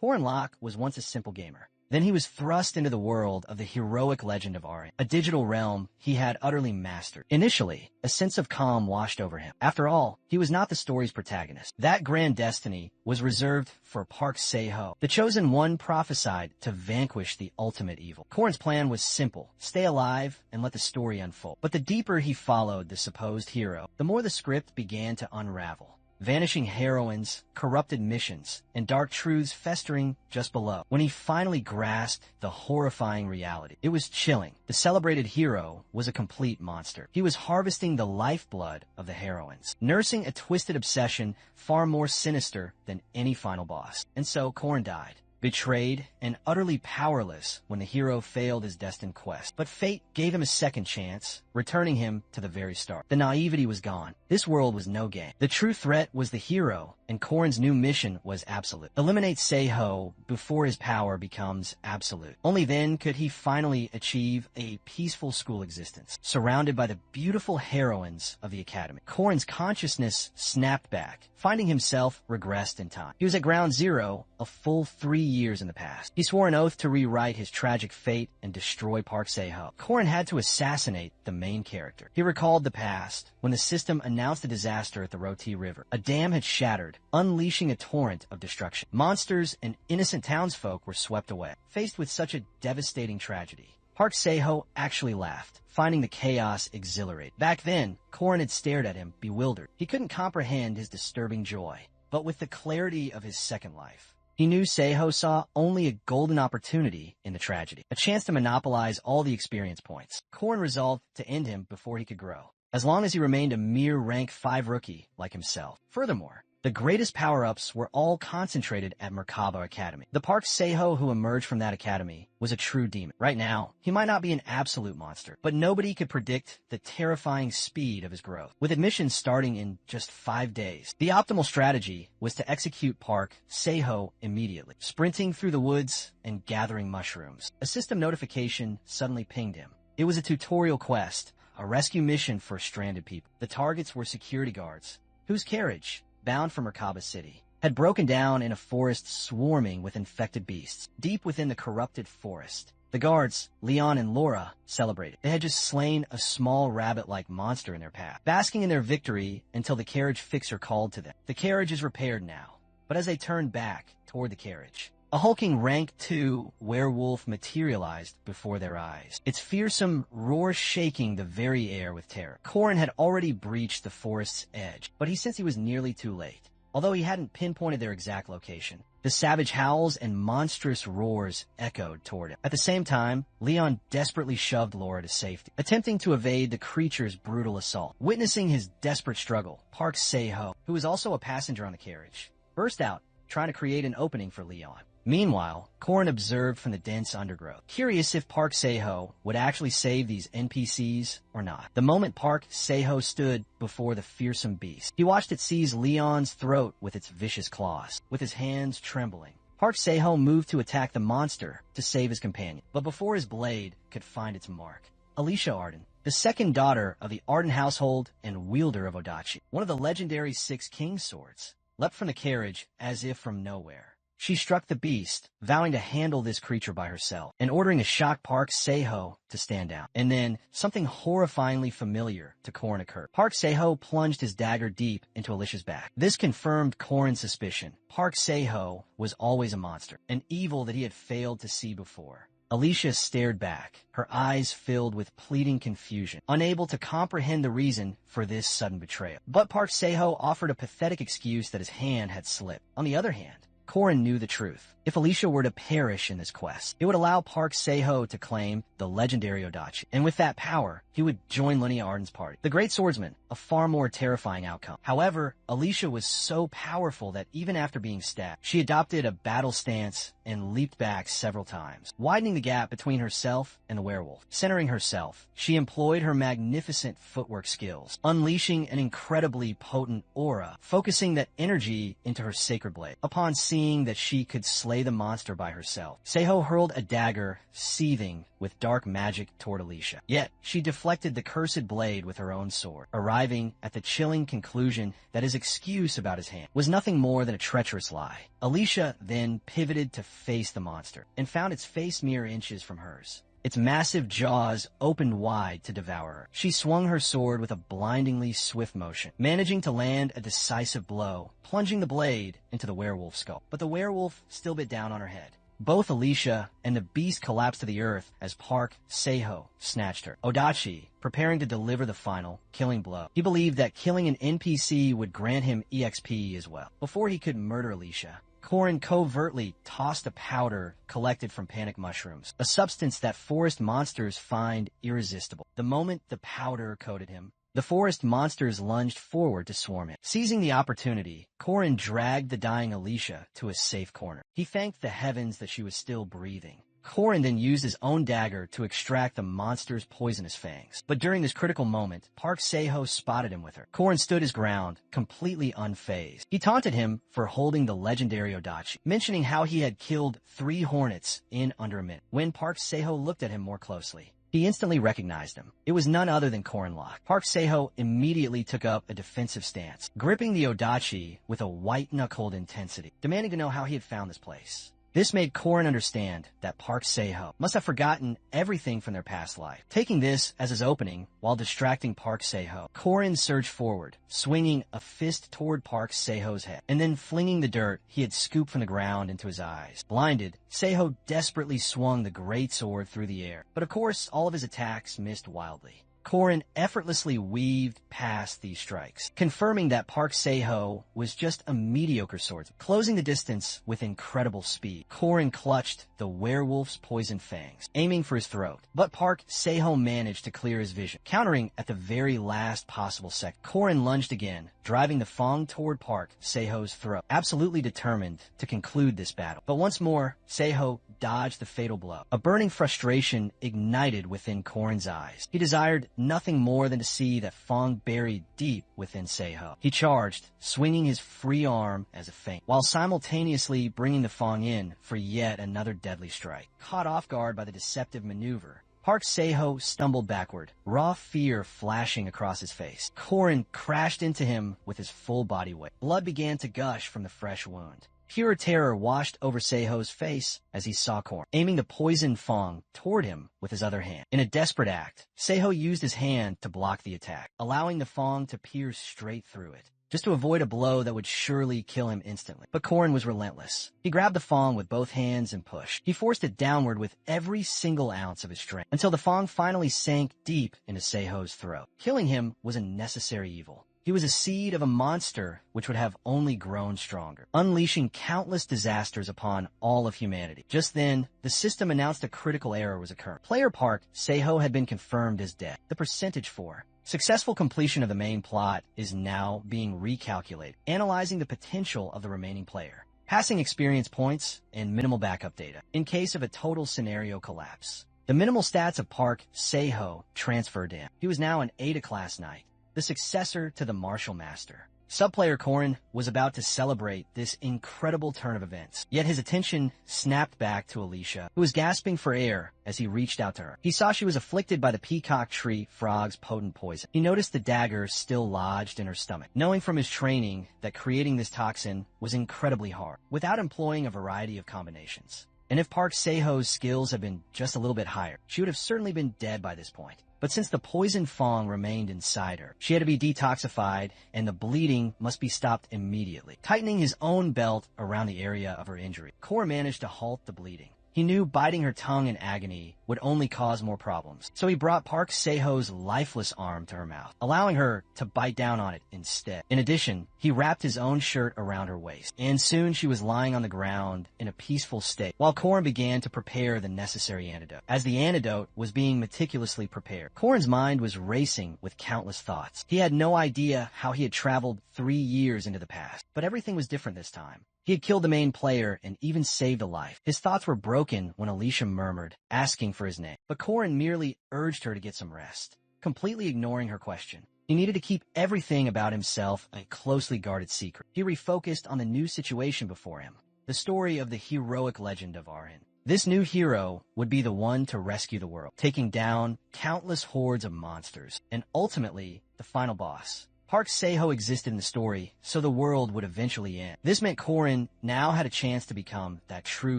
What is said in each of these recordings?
Korin Locke was once a simple gamer. Then he was thrust into the world of the heroic legend of Arya, a digital realm he had utterly mastered. Initially, a sense of calm washed over him. After all, he was not the story's protagonist. That grand destiny was reserved for Park Se-ho, the chosen one prophesied to vanquish the ultimate evil. Korin's plan was simple: stay alive and let the story unfold. But the deeper he followed the supposed hero, the more the script began to unravel. Vanishing heroines, corrupted missions, and dark truths festering just below. When he finally grasped the horrifying reality, it was chilling. The celebrated hero was a complete monster. He was harvesting the lifeblood of the heroines, nursing a twisted obsession far more sinister than any final boss. And so Korin died, betrayed and utterly powerless when the hero failed his destined quest. But fate gave him a second chance, returning him to the very start. The naivety was gone. This world was no game. The true threat was the hero, and Korin's new mission was absolute. Eliminate Se-ho before his power becomes absolute. Only then could he finally achieve a peaceful school existence, surrounded by the beautiful heroines of the academy. Korin's consciousness snapped back, finding himself regressed in time. He was at ground zero, a full 3 years in the past. He swore an oath to rewrite his tragic fate and destroy Park Se-ho. Korin had to assassinate the main character. He recalled the past, when the system announced a disaster at the Roti River. A dam had shattered, unleashing a torrent of destruction. Monsters and innocent townsfolk were swept away. Faced with such a devastating tragedy, Park Se-ho actually laughed, finding the chaos exhilarating. Back then, Korin had stared at him, bewildered. He couldn't comprehend his disturbing joy. But with the clarity of his second life, he knew Se-ho saw only a golden opportunity in the tragedy, a chance to monopolize all the experience points. Korin resolved to end him before he could grow, as long as he remained a mere rank 5 rookie like himself. Furthermore, the greatest power-ups were all concentrated at Merkaba Academy. The Park Se-ho who emerged from that academy was a true demon. Right now, he might not be an absolute monster, but nobody could predict the terrifying speed of his growth. With admissions starting in just 5 days, the optimal strategy was to execute Park Se-ho immediately, sprinting through the woods and gathering mushrooms. A system notification suddenly pinged him. It was a tutorial quest, a rescue mission for stranded people. The targets were security guards, whose carriage, bound for Merkaba City, had broken down in a forest swarming with infected beasts. Deep within the corrupted forest, the guards, Leon and Laura, celebrated. They had just slain a small rabbit-like monster in their path, basking in their victory until the carriage fixer called to them. The carriage is repaired now, but as they turned back toward the carriage, a hulking rank 2 werewolf materialized before their eyes, its fearsome roar shaking the very air with terror. Korin had already breached the forest's edge, but he sensed he was nearly too late. Although he hadn't pinpointed their exact location, the savage howls and monstrous roars echoed toward him. At the same time, Leon desperately shoved Laura to safety, attempting to evade the creature's brutal assault. Witnessing his desperate struggle, Park Se-ho, who was also a passenger on the carriage, burst out, trying to create an opening for Leon. Meanwhile, Korin observed from the dense undergrowth, curious if Park Se-ho would actually save these NPCs or not. The moment Park Se-ho stood before the fearsome beast, he watched it seize Leon's throat with its vicious claws. With his hands trembling, Park Se-ho moved to attack the monster to save his companion. But before his blade could find its mark, Alicia Arden, the second daughter of the Arden household and wielder of Odachi, one of the legendary 6 King swords, leapt from the carriage as if from nowhere. She struck the beast, vowing to handle this creature by herself, and ordering a shocked Park Se-ho to stand down. And then, something horrifyingly familiar to Korin occurred. Park Se-ho plunged his dagger deep into Alicia's back. This confirmed Korin's suspicion. Park Se-ho was always a monster, an evil that he had failed to see before. Alicia stared back, her eyes filled with pleading confusion, unable to comprehend the reason for this sudden betrayal. But Park Se-ho offered a pathetic excuse that his hand had slipped. On the other hand, Korin knew the truth. If Alicia were to perish in this quest, it would allow Park Se-ho to claim the legendary Odachi, and with that power, he would join Linnea Arden's party. The Great Swordsman, a far more terrifying outcome. However, Alicia was so powerful that even after being stabbed, she adopted a battle stance and leaped back several times, widening the gap between herself and the werewolf. Centering herself, she employed her magnificent footwork skills, unleashing an incredibly potent aura, focusing that energy into her sacred blade. Upon seeing that she could slay the monster by herself, Se-ho hurled a dagger, seething with dark magic toward Alicia. Yet, she deflected the cursed blade with her own sword, arriving at the chilling conclusion that his excuse about his hand was nothing more than a treacherous lie. Alicia then pivoted to face the monster, and found its face mere inches from hers. Its massive jaws opened wide to devour her. She swung her sword with a blindingly swift motion, managing to land a decisive blow, plunging the blade into the werewolf's skull. But the werewolf still bit down on her head. Both Alicia and the beast collapsed to the earth as Park Seiho snatched her. Odachi, preparing to deliver the final, killing blow. He believed that killing an NPC would grant him EXP as well. Before he could murder Alicia, Korin covertly tossed a powder collected from panic mushrooms, a substance that forest monsters find irresistible. The moment the powder coated him, the forest monsters lunged forward to swarm him. Seizing the opportunity, Korin dragged the dying Alicia to a safe corner. He thanked the heavens that she was still breathing. Korin then used his own dagger to extract the monster's poisonous fangs. But during this critical moment, Park Seiho spotted him with her. Korin stood his ground, completely unfazed. He taunted him for holding the legendary Odachi, mentioning how he had killed 3 hornets in under a minute. When Park Seiho looked at him more closely, he instantly recognized him. It was none other than Korin Locke. Park Seiho immediately took up a defensive stance, gripping the Odachi with a white-knuckled intensity, demanding to know how he had found this place. This made Korin understand that Park Seiho must have forgotten everything from their past life. Taking this as his opening, while distracting Park Seiho, Korin surged forward, swinging a fist toward Park Seiho's head, and then flinging the dirt he had scooped from the ground into his eyes. Blinded, Seiho desperately swung the great sword through the air, but of course all of his attacks missed wildly. Korin effortlessly weaved past these strikes, confirming that Park Seiho was just a mediocre swordsman. Closing the distance with incredible speed, Korin clutched the werewolf's poison fangs, aiming for his throat. But Park Seiho managed to clear his vision. Countering at the very last possible second, Korin lunged again, driving the fang toward Park Seiho's throat, absolutely determined to conclude this battle. But once more, Seiho dodged the fatal blow. A burning frustration ignited within Korin's eyes. He desired nothing more than to see that fang buried deep within Seiho. He charged, swinging his free arm as a feint, while simultaneously bringing the fang in for yet another deadly strike. Caught off guard by the deceptive maneuver, Park Seiho stumbled backward, raw fear flashing across his face. Korin crashed into him with his full body weight. Blood began to gush from the fresh wound. Pure terror washed over Seiho's face as he saw Korin, aiming the poisoned fang toward him with his other hand. In a desperate act, Seiho used his hand to block the attack, allowing the fang to pierce straight through it, just to avoid a blow that would surely kill him instantly. But Korin was relentless. He grabbed the fang with both hands and pushed. He forced it downward with every single ounce of his strength, until the fang finally sank deep into Seiho's throat. Killing him was a necessary evil. He was a seed of a monster which would have only grown stronger, unleashing countless disasters upon all of humanity. Just then, the system announced a critical error was occurring. Player Park Seiho had been confirmed as dead. The percentage for successful completion of the main plot is now being recalculated, analyzing the potential of the remaining player, passing experience points, and minimal backup data in case of a total scenario collapse. The minimal stats of Park Seiho transferred in. He was now an Ada class knight, the successor to the Martial Master. Subplayer Korin was about to celebrate this incredible turn of events, yet his attention snapped back to Alicia, who was gasping for air as he reached out to her. He saw she was afflicted by the peacock tree frog's potent poison. He noticed the dagger still lodged in her stomach, knowing from his training that creating this toxin was incredibly hard, without employing a variety of combinations. And if Park Seiho's skills had been just a little bit higher, she would have certainly been dead by this point. But since the poison fang remained inside her, she had to be detoxified, and the bleeding must be stopped immediately. Tightening his own belt around the area of her injury, Korin managed to halt the bleeding. He knew biting her tongue in agony would only cause more problems, so he brought Park Seiho's lifeless arm to her mouth, allowing her to bite down on it instead. In addition, he wrapped his own shirt around her waist, and soon she was lying on the ground in a peaceful state, while Korin began to prepare the necessary antidote. As the antidote was being meticulously prepared, Korin's mind was racing with countless thoughts. He had no idea how he had traveled 3 years into the past, but everything was different this time. He had killed the main player and even saved a life. His thoughts were broken when Alicia murmured, asking for his name. But Korin merely urged her to get some rest, completely ignoring her question. He needed to keep everything about himself a closely guarded secret. He refocused on the new situation before him, the story of the heroic legend of Arhin. This new hero would be the one to rescue the world, taking down countless hordes of monsters, and ultimately, the final boss. Park Se-ho existed in the story, so the world would eventually end. This meant Korin now had a chance to become that true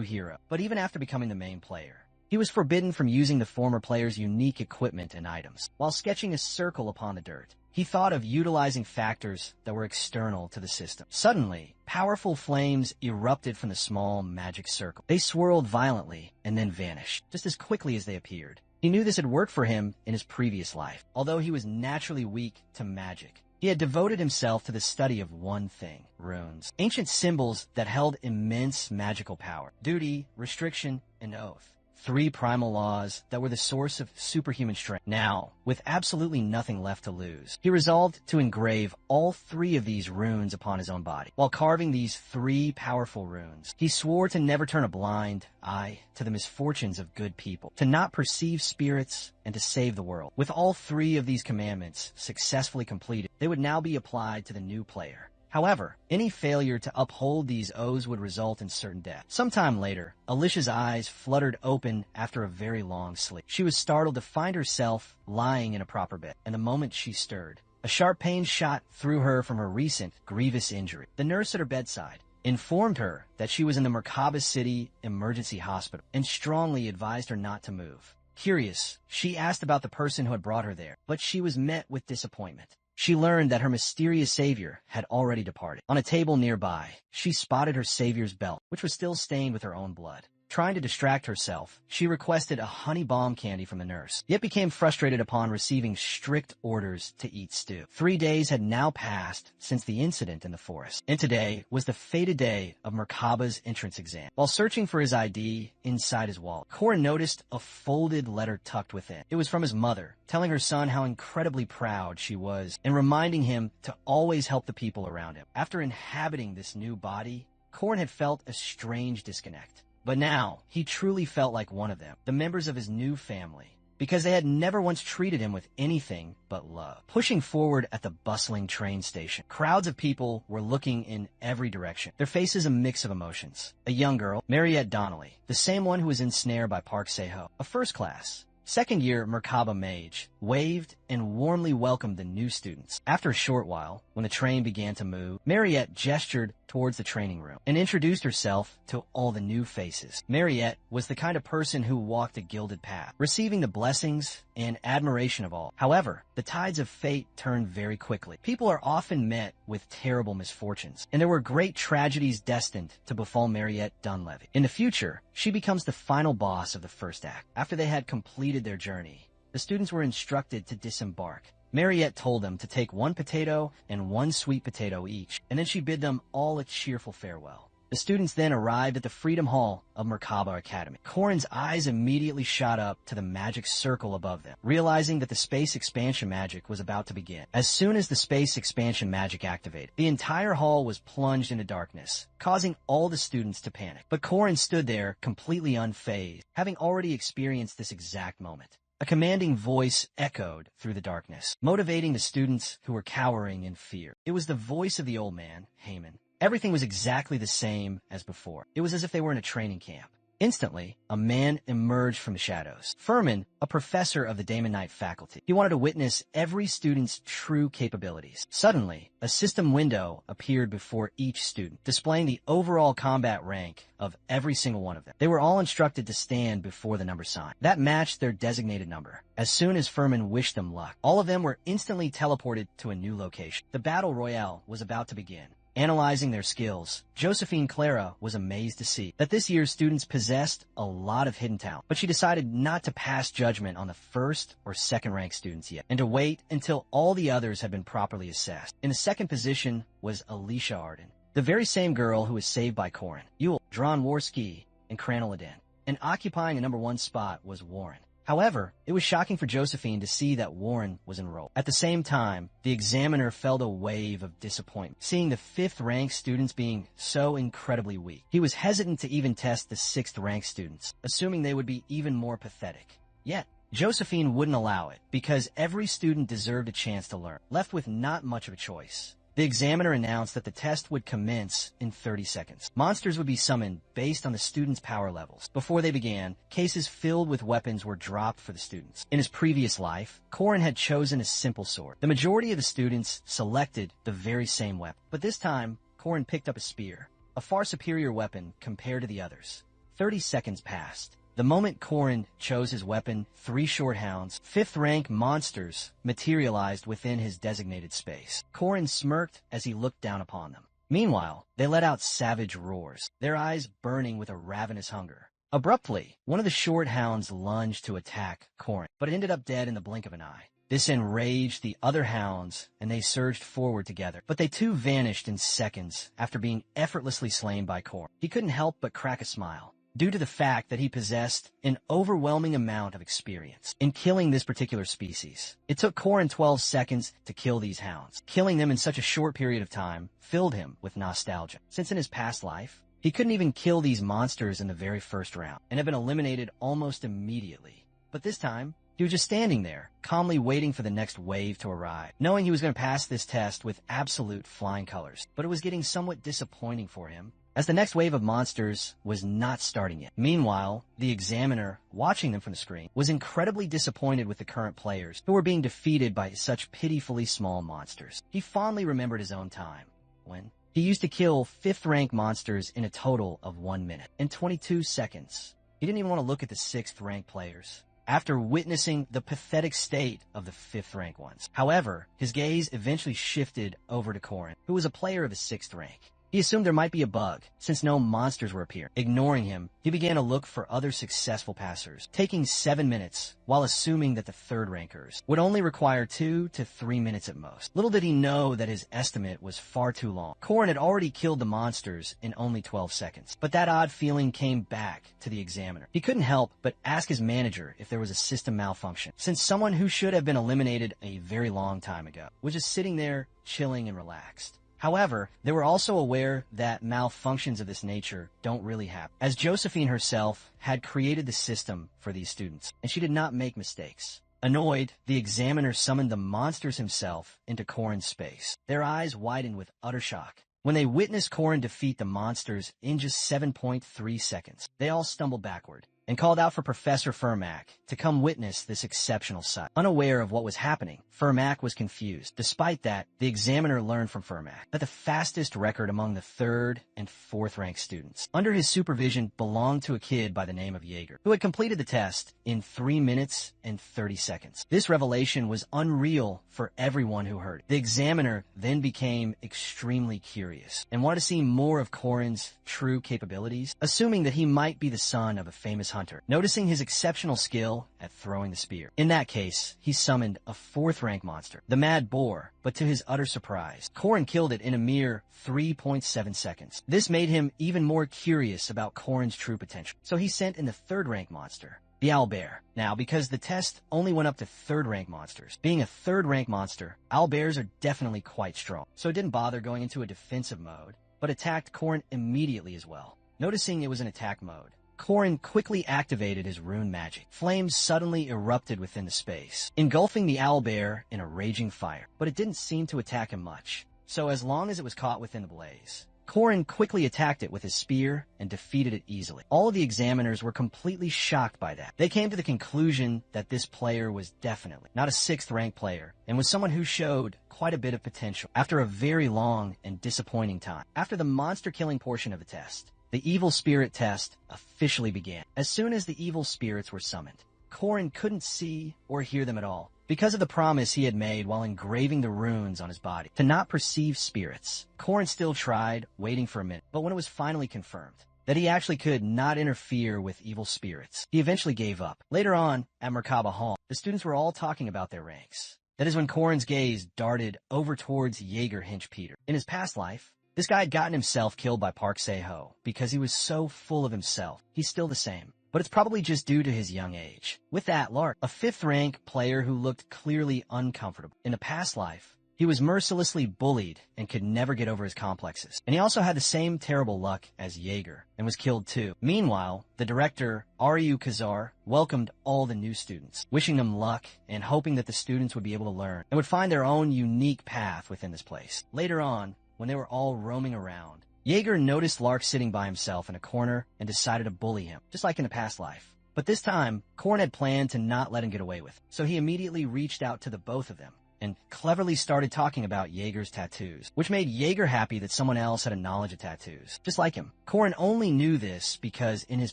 hero. But even after becoming the main player, he was forbidden from using the former player's unique equipment and items. While sketching a circle upon the dirt, he thought of utilizing factors that were external to the system. Suddenly, powerful flames erupted from the small magic circle. They swirled violently and then vanished, just as quickly as they appeared. He knew this had worked for him in his previous life. Although he was naturally weak to magic, he had devoted himself to the study of one thing: runes. Ancient symbols that held immense magical power. Duty, restriction, and oath. 3 primal laws that were the source of superhuman strength. Now, with absolutely nothing left to lose, he resolved to engrave all 3 of these runes upon his own body. While carving these 3 powerful runes, he swore to never turn a blind eye to the misfortunes of good people, to not perceive spirits, and to save the world. With all 3 of these commandments successfully completed, they would now be applied to the new player. However, any failure to uphold these oaths would result in certain death. Sometime later, Alicia's eyes fluttered open after a very long sleep. She was startled to find herself lying in a proper bed, and the moment she stirred, a sharp pain shot through her from her recent grievous injury. The nurse at her bedside informed her that she was in the Merkaba City Emergency Hospital and strongly advised her not to move. Curious, she asked about the person who had brought her there, but she was met with disappointment. She learned that her mysterious savior had already departed. On a table nearby, she spotted her savior's belt, which was still stained with her own blood. Trying to distract herself, she requested a honey bomb candy from the nurse, yet became frustrated upon receiving strict orders to eat stew. 3 days had now passed since the incident in the forest, and today was the fated day of Merkaba's entrance exam. While searching for his ID inside his wallet, Korin noticed a folded letter tucked within. It was from his mother, telling her son how incredibly proud she was and reminding him to always help the people around him. After inhabiting this new body, Korin had felt a strange disconnect. But now, he truly felt like one of them, the members of his new family, because they had never once treated him with anything but love. Pushing forward at the bustling train station, crowds of people were looking in every direction, their faces a mix of emotions. A young girl, Mariette Donnelly, the same one who was ensnared by Park Se-ho, a first-class, second-year Merkaba mage, waved and warmly welcomed the new students. After a short while, when the train began to move, Mariette gestured towards the training room and introduced herself to all the new faces. Mariette was the kind of person who walked a gilded path, receiving the blessings and admiration of all. However, the tides of fate turned very quickly. People are often met with terrible misfortunes, and there were great tragedies destined to befall Mariette Dunleavy. In the future, she becomes the final boss of the first act. After they had completed their journey, the students were instructed to disembark. Mariette told them to take 1 potato and 1 sweet potato each, and then she bid them all a cheerful farewell. The students then arrived at the Freedom Hall of Merkaba Academy. Korin's eyes immediately shot up to the magic circle above them, realizing that the space expansion magic was about to begin. As soon as the space expansion magic activated, the entire hall was plunged into darkness, causing all the students to panic. But Korin stood there completely unfazed, having already experienced this exact moment. A commanding voice echoed through the darkness, motivating the students who were cowering in fear. It was the voice of the old man, Haman. Everything was exactly the same as before. It was as if they were in a training camp. Instantly, a man emerged from the shadows. Furman, a professor of the Damon Knight faculty. He wanted to witness every student's true capabilities. Suddenly, a system window appeared before each student, displaying the overall combat rank of every single one of them. They were all instructed to stand before the number sign. That matched their designated number. As soon as Furman wished them luck, all of them were instantly teleported to a new location. The battle royale was about to begin. Analyzing their skills, Josephine Clara was amazed to see that this year's students possessed a lot of hidden talent, but she decided not to pass judgment on the first or second ranked students yet, and to wait until all the others had been properly assessed. In the second position was Alicia Arden, the very same girl who was saved by Korin, Yule, Dron Warski, and Kranoladin, and occupying the number 1 spot was Warren. However, it was shocking for Josephine to see that Warren was enrolled. At the same time, the examiner felt a wave of disappointment, seeing the 5th-ranked students being so incredibly weak. He was hesitant to even test the 6th-ranked students, assuming they would be even more pathetic. Yet, Josephine wouldn't allow it, because every student deserved a chance to learn. Left with not much of a choice, the examiner announced that the test would commence in 30 seconds. Monsters would be summoned based on the students' power levels. Before they began, cases filled with weapons were dropped for the students. In his previous life, Korin had chosen a simple sword. The majority of the students selected the very same weapon. But this time, Korin picked up a spear, a far superior weapon compared to the others. 30 seconds passed. The moment Korin chose his weapon, 3 short hounds, 5th-rank monsters, materialized within his designated space. Korin smirked as he looked down upon them. Meanwhile, they let out savage roars, their eyes burning with a ravenous hunger. Abruptly, one of the short hounds lunged to attack Korin, but it ended up dead in the blink of an eye. This enraged the other hounds, and they surged forward together. But they too vanished in seconds after being effortlessly slain by Korin. He couldn't help but crack a smile, due to the fact that he possessed an overwhelming amount of experience in killing this particular species. It took Korin 12 seconds to kill these hounds. Killing them in such a short period of time filled him with nostalgia, since in his past life, he couldn't even kill these monsters in the very first round, and had been eliminated almost immediately. But this time, he was just standing there, calmly waiting for the next wave to arrive, knowing he was going to pass this test with absolute flying colors. But it was getting somewhat disappointing for him, as the next wave of monsters was not starting yet. Meanwhile, the examiner, watching them from the screen, was incredibly disappointed with the current players, who were being defeated by such pitifully small monsters. He fondly remembered his own time, when he used to kill 5th-rank monsters in a total of 1 minute and 22 seconds. He didn't even want to look at the 6th-rank players, after witnessing the pathetic state of the 5th-rank ones. However, his gaze eventually shifted over to Korin, who was a player of the 6th rank. He assumed there might be a bug, since no monsters were appearing. Ignoring him, he began to look for other successful passers, taking 7 minutes, while assuming that the 3rd rankers would only require 2 to 3 minutes at most. Little did he know that his estimate was far too long. Korin had already killed the monsters in only 12 seconds, but that odd feeling came back to the examiner. He couldn't help but ask his manager if there was a system malfunction, since someone who should have been eliminated a very long time ago was just sitting there, chilling and relaxed. However, they were also aware that malfunctions of this nature don't really happen, as Josephine herself had created the system for these students, and she did not make mistakes. Annoyed, the examiner summoned the monsters himself into Korin's space. Their eyes widened with utter shock when they witnessed Korin defeat the monsters in just 7.3 seconds. They all stumbled backward and called out for Professor Fermac to come witness this exceptional sight. Unaware of what was happening, Fermac was confused. Despite that, the examiner learned from Fermac that the fastest record among the 3rd and 4th ranked students under his supervision belonged to a kid by the name of Jaeger, who had completed the test in 3 minutes and 30 seconds. This revelation was unreal for everyone who heard it. The examiner then became extremely curious and wanted to see more of Korin's true capabilities, assuming that he might be the son of a famous hunter, noticing his exceptional skill at throwing the spear. In that case, he summoned a 4th rank monster, the Mad Boar, but to his utter surprise, Korin killed it in a mere 3.7 seconds. This made him even more curious about Korin's true potential, so he sent in the 3rd rank monster, the owlbear. Now, because the test only went up to 3rd rank monsters, being a 3rd rank monster, owlbears are definitely quite strong, so it didn't bother going into a defensive mode, but attacked Korin immediately as well. Noticing it was in attack mode, Korin quickly activated his rune magic. Flames suddenly erupted within the space, engulfing the owlbear in a raging fire, but it didn't seem to attack him much. So as long as it was caught within the blaze, Korin quickly attacked it with his spear and defeated it easily. All of the examiners were completely shocked by that. They came to the conclusion that this player was definitely not a 6th rank player and was someone who showed quite a bit of potential after a very long and disappointing time. After the monster killing portion of the test, the evil spirit test officially began. As soon as the evil spirits were summoned, Korin couldn't see or hear them at all, because of the promise he had made while engraving the runes on his body to not perceive spirits. Korin still tried, waiting for a minute, but when it was finally confirmed that he actually could not interfere with evil spirits, he eventually gave up. Later on, at Merkaba Hall, the students were all talking about their ranks. That is when Korin's gaze darted over towards Jaeger Hinch Peter. In his past life, this guy had gotten himself killed by Park Se-ho because he was so full of himself. He's still the same, but it's probably just due to his young age. With that, Lark, a 5th rank player who looked clearly uncomfortable. In a past life, He was mercilessly bullied and could never get over his complexes. And he also had the same terrible luck as Jaeger and was killed too. Meanwhile, the director, Ryu Kazar, welcomed all the new students, wishing them luck and hoping that the students would be able to learn and would find their own unique path within this place. Later on, when they were all roaming around, Jaeger noticed Lark sitting by himself in a corner and decided to bully him, just like in a past life. But this time, Korn had planned to not let him get away with it, so he immediately reached out to the both of them and cleverly started talking about Jaeger's tattoos, which made Jaeger happy that someone else had a knowledge of tattoos, just like him. Korn only knew this because in his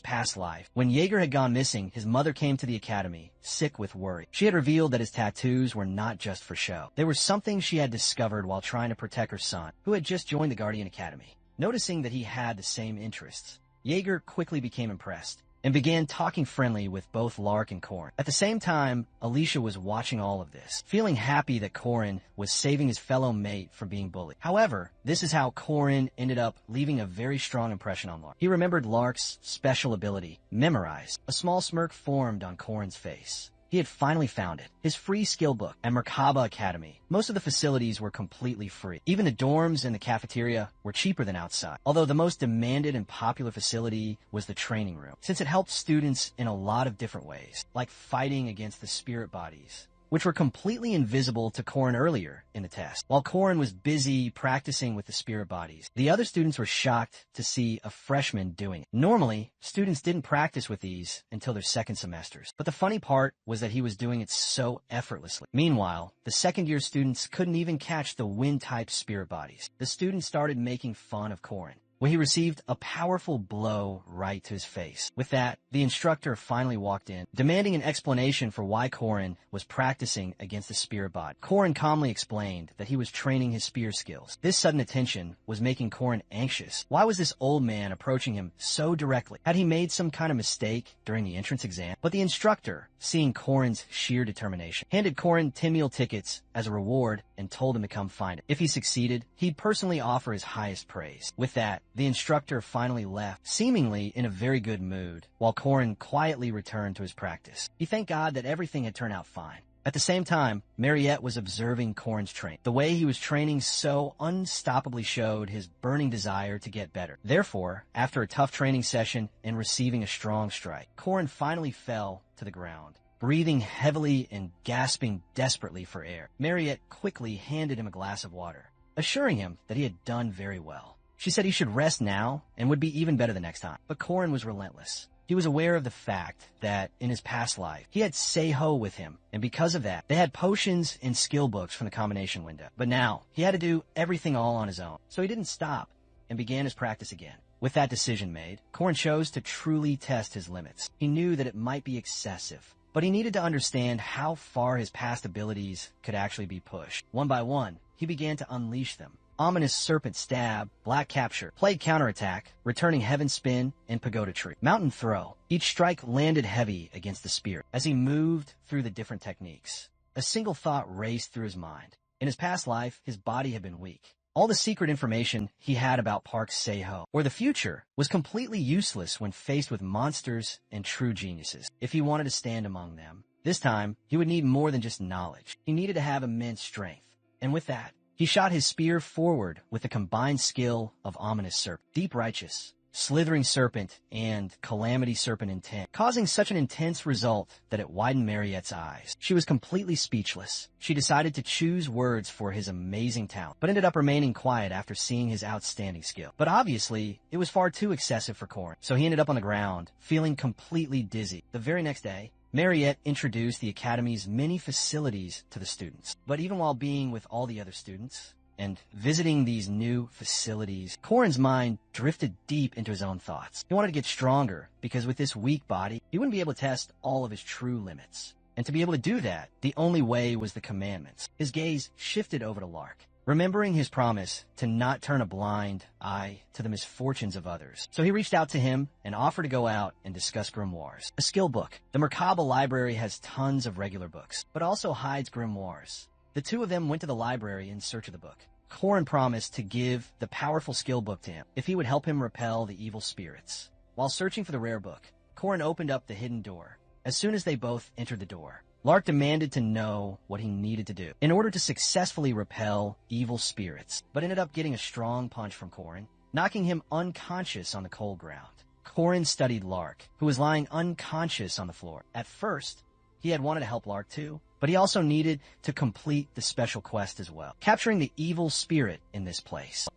past life, when Jaeger had gone missing, his mother came to the academy, sick with worry. She had revealed that his tattoos were not just for show. They were something she had discovered while trying to protect her son, who had just joined the Guardian Academy. Noticing that he had the same interests, Jaeger quickly became impressed and began talking friendly with both Lark and Korn. At the same time, Alicia was watching all of this, feeling happy that Korn was saving his fellow mate from being bullied. However, this is how Korn ended up leaving a very strong impression on Lark. He remembered Lark's special ability, Memorize. A small smirk formed on Korn's face. He had finally found it, his free skill book at Merkaba Academy. Most of the facilities were completely free. Even the dorms and the cafeteria were cheaper than outside. Although the most demanded and popular facility was the training room, since it helped students in a lot of different ways, like fighting against the spirit bodies, which were completely invisible to Korn earlier in the test. While Korn was busy practicing with the spirit bodies, the other students were shocked to see a freshman doing it. Normally, students didn't practice with these until their second semesters, but the funny part was that he was doing it so effortlessly. Meanwhile, the second-year students couldn't even catch the wind-type spirit bodies. The students started making fun of Korn when he received a powerful blow right to his face. With that, the instructor finally walked in, demanding an explanation for why Korn was practicing against the spirit bot. Korn calmly explained that he was training his spear skills. This sudden attention was making Korn anxious. Why was this old man approaching him so directly? Had he made some kind of mistake during the entrance exam? But the instructor, seeing Korn's sheer determination, handed Korn 10 meal tickets as a reward and told him to come find it. If he succeeded, he'd personally offer his highest praise. With that, the instructor finally left, seemingly in a very good mood, while Korn quietly returned to his practice. He thanked God that everything had turned out fine. At the same time, Mariette was observing Korn's training. The way he was training so unstoppably showed his burning desire to get better. Therefore, after a tough training session and receiving a strong strike, Korn finally fell to the ground, breathing heavily and gasping desperately for air. Mariette quickly handed him a glass of water, assuring him that he had done very well. She said he should rest now and would be even better the next time. But Korn was relentless. He was aware of the fact that in his past life, he had Seiho with him, and because of that, they had potions and skill books from the combination window. But now, he had to do everything all on his own. So he didn't stop and began his practice again. With that decision made, Korn chose to truly test his limits. He knew that it might be excessive, but he needed to understand how far his past abilities could actually be pushed. One by one, he began to unleash them. Ominous Serpent Stab, Black Capture, Plague Counterattack, Returning Heaven Spin, and Pagoda Tree. Mountain Throw. Each strike landed heavy against the spirit. As he moved through the different techniques, a single thought raced through his mind. In his past life, his body had been weak. All the secret information he had about Park's Seiho, or the future, was completely useless when faced with monsters and true geniuses. If he wanted to stand among them, this time, he would need more than just knowledge. He needed to have immense strength. And with that, he shot his spear forward with the combined skill of Ominous Serpent, Deep Righteous, Slithering Serpent, and Calamity Serpent Intent, causing such an intense result that it widened Mariette's eyes. She was completely speechless. She decided to choose words for his amazing talent, but ended up remaining quiet after seeing his outstanding skill. But obviously, it was far too excessive for Korn, so he ended up on the ground, feeling completely dizzy. The very next day, Mariette introduced the Academy's many facilities to the students. But even while being with all the other students and visiting these new facilities, Korn's mind drifted deep into his own thoughts. He wanted to get stronger because with this weak body, he wouldn't be able to test all of his true limits. And to be able to do that, the only way was the commandments. His gaze shifted over to Lark, remembering his promise to not turn a blind eye to the misfortunes of others. So he reached out to him and offered to go out and discuss grimoires. A skill book. The Merkaba library has tons of regular books, but also hides grimoires. The two of them went to the library in search of the book. Korn promised to give the powerful skill book to him if he would help him repel the evil spirits. While searching for the rare book, Korn opened up the hidden door. As soon as they both entered the door, Lark demanded to know what he needed to do in order to successfully repel evil spirits, but ended up getting a strong punch from Corin, knocking him unconscious on the cold ground. Corin studied Lark, who was lying unconscious on the floor. At first, he had wanted to help Lark too, but he also needed to complete the special quest as well, capturing the evil spirit in this place.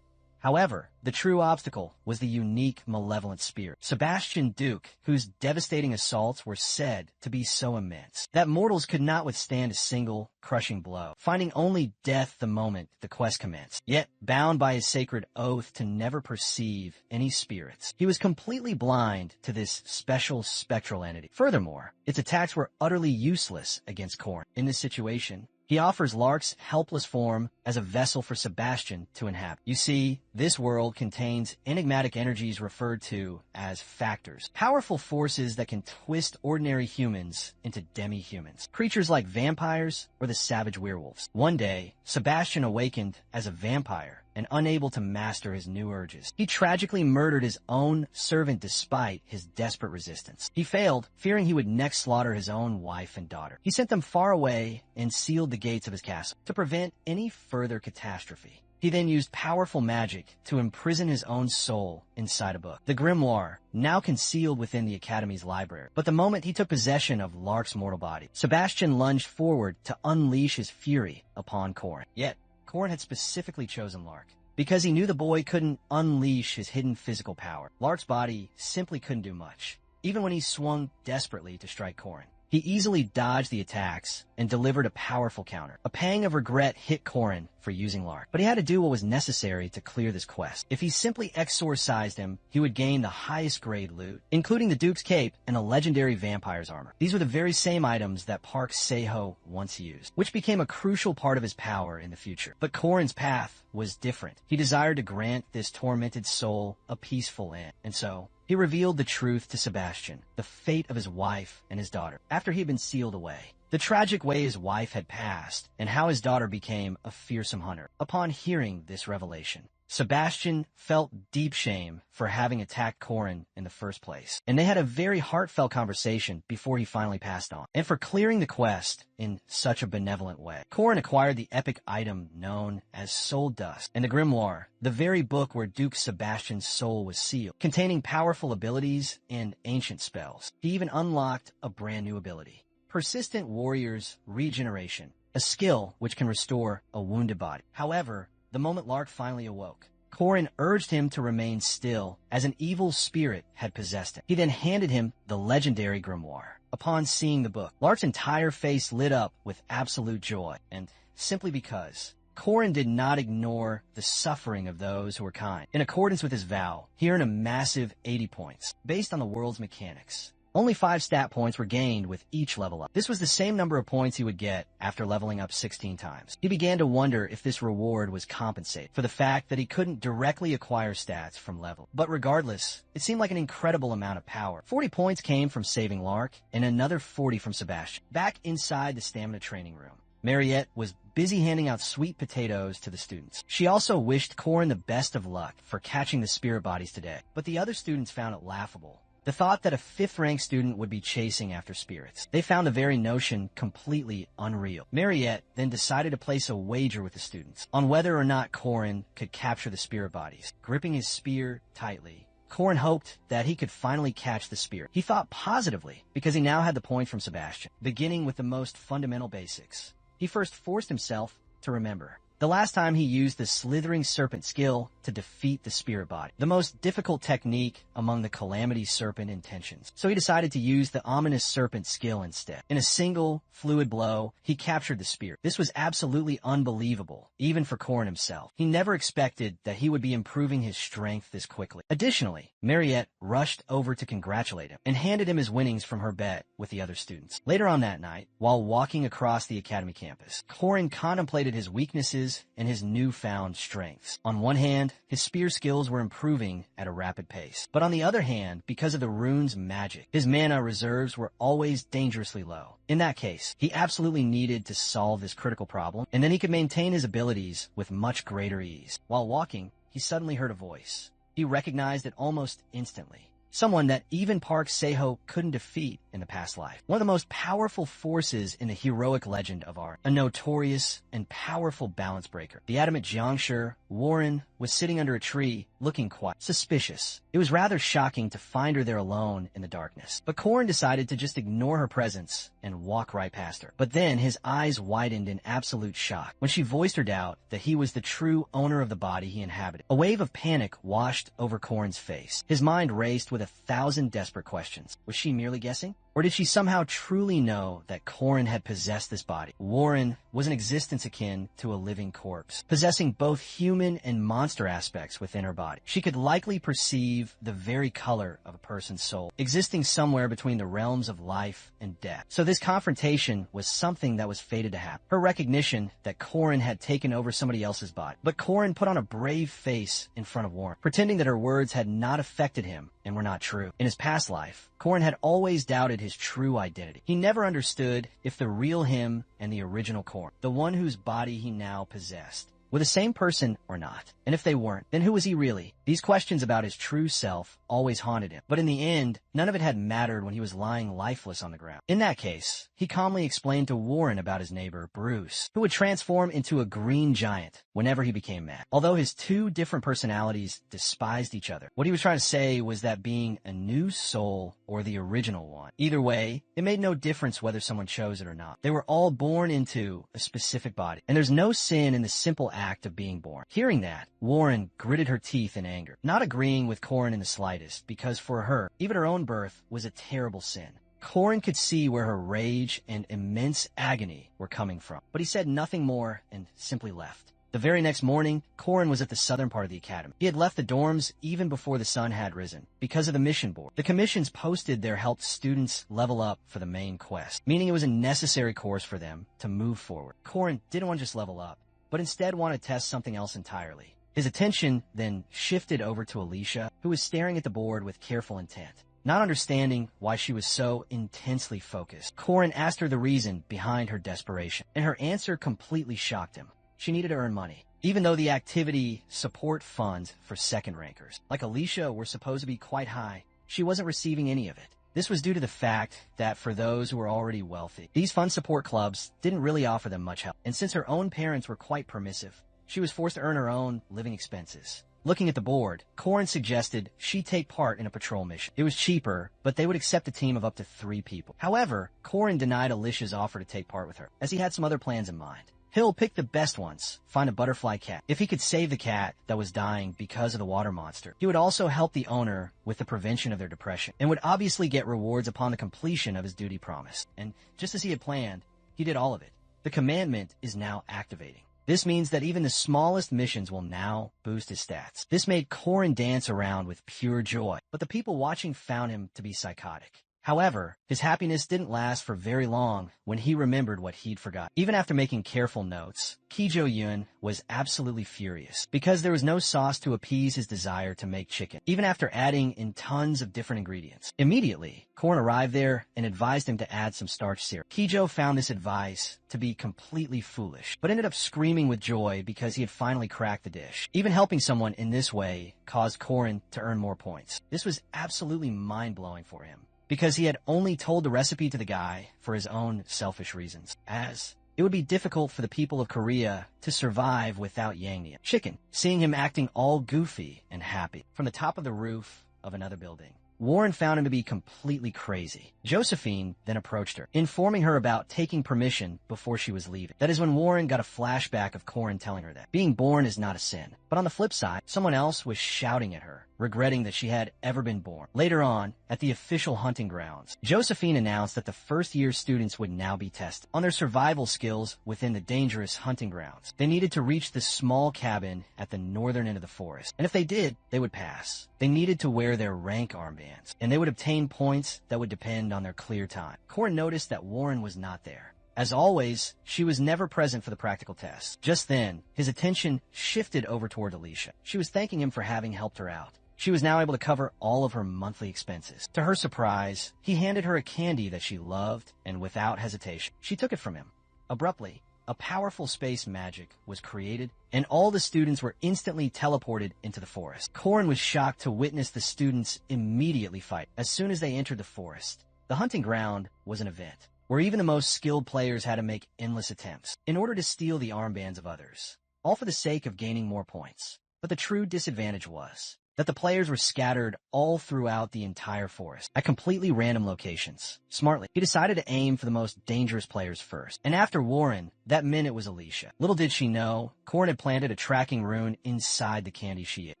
However, the true obstacle was the unique malevolent spirit, Sebastian Duke, whose devastating assaults were said to be so immense that mortals could not withstand a single crushing blow, finding only death the moment the quest commenced. Yet, bound by his sacred oath to never perceive any spirits, he was completely blind to this special spectral entity. Furthermore, its attacks were utterly useless against Corin. In this situation, he offers Lark's helpless form as a vessel for Sebastian to inhabit. You see, this world contains enigmatic energies referred to as factors, powerful forces that can twist ordinary humans into demi-humans, creatures like vampires or the savage werewolves. One day, Sebastian awakened as a vampire and unable to master his new urges. He tragically murdered his own servant despite his desperate resistance. He failed, fearing he would next slaughter his own wife and daughter. He sent them far away and sealed the gates of his castle to prevent any further catastrophe. He then used powerful magic to imprison his own soul inside a book, the grimoire, now concealed within the Academy's library. But the moment he took possession of Lark's mortal body, Sebastian lunged forward to unleash his fury upon Corin. Yet, Corin had specifically chosen Lark because he knew the boy couldn't unleash his hidden physical power. Lark's body simply couldn't do much, even when he swung desperately to strike Corin. He easily dodged the attacks and delivered a powerful counter. A pang of regret hit Corin for using Lark, but he had to do what was necessary to clear this quest. If he simply exorcised him, he would gain the highest grade loot, including the Duke's cape and a legendary vampire's armor. These were the very same items that Park Seiho once used, which became a crucial part of his power in the future. But Corin's path was different. He desired to grant this tormented soul a peaceful end, and so he revealed the truth to Sebastian, the fate of his wife and his daughter, after he had been sealed away. The tragic way his wife had passed, and how his daughter became a fearsome hunter. Upon hearing this revelation, Sebastian felt deep shame for having attacked Corin in the first place, and they had a very heartfelt conversation before he finally passed on. And for clearing the quest in such a benevolent way, Corin acquired the epic item known as Soul Dust and the Grimoire, the very book where Duke Sebastian's soul was sealed, containing powerful abilities and ancient spells. He even unlocked a brand new ability, Persistent Warrior's Regeneration, a skill which can restore a wounded body. However, the moment Lark finally awoke, Corin urged him to remain still as an evil spirit had possessed him. He then handed him the legendary grimoire. Upon seeing the book, Lark's entire face lit up with absolute joy, and simply because Corin did not ignore the suffering of those who were kind. In accordance with his vow, he earned a massive 80 points, based on the world's mechanics. Only 5 stat points were gained with each level up. This was the same number of points he would get after leveling up 16 times. He began to wonder if this reward was compensated for the fact that he couldn't directly acquire stats from level. But regardless, it seemed like an incredible amount of power. 40 points came from saving Lark, and another 40 from Sebastian. Back inside the stamina training room, Mariette was busy handing out sweet potatoes to the students. She also wished Corin the best of luck for catching the spirit bodies today, but the other students found it laughable. The thought that a 5th-ranked student would be chasing after spirits. They found the very notion completely unreal. Mariette then decided to place a wager with the students on whether or not Corin could capture the spirit bodies. Gripping his spear tightly, Corin hoped that he could finally catch the spirit. He thought positively because he now had the point from Sebastian. Beginning with the most fundamental basics, he first forced himself to remember the last time he used the slithering serpent skill to defeat the spirit body, the most difficult technique among the calamity serpent intentions. So he decided to use the ominous serpent skill instead. In a single fluid blow, he captured the spirit. This was absolutely unbelievable, even for Corin himself. He never expected that he would be improving his strength this quickly. Additionally, Mariette rushed over to congratulate him and handed him his winnings from her bet with the other students. Later on that night, while walking across the academy campus, Corin contemplated his weaknesses and his newfound strengths. On one hand, his spear skills were improving at a rapid pace. But on the other hand, because of the rune's magic, his mana reserves were always dangerously low. In that case, he absolutely needed to solve this critical problem, and then he could maintain his abilities with much greater ease. While walking, he suddenly heard a voice. He recognized it almost instantly. someone that even Park Seho couldn't defeat in the past life. One of the most powerful forces in the heroic legend of Arya, a notorious and powerful balance breaker. The adamant Jiangshi, Warren, was sitting under a tree, looking quite suspicious. It was rather shocking to find her there alone in the darkness. But Korin decided to just ignore her presence and walk right past her. But then his eyes widened in absolute shock when she voiced her doubt that he was the true owner of the body he inhabited. A wave of panic washed over Korin's face. His mind raced with 1,000 desperate questions. Was she merely guessing? Or did she somehow truly know that Korin had possessed this body? Warren was an existence akin to a living corpse, possessing both human and monster aspects within her body. She could likely perceive the very color of a person's soul, existing somewhere between the realms of life and death. So this confrontation was something that was fated to happen. Her recognition that Korin had taken over somebody else's body. But Korin put on a brave face in front of Warren, pretending that her words had not affected him and were not true. In his past life, Korin had always doubted his true identity. He never understood if the real him and the original Korin, the one whose body he now possessed, were the same person or not. And if they weren't, then who was he really? These questions about his true self always haunted him. But in the end, none of it had mattered when he was lying lifeless on the ground. In that case, he calmly explained to Warren about his neighbor, Bruce, who would transform into a green giant whenever he became mad. Although his two different personalities despised each other, what he was trying to say was that being a new soul or the original one, either way, it made no difference whether someone chose it or not. They were all born into a specific body, and there's no sin in the simple act of being born. Hearing that, Warren gritted her teeth in anger, not agreeing with Korin in the slightest, because for her, even her own birth was a terrible sin. Korin could see where her rage and immense agony were coming from, but he said nothing more and simply left. The very next morning, Korin was at the southern part of the academy. He had left the dorms even before the sun had risen, because of the mission board. The commissions posted there helped students level up for the main quest, meaning it was a necessary course for them to move forward. Korin didn't want to just level up, but instead wanted to test something else entirely. His attention then shifted over to Alicia, who was staring at the board with careful intent. Not understanding why she was so intensely focused, Korin asked her the reason behind her desperation, and her answer completely shocked him. She needed to earn money, even though the activity support fund for second rankers, like Alicia, were supposed to be quite high. She wasn't receiving any of it. This was due to the fact that for those who were already wealthy, these fund support clubs didn't really offer them much help. And since her own parents were quite permissive, she was forced to earn her own living expenses. Looking at the board, Korin suggested she take part in a patrol mission. It was cheaper, but they would accept a team of up to 3 people. However, Korin denied Alicia's offer to take part with her, as he had some other plans in mind. He'll pick the best ones, find a butterfly cat. If he could save the cat that was dying because of the water monster, he would also help the owner with the prevention of their depression, and would obviously get rewards upon the completion of his duty promise. And just as he had planned, he did all of it. The commandment is now activating. This means that even the smallest missions will now boost his stats. This made Korin dance around with pure joy, but the people watching found him to be psychotic. However, his happiness didn't last for very long when he remembered what he'd forgotten. Even after making careful notes, Ki Jo-yoon was absolutely furious because there was no sauce to appease his desire to make chicken, even after adding in tons of different ingredients. Immediately, Korin arrived there and advised him to add some starch syrup. Ki Jo found this advice to be completely foolish, but ended up screaming with joy because he had finally cracked the dish. Even helping someone in this way caused Korin to earn more points. This was absolutely mind-blowing for him, because he had only told the recipe to the guy for his own selfish reasons, as it would be difficult for the people of Korea to survive without Yangnia. Chicken, seeing him acting all goofy and happy from the top of the roof of another building, Warren found him to be completely crazy. Josephine then approached her, informing her about taking permission before she was leaving. That is when Warren got a flashback of Korin telling her that being born is not a sin. But on the flip side, someone else was shouting at her, regretting that she had ever been born. Later on, at the official hunting grounds, Josephine announced that the first-year students would now be tested on their survival skills within the dangerous hunting grounds. They needed to reach the small cabin at the northern end of the forest, and if they did, they would pass. They needed to wear their rank armbands, and they would obtain points that would depend on their clear time. Korin noticed that Warren was not there. As always, she was never present for the practical tests. Just then, his attention shifted over toward Alicia. She was thanking him for having helped her out. She was now able to cover all of her monthly expenses. To her surprise, he handed her a candy that she loved, and without hesitation, she took it from him. Abruptly, a powerful space magic was created, and all the students were instantly teleported into the forest. Korin was shocked to witness the students immediately fight. As soon as they entered the forest, the hunting ground was an event, where even the most skilled players had to make endless attempts in order to steal the armbands of others, all for the sake of gaining more points. But the true disadvantage was that the players were scattered all throughout the entire forest at completely random locations. Smartly, he decided to aim for the most dangerous players first. And after Warren, that meant it was Alicia. Little did she know, Korin had planted a tracking rune inside the candy she ate.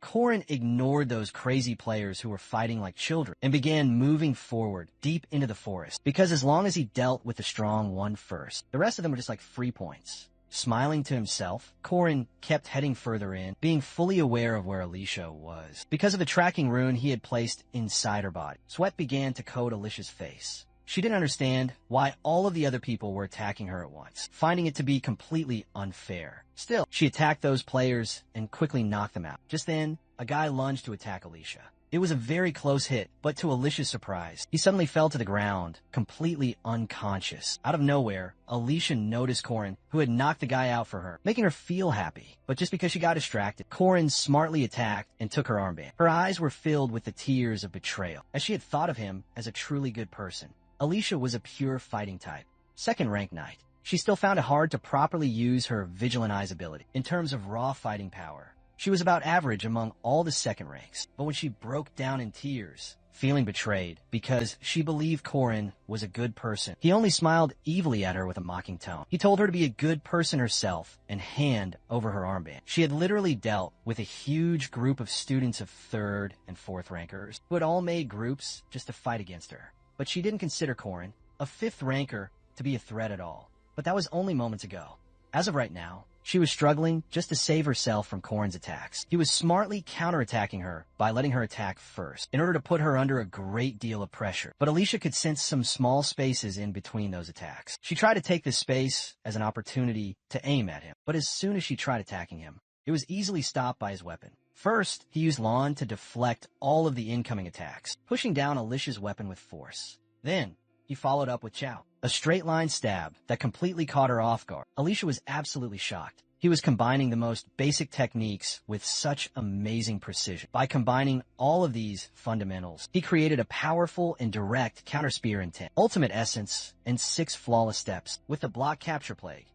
Korin ignored those crazy players who were fighting like children and began moving forward deep into the forest, because as long as he dealt with the strong one first, the rest of them were just like free points. Smiling to himself, Korin kept heading further in, being fully aware of where Alicia was. Because of the tracking rune he had placed inside her body, sweat began to coat Alicia's face. She didn't understand why all of the other people were attacking her at once, finding it to be completely unfair. Still, she attacked those players and quickly knocked them out. Just then, a guy lunged to attack Alicia. It was a very close hit, but to Alicia's surprise, he suddenly fell to the ground, completely unconscious. Out of nowhere, Alicia noticed Korin, who had knocked the guy out for her, making her feel happy. But just because she got distracted, Korin smartly attacked and took her armband. Her eyes were filled with the tears of betrayal, as she had thought of him as a truly good person. Alicia was a pure fighting type, second rank knight. She still found it hard to properly use her Vigilant Eyes ability. In terms of raw fighting power, she was about average among all the second ranks, but when she broke down in tears, feeling betrayed because she believed Korin was a good person, he only smiled evilly at her with a mocking tone. He told her to be a good person herself and hand over her armband. She had literally dealt with a huge group of students of third and fourth rankers who had all made groups just to fight against her. But she didn't consider Korin, a fifth ranker, to be a threat at all. But that was only moments ago. As of right now, she was struggling just to save herself from Korin's attacks. He was smartly counterattacking her by letting her attack first, in order to put her under a great deal of pressure. But Alicia could sense some small spaces in between those attacks. She tried to take this space as an opportunity to aim at him, but as soon as she tried attacking him, it was easily stopped by his weapon. First, he used Lawn to deflect all of the incoming attacks, pushing down Alicia's weapon with force. Then, he followed up with Chow, a straight-line stab that completely caught her off guard. Alicia was absolutely shocked. He was combining the most basic techniques with such amazing precision. By combining all of these fundamentals, he created a powerful and direct counter-spear intent, ultimate essence, and 6 flawless steps. With the block capture plague,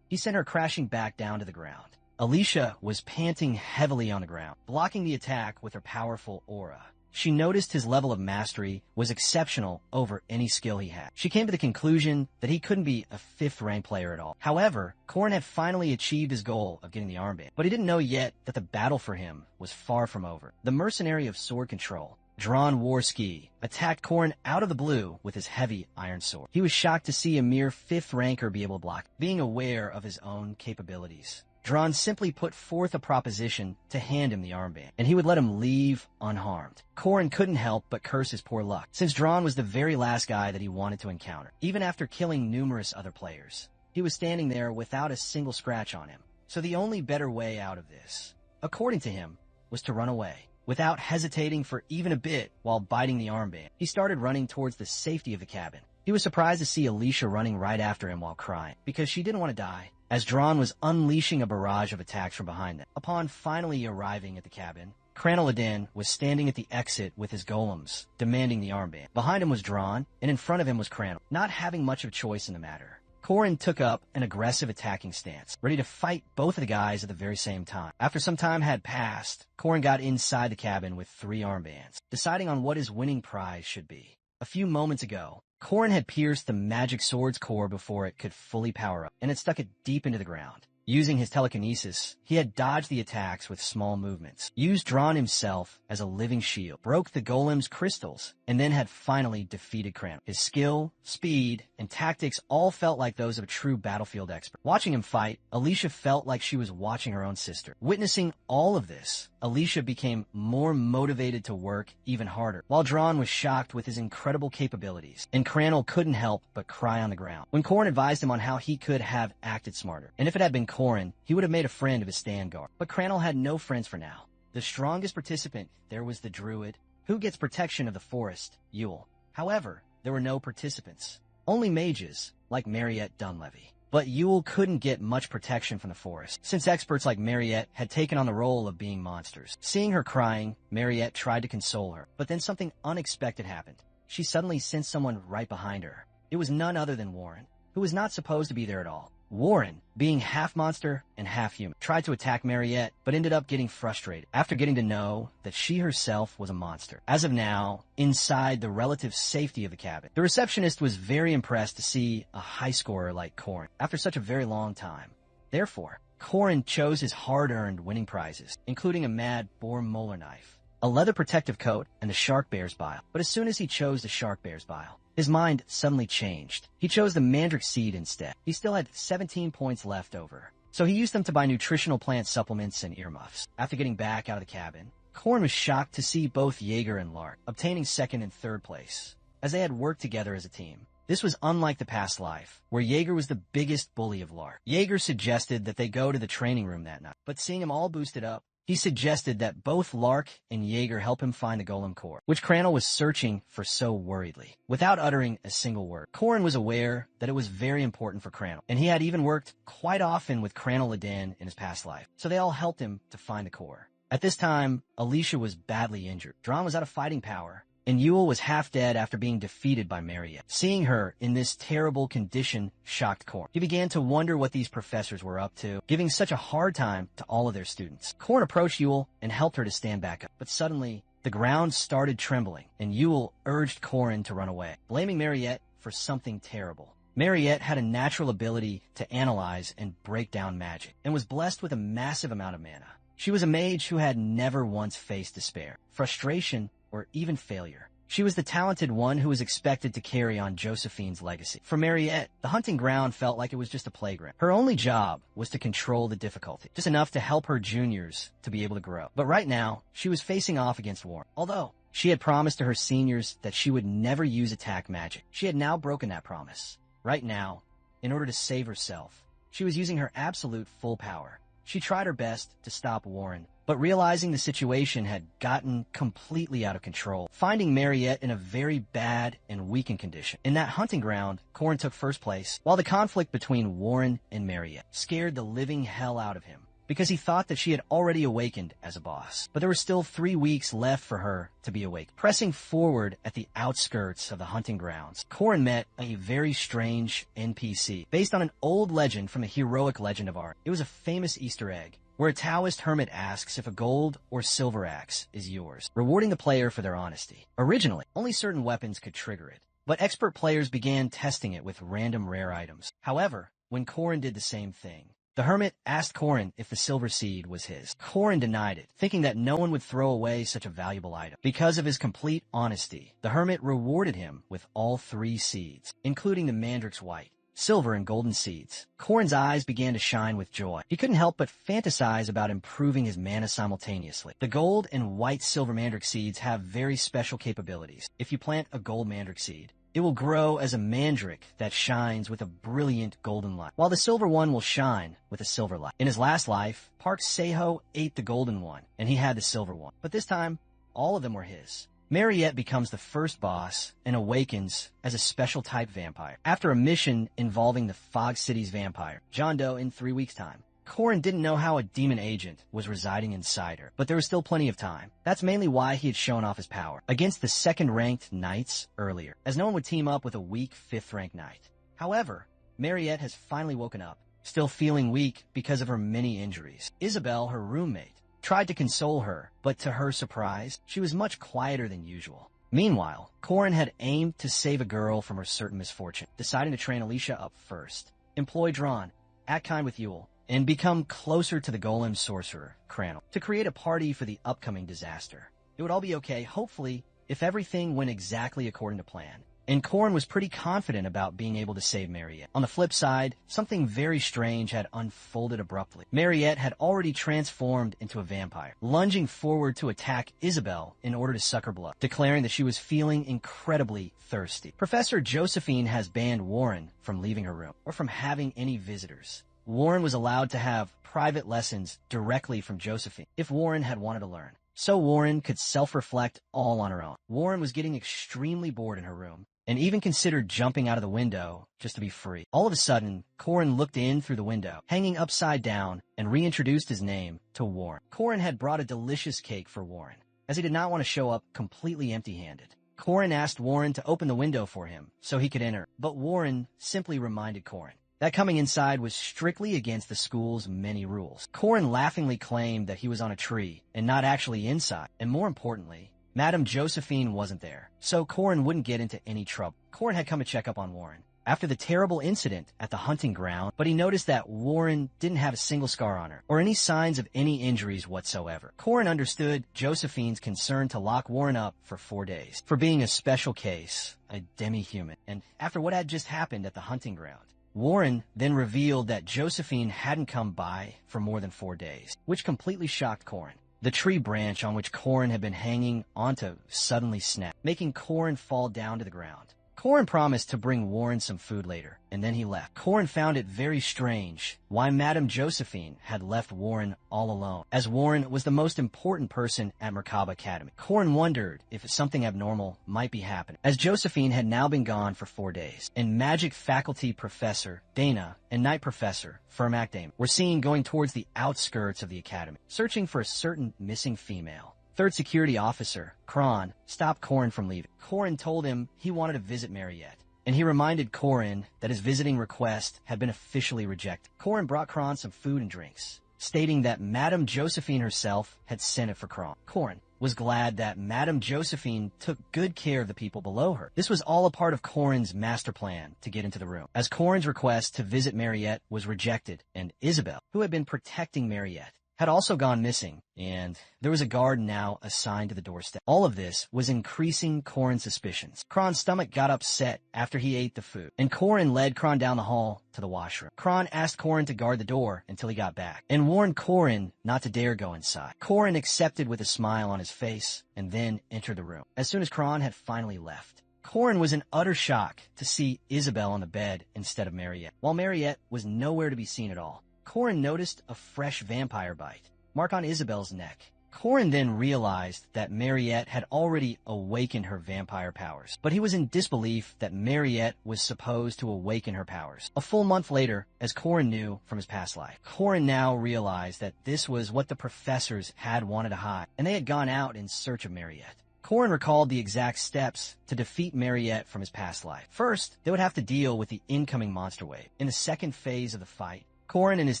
he sent her crashing back down to the ground. Alicia was panting heavily on the ground, blocking the attack with her powerful aura. She noticed his level of mastery was exceptional over any skill he had. She came to the conclusion that he couldn't be a 5th rank player at all. However, Korin had finally achieved his goal of getting the armband, but he didn't know yet that the battle for him was far from over. The mercenary of sword control, Drawn Warski, attacked Korin out of the blue with his heavy iron sword. He was shocked to see a mere 5th ranker be able to block, being aware of his own capabilities. Dron simply put forth a proposition to hand him the armband, and he would let him leave unharmed. Korin couldn't help but curse his poor luck, since Dron was the very last guy that he wanted to encounter. Even after killing numerous other players, he was standing there without a single scratch on him. So the only better way out of this, according to him, was to run away. Without hesitating for even a bit while biting the armband, he started running towards the safety of the cabin. He was surprised to see Alicia running right after him while crying, because she didn't want to die, as Dron was unleashing a barrage of attacks from behind them. Upon finally arriving at the cabin, Cranoladin was standing at the exit with his golems, demanding the armband. Behind him was Dron, and in front of him was Cranel. Not having much of a choice in the matter, Korin took up an aggressive attacking stance, ready to fight both of the guys at the very same time. After some time had passed, Korin got inside the cabin with 3 armbands, deciding on what his winning prize should be. A few moments ago, Korin had pierced the magic sword's core before it could fully power up, and had stuck it deep into the ground. Using his telekinesis, he had dodged the attacks with small movements, used Dron himself as a living shield, broke the golem's crystals, and then had finally defeated Cranel. His skill, speed, and tactics all felt like those of a true battlefield expert. Watching him fight, Alicia felt like she was watching her own sister. Witnessing all of this, Alicia became more motivated to work even harder, while Dron was shocked with his incredible capabilities, and Cranel couldn't help but cry on the ground. When Korin advised him on how he could have acted smarter, and if it had been Korin, he would have made a friend of his stand guard. But Cranel had no friends for now. The strongest participant there was the druid, who gets protection of the forest, Yule. However, there were no participants. Only mages, like Mariette Dunlevy. But Yule couldn't get much protection from the forest, since experts like Mariette had taken on the role of being monsters. Seeing her crying, Mariette tried to console her, but then something unexpected happened. She suddenly sensed someone right behind her. It was none other than Warren, who was not supposed to be there at all. Warren, being half monster and half human, tried to attack Mariette, but ended up getting frustrated after getting to know that she herself was a monster. As of now, inside the relative safety of the cabin, the receptionist was very impressed to see a high scorer like Corin after such a very long time. Therefore, Corin chose his hard-earned winning prizes, including a mad boar molar knife, a leather protective coat, and the shark bear's bile. But as soon as he chose the shark bear's bile, his mind suddenly changed. He chose the mandrake seed instead. He still had 17 points left over, so he used them to buy nutritional plant supplements and earmuffs. After getting back out of the cabin, Corin was shocked to see both Jaeger and Lark obtaining second and third place, as they had worked together as a team. This was unlike the past life, where Jaeger was the biggest bully of Lark. Jaeger suggested that they go to the training room that night, but seeing him all boosted up, he suggested that both Lark and Jaeger help him find the golem core, which Crannel was searching for so worriedly. Without uttering a single word, Corin was aware that it was very important for Crannel, and he had even worked quite often with Crannel Ladan in his past life, so they all helped him to find the core. At this time, Alicia was badly injured. Dron was out of fighting power, and Yule was half dead after being defeated by Mariette. Seeing her in this terrible condition shocked Corin. He began to wonder what these professors were up to, giving such a hard time to all of their students. Corin approached Yule and helped her to stand back up, but suddenly, the ground started trembling, and Yule urged Corin to run away, blaming Mariette for something terrible. Mariette had a natural ability to analyze and break down magic, and was blessed with a massive amount of mana. She was a mage who had never once faced despair, frustration, or even failure. She was the talented one who was expected to carry on Josephine's legacy. For Mariette, the hunting ground felt like it was just a playground. Her only job was to control the difficulty, just enough to help her juniors to be able to grow. But right now, she was facing off against Warren. Although she had promised to her seniors that she would never use attack magic, she had now broken that promise. Right now, in order to save herself, she was using her absolute full power. She tried her best to stop Warren, but realizing the situation had gotten completely out of control, finding Mariette in a very bad and weakened condition. In that hunting ground, Corin took first place, while the conflict between Warren and Mariette scared the living hell out of him, because he thought that she had already awakened as a boss. But there were still 3 weeks left for her to be awake. Pressing forward at the outskirts of the hunting grounds, Corin met a very strange NPC, based on an old legend from a heroic legend of art. It was a famous Easter egg, where a Taoist hermit asks if a gold or silver axe is yours, rewarding the player for their honesty. Originally, only certain weapons could trigger it, but expert players began testing it with random rare items. However, when Corin did the same thing, the hermit asked Corin if the silver seed was his. Corin denied it, thinking that no one would throw away such a valuable item. Because of his complete honesty, the hermit rewarded him with all 3 seeds, including the mandrake's white, silver, and golden seeds. Corin's eyes began to shine with joy. He couldn't help but fantasize about improving his mana simultaneously. The gold and white silver mandrake seeds have very special capabilities. If you plant a gold mandrake seed, it will grow as a mandrake that shines with a brilliant golden light, while the silver one will shine with a silver light. In his last life, Park Seho ate the golden one, and he had the silver one. But this time, all of them were his. Mariette becomes the first boss and awakens as a special type vampire. After a mission involving the Fog City's vampire, John Doe, in 3 weeks' time. Corin didn't know how a demon agent was residing inside her, but there was still plenty of time. That's mainly why he had shown off his power against the second-ranked knights earlier, as no one would team up with a weak 5th-ranked knight. However, Mariette has finally woken up, still feeling weak because of her many injuries. Isabel, her roommate, tried to console her, but to her surprise, she was much quieter than usual. Meanwhile, Corin had aimed to save a girl from her certain misfortune, deciding to train Alicia up first, employ Dron, act kind with Yule, and become closer to the golem sorcerer, Crannel, to create a party for the upcoming disaster. It would all be okay, hopefully, if everything went exactly according to plan. And Corin was pretty confident about being able to save Mariette. On the flip side, something very strange had unfolded abruptly. Mariette had already transformed into a vampire, lunging forward to attack Isabel in order to suck her blood, declaring that she was feeling incredibly thirsty. Professor Josephine has banned Warren from leaving her room, or from having any visitors. Warren was allowed to have private lessons directly from Josephine, if Warren had wanted to learn. so Warren could self-reflect all on her own. Warren was getting extremely bored in her room, and even considered jumping out of the window just to be free. All of a sudden, Corin looked in through the window, hanging upside down, and reintroduced his name to Warren. Corin had brought a delicious cake for Warren, as he did not want to show up completely empty-handed. Corin asked Warren to open the window for him so he could enter, but Warren simply reminded Corin that coming inside was strictly against the school's many rules. Corin laughingly claimed that he was on a tree and not actually inside, and more importantly, Madame Josephine wasn't there, so Corin wouldn't get into any trouble. Corin had come to check up on Warren after the terrible incident at the hunting ground, but he noticed that Warren didn't have a single scar on her or any signs of any injuries whatsoever. Corin understood Josephine's concern to lock Warren up for 4 days for being a special case, a demi-human, and after what had just happened at the hunting ground. Warren then revealed that Josephine hadn't come by for more than 4 days, which completely shocked Corin. The tree branch on which Corin had been hanging onto suddenly snapped, making Corin fall down to the ground. Corin promised to bring Warren some food later, and then he left. Corin found it very strange why Madame Josephine had left Warren all alone, as Warren was the most important person at Merkaba Academy. Corin wondered if something abnormal might be happening, as Josephine had now been gone for 4 days, and Magic Faculty Professor Dana and Night Professor Fermac Damon were seen going towards the outskirts of the academy, searching for a certain missing female. Third Security Officer, Kron, stopped Corin from leaving. Corin told him he wanted to visit Mariette, and he reminded Corin that his visiting request had been officially rejected. Corin brought Kron some food and drinks, stating that Madame Josephine herself had sent it for Kron. Corin was glad that Madame Josephine took good care of the people below her. This was all a part of Corin's master plan to get into the room, as Corin's request to visit Mariette was rejected, and Isabel, who had been protecting Mariette, had also gone missing, and there was a guard now assigned to the doorstep. All of this was increasing Corin's suspicions. Kron's stomach got upset after he ate the food, and Corin led Kron down the hall to the washroom. Kron asked Corin to guard the door until he got back, and warned Corin not to dare go inside. Corin accepted with a smile on his face, and then entered the room. As soon as Kron had finally left, Corin was in utter shock to see Isabel on the bed instead of Mariette, while Mariette was nowhere to be seen at all. Corin noticed a fresh vampire bite mark on Isabel's neck. Corin then realized that Mariette had already awakened her vampire powers, but he was in disbelief that Mariette was supposed to awaken her powers. A full month later, as Corin knew from his past life, Corin now realized that this was what the professors had wanted to hide, and they had gone out in search of Mariette. Corin recalled the exact steps to defeat Mariette from his past life. First, they would have to deal with the incoming monster wave. In the second phase of the fight, Corin and his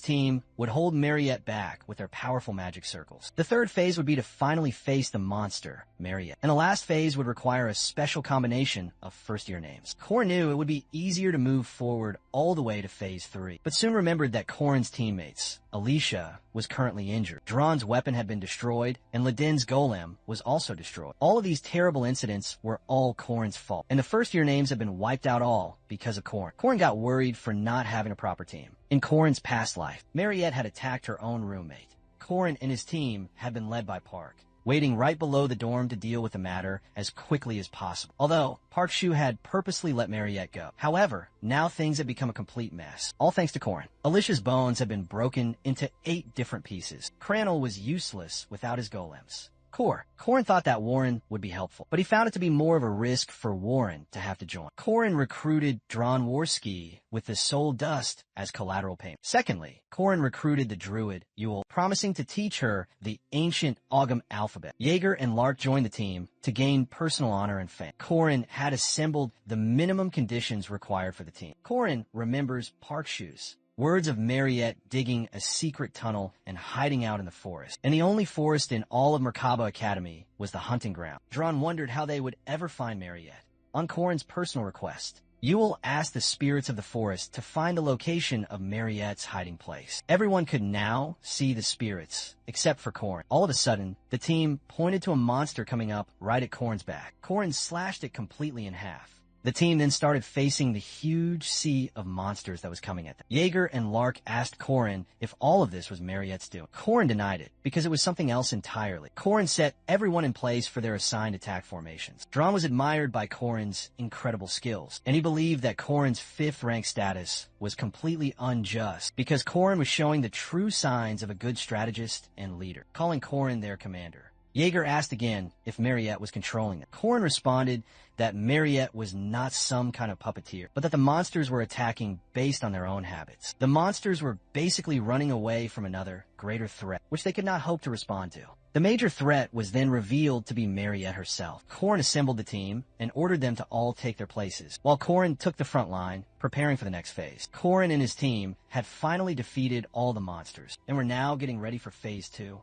team would hold Mariette back with their powerful magic circles. The third phase would be to finally face the monster, Mariette. And the last phase would require a special combination of first-year names. Corin knew it would be easier to move forward all the way to phase 3, but soon remembered that Corin's teammates, Alicia, was currently injured. Dron's weapon had been destroyed, and Ledin's golem was also destroyed. All of these terrible incidents were all Corin's fault, and the first-year names had been wiped out all because of Corin. Corin got worried for not having a proper team. In Corin's past life, Mariette had attacked her own roommate. Corin and his team had been led by Park, waiting right below the dorm to deal with the matter as quickly as possible, although Park Shu had purposely let Mariette go. However, now things had become a complete mess, all thanks to Corin. Alicia's bones had been broken into 8 different pieces. Crannel was useless without his golems. Corin thought that Warren would be helpful, but he found it to be more of a risk for Warren to have to join. Corin recruited Dron Warski with the soul dust as collateral payment. Secondly, Corin recruited the druid, Yule, promising to teach her the ancient Ogham alphabet. Jaeger and Lark joined the team to gain personal honor and fame. Corin had assembled the minimum conditions required for the team. Corin remembers Park Shu's words of Mariette digging a secret tunnel and hiding out in the forest. And the only forest in all of Merkaba Academy was the hunting ground. Dron wondered how they would ever find Mariette. On Corin's personal request, Yule asked the spirits of the forest to find the location of Mariette's hiding place. Everyone could now see the spirits, except for Corin. All of a sudden, the team pointed to a monster coming up right at Corin's back. Corin slashed it completely in half. The team then started facing the huge sea of monsters that was coming at them. Jaeger and Lark asked Corin if all of this was Mariette's doing. Corin denied it, because it was something else entirely. Corin set everyone in place for their assigned attack formations. Dron was admired by Corin's incredible skills, and he believed that Corin's 5th rank status was completely unjust, because Corin was showing the true signs of a good strategist and leader, calling Corin their commander. Jaeger asked again if Mariette was controlling them. Corin responded that Mariette was not some kind of puppeteer, but that the monsters were attacking based on their own habits. The monsters were basically running away from another, greater threat, which they could not hope to respond to. The major threat was then revealed to be Mariette herself. Corin assembled the team and ordered them to all take their places, while Corin took the front line, preparing for the next phase. Corin and his team had finally defeated all the monsters, and were now getting ready for phase 2.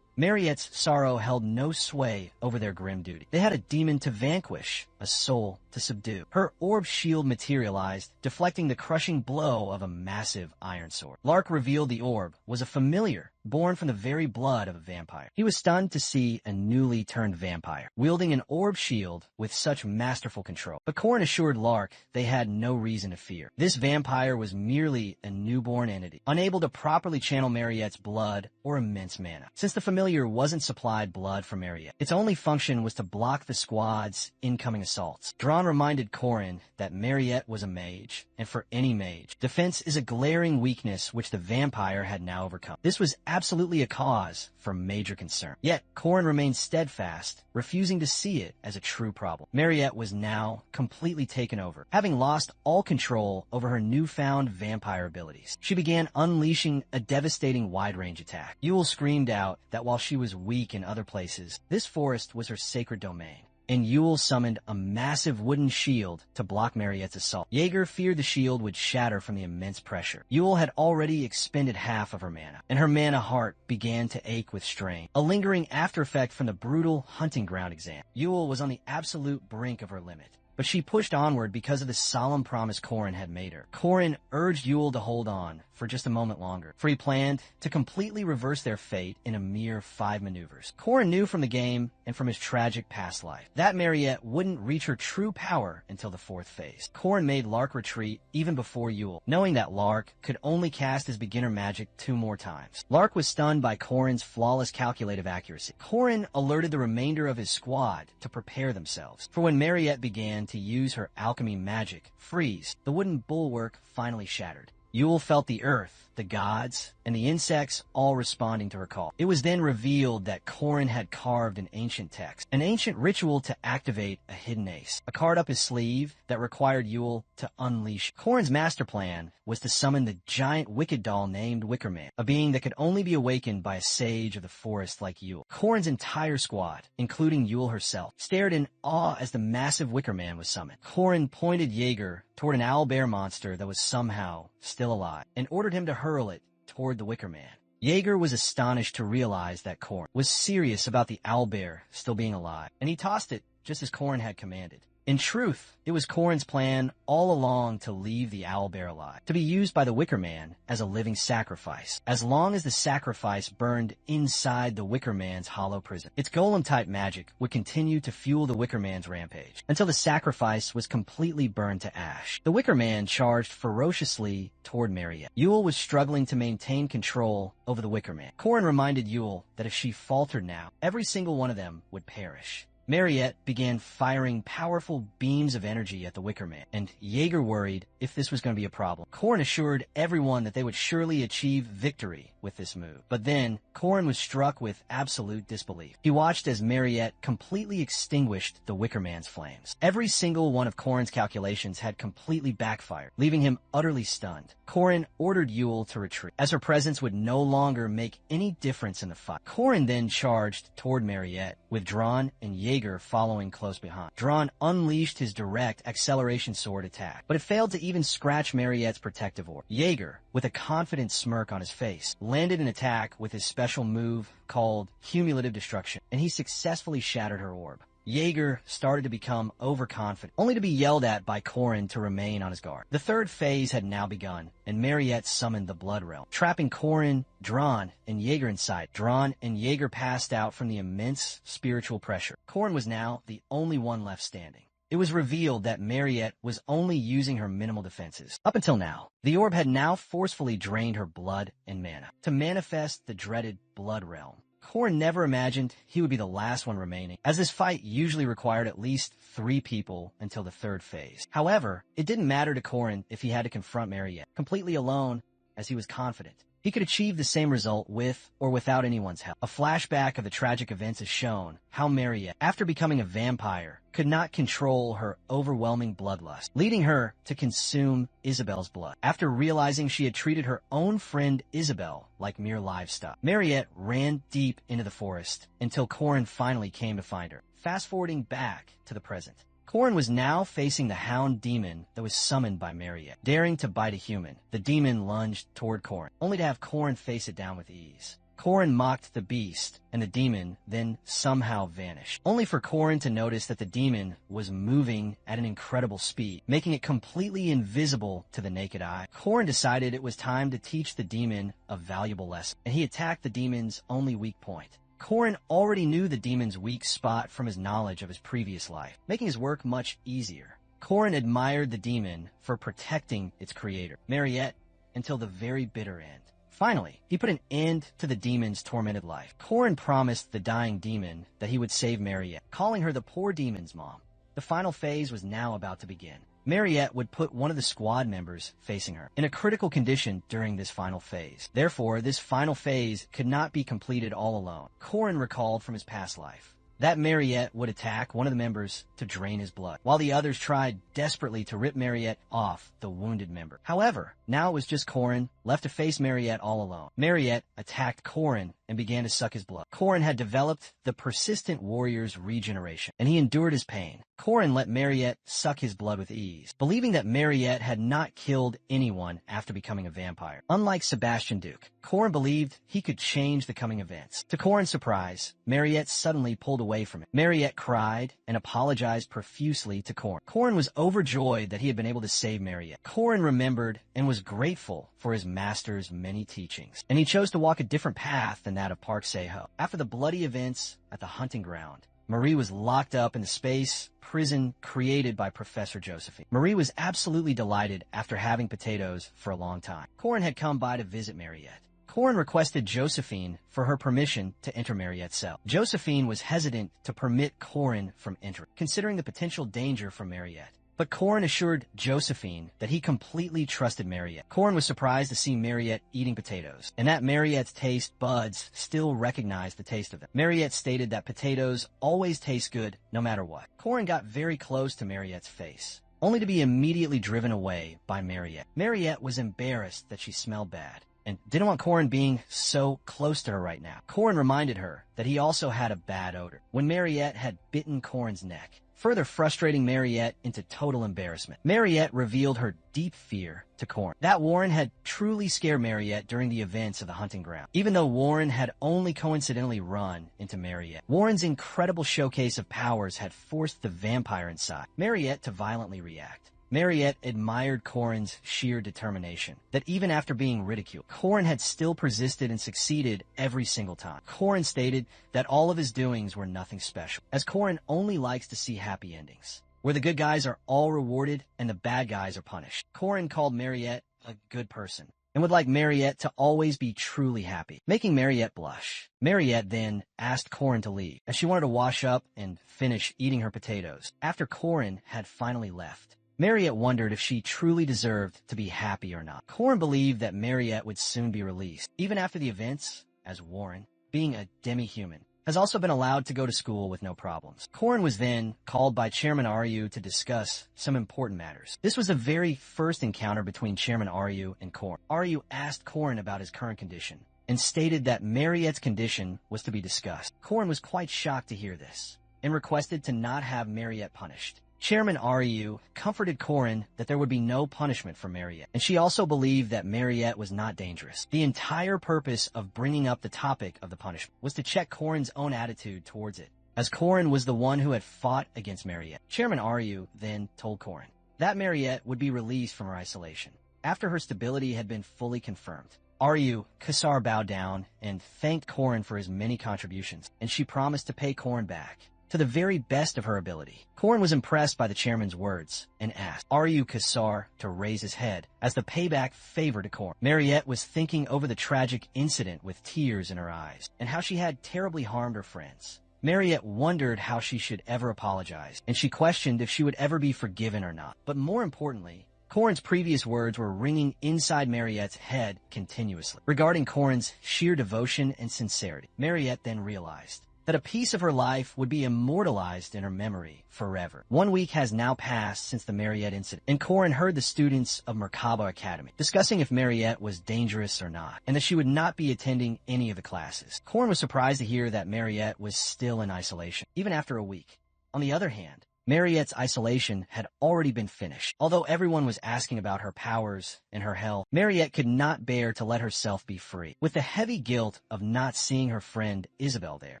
Mariette's sorrow held no sway over their grim duty. They had a demon to vanquish, a soul to subdue. Her orb shield materialized, deflecting the crushing blow of a massive iron sword. Lark revealed the orb was a familiar, born from the very blood of a vampire. He was stunned to see a newly turned vampire, wielding an orb shield with such masterful control. But Corin assured Lark they had no reason to fear. This vampire was merely a newborn entity, unable to properly channel Mariette's blood or immense mana. Since the familiar wasn't supplied blood from Mariette, its only function was to block the squad's incoming assaults. Dron reminded Corin that Mariette was a mage, and for any mage, defense is a glaring weakness which the vampire had now overcome. This was absolutely a cause for major concern. Yet, Corin remained steadfast, refusing to see it as a true problem. Mariette was now completely taken over, having lost all control over her newfound vampire abilities. She began unleashing a devastating wide-range attack. Yule screamed out that while she was weak in other places, this forest was her sacred domain, and Yule summoned a massive wooden shield to block Mariette's assault. Jaeger feared the shield would shatter from the immense pressure. Yule had already expended half of her mana, and her mana heart began to ache with strain, a lingering after effect from the brutal hunting ground exam. Yule was on the absolute brink of her limit, but she pushed onward because of the solemn promise Corin had made her. Corin urged Yule to hold on for just a moment longer, for he planned to completely reverse their fate in a mere 5 maneuvers. Corin knew from the game and from his tragic past life that Mariette wouldn't reach her true power until the 4th phase. Corin made Lark retreat even before Yule, knowing that Lark could only cast his beginner magic 2 more times. Lark was stunned by Corin's flawless calculative accuracy. Corin alerted the remainder of his squad to prepare themselves, for when Mariette began to use her alchemy magic, Freeze, the wooden bulwark finally shattered. Yule felt the earth, the gods, and the insects all responding to her call. It was then revealed that Corin had carved an ancient text, an ancient ritual to activate a hidden ace, a card up his sleeve that required Yule to unleash. Corin's master plan was to summon the giant wicked doll named Wickerman, a being that could only be awakened by a sage of the forest like Yule. Corin's entire squad, including Yule herself, stared in awe as the massive Wickerman was summoned. Corin pointed Jaeger toward an owlbear monster that was somehow still alive, and ordered him to hurl it toward the Wickerman. Jaeger was astonished to realize that Corin was serious about the owlbear still being alive, and he tossed it just as Corin had commanded. In truth, it was Corin's plan all along to leave the owlbear alive, to be used by the Wickerman as a living sacrifice, as long as the sacrifice burned inside the Wickerman's hollow prison. Its golem-type magic would continue to fuel the Wickerman's rampage, until the sacrifice was completely burned to ash. The Wickerman charged ferociously toward Mariette. Yule was struggling to maintain control over the Wickerman. Corin reminded Yule that if she faltered now, every single one of them would perish. Mariette began firing powerful beams of energy at the Wickerman, and Jaeger worried if this was going to be a problem. Corin assured everyone that they would surely achieve victory with this move. But then, Corin was struck with absolute disbelief. He watched as Mariette completely extinguished the Wickerman's flames. Every single one of Corin's calculations had completely backfired, leaving him utterly stunned. Corin ordered Yule to retreat, as her presence would no longer make any difference in the fight. Corin then charged toward Mariette, with Dron and Jaeger following close behind. Dron unleashed his direct acceleration sword attack, but it failed to even scratch Mariette's protective orb. Jaeger, with a confident smirk on his face, landed an attack with his special move called Cumulative Destruction, and he successfully shattered her orb. Jaeger started to become overconfident, only to be yelled at by Corin to remain on his guard. The 3rd phase had now begun, and Mariette summoned the Blood Realm, trapping Corin, Dron, and Jaeger inside. Dron and Jaeger passed out from the immense spiritual pressure. Corin was now the only one left standing. It was revealed that Mariette was only using her minimal defenses. Up until now, the orb had now forcefully drained her blood and mana to manifest the dreaded Blood Realm. Corin never imagined he would be the last one remaining, as this fight usually required at least 3 people until the 3rd phase. However, it didn't matter to Corin if he had to confront Mariette completely alone, as he was confident He could achieve the same result with or without anyone's help. A flashback of the tragic events has shown how Mariette, after becoming a vampire, could not control her overwhelming bloodlust, leading her to consume Isabel's blood. After realizing she had treated her own friend Isabel like mere livestock, Mariette ran deep into the forest until Corin finally came to find her. Fast-forwarding back to the present. Corin was now facing the hound demon that was summoned by Mariette. Daring to bite a human, the demon lunged toward Corin, only to have Corin face it down with ease. Corin mocked the beast, and the demon then somehow vanished, only for Corin to notice that the demon was moving at an incredible speed, making it completely invisible to the naked eye. Corin decided it was time to teach the demon a valuable lesson, and he attacked the demon's only weak point. Corin already knew the demon's weak spot from his knowledge of his previous life, making his work much easier. Corin admired the demon for protecting its creator, Mariette, until the very bitter end. Finally, he put an end to the demon's tormented life. Corin promised the dying demon that he would save Mariette, calling her the poor demon's mom. The final phase was now about to begin. Mariette would put one of the squad members facing her in a critical condition during this final phase. Therefore, this final phase could not be completed all alone. Corin recalled from his past life that Mariette would attack one of the members to drain his blood, while the others tried desperately to rip Mariette off the wounded member. However, now it was just Corin left to face Mariette all alone. Mariette attacked Corin and began to suck his blood. Corin had developed the persistent warrior's regeneration, and he endured his pain. Corin let Mariette suck his blood with ease, believing that Mariette had not killed anyone after becoming a vampire. Unlike Sebastian Duke, Corin believed he could change the coming events. To Corin's surprise, Mariette suddenly pulled away from him. Mariette cried and apologized profusely to Corin. Corin was overjoyed that he had been able to save Mariette. Corin remembered and was grateful for his master's many teachings, and he chose to walk a different path than that of Park Se-ho. After the bloody events at the hunting ground, Marie was locked up in the space prison created by Professor Josephine. Marie was absolutely delighted after having potatoes for a long time. Corin had come by to visit Mariette. Corin requested Josephine for her permission to enter Mariette's cell. Josephine was hesitant to permit Corin from entering, considering the potential danger from Mariette. But Corin assured Josephine that he completely trusted Mariette. Corin was surprised to see Mariette eating potatoes, and that Mariette's taste buds still recognized the taste of them. Mariette stated that potatoes always taste good no matter what. Corin got very close to Mariette's face, only to be immediately driven away by Mariette. Mariette was embarrassed that she smelled bad, and didn't want Corin being so close to her right now. Corin reminded her that he also had a bad odor when Mariette had bitten Corin's neck, further frustrating Mariette into total embarrassment. Mariette revealed her deep fear to Corin. That Warren had truly scared Mariette during the events of the hunting ground, even though Warren had only coincidentally run into Mariette. Warren's incredible showcase of powers had forced the vampire inside Mariette to violently react. Mariette admired Corin's sheer determination, that even after being ridiculed, Corin had still persisted and succeeded every single time. Corin stated that all of his doings were nothing special, as Corin only likes to see happy endings, where the good guys are all rewarded and the bad guys are punished. Corin called Mariette a good person, and would like Mariette to always be truly happy, making Mariette blush. Mariette then asked Corin to leave, as she wanted to wash up and finish eating her potatoes. After Corin had finally left, Mariette wondered if she truly deserved to be happy or not. Corin believed that Mariette would soon be released, even after the events, as Warren, being a demi-human, has also been allowed to go to school with no problems. Corin was then called by Chairman Ryu to discuss some important matters. This was the very first encounter between Chairman Ryu and Corin. Ryu asked Corin about his current condition, and stated that Mariette's condition was to be discussed. Corin was quite shocked to hear this, and requested to not have Mariette punished. Chairman Ryu comforted Corin that there would be no punishment for Mariette, and she also believed that Mariette was not dangerous. The entire purpose of bringing up the topic of the punishment was to check Corin's own attitude towards it, as Corin was the one who had fought against Mariette. Chairman Ryu then told Corin that Mariette would be released from her isolation after her stability had been fully confirmed. Ryu Kasar bowed down and thanked Corin for his many contributions, and she promised to pay Corin back to the very best of her ability. Corin was impressed by the chairman's words and asked Ryu Kasar to raise his head as the payback favor to Corin. Mariette was thinking over the tragic incident with tears in her eyes and how she had terribly harmed her friends. Mariette wondered how she should ever apologize, and she questioned if she would ever be forgiven or not. But more importantly, Corin's previous words were ringing inside Mariette's head continuously, regarding Corin's sheer devotion and sincerity. Mariette then realized that a piece of her life would be immortalized in her memory forever. 1 week has now passed since the Mariette incident, and Corin heard the students of Merkaba Academy discussing if Mariette was dangerous or not, and that she would not be attending any of the classes. Corin was surprised to hear that Mariette was still in isolation, even after a week. On the other hand, Mariette's isolation had already been finished. Although everyone was asking about her powers and her health, Mariette could not bear to let herself be free. With the heavy guilt of not seeing her friend Isabelle there,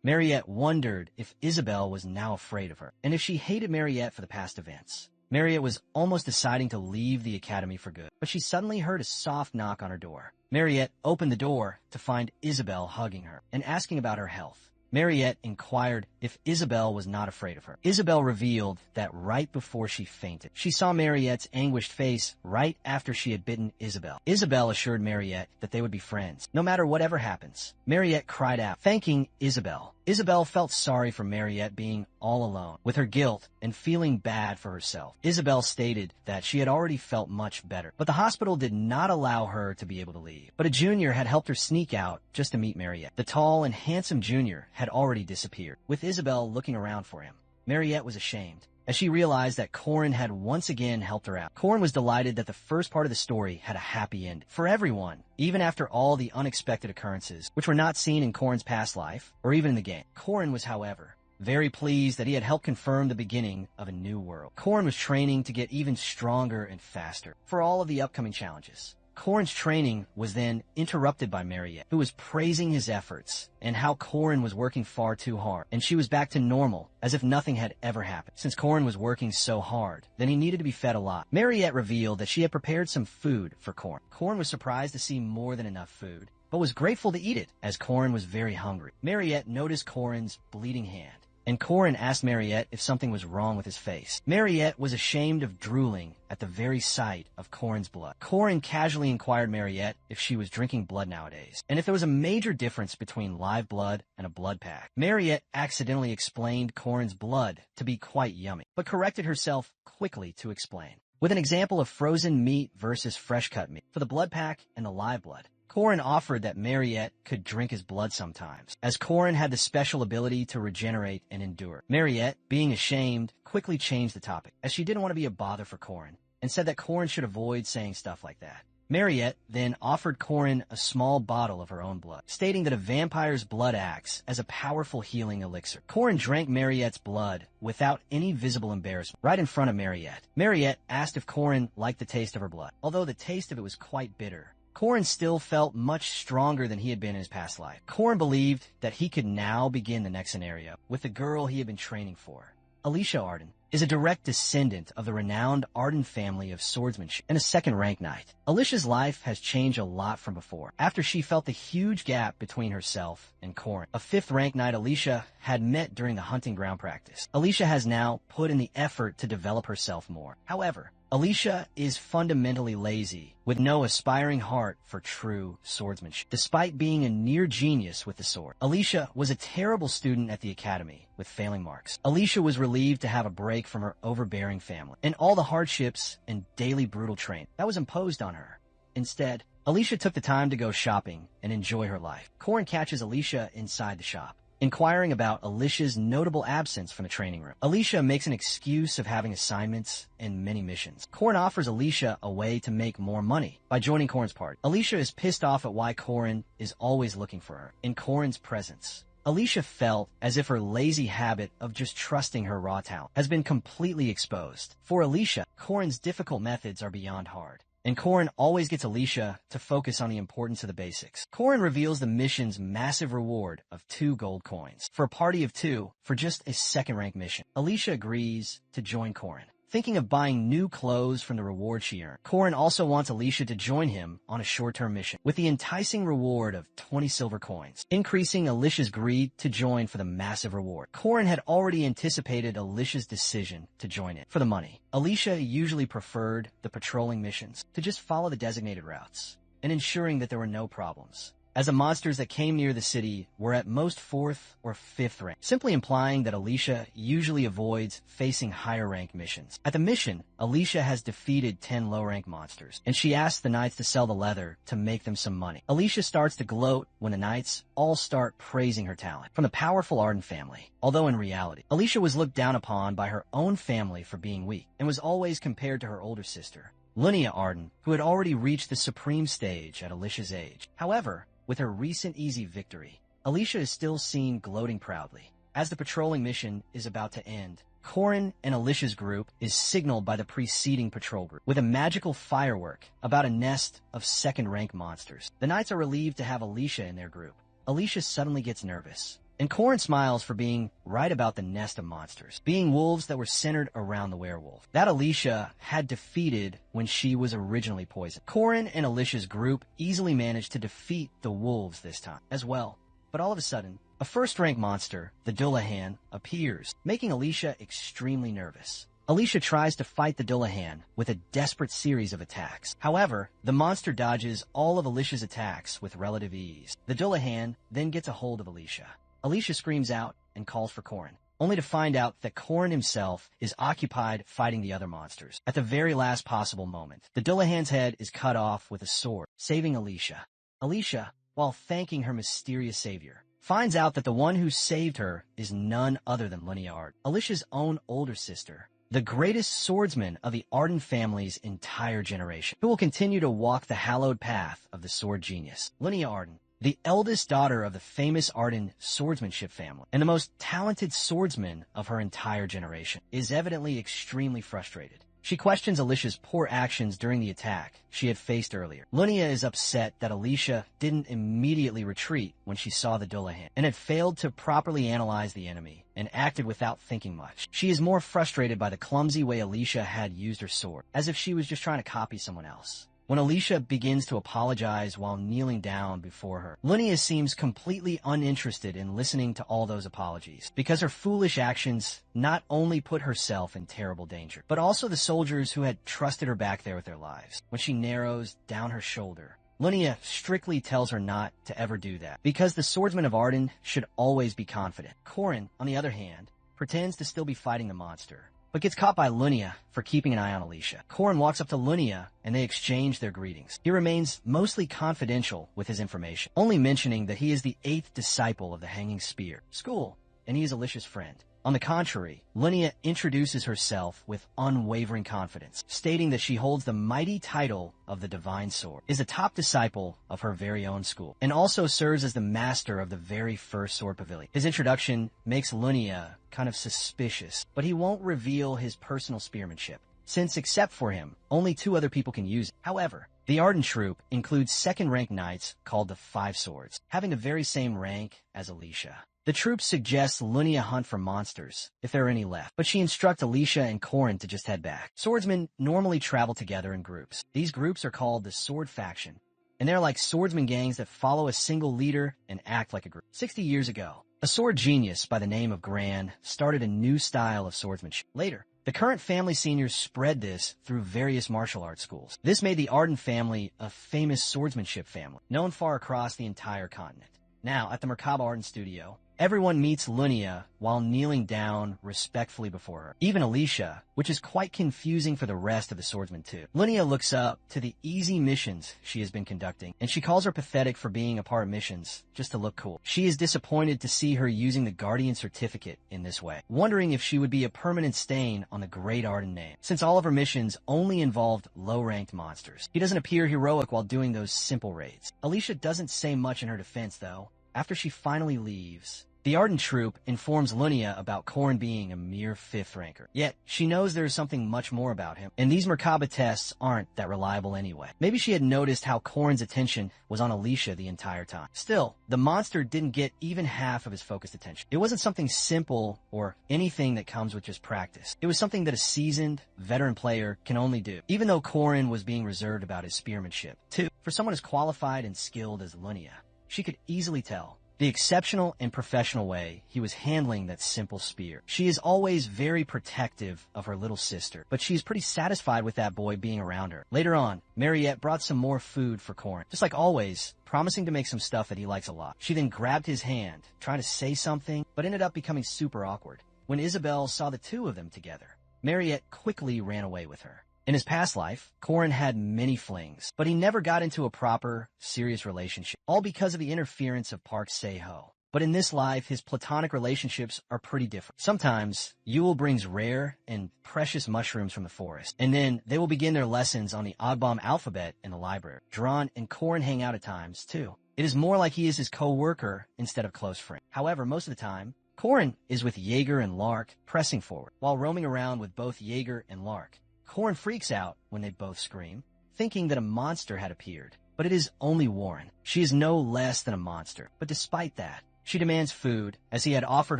Mariette wondered if Isabelle was now afraid of her, and if she hated Mariette for the past events. Mariette was almost deciding to leave the academy for good, but she suddenly heard a soft knock on her door. Mariette opened the door to find Isabelle hugging her and asking about her health. Mariette inquired if Isabelle was not afraid of her. Isabelle revealed that right before she fainted, she saw Mariette's anguished face right after she had bitten Isabelle. Isabelle assured Mariette that they would be friends, no matter whatever happens. Mariette cried out, thanking Isabelle. Isabelle felt sorry for Mariette being all alone with her guilt and feeling bad for herself. Isabelle stated that she had already felt much better, but the hospital did not allow her to be able to leave. But a junior had helped her sneak out just to meet Mariette. The tall and handsome junior had already disappeared, with Isabelle looking around for him. Mariette was ashamed, as she realized that Corin had once again helped her out. Corin was delighted that the first part of the story had a happy end for everyone, even after all the unexpected occurrences, which were not seen in Corin's past life, or even in the game. Corin was, however, very pleased that he had helped confirm the beginning of a new world. Corin was training to get even stronger and faster for all of the upcoming challenges. Corin's training was then interrupted by Mariette, who was praising his efforts and how Corin was working far too hard, and she was back to normal, as if nothing had ever happened. Since Corin was working so hard, then he needed to be fed a lot. Mariette revealed that she had prepared some food for Corin. Corin was surprised to see more than enough food, but was grateful to eat it, as Corin was very hungry. Mariette noticed Corin's bleeding hand, and Corin asked Mariette if something was wrong with his face. Mariette was ashamed of drooling at the very sight of Corin's blood. Corin casually inquired Mariette if she was drinking blood nowadays, and if there was a major difference between live blood and a blood pack. Mariette accidentally explained Corin's blood to be quite yummy, but corrected herself quickly to explain, with an example of frozen meat versus fresh-cut meat for the blood pack and the live blood. Corin offered that Mariette could drink his blood sometimes, as Corin had the special ability to regenerate and endure. Mariette, being ashamed, quickly changed the topic, as she didn't want to be a bother for Corin, and said that Corin should avoid saying stuff like that. Mariette then offered Corin a small bottle of her own blood, stating that a vampire's blood acts as a powerful healing elixir. Corin drank Mariette's blood without any visible embarrassment, right in front of Mariette. Mariette asked if Corin liked the taste of her blood. Although the taste of it was quite bitter, Corin still felt much stronger than he had been in his past life. Corin believed that he could now begin the next scenario with the girl he had been training for. Alicia Arden is a direct descendant of the renowned Arden family of swordsmanship and a second-rank knight. Alicia's life has changed a lot from before, after she felt the huge gap between herself and Corin. A fifth-rank knight Alicia had met during the hunting ground practice. Alicia has now put in the effort to develop herself more. However, Alicia is fundamentally lazy, with no aspiring heart for true swordsmanship. Despite being a near genius with the sword, Alicia was a terrible student at the academy, with failing marks. Alicia was relieved to have a break from her overbearing family and all the hardships and daily brutal training that was imposed on her. Instead, Alicia took the time to go shopping and enjoy her life. Corin catches Alicia inside the shop, inquiring about Alicia's notable absence from the training room. Alicia makes an excuse of having assignments and many missions. Corin offers Alicia a way to make more money by joining Corin's party. Alicia is pissed off at why Corin is always looking for her in Corin's presence. Alicia felt as if her lazy habit of just trusting her raw talent has been completely exposed. For Alicia, Corin's difficult methods are beyond hard, and Corin always gets Alicia to focus on the importance of the basics. Corin reveals the mission's massive reward of 2 gold coins for a party of 2 for just a second-rank mission. Alicia agrees to join Corin, thinking of buying new clothes from the reward she earned. Corin also wants Alicia to join him on a short-term mission with the enticing reward of 20 silver coins, increasing Alicia's greed to join for the massive reward. Corin had already anticipated Alicia's decision to join it for the money. Alicia usually preferred the patrolling missions to just follow the designated routes and ensuring that there were no problems. as the monsters that came near the city were at most 4th or 5th rank, simply implying that Alicia usually avoids facing higher rank missions. At the mission, Alicia has defeated 10 low-rank monsters, and she asks the knights to sell the leather to make them some money. Alicia starts to gloat when the knights all start praising her talent from the powerful Arden family, although in reality, Alicia was looked down upon by her own family for being weak, and was always compared to her older sister, Linnea Arden, who had already reached the supreme stage at Alicia's age. However, with her recent easy victory, Alicia is still seen gloating proudly. As the patrolling mission is about to end, Corin and Alicia's group is signaled by the preceding patrol group with a magical firework about a nest of second-rank monsters. The knights are relieved to have Alicia in their group. Alicia suddenly gets nervous, and Corin smiles for being right about the nest of monsters, being wolves that were centered around the werewolf that Alicia had defeated when she was originally poisoned. Corin and Alicia's group easily managed to defeat the wolves this time as well, but all of a sudden, a first-rank monster, the Dullahan, appears, making Alicia extremely nervous. Alicia tries to fight the Dullahan with a desperate series of attacks. However, the monster dodges all of Alicia's attacks with relative ease. The Dullahan then gets a hold of Alicia. Alicia screams out and calls for Corin, only to find out that Corin himself is occupied fighting the other monsters. At the very last possible moment, the Dullahan's head is cut off with a sword, saving Alicia. Alicia, while thanking her mysterious savior, finds out that the one who saved her is none other than Linnea Arden, Alicia's own older sister, the greatest swordsman of the Arden family's entire generation, who will continue to walk the hallowed path of the sword genius. Linnea Arden, the eldest daughter of the famous Arden swordsmanship family, and the most talented swordsman of her entire generation, is evidently extremely frustrated. She questions Alicia's poor actions during the attack she had faced earlier. Linnea is upset that Alicia didn't immediately retreat when she saw the Dullahan, and had failed to properly analyze the enemy, and acted without thinking much. She is more frustrated by the clumsy way Alicia had used her sword, as if she was just trying to copy someone else. When Alicia begins to apologize while kneeling down before her, Linnea seems completely uninterested in listening to all those apologies, because her foolish actions not only put herself in terrible danger, but also the soldiers who had trusted her back there with their lives. When she narrows down her shoulder, Linnea strictly tells her not to ever do that, because the swordsman of Arden should always be confident. Corin, on the other hand, pretends to still be fighting the monster, but gets caught by Linnea for keeping an eye on Alicia. Corin walks up to Linnea, and they exchange their greetings. He remains mostly confidential with his information, only mentioning that he is the 8th disciple of the Hanging Spear school, and he is Alicia's friend. On the contrary, Linnea introduces herself with unwavering confidence, stating that she holds the mighty title of the Divine Sword, is a top disciple of her very own school, and also serves as the master of the very first sword pavilion. His introduction makes Linnea kind of suspicious, but he won't reveal his personal spearmanship, since except for him, only 2 other people can use it. However, the Arden troop includes second-rank knights called the Five Swords, having the very same rank as Alicia. The troop suggests Linnea hunt for monsters, if there are any left, but she instructs Alicia and Corin to just head back. Swordsmen normally travel together in groups. These groups are called the Sword Faction, and they're like swordsman gangs that follow a single leader and act like a group. 60 years ago, a sword genius by the name of Gran started a new style of swordsmanship. Later, the current family seniors spread this through various martial arts schools. This made the Arden family a famous swordsmanship family, known far across the entire continent. Now, at the Mercaba Arden studio, everyone meets Linnea while kneeling down respectfully before her, even Alicia, which is quite confusing for the rest of the swordsmen too. Linnea looks up to the easy missions she has been conducting, and she calls her pathetic for being a part of missions just to look cool. She is disappointed to see her using the Guardian certificate in this way, wondering if she would be a permanent stain on the great Arden name, since all of her missions only involved low-ranked monsters. He doesn't appear heroic while doing those simple raids. Alicia doesn't say much in her defense though. After she finally leaves, the Arden troop informs Linnea about Corin being a mere 5th ranker. Yet, she knows there is something much more about him, and these Mercaba tests aren't that reliable anyway. Maybe she had noticed how Corin's attention was on Alicia the entire time. Still, the monster didn't get even half of his focused attention. It wasn't something simple or anything that comes with just practice. It was something that a seasoned, veteran player can only do, even though Corin was being reserved about his spearmanship. 2. For someone as qualified and skilled as Linnea, she could easily tell the exceptional and professional way he was handling that simple spear. She is always very protective of her little sister, but she's pretty satisfied with that boy being around her. Later on, Mariette brought some more food for Corin, just like always, promising to make some stuff that he likes a lot. She then grabbed his hand, trying to say something, but ended up becoming super awkward. When Isabelle saw the two of them together, Mariette quickly ran away with her. In his past life, Corin had many flings, but he never got into a proper, serious relationship, all because of the interference of Park Se-ho. But in this life, his platonic relationships are pretty different. Sometimes, Yule brings rare and precious mushrooms from the forest, and then they will begin their lessons on the Ogbom alphabet in the library. Dron and Corin hang out at times, too. It is more like he is his co-worker instead of close friend. However, most of the time, Corin is with Jaeger and Lark pressing forward. While roaming around with both Jaeger and Lark, Corin freaks out when they both scream, thinking that a monster had appeared. But it is only Warren. She is no less than a monster. But despite that, she demands food, as he had offered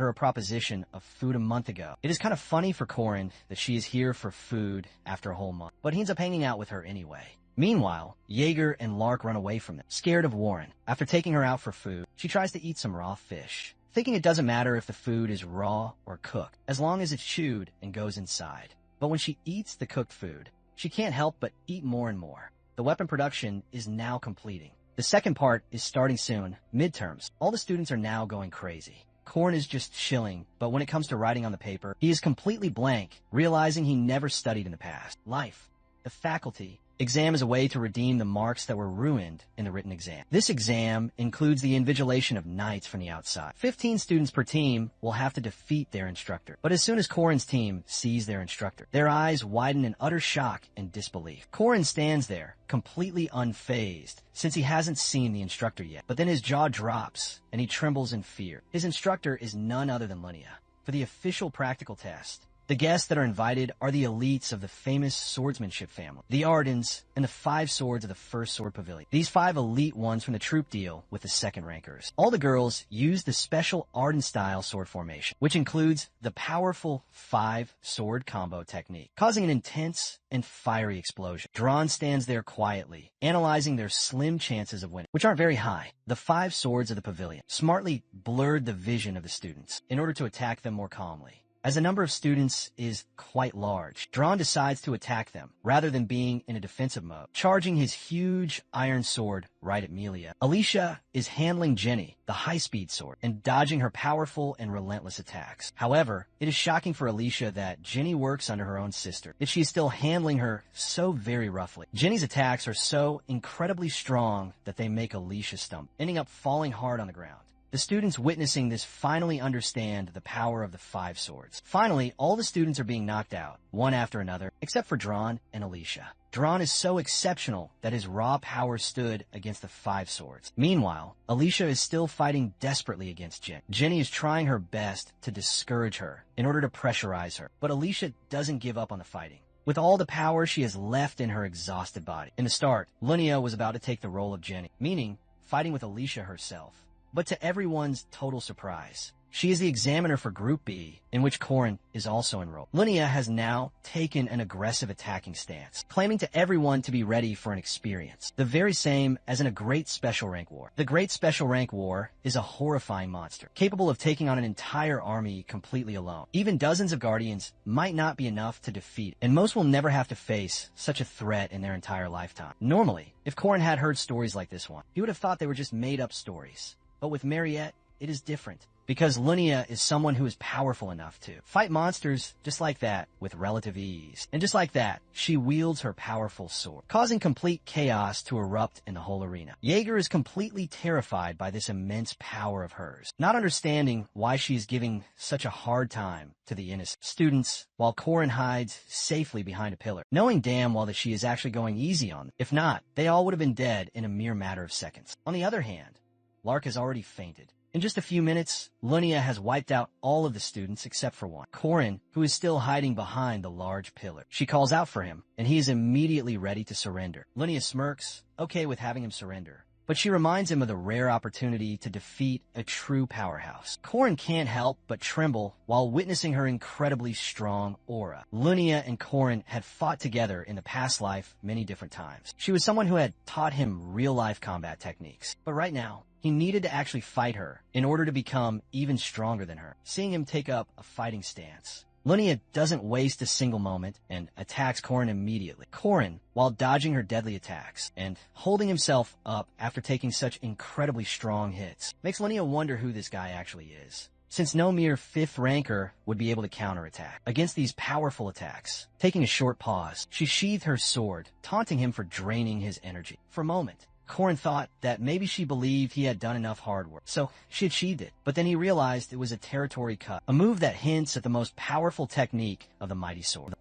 her a proposition of food a month ago. It is kind of funny for Corin that she is here for food after a whole month, but he ends up hanging out with her anyway. Meanwhile, Jaeger and Lark run away from them, scared of Warren. After taking her out for food, she tries to eat some raw fish, thinking it doesn't matter if the food is raw or cooked, as long as it's chewed and goes inside. But when she eats the cooked food, she can't help but eat more and more. The weapon production is now completing. The second part is starting soon, midterms. All the students are now going crazy. Corin is just chilling, but when it comes to writing on the paper, he is completely blank, realizing he never studied in the past. Life, the faculty, exam is a way to redeem the marks that were ruined in the written exam. This exam includes the invigilation of knights from the outside. 15 students per team will have to defeat their instructor. But as soon as Corin's team sees their instructor, their eyes widen in utter shock and disbelief. Corin stands there, completely unfazed, since he hasn't seen the instructor yet. But then his jaw drops, and he trembles in fear. His instructor is none other than Linnea. For the official practical test, the guests that are invited are the elites of the famous swordsmanship family, the Ardens, and the 5 swords of the first sword pavilion. These 5 elite ones from the troop deal with the second rankers. All the girls use the special Arden-style sword formation, which includes the powerful 5 sword combo technique, causing an intense and fiery explosion. Dron stands there quietly, analyzing their slim chances of winning, which aren't very high. The 5 swords of the pavilion smartly blurred the vision of the students in order to attack them more calmly. As the number of students is quite large, Dron decides to attack them, rather than being in a defensive mode, charging his huge iron sword right at Melia. Alicia is handling Jenny, the high-speed sword, and dodging her powerful and relentless attacks. However, it is shocking for Alicia that Jenny works under her own sister, yet she is still handling her so very roughly. Jenny's attacks are so incredibly strong that they make Alicia stumble, ending up falling hard on the ground. The students witnessing this finally understand the power of the 5 swords. Finally, all the students are being knocked out, one after another, except for Dron and Alicia. Dron is so exceptional that his raw power stood against the 5 swords. Meanwhile, Alicia is still fighting desperately against Jenny. Jenny is trying her best to discourage her in order to pressurize her, but Alicia doesn't give up on the fighting. With all the power she has left in her exhausted body. In the start, Linnea was about to take the role of Jenny, meaning fighting with Alicia herself. But to everyone's total surprise, she is the examiner for Group B, in which Corin is also enrolled. Linnea has now taken an aggressive attacking stance, claiming to everyone to be ready for an experience, the very same as in a Great Special Rank War. The Great Special Rank War is a horrifying monster, capable of taking on an entire army completely alone. Even dozens of Guardians might not be enough to defeat, and most will never have to face such a threat in their entire lifetime. Normally, if Corin had heard stories like this one, he would have thought they were just made-up stories. But with Mariette, it is different, because Linnea is someone who is powerful enough to fight monsters just like that with relative ease. And just like that, she wields her powerful sword, causing complete chaos to erupt in the whole arena. Jaeger is completely terrified by this immense power of hers, not understanding why she is giving such a hard time to the innocent students, while Corin hides safely behind a pillar, knowing damn well that she is actually going easy on them. If not, they all would have been dead in a mere matter of seconds. On the other hand, Lark has already fainted. In just a few minutes, Linnea has wiped out all of the students except for one, Corin, who is still hiding behind the large pillar. She calls out for him, and he is immediately ready to surrender. Linnea smirks, okay with having him surrender, but she reminds him of the rare opportunity to defeat a true powerhouse. Corin can't help but tremble while witnessing her incredibly strong aura. Linnea and Corin had fought together in the past life many different times. She was someone who had taught him real-life combat techniques, but right now, he needed to actually fight her in order to become even stronger than her. Seeing him take up a fighting stance, Lunia doesn't waste a single moment and attacks Korin immediately. Korin, while dodging her deadly attacks and holding himself up after taking such incredibly strong hits, makes Lunia wonder who this guy actually is, since no mere 5th ranker would be able to counterattack against these powerful attacks. Taking a short pause, she sheathed her sword, taunting him for draining his energy. For a moment, Korin thought that maybe she believed he had done enough hard work, so she achieved it. But then he realized it was a territory cut, a move that hints at the most powerful technique of the mighty sword.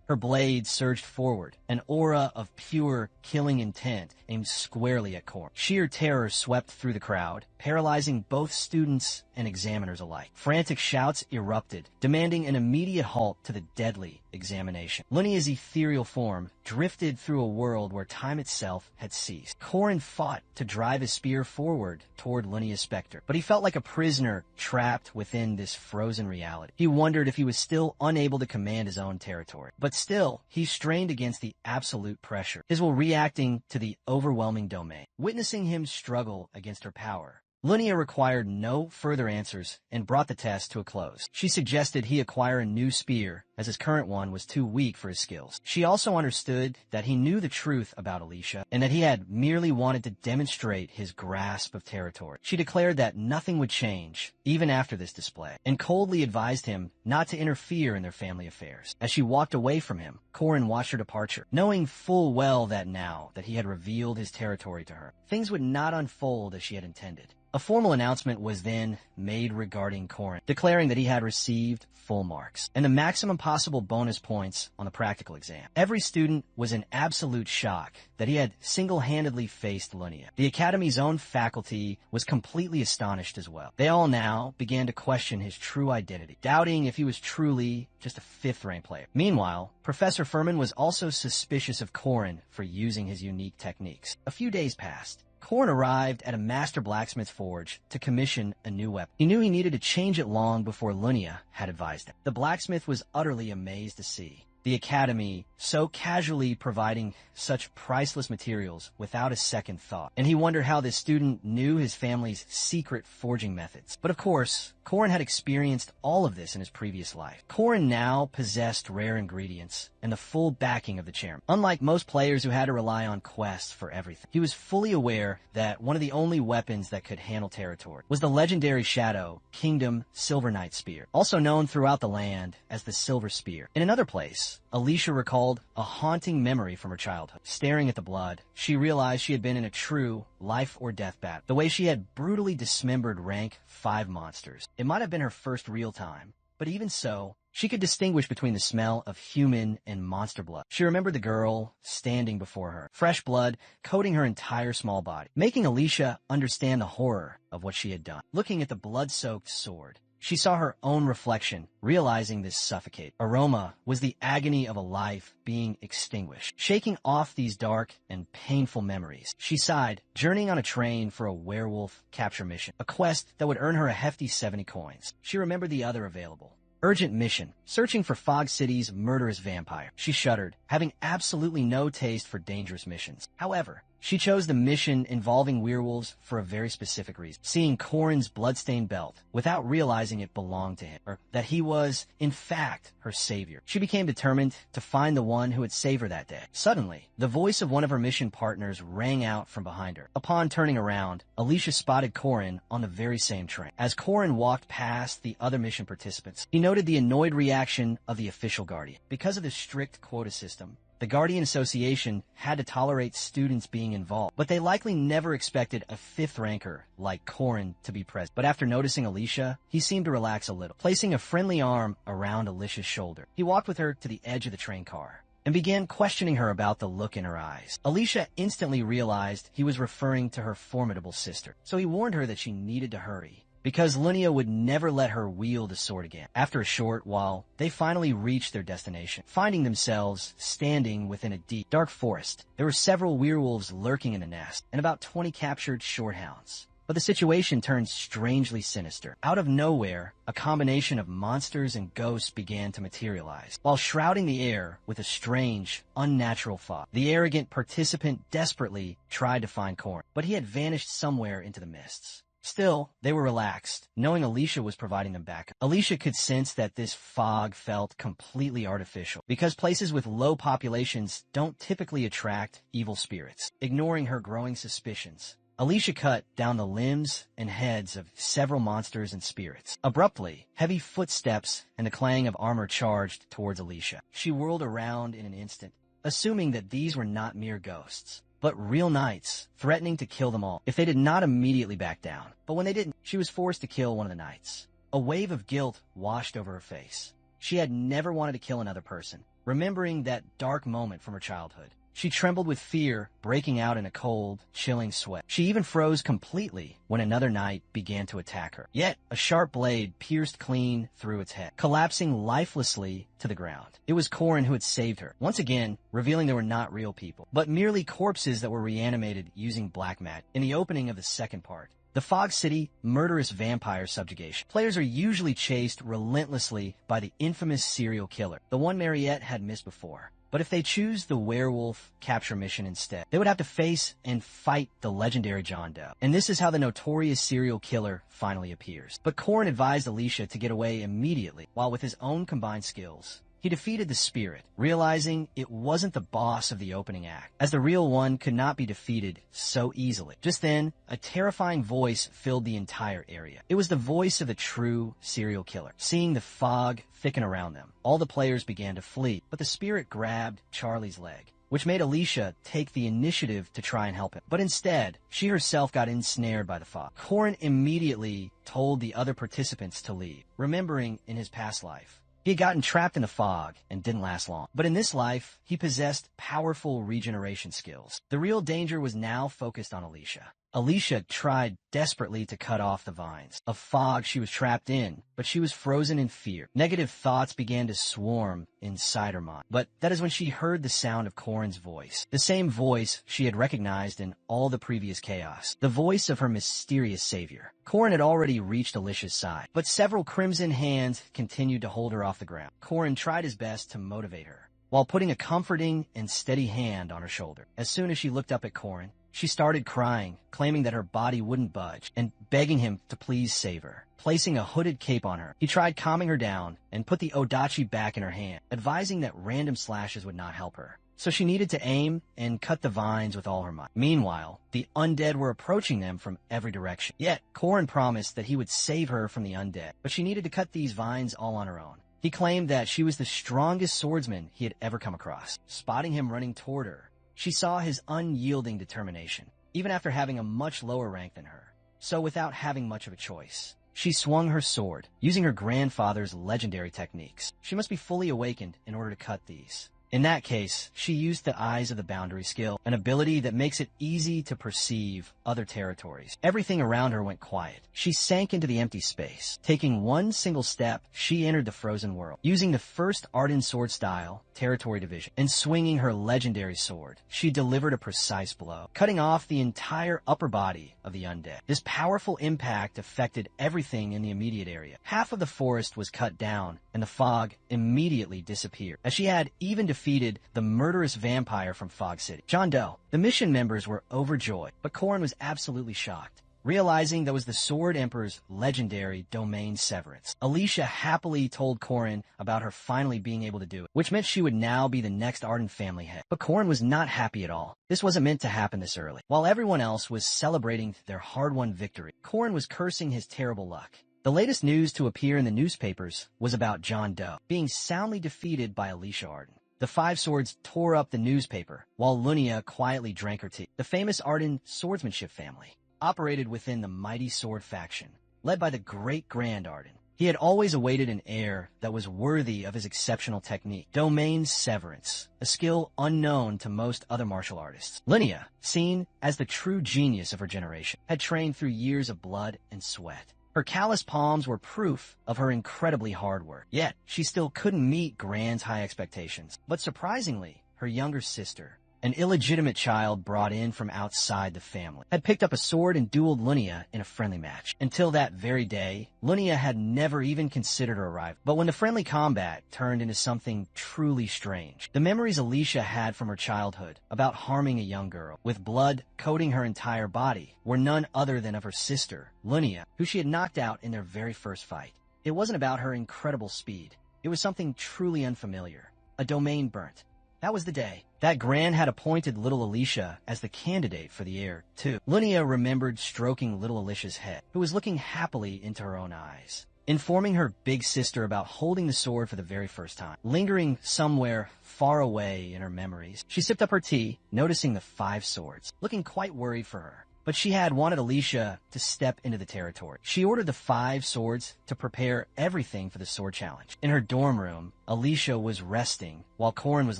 Her blade surged forward, an aura of pure, killing intent aimed squarely at Korin. Sheer terror swept through the crowd, paralyzing both students and examiners alike. Frantic shouts erupted, demanding an immediate halt to the deadly examination. Lunia's ethereal form drifted through a world where time itself had ceased. Korin fought to drive his spear forward toward Lunia's specter, but he felt like a prisoner trapped within this frozen reality. He wondered if he was still unable to command his own territory. But still, he strained against the absolute pressure, his will reacting to the overwhelming domain. Witnessing him struggle against her power, Lunia required no further answers and brought the test to a close. She suggested he acquire a new spear, as his current one was too weak for his skills. She also understood that he knew the truth about Alicia, and that he had merely wanted to demonstrate his grasp of territory. She declared that nothing would change, even after this display, and coldly advised him not to interfere in their family affairs. As she walked away from him, Korin watched her departure, knowing full well that now that he had revealed his territory to her, things would not unfold as she had intended. A formal announcement was then made regarding Korin, declaring that he had received full marks and the maximum possible bonus points on the practical exam. Every student was in absolute shock that he had single-handedly faced Lunia. The Academy's own faculty was completely astonished as well. They all now began to question his true identity, doubting if he was truly just a 5th-rank player. Meanwhile, Professor Furman was also suspicious of Korin for using his unique techniques. A few days passed. Korin arrived at a master blacksmith's forge to commission a new weapon. He knew he needed to change it long before Lunia had advised him. The blacksmith was utterly amazed to see the Academy so casually providing such priceless materials without a second thought, and he wondered how this student knew his family's secret forging methods. But of course, Korin had experienced all of this in his previous life. Korin now possessed rare ingredients and the full backing of the chairman. Unlike most players who had to rely on quests for everything, he was fully aware that one of the only weapons that could handle territory was the legendary Shadow Kingdom Silver Knight Spear, also known throughout the land as the Silver Spear. In another place, Alicia recalled a haunting memory from her childhood. Staring at the blood, she realized she had been in a true life-or-death battle, the way she had brutally dismembered rank 5 monsters. It might have been her first real time, but even so, she could distinguish between the smell of human and monster blood. She remembered the girl standing before her, fresh blood coating her entire small body, making Alicia understand the horror of what she had done. Looking at the blood-soaked sword, she saw her own reflection, realizing this suffocating aroma was the agony of a life being extinguished. Shaking off these dark and painful memories, she sighed, journeying on a train for a werewolf capture mission, a quest that would earn her a hefty 70 coins. She remembered the other available. Urgent mission, searching for Fog City's murderous vampire. She shuddered, having absolutely no taste for dangerous missions. However, she chose the mission involving werewolves for a very specific reason. Seeing Korin's bloodstained belt without realizing it belonged to him, or that he was, in fact, her savior. She became determined to find the one who would save her that day. Suddenly, the voice of one of her mission partners rang out from behind her. Upon turning around, Alicia spotted Korin on the very same train. As Korin walked past the other mission participants, he noted the annoyed reaction of the official guardian. Because of the strict quota system, the Guardian Association had to tolerate students being involved, but they likely never expected a 5th ranker like Korin to be present. But after noticing Alicia, he seemed to relax a little, placing a friendly arm around Alicia's shoulder. He walked with her to the edge of the train car and began questioning her about the look in her eyes. Alicia instantly realized he was referring to her formidable sister, so he warned her that she needed to hurry, because Lunia would never let her wield a sword again. After a short while, they finally reached their destination, finding themselves standing within a deep, dark forest. There were several werewolves lurking in the nest, and about 20 captured shorthounds. But the situation turned strangely sinister. Out of nowhere, a combination of monsters and ghosts began to materialize, while shrouding the air with a strange, unnatural fog. The arrogant participant desperately tried to find Corin, but he had vanished somewhere into the mists. Still, they were relaxed, knowing Alicia was providing them backup. Alicia could sense that this fog felt completely artificial, because places with low populations don't typically attract evil spirits. Ignoring her growing suspicions, Alicia cut down the limbs and heads of several monsters and spirits. Abruptly, heavy footsteps and the clang of armor charged towards Alicia. She whirled around in an instant, assuming that these were not mere ghosts, but real knights, threatening to kill them all if they did not immediately back down. But when they didn't, she was forced to kill one of the knights. A wave of guilt washed over her face. She had never wanted to kill another person, remembering that dark moment from her childhood. She trembled with fear, breaking out in a cold, chilling sweat. She even froze completely when another knight began to attack her. Yet, a sharp blade pierced clean through its head, collapsing lifelessly to the ground. It was Corin who had saved her, once again revealing they were not real people, but merely corpses that were reanimated using black magic. In the opening of the second part, the Fog City Murderous Vampire Subjugation. Players are usually chased relentlessly by the infamous serial killer, the one Mariette had missed before. But if they choose the werewolf capture mission instead, they would have to face and fight the legendary John Doe. And this is how the notorious serial killer finally appears. But Corin advised Alicia to get away immediately, while with his own combined skills, he defeated the spirit, realizing it wasn't the boss of the opening act, as the real one could not be defeated so easily. Just then, a terrifying voice filled the entire area. It was the voice of the true serial killer. Seeing the fog thicken around them, all the players began to flee, but the spirit grabbed Charlie's leg, which made Alicia take the initiative to try and help him. But instead, she herself got ensnared by the fog. Corin immediately told the other participants to leave, remembering in his past life, he had gotten trapped in the fog and didn't last long. But in this life, he possessed powerful regeneration skills. The real danger was now focused on Alicia. Alicia tried desperately to cut off the vines of fog she was trapped in, but she was frozen in fear. Negative thoughts began to swarm inside her mind. But that is when she heard the sound of Corin's voice, the same voice she had recognized in all the previous chaos, the voice of her mysterious savior. Corin had already reached Alicia's side, but several crimson hands continued to hold her off the ground. Corin tried his best to motivate her, while putting a comforting and steady hand on her shoulder. As soon as she looked up at Corin, she started crying, claiming that her body wouldn't budge, and begging him to please save her. Placing a hooded cape on her, he tried calming her down and put the odachi back in her hand, advising that random slashes would not help her. So she needed to aim and cut the vines with all her might. Meanwhile, the undead were approaching them from every direction. Yet, Corin promised that he would save her from the undead, but she needed to cut these vines all on her own. He claimed that she was the strongest swordsman he had ever come across. Spotting him running toward her, she saw his unyielding determination, even after having a much lower rank than her. So without having much of a choice, she swung her sword, using her grandfather's legendary techniques. She must be fully awakened in order to cut these. In that case, she used the Eyes of the Boundary skill, an ability that makes it easy to perceive other territories. Everything around her went quiet. She sank into the empty space. Taking one single step, she entered the frozen world. Using the first Arden sword style, territory division, and swinging her legendary sword, she delivered a precise blow, cutting off the entire upper body of the undead. This powerful impact affected everything in the immediate area. Half of the forest was cut down, and the fog immediately disappeared, as she had even defeated the murderous vampire from Fog City, John Doe. The mission members were overjoyed, but Corin was absolutely shocked, realizing that was the Sword Emperor's legendary domain severance. Alicia happily told Corin about her finally being able to do it, which meant she would now be the next Arden family head. But Corin was not happy at all. This wasn't meant to happen this early. While everyone else was celebrating their hard-won victory, Corin was cursing his terrible luck. The latest news to appear in the newspapers was about John Doe being soundly defeated by Alicia Arden. The Five Swords tore up the newspaper, while Lunia quietly drank her tea. The famous Arden swordsmanship family operated within the mighty sword faction, led by the great Grand Arden. He had always awaited an heir that was worthy of his exceptional technique, domain severance, a skill unknown to most other martial artists. Lunia, seen as the true genius of her generation, had trained through years of blood and sweat. Her calloused palms were proof of her incredibly hard work, yet she still couldn't meet Grand's high expectations. But surprisingly, her younger sister, an illegitimate child brought in from outside the family, had picked up a sword and dueled Lunia in a friendly match. Until that very day, Lunia had never even considered her arrival. But when the friendly combat turned into something truly strange, the memories Alicia had from her childhood about harming a young girl, with blood coating her entire body, were none other than of her sister, Lunia, who she had knocked out in their very first fight. It wasn't about her incredible speed. It was something truly unfamiliar. A domain burnt. That was the day that Gran had appointed little Alicia as the candidate for the heir, too. Lunia remembered stroking little Alicia's head, who was looking happily into her own eyes, informing her big sister about holding the sword for the very first time. Lingering somewhere far away in her memories, she sipped up her tea, noticing the 5 swords, looking quite worried for her. But she had wanted Alicia to step into the territory. She ordered the 5 swords to prepare everything for the sword challenge. In her dorm room, Alicia was resting while Corin was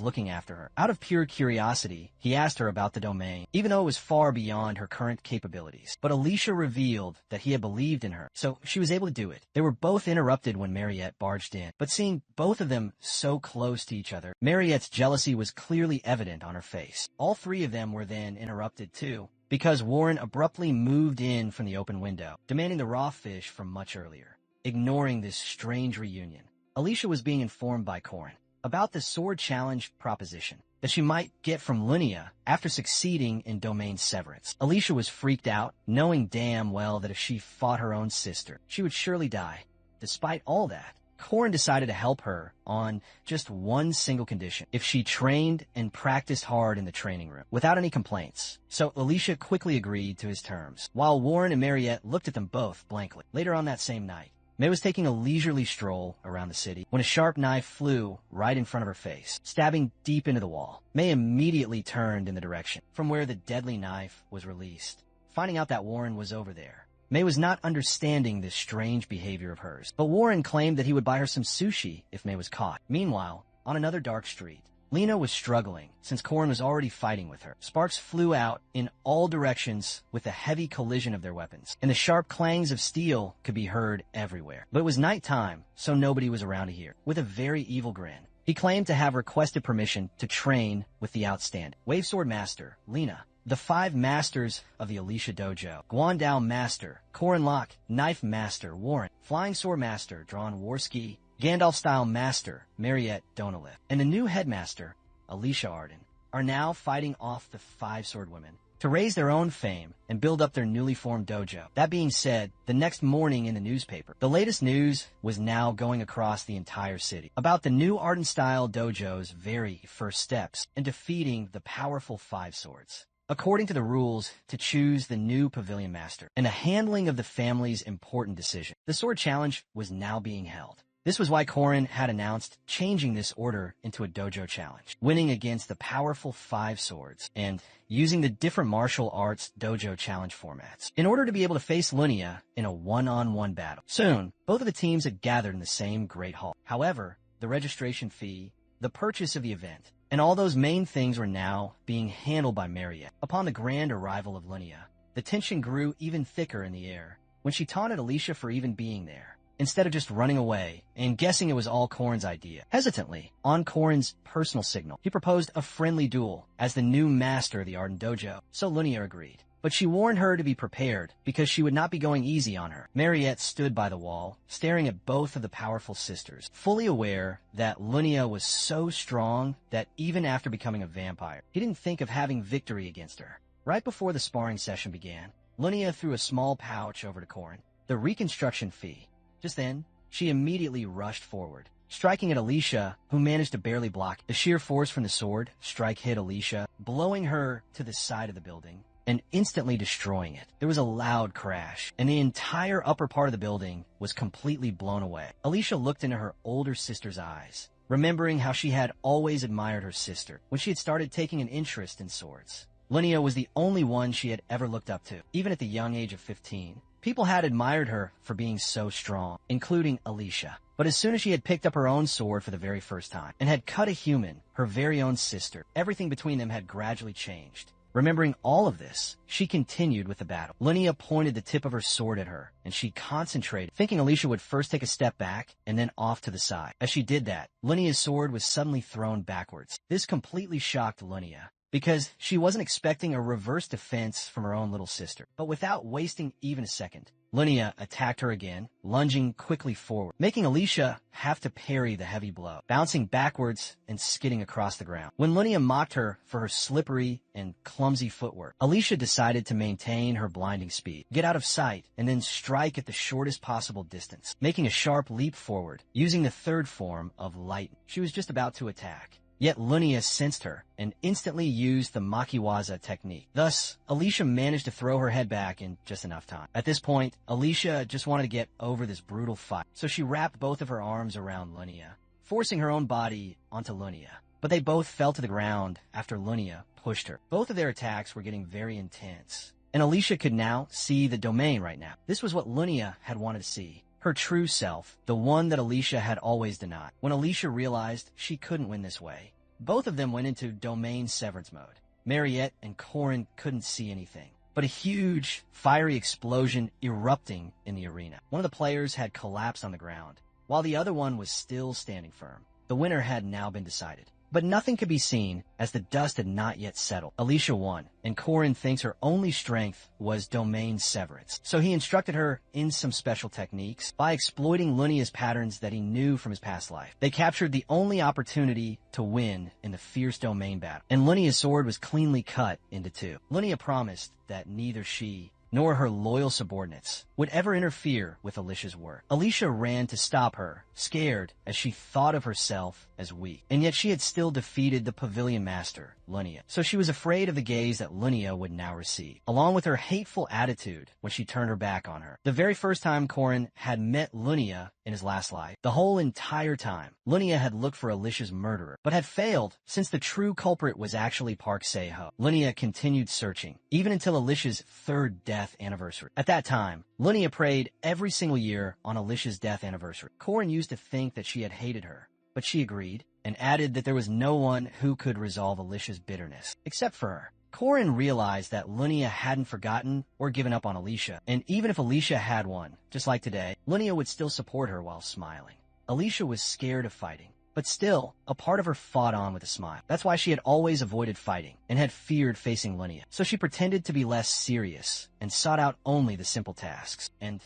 looking after her. Out of pure curiosity, he asked her about the domain, even though it was far beyond her current capabilities. But Alicia revealed that he had believed in her, so she was able to do it. They were both interrupted when Mariette barged in, but seeing both of them so close to each other, Mariette's jealousy was clearly evident on her face. All 3 of them were then interrupted too, because Warren abruptly moved in from the open window, demanding the raw fish from much earlier. Ignoring this strange reunion, Alicia was being informed by Corin about the sword challenge proposition that she might get from Lunia after succeeding in domain severance. Alicia was freaked out, knowing damn well that if she fought her own sister, she would surely die. Despite all that, Corin decided to help her on just one single condition: if she trained and practiced hard in the training room, without any complaints. So Alicia quickly agreed to his terms, while Warren and Mariette looked at them both blankly. Later on that same night, May was taking a leisurely stroll around the city when a sharp knife flew right in front of her face, stabbing deep into the wall. May immediately turned in the direction from where the deadly knife was released, finding out that Warren was over there. May was not understanding this strange behavior of hers, but Warren claimed that he would buy her some sushi if May was caught. Meanwhile, on another dark street, Lena was struggling since Corin was already fighting with her. Sparks flew out in all directions with a heavy collision of their weapons, and the sharp clangs of steel could be heard everywhere. But it was nighttime, so nobody was around to hear. With a very evil grin, he claimed to have requested permission to train with the outstanding Wave Sword Master, Lena, the 5 masters of the Alicia Dojo: Guandao Master, Corin Locke, Knife Master, Warren, Flying Sword Master, Drawn Warski, Gandalf-style Master, Mariette Donalith, and the new headmaster, Alicia Arden, are now fighting off the 5 sword women to raise their own fame and build up their newly formed dojo. That being said, the next morning in the newspaper, the latest news was now going across the entire city about the new Arden-style dojo's very first steps in defeating the powerful 5 swords. According to the rules to choose the new pavilion master and the handling of the family's important decision, the sword challenge was now being held. This was why Corin had announced changing this order into a dojo challenge, winning against the powerful 5 swords and using the different martial arts dojo challenge formats in order to be able to face Lunia in a one-on-one battle. Soon, both of the teams had gathered in the same great hall. However, the registration fee, the purchase of the event, and all those main things were now being handled by Mariette. Upon the grand arrival of Lunia, the tension grew even thicker in the air when she taunted Alicia for even being there, instead of just running away and guessing it was all Corin's idea. Hesitantly, on Corin's personal signal, he proposed a friendly duel as the new master of the Arden Dojo, so Lunia agreed. But she warned her to be prepared because she would not be going easy on her. Mariette stood by the wall, staring at both of the powerful sisters, fully aware that Lunia was so strong that even after becoming a vampire, he didn't think of having victory against her. Right before the sparring session began, Lunia threw a small pouch over to Corin, the reconstruction fee. Just then, she immediately rushed forward, striking at Alicia, who managed to barely block. The sheer force from the sword strike hit Alicia, blowing her to the side of the building and instantly destroying it. There was a loud crash, and the entire upper part of the building was completely blown away. Alicia looked into her older sister's eyes, remembering how she had always admired her sister when she had started taking an interest in swords. Lunia was the only one she had ever looked up to, even at the young age of 15. People had admired her for being so strong, including Alicia. But as soon as she had picked up her own sword for the very first time and had cut a human, her very own sister, everything between them had gradually changed. Remembering all of this, she continued with the battle. Lunia pointed the tip of her sword at her, and she concentrated, thinking Alicia would first take a step back and then off to the side. As she did that, Lunia's sword was suddenly thrown backwards. This completely shocked Lunia, because she wasn't expecting a reverse defense from her own little sister. But without wasting even a second, Linnea attacked her again, lunging quickly forward, making Alicia have to parry the heavy blow, bouncing backwards and skidding across the ground. When Linnea mocked her for her slippery and clumsy footwork, Alicia decided to maintain her blinding speed, get out of sight, and then strike at the shortest possible distance, making a sharp leap forward, using the third form of lightning. She was just about to attack. Yet Linnea sensed her and instantly used the makiwaza technique. Thus, Alicia managed to throw her head back in just enough time. At this point, Alicia just wanted to get over this brutal fight, so she wrapped both of her arms around Linnea, forcing her own body onto Linnea. But they both fell to the ground after Linnea pushed her. Both of their attacks were getting very intense, and Alicia could now see the domain right now. This was what Linnea had wanted to see. Her true self, the one that Alicia had always denied. When Alicia realized she couldn't win this way, both of them went into domain severance mode. Mariette and Corin couldn't see anything but a huge, fiery explosion erupting in the arena. One of the players had collapsed on the ground, while the other one was still standing firm. The winner had now been decided. But nothing could be seen, as the dust had not yet settled. Alicia won, and Corin thinks her only strength was domain severance. So he instructed her in some special techniques by exploiting Linnea's patterns that he knew from his past life. They captured the only opportunity to win in the fierce domain battle, and Linnea's sword was cleanly cut into two. Linnea promised that neither she nor her loyal subordinates would ever interfere with Alicia's work. Alicia ran to stop her, scared as she thought of herself as weak. And yet she had still defeated the pavilion master, Linnea. So she was afraid of the gaze that Linnea would now receive, along with her hateful attitude when she turned her back on her. The very first time Corin had met Linnea in his last life, the whole entire time, Linnea had looked for Alicia's murderer, but had failed since the true culprit was actually Park Se-ho. Linnea continued searching, even until Alicia's third death anniversary. At that time, Linnea prayed every single year on Alicia's death anniversary. Corin used to think that she had hated her, but she agreed and added that there was no one who could resolve Alicia's bitterness except for her. Corin realized that Linnea hadn't forgotten or given up on Alicia, and even if Alicia had won, just like today, Linnea would still support her while smiling. Alicia was scared of fighting, but still, a part of her fought on with a smile. That's why she had always avoided fighting and had feared facing Linnea. So she pretended to be less serious and sought out only the simple tasks. And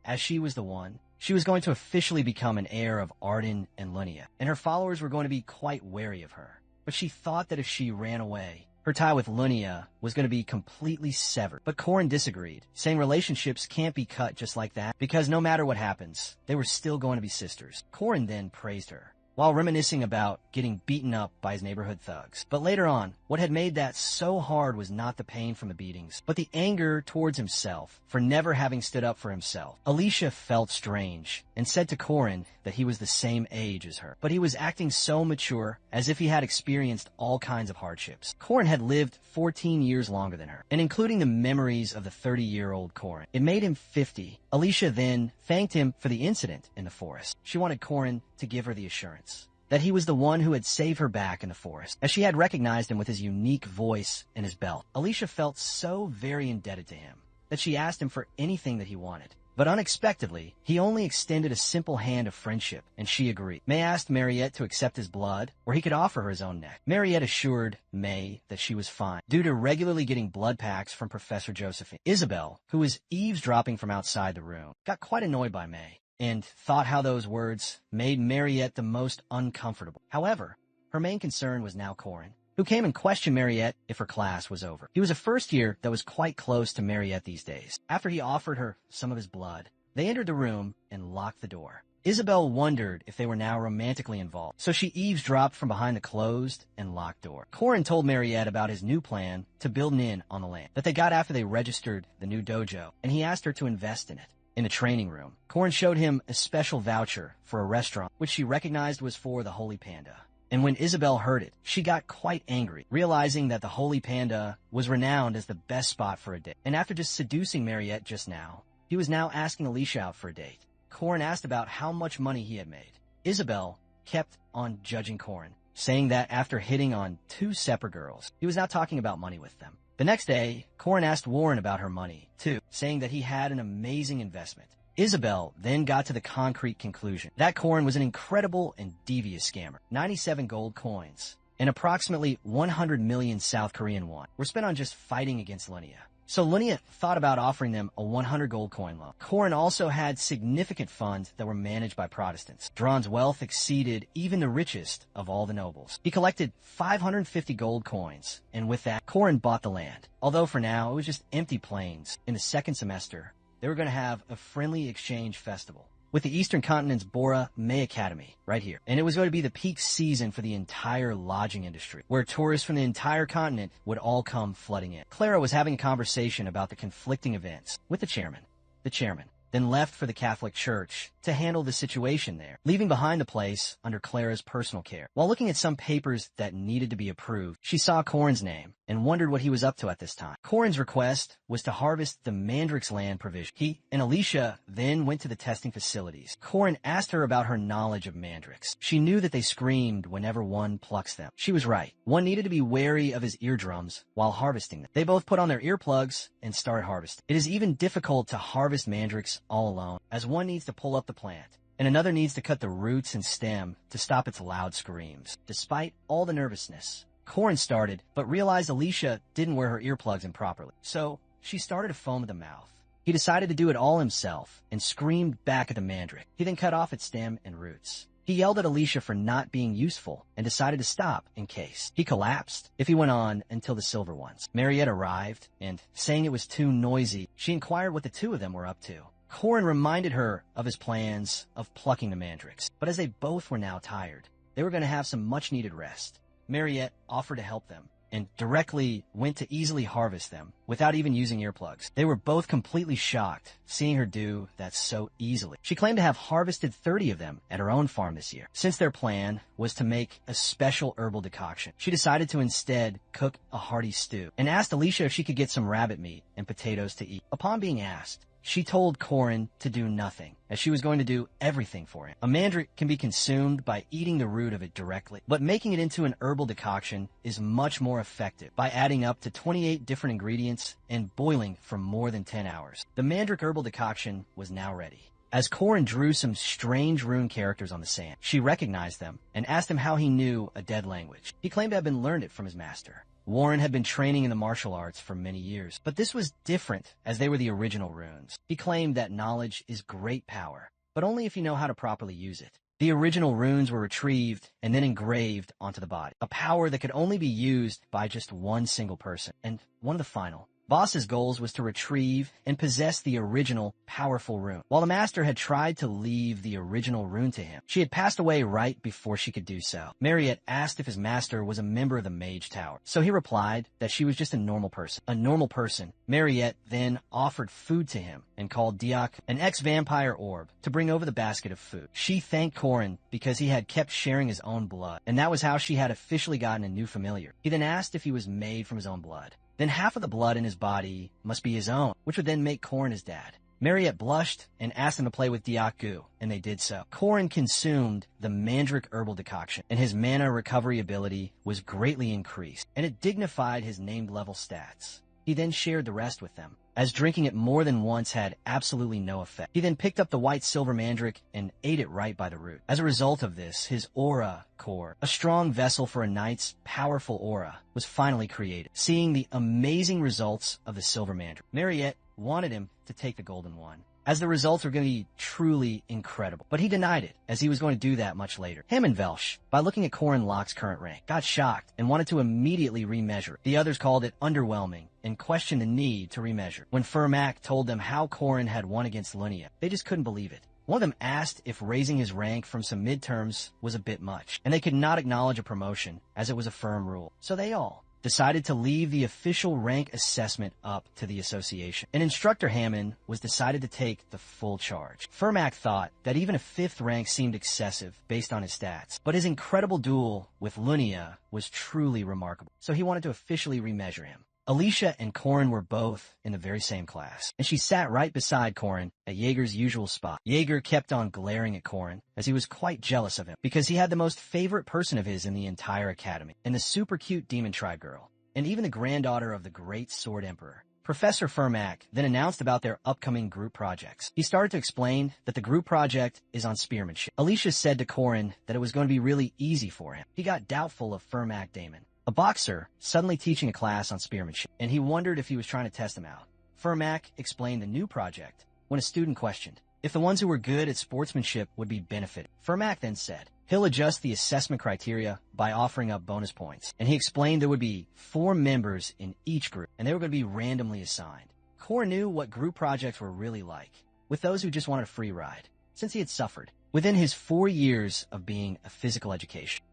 as she was the one, she was going to officially become an heir of Arden and Linnea, and her followers were going to be quite wary of her. But she thought that if she ran away, her tie with Linnea was going to be completely severed. But Corin disagreed, saying relationships can't be cut just like that, because no matter what happens, they were still going to be sisters. Corin then praised her, while reminiscing about getting beaten up by his neighborhood thugs. But later on, what had made that so hard was not the pain from the beatings, but the anger towards himself for never having stood up for himself. Alicia felt strange and said to Corin that he was the same age as her, but he was acting so mature, as if he had experienced all kinds of hardships. Corin had lived 14 years longer than her, and including the memories of the 30-year-old Corin, it made him 50. Alicia then thanked him for the incident in the forest. She wanted Corin to give her the assurance that he was the one who had saved her back in the forest, as she had recognized him with his unique voice and his belt. Alicia felt so very indebted to him that she asked him for anything that he wanted. But unexpectedly, he only extended a simple hand of friendship, and she agreed. May asked Mariette to accept his blood, or he could offer her his own neck. Mariette assured May that she was fine, due to regularly getting blood packs from Professor Josephine. Isabel, who was eavesdropping from outside the room, got quite annoyed by May, and thought how those words made Mariette the most uncomfortable. However, her main concern was now Corin, who came and questioned Mariette if her class was over. He was a first year that was quite close to Mariette these days. After he offered her some of his blood, they entered the room and locked the door. Isabel wondered if they were now romantically involved, so she eavesdropped from behind the closed and locked door. Corin told Mariette about his new plan to build an inn on the land that they got after they registered the new dojo, and he asked her to invest in it. In the training room, Corin showed him a special voucher for a restaurant, which she recognized was for the Holy Panda. And when Isabel heard it, she got quite angry, realizing that the Holy Panda was renowned as the best spot for a date. And after just seducing Mariette just now, he was now asking Alicia out for a date. Corin asked about how much money he had made. Isabel kept on judging Corin, saying that after hitting on 2 separate girls, he was now talking about money with them. The next day, Corin asked Warren about her money, too, saying that he had an amazing investment. Isabel then got to the concrete conclusion that Corin was an incredible and devious scammer. 97 gold coins and approximately 100 million South Korean won were spent on just fighting against Lunia. So Lunia thought about offering them a 100 gold coin loan. Korin also had significant funds that were managed by Protestants. Dron's wealth exceeded even the richest of all the nobles. He collected 550 gold coins, and with that, Korin bought the land. Although for now, it was just empty plains. In the second semester, they were going to have a friendly exchange festival with the Eastern Continent's Bora May Academy right here. And it was going to be the peak season for the entire lodging industry, where tourists from the entire continent would all come flooding in. Clara was having a conversation about the conflicting events with the chairman. The chairman then left for the Catholic Church to handle the situation there, leaving behind the place under Clara's personal care. While looking at some papers that needed to be approved, she saw Korin's name and wondered what he was up to at this time. Korin's request was to harvest the Mandrix land provision. He and Alicia then went to the testing facilities. Korin asked her about her knowledge of Mandrix. She knew that they screamed whenever one plucks them. She was right. One needed to be wary of his eardrums while harvesting them. They both put on their earplugs and started harvesting. It is even difficult to harvest Mandrix all alone, as one needs to pull up the plant, and another needs to cut the roots and stem to stop its loud screams. Despite all the nervousness, Korin started, but realized Alicia didn't wear her earplugs in properly, so she started to foam at the mouth. He decided to do it all himself and screamed back at the mandrake. He then cut off its stem and roots. He yelled at Alicia for not being useful and decided to stop in case he collapsed if he went on until the silver ones. Mariette arrived, and saying it was too noisy, she inquired what the two of them were up to. Korin reminded her of his plans of plucking the mandrakes, but as they both were now tired, they were going to have some much-needed rest. Mariette offered to help them and directly went to easily harvest them without even using earplugs. They were both completely shocked seeing her do that so easily. She claimed to have harvested 30 of them at her own farm this year. Since their plan was to make a special herbal decoction, she decided to instead cook a hearty stew and asked Alicia if she could get some rabbit meat and potatoes to eat. Upon being asked, she told Korin to do nothing, as she was going to do everything for him. A mandrake can be consumed by eating the root of it directly, but making it into an herbal decoction is much more effective by adding up to 28 different ingredients and boiling for more than 10 hours. The mandrake herbal decoction was now ready. As Korin drew some strange rune characters on the sand, she recognized them and asked him how he knew a dead language. He claimed to have been learned it from his master. Warren had been training in the martial arts for many years, but this was different as they were the original runes. He claimed that knowledge is great power, but only if you know how to properly use it. The original runes were retrieved and then engraved onto the body, a power that could only be used by just one single person. And one of the final boss's goals was to retrieve and possess the original powerful rune. While the master had tried to leave the original rune to him, she had passed away right before she could do so. Mariette asked if his master was a member of the Mage Tower, so he replied that she was just a normal person. A normal person. Mariette then offered food to him and called Diak, an ex-vampire orb, to bring over the basket of food. She thanked Korin because he had kept sharing his own blood, and that was how she had officially gotten a new familiar. He then asked if he was made from his own blood. Then half of the blood in his body must be his own, which would then make Korin his dad. Mariette blushed and asked him to play with Diak-gu, and they did so. Korin consumed the mandrake herbal decoction, and his mana recovery ability was greatly increased, and it dignified his named level stats. He then shared the rest with them, as drinking it more than once had absolutely no effect. He then picked up the white silver mandrake and ate it right by the root. As a result of this, his aura core, a strong vessel for a knight's powerful aura, was finally created. Seeing the amazing results of the silver mandrake, Mariette wanted him to take the golden one, as the results were going to be truly incredible. But he denied it, as he was going to do that much later. Him and Velsh, by looking at Korin Locke's current rank, got shocked and wanted to immediately remeasure. The others called it underwhelming and questioned the need to remeasure. When Furmak told them how Korin had won against Lunia, they just couldn't believe it. One of them asked if raising his rank from some midterms was a bit much, and they could not acknowledge a promotion, as it was a firm rule. So they all decided to leave the official rank assessment up to the association. And Instructor Hammond was decided to take the full charge. Furmak thought that even a 5th rank seemed excessive based on his stats, but his incredible duel with Lunia was truly remarkable, so he wanted to officially remeasure him. Alicia and Korin were both in the very same class, and she sat right beside Korin at Jaeger's usual spot. Jaeger kept on glaring at Korin, as he was quite jealous of him, because he had the most favorite person of his in the entire academy, and the super cute demon tribe girl, and even the granddaughter of the great sword emperor. Professor Fermack then announced about their upcoming group projects. He started to explain that the group project is on spearmanship. Alicia said to Corin that it was going to be really easy for him. He got doubtful of Fermack Damon, a boxer suddenly teaching a class on spearmanship, and he wondered if he was trying to test him out. Fermack explained the new project when a student questioned if the ones who were good at sportsmanship would be benefited. Fermack then said he'll adjust the assessment criteria by offering up bonus points, and he explained there would be 4 members in each group, and they were going to be randomly assigned. Core knew what group projects were really like, with those who just wanted a free ride, since he had suffered within his 4 years of being a physical education.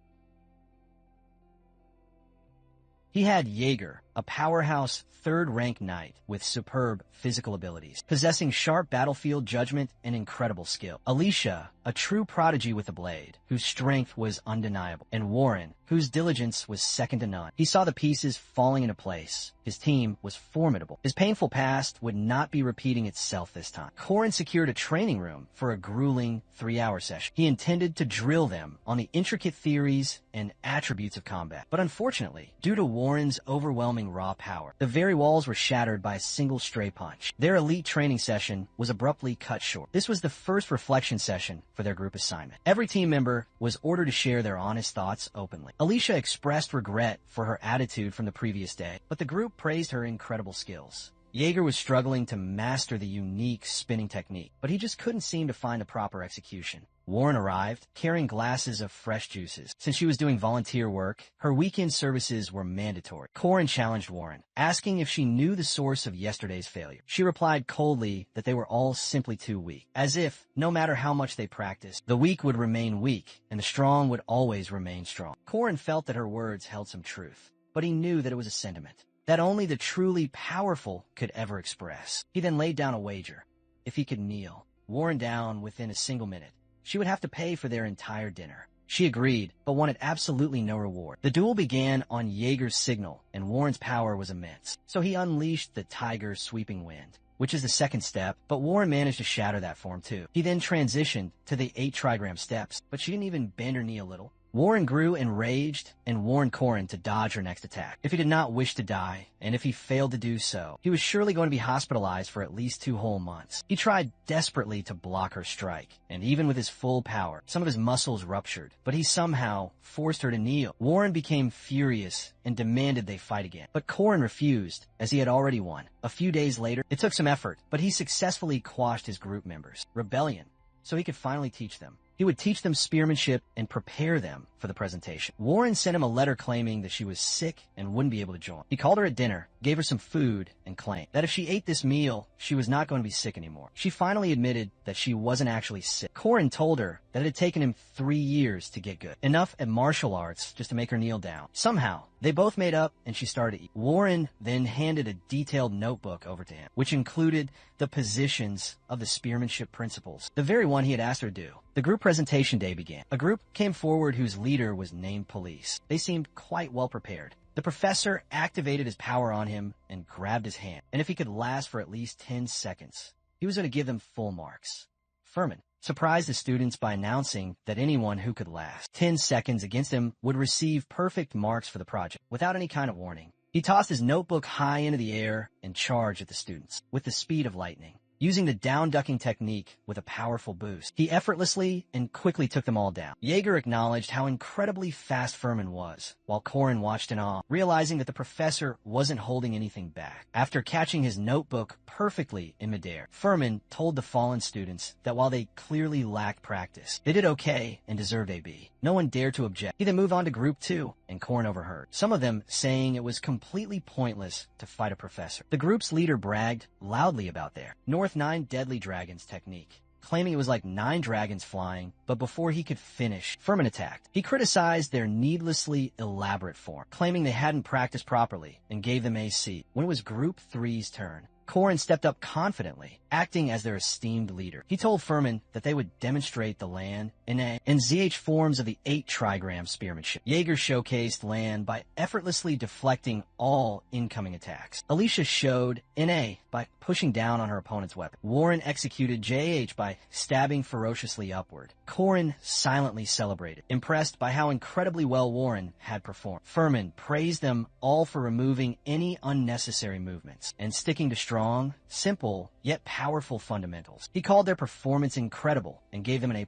He had Jaeger, a powerhouse third-rank knight with superb physical abilities, possessing sharp battlefield judgment and incredible skill. Alicia, a true prodigy with a blade, whose strength was undeniable. And Warren, whose diligence was second to none. He saw the pieces falling into place. His team was formidable. His painful past would not be repeating itself this time. Corin secured a training room for a grueling 3-hour session. He intended to drill them on the intricate theories and attributes of combat. But unfortunately, due to Warren's overwhelming raw power, the very walls were shattered by a single stray punch. Their elite training session was abruptly cut short. This was the first reflection session for their group assignment. Every team member was ordered to share their honest thoughts openly. Alicia expressed regret for her attitude from the previous day, but the group praised her incredible skills. Jaeger was struggling to master the unique spinning technique, but he just couldn't seem to find the proper execution. Warren arrived, carrying glasses of fresh juices. Since she was doing volunteer work, her weekend services were mandatory. Corin challenged Warren, asking if she knew the source of yesterday's failure. She replied coldly that they were all simply too weak, as if, no matter how much they practiced, the weak would remain weak, and the strong would always remain strong. Corin felt that her words held some truth, but he knew that it was a sentiment that only the truly powerful could ever express. He then laid down a wager. If he could kneel Warren down within a single minute, she would have to pay for their entire dinner. She agreed, but wanted absolutely no reward. The duel began on Jaeger's signal, and Warren's power was immense. So he unleashed the Tiger's sweeping wind, which is the second step, but Warren managed to shatter that form too. He then transitioned to the 8 trigram steps, but she didn't even bend her knee a little. Warren grew enraged and warned Corin to dodge her next attack. If he did not wish to die, and if he failed to do so, he was surely going to be hospitalized for at least 2 whole months. He tried desperately to block her strike, and even with his full power, some of his muscles ruptured, but he somehow forced her to kneel. Warren became furious and demanded they fight again, but Corin refused, as he had already won. A few days later, it took some effort, but he successfully quashed his group members' rebellion, so he could finally teach them. He would teach them spearmanship and prepare them for the presentation. Warren sent him a letter claiming that she was sick and wouldn't be able to join. He called her at dinner, gave her some food, and claimed that if she ate this meal, she was not going to be sick anymore. She finally admitted that she wasn't actually sick. Corin told her that it had taken him 3 years to get good, enough at martial arts just to make her kneel down. Somehow, they both made up and she started to eat. Warren then handed a detailed notebook over to him, which included the positions of the spearmanship principles, the very one he had asked her to do. The group presentation day began. A group came forward whose leader was named Police. They seemed quite well prepared. The professor activated his power on him and grabbed his hand, and if he could last for at least 10 seconds, he was going to give them full marks. Furman surprised the students by announcing that anyone who could last 10 seconds against him would receive perfect marks for the project, without any kind of warning. He tossed his notebook high into the air and charged at the students with the speed of lightning. Using the down-ducking technique with a powerful boost, he effortlessly and quickly took them all down. Jaeger acknowledged how incredibly fast Furman was, while Corin watched in awe, realizing that the professor wasn't holding anything back. After catching his notebook perfectly in midair, Furman told the fallen students that while they clearly lacked practice, they did okay and deserved a B. No one dared to object. He then moved on to Group 2, and Corin overheard, some of them saying it was completely pointless to fight a professor. The group's leader bragged loudly about their North 9 Deadly Dragons technique, claiming it was like 9 dragons flying, but before he could finish, Furman attacked. He criticized their needlessly elaborate form, claiming they hadn't practiced properly, and gave them AC. When it was Group 3's turn, Corin stepped up confidently, acting as their esteemed leader. He told Furman that they would demonstrate the land and ZH forms of the 8 trigram spearmanship. Jaeger showcased land by effortlessly deflecting all incoming attacks. Alicia showed NA by pushing down on her opponent's weapon. Warren executed JH by stabbing ferociously upward. Corin silently celebrated, impressed by how incredibly well Warren had performed. Furman praised them all for removing any unnecessary movements and sticking to strong, simple, yet powerful fundamentals. He called their performance incredible and gave them an A+.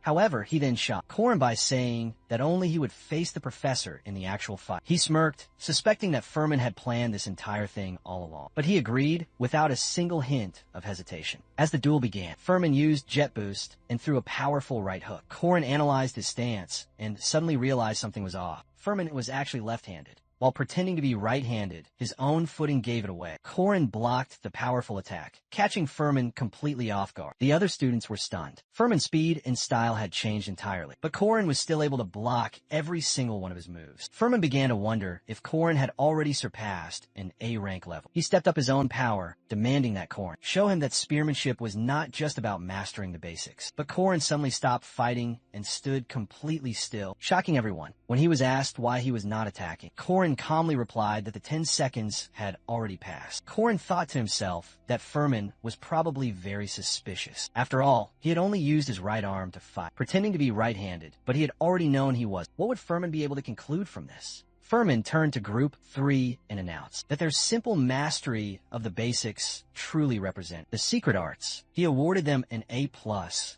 However, he then shocked Corin by saying that only he would face the professor in the actual fight. He smirked, suspecting that Furman had planned this entire thing all along. But he agreed without a single hint of hesitation. As the duel began, Furman used Jet Boost and threw a powerful right hook. Corin analyzed his stance and suddenly realized something was off. Furman was actually left-handed. While pretending to be right-handed, his own footing gave it away. Corin blocked the powerful attack, catching Furman completely off guard. The other students were stunned. Furman's speed and style had changed entirely, but Corin was still able to block every single one of his moves. Furman began to wonder if Corin had already surpassed an A-rank level. He stepped up his own power, demanding that Corin show him that spearmanship was not just about mastering the basics. But Corin suddenly stopped fighting and stood completely still, shocking everyone. When he was asked why he was not attacking, Corin calmly replied that the 10 seconds had already passed. Corin thought to himself that Furman was probably very suspicious. After all, he had only used his right arm to fight, pretending to be right-handed, but he had already known he was. What would Furman be able to conclude from this? Furman turned to Group 3 and announced that their simple mastery of the basics truly represent the secret arts. He awarded them an A+,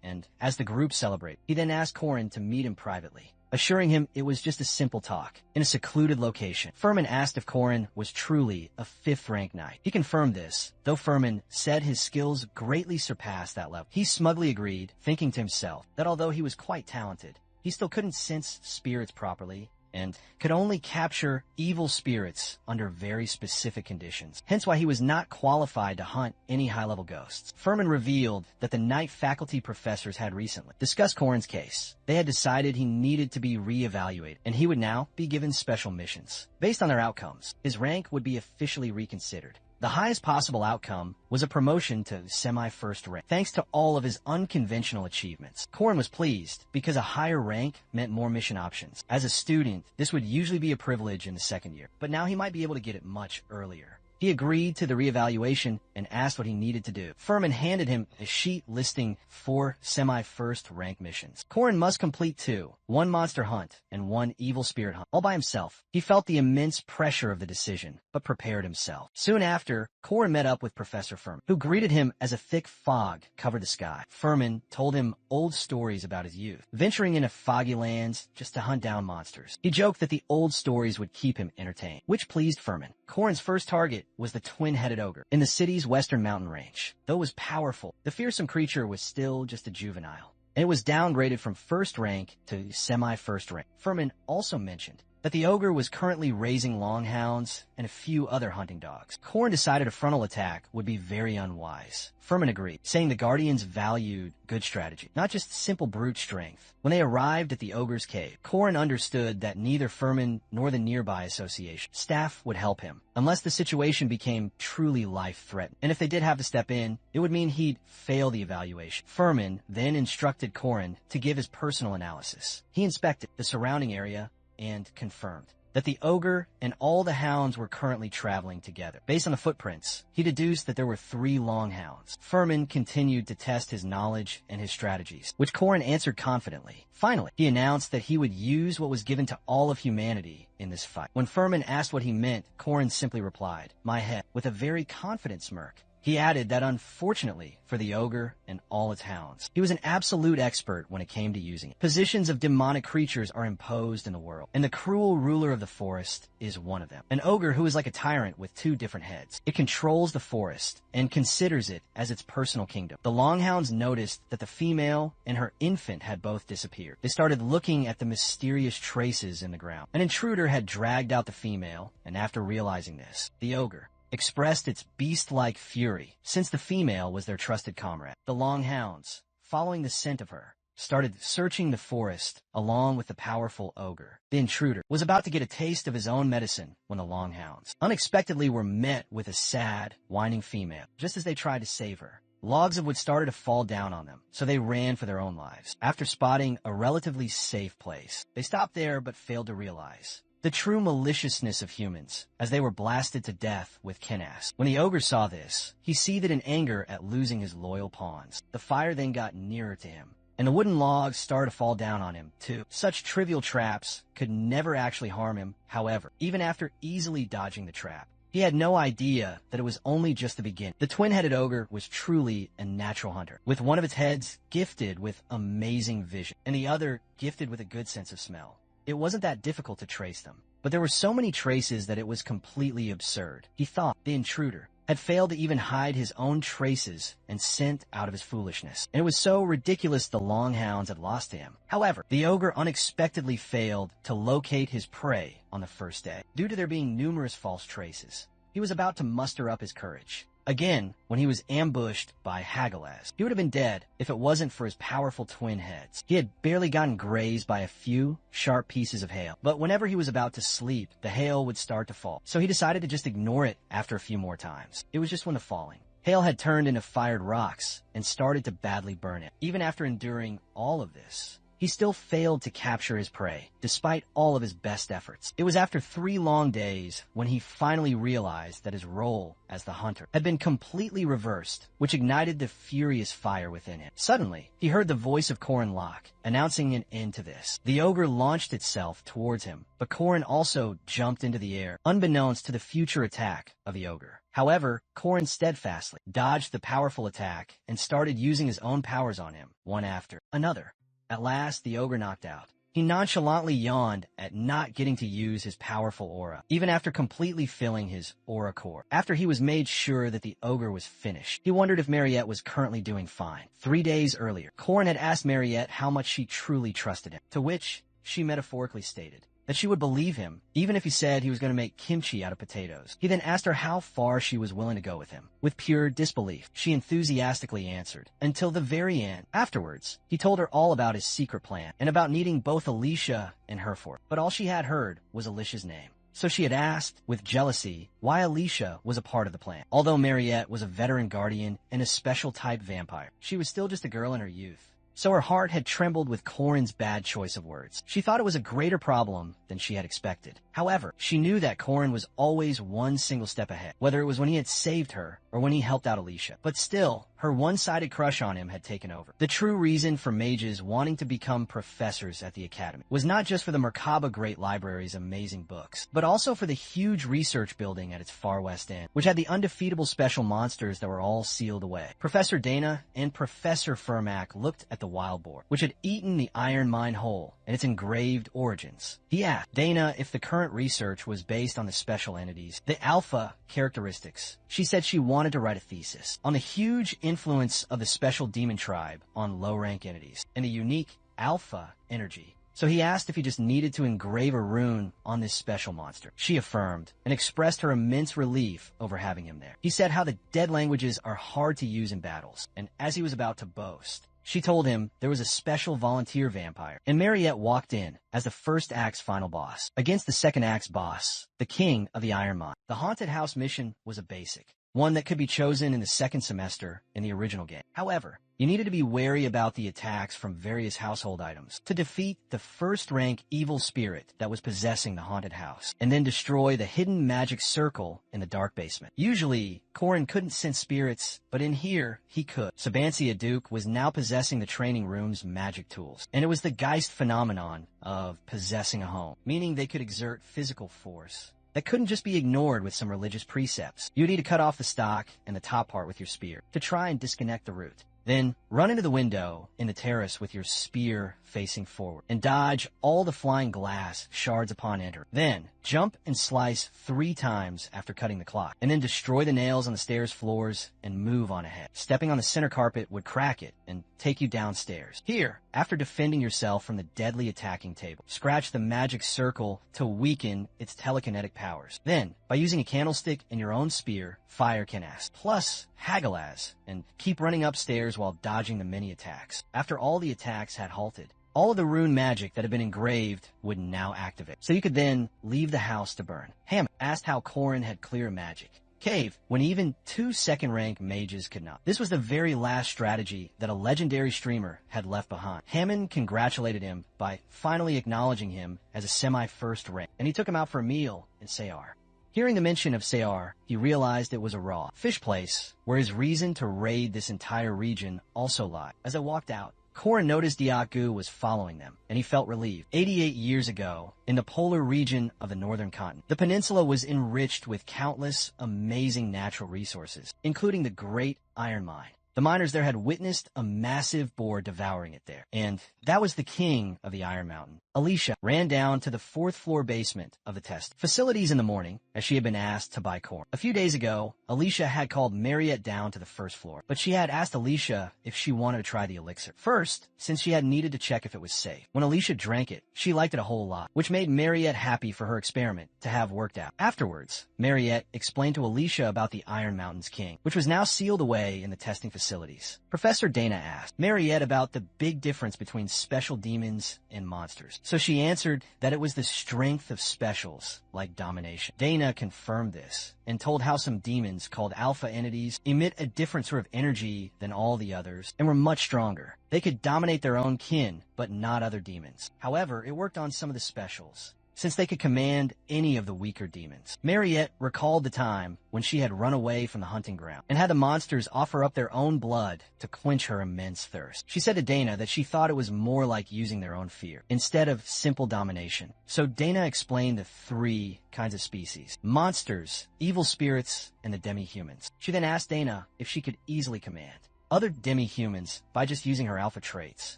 and as the group celebrated, he then asked Corin to meet him privately, assuring him it was just a simple talk in a secluded location. Furman asked if Corin was truly a 5th-ranked knight. He confirmed this, though Furman said his skills greatly surpassed that level. He smugly agreed, thinking to himself that although he was quite talented, he still couldn't sense spirits properly and could only capture evil spirits under very specific conditions, hence why he was not qualified to hunt any high-level ghosts. Furman revealed that the night faculty professors had recently discussed Corin's case. They had decided he needed to be re-evaluated, and he would now be given special missions. Based on their outcomes, his rank would be officially reconsidered. The highest possible outcome was a promotion to semi-first rank, thanks to all of his unconventional achievements. Corin was pleased because a higher rank meant more mission options. As a student, this would usually be a privilege in the 2nd year, but now he might be able to get it much earlier. He agreed to the reevaluation and asked what he needed to do. Furman handed him a sheet listing 4 semi-first rank missions. Corin must complete 2, 1 monster hunt and 1 evil spirit hunt, all by himself. He felt the immense pressure of the decision, but prepared himself. Soon after, Corin met up with Professor Furman, who greeted him as a thick fog covered the sky. Furman told him old stories about his youth, venturing into foggy lands just to hunt down monsters. He joked that the old stories would keep him entertained, which pleased Furman. Corin's first target was the twin-headed ogre in the city's western mountain range. Though it was powerful, the fearsome creature was still just a juvenile, and it was downgraded from 1st rank to semi-first rank. Furman also mentioned that the ogre was currently raising longhounds and a few other hunting dogs. Corin decided a frontal attack would be very unwise. Furman agreed, saying the Guardians valued good strategy, not just simple brute strength. When they arrived at the ogre's cave, Corin understood that neither Furman nor the nearby association staff would help him, unless the situation became truly life-threatening. And if they did have to step in, it would mean he'd fail the evaluation. Furman then instructed Corin to give his personal analysis. He inspected the surrounding area and confirmed that the ogre and all the hounds were currently traveling together. Based on the footprints, he deduced that there were 3 longhounds. Furman continued to test his knowledge and his strategies, which Corin answered confidently. Finally, he announced that he would use what was given to all of humanity in this fight. When Furman asked what he meant, Corin simply replied, "My head," with a very confident smirk. He added that unfortunately for the ogre and all its hounds, he was an absolute expert when it came to using it. Positions of demonic creatures are imposed in the world, and the cruel ruler of the forest is one of them. An ogre who is like a tyrant with 2 different heads. It controls the forest and considers it as its personal kingdom. The longhounds noticed that the female and her infant had both disappeared. They started looking at the mysterious traces in the ground. An intruder had dragged out the female, and after realizing this, the ogre expressed its beast-like fury, since the female was their trusted comrade. The longhounds, following the scent of her, started searching the forest along with the powerful ogre. The intruder was about to get a taste of his own medicine when the Longhounds unexpectedly were met with a sad, whining female. Just as they tried to save her, logs of wood started to fall down on them, so they ran for their own lives. After spotting a relatively safe place, they stopped there but failed to realize the true maliciousness of humans, as they were blasted to death with kinas. When the ogre saw this, he seethed in anger at losing his loyal pawns. The fire then got nearer to him, and the wooden logs started to fall down on him, too. Such trivial traps could never actually harm him, however, even after easily dodging the trap. He had no idea that it was only just the beginning. The twin-headed ogre was truly a natural hunter, with one of its heads gifted with amazing vision, and the other gifted with a good sense of smell. It wasn't that difficult to trace them, but there were so many traces that it was completely absurd. He thought the intruder had failed to even hide his own traces and scent out of his foolishness, and it was so ridiculous the Longhounds had lost to him. However, the ogre unexpectedly failed to locate his prey on the first day, due to there being numerous false traces. He was about to muster up his courage again when he was ambushed by Hagalaz. He would have been dead if it wasn't for his powerful twin heads. He had barely gotten grazed by a few sharp pieces of hail, but whenever he was about to sleep, the hail would start to fall, so he decided to just ignore it after a few more times. It was just one of falling. Hail had turned into fired rocks and started to badly burn it. Even after enduring all of this, he still failed to capture his prey, despite all of his best efforts. It was after 3 long days when he finally realized that his role as the hunter had been completely reversed, which ignited the furious fire within him. Suddenly, he heard the voice of Corin Locke, announcing an end to this. The ogre launched itself towards him, but Corin also jumped into the air, unbeknownst to the future attack of the ogre. However, Corin steadfastly dodged the powerful attack and started using his own powers on him, one after another. At last, the ogre knocked out. He nonchalantly yawned at not getting to use his powerful aura, even after completely filling his aura core. After he was made sure that the ogre was finished, he wondered if Mariette was currently doing fine. 3 days earlier, Corin had asked Mariette how much she truly trusted him, to which she metaphorically stated that she would believe him even if he said he was going to make kimchi out of potatoes. He then asked her how far she was willing to go with him. With pure disbelief, she enthusiastically answered, until the very end. Afterwards, he told her all about his secret plan and about needing both Alicia and Herford, but all she had heard was Alicia's name. So she had asked, with jealousy, why Alicia was a part of the plan. Although Mariette was a veteran guardian and a special type vampire, she was still just a girl in her youth. So her heart had trembled with Corin's bad choice of words. She thought it was a greater problem than she had expected. However, she knew that Corin was always one single step ahead, whether it was when he had saved her or when he helped out Alicia. But still, her one-sided crush on him had taken over. The true reason for mages wanting to become professors at the academy was not just for the Merkaba Great Library's amazing books, but also for the huge research building at its far west end, which had the undefeatable special monsters that were all sealed away. Professor Dana and Professor Furmak looked at the wild boar, which had eaten the iron mine whole, and its engraved origins. He asked Dana if the current research was based on the special entities, the alpha characteristics. She said she wanted to write a thesis on the huge influence of the special demon tribe on low-rank entities and the unique alpha energy. So he asked if he just needed to engrave a rune on this special monster. She affirmed and expressed her immense relief over having him there. He said how the dead languages are hard to use in battles, and as he was about to boast, she told him there was a special volunteer vampire, and Mariette walked in as the first act's final boss, against the second act's boss, the king of the Iron Mine. The haunted house mission was a basic, one that could be chosen in the second semester in the original game. However, you needed to be wary about the attacks from various household items to defeat the first-rank evil spirit that was possessing the haunted house, and then destroy the hidden magic circle in the dark basement. Usually, Corin couldn't sense spirits, but in here, he could. Sabancia Duke was now possessing the training room's magic tools, and it was the Geist phenomenon of possessing a home, meaning they could exert physical force that couldn't just be ignored with some religious precepts. You need to cut off the stock and the top part with your spear to try and disconnect the root. Then run into the window in the terrace with your spear facing forward, and dodge all the flying glass shards upon enter. Then, jump and slice 3 times after cutting the clock, and then destroy the nails on the stairs floors and move on ahead. Stepping on the center carpet would crack it and take you downstairs. Here, after defending yourself from the deadly attacking table, scratch the magic circle to weaken its telekinetic powers. Then, by using a candlestick and your own spear, fire canast, plus Hagalaz, and keep running upstairs while dodging the many attacks. After all the attacks had halted, all of the rune magic that had been engraved would now activate, so you could then leave the house to burn. Hammond asked how Corin had clear magic cave when even 2 second-rank mages could not. This was the very last strategy that a legendary streamer had left behind. Hammond congratulated him by finally acknowledging him as a semi-first rank, and he took him out for a meal in Sayar. Hearing the mention of Sayar, he realized it was a raw fish place where his reason to raid this entire region also lied. As I walked out, Corin noticed Diaku was following them, and he felt relieved. 88 years ago, in the polar region of the northern continent, the peninsula was enriched with countless amazing natural resources, including the Great Iron Mine. The miners there had witnessed a massive boar devouring it there, and that was the king of the Iron Mountain. Alicia ran down to the 4th floor basement of the test facilities in the morning, as she had been asked to buy corn. A few days ago, Alicia had called Mariette down to the 1st floor, but she had asked Alicia if she wanted to try the elixir. First, since she had needed to check if it was safe. When Alicia drank it, she liked it a whole lot, which made Mariette happy for her experiment to have worked out. Afterwards, Mariette explained to Alicia about the Iron Mountain's king, which was now sealed away in the testing facilities. Professor Dana asked Mariette about the big difference between special demons and monsters. So she answered that it was the strength of specials, like domination. Dana confirmed this and told how some demons called alpha entities emit a different sort of energy than all the others and were much stronger. They could dominate their own kin, but not other demons. However, it worked on some of the specials, since they could command any of the weaker demons. Mariette recalled the time when she had run away from the hunting ground and had the monsters offer up their own blood to quench her immense thirst. She said to Dana that she thought it was more like using their own fear instead of simple domination. So Dana explained the 3 kinds of species: monsters, evil spirits, and the demi-humans. She then asked Dana if she could easily command other demi-humans by just using her alpha traits.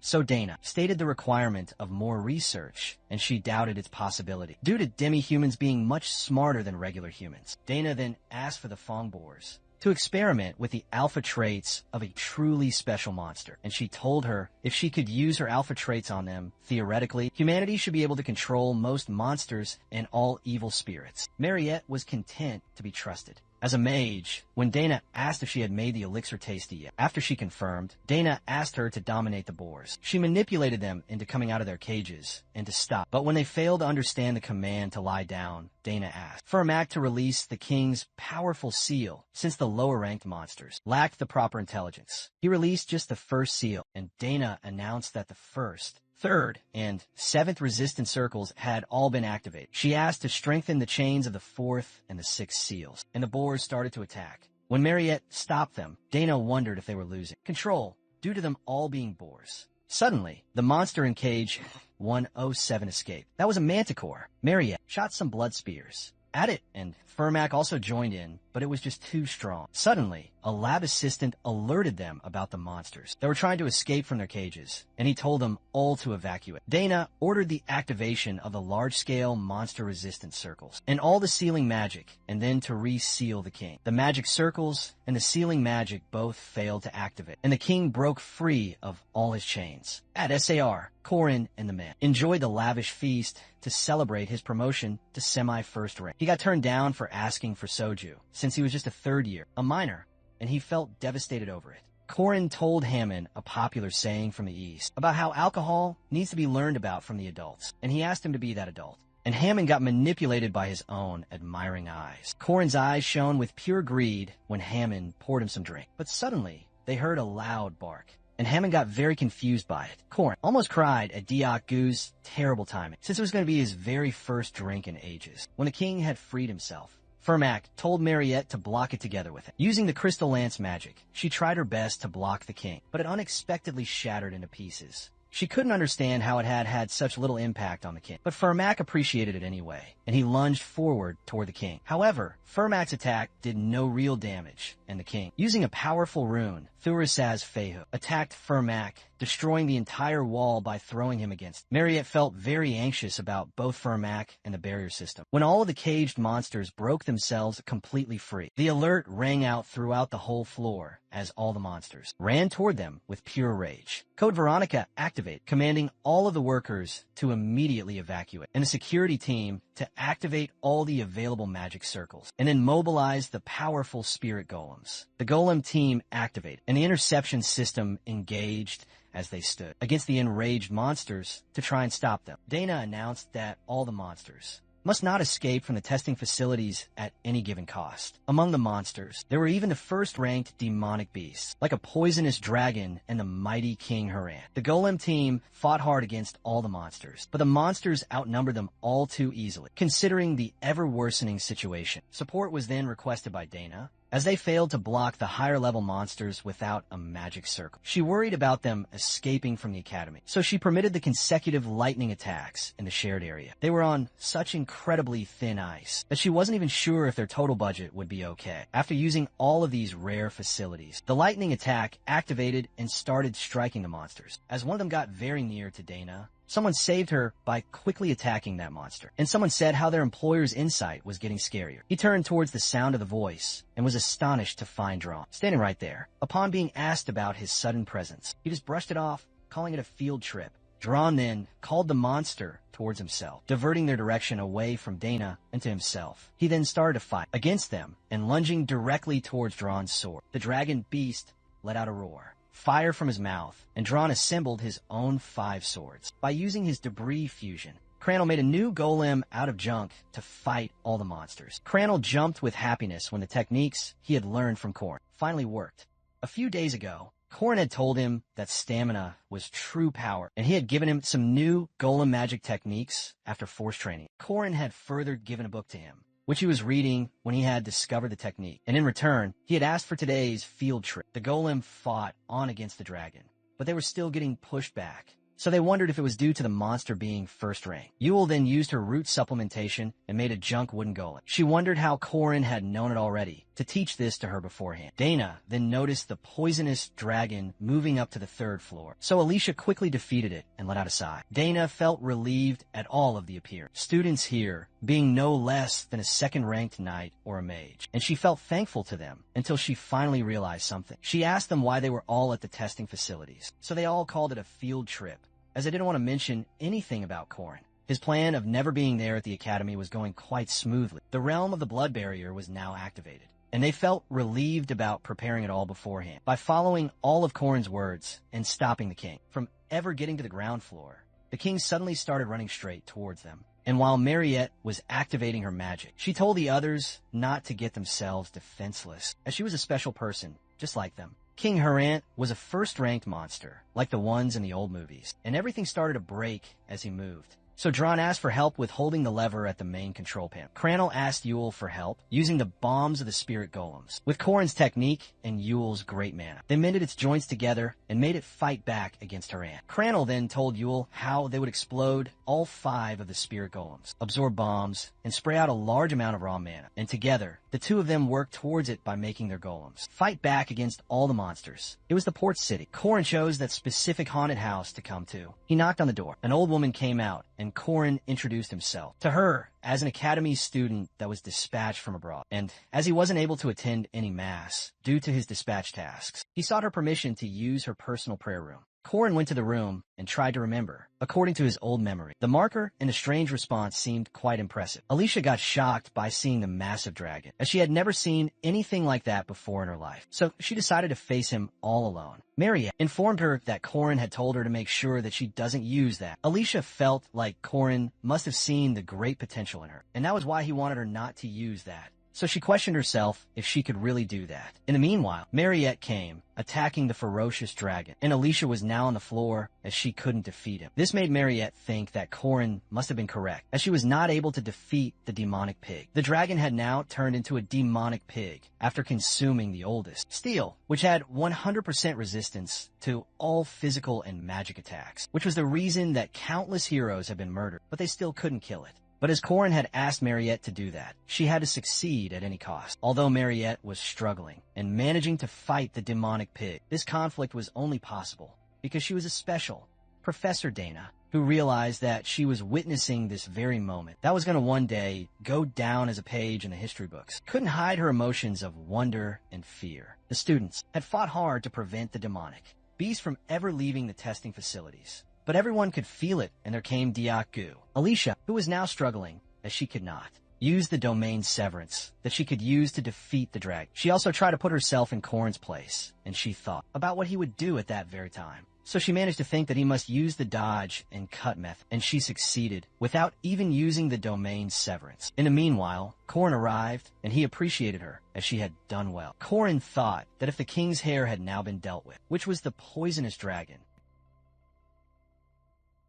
So Dana stated the requirement of more research, and she doubted its possibility, due to demi-humans being much smarter than regular humans. Dana then asked for the Fongbors to experiment with the alpha traits of a truly special monster, and she told her if she could use her alpha traits on them, theoretically, humanity should be able to control most monsters and all evil spirits. Mariette was content to be trusted. As a mage, when Dana asked if she had made the elixir tasty yet, after she confirmed, Dana asked her to dominate the boars. She manipulated them into coming out of their cages and to stop. But when they failed to understand the command to lie down, Dana asked Furmak to release the king's powerful seal, since the lower-ranked monsters lacked the proper intelligence. He released just the first seal, and Dana announced that the 1st, 3rd, and 7th resistance circles had all been activated. She asked to strengthen the chains of the 4th and the 6th seals, and the boars started to attack. When Mariette stopped them, Dana wondered if they were losing control due to them all being boars. Suddenly, the monster in cage 107 escaped. That was a manticore. Mariette shot some blood spears at it, and Furmak also joined in, but it was just too strong. Suddenly, a lab assistant alerted them about the monsters that were trying to escape from their cages, and he told them all to evacuate. Dana ordered the activation of the large-scale monster-resistant circles and all the sealing magic, and then to reseal the king. The magic circles and the sealing magic both failed to activate, and the king broke free of all his chains. At SAR, Corin and the man enjoyed the lavish feast to celebrate his promotion to semi-first rank. He got turned down for asking for soju, since he was just a 3rd year, a minor, and he felt devastated over it. Corin told Hammond a popular saying from the East about how alcohol needs to be learned about from the adults, and he asked him to be that adult. And Hammond got manipulated by his own admiring eyes. Corin's eyes shone with pure greed when Hammond poured him some drink. But suddenly, they heard a loud bark, and Hammond got very confused by it. Corin almost cried at Diaku's terrible timing, since it was going to be his very first drink in ages. When the king had freed himself, Furmak told Mariette to block it together with him. Using the Crystal Lance magic, she tried her best to block the king, but it unexpectedly shattered into pieces. She couldn't understand how it had had such little impact on the king, but Furmak appreciated it anyway, and he lunged forward toward the king. However, Furmak's attack did no real damage, and the king, using a powerful rune, Thurisaz Fehu attacked Furmak, destroying the entire wall by throwing him against. Mariette felt very anxious about both Furmak and the barrier system. When all of the caged monsters broke themselves completely free, the alert rang out throughout the whole floor as all the monsters ran toward them with pure rage. Code Veronica activate, commanding all of the workers to immediately evacuate, and the security team to activate all the available magic circles, and then mobilize the powerful spirit golems. The golem team activated, and the interception system engaged as they stood against the enraged monsters to try and stop them. Dana announced that all the monsters must not escape from the testing facilities at any given cost. Among the monsters, there were even the first-ranked demonic beasts, like a poisonous dragon and the mighty King Haran. The golem team fought hard against all the monsters, but the monsters outnumbered them all too easily, considering the ever-worsening situation. Support was then requested by Dana, as they failed to block the higher-level monsters without a magic circle. She worried about them escaping from the academy, so she permitted the consecutive lightning attacks in the shared area. They were on such incredibly thin ice that she wasn't even sure if their total budget would be okay. After using all of these rare facilities, the lightning attack activated and started striking the monsters. As one of them got very near to Dana, someone saved her by quickly attacking that monster, and someone said how their employer's insight was getting scarier. He turned towards the sound of the voice and was astonished to find Dron standing right there. Upon being asked about his sudden presence, he just brushed it off, calling it a field trip. Dron then called the monster towards himself, diverting their direction away from Dana and to himself. He then started to fight against them and lunging directly towards Dron's sword. The dragon beast let out a roar, fire from his mouth, and Dron assembled his own 5 swords. By using his debris fusion, Crannel made a new golem out of junk to fight all the monsters. Crannel jumped with happiness when the techniques he had learned from Corn finally worked. A few days ago, Corn had told him that stamina was true power, and he had given him some new golem magic techniques after force training. Corn had further given a book to him, which he was reading when he had discovered the technique, and in return, he had asked for today's field trip. The golem fought on against the dragon, but they were still getting pushed back, so they wondered if it was due to the monster being first rank. Yule then used her root supplementation and made a junk wooden golem. She wondered how Corin had known it already, to teach this to her beforehand. Dana then noticed the poisonous dragon moving up to the 3rd floor, so Alicia quickly defeated it and let out a sigh. Dana felt relieved at all of the appearance. Students here being no less than a 2nd-ranked knight or a mage, and she felt thankful to them until she finally realized something. She asked them why they were all at the testing facilities, so they all called it a field trip, as they didn't want to mention anything about Corin. His plan of never being there at the academy was going quite smoothly. The realm of the blood barrier was now activated, and they felt relieved about preparing it all beforehand. By following all of Corin's words and stopping the king from ever getting to the ground floor, the king suddenly started running straight towards them. And while Mariette was activating her magic, she told the others not to get themselves defenseless, as she was a special person, just like them. King Harant was a first-ranked monster, like the ones in the old movies, and everything started to break as he moved. So Dron asked for help with holding the lever at the main control panel. Crannel asked Yule for help using the bombs of the spirit golems. With Corin's technique and Yule's great mana, they mended its joints together and made it fight back against Harant. Crannel then told Yule how they would explode all 5 of the spirit golems, absorb bombs, and spray out a large amount of raw mana. And together, the 2 of them worked towards it by making their golems fight back against all the monsters. It was the port city. Corin chose that specific haunted house to come to. He knocked on the door. An old woman came out, and Corin introduced himself to her as an academy student that was dispatched from abroad. And as he wasn't able to attend any mass due to his dispatch tasks, he sought her permission to use her personal prayer room. Corin went to the room and tried to remember, according to his old memory. The marker and the strange response seemed quite impressive. Alicia got shocked by seeing the massive dragon, as she had never seen anything like that before in her life. So she decided to face him all alone. Mariette informed her that Corin had told her to make sure that she doesn't use that. Alicia felt like Corin must have seen the great potential in her, and that was why he wanted her not to use that. So she questioned herself if she could really do that. In the meanwhile, Mariette came, attacking the ferocious dragon, and Alicia was now on the floor as she couldn't defeat him. This made Mariette think that Corin must have been correct, as she was not able to defeat the demonic pig. The dragon had now turned into a demonic pig after consuming the oldest, Steel, which had 100% resistance to all physical and magic attacks, which was the reason that countless heroes had been murdered, but they still couldn't kill it. But as Corin had asked Mariette to do that, she had to succeed at any cost. Although Mariette was struggling and managing to fight the demonic pig, this conflict was only possible because she was a special Professor Dana, who realized that she was witnessing this very moment that was going to one day go down as a page in the history books. Couldn't hide her emotions of wonder and fear. The students had fought hard to prevent the demonic beast from ever leaving the testing facilities. But everyone could feel it, and there came Diak-gu. Alicia, who was now struggling, as she could not use the domain severance that she could use to defeat the dragon. She also tried to put herself in Corin's place, and she thought about what he would do at that very time. So she managed to think that he must use the dodge and cut method, and she succeeded without even using the domain severance. In the meanwhile, Corin arrived, and he appreciated her, as she had done well. Corin thought that if the king's hair had now been dealt with, which was the poisonous dragon,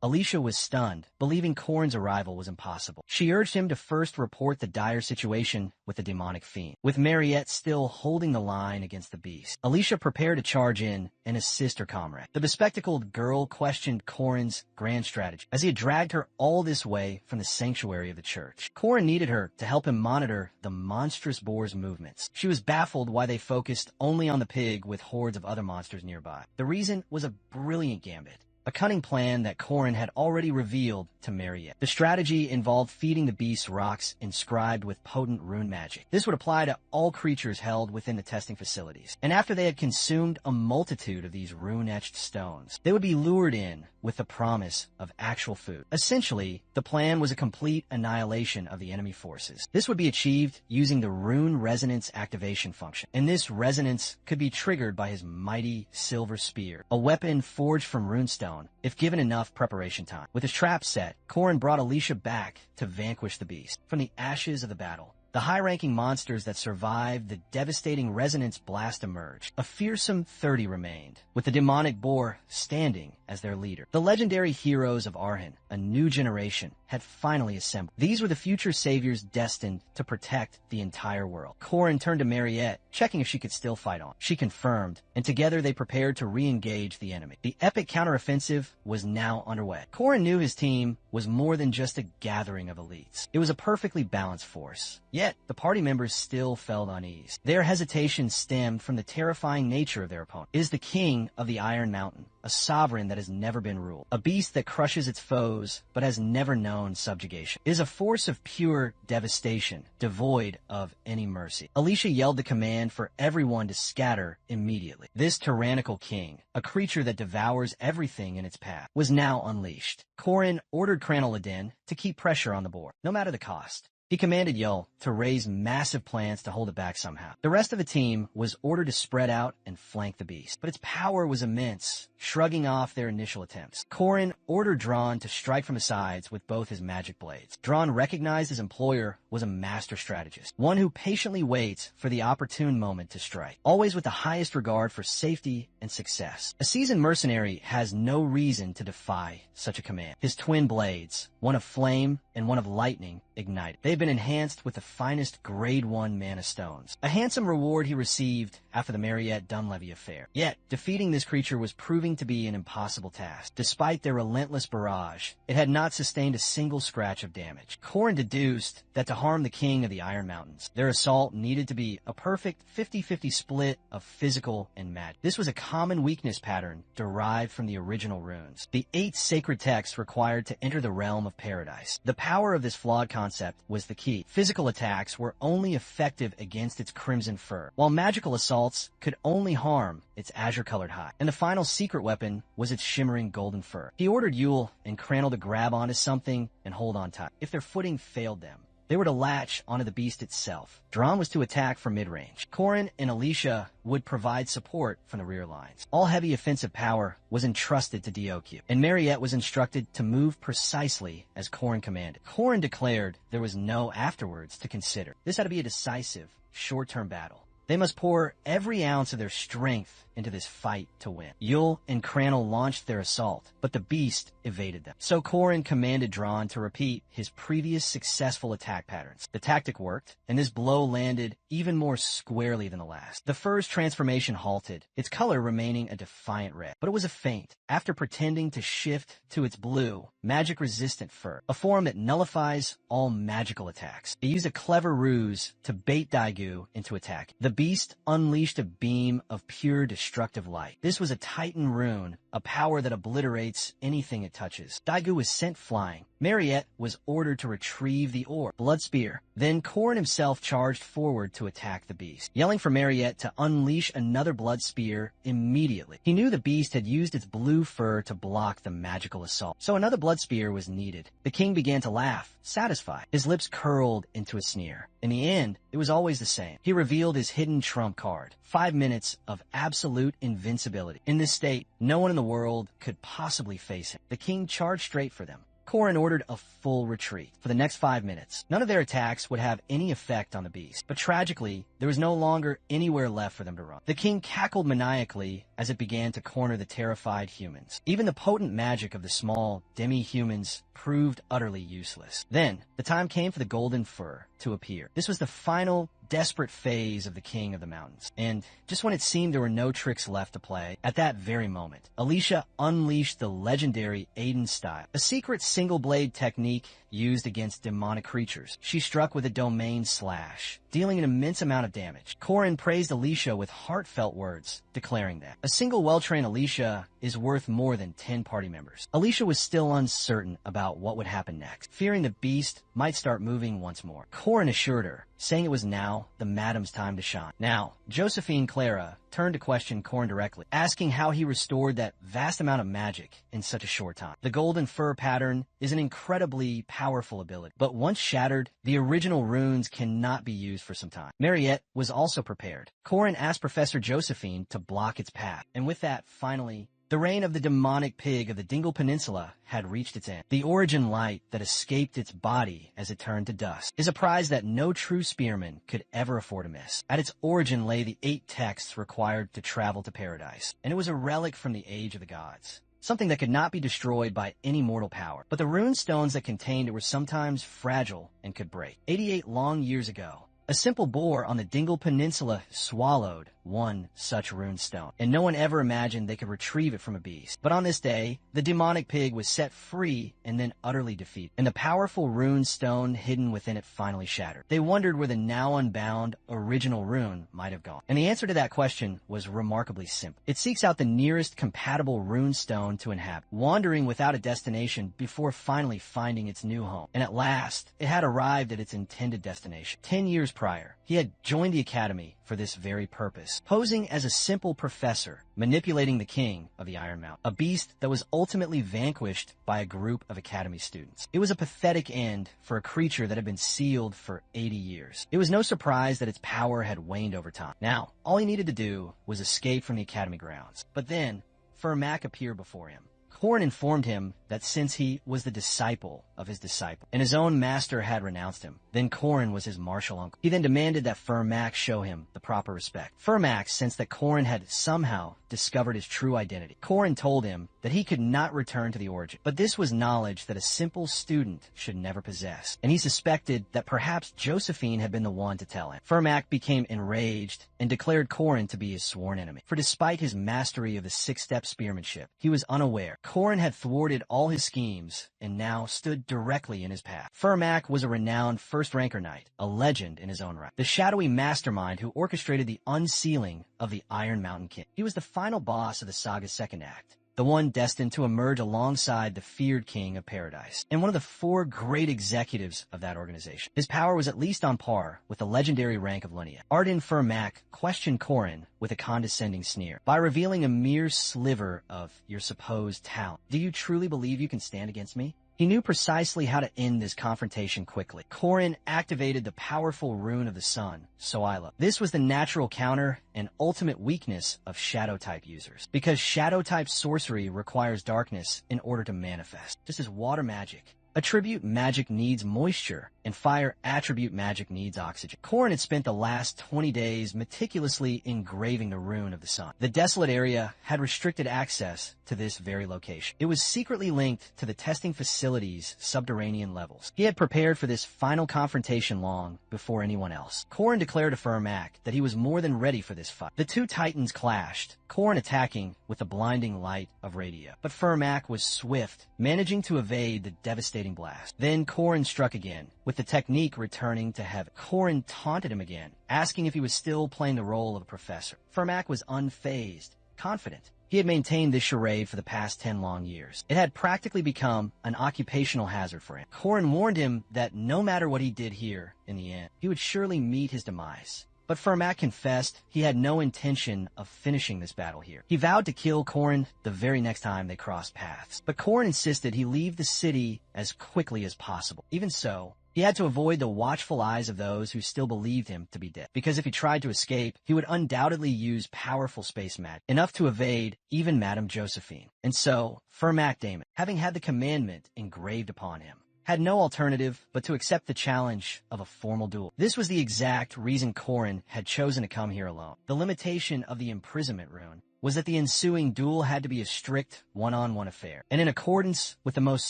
Alicia was stunned, believing Corin's arrival was impossible. She urged him to first report the dire situation with the demonic fiend, with Mariette still holding the line against the beast. Alicia prepared to charge in and assist her comrade. The bespectacled girl questioned Corin's grand strategy, as he had dragged her all this way from the sanctuary of the church. Corin needed her to help him monitor the monstrous boar's movements. She was baffled why they focused only on the pig with hordes of other monsters nearby. The reason was a brilliant gambit, a cunning plan that Corin had already revealed to Mariette. The strategy involved feeding the beast rocks inscribed with potent rune magic. This would apply to all creatures held within the testing facilities. And after they had consumed a multitude of these rune-etched stones, they would be lured in with the promise of actual food. Essentially, the plan was a complete annihilation of the enemy forces. This would be achieved using the rune resonance activation function, and this resonance could be triggered by his mighty silver spear, a weapon forged from runestone, if given enough preparation time. With his trap set, Corin brought Alicia back to vanquish the beast. From the ashes of the battle, the high-ranking monsters that survived the devastating resonance blast emerged. A fearsome 30 remained, with the demonic boar standing as their leader. The legendary heroes of Arhan, a new generation, had finally assembled. These were the future saviors destined to protect the entire world. Corin turned to Mariette, checking if she could still fight on. She confirmed, and together they prepared to re-engage the enemy. The epic counteroffensive was now underway. Corin knew his team was more than just a gathering of elites. It was a perfectly balanced force. Yet, the party members still felt unease. Their hesitation stemmed from the terrifying nature of their opponent. It is the king of the Iron Mountain, a sovereign that has never been ruled, a beast that crushes its foes but has never known subjugation. It is a force of pure devastation, devoid of any mercy. Alicia yelled the command for everyone to scatter immediately. This tyrannical king, a creature that devours everything in its path, was now unleashed. Corin ordered Craniladin to keep pressure on the boar, no matter the cost. He commanded Yahello to raise massive plans to hold it back somehow. The rest of the team was ordered to spread out and flank the beast, but its power was immense, shrugging off their initial attempts. Corin ordered Dron to strike from the sides with both his magic blades. Dron recognized his employer was a master strategist, one who patiently waits for the opportune moment to strike, always with the highest regard for safety and success. A seasoned mercenary has no reason to defy such a command. His twin blades, one of flame and one of lightning, ignited. They've been enhanced with the finest grade 1 mana stones, a handsome reward he received after the Mariette Dunlevy affair. Yet, defeating this creature was proving to be an impossible task. Despite their relentless barrage, it had not sustained a single scratch of damage. Corin deduced that to harm the king of the Iron Mountains, their assault needed to be a perfect 50-50 split of physical and magic. This was a common weakness pattern derived from the original runes, the 8 sacred texts required to enter the realm of paradise. The power of this flawed concept was the key. Physical attacks were only effective against its crimson fur, while magical assaults could only harm its azure-colored hide. And the final secret weapon was its shimmering golden fur. He ordered Yahello and Crandall to grab onto something and hold on tight. If their footing failed them, they were to latch onto the beast itself. Dron was to attack from mid-range. Corin and Alicia would provide support from the rear lines. All heavy offensive power was entrusted to Diak-gu, and Mariette was instructed to move precisely as Corin commanded. Corin declared there was no afterwards to consider. This had to be a decisive, short-term battle. They must pour every ounce of their strength into this fight to win. Yule and Crannel launched their assault, but the beast evaded them. So Corin commanded Dron to repeat his previous successful attack patterns. The tactic worked, and this blow landed even more squarely than the last. The fur's transformation halted, its color remaining a defiant red. But it was a feint. After pretending to shift to its blue, magic-resistant fur, a form that nullifies all magical attacks. It used a clever ruse to bait Daigou into attack. The beast unleashed a beam of pure destructive light. This was a Titan rune, a power that obliterates anything it touches. Daigou was sent flying. Mariette was ordered to retrieve the orb, Blood Spear. Then Corin himself charged forward to attack the beast, yelling for Mariette to unleash another Blood Spear immediately. He knew the beast had used its blue fur to block the magical assault, so another Blood Spear was needed. The king began to laugh, satisfied. His lips curled into a sneer. In the end, it was always the same. He revealed his hidden trump card, 5 minutes of absolute invincibility. In this state, no one in the world could possibly face him. The king charged straight for them. Corin ordered a full retreat for the next 5 minutes. None of their attacks would have any effect on the beast, but tragically, there was no longer anywhere left for them to run. The king cackled maniacally as it began to corner the terrified humans. Even the potent magic of the small demi-humans proved utterly useless. Then, the time came for the golden fur to appear. This was the final desperate phase of the King of the Mountains. And just when it seemed there were no tricks left to play, at that very moment, Alicia unleashed the legendary Aiden style, a secret single-blade technique used against demonic creatures. She struck with a domain slash, dealing an immense amount of damage. Corin praised Alicia with heartfelt words, declaring that a single well-trained Alicia is worth more than 10 party members. Alicia was still uncertain about what would happen next, fearing the beast might start moving once more. Corin assured her, saying it was now the madam's time to shine. Now, Josephine Clara turned to question Corin directly, asking how he restored that vast amount of magic in such a short time. The golden fur pattern is an incredibly powerful ability, but once shattered, the original runes cannot be used for some time. Mariette was also prepared. Corin asked Professor Josephine to block its path, and with that, finally, the reign of the demonic pig of the Dingle Peninsula had reached its end. The origin light that escaped its body as it turned to dust is a prize that no true spearman could ever afford to miss. At its origin lay the 8 texts required to travel to paradise, and it was a relic from the age of the gods, something that could not be destroyed by any mortal power. But the rune stones that contained it were sometimes fragile and could break. 88 long years ago, a simple boar on the Dingle Peninsula swallowed one such rune stone, and no one ever imagined they could retrieve it from a beast. But on this day, the demonic pig was set free and then utterly defeated, and the powerful rune stone hidden within it finally shattered. They wondered where the now unbound original rune might have gone, and the answer to that question was remarkably simple. It seeks out the nearest compatible rune stone to inhabit, wandering without a destination before finally finding its new home. And at last, it had arrived at its intended destination. 10 years prior, he had joined the academy for this very purpose, posing as a simple professor, manipulating the king of the Iron Mountain, a beast that was ultimately vanquished by a group of academy students. It was a pathetic end for a creature that had been sealed for 80 years. It was no surprise that its power had waned over time. Now, all he needed to do was escape from the academy grounds. But then, Furmak appeared before him. Corin informed him that since he was the disciple of his disciple, and his own master had renounced him, then Corin was his martial uncle. He then demanded that Furmak show him the proper respect. Furmak sensed that Corin had somehow discovered his true identity. Corin told him that he could not return to the origin, but this was knowledge that a simple student should never possess, and he suspected that perhaps Josephine had been the one to tell him. Furmak became enraged and declared Corin to be his sworn enemy, for despite his mastery of the 6-step spearmanship, he was unaware. Corin had thwarted all his schemes and now stood directly in his path. Furmak was a renowned first-ranker knight, a legend in his own right, the shadowy mastermind who orchestrated the unsealing of the Iron Mountain King. He was the final boss of the saga's second act, the one destined to emerge alongside the feared king of paradise, and one of the 4 great executives of that organization. His power was at least on par with the legendary rank of Linnea. Arden Furmak questioned Corin with a condescending sneer. By revealing a mere sliver of your supposed talent, do you truly believe you can stand against me? He knew precisely how to end this confrontation quickly. Corin activated the powerful rune of the sun, Soila. This was the natural counter and ultimate weakness of Shadow-type users, because Shadow-type sorcery requires darkness in order to manifest, just as water magic. Attribute magic needs moisture and fire attribute magic needs oxygen. Korin had spent the last 20 days meticulously engraving the rune of the sun. The desolate area had restricted access to this very location. It was secretly linked to the testing facility's subterranean levels. He had prepared for this final confrontation long before anyone else. Korin declared to Furmak that he was more than ready for this fight. The two titans clashed, Korin attacking with the blinding light of radio. But Furmak was swift, managing to evade the devastating blast. Then Korin struck again, with the technique returning to heaven. Korin taunted him again, asking if he was still playing the role of a professor. Furmak was unfazed, confident. He had maintained this charade for the past 10 long years. It had practically become an occupational hazard for him. Korin warned him that no matter what he did here, in the end, he would surely meet his demise. But Furmak confessed he had no intention of finishing this battle here. He vowed to kill Korin the very next time they crossed paths. But Korin insisted he leave the city as quickly as possible. Even so, he had to avoid the watchful eyes of those who still believed him to be dead, because if he tried to escape, he would undoubtedly use powerful space magic, enough to evade even Madame Josephine. And so, Furmak Damon, having had the commandment engraved upon him, had no alternative but to accept the challenge of a formal duel. This was the exact reason Korin had chosen to come here alone. The limitation of the imprisonment rune was that the ensuing duel had to be a strict one-on-one affair, and in accordance with the most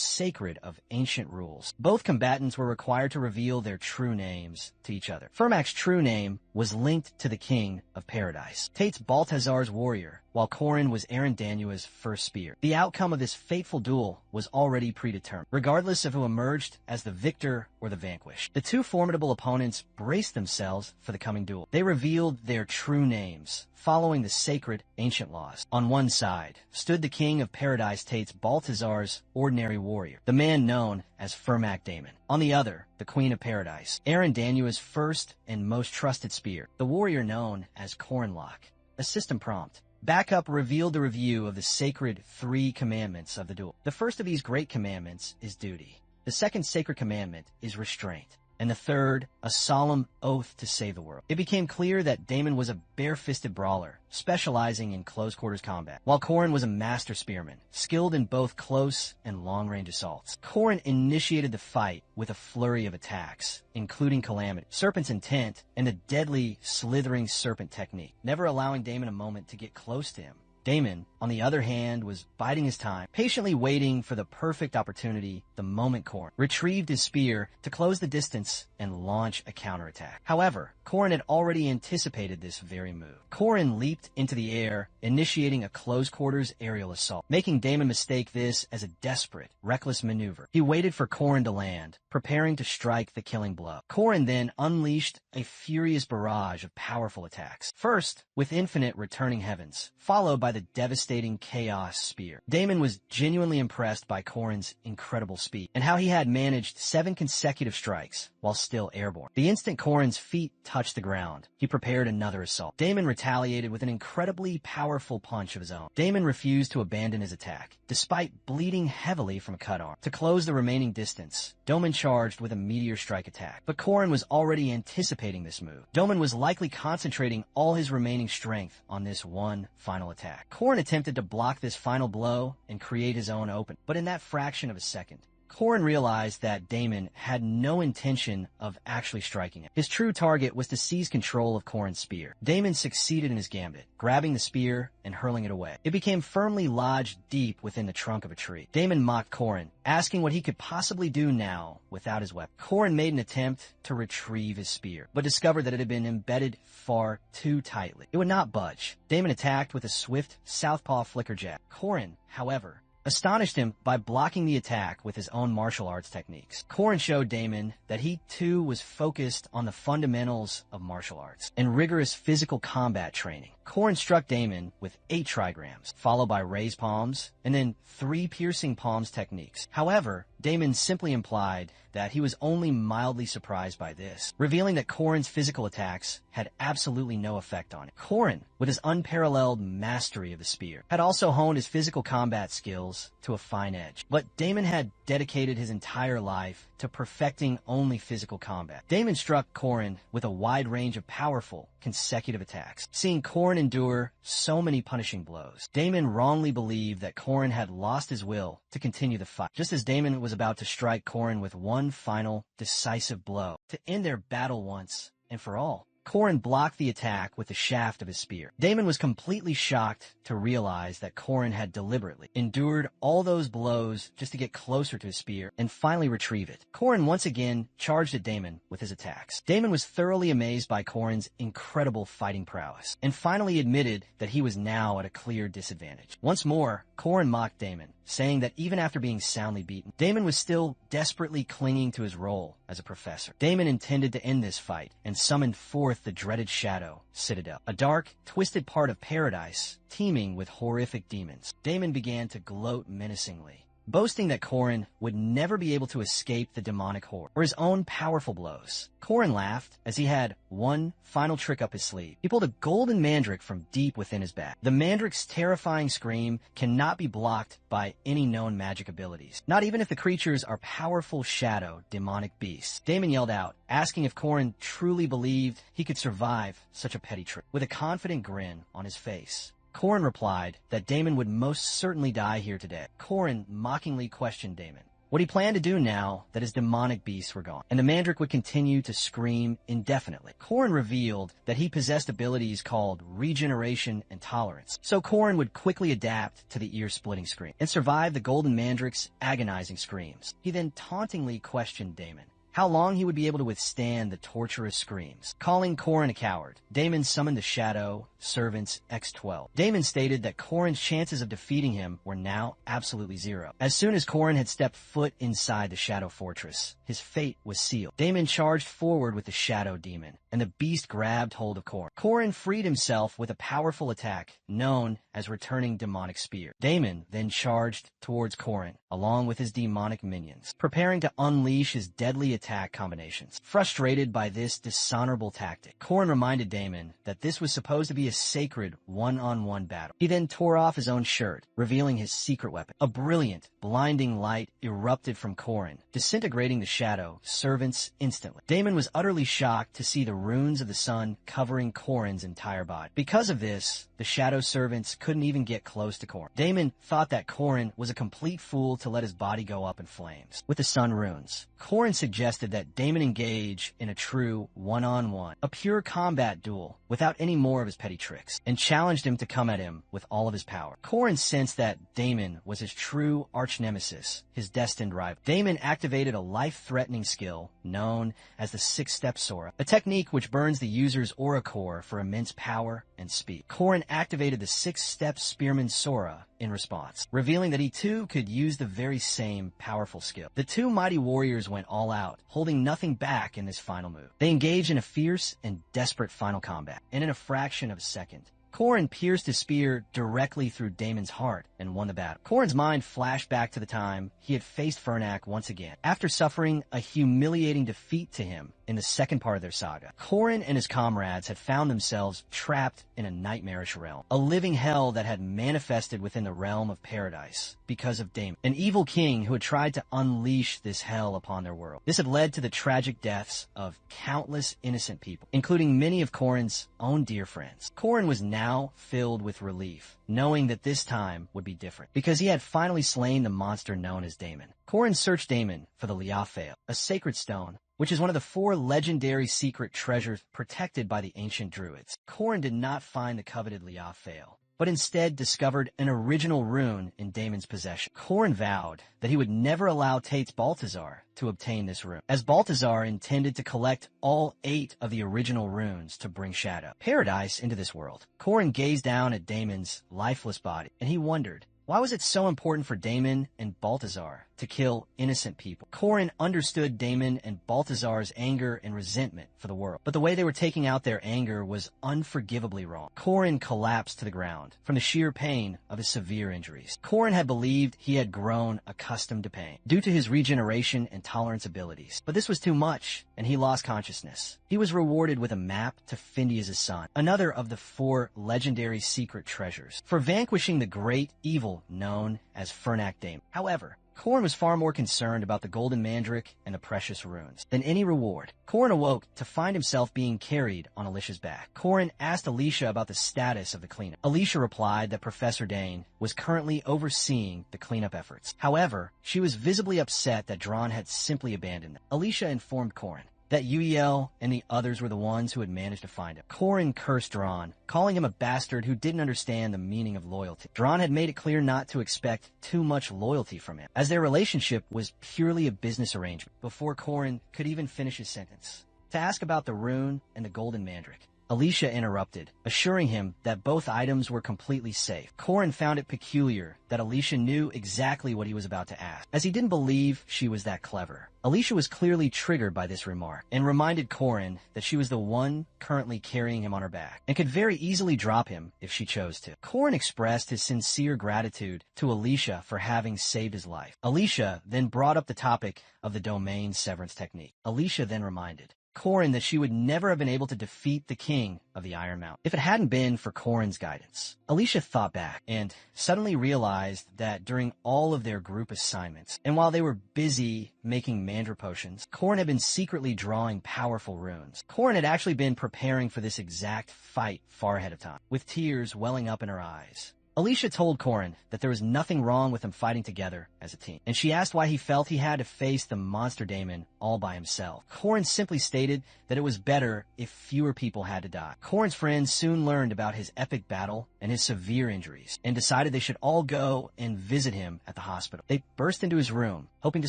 sacred of ancient rules. Both combatants were required to reveal their true names to each other. Furmak's true name was linked to the King of Paradise, Tate's Balthazar's warrior, while Korin was Arendanua's first spear. The outcome of this fateful duel was already predetermined, regardless of who emerged as the victor or the vanquished. The two formidable opponents braced themselves for the coming duel. They revealed their true names, following the sacred ancient laws. On one side stood the King of Paradise Tate's Balthazar's ordinary warrior, the man known as Furmak Damon. On the other, the Queen of Paradise, Arendanua's first and most trusted spear, the warrior known as Korinlock. A system prompt. Backup revealed the review of the sacred 3 commandments of the duel. The first of these great commandments is duty. The second sacred commandment is restraint. And the third, a solemn oath to save the world. It became clear that Damon was a bare-fisted brawler, specializing in close-quarters combat, while Korin was a master spearman, skilled in both close and long-range assaults. Korin initiated the fight with a flurry of attacks, including Calamity, Serpent's Intent, and the deadly slithering serpent technique, never allowing Damon a moment to get close to him. Damon, on the other hand, was biding his time, patiently waiting for the perfect opportunity the moment Korin retrieved his spear to close the distance and launch a counterattack. However, Korin had already anticipated this very move. Korin leaped into the air, initiating a close-quarters aerial assault, making Damon mistake this as a desperate, reckless maneuver. He waited for Korin to land, preparing to strike the killing blow. Korin then unleashed a furious barrage of powerful attacks. First, with infinite returning heavens, followed by the devastating chaos spear. Damon was genuinely impressed by Korin's incredible speed, and how he had managed 7 consecutive strikes while still airborne. The instant Korin's feet touched the ground, he prepared another assault. Damon retaliated with an incredibly powerful punch of his own. Damon refused to abandon his attack, despite bleeding heavily from a cut arm. To close the remaining distance, Damon charged with a meteor strike attack, but Korin was already anticipating this move. Damon was likely concentrating all his remaining strength on this one final attack. Korin attempted to block this final blow and create his own open, but in that fraction of a second, Korin realized that Damon had no intention of actually striking him. His true target was to seize control of Korin's spear. Damon succeeded in his gambit, grabbing the spear and hurling it away. It became firmly lodged deep within the trunk of a tree. Damon mocked Korin, asking what he could possibly do now without his weapon. Korin made an attempt to retrieve his spear, but discovered that it had been embedded far too tightly. It would not budge. Damon attacked with a swift southpaw flicker jab. Korin, however, astonished him by blocking the attack with his own martial arts techniques. Korin showed Damon that he too was focused on the fundamentals of martial arts and rigorous physical combat training. Korin struck Damon with 8 trigrams, followed by raised palms, and then 3 piercing palms techniques. However, Damon simply implied that he was only mildly surprised by this, revealing that Korin's physical attacks had absolutely no effect on it. Korin, with his unparalleled mastery of the spear, had also honed his physical combat skills to a fine edge. But Damon had dedicated his entire life to perfecting only physical combat. Damon struck Korin with a wide range of powerful, consecutive attacks. Seeing Korin endure so many punishing blows, Damon wrongly believed that Korin had lost his will to continue the fight. Just as Damon was about to strike Corrin with one final, decisive blow to end their battle once and for all. Corrin blocked the attack with the shaft of his spear. Damon was completely shocked to realize that Corrin had deliberately endured all those blows just to get closer to his spear and finally retrieve it. Corrin once again charged at Damon with his attacks. Damon was thoroughly amazed by Corrin's incredible fighting prowess and finally admitted that he was now at a clear disadvantage. Once more, Corrin mocked Damon, saying that even after being soundly beaten, Damon was still desperately clinging to his role as a professor. Damon intended to end this fight and summoned forth the dreaded Shadow Citadel, a dark, twisted part of paradise teeming with horrific demons. Damon began to gloat menacingly, boasting that Corrin would never be able to escape the demonic horde or his own powerful blows. Corrin laughed as he had one final trick up his sleeve. He pulled a golden mandrake from deep within his back. The mandrake's terrifying scream cannot be blocked by any known magic abilities, not even if the creatures are powerful shadow demonic beasts. Damon yelled out, asking if Corrin truly believed he could survive such a petty trick. With a confident grin on his face, Corrin replied that Damon would most certainly die here today. Corrin mockingly questioned Damon what he planned to do now that his demonic beasts were gone, and the mandrake would continue to scream indefinitely. Corrin revealed that he possessed abilities called regeneration and tolerance, so Corrin would quickly adapt to the ear-splitting scream and survive the golden mandrake's agonizing screams. He then tauntingly questioned Damon how long he would be able to withstand the torturous screams. Calling Corrin a coward, Damon summoned the Shadow Servants X-12. Damon stated that Corrin's chances of defeating him were now absolutely zero. As soon as Corrin had stepped foot inside the Shadow Fortress, his fate was sealed. Damon charged forward with the Shadow Demon, and the beast grabbed hold of Corrin. Corrin freed himself with a powerful attack known as Returning Demonic Spear. Damon then charged towards Corrin, along with his demonic minions, preparing to unleash his deadly attack combinations. Frustrated by this dishonorable tactic, Corrin reminded Damon that this was supposed to be a sacred one-on-one battle. He then tore off his own shirt, revealing his secret weapon. A brilliant, blinding light erupted from Corrin, disintegrating the Shadow Servants instantly. Damon was utterly shocked to see the runes of the sun covering Corrin's entire body. Because of this, the Shadow Servants couldn't even get close to Corrin. Damon thought that Corrin was a complete fool to let his body go up in flames with the sun runes. Corrin suggested that Damon engage in a true one-on-one, a pure combat duel without any more of his petty tricks, and challenged him to come at him with all of his power. Corrin sensed that Damon was his true arch-nemesis, his destined rival. Damon activated a life-threatening skill known as the six-step Sora, a technique which burns the user's aura core for immense power and speed. Corrin activated the six-step Spearman Sora in response, revealing that he too could use the very same powerful skill. The two mighty warriors went all out, holding nothing back in this final move. They engaged in a fierce and desperate final combat, and in a fraction of a second, Corrin pierced his spear directly through Damon's heart and won the battle. Corrin's mind flashed back to the time he had faced Fernac once again, after suffering a humiliating defeat to him in the second part of their saga. Corrin and his comrades had found themselves trapped in a nightmarish realm, a living hell that had manifested within the realm of paradise because of Damon, an evil king who had tried to unleash this hell upon their world. This had led to the tragic deaths of countless innocent people, including many of Corrin's own dear friends. Corrin was now filled with relief, knowing that this time would be different, because he had finally slain the monster known as Damon. Corrin searched Damon for the Liafail, a sacred stone, which is one of the 4 legendary secret treasures protected by the ancient druids. Corrin did not find the coveted Liafail, but instead discovered an original rune in Damon's possession. Corrin vowed that he would never allow Tate's Balthazar to obtain this rune, as Balthazar intended to collect all 8 of the original runes to bring Shadow Paradise into this world. Corrin gazed down at Damon's lifeless body, and he wondered, why was it so important for Damon and Balthazar to kill innocent people? Corrin understood Damon and Balthazar's anger and resentment for the world, but the way they were taking out their anger was unforgivably wrong. Corrin collapsed to the ground from the sheer pain of his severe injuries. Corrin had believed he had grown accustomed to pain due to his regeneration and tolerance abilities, but this was too much, and he lost consciousness. He was rewarded with a map to Findias' son, another of the 4 legendary secret treasures, for vanquishing the great evil known as Fernac Damon. However, Korin was far more concerned about the golden mandrake and the precious runes than any reward. Korin awoke to find himself being carried on Alicia's back. Korin asked Alicia about the status of the cleanup. Alicia replied that Professor Dane was currently overseeing the cleanup efforts. However, she was visibly upset that Dron had simply abandoned them. Alicia informed Korin that Yahello and the others were the ones who had managed to find him. Korin cursed Dron, calling him a bastard who didn't understand the meaning of loyalty. Dron had made it clear not to expect too much loyalty from him, as their relationship was purely a business arrangement, before Korin could even finish his sentence. To ask about the rune and the golden mandrake, Alicia interrupted, assuring him that both items were completely safe. Korin found it peculiar that Alicia knew exactly what he was about to ask, as he didn't believe she was that clever. Alicia was clearly triggered by this remark, and reminded Korin that she was the one currently carrying him on her back, and could very easily drop him if she chose to. Korin expressed his sincere gratitude to Alicia for having saved his life. Alicia then brought up the topic of the domain severance technique. Alicia then reminded Korin that she would never have been able to defeat the king of the Iron Mountain if it hadn't been for Korin's guidance. Alicia thought back and suddenly realized that during all of their group assignments, and while they were busy making mandra potions, Korin had been secretly drawing powerful runes. Korin had actually been preparing for this exact fight far ahead of time, with tears welling up in her eyes. Alicia told Korin that there was nothing wrong with them fighting together as a team, and she asked why he felt he had to face the monster daemon all by himself. Korin simply stated that it was better if fewer people had to die. Korin's friends soon learned about his epic battle and his severe injuries, and decided they should all go and visit him at the hospital. They burst into his room, hoping to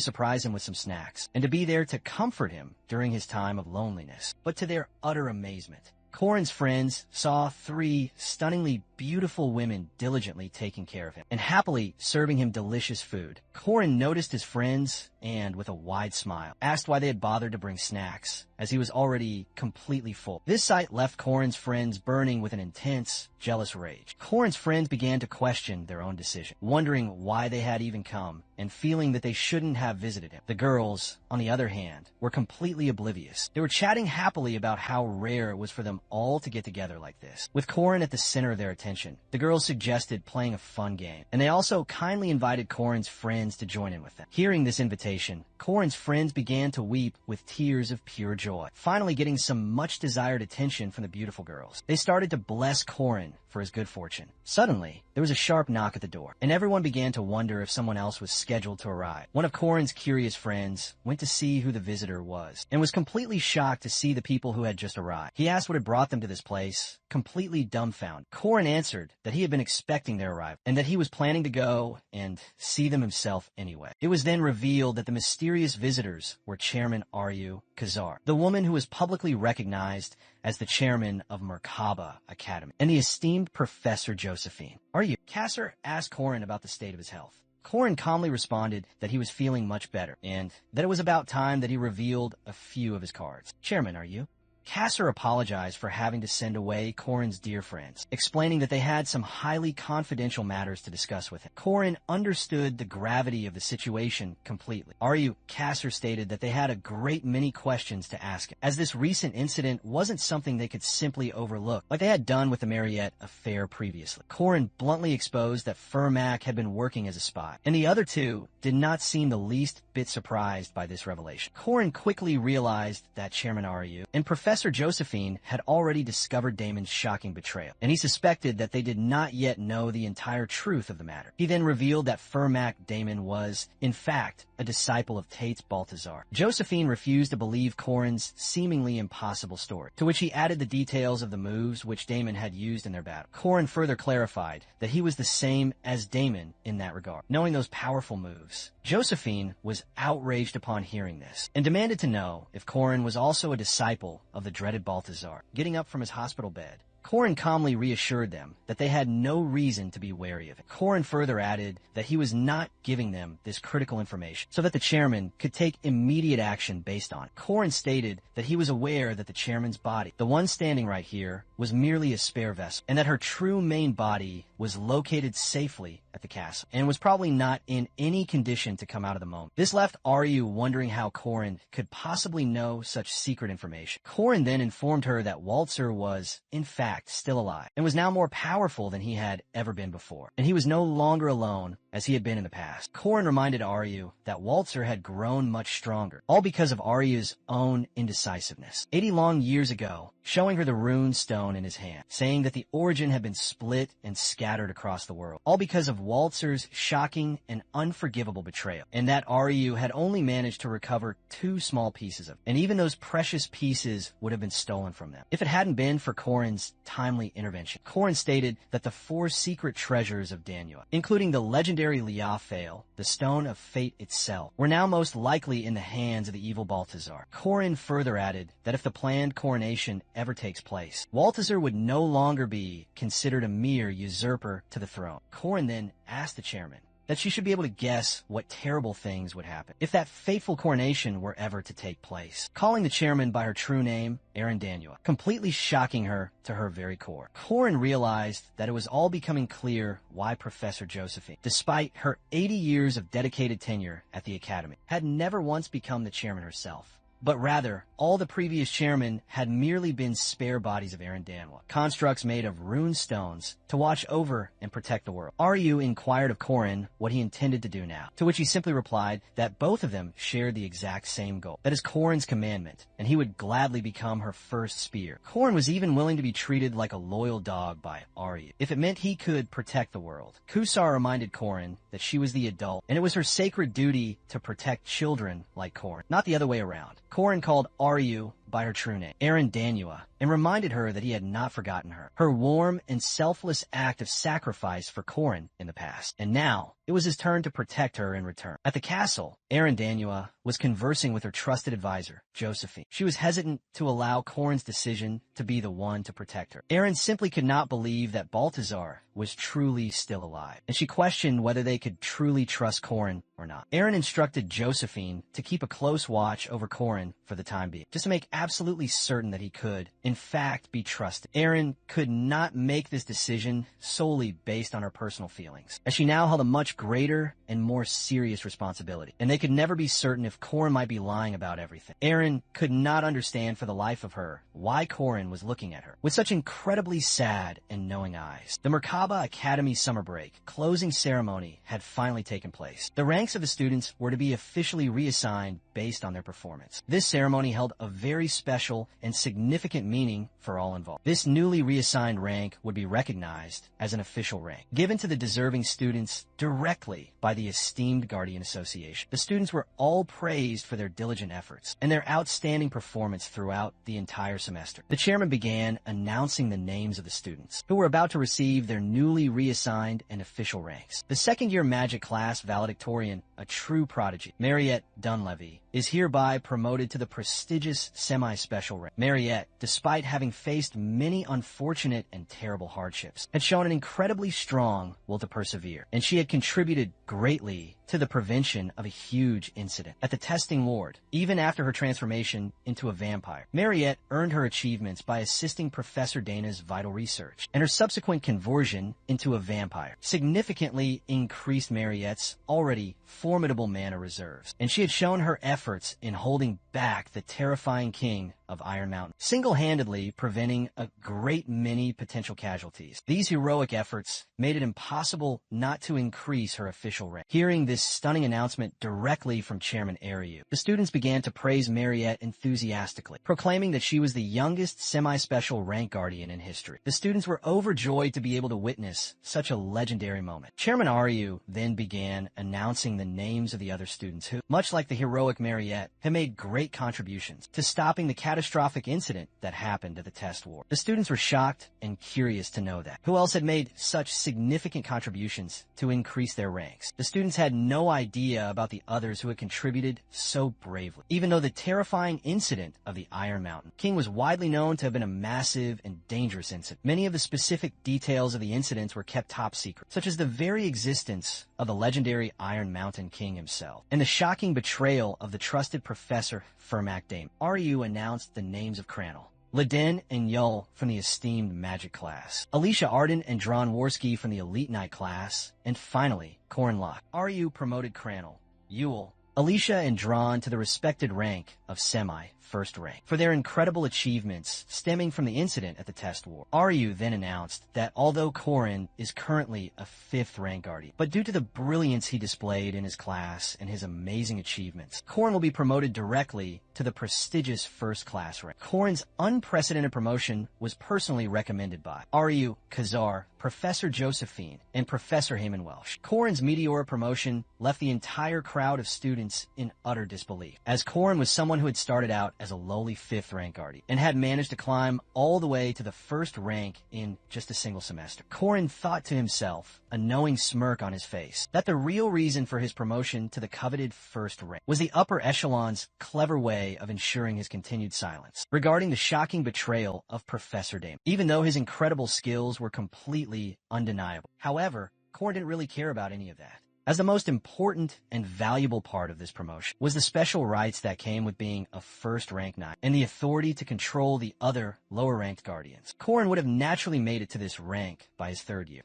surprise him with some snacks, and to be there to comfort him during his time of loneliness. But to their utter amazement, Korin's friends saw 3 stunningly beautiful women diligently taking care of him and happily serving him delicious food. Korin noticed his friends and, with a wide smile, asked why they had bothered to bring snacks, as he was already completely full. This sight left Korin's friends burning with an intense, jealous rage. Korin's friends began to question their own decision, wondering why they had even come, and feeling that they shouldn't have visited him. The girls, on the other hand, were completely oblivious. They were chatting happily about how rare it was for them all to get together like this. With Korin at the center of their attention, the girls suggested playing a fun game, and they also kindly invited Korin's friends to join in with them. Hearing this invitation, Korin's friends began to weep with tears of pure joy, finally getting some much-desired attention from the beautiful girls. They started to bless Korin for his good fortune. Suddenly, there was a sharp knock at the door, and everyone began to wonder if someone else was scheduled to arrive. One of Korin's curious friends went to see who the visitor was, and was completely shocked to see the people who had just arrived. He asked what had brought them to this place, completely dumbfounded. Korin answered that he had been expecting their arrival, and that he was planning to go and see them himself anyway. It was then revealed that the mysterious visitors were Chairman Aryu Kazar, the woman who was publicly recognized as the chairman of Merkaba Academy, and the esteemed Professor Josephine. Aryu Kasser asked Korin about the state of his health. Korin calmly responded that he was feeling much better, and that it was about time that he revealed a few of his cards. Chairman, Aryu. Kasser apologized for having to send away Korin's dear friends, explaining that they had some highly confidential matters to discuss with him. Korin understood the gravity of the situation completely. Aryu Kasser stated that they had a great many questions to ask him, as this recent incident wasn't something they could simply overlook, like they had done with the Mariette affair previously. Korin bluntly exposed that Furmak had been working as a spy, and the other two did not seem the least bit surprised by this revelation. Korin quickly realized that Chairman Aryu and Professor Josephine had already discovered Damon's shocking betrayal, and he suspected that they did not yet know the entire truth of the matter. He then revealed that Furmak Damon was, in fact, a disciple of Tate's Balthazar. Josephine refused to believe Korin's seemingly impossible story, to which he added the details of the moves which Damon had used in their battle. Korin further clarified that he was the same as Damon in that regard, knowing those powerful moves. Josephine was outraged upon hearing this, and demanded to know if Korin was also a disciple of the dreaded Balthazar. Getting up from his hospital bed, Korin calmly reassured them that they had no reason to be wary of it. Korin further added that he was not giving them this critical information so that the chairman could take immediate action based on it. Korin stated that he was aware that the chairman's body, the one standing right here, was merely a spare vessel, and that her true main body was located safely at the castle, and was probably not in any condition to come out of the moment. This left Aryu wondering how Korin could possibly know such secret information. Korin then informed her that Waltzer was, in fact, still alive, and was now more powerful than he had ever been before, and he was no longer alone, as he had been in the past. Korin reminded Aryu that Waltzer had grown much stronger, all because of Aryu's own indecisiveness. 80 long years ago, showing her the rune stone in his hand, saying that the origin had been split and scattered across the world, all because of Waltzer's shocking and unforgivable betrayal, and that Aryu had only managed to recover 2 small pieces of it, and even those precious pieces would have been stolen from them. If it hadn't been for Korin's timely intervention. Korin stated that the 4 secret treasures of Manhwa, including the legendary Liafail, the Stone of Fate itself, were now most likely in the hands of the evil Balthazar. Korin further added that if the planned coronation ever takes place, Balthazar would no longer be considered a mere usurper to the throne. Korin then asked the chairman that she should be able to guess what terrible things would happen if that fateful coronation were ever to take place, calling the chairman by her true name, Manhwa, completely shocking her to her very core. Korin realized that it was all becoming clear why Professor Josephine, despite her 80 years of dedicated tenure at the academy, had never once become the chairman herself. But rather, all the previous chairmen had merely been spare bodies of Manhwa, constructs made of rune stones to watch over and protect the world. Aryu inquired of Korin what he intended to do now, to which he simply replied that both of them shared the exact same goal, that is Korin's commandment, and he would gladly become her first spear. Korin was even willing to be treated like a loyal dog by Aryu, if it meant he could protect the world. Kusar reminded Korin that she was the adult, and it was her sacred duty to protect children like Korin, not the other way around. Korin called Aryu by her true name, Manhwa, and reminded her that he had not forgotten her, her warm and selfless act of sacrifice for Korin in the past. And now, it was his turn to protect her in return. At the castle, Manhwa was conversing with her trusted advisor, Josephine. She was hesitant to allow Korin's decision to be the one to protect her. Aaron simply could not believe that Balthazar was truly still alive, and she questioned whether they could truly trust Korin or not. Aaron instructed Josephine to keep a close watch over Korin for the time being, just to make absolutely certain that he could, in fact, be trusted. Aaron could not make this decision solely based on her personal feelings, as she now held a much greater and more serious responsibility, and they could never be certain if Korin might be lying about everything. Aaron could not understand for the life of her why Korin was looking at her with such incredibly sad and knowing eyes. The Merkaba Academy summer break closing ceremony had finally taken place. The ranks of the students were to be officially reassigned based on their performance. This ceremony held a very special and significant meaning for all involved. This newly reassigned rank would be recognized as an official rank, given to the deserving students directly by the esteemed Guardian Association. The students were all praised for their diligent efforts and their outstanding performance throughout the entire semester. The chairman began announcing the names of the students who were about to receive their newly reassigned and official ranks. The second-year magic class valedictorian, a true prodigy, Mariette Dunleavy, is hereby promoted to the prestigious semi-special rank. Mariette, despite having faced many unfortunate and terrible hardships, had shown an incredibly strong will to persevere, and she had contributed greatly to the prevention of a huge incident at the testing ward, even after her transformation into a vampire. Mariette earned her achievements by assisting Professor Dana's vital research, and her subsequent conversion into a vampire significantly increased Mariette's already formidable mana reserves, and she had shown her efforts in holding back the terrifying king of Iron Mountain, single-handedly preventing a great many potential casualties. These heroic efforts made it impossible not to increase her official rank. Hearing this stunning announcement directly from Chairman Aryu, the students began to praise Mariette enthusiastically, proclaiming that she was the youngest semi-special rank guardian in history. The students were overjoyed to be able to witness such a legendary moment. Chairman Aryu then began announcing the names of the other students who, much like the heroic Mariette, had made great contributions to stopping the catastrophic incident that happened at the test ward. The students were shocked and curious to know that. Who else had made such significant contributions to increase their ranks? The students had no idea about the others who had contributed so bravely. Even though the terrifying incident of the Iron Mountain King was widely known to have been a massive and dangerous incident, many of the specific details of the incidents were kept top secret, such as the very existence of the legendary Iron Mountain King himself, and the shocking betrayal of the trusted Professor Fermac Damon. Aryu announced the names of Cranel, Leden and Yul from the esteemed Magic class, Alicia Arden and Dron Worski from the Elite Knight class, and finally, Corin Locke. Aryu promoted Cranel, Yul, Alicia and Dron to the respected rank of Semi, first rank for their incredible achievements stemming from the incident at the test war. Ryu then announced that although Korin is currently a 5th rank guardian, but due to the brilliance he displayed in his class and his amazing achievements, Korin will be promoted directly to the prestigious 1st class rank. Korin's unprecedented promotion was personally recommended by Ryu, Kazar, Professor Josephine, and Professor Heyman Welsh. Korin's meteoric promotion left the entire crowd of students in utter disbelief, as Korin was someone who had started out as a lowly 5th rank guardian and had managed to climb all the way to the 1st rank in just a single semester. Korin thought to himself, a knowing smirk on his face, that the real reason for his promotion to the coveted 1st rank was the upper echelon's clever way of ensuring his continued silence regarding the shocking betrayal of Professor Damon, even though his incredible skills were completely undeniable. However, Korin didn't really care about any of that, as the most important and valuable part of this promotion was the special rights that came with being a 1st rank knight and the authority to control the other lower ranked guardians. Korin would have naturally made it to this rank by his 3rd year,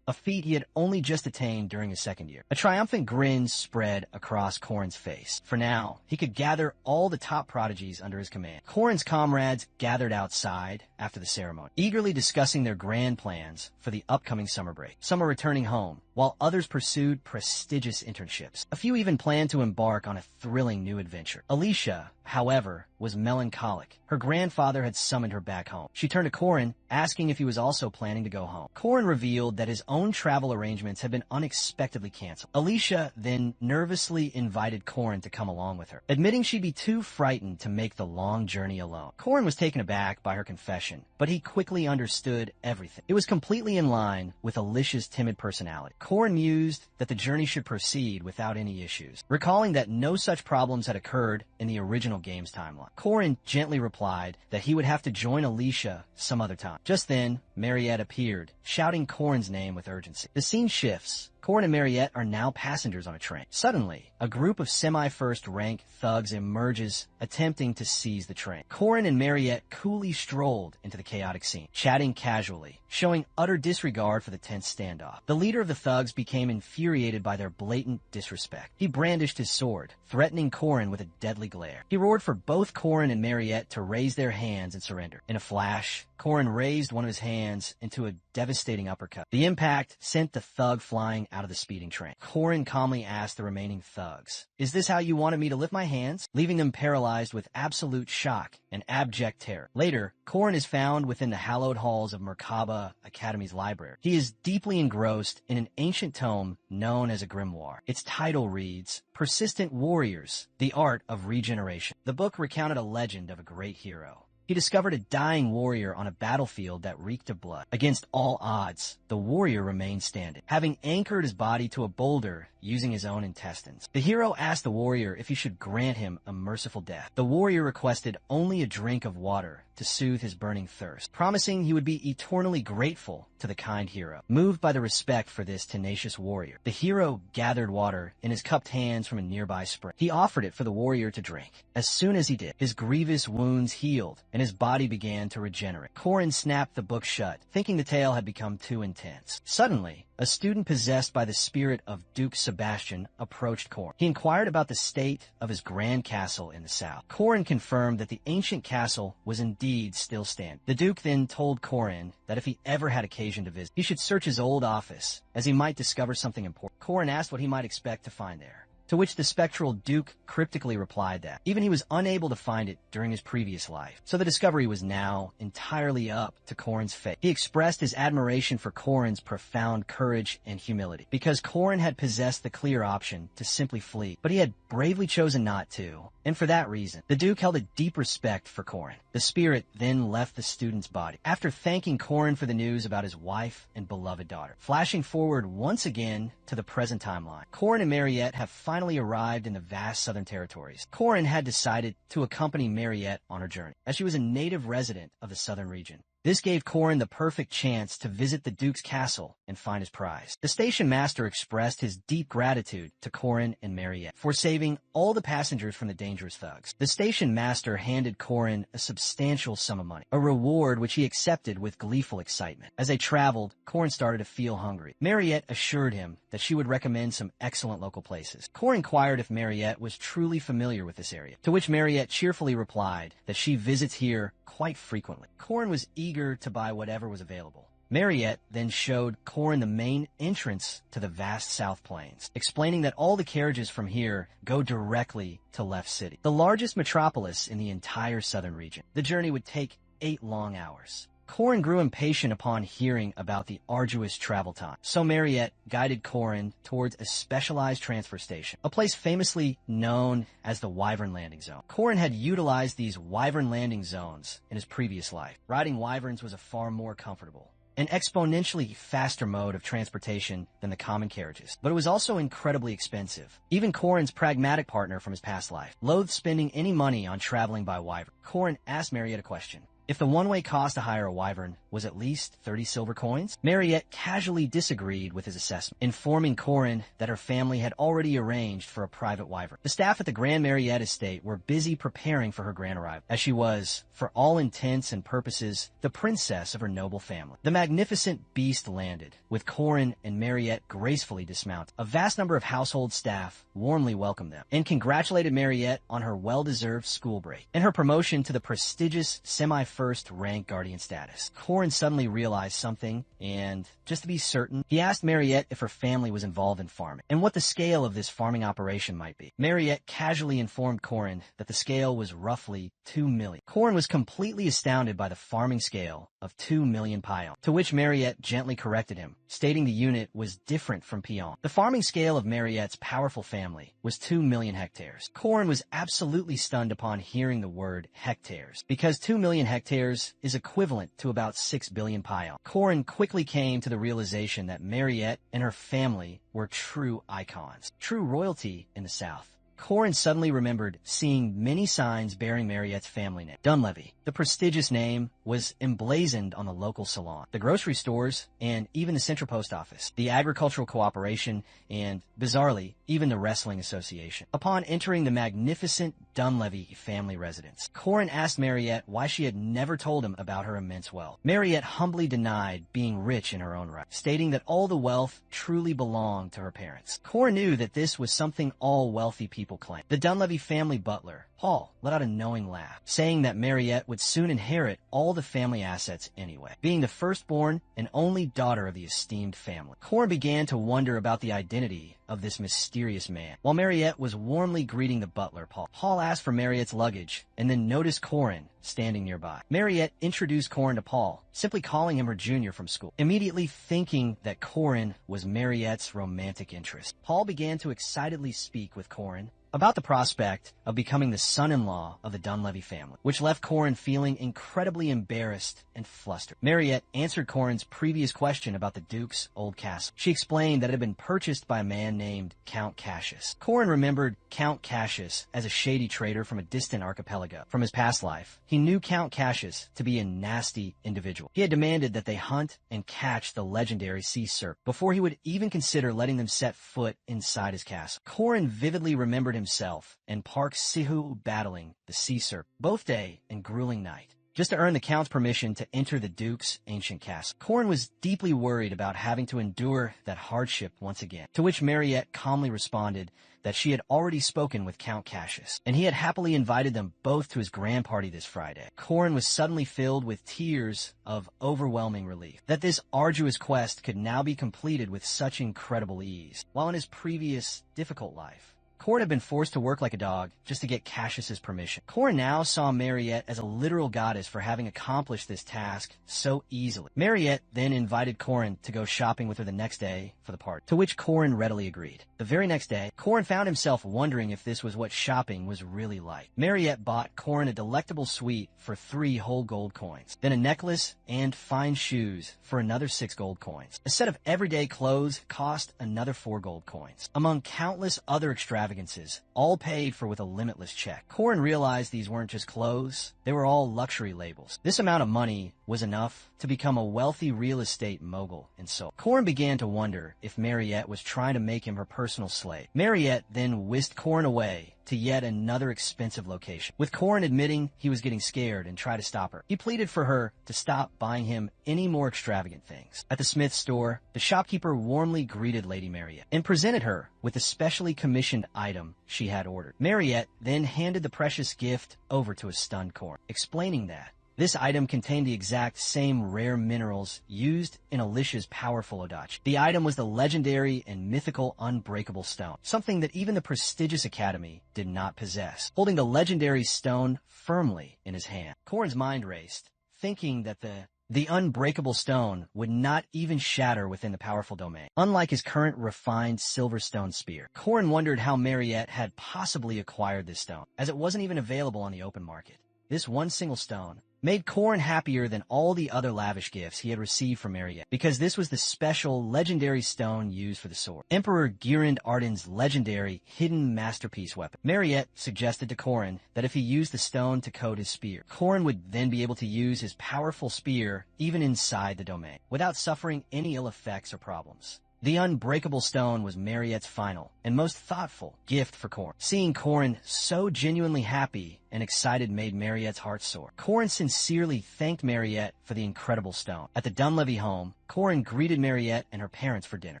a feat he had only just attained during his 2nd year. A triumphant grin spread across Korin's face, for now he could gather all the top prodigies under his command. Korin's comrades gathered outside after the ceremony, eagerly discussing their grand plans for the upcoming summer break. Some were returning home, while others pursued prestigious internships. A few even planned to embark on a thrilling new adventure. Alicia, however, was melancholic. Her grandfather had summoned her back home. She turned to Korin, asking if he was also planning to go home. Korin revealed that his own travel arrangements had been unexpectedly canceled. Alicia then nervously invited Korin to come along with her, admitting she'd be too frightened to make the long journey alone. Korin was taken aback by her confession, but he quickly understood everything. It was completely in line with Alicia's timid personality. Korin mused that the journey should proceed without any issues, recalling that no such problems had occurred in the original game's timeline. Korin gently replied that he would have to join Alicia some other time. Just then, Mariette appeared, shouting Korin's name with urgency. The scene shifts. Korin and Mariette are now passengers on a train. Suddenly, a group of semi-1st rank thugs emerges, attempting to seize the train. Korin and Mariette coolly strolled into the chaotic scene, chatting casually, showing utter disregard for the tense standoff. The leader of the thugs became infuriated by their blatant disrespect. He brandished his sword, threatening Korin with a deadly glare. He roared for both Korin and Mariette to raise their hands and surrender. In a flash, Korin raised one of his hands into a devastating uppercut. The impact sent the thug flying out of the speeding train. Korin calmly asked the remaining thugs, "Is this how you wanted me to lift my hands?" leaving them paralyzed with absolute shock and abject terror. Later, Korin is found within the hallowed halls of Merkaba Academy's library. He is deeply engrossed in an ancient tome known as a grimoire. Its title reads, Persistent Warriors, The Art of Regeneration. The book recounted a legend of a great hero. He discovered a dying warrior on a battlefield that reeked of blood. Against all odds, the warrior remained standing, having anchored his body to a boulder using his own intestines. The hero asked the warrior if he should grant him a merciful death. The warrior requested only a drink of water to soothe his burning thirst, promising he would be eternally grateful to the kind hero. Moved by the respect for this tenacious warrior, the hero gathered water in his cupped hands from a nearby spring. He offered it for the warrior to drink. As soon as he did, his grievous wounds healed and his body began to regenerate. Korin snapped the book shut, thinking the tale had become too intense. Suddenly, a student possessed by the spirit of Duke Sebastian approached Korin. He inquired about the state of his grand castle in the south. Korin confirmed that the ancient castle was indeed still standing. The Duke then told Korin that if he ever had occasion to visit, he should search his old office, as he might discover something important. Korin asked what he might expect to find there, to which the spectral Duke cryptically replied that even he was unable to find it during his previous life, so the discovery was now entirely up to Korin's fate. He expressed his admiration for Korin's profound courage and humility, because Korin had possessed the clear option to simply flee, but he had bravely chosen not to, and for that reason, the Duke held a deep respect for Korin. The spirit then left the student's body, after thanking Korin for the news about his wife and beloved daughter. Flashing forward once again to the present timeline, Korin and Mariette have finally arrived in the vast southern territories. Korin had decided to accompany Mariette on her journey, as she was a native resident of the southern region. This gave Corin the perfect chance to visit the Duke's castle and find his prize. The station master expressed his deep gratitude to Corin and Mariette for saving all the passengers from the dangerous thugs. The station master handed Corin a substantial sum of money, a reward which he accepted with gleeful excitement. As they traveled, Corin started to feel hungry. Mariette assured him that she would recommend some excellent local places. Corin inquired if Mariette was truly familiar with this area, to which Mariette cheerfully replied that she visits here quite frequently. Corin was eager to buy whatever was available. Mariette then showed Corin the main entrance to the vast South Plains, explaining that all the carriages from here go directly to Left City, the largest metropolis in the entire southern region. The journey would take 8 long hours. Corin grew impatient upon hearing about the arduous travel time, so Mariette guided Corin towards a specialized transfer station, a place famously known as the Wyvern Landing Zone. Corin had utilized these Wyvern Landing Zones in his previous life. Riding wyverns was a far more comfortable, an exponentially faster mode of transportation than the common carriages, but it was also incredibly expensive. Even Corin's pragmatic partner from his past life loathed spending any money on traveling by wyvern. Corin asked Mariette a question. If the one-way cost to hire a wyvern was at least 30 silver coins, Mariette casually disagreed with his assessment, informing Corin that her family had already arranged for a private wyvern. The staff at the Grand Mariette estate were busy preparing for her grand arrival, as she was, for all intents and purposes, the princess of her noble family. The magnificent beast landed, with Corin and Mariette gracefully dismounted. A vast number of household staff warmly welcomed them, and congratulated Mariette on her well-deserved school break and her promotion to the prestigious semi-first rank guardian status. Corin suddenly realized something, and just to be certain, he asked Mariette if her family was involved in farming, and what the scale of this farming operation might be. Mariette casually informed Corin that the scale was roughly 2 million. Corin was completely astounded by the farming scale of 2 million pion, to which Mariette gently corrected him, stating the unit was different from pion. The farming scale of Mariette's powerful family was 2 million hectares. Corin was absolutely stunned upon hearing the word hectares, because 2 million hectares is equivalent to about 6 billion pion. Corin quickly came to the realization that Mariette and her family were true icons, true royalty in the South. Corin suddenly remembered seeing many signs bearing Mariette's family name. Dunleavy, the prestigious name, was emblazoned on the local salon, the grocery stores, and even the central post office, the agricultural cooperation, and, bizarrely, even the wrestling association. Upon entering the magnificent Dunleavy family residence, Corin asked Mariette why she had never told him about her immense wealth. Mariette humbly denied being rich in her own right, stating that all the wealth truly belonged to her parents. Corin knew that this was something all wealthy people claimed. The Dunleavy family butler, Paul, let out a knowing laugh, saying that Mariette would soon inherit all the family assets anyway, being the firstborn and only daughter of the esteemed family. Corin began to wonder about the identity of this mysterious man, while Mariette was warmly greeting the butler, Paul. Paul asked for Mariette's luggage, and then noticed Corin standing nearby. Mariette introduced Corin to Paul, simply calling him her junior from school, immediately thinking that Corin was Mariette's romantic interest. Paul began to excitedly speak with Corin about the prospect of becoming the son-in-law of the Dunleavy family, which left Corin feeling incredibly embarrassed and flustered. Mariette answered Corin's previous question about the Duke's old castle. She explained that it had been purchased by a man named Count Cassius. Corin remembered Count Cassius as a shady trader from a distant archipelago. From his past life, he knew Count Cassius to be a nasty individual. He had demanded that they hunt and catch the legendary sea serpent before he would even consider letting them set foot inside his castle. Corin vividly remembered himself and Park Sihu battling the sea serpent both day and grueling night, just to earn the Count's permission to enter the Duke's ancient castle. Corin was deeply worried about having to endure that hardship once again, to which Mariette calmly responded that she had already spoken with Count Cassius, and he had happily invited them both to his grand party this Friday. Corin was suddenly filled with tears of overwhelming relief that this arduous quest could now be completed with such incredible ease, while in his previous difficult life, Corin had been forced to work like a dog just to get Cassius's permission. Corin now saw Mariette as a literal goddess for having accomplished this task so easily. Mariette then invited Corin to go shopping with her the next day for the party, to which Corin readily agreed. The very next day, Corin found himself wondering if this was what shopping was really like. Mariette bought Corin a delectable sweet for 3 whole gold coins, then a necklace and fine shoes for another 6 gold coins. A set of everyday clothes cost another 4 gold coins, among countless other extravagant extravagances, all paid for with a limitless check. Corin realized these weren't just clothes, they were all luxury labels. This amount of money was enough to become a wealthy real estate mogul in Seoul. Corin began to wonder if Mariette was trying to make him her personal slave. Mariette then whisked Corin away to yet another expensive location, with Corin admitting he was getting scared and tried to stop her. He pleaded for her to stop buying him any more extravagant things. At the Smith store, the shopkeeper warmly greeted Lady Mariette and presented her with a specially commissioned item she had ordered. Mariette then handed the precious gift over to a stunned Corin, explaining that this item contained the exact same rare minerals used in Alicia's powerful odachi. The item was the legendary and mythical unbreakable stone, something that even the prestigious academy did not possess. Holding the legendary stone firmly in his hand, Corin's mind raced, thinking that the unbreakable stone would not even shatter within the powerful domain. Unlike his current refined silverstone spear, Corin wondered how Mariette had possibly acquired this stone, as it wasn't even available on the open market. This one single stone made Corin happier than all the other lavish gifts he had received from Mariette, because this was the special legendary stone used for the sword, Emperor Girand Arden's legendary hidden masterpiece weapon. Mariette suggested to Corin that if he used the stone to coat his spear, Corin would then be able to use his powerful spear even inside the domain, without suffering any ill effects or problems. The unbreakable stone was Mariette's final and most thoughtful gift for Corin. Seeing Corin so genuinely happy and excited made Mariette's heart soar. Corin sincerely thanked Mariette for the incredible stone. At the Dunleavy home, Corin greeted Mariette and her parents for dinner.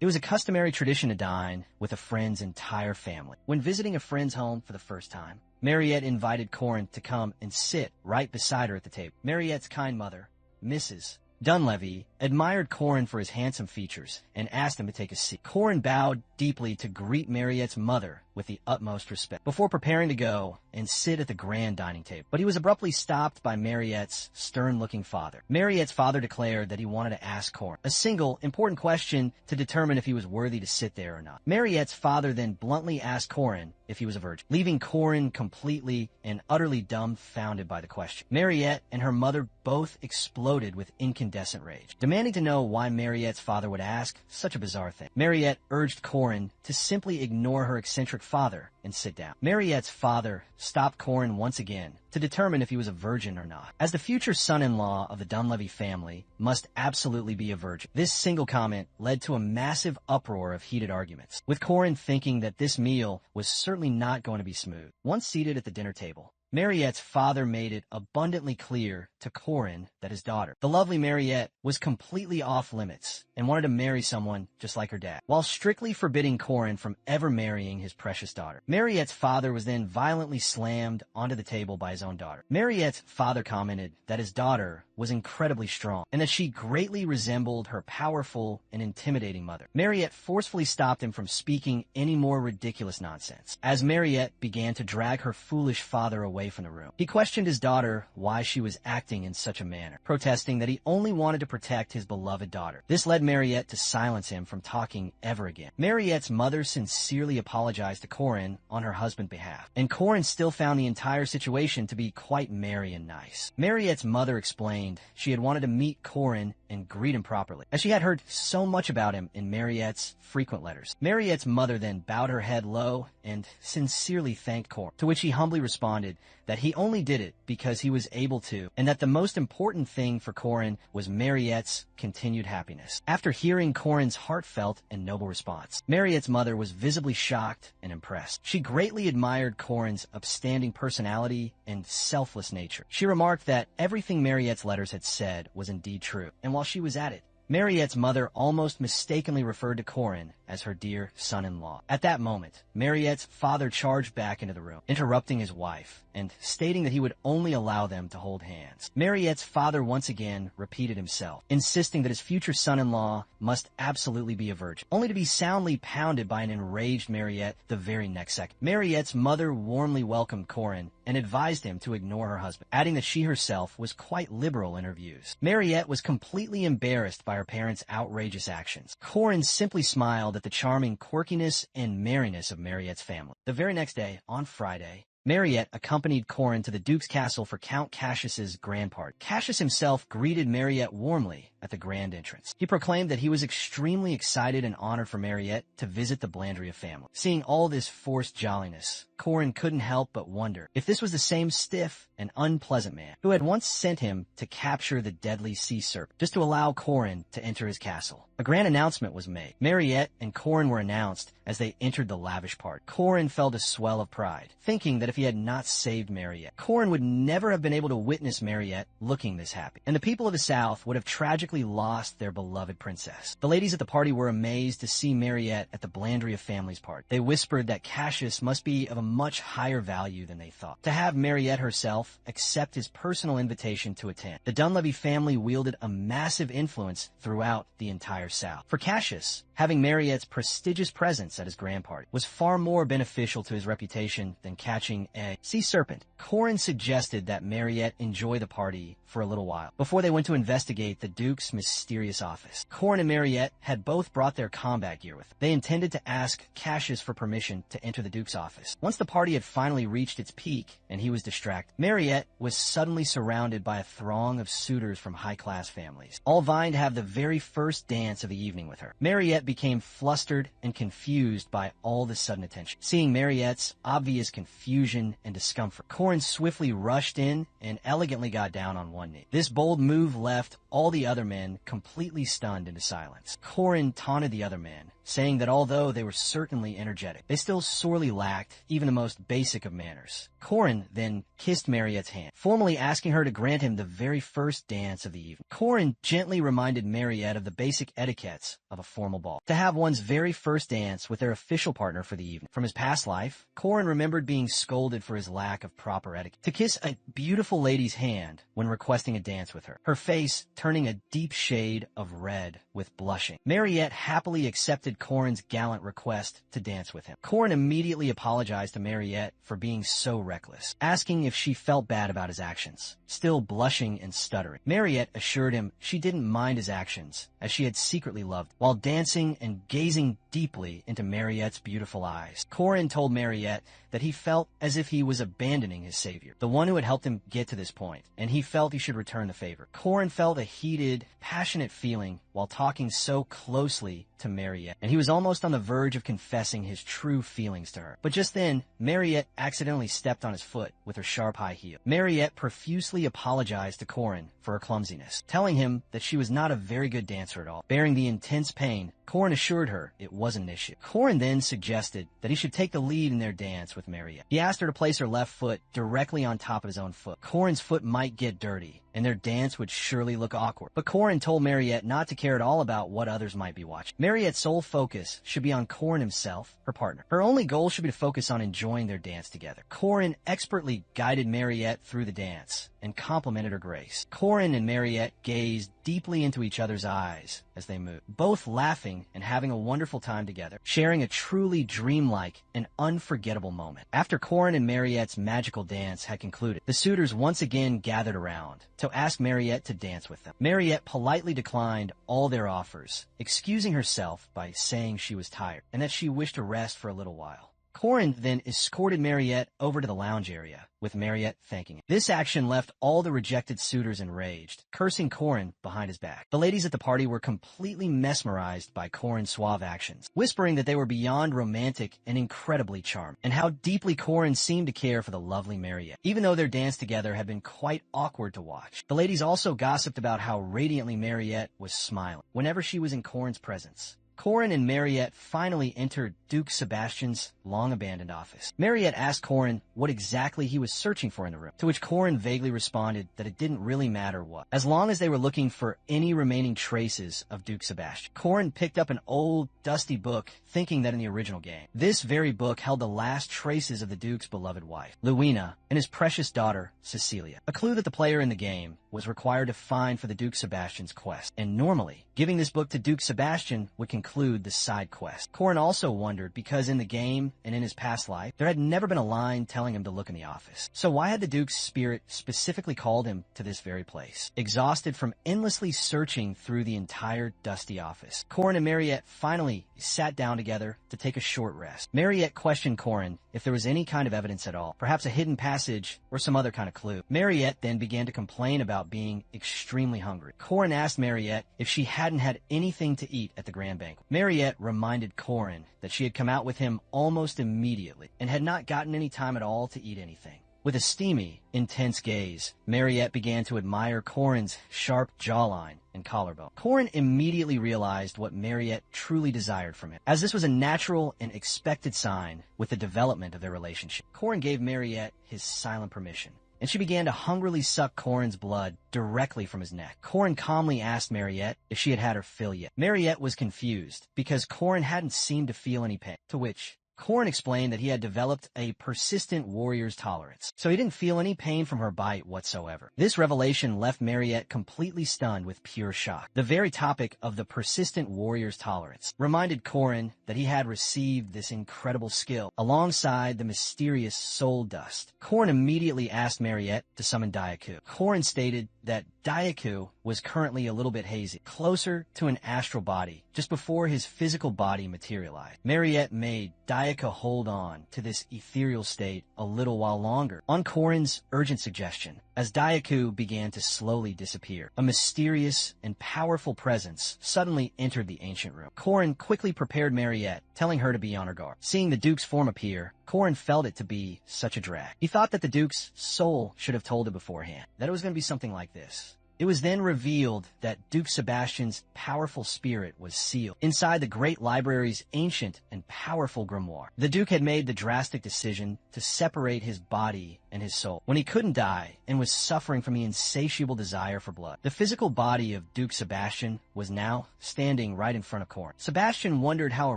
It was a customary tradition to dine with a friend's entire family. When visiting a friend's home for the first time, Mariette invited Corin to come and sit right beside her at the table. Mariette's kind mother, Mrs. Dunleavy, admired Corin for his handsome features and asked him to take a seat. Corin bowed deeply to greet Mariette's mother with the utmost respect before preparing to go and sit at the grand dining table. But he was abruptly stopped by Mariette's stern-looking father. Mariette's father declared that he wanted to ask Corin a single important question to determine if he was worthy to sit there or not. Mariette's father then bluntly asked Corin if he was a virgin, leaving Corin completely and utterly dumbfounded by the question. Mariette and her mother both exploded with incandescent rage, demanding to know why Mariette's father would ask such a bizarre thing. Mariette urged Corin to simply ignore her eccentric father and sit down. Mariette's father stopped Corin once again to determine if he was a virgin or not, as the future son-in-law of the Dunleavy family must absolutely be a virgin. This single comment led to a massive uproar of heated arguments, with Corin thinking that this meal was certainly not going to be smooth. Once seated at the dinner table, Mariette's father made it abundantly clear to Corin that his daughter, the lovely Mariette, was completely off limits and wanted to marry someone just like her dad, while strictly forbidding Corin from ever marrying his precious daughter. Mariette's father was then violently slammed onto the table by his own daughter. Mariette's father commented that his daughter was incredibly strong and that she greatly resembled her powerful and intimidating mother. Mariette forcefully stopped him from speaking any more ridiculous nonsense, as Mariette began to drag her foolish father away from the room. He questioned his daughter why she was acting in such a manner, protesting that he only wanted to protect his beloved daughter. This led Mariette to silence him from talking ever again. Mariette's mother sincerely apologized to Corin on her husband's behalf, and Corin still found the entire situation to be quite merry and nice. Mariette's mother explained she had wanted to meet Corin and greet him properly, as she had heard so much about him in Mariette's frequent letters. Mariette's mother then bowed her head low and sincerely thanked Corin, to which he humbly responded that he only did it because he was able to, and that the most important thing for Corin was Mariette's continued happiness. After hearing Corin's heartfelt and noble response, Mariette's mother was visibly shocked and impressed. She greatly admired Corin's upstanding personality and selfless nature. She remarked that everything Mariette's letters had said was indeed true, and while she was at it, Mariette's mother almost mistakenly referred to Corin as her dear son-in-law. At that moment, Mariette's father charged back into the room, interrupting his wife and stating that he would only allow them to hold hands. Mariette's father once again repeated himself, insisting that his future son-in-law must absolutely be a virgin, only to be soundly pounded by an enraged Mariette the very next second. Mariette's mother warmly welcomed Corin and advised him to ignore her husband, adding that she herself was quite liberal in her views. Mariette was completely embarrassed by her parents' outrageous actions. Corin simply smiled at the charming quirkiness and merriness of Mariette's family. The very next day, on Friday, Mariette accompanied Corin to the Duke's castle for Count Cassius's grand party. Cassius himself greeted Mariette warmly at the grand entrance. He proclaimed that he was extremely excited and honored for Mariette to visit the Blandria family. Seeing all this forced jolliness, Corin couldn't help but wonder if this was the same stiff and unpleasant man who had once sent him to capture the deadly sea serpent just to allow Corin to enter his castle. A grand announcement was made. Mariette and Corin were announced as they entered the lavish party. Corin felt a swell of pride, thinking that if he had not saved Mariette, Corin would never have been able to witness Mariette looking this happy, and the people of the South would have tragically lost their beloved princess. The ladies at the party were amazed to see Mariette at the Blandria family's party. They whispered that Cassius must be of a much higher value than they thought. To have Mariette herself accept his personal invitation to attend, the Dunleavy family wielded a massive influence throughout the entire South. For Cassius, having Mariette's prestigious presence at his grand party was far more beneficial to his reputation than catching a sea serpent. Corin suggested that Mariette enjoy the party for a little while before they went to investigate the Duke's mysterious office. Corin and Mariette had both brought their combat gear with them. They intended to ask Cassius for permission to enter the Duke's office. Once the party had finally reached its peak and he was distracted, Mariette was suddenly surrounded by a throng of suitors from high-class families, all vying to have the very first dance of the evening with her. Mariette became flustered and confused by all the sudden attention. Seeing Mariette's obvious confusion and discomfort, Corin swiftly rushed in and elegantly got down on one knee. This bold move left all the other men completely stunned into silence. Corin taunted the other men, saying that although they were certainly energetic, they still sorely lacked even the most basic of manners. Corin then kissed Mariette's hand, formally asking her to grant him the very first dance of the evening. Corin gently reminded Mariette of the basic etiquettes of a formal ball, to have one's very first dance with their official partner for the evening. From his past life, Corin remembered being scolded for his lack of proper etiquette. To kiss a beautiful lady's hand when requesting a dance with her, her face turning a deep shade of red with blushing. Mariette happily accepted Corin's gallant request to dance with him. Corin immediately apologized to Mariette for being so reckless, asking if she felt bad about his actions. Still blushing and stuttering, Mariette assured him she didn't mind his actions, as she had secretly loved him. While dancing and gazing deeply into Mariette's beautiful eyes, Corin told Mariette that he felt as if he was abandoning his savior, the one who had helped him get to this point, and he felt he should return the favor. Corin felt a heated, passionate feeling while talking so closely to Mariette, and he was almost on the verge of confessing his true feelings to her. But just then, Mariette accidentally stepped on his foot with her sharp high heel. Mariette profusely apologized to Corin for her clumsiness, telling him that she was not a very good dancer at all. Bearing the intense pain, Corin assured her it wasn't an issue. Corin then suggested that he should take the lead in their dance with Mariette. He asked her to place her left foot directly on top of his own foot. Corin's foot might get dirty, and their dance would surely look awkward. But Corin told Mariette not to care at all about what others might be watching. Mariette's sole focus should be on Corin himself, her partner. Her only goal should be to focus on enjoying their dance together. Corin expertly guided Mariette through the dance and complimented her grace. Corin and Mariette gazed deeply into each other's eyes as they moved, both laughing and having a wonderful time together, sharing a truly dreamlike and unforgettable moment. After Corin and Mariette's magical dance had concluded, the suitors once again gathered around to ask Mariette to dance with them. Mariette politely declined all their offers, excusing herself by saying she was tired and that she wished to rest for a little while. Corin then escorted Mariette over to the lounge area, with Mariette thanking him. This action left all the rejected suitors enraged, cursing Corin behind his back. The ladies at the party were completely mesmerized by Corin's suave actions, whispering that they were beyond romantic and incredibly charming, and how deeply Corin seemed to care for the lovely Mariette, even though their dance together had been quite awkward to watch. The ladies also gossiped about how radiantly Mariette was smiling whenever she was in Corin's presence. Corin and Mariette finally entered Duke Sebastian's long-abandoned office. Mariette asked Corin what exactly he was searching for in the room, to which Corin vaguely responded that it didn't really matter what, as long as they were looking for any remaining traces of Duke Sebastian. Corin picked up an old, dusty book, thinking that in the original game, this very book held the last traces of the Duke's beloved wife, Luina, and his precious daughter, Cecilia, a clue that the player in the game was required to find for the Duke Sebastian's quest. And normally, giving this book to Duke Sebastian would conclude include the side quest. Korin also wondered because in the game and in his past life, there had never been a line telling him to look in the office. So why had the Duke's spirit specifically called him to this very place? Exhausted from endlessly searching through the entire dusty office, Korin and Mariette finally sat down together to take a short rest. Mariette questioned Korin if there was any kind of evidence at all, perhaps a hidden passage or some other kind of clue. Mariette then began to complain about being extremely hungry. Korin asked Mariette if she hadn't had anything to eat at the grand banquet. Mariette reminded Korin that she had come out with him almost immediately and had not gotten any time at all to eat anything. With a steamy, intense gaze, Mariette began to admire Korin's sharp jawline and collarbone. Korin immediately realized what Mariette truly desired from him, as this was a natural and expected sign with the development of their relationship. Korin gave Mariette his silent permission, and she began to hungrily suck Korin's blood directly from his neck. Korin calmly asked Mariette if she had had her fill yet. Mariette was confused because Korin hadn't seemed to feel any pain, to which Korin explained that he had developed a persistent warrior's tolerance, so he didn't feel any pain from her bite whatsoever. This revelation left Mariette completely stunned with pure shock. The very topic of the persistent warrior's tolerance reminded Korin that he had received this incredible skill alongside the mysterious soul dust. Korin immediately asked Mariette to summon Daiku. Korin stated that Daiku was currently a little bit hazy, closer to an astral body, just before his physical body materialized. Mariette made Daiku hold on to this ethereal state a little while longer, on Korin's urgent suggestion. As Daiku began to slowly disappear, a mysterious and powerful presence suddenly entered the ancient room. Korin quickly prepared Mariette, telling her to be on her guard. Seeing the Duke's form appear, Korin felt it to be such a drag. He thought that the Duke's soul should have told him beforehand that it was going to be something like this. It was then revealed that Duke Sebastian's powerful spirit was sealed inside the great library's ancient and powerful grimoire. The Duke had made the drastic decision to separate his body and his soul when he couldn't die and was suffering from the insatiable desire for blood. The physical body of Duke Sebastian was now standing right in front of Korin. Sebastian wondered how a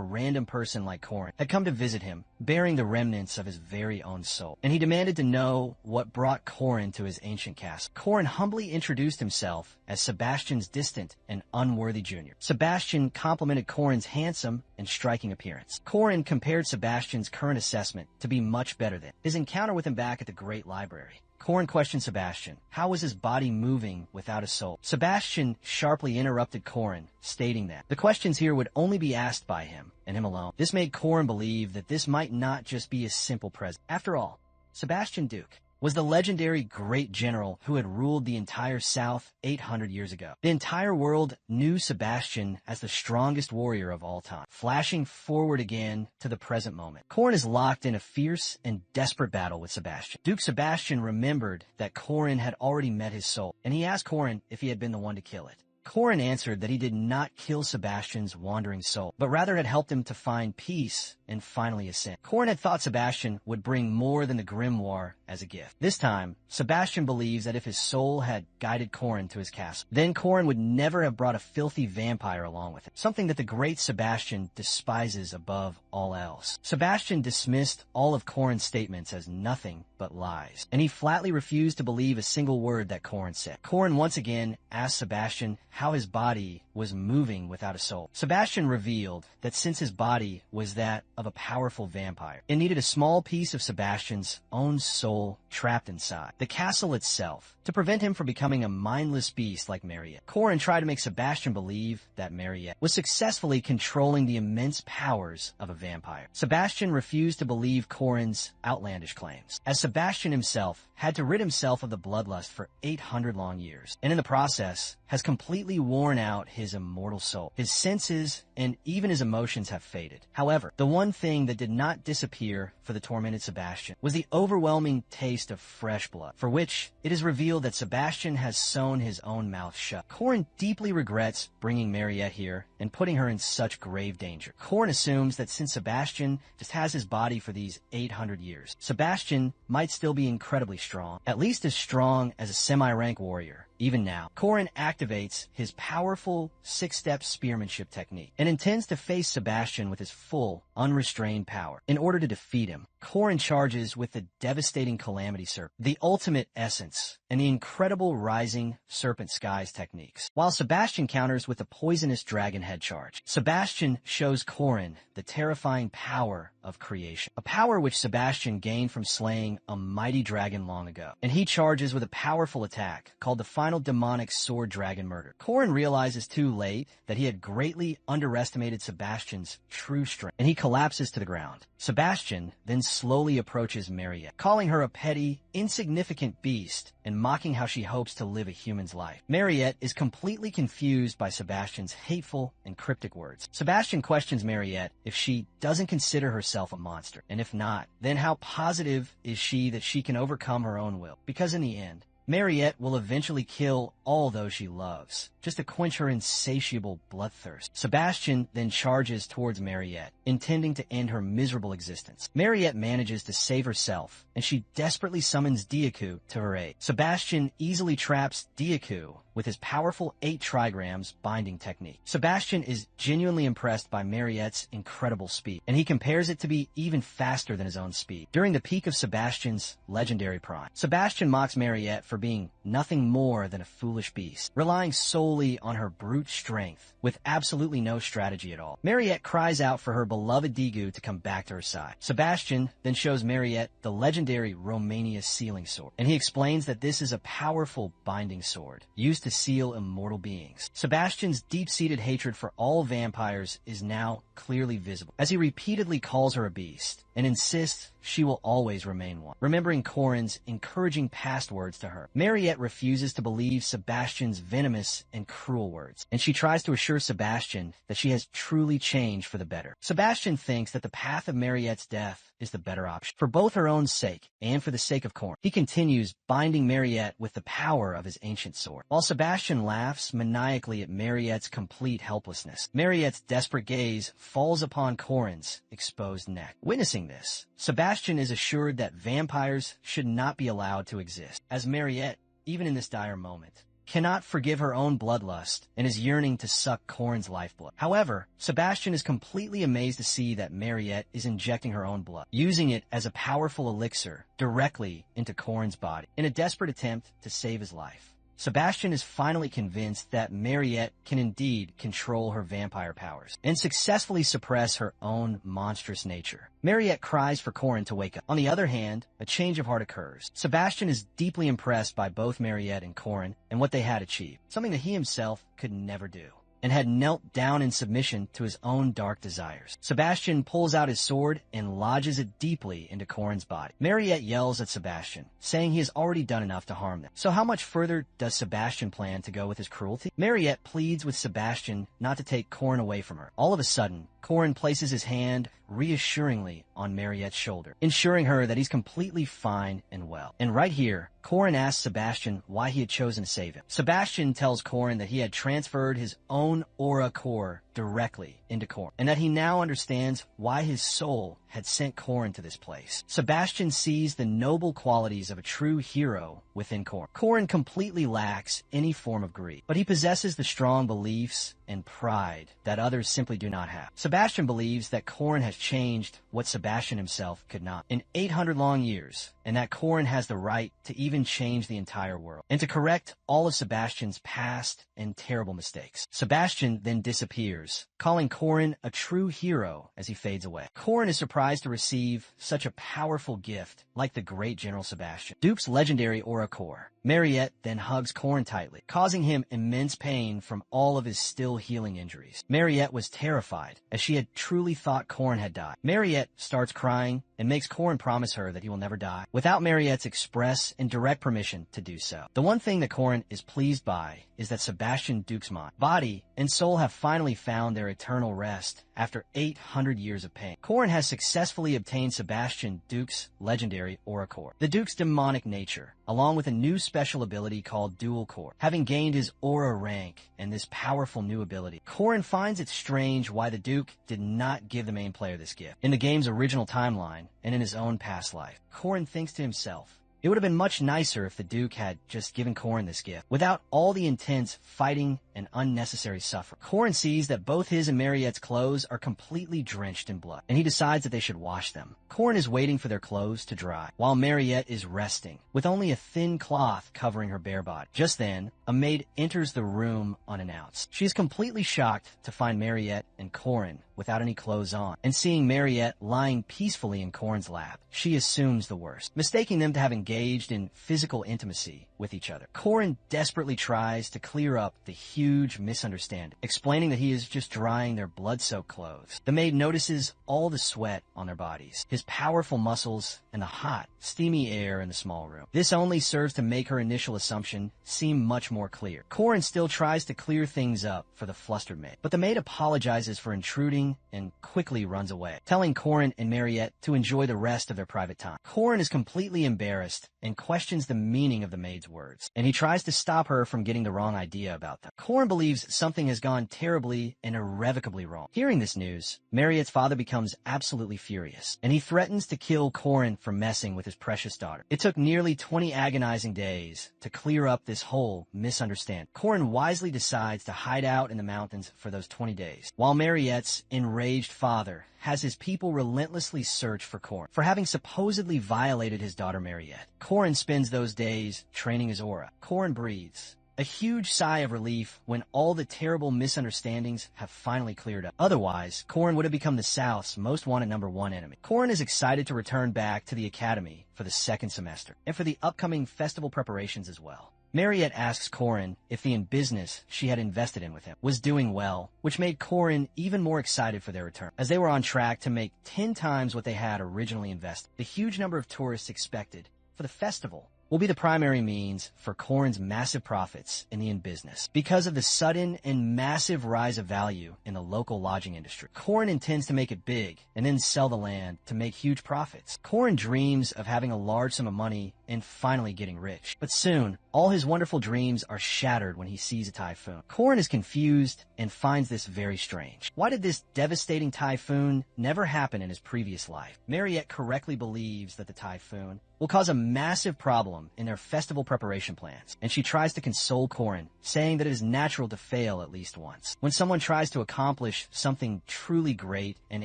random person like Korin had come to visit him, bearing the remnants of his very own soul, and he demanded to know what brought Korin to his ancient castle. Korin humbly introduced himself as Sebastian's distant and unworthy junior. Sebastian complimented Korin's handsome and striking appearance. Korin compared Sebastian's current assessment to be much better than his encounter with him back at the Great Library. Korin questioned Sebastian. How was his body moving without a soul? Sebastian sharply interrupted Korin, stating that the questions here would only be asked by him, and him alone. This made Korin believe that this might not just be a simple present. After all, Sebastian Duke was the legendary great general who had ruled the entire South 800 years ago. The entire world knew Sebastian as the strongest warrior of all time. Flashing forward again to the present moment, Korin is locked in a fierce and desperate battle with Sebastian. Duke Sebastian remembered that Korin had already met his soul, and he asked Korin if he had been the one to kill it. Korin answered that he did not kill Sebastian's wandering soul, but rather had helped him to find peace and finally ascend. Korin had thought Sebastian would bring more than the grimoire as a gift. This time, Sebastian believes that if his soul had guided Korin to his castle, then Korin would never have brought a filthy vampire along with him, something that the great Sebastian despises above all else. Sebastian dismissed all of Korin's statements as nothing but lies, and he flatly refused to believe a single word that Korin said. Korin once again asked Sebastian how his body was moving without a soul. Sebastian revealed that since his body was that of a powerful vampire, it needed a small piece of Sebastian's own soul trapped inside the castle itself to prevent him from becoming a mindless beast like Mariette. Korin tried to make Sebastian believe that Mariette was successfully controlling the immense powers of a vampire. Sebastian refused to believe Korin's outlandish claims, as Sebastian himself had to rid himself of the bloodlust for 800 long years, and in the process has completely worn out his immortal soul. His senses and even his emotions have faded. However, the one thing that did not disappear for the tormented Sebastian was the overwhelming taste of fresh blood, for which it is revealed that Sebastian has sewn his own mouth shut. Korin deeply regrets bringing Mariette here and putting her in such grave danger. Korin assumes that since Sebastian just has his body for these 800 years, Sebastian might still be incredibly strong, at least as strong as a semi-rank warrior. Even now, Korin activates his powerful six-step spearmanship technique and intends to face Sebastian with his full, unrestrained power in order to defeat him. Corrin charges with the devastating Calamity Serpent, the ultimate essence, and the incredible Rising Serpent Skies techniques, while Sebastian counters with the poisonous Dragon Head charge. Sebastian shows Corrin the terrifying power of creation, a power which Sebastian gained from slaying a mighty dragon long ago, and he charges with a powerful attack called the Final Demonic Sword Dragon Murder. Corrin realizes too late that he had greatly underestimated Sebastian's true strength, and he collapses to the ground. Sebastian then slowly approaches Mariette, calling her a petty, insignificant beast and mocking how she hopes to live a human's life. Mariette is completely confused by Sebastian's hateful and cryptic words. Sebastian questions Mariette if she doesn't consider herself a monster, and if not, then how positive is she that she can overcome her own will? Because in the end, Mariette will eventually kill all those she loves, just to quench her insatiable bloodthirst. Sebastian then charges towards Mariette, intending to end her miserable existence. Mariette manages to save herself, and she desperately summons Diaku to her aid. Sebastian easily traps Diaku with his powerful 8 trigrams binding technique. Sebastian is genuinely impressed by Mariette's incredible speed, and he compares it to be even faster than his own speed. During the peak of Sebastian's legendary prime, Sebastian mocks Mariette for being nothing more than a foolish beast, relying solely on her brute strength with absolutely no strategy at all. Mariette cries out for her beloved Digu to come back to her side. Sebastian then shows Mariette the legendary Romania sealing sword, and he explains that this is a powerful binding sword used to seal immortal beings. Sebastian's deep-seated hatred for all vampires is now clearly visible, as he repeatedly calls her a beast and insists she will always remain one, remembering Corrin's encouraging past words to her. Mariette refuses to believe Sebastian's venomous and cruel words, and she tries to assure Sebastian that she has truly changed for the better. Sebastian thinks that the path of Mariette's death is the better option, for both her own sake and for the sake of Corrin. He continues binding Mariette with the power of his ancient sword, while Sebastian laughs maniacally at Mariette's complete helplessness. Mariette's desperate gaze falls upon Corrin's exposed neck. Witnessing this, Sebastian is assured that vampires should not be allowed to exist, as Mariette, even in this dire moment, cannot forgive her own bloodlust and is yearning to suck Corrin's lifeblood. However, Sebastian is completely amazed to see that Mariette is injecting her own blood, using it as a powerful elixir directly into Corrin's body, in a desperate attempt to save his life. Sebastian is finally convinced that Mariette can indeed control her vampire powers and successfully suppress her own monstrous nature. Mariette cries for Corrin to wake up. On the other hand, a change of heart occurs. Sebastian is deeply impressed by both Mariette and Corrin and what they had achieved, something that he himself could never do, and had knelt down in submission to his own dark desires. Sebastian pulls out his sword and lodges it deeply into Corrin's body. Mariette yells at Sebastian, saying he has already done enough to harm them. So how much further does Sebastian plan to go with his cruelty? Mariette pleads with Sebastian not to take Corrin away from her. All of a sudden, Corrin places his hand reassuringly on Mariette's shoulder, ensuring her that he's completely fine and well. And right here, Corrin asks Sebastian why he had chosen to save him. Sebastian tells Corrin that he had transferred his own aura core directly into Corrin, and that he now understands why his soul had sent Corrin to this place. Sebastian sees the noble qualities of a true hero within Corrin. Corrin completely lacks any form of greed, but he possesses the strong beliefs and pride that others simply do not have. Sebastian believes that Corrin has changed what Sebastian himself could not in 800 long years, and that Corrin has the right to even change the entire world, and to correct all of Sebastian's past and terrible mistakes. Sebastian then disappears, calling Corrin a true hero as he fades away. Corrin is surprised to receive such a powerful gift like the great General Sebastian, Duke's legendary aura core. Mariette then hugs Corrin tightly, causing him immense pain from all of his still healing injuries. Mariette was terrified, as she had truly thought Corrin had died. Mariette starts crying and makes Corrin promise her that he will never die, without Mariette's express and direct permission to do so. The one thing that Corrin is pleased by is that Sebastian Duke's mind, body, and soul have finally found their eternal rest after 800 years of pain. Corrin has successfully obtained Sebastian Duke's legendary aura core, the Duke's demonic nature, along with a new special ability called Dual Core. Having gained his aura rank and this powerful new ability, Corrin finds it strange why the Duke did not give the main player this gift. In the game's original timeline, and in his own past life, Corrin thinks to himself, it would have been much nicer if the Duke had just given Corrin this gift, without all the intense fighting and unnecessary suffering. Korin sees that both his and Mariette's clothes are completely drenched in blood, and he decides that they should wash them. Korin is waiting for their clothes to dry, while Mariette is resting, with only a thin cloth covering her bare body. Just then, a maid enters the room unannounced. She is completely shocked to find Mariette and Korin without any clothes on, and seeing Mariette lying peacefully in Korin's lap, she assumes the worst, mistaking them to have engaged in physical intimacy with each other. Korin desperately tries to clear up the huge misunderstanding, explaining that he is just drying their blood-soaked clothes. The maid notices all the sweat on their bodies, his powerful muscles, and the hot, steamy air in the small room. This only serves to make her initial assumption seem much more clear. Korin still tries to clear things up for the flustered maid, but the maid apologizes for intruding and quickly runs away, telling Korin and Mariette to enjoy the rest of their private time. Korin is completely embarrassed and questions the meaning of the maid's words, and he tries to stop her from getting the wrong idea about them. Korin believes something has gone terribly and irrevocably wrong. Hearing this news, Mariette's father becomes absolutely furious, and he threatens to kill Korin for messing with his precious daughter. It took nearly 20 agonizing days to clear up this whole misunderstanding. Korin wisely decides to hide out in the mountains for those 20 days, while Mariette's enraged father has his people relentlessly search for Korin for having supposedly violated his daughter Mariette. Korin spends those days training his aura. Korin breathes a huge sigh of relief when all the terrible misunderstandings have finally cleared up. Otherwise, Korin would have become the South's most wanted #1 enemy. Korin is excited to return back to the academy for the second semester and for the upcoming festival preparations as well. Mariette asks Korin if the business she had invested in with him was doing well, which made Korin even more excited for their return, as they were on track to make 10 times what they had originally invested. The huge number of tourists expected for the festival will be the primary means for Korin's massive profits in the business. Because of the sudden and massive rise of value in the local lodging industry, Korin intends to make it big and then sell the land to make huge profits. Korin dreams of having a large sum of money and finally getting rich. But soon, all his wonderful dreams are shattered when he sees a typhoon. Korin is confused and finds this very strange. Why did this devastating typhoon never happen in his previous life? Mariette correctly believes that the typhoon will cause a massive problem in their festival preparation plans, and she tries to console Korin, saying that it is natural to fail at least once when someone tries to accomplish something truly great and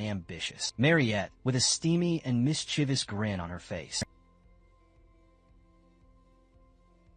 ambitious. Mariette, with a steamy and mischievous grin on her face,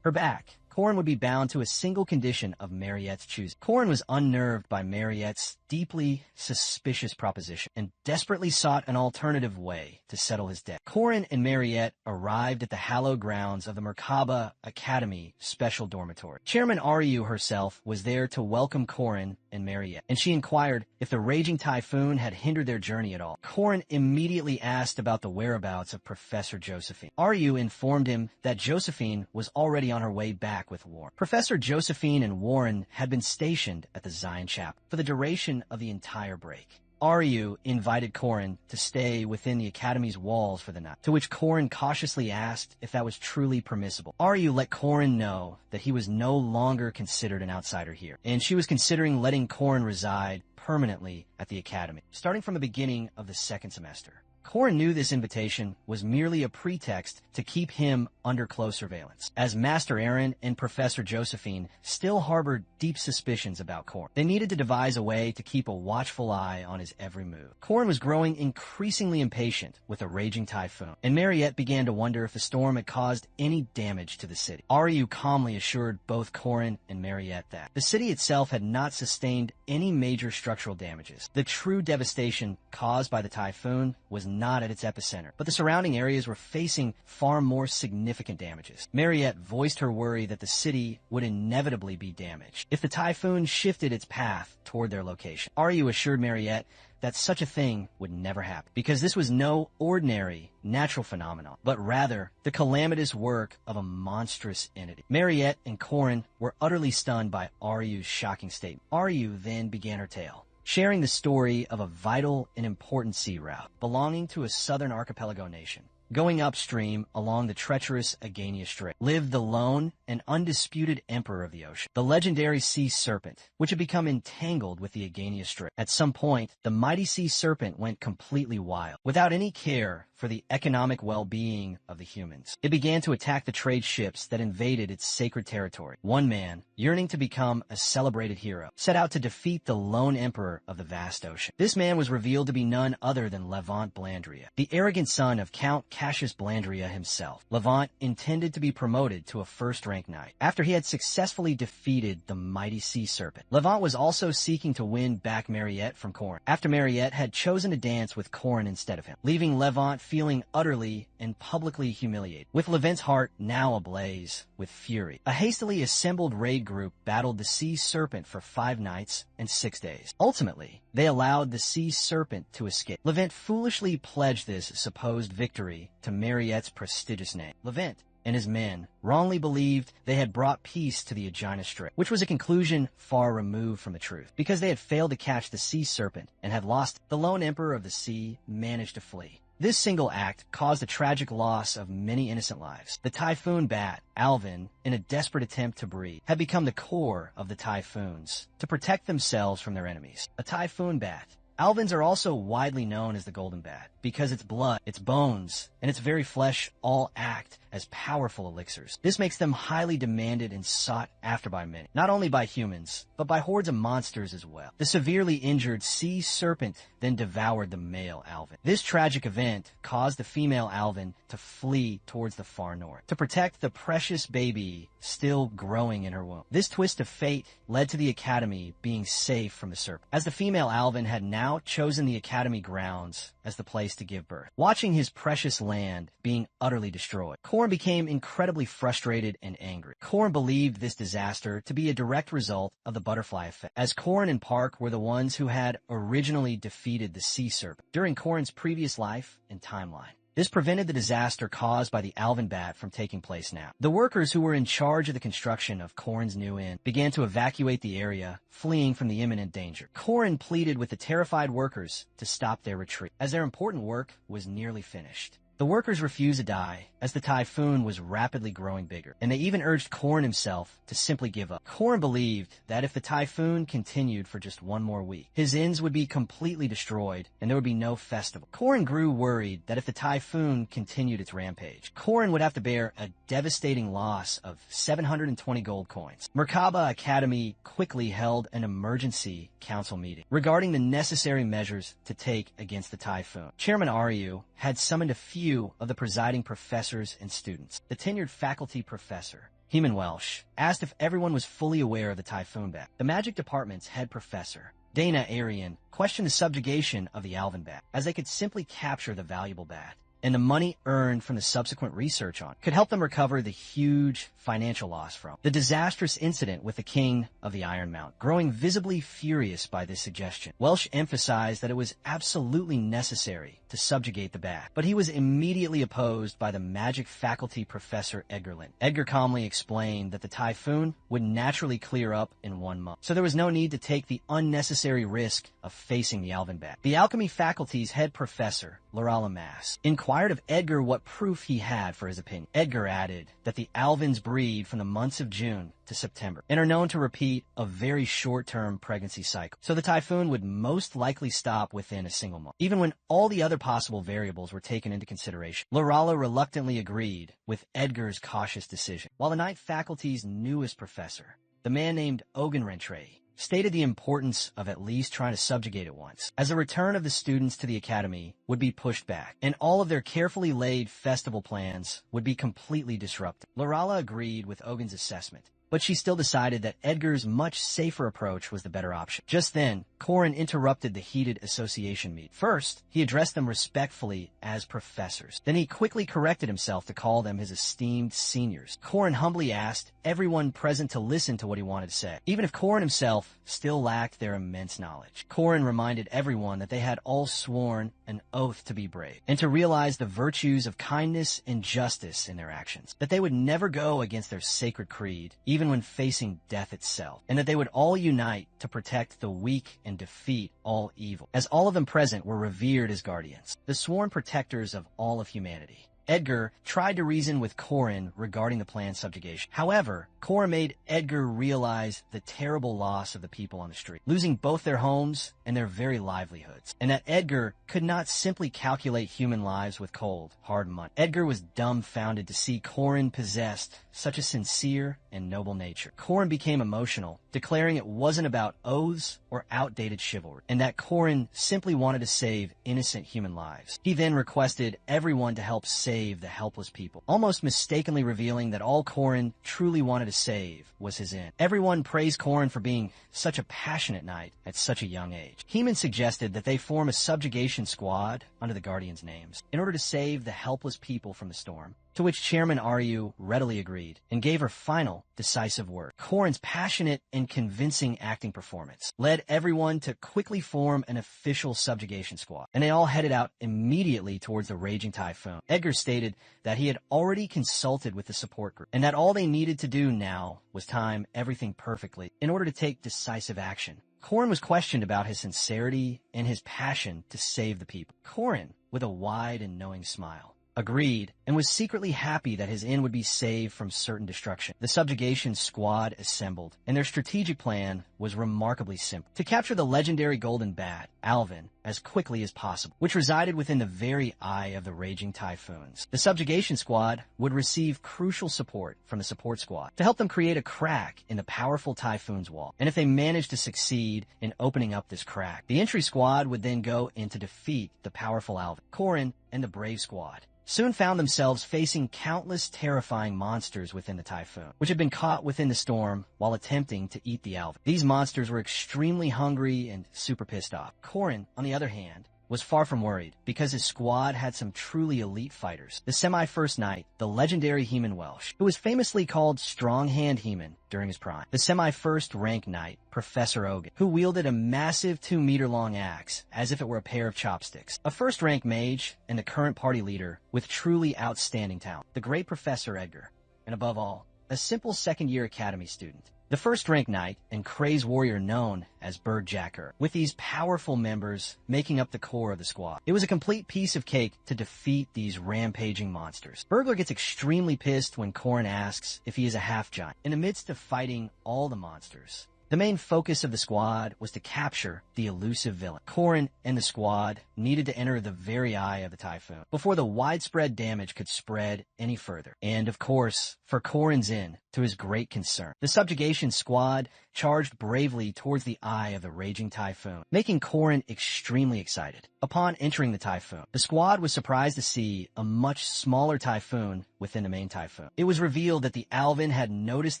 her back, Korin would be bound to a single condition of Mariette's choosing. Korin was unnerved by Mariette's deeply suspicious proposition and desperately sought an alternative way to settle his debt. Korin and Mariette arrived at the hallowed grounds of the Merkaba Academy Special Dormitory. Chairman Ryu herself was there to welcome Korin and Mariette, and she inquired if the raging typhoon had hindered their journey at all. Korin immediately asked about the whereabouts of Professor Josephine. Ryu informed him that Josephine was already on her way back with Warren. Professor Josephine and Warren had been stationed at the Zion Chapel for the duration of the entire break. Ryu invited Korin to stay within the academy's walls for the night, to which Korin cautiously asked if that was truly permissible. Ryu let Korin know that he was no longer considered an outsider here, and she was considering letting Korin reside permanently at the academy, starting from the beginning of the second semester. Korin knew this invitation was merely a pretext to keep him under close surveillance, as Master Aaron and Professor Josephine still harbored deep suspicions about Korin. They needed to devise a way to keep a watchful eye on his every move. Korin was growing increasingly impatient with a raging typhoon, and Mariette began to wonder if the storm had caused any damage to the city. Ryu calmly assured both Korin and Mariette that the city itself had not sustained any major structural damages. The true devastation caused by the typhoon was not at its epicenter, but the surrounding areas were facing far more significant damages. Mariette voiced her worry that the city would inevitably be damaged if the typhoon shifted its path toward their location. Ryu assured Mariette that such a thing would never happen, because this was no ordinary natural phenomenon, but rather the calamitous work of a monstrous entity. Mariette and Korin were utterly stunned by Ryu's shocking statement. Ryu then began her tale, sharing the story of a vital and important sea route belonging to a southern archipelago nation. Going upstream along the treacherous Agania Strait lived the lone and undisputed emperor of the ocean, the legendary sea serpent, which had become entangled with the Agania Strait. At some point, the mighty sea serpent went completely wild, without any care for the economic well-being of the humans. It began to attack the trade ships that invaded its sacred territory. One man, yearning to become a celebrated hero, set out to defeat the lone emperor of the vast ocean. This man was revealed to be none other than Levant Blandria, the arrogant son of Count Cassius Blandria himself. Levant intended to be promoted to a first-rank knight after he had successfully defeated the mighty sea serpent. Levant was also seeking to win back Mariette from Corin, after Mariette had chosen to dance with Corin instead of him, leaving Levant feeling utterly and publicly humiliated. With Levant's heart now ablaze with fury, a hastily assembled raid group battled the sea serpent for 5 nights and 6 days. Ultimately, they allowed the sea serpent to escape. Levant foolishly pledged this supposed victory to Mariette's prestigious name. Levant and his men wrongly believed they had brought peace to the Aegina Strait, which was a conclusion far removed from the truth. Because they had failed to catch the sea serpent and had lost, the lone emperor of the sea managed to flee. This single act caused the tragic loss of many innocent lives. The typhoon bat, Alvin, in a desperate attempt to breed, had become the core of the typhoons to protect themselves from their enemies. A typhoon bat. Alvins are also widely known as the golden bat because its blood, its bones, and its very flesh all act as powerful elixirs. This makes them highly demanded and sought after by many, not only by humans, but by hordes of monsters as well. The severely injured sea serpent then devoured the male Alvin. This tragic event caused the female Alvin to flee towards the far north to protect the precious baby still growing in her womb. This twist of fate led to the academy being safe from the serpent, as the female Alvin had now chosen the academy grounds as the place to give birth. Watching his precious land being utterly destroyed, Corin became incredibly frustrated and angry. Corin believed this disaster to be a direct result of the butterfly effect, as Corin and Park were the ones who had originally defeated the sea serpent during Corin's previous life and timeline. This prevented the disaster caused by the Alvin bat from taking place now. The workers who were in charge of the construction of Corin's new inn began to evacuate the area, fleeing from the imminent danger. Corin pleaded with the terrified workers to stop their retreat, as their important work was nearly finished. The workers refused to die, as the typhoon was rapidly growing bigger, and they even urged Corin himself to simply give up. Corin believed that if the typhoon continued for just 1 more week, his inns would be completely destroyed, and there would be no festival. Corin grew worried that if the typhoon continued its rampage, Corin would have to bear a devastating loss of 720 gold coins. Merkaba Academy quickly held an emergency council meeting regarding the necessary measures to take against the typhoon. Chairman Aryu had summoned a few of the presiding professors and students. The tenured faculty professor, Heman Welsh, asked if everyone was fully aware of the typhoon bat. The magic department's head professor, Dana Arian, questioned the subjugation of the Alvin bat, as they could simply capture the valuable bat, and the money earned from the subsequent research on it could help them recover the huge financial loss from the disastrous incident with the king of the Iron Mountain. Growing visibly furious by this suggestion, Welsh emphasized that it was absolutely necessary to subjugate the bat, but he was immediately opposed by the magic faculty professor Edgar Lind. Edgar calmly explained that the typhoon would naturally clear up in 1 month, so there was no need to take the unnecessary risk of facing the Alvin bat. The alchemy faculty's head professor, Lorala Mass, inquired of Edgar what proof he had for his opinion. Edgar added that the Alvins breed from the months of June to September and are known to repeat a very short-term pregnancy cycle, so the typhoon would most likely stop within a single month, even when all the other possible variables were taken into consideration. Lorala reluctantly agreed with Edgar's cautious decision, while the night faculty's newest professor, the man named Ogun Rentré, stated the importance of at least trying to subjugate it once, as the return of the students to the academy would be pushed back, and all of their carefully laid festival plans would be completely disrupted. Lorala agreed with Ogun's assessment, but she still decided that Edgar's much safer approach was the better option. Just then, Corin interrupted the heated association meeting. First, he addressed them respectfully as professors. Then he quickly corrected himself to call them his esteemed seniors. Corin humbly asked everyone present to listen to what he wanted to say, even if Corin himself still lacked their immense knowledge. Corin reminded everyone that they had all sworn an oath to be brave, and to realize the virtues of kindness and justice in their actions, that they would never go against their sacred creed, even when facing death itself, and that they would all unite to protect the weak and defeat all evil, as all of them present were revered as guardians, the sworn protectors of all of humanity. Edgar tried to reason with Corin regarding the planned subjugation. However, Corin made Edgar realize the terrible loss of the people on the street, losing both their homes and their very livelihoods, and that Edgar could not simply calculate human lives with cold, hard money. Edgar was dumbfounded to see Corin possessed such a sincere and noble nature. Corin became emotional, declaring it wasn't about oaths or outdated chivalry, and that Corin simply wanted to save innocent human lives. He then requested everyone to help save the helpless people, almost mistakenly revealing that all Corin truly wanted to save was his end. Everyone praised Corin for being such a passionate knight at such a young age. Heman suggested that they form a subjugation squad under the Guardians' names in order to save the helpless people from the storm, to which Chairman Ryu readily agreed and gave her final, decisive word. Corin's passionate and convincing acting performance led everyone to quickly form an official subjugation squad, and they all headed out immediately towards the raging typhoon. Edgar stated that he had already consulted with the support group, and that all they needed to do now was time everything perfectly in order to take decisive action. Corin was questioned about his sincerity and his passion to save the people. Corin, with a wide and knowing smile, agreed and was secretly happy that his inn would be saved from certain destruction. The subjugation squad assembled, and their strategic plan was remarkably simple: to capture the legendary golden bat, Alvin, as quickly as possible, which resided within the very eye of the raging typhoons. The subjugation squad would receive crucial support from the support squad to help them create a crack in the powerful typhoon's wall, and if they managed to succeed in opening up this crack, the entry squad would then go in to defeat the powerful Alvin. Corin and the brave squad soon found themselves facing countless terrifying monsters within the typhoon, which had been caught within the storm while attempting to eat the Alvin. These monsters were extremely hungry and super pissed off. Corin, on the other hand, was far from worried because his squad had some truly elite fighters. The semi-first knight, the legendary Heman Welsh, who was famously called Strong Hand Heman during his prime. The semi-first rank knight, Professor Ogun, who wielded a massive 2-meter-long axe as if it were a pair of chopsticks. A first-rank mage and the current party leader with truly outstanding talent, the great Professor Edgar, and above all, a simple second-year academy student. The first-rank knight and crazed warrior known as Bird Jacker, with these powerful members making up the core of the squad. It was a complete piece of cake to defeat these rampaging monsters. Burglar gets extremely pissed when Corin asks if he is a half-giant. In the midst of fighting all the monsters, the main focus of the squad was to capture the elusive villain. Corin and the squad needed to enter the very eye of the typhoon before the widespread damage could spread any further. And of course, for Corin's inn, to his great concern, the subjugation squad charged bravely towards the eye of the raging typhoon, making Corin extremely excited. Upon entering the typhoon, the squad was surprised to see a much smaller typhoon within the main typhoon. It was revealed that the Alvin had noticed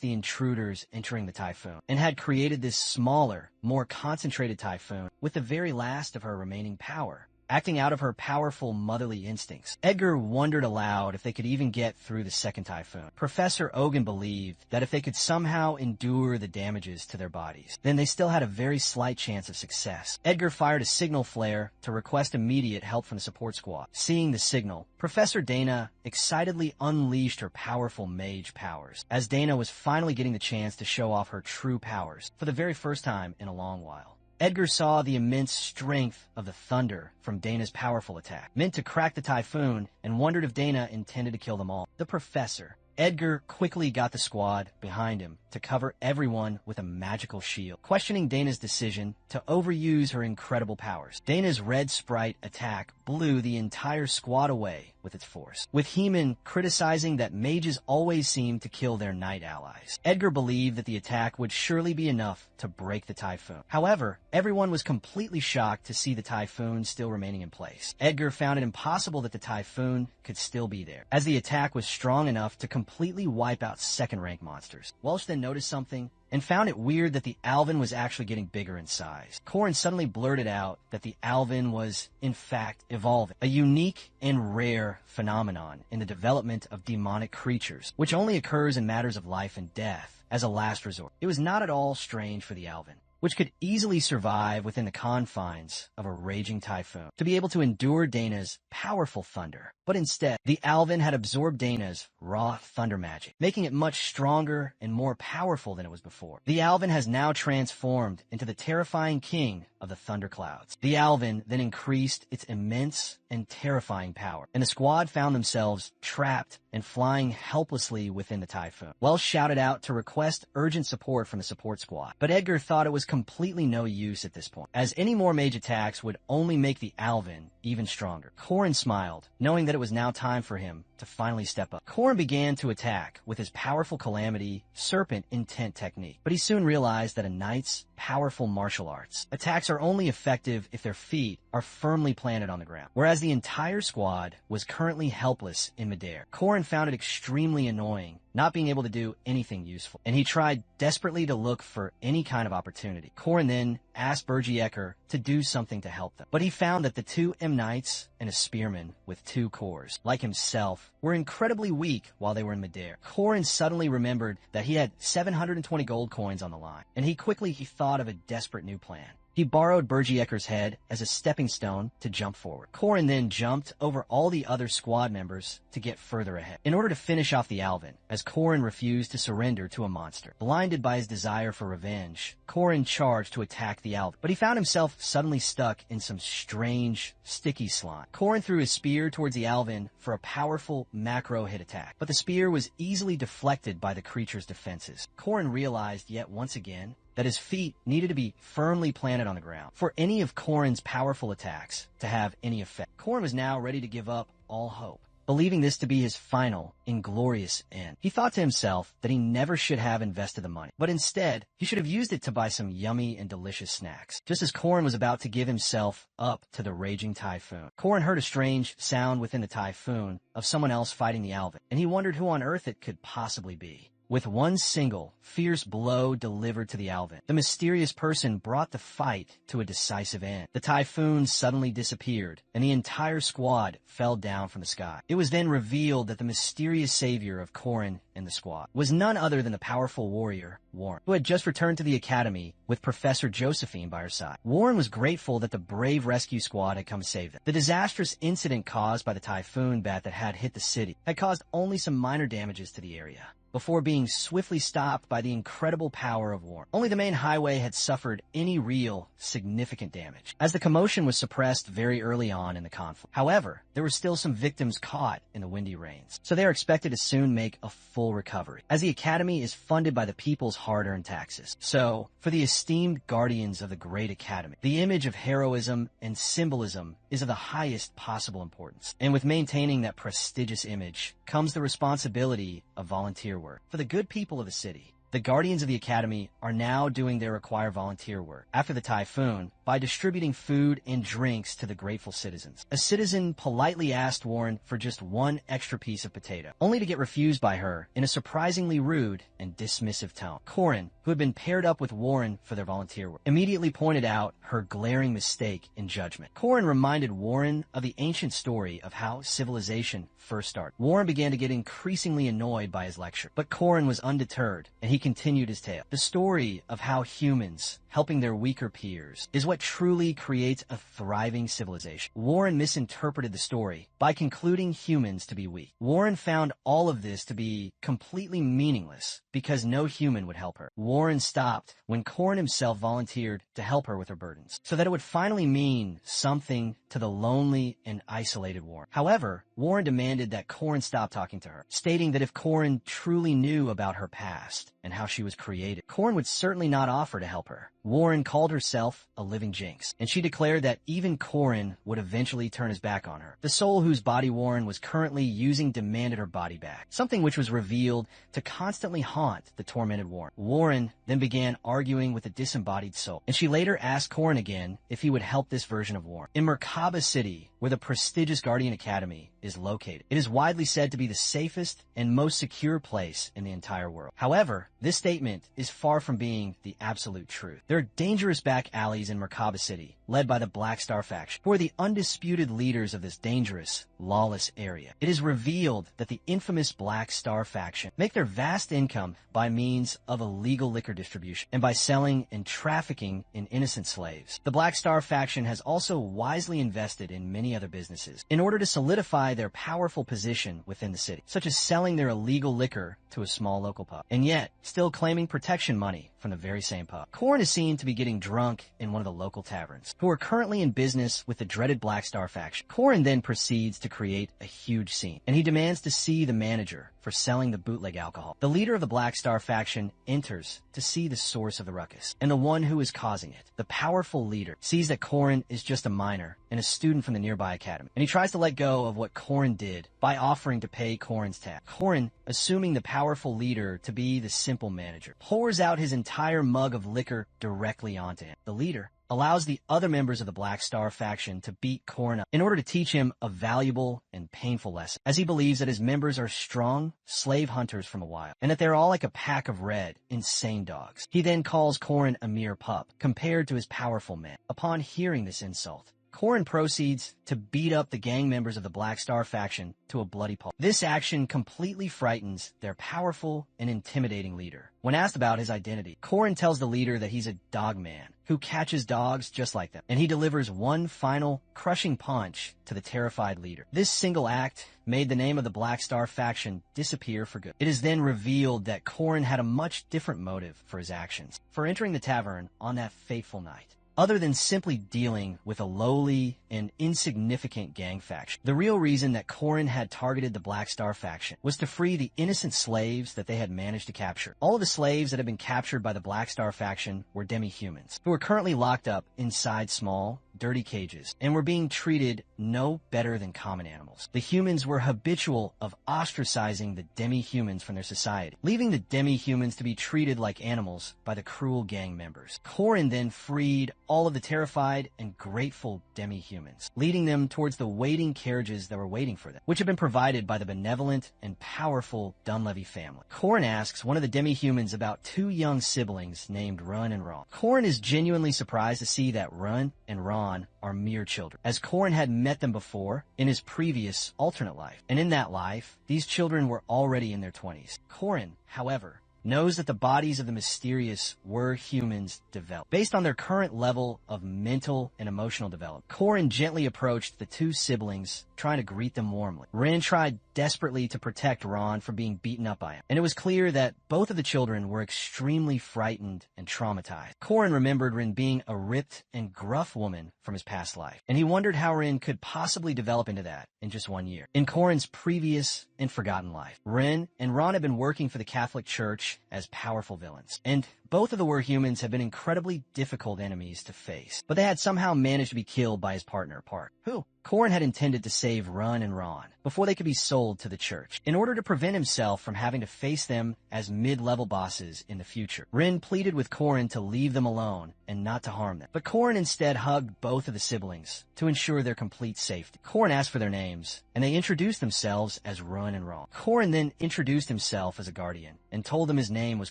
the intruders entering the typhoon and had created this smaller, more concentrated typhoon with the very last of her remaining power, acting out of her powerful motherly instincts. Edgar wondered aloud if they could even get through the second typhoon. Professor Ogun believed that if they could somehow endure the damages to their bodies, then they still had a very slight chance of success. Edgar fired a signal flare to request immediate help from the support squad. Seeing the signal, Professor Dana excitedly unleashed her powerful mage powers, as Dana was finally getting the chance to show off her true powers for the very first time in a long while. Edgar saw the immense strength of the thunder from Dana's powerful attack, meant to crack the typhoon, and wondered if Dana intended to kill them all. The professor. Edgar quickly got the squad behind him to cover everyone with a magical shield, questioning Dana's decision to overuse her incredible powers. Dana's red sprite attack blew the entire squad away with its force, with Heman criticizing that mages always seem to kill their knight allies. Edgar believed that the attack would surely be enough to break the typhoon. However, everyone was completely shocked to see the typhoon still remaining in place. Edgar found it impossible that the typhoon could still be there, as the attack was strong enough to completely wipe out second-rank monsters. Welsh then noticed something and found it weird that the Alvin was actually getting bigger in size. Corin suddenly blurted out that the Alvin was, in fact, evolving, a unique and rare phenomenon in the development of demonic creatures, which only occurs in matters of life and death as a last resort. It was not at all strange for the Alvin which could easily survive within the confines of a raging typhoon, to be able to endure Dana's powerful thunder. But instead, the Alvin had absorbed Dana's raw thunder magic, making it much stronger and more powerful than it was before. The Alvin has now transformed into the terrifying king of the thunder clouds. The Alvin then increased its immense and terrifying power, and the squad found themselves trapped and flying helplessly within the typhoon. Wells shouted out to request urgent support from the support squad, but Edgar thought it was completely no use at this point, as any more mage attacks would only make the Alvin even stronger. Corin smiled, knowing that it was now time for him to finally step up. Corin began to attack with his powerful Calamity Serpent Intent technique, but he soon realized that a knight's powerful martial arts attacks are only effective if their feet are firmly planted on the ground, whereas the entire squad was currently helpless in midair. Corin found it extremely annoying not being able to do anything useful, and he tried desperately to look for any kind of opportunity. Corin then asked Bergiecker to do something to help them, but he found that the two M-Knights and a Spearman with 2 cores, like himself, were incredibly weak while they were in midair. Corin suddenly remembered that he had 720 gold coins on the line, and he thought of a desperate new plan. He borrowed Bergiecker's head as a stepping stone to jump forward. Corin then jumped over all the other squad members to get further ahead, in order to finish off the Alvin, as Corin refused to surrender to a monster. Blinded by his desire for revenge, Corin charged to attack the Alvin, but he found himself suddenly stuck in some strange, sticky slime. Corin threw his spear towards the Alvin for a powerful macro hit attack, but the spear was easily deflected by the creature's defenses. Corin realized yet once again that his feet needed to be firmly planted on the ground for any of Corin's powerful attacks to have any effect. Corin was now ready to give up all hope, believing this to be his final, inglorious end. He thought to himself that he never should have invested the money, but instead, he should have used it to buy some yummy and delicious snacks. Just as Corin was about to give himself up to the raging typhoon, Corin heard a strange sound within the typhoon of someone else fighting the Alvin, and he wondered who on earth it could possibly be. With one single, fierce blow delivered to the Alvin, the mysterious person brought the fight to a decisive end. The typhoon suddenly disappeared, and the entire squad fell down from the sky. It was then revealed that the mysterious savior of Corin and the squad was none other than the powerful warrior, Warren, who had just returned to the academy with Professor Josephine by her side. Warren was grateful that the brave rescue squad had come save them. The disastrous incident caused by the typhoon bat that had hit the city had caused only some minor damages to the area, before being swiftly stopped by the incredible power of Warren. Only the main highway had suffered any real, significant damage, as the commotion was suppressed very early on in the conflict. However, there were still some victims caught in the windy rains, so they are expected to soon make a full recovery, as the Academy is funded by the people's hard-earned taxes. So, for the esteemed guardians of the great Academy, the image of heroism and symbolism is of the highest possible importance, and with maintaining that prestigious image comes the responsibility of volunteer work. For the good people of the city, the Guardians of the Academy are now doing their required volunteer work after the typhoon by distributing food and drinks to the grateful citizens. A citizen politely asked Warren for just one extra piece of potato, only to get refused by her in a surprisingly rude and dismissive tone. Corin, who had been paired up with Warren for their volunteer work, immediately pointed out her glaring mistake in judgment. Corin reminded Warren of the ancient story of how civilization first started. Warren began to get increasingly annoyed by his lecture, but Corin was undeterred, and he continued his tale. The story of how humans helping their weaker peers is what truly creates a thriving civilization. Warren misinterpreted the story by concluding humans to be weak. Warren found all of this to be completely meaningless because no human would help her. Warren stopped when Corin himself volunteered to help her with her burdens, so that it would finally mean something to the lonely and isolated Warren. However, Warren demanded that Corin stop talking to her, stating that if Corin truly knew about her past and how she was created, Corin would certainly not offer to help her. Warren called herself a living jinx, and she declared that even Corin would eventually turn his back on her. The soul whose body Warren was currently using demanded her body back, something which was revealed to constantly haunt the tormented Warren. Warren then began arguing with the disembodied soul, and she later asked Corin again if he would help this version of Warren. In Merkaba City, where the prestigious Guardian Academy is located. It is widely said to be the safest and most secure place in the entire world. However, this statement is far from being the absolute truth. There are dangerous back alleys in Merkaba City, led by the Black Star faction, who are the undisputed leaders of this dangerous, lawless area. It is revealed that the infamous Black Star faction make their vast income by means of illegal liquor distribution and by selling and trafficking in innocent slaves. The Black Star faction has also wisely invested in many other businesses in order to solidify their powerful position within the city, such as selling their illegal liquor to a small local pub, and yet still claiming protection money from the very same pub. Corrin is seen to be getting drunk in one of the local taverns, who are currently in business with the dreaded Black Star faction. Corrin then proceeds to create a huge scene, and he demands to see the manager for selling the bootleg alcohol. The leader of the Black Star faction enters to see the source of the ruckus, and the one who is causing it, the powerful leader, sees that Corrin is just a minor and a student from the nearby academy, and he tries to let go of what Corrin did by offering to pay Corrin's tab. Corrin, assuming the powerful leader to be the simple manager, pours out his entire mug of liquor directly onto him. The leader allows the other members of the Black Star faction to beat Corrin up in order to teach him a valuable and painful lesson, as he believes that his members are strong slave hunters from a while, and that they're all like a pack of red, insane dogs. He then calls Corrin a mere pup, compared to his powerful men. Upon hearing this insult, Corrin proceeds to beat up the gang members of the Black Star faction to a bloody pulp. This action completely frightens their powerful and intimidating leader. When asked about his identity, Corrin tells the leader that he's a dog man who catches dogs just like them, and he delivers one final crushing punch to the terrified leader. This single act made the name of the Black Star faction disappear for good. It is then revealed that Corrin had a much different motive for his actions, for entering the tavern on that fateful night, other than simply dealing with a lowly and insignificant gang faction. The real reason that Corrin had targeted the Black Star faction was to free the innocent slaves that they had managed to capture. All of the slaves that had been captured by the Black Star faction were demi-humans, who were currently locked up inside small, dirty cages, and were being treated no better than common animals. The humans were habitual of ostracizing the demi-humans from their society, leaving the demi-humans to be treated like animals by the cruel gang members. Corrin then freed all of the terrified and grateful demi-humans, leading them towards the waiting carriages that were waiting for them, which had been provided by the benevolent and powerful Dunleavy family. Corrin asks one of the demi-humans about two young siblings named Run and Ron. Corrin is genuinely surprised to see that Run and Ron are mere children, as Corrin had met them before in his previous alternate life, and in that life, these children were already in their 20s. Corrin, however, knows that the bodies of the mysterious were humans developed. Based on their current level of mental and emotional development, Corrin gently approached the two siblings, trying to greet them warmly. Ren tried desperately to protect Ron from being beaten up by him, and it was clear that both of the children were extremely frightened and traumatized. Corrin remembered Ren being a ripped and gruff woman from his past life, and he wondered how Ren could possibly develop into that in just 1 year. In Corrin's previous and forgotten life, Ren and Ron had been working for the Catholic Church as powerful villains, and both of the werehumans had been incredibly difficult enemies to face, but they had somehow managed to be killed by his partner, Park, who Corrin had intended to save Run and Ron before they could be sold to the church, in order to prevent himself from having to face them as mid-level bosses in the future. Ren pleaded with Corrin to leave them alone and not to harm them, but Corrin instead hugged both of the siblings to ensure their complete safety. Corrin asked for their names, and they introduced themselves as Run and Ron. Corrin then introduced himself as a guardian and told them his name was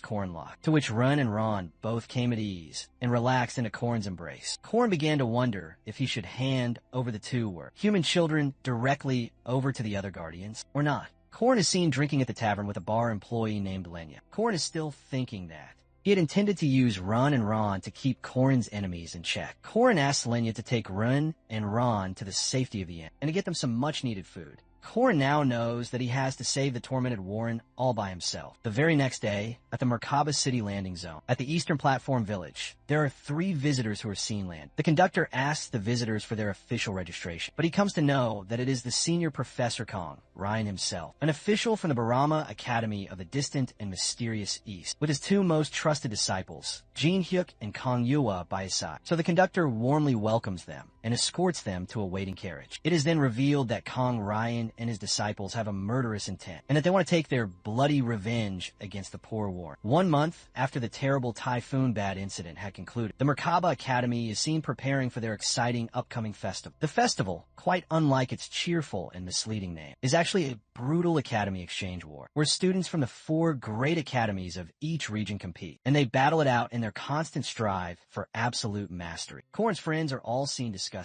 Cornlock, to which Run and Ron both came at ease and relaxed into Corrin's embrace. Corrin began to wonder if he should hand over the two were human children directly over to the other guardians or not. Corrin is seen drinking at the tavern with a bar employee named Lenya. Corrin is still thinking that he had intended to use Run and Ron to keep Corrin's enemies in check. Corrin asks Lenya to take Run and Ron to the safety of the inn and to get them some much-needed food. Corrin now knows that he has to save the tormented Warren all by himself. The very next day, at the Merkaba City landing zone, at the Eastern Platform Village, there are 3 visitors who are seen land. The conductor asks the visitors for their official registration, but he comes to know that it is the senior Professor Kong, Ryan himself, an official from the Barama Academy of the distant and mysterious East, with his 2 most trusted disciples, Jin Hyuk and Kong Yua, by his side. So the conductor warmly welcomes them and escorts them to a waiting carriage. It is then revealed that Kong Ryan and his disciples have a murderous intent, and that they want to take their bloody revenge against the poor Warren. 1 month after the terrible Typhoon Bat incident had concluded, the Merkaba Academy is seen preparing for their exciting upcoming festival. The festival, quite unlike its cheerful and misleading name, is actually a brutal academy exchange war, where students from the 4 great academies of each region compete, and they battle it out in their constant strive for absolute mastery. Corrin's friends are all seen discussing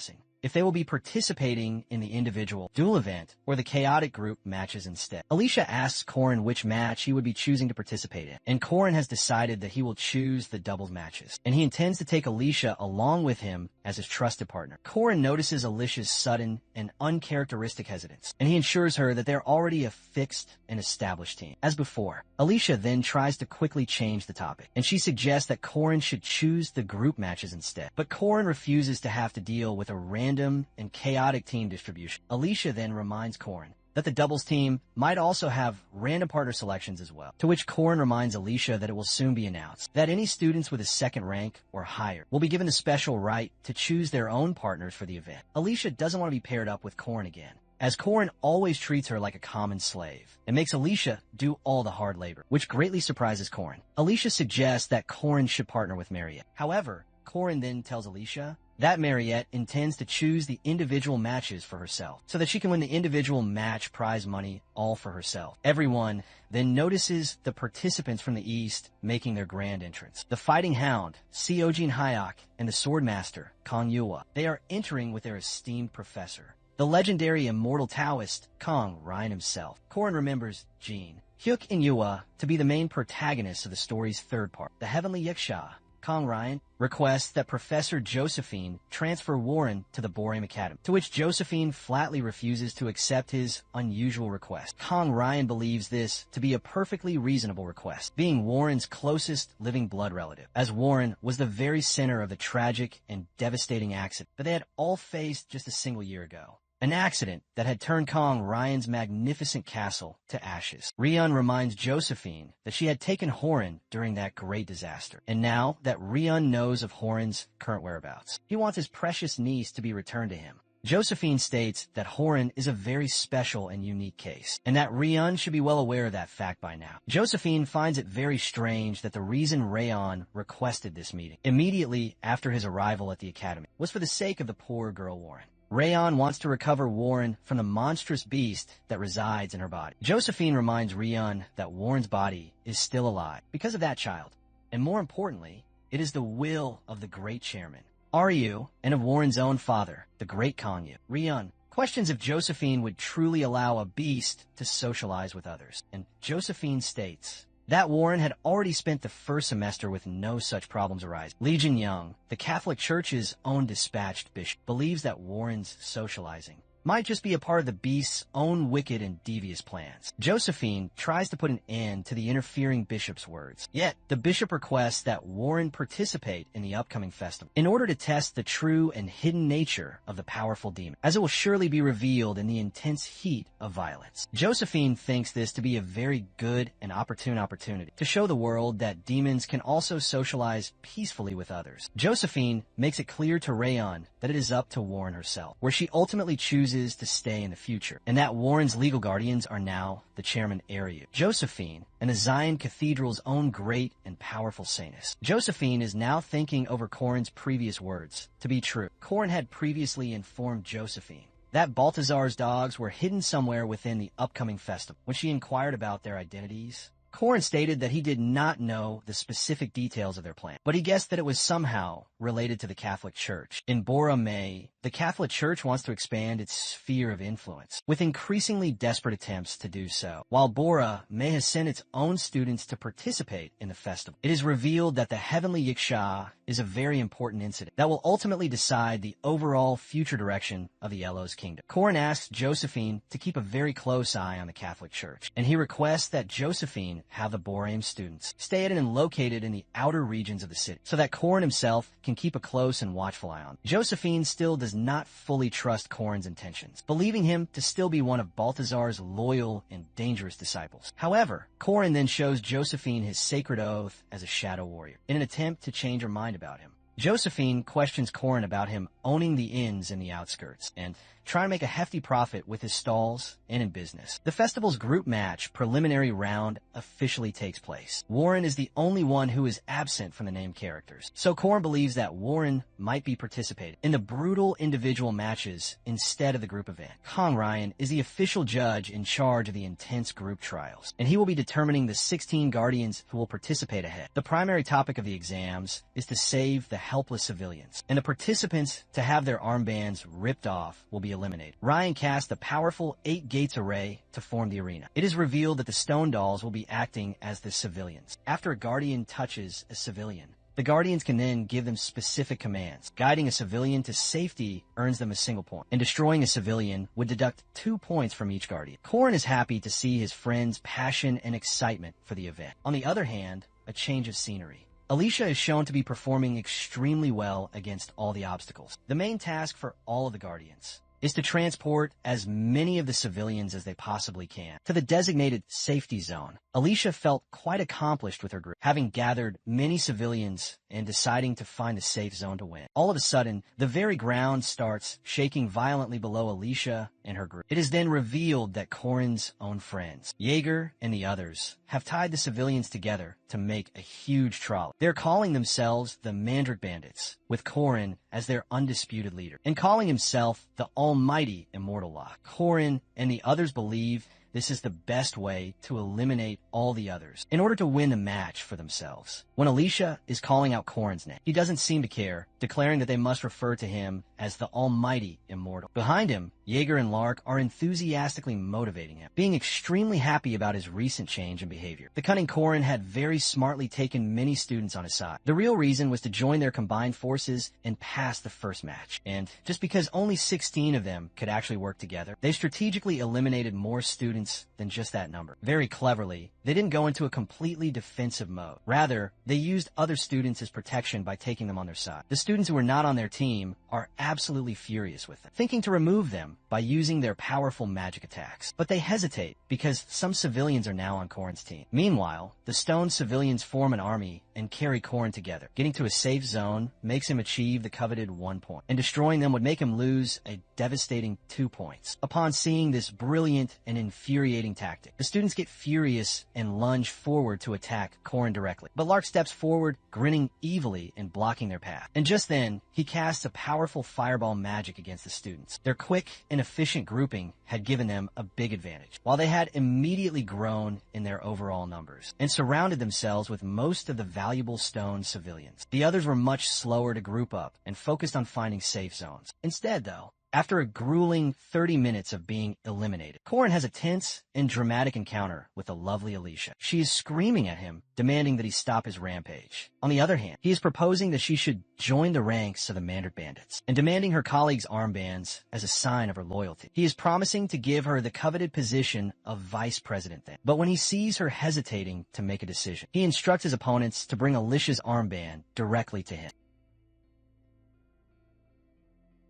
if they will be participating in the individual duel event or the chaotic group matches instead. Alicia asks Corrin which match he would be choosing to participate in, and Corrin has decided that he will choose the doubles matches, and he intends to take Alicia along with him as his trusted partner. Corrin notices Alicia's sudden and uncharacteristic hesitance, and he ensures her that they're already a fixed and established team. As before, Alicia then tries to quickly change the topic, and she suggests that Corrin should choose the group matches instead. But Corrin refuses to have to deal with a random and chaotic team distribution. Alicia then reminds Corrin that the doubles team might also have random partner selections as well, to which Corrin reminds Alicia that it will soon be announced that any students with a 2nd rank or higher will be given the special right to choose their own partners for the event. Alicia doesn't want to be paired up with Corrin again, as Corrin always treats her like a common slave and makes Alicia do all the hard labor, which greatly surprises Corrin. Alicia suggests that Corrin should partner with Mariette. However, Corrin then tells Alicia that Mariette intends to choose the individual matches for herself, so that she can win the individual match prize money all for herself. Everyone then notices the participants from the east making their grand entrance. The Fighting Hound, Seojin Hayek, and the Swordmaster, Kong Yua. They are entering with their esteemed professor, the legendary immortal Taoist, Kong Ryan himself. Corrin remembers Jin, Hyuk, and Yua to be the main protagonists of the story's 3rd part. The Heavenly Yiksha, Kong Ryan, requests that Professor Josephine transfer Warren to the Boreum Academy, to which Josephine flatly refuses to accept his unusual request. Kong Ryan believes this to be a perfectly reasonable request, being Warren's closest living blood relative, as Warren was the very center of the tragic and devastating accident that they had all faced just a single year ago. An accident that had turned Kong Ryan's magnificent castle to ashes. Ryun reminds Josephine that she had taken Horan during that great disaster, and now that Ryun knows of Horan's current whereabouts, he wants his precious niece to be returned to him. Josephine states that Horan is a very special and unique case, and that Ryun should be well aware of that fact by now. Josephine finds it very strange that the reason Rayon requested this meeting immediately after his arrival at the academy was for the sake of the poor girl Warren. Rayon wants to recover Warren from the monstrous beast that resides in her body. Josephine reminds Ryun that Warren's body is still alive because of that child, and more importantly, it is the will of the great chairman, Ryu, and of Warren's own father, the great Kongyu. Ryun questions if Josephine would truly allow a beast to socialize with others, and Josephine states that Warren had already spent the 1st semester with no such problems arising. Lee Jin-young, the Catholic Church's own dispatched bishop, believes that Warren's socializing might just be a part of the beast's own wicked and devious plans. Josephine tries to put an end to the interfering bishop's words, yet the bishop requests that Warren participate in the upcoming festival in order to test the true and hidden nature of the powerful demon, as it will surely be revealed in the intense heat of violence. Josephine thinks this to be a very good and opportune opportunity to show the world that demons can also socialize peacefully with others. Josephine makes it clear to Rayon that it is up to Warren herself, where she ultimately chooses to stay in the future, and that Warren's legal guardians are now the chairman Ryu, Josephine, and the Zion Cathedral's own great and powerful saintess. Josephine is now thinking over Corrin's previous words to be true. Corrin had previously informed Josephine that Balthazar's dogs were hidden somewhere within the upcoming festival. When she inquired about their identities, Corrin stated that he did not know the specific details of their plan, but he guessed that it was somehow related to the Catholic Church. In Bora May, the Catholic Church wants to expand its sphere of influence, with increasingly desperate attempts to do so. While Bora May has sent its own students to participate in the festival, it is revealed that the Heavenly Yiksha is a very important incident that will ultimately decide the overall future direction of the Yahello's kingdom. Corrin asks Josephine to keep a very close eye on the Catholic Church, and he requests that Josephine have the Boreum students stay at and located in the outer regions of the city, so that Corrin himself can keep a close and watchful eye on them. Josephine still does not fully trust Corrin's intentions, believing him to still be one of Balthazar's loyal and dangerous disciples. However, Corrin then shows Josephine his sacred oath as a shadow warrior in an attempt to change her mind about him. Josephine questions Corin about him owning the inns in the outskirts and trying to make a hefty profit with his stalls and in business. The festival's group match preliminary round officially takes place. Warren is the only one who is absent from the named characters, so Corin believes that Warren might be participating in the brutal individual matches instead of the group event. Kong Ryan is the official judge in charge of the intense group trials, and he will be determining the 16 guardians who will participate ahead. The primary topic of the exams is to save the helpless civilians, and the participants to have their armbands ripped off will be eliminated. Ryan cast a powerful 8 gates array to form the arena. It is revealed that the stone dolls will be acting as the civilians. After a guardian touches a civilian, the guardians can then give them specific commands. Guiding a civilian to safety earns them a single point, and destroying a civilian would deduct 2 points from each guardian. Corin is happy to see his friend's passion and excitement for the event. On the other hand, a change of scenery. Alicia is shown to be performing extremely well against all the obstacles. The main task for all of the guardians is to transport as many of the civilians as they possibly can to the designated safety zone. Alicia felt quite accomplished with her group, having gathered many civilians and deciding to find a safe zone to win. All of a sudden, the very ground starts shaking violently below Alicia and her group. It is then revealed that Corin's own friends, Jaeger and the others, have tied the civilians together to make a huge trolley. They're calling themselves the Mandrake Bandits, with Corin as their undisputed leader, and calling himself the Almighty Immortal Lock. Corin and the others believe this is the best way to eliminate all the others in order to win the match for themselves. When Alicia is calling out Corin's name, he doesn't seem to care, declaring that they must refer to him as the Almighty Immortal. Behind him, Jaeger and Lark are enthusiastically motivating him, being extremely happy about his recent change in behavior. The cunning Corin had very smartly taken many students on his side. The real reason was to join their combined forces and pass the first match. And just because only 16 of them could actually work together, they strategically eliminated more students than just that number. Very cleverly, they didn't go into a completely defensive mode. Rather, they used other students as protection by taking them on their side. The students who were not on their team are absolutely furious with them, thinking to remove them by using their powerful magic attacks. But they hesitate because some civilians are now on Corin's team. Meanwhile, the stone civilians form an army and carry Corin together. Getting to a safe zone makes him achieve the coveted 1 point, and destroying them would make him lose a devastating 2 points. Upon seeing this brilliant and infuriating tactic, the students get furious and lunge forward to attack Corin directly. But Lark steps forward, grinning evilly and blocking their path. And just then, he casts a powerful fireball magic against the students. Their quick and efficient grouping had given them a big advantage, while they had immediately grown in their overall numbers and surrounded themselves with most of the valuable stone civilians. The others were much slower to group up and focused on finding safe zones. Instead, though, after a grueling 30 minutes of being eliminated, Corin has a tense and dramatic encounter with the lovely Alicia. She is screaming at him, demanding that he stop his rampage. On the other hand, he is proposing that she should join the ranks of the Mandrake Bandits and demanding her colleagues' armbands as a sign of her loyalty. He is promising to give her the coveted position of vice president then. But when he sees her hesitating to make a decision, he instructs his opponents to bring Alicia's armband directly to him.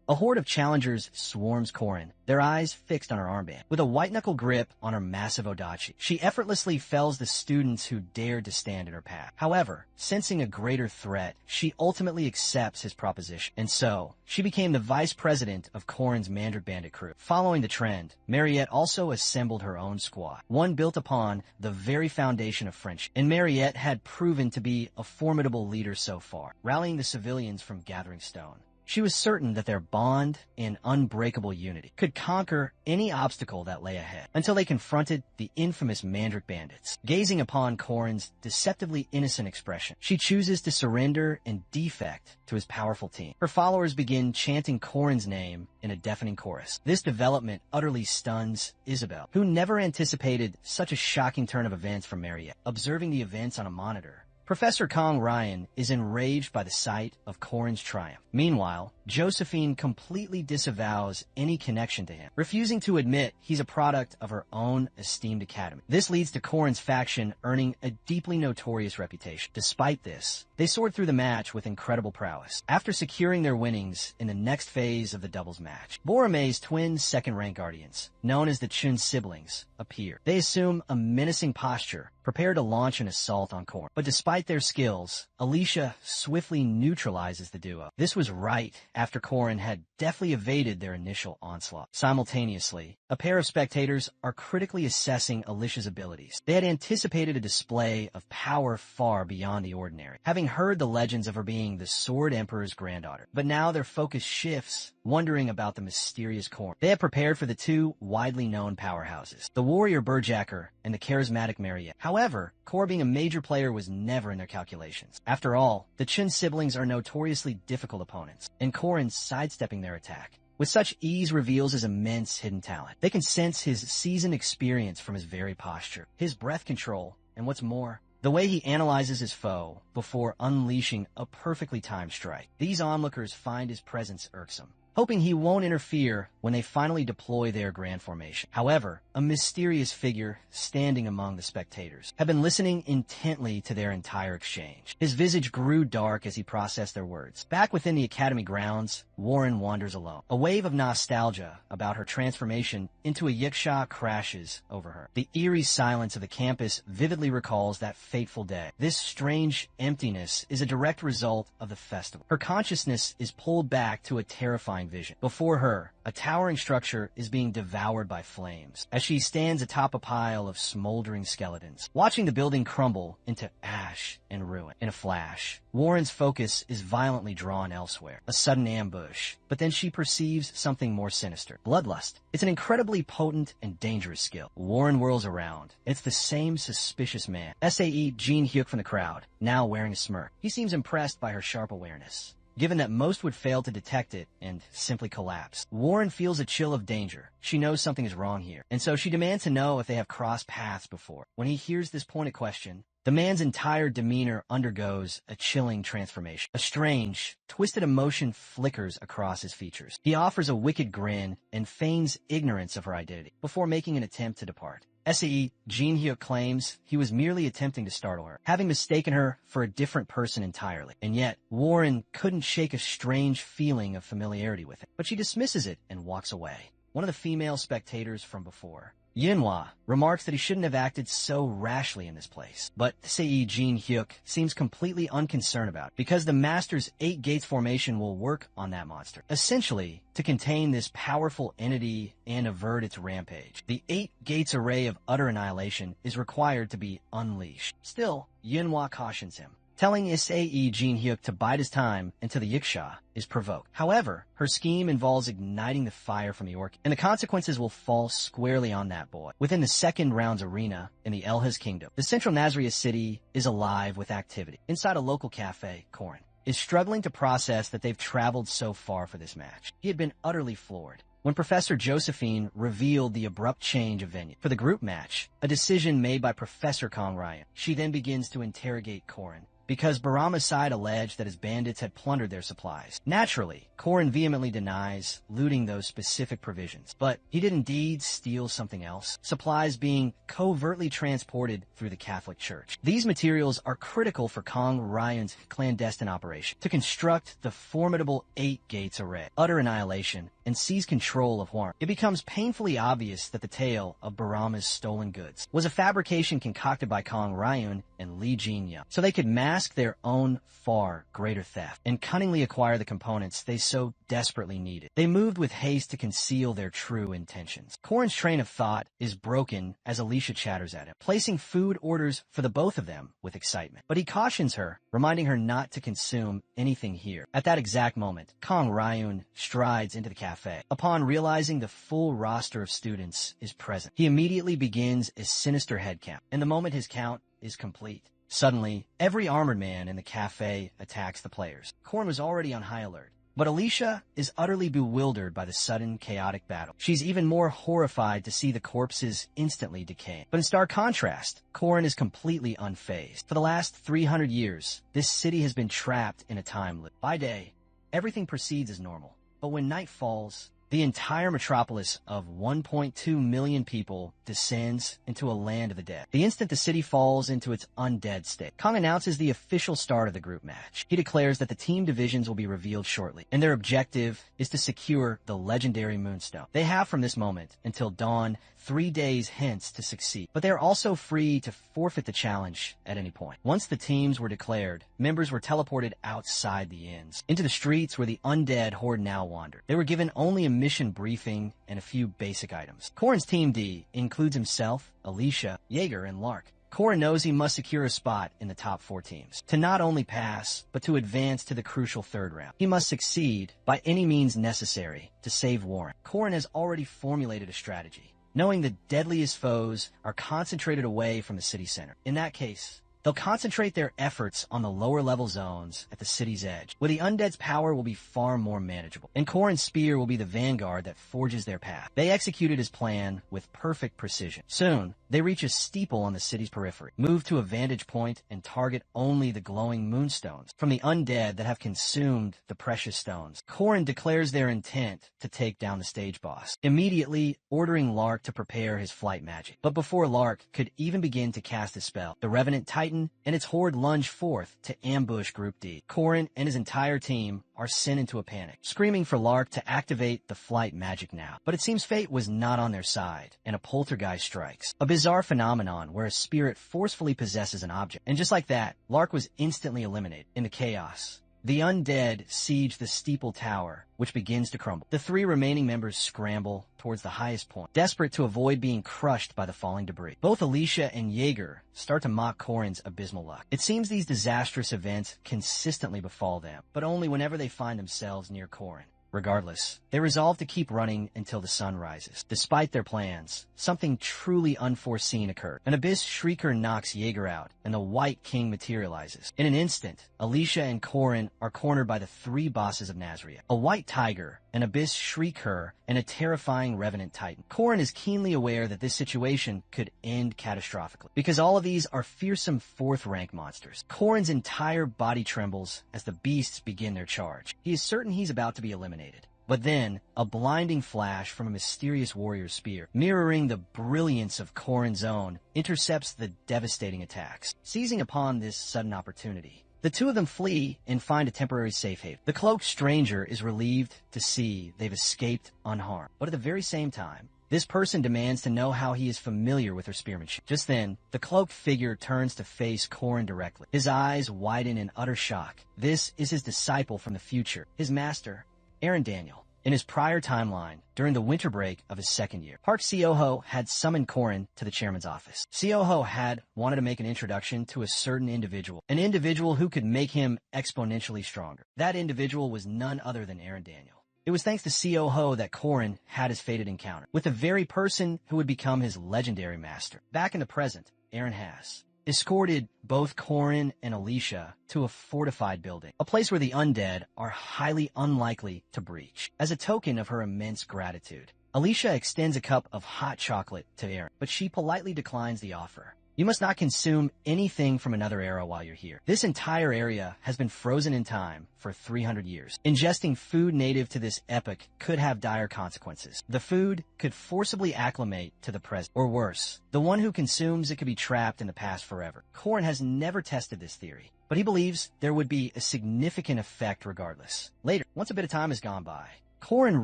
A horde of challengers swarms Corin, their eyes fixed on her armband. With a white-knuckle grip on her massive odachi, she effortlessly fells the students who dared to stand in her path. However, sensing a greater threat, she ultimately accepts his proposition, and so she became the vice president of Corin's Mandrake Bandit crew. Following the trend, Mariette also assembled her own squad, one built upon the very foundation of friendship, and Mariette had proven to be a formidable leader so far, rallying the civilians from Gathering Stone. She was certain that their bond and unbreakable unity could conquer any obstacle that lay ahead, until they confronted the infamous Mandrake Bandits. Gazing upon Corin's deceptively innocent expression, she chooses to surrender and defect to his powerful team. Her followers begin chanting Corin's name in a deafening chorus. This development utterly stuns Isabel, who never anticipated such a shocking turn of events from Mariette. Observing the events on a monitor, Professor Kong Ryan is enraged by the sight of Corin's triumph. Meanwhile, Josephine completely disavows any connection to him, refusing to admit he's a product of her own esteemed academy. This leads to Corin's faction earning a deeply notorious reputation. Despite this, they soared through the match with incredible prowess. After securing their winnings in the next phase of the doubles match, Borome's twin second-rank guardians, known as the Chun siblings, appear. They assume a menacing posture prepare to launch an assault on Korin. But despite their skills, Alicia swiftly neutralizes the duo. This was right after Korin had deftly evaded their initial onslaught. Simultaneously, a pair of spectators are critically assessing Alicia's abilities. They had anticipated a display of power far beyond the ordinary, having heard the legends of her being the Sword Emperor's granddaughter. But now their focus shifts, wondering about the mysterious Korin. They have prepared for the two widely known powerhouses, the warrior Burjacker and the charismatic Maria. However, Kor being a major player was never in their calculations. After all, the Chun siblings are notoriously difficult opponents, and Korin sidestepping their attack with such ease reveals his immense hidden talent. They can sense his seasoned experience from his very posture, his breath control, and what's more, the way he analyzes his foe before unleashing a perfectly timed strike. These onlookers find his presence irksome, hoping he won't interfere when they finally deploy their grand formation. However, a mysterious figure standing among the spectators had been listening intently to their entire exchange. His visage grew dark as he processed their words. Back within the academy grounds, Warren wanders alone. A wave of nostalgia about her transformation into a yiksha crashes over her. The eerie silence of the campus vividly recalls that fateful day. This strange emptiness is a direct result of the festival. Her consciousness is pulled back to a terrifying vision. Before her, a towering structure is being devoured by flames as she stands atop a pile of smoldering skeletons, watching the building crumble into ash and ruin. In a flash, Warren's focus is violently drawn elsewhere, a sudden ambush, but then she perceives something more sinister. Bloodlust. It's an incredibly potent and dangerous skill. Warren whirls around. It's the same suspicious man, SAE Jin Hyuk from the crowd, now wearing a smirk. He seems impressed by her sharp awareness, given that most would fail to detect it and simply collapse. Warren feels a chill of danger. She knows something is wrong here, and so she demands to know if they have crossed paths before. When he hears this pointed question, the man's entire demeanor undergoes a chilling transformation. A strange, twisted emotion flickers across his features. He offers a wicked grin and feigns ignorance of her identity before making an attempt to depart. SAE Jin Hyuk claims he was merely attempting to startle her, having mistaken her for a different person entirely. And yet, Warren couldn't shake a strange feeling of familiarity with him. But she dismisses it and walks away. One of the female spectators from before, Yinhua, remarks that he shouldn't have acted so rashly in this place. But SAE Jin Hyuk seems completely unconcerned about it, because the Master's 8 Gates formation will work on that monster, essentially to contain this powerful entity and avert its rampage. The 8 Gates array of utter annihilation is required to be unleashed. Still, Yinhua cautions him, telling SAE Jin Hyuk to bide his time until the yiksha is provoked. However, her scheme involves igniting the fire from the orchid, and the consequences will fall squarely on that boy. Within the second round's arena in the Elhaz Kingdom, the central Nazria city is alive with activity. Inside a local cafe, Korin is struggling to process that they've traveled so far for this match. He had been utterly floored when Professor Josephine revealed the abrupt change of venue for the group match, a decision made by Professor Kong Ryan. She then begins to interrogate Korin, because Barama's side alleged that his bandits had plundered their supplies. Naturally, Korin vehemently denies looting those specific provisions, but he did indeed steal something else, supplies being covertly transported through the Catholic Church. These materials are critical for Kong Ryan's clandestine operation to construct the formidable 8 Gates array, utter annihilation, and seize control of Huarm. It becomes painfully obvious that the tale of Barama's stolen goods was a fabrication concocted by Kong Ryan and Li Jinya, so they could mask their own far greater theft and cunningly acquire the components they so desperately needed. They moved with haste to conceal their true intentions. Korin's train of thought is broken as Alicia chatters at him, placing food orders for the both of them with excitement. But he cautions her, reminding her not to consume anything here. At that exact moment, Kong Ryan strides into the cafe. Upon realizing the full roster of students is present, he immediately begins a sinister head count, and the moment his count is complete, suddenly, every armored man in the cafe attacks the players. Korin was already on high alert, but Alicia is utterly bewildered by the sudden, chaotic battle. She's even more horrified to see the corpses instantly decaying. But in stark contrast, Korin is completely unfazed. For the last 300 years, this city has been trapped in a time loop. By day, everything proceeds as normal. But when night falls, the entire metropolis of 1.2 million people descends into a land of the dead. The instant the city falls into its undead state, Kong announces the official start of the group match. He declares that the team divisions will be revealed shortly, and their objective is to secure the legendary Moonstone. They have from this moment until dawn, 3 days hence, to succeed, but they are also free to forfeit the challenge at any point. Once the teams were declared, members were teleported outside the inns, into the streets where the undead horde now wandered. They were given only a mission briefing and a few basic items. Corrin's Team D includes himself, Alicia, Jaeger, and Lark. Corrin knows he must secure a spot in the top 4 teams to not only pass, but to advance to the crucial 3rd round. He must succeed by any means necessary to save Warren. Corrin has already formulated a strategy, knowing the deadliest foes are concentrated away from the city center. In that case, they'll concentrate their efforts on the lower level zones at the city's edge, where the undead's power will be far more manageable, and Corrin's spear will be the vanguard that forges their path. They executed his plan with perfect precision. Soon, they reach a steeple on the city's periphery, move to a vantage point, and target only the glowing moonstones from the undead that have consumed the precious stones. Corrin declares their intent to take down the stage boss, immediately ordering Lark to prepare his flight magic. But before Lark could even begin to cast a spell, the Revenant Titan and its horde lunge forth to ambush Group D. Corrin and his entire team are sent into a panic, screaming for Lark to activate the flight magic now. But it seems fate was not on their side, and a poltergeist strikes, a bizarre phenomenon where a spirit forcefully possesses an object. And just like that, Lark was instantly eliminated in the chaos. The undead siege the steeple tower, which begins to crumble. The 3 remaining members scramble towards the highest point, desperate to avoid being crushed by the falling debris. Both Alicia and Jaeger start to mock Corrin's abysmal luck. It seems these disastrous events consistently befall them, but only whenever they find themselves near Corrin. Regardless, they resolve to keep running until the sun rises. Despite their plans, something truly unforeseen occurred. An Abyss Shrieker knocks Jaeger out, and the White King materializes. In an instant, Alicia and Corrin are cornered by the 3 bosses of Nazria: a White Tiger, an Abyss Shrieker, and a terrifying Revenant Titan. Corrin is keenly aware that this situation could end catastrophically, because all of these are fearsome 4th rank monsters. Corrin's entire body trembles as the beasts begin their charge. He is certain he's about to be eliminated. But then, a blinding flash from a mysterious warrior's spear, mirroring the brilliance of Corrin's own, intercepts the devastating attacks. Seizing upon this sudden opportunity, the 2 of them flee and find a temporary safe haven. The cloaked stranger is relieved to see they've escaped unharmed. But at the very same time, this person demands to know how he is familiar with her spearmanship. Just then, the cloaked figure turns to face Corrin directly. His eyes widen in utter shock. This is his disciple from the future, his master, Aaron Daniel. In his prior timeline, during the winter break of his 2nd year, Park Seoho had summoned Corrin to the chairman's office. Seoho had wanted to make an introduction to a certain individual, an individual who could make him exponentially stronger. That individual was none other than Aaron Daniel. It was thanks to Seoho that Corrin had his fated encounter with the very person who would become his legendary master. Back in the present, Aaron has escorted both Corrin and Alicia to a fortified building, a place where the undead are highly unlikely to breach. As a token of her immense gratitude, Alicia extends a cup of hot chocolate to Aaron, but she politely declines the offer. You must not consume anything from another era while you're here. This entire area has been frozen in time for 300 years. Ingesting food native to this epoch could have dire consequences. The food could forcibly acclimate to the present, or worse, the one who consumes it could be trapped in the past forever. Corrin has never tested this theory, but he believes there would be a significant effect regardless. Later, once a bit of time has gone by, Corrin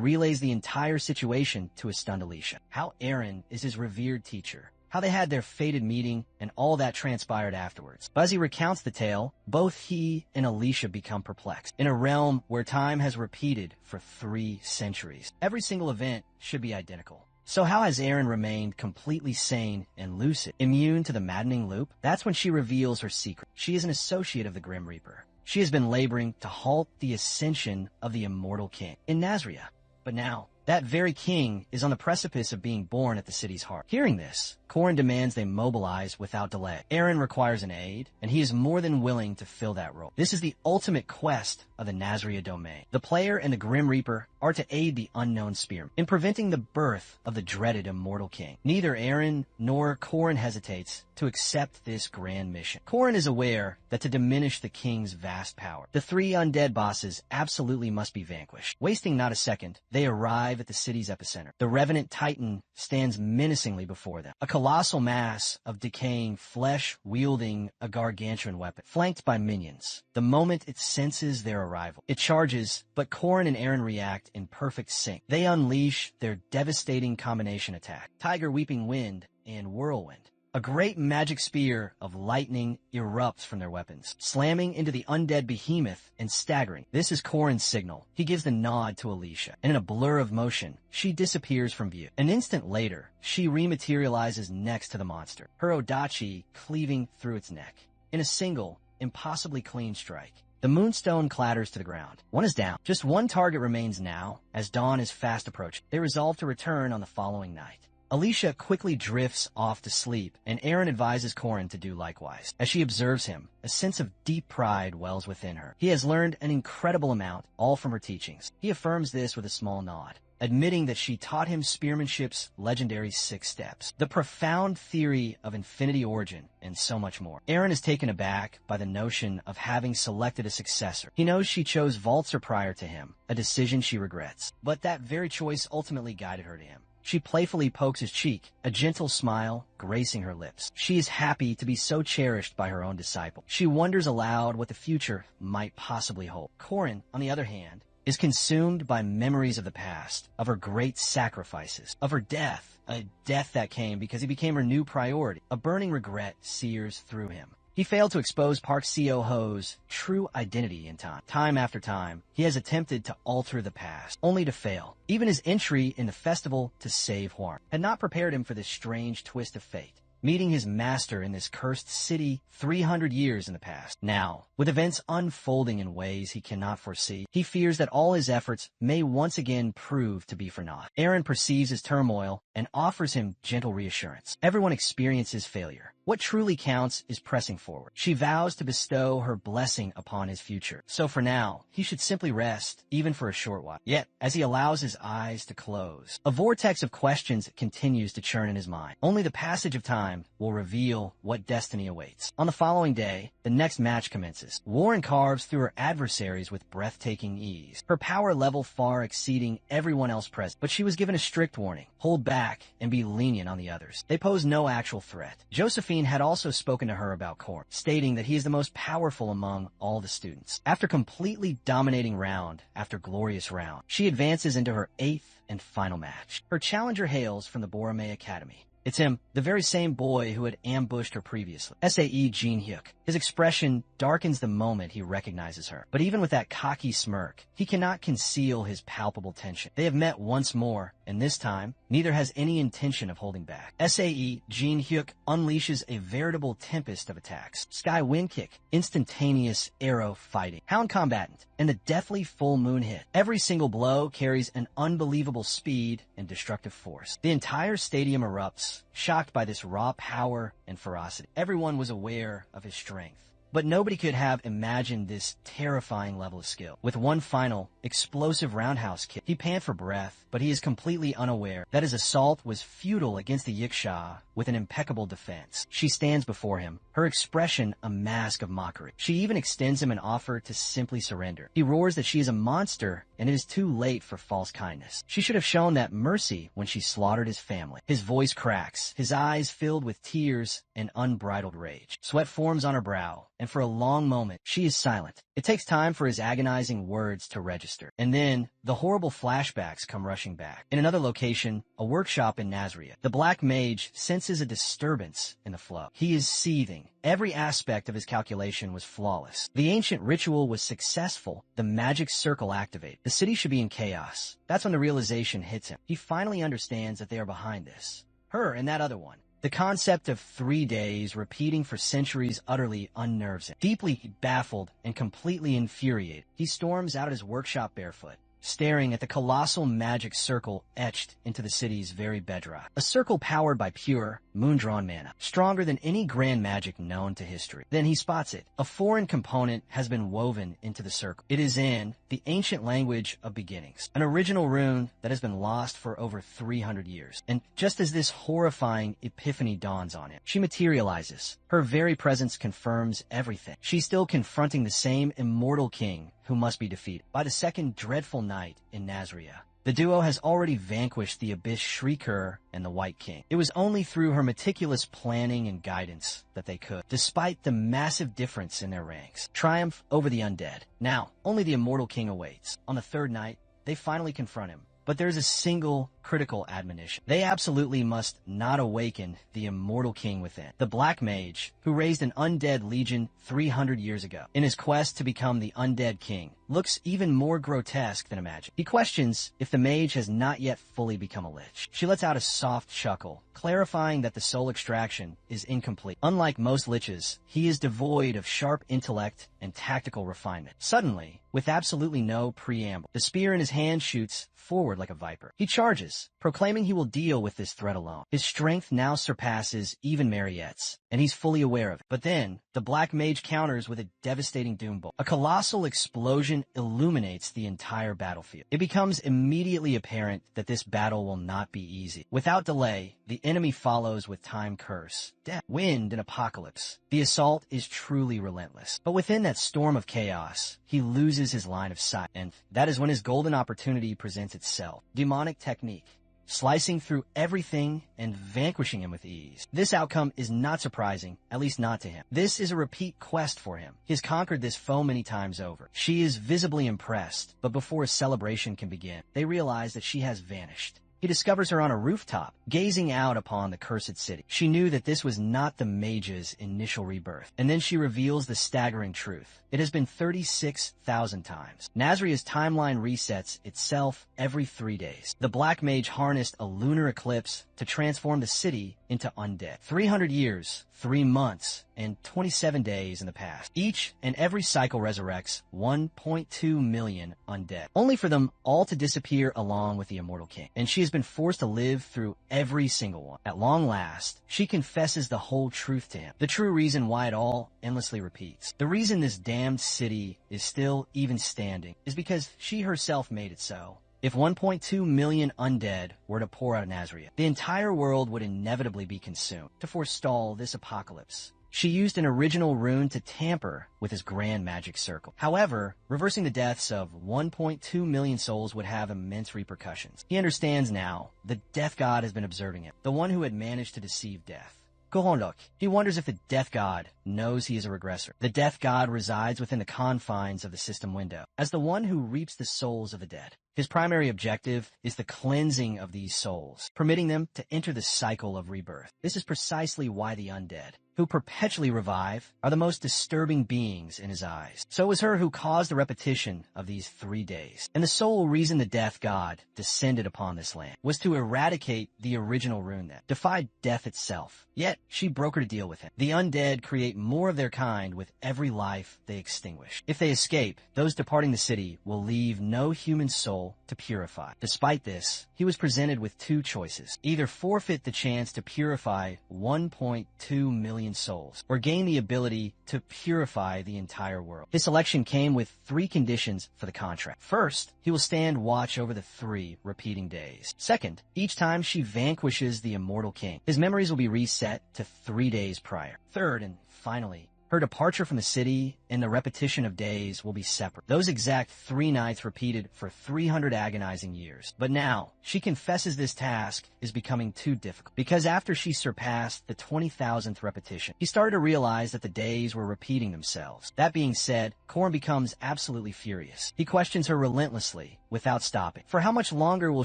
relays the entire situation to his stunned Alicia. How Aaron is his revered teacher, how they had their fated meeting, and all that transpired afterwards. But as he recounts the tale, both he and Alicia become perplexed. In a realm where time has repeated for 3 centuries, every single event should be identical. So how has Aaron remained completely sane and lucid, immune to the maddening loop? That's when she reveals her secret. She is an associate of the Grim Reaper. She has been laboring to halt the ascension of the immortal king in Nazria. But now, that very king is on the precipice of being born at the city's heart. Hearing this, Korin demands they mobilize without delay. Eren requires an aid, and he is more than willing to fill that role. This is the ultimate quest of the Nazria domain. The player and the Grim Reaper are to aid the unknown Spearman in preventing the birth of the dreaded Immortal King. Neither Eren nor Korin hesitates to accept this grand mission. Korin is aware that to diminish the king's vast power, the three undead bosses absolutely must be vanquished. Wasting not a second, they arrive at the city's epicenter. The Revenant Titan stands menacingly before them, a colossal mass of decaying flesh wielding a gargantuan weapon, flanked by minions. The moment it senses their arrival, it charges, but Korin and Eren react in perfect sync. They unleash their devastating combination attack, Tiger Weeping Wind and Whirlwind. A great magic spear of lightning erupts from their weapons, slamming into the undead behemoth and staggering. This is Korin's signal. He gives the nod to Alicia, and in a blur of motion, she disappears from view. An instant later, she rematerializes next to the monster, her Odachi cleaving through its neck. In a single, impossibly clean strike, the moonstone clatters to the ground. One is down. Just one target remains now, as dawn is fast approaching. They resolve to return on the following night. Alicia quickly drifts off to sleep, and Eren advises Korin to do likewise. As she observes him, a sense of deep pride wells within her. He has learned an incredible amount, all from her teachings. He affirms this with a small nod, admitting that she taught him spearmanship's legendary 6 steps, the profound theory of infinity origin, and so much more. Eren is taken aback by the notion of having selected a successor. He knows she chose Valtzer prior to him, a decision she regrets, but that very choice ultimately guided her to him. She playfully pokes his cheek, a gentle smile gracing her lips. She is happy to be so cherished by her own disciple. She wonders aloud what the future might possibly hold. Korin, on the other hand, is consumed by memories of the past, of her great sacrifices, of her death, a death that came because he became her new priority. A burning regret sears through him. He failed to expose Park Seo-ho's true identity in time. Time after time, he has attempted to alter the past, only to fail. Even his entry in the festival to save Hwarn had not prepared him for this strange twist of fate, meeting his master in this cursed city 300 years in the past. Now, with events unfolding in ways he cannot foresee, he fears that all his efforts may once again prove to be for naught. Eren perceives his turmoil and offers him gentle reassurance. Everyone experiences failure. What truly counts is pressing forward. She vows to bestow her blessing upon his future. So for now, he should simply rest, even for a short while. Yet, as he allows his eyes to close, a vortex of questions continues to churn in his mind. Only the passage of time will reveal what destiny awaits. On the following day, the next match commences. Warren carves through her adversaries with breathtaking ease, her power level far exceeding everyone else present. But she was given a strict warning: hold back and be lenient on the others. They pose no actual threat. Josephine had also spoken to her about Korin, stating that he is the most powerful among all the students. After completely dominating round after glorious round, she advances into her 8th and final match. Her challenger hails from the Boromé Academy. It's him, the very same boy who had ambushed her previously. SAE Jin-hyuk. His expression darkens the moment he recognizes her. But even with that cocky smirk, he cannot conceal his palpable tension. They have met once more, and this time, neither has any intention of holding back. SAE Jin-hyuk unleashes a veritable tempest of attacks. Sky Wind Kick, instantaneous arrow fighting, Hound Combatant, and the deathly full moon hit. Every single blow carries an unbelievable speed and destructive force. The entire stadium erupts, shocked by this raw power and ferocity. Everyone was aware of his strength, but nobody could have imagined this terrifying level of skill. With one final, explosive roundhouse kick, he pant for breath, but he is completely unaware that his assault was futile against the Yiksha with an impeccable defense. She stands before him, her expression a mask of mockery. She even extends him an offer to simply surrender. He roars that she is a monster, and it is too late for false kindness. She should have shown that mercy when she slaughtered his family. His voice cracks, his eyes filled with tears and unbridled rage. Sweat forms on her brow, and for a long moment, she is silent. It takes time for his agonizing words to register. And then, the horrible flashbacks come rushing back. In another location, a workshop in Nazria, the Black Mage senses a disturbance in the flow. He is seething. Every aspect of his calculation was flawless. The ancient ritual was successful. The magic circle activated. The city should be in chaos. That's when the realization hits him. He finally understands that they are behind this. Her and that other one. The concept of 3 days repeating for centuries utterly unnerves him. Deeply baffled and completely infuriated, he storms out of his workshop barefoot, staring at the colossal magic circle etched into the city's very bedrock. A circle powered by pure, moon-drawn mana, stronger than any grand magic known to history. Then he spots it. A foreign component has been woven into the circle. It is in the ancient language of beginnings, an original rune that has been lost for over 300 years. And just as this horrifying epiphany dawns on him, she materializes. Her very presence confirms everything. She's still confronting the same immortal king who must be defeated. By the second dreadful night in Nazria, the duo has already vanquished the Abyss Shrieker and the White King. It was only through her meticulous planning and guidance that they could, despite the massive difference in their ranks, triumph over the undead. Now, only the Immortal King awaits. On the third night, they finally confront him. But there's a single critical admonition. They absolutely must not awaken the immortal king within. The Black Mage, who raised an undead legion 300 years ago, in his quest to become the undead king, looks even more grotesque than imagined. He questions if the mage has not yet fully become a lich. She lets out a soft chuckle, clarifying that the soul extraction is incomplete. Unlike most liches, he is devoid of sharp intellect and tactical refinement. Suddenly, with absolutely no preamble, the spear in his hand shoots forward like a viper. He charges, proclaiming he will deal with this threat alone. His strength now surpasses even Mariette's, and he's fully aware of it. But then, the Black Mage counters with a devastating doom bolt. A colossal explosion illuminates the entire battlefield. It becomes immediately apparent that this battle will not be easy. Without delay, the enemy follows with time curse, death, wind, and apocalypse. The assault is truly relentless. But within that storm of chaos, he loses his line of sight, and that is when his golden opportunity presents itself. Demonic technique, slicing through everything and vanquishing him with ease. This outcome is not surprising, at least not to him. This is a repeat quest for him. He has conquered this foe many times over. She is visibly impressed, but before a celebration can begin, they realize that she has vanished. He discovers her on a rooftop, gazing out upon the cursed city. She knew that this was not the mage's initial rebirth. And then she reveals the staggering truth. It has been 36,000 times. Nazria's timeline resets itself every 3 days. The Black Mage harnessed a lunar eclipse to transform the city into undead. 300 years, 3 months, and 27 days in the past. Each and every cycle resurrects 1.2 million undead, only for them all to disappear along with the Immortal King. And she has been forced to live through every single one. At long last, she confesses the whole truth to him. The true reason why it all endlessly repeats. The reason this damned city is still even standing is because she herself made it so. If 1.2 million undead were to pour out of Nazria, the entire world would inevitably be consumed. To forestall this apocalypse, she used an original rune to tamper with his grand magic circle. However, reversing the deaths of 1.2 million souls would have immense repercussions. He understands now the Death God has been observing him, the one who had managed to deceive death. Gohonlok. He wonders if the Death God knows he is a regressor. The Death God resides within the confines of the system window, as the one who reaps the souls of the dead. His primary objective is the cleansing of these souls, permitting them to enter the cycle of rebirth. This is precisely why the undead, who perpetually revive, are the most disturbing beings in his eyes. So it was her who caused the repetition of these 3 days. And the sole reason the Death God descended upon this land was to eradicate the original rune that defied death itself. Yet, she brokered a deal with him. The undead create more of their kind with every life they extinguish. If they escape, those departing the city will leave no human soul to purify. Despite this, he was presented with 2 choices. Either forfeit the chance to purify 1.2 million souls, or gain the ability to purify the entire world. His selection came with 3 conditions for the contract. First, he will stand watch over the 3 repeating days. Second, each time she vanquishes the Immortal King, his memories will be reset to 3 days prior. Third, and finally, her departure from the city and the repetition of days will be separate. Those exact 3 nights repeated for 300 agonizing years. But now, she confesses this task is becoming too difficult, because after she surpassed the 20,000th repetition, he started to realize that the days were repeating themselves. That being said, Korn becomes absolutely furious. He questions her relentlessly, without stopping. For how much longer will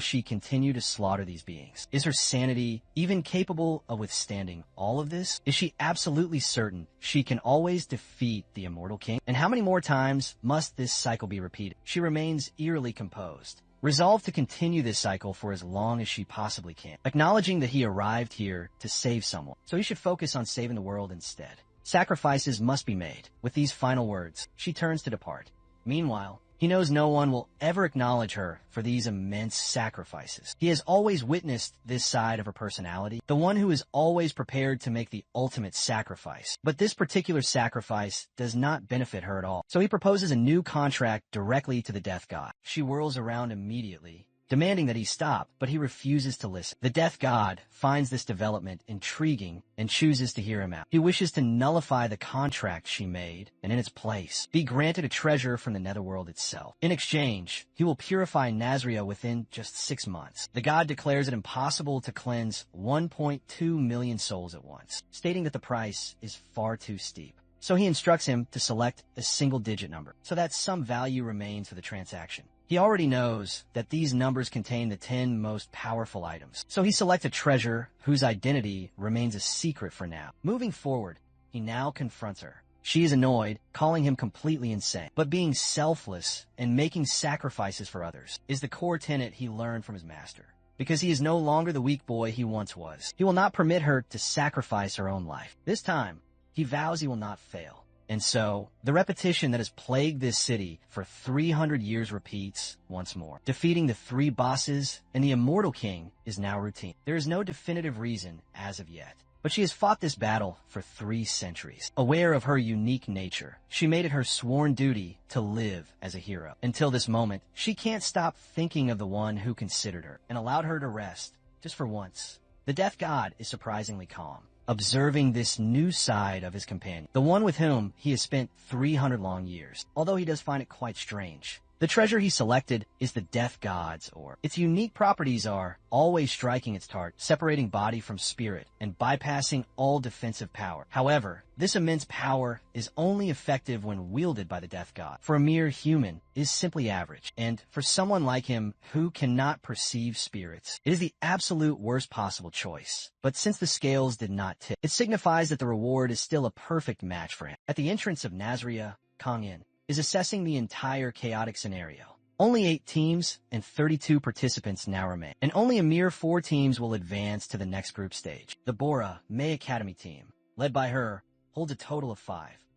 she continue to slaughter these beings? Is her sanity even capable of withstanding all of this? Is she absolutely certain she can always defeat the Immortal King? And how many more times must this cycle be repeated? She remains eerily composed, resolved to continue this cycle for as long as she possibly can, acknowledging that he arrived here to save someone, so he should focus on saving the world instead. Sacrifices must be made. With these final words, she turns to depart. Meanwhile, he knows no one will ever acknowledge her for these immense sacrifices. He has always witnessed this side of her personality, the one who is always prepared to make the ultimate sacrifice. But this particular sacrifice does not benefit her at all. So he proposes a new contract directly to the death god. She whirls around immediately, demanding that he stop, but he refuses to listen. The death god finds this development intriguing and chooses to hear him out. He wishes to nullify the contract she made, and in its place, be granted a treasure from the netherworld itself. In exchange, he will purify Nazria within just 6 months. The god declares it impossible to cleanse 1.2 million souls at once, stating that the price is far too steep. So he instructs him to select a single-digit number, so that some value remains for the transaction. He already knows that these numbers contain the 10 most powerful items, so he selects a treasure whose identity remains a secret for now. Moving forward, he now confronts her. She is annoyed, calling him completely insane. But being selfless and making sacrifices for others is the core tenet he learned from his master. Because he is no longer the weak boy he once was. He will not permit her to sacrifice her own life. This time, he vows he will not fail. And so, the repetition that has plagued this city for 300 years repeats once more. Defeating the 3 bosses and the Immortal King is now routine. There is no definitive reason as of yet, but she has fought this battle for 3 centuries. Aware of her unique nature, she made it her sworn duty to live as a hero. Until this moment, she can't stop thinking of the one who considered her and allowed her to rest, just for once. The death god is surprisingly calm, observing this new side of his companion, the one with whom he has spent 300 long years, although he does find it quite strange. The treasure he selected is the Death God's Orb. Its unique properties are always striking its target, separating body from spirit, and bypassing all defensive power. However, this immense power is only effective when wielded by the Death God. For a mere human, it is simply average, and for someone like him who cannot perceive spirits, it is the absolute worst possible choice. But since the scales did not tip, it signifies that the reward is still a perfect match for him. At the entrance of Nazria, Kang-in is assessing the entire chaotic scenario. Only 8 teams and 32 participants now remain, and only a mere 4 teams will advance to the next group stage. The Bora May Academy team, led by her, holds a total of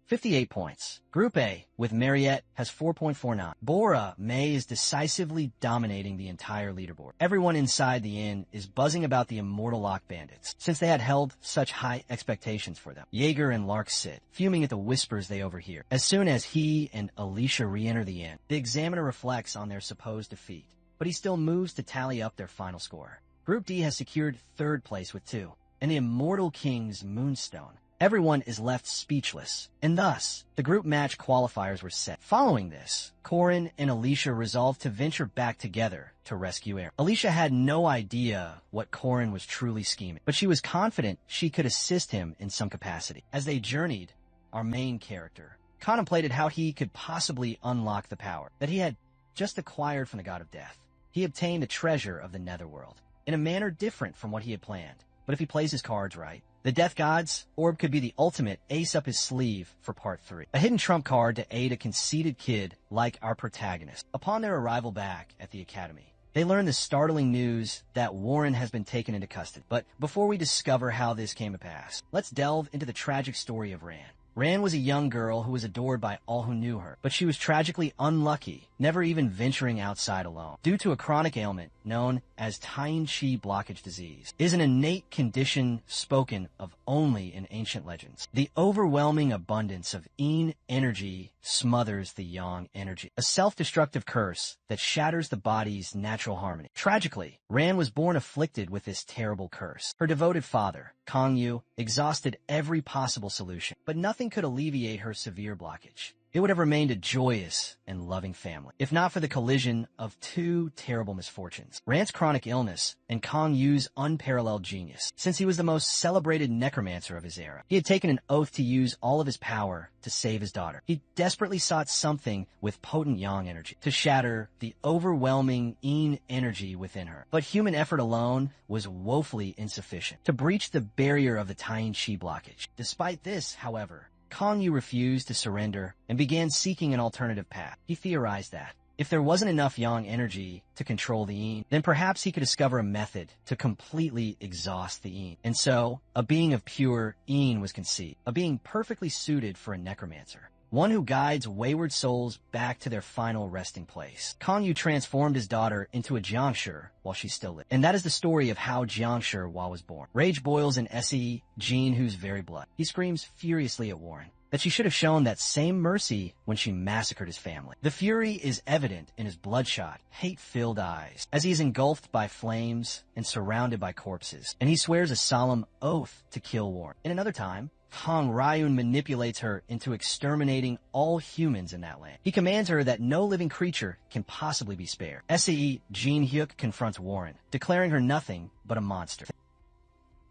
58 points. Group A, with Mariette, has 4.49. Bora May is decisively dominating the entire leaderboard. Everyone inside the inn is buzzing about the Immortal Lock Bandits, since they had held such high expectations for them. Jaeger and Lark sit, fuming at the whispers they overhear. As soon as he and Alicia re-enter the inn, the examiner reflects on their supposed defeat, but he still moves to tally up their final score. Group D has secured 3rd place with 2, and the Immortal King's Moonstone. Everyone is left speechless, and thus, the group match qualifiers were set. Following this, Corin and Alicia resolved to venture back together to rescue Aaron. Alicia had no idea what Corin was truly scheming, but she was confident she could assist him in some capacity. As they journeyed, our main character contemplated how he could possibly unlock the power that he had just acquired from the God of Death. He obtained the treasure of the Netherworld in a manner different from what he had planned, but if he plays his cards right, the Death God's Orb could be the ultimate ace up his sleeve for Part 3. A hidden trump card to aid a conceited kid like our protagonist. Upon their arrival back at the academy, they learn the startling news that Warren has been taken into custody. But before we discover how this came to pass, let's delve into the tragic story of Ran. Ran was a young girl who was adored by all who knew her, but she was tragically unlucky, never even venturing outside alone, due to a chronic ailment known as Tying Chi blockage disease. It is an innate condition spoken of only in ancient legends. The overwhelming abundance of Yin energy smothers the Yang energy, a self-destructive curse that shatters the body's natural harmony. Tragically, Ran was born afflicted with this terrible curse. Her devoted father, Kang Yu, exhausted every possible solution, but nothing could alleviate her severe blockage. It would have remained a joyous and loving family, if not for the collision of 2 terrible misfortunes. Ran's chronic illness and Kang Yu's unparalleled genius, since he was the most celebrated necromancer of his era. He had taken an oath to use all of his power to save his daughter. He desperately sought something with potent Yang energy to shatter the overwhelming Yin energy within her. But human effort alone was woefully insufficient to breach the barrier of the Tying Chi blockage. Despite this, however, Kang Yu refused to surrender and began seeking an alternative path. He theorized that if there wasn't enough Yang energy to control the Yin, then perhaps he could discover a method to completely exhaust the Yin. And so, a being of pure Yin was conceived, a being perfectly suited for a necromancer. one who guides wayward souls back to their final resting place. Kong transformed his daughter into a Jiangshi while she still lived. And that is the story of how Jiangshi was born. Rage boils in Se Jinhu's very blood. He screams furiously at Warren that she should have shown that same mercy when she massacred his family. The fury is evident in his bloodshot, hate-filled eyes as he is engulfed by flames and surrounded by corpses, and he swears a solemn oath to kill Warren. In another time, Kong Ryun manipulates her into exterminating all humans in that land. He commands her that no living creature can possibly be spared. Se Jin-hyuk confronts Warren, declaring her nothing but a monster.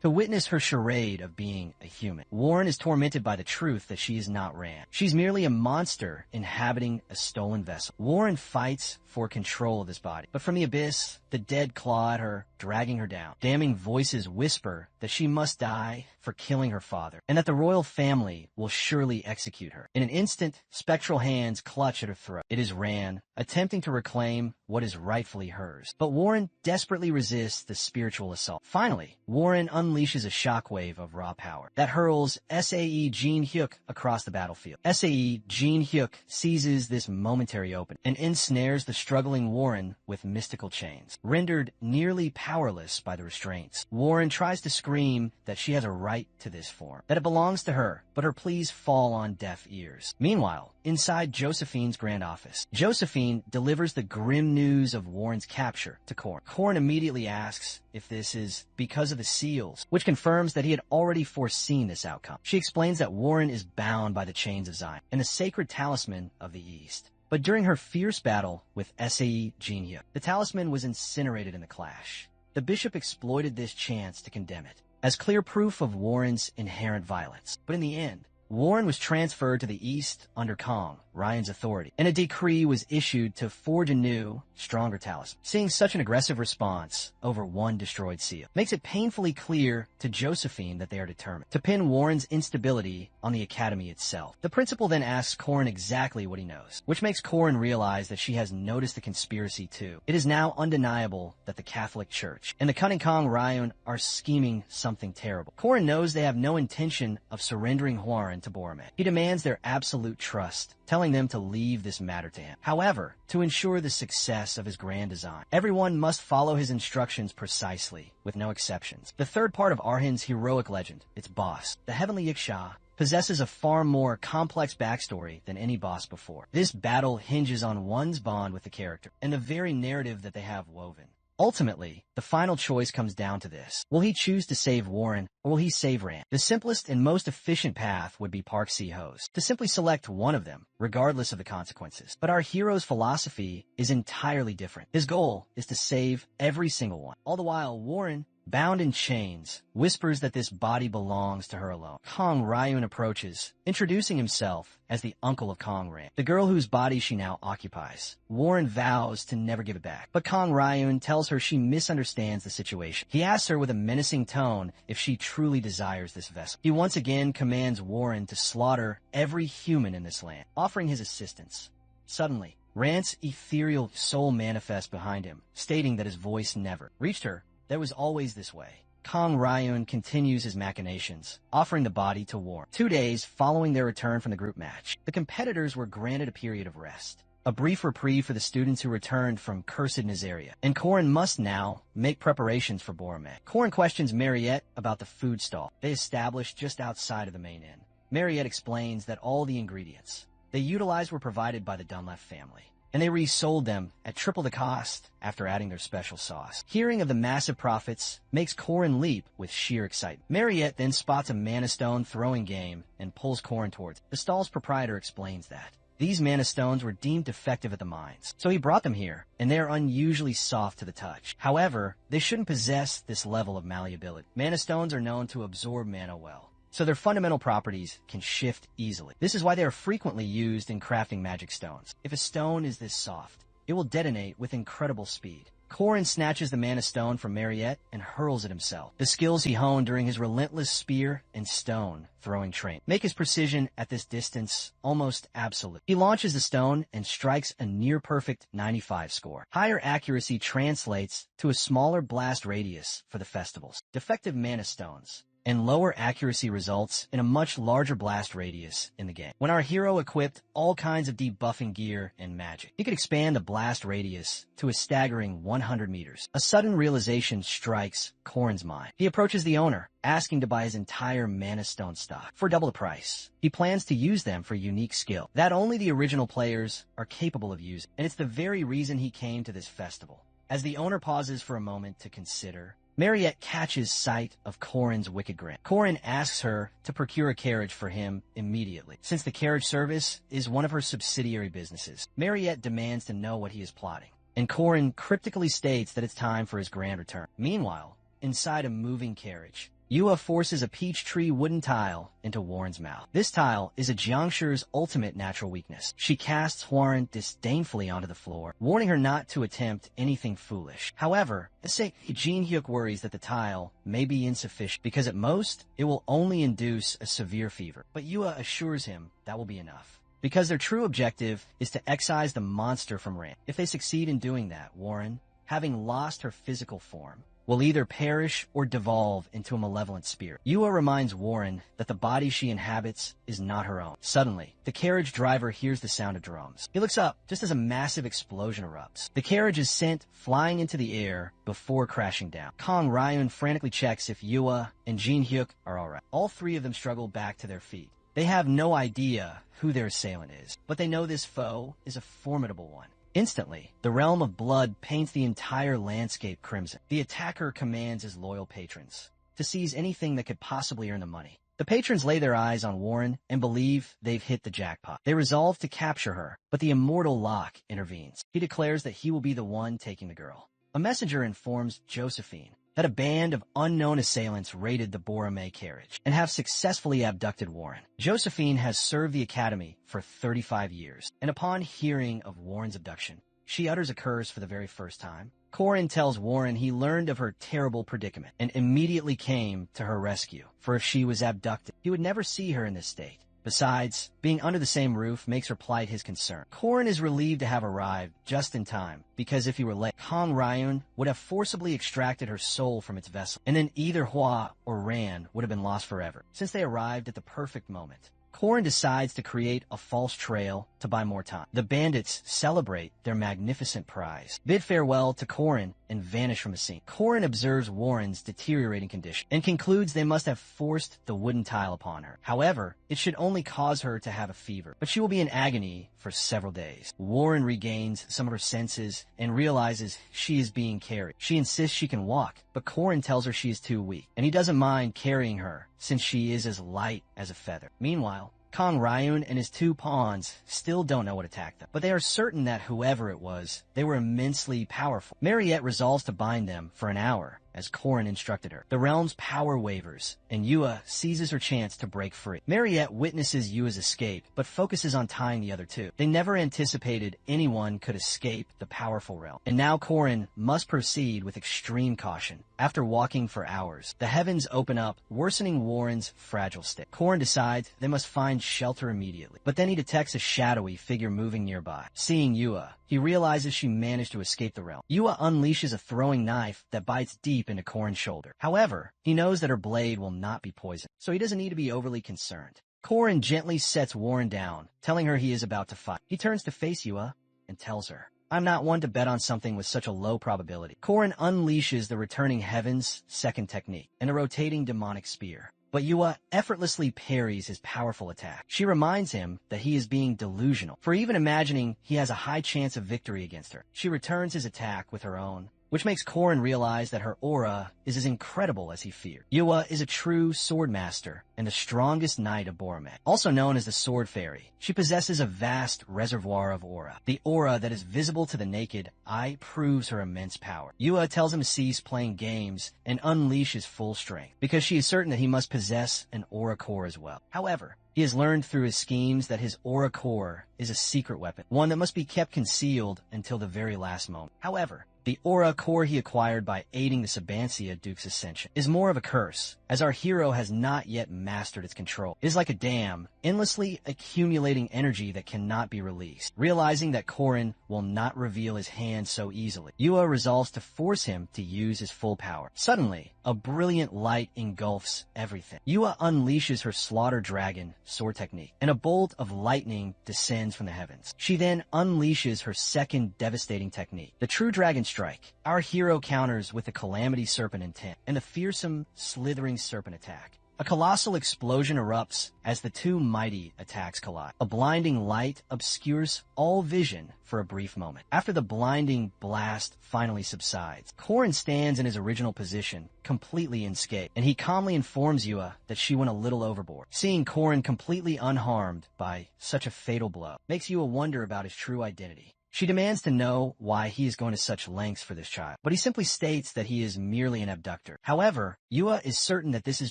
To witness her charade of being a human, Warren is tormented by the truth that she is not Ran. She's merely a monster inhabiting a stolen vessel. Warren fights for control of this body, but from the abyss, the dead claw at her, dragging her down. Damning voices whisper that she must die for killing her father, and that the royal family will surely execute her. In an instant, spectral hands clutch at her throat. It is Ran, attempting to reclaim what is rightfully hers. But Warren desperately resists the spiritual assault. Finally, Warren unleashes a shockwave of raw power that hurls Se Jin-hyuk across the battlefield. Se Jin-hyuk seizes this momentary opening and ensnares the struggling Warren with mystical chains. Rendered nearly powerless by the restraints, Warren tries to scream that she has a right to this form, that it belongs to her, but her pleas fall on deaf ears. Meanwhile, inside Josephine's grand office, Josephine delivers the grim news of Warren's capture to Korn. Korn immediately asks if this is because of the seals, which confirms that he had already foreseen this outcome. She explains that Warren is bound by the chains of Zion and the sacred talisman of the East. But during her fierce battle with Se Jin-hyuk, the talisman was incinerated in the clash. The bishop exploited this chance to condemn it as clear proof of Warren's inherent violence. But in the end, Warren was transferred to the east under Kong, Ryan's authority, and a decree was issued to forge a new, stronger talisman. Seeing such an aggressive response over one destroyed seal makes it painfully clear to Josephine that they are determined to pin Warren's instability on the academy itself. The principal then asks Korn exactly what he knows, which makes Korn realize that she has noticed the conspiracy too. It is now undeniable that the Catholic Church and the cunning Kong Ryan are scheming something terrible. Korn knows they have no intention of surrendering Warren to Boromet. He demands their absolute trust, telling them to leave this matter to him. However, to ensure the success of his grand design, everyone must follow his instructions precisely, with no exceptions. The third part of Arhin's heroic legend, its boss, the Heavenly Yiksha, possesses a far more complex backstory than any boss before. This battle hinges on one's bond with the character, and the very narrative that they have woven. Ultimately, the final choice comes down to this. Will he choose to save Warren, or will he save Ran? The simplest and most efficient path would be Park Si-ho's, to simply select one of them, regardless of the consequences. But our hero's philosophy is entirely different. His goal is to save every single one. All the while, Warren, bound in chains, whispers that this body belongs to her alone. Kong Ryun approaches, introducing himself as the uncle of Kong Ran, the girl whose body she now occupies. Warren vows to never give it back, but Kong Ryun tells her she misunderstands the situation. He asks her with a menacing tone if she truly desires this vessel. He once again commands Warren to slaughter every human in this land, offering his assistance. Suddenly, Ran's ethereal soul manifests behind him, stating that his voice never reached her. That was always this way. Kong Ryun continues his machinations, offering the body to Warren. 2 days following their return from the group match, the competitors were granted a period of rest, a brief reprieve for the students who returned from cursed Nazaria, and Korin must now make preparations for Boromet. Korin questions Mariette about the food stall they established just outside of the main inn. Mariette explains that all the ingredients they utilized were provided by the Dunlap family, and they resold them at triple the cost after adding their special sauce. Hearing of the massive profits makes Korin leap with sheer excitement. Mariette then spots a mana stone throwing game and pulls Korin towards it. The stall's proprietor explains that these mana stones were deemed defective at the mines, so he brought them here, and they are unusually soft to the touch. However, they shouldn't possess this level of malleability. Mana stones are known to absorb mana well, so their fundamental properties can shift easily. This is why they are frequently used in crafting magic stones. If a stone is this soft, it will detonate with incredible speed. Korin snatches the mana stone from Mariette and hurls it himself. The skills he honed during his relentless spear and stone throwing train make his precision at this distance almost absolute. He launches the stone and strikes a near-perfect 95 score. Higher accuracy translates to a smaller blast radius for the festivals. Defective mana stones and lower accuracy results in a much larger blast radius in the game. When our hero equipped all kinds of debuffing gear and magic, he could expand the blast radius to a staggering 100 meters. A sudden realization strikes Corrin's mind. He approaches the owner, asking to buy his entire mana stone stock for double the price. He plans to use them for unique skill that only the original players are capable of using, and it's the very reason he came to this festival. As the owner pauses for a moment to consider, Mariette catches sight of Corrin's wicked grin. Corrin asks her to procure a carriage for him immediately, since the carriage service is one of her subsidiary businesses. Mariette demands to know what he is plotting, and Corrin cryptically states that it's time for his grand return. Meanwhile, inside a moving carriage, Yua forces a peach tree wooden tile into Warren's mouth. This tile is a Jiangshir's ultimate natural weakness. She casts Warren disdainfully onto the floor, warning her not to attempt anything foolish. However, Jin Hyuk worries that the tile may be insufficient because at most, it will only induce a severe fever. But Yua assures him that will be enough, because their true objective is to excise the monster from Ran. If they succeed in doing that, Warren, having lost her physical form, will either perish or devolve into a malevolent spirit. Yua reminds Warren that the body she inhabits is not her own. Suddenly, the carriage driver hears the sound of drums. He looks up just as a massive explosion erupts. The carriage is sent flying into the air before crashing down. Kang Ryun frantically checks if Yua and Jin Hyuk are alright. All three of them struggle back to their feet. They have no idea who their assailant is, but they know this foe is a formidable one. Instantly, the realm of blood paints the entire landscape crimson. The attacker commands his loyal patrons to seize anything that could possibly earn the money. The patrons lay their eyes on Warren and believe they've hit the jackpot. They resolve to capture her, but the immortal Locke intervenes. He declares that he will be the one taking the girl. A messenger informs Josephine that a band of unknown assailants raided the Borromée carriage and have successfully abducted Warren. Josephine has served the academy for 35 years, and upon hearing of Warren's abduction, she utters a curse for the very first time. Corrin tells Warren he learned of her terrible predicament and immediately came to her rescue, for if she was abducted, he would never see her in this state. Besides, being under the same roof makes her plight his concern. Corrin is relieved to have arrived just in time, because if he were late, Kang Ryun would have forcibly extracted her soul from its vessel, and then either Hua or Ran would have been lost forever. Since they arrived at the perfect moment, Corrin decides to create a false trail to buy more time. The bandits celebrate their magnificent prize, bid farewell to Corrin, and vanish from the scene. Corrin observes Warren's deteriorating condition and concludes they must have forced the wooden tile upon her. However, it should only cause her to have a fever, but she will be in agony for several days. Warren regains some of her senses and realizes she is being carried. She insists she can walk, but Corrin tells her she is too weak, and he doesn't mind carrying her since she is as light as a feather. Meanwhile, Kang Ryun and his two pawns still don't know what attacked them, but they are certain that whoever it was, they were immensely powerful. Mariette resolves to bind them for an hour, as Corrin instructed her. The realm's power wavers, and Yua seizes her chance to break free. Mariette witnesses Yua's escape, but focuses on tying the other two. They never anticipated anyone could escape the powerful realm, and now Corrin must proceed with extreme caution. After walking for hours, the heavens open up, worsening Warren's fragile state. Corrin decides they must find shelter immediately, but then he detects a shadowy figure moving nearby. Seeing Yua, he realizes she managed to escape the realm. Yua unleashes a throwing knife that bites deep into Corrin's shoulder. However, he knows that her blade will not be poisoned, so he doesn't need to be overly concerned. Corrin gently sets Warren down, telling her he is about to fight. He turns to face Yua and tells her, "I'm not one to bet on something with such a low probability." Corrin unleashes the returning heaven's second technique, and a rotating demonic spear. But Yua effortlessly parries his powerful attack. She reminds him that he is being delusional, for even imagining he has a high chance of victory against her. She returns his attack with her own, which makes Corrin realize that her aura is as incredible as he feared. Yua is a true sword master and the strongest knight of Borromée, also known as the Sword Fairy. She possesses a vast reservoir of aura. The aura that is visible to the naked eye proves her immense power. Yua tells him to cease playing games and unleash his full strength, because she is certain that he must possess an aura core as well. However, he has learned through his schemes that his aura core is a secret weapon, one that must be kept concealed until the very last moment. However, The aura core he acquired by aiding the Sabancia Duke's ascension is more of a curse, as our hero has not yet mastered its control. It is like a dam, endlessly accumulating energy that cannot be released. Realizing that Korin will not reveal his hand so easily, Yua resolves to force him to use his full power. Suddenly, a brilliant light engulfs everything. Yua unleashes her Slaughter Dragon sword technique, and a bolt of lightning descends from the heavens. She then unleashes her second devastating technique, the True Dragon Strike. Our hero counters with the Calamity Serpent intent and the fearsome Slithering Serpent attack. A colossal explosion erupts as the two mighty attacks collide. A blinding light obscures all vision for a brief moment. After the blinding blast finally subsides, Korin stands in his original position, completely unscathed, and he calmly informs Yua that she went a little overboard. Seeing Korin completely unharmed by such a fatal blow makes Yua wonder about his true identity. She demands to know why he is going to such lengths for this child, but he simply states that he is merely an abductor. However, Yua is certain that this is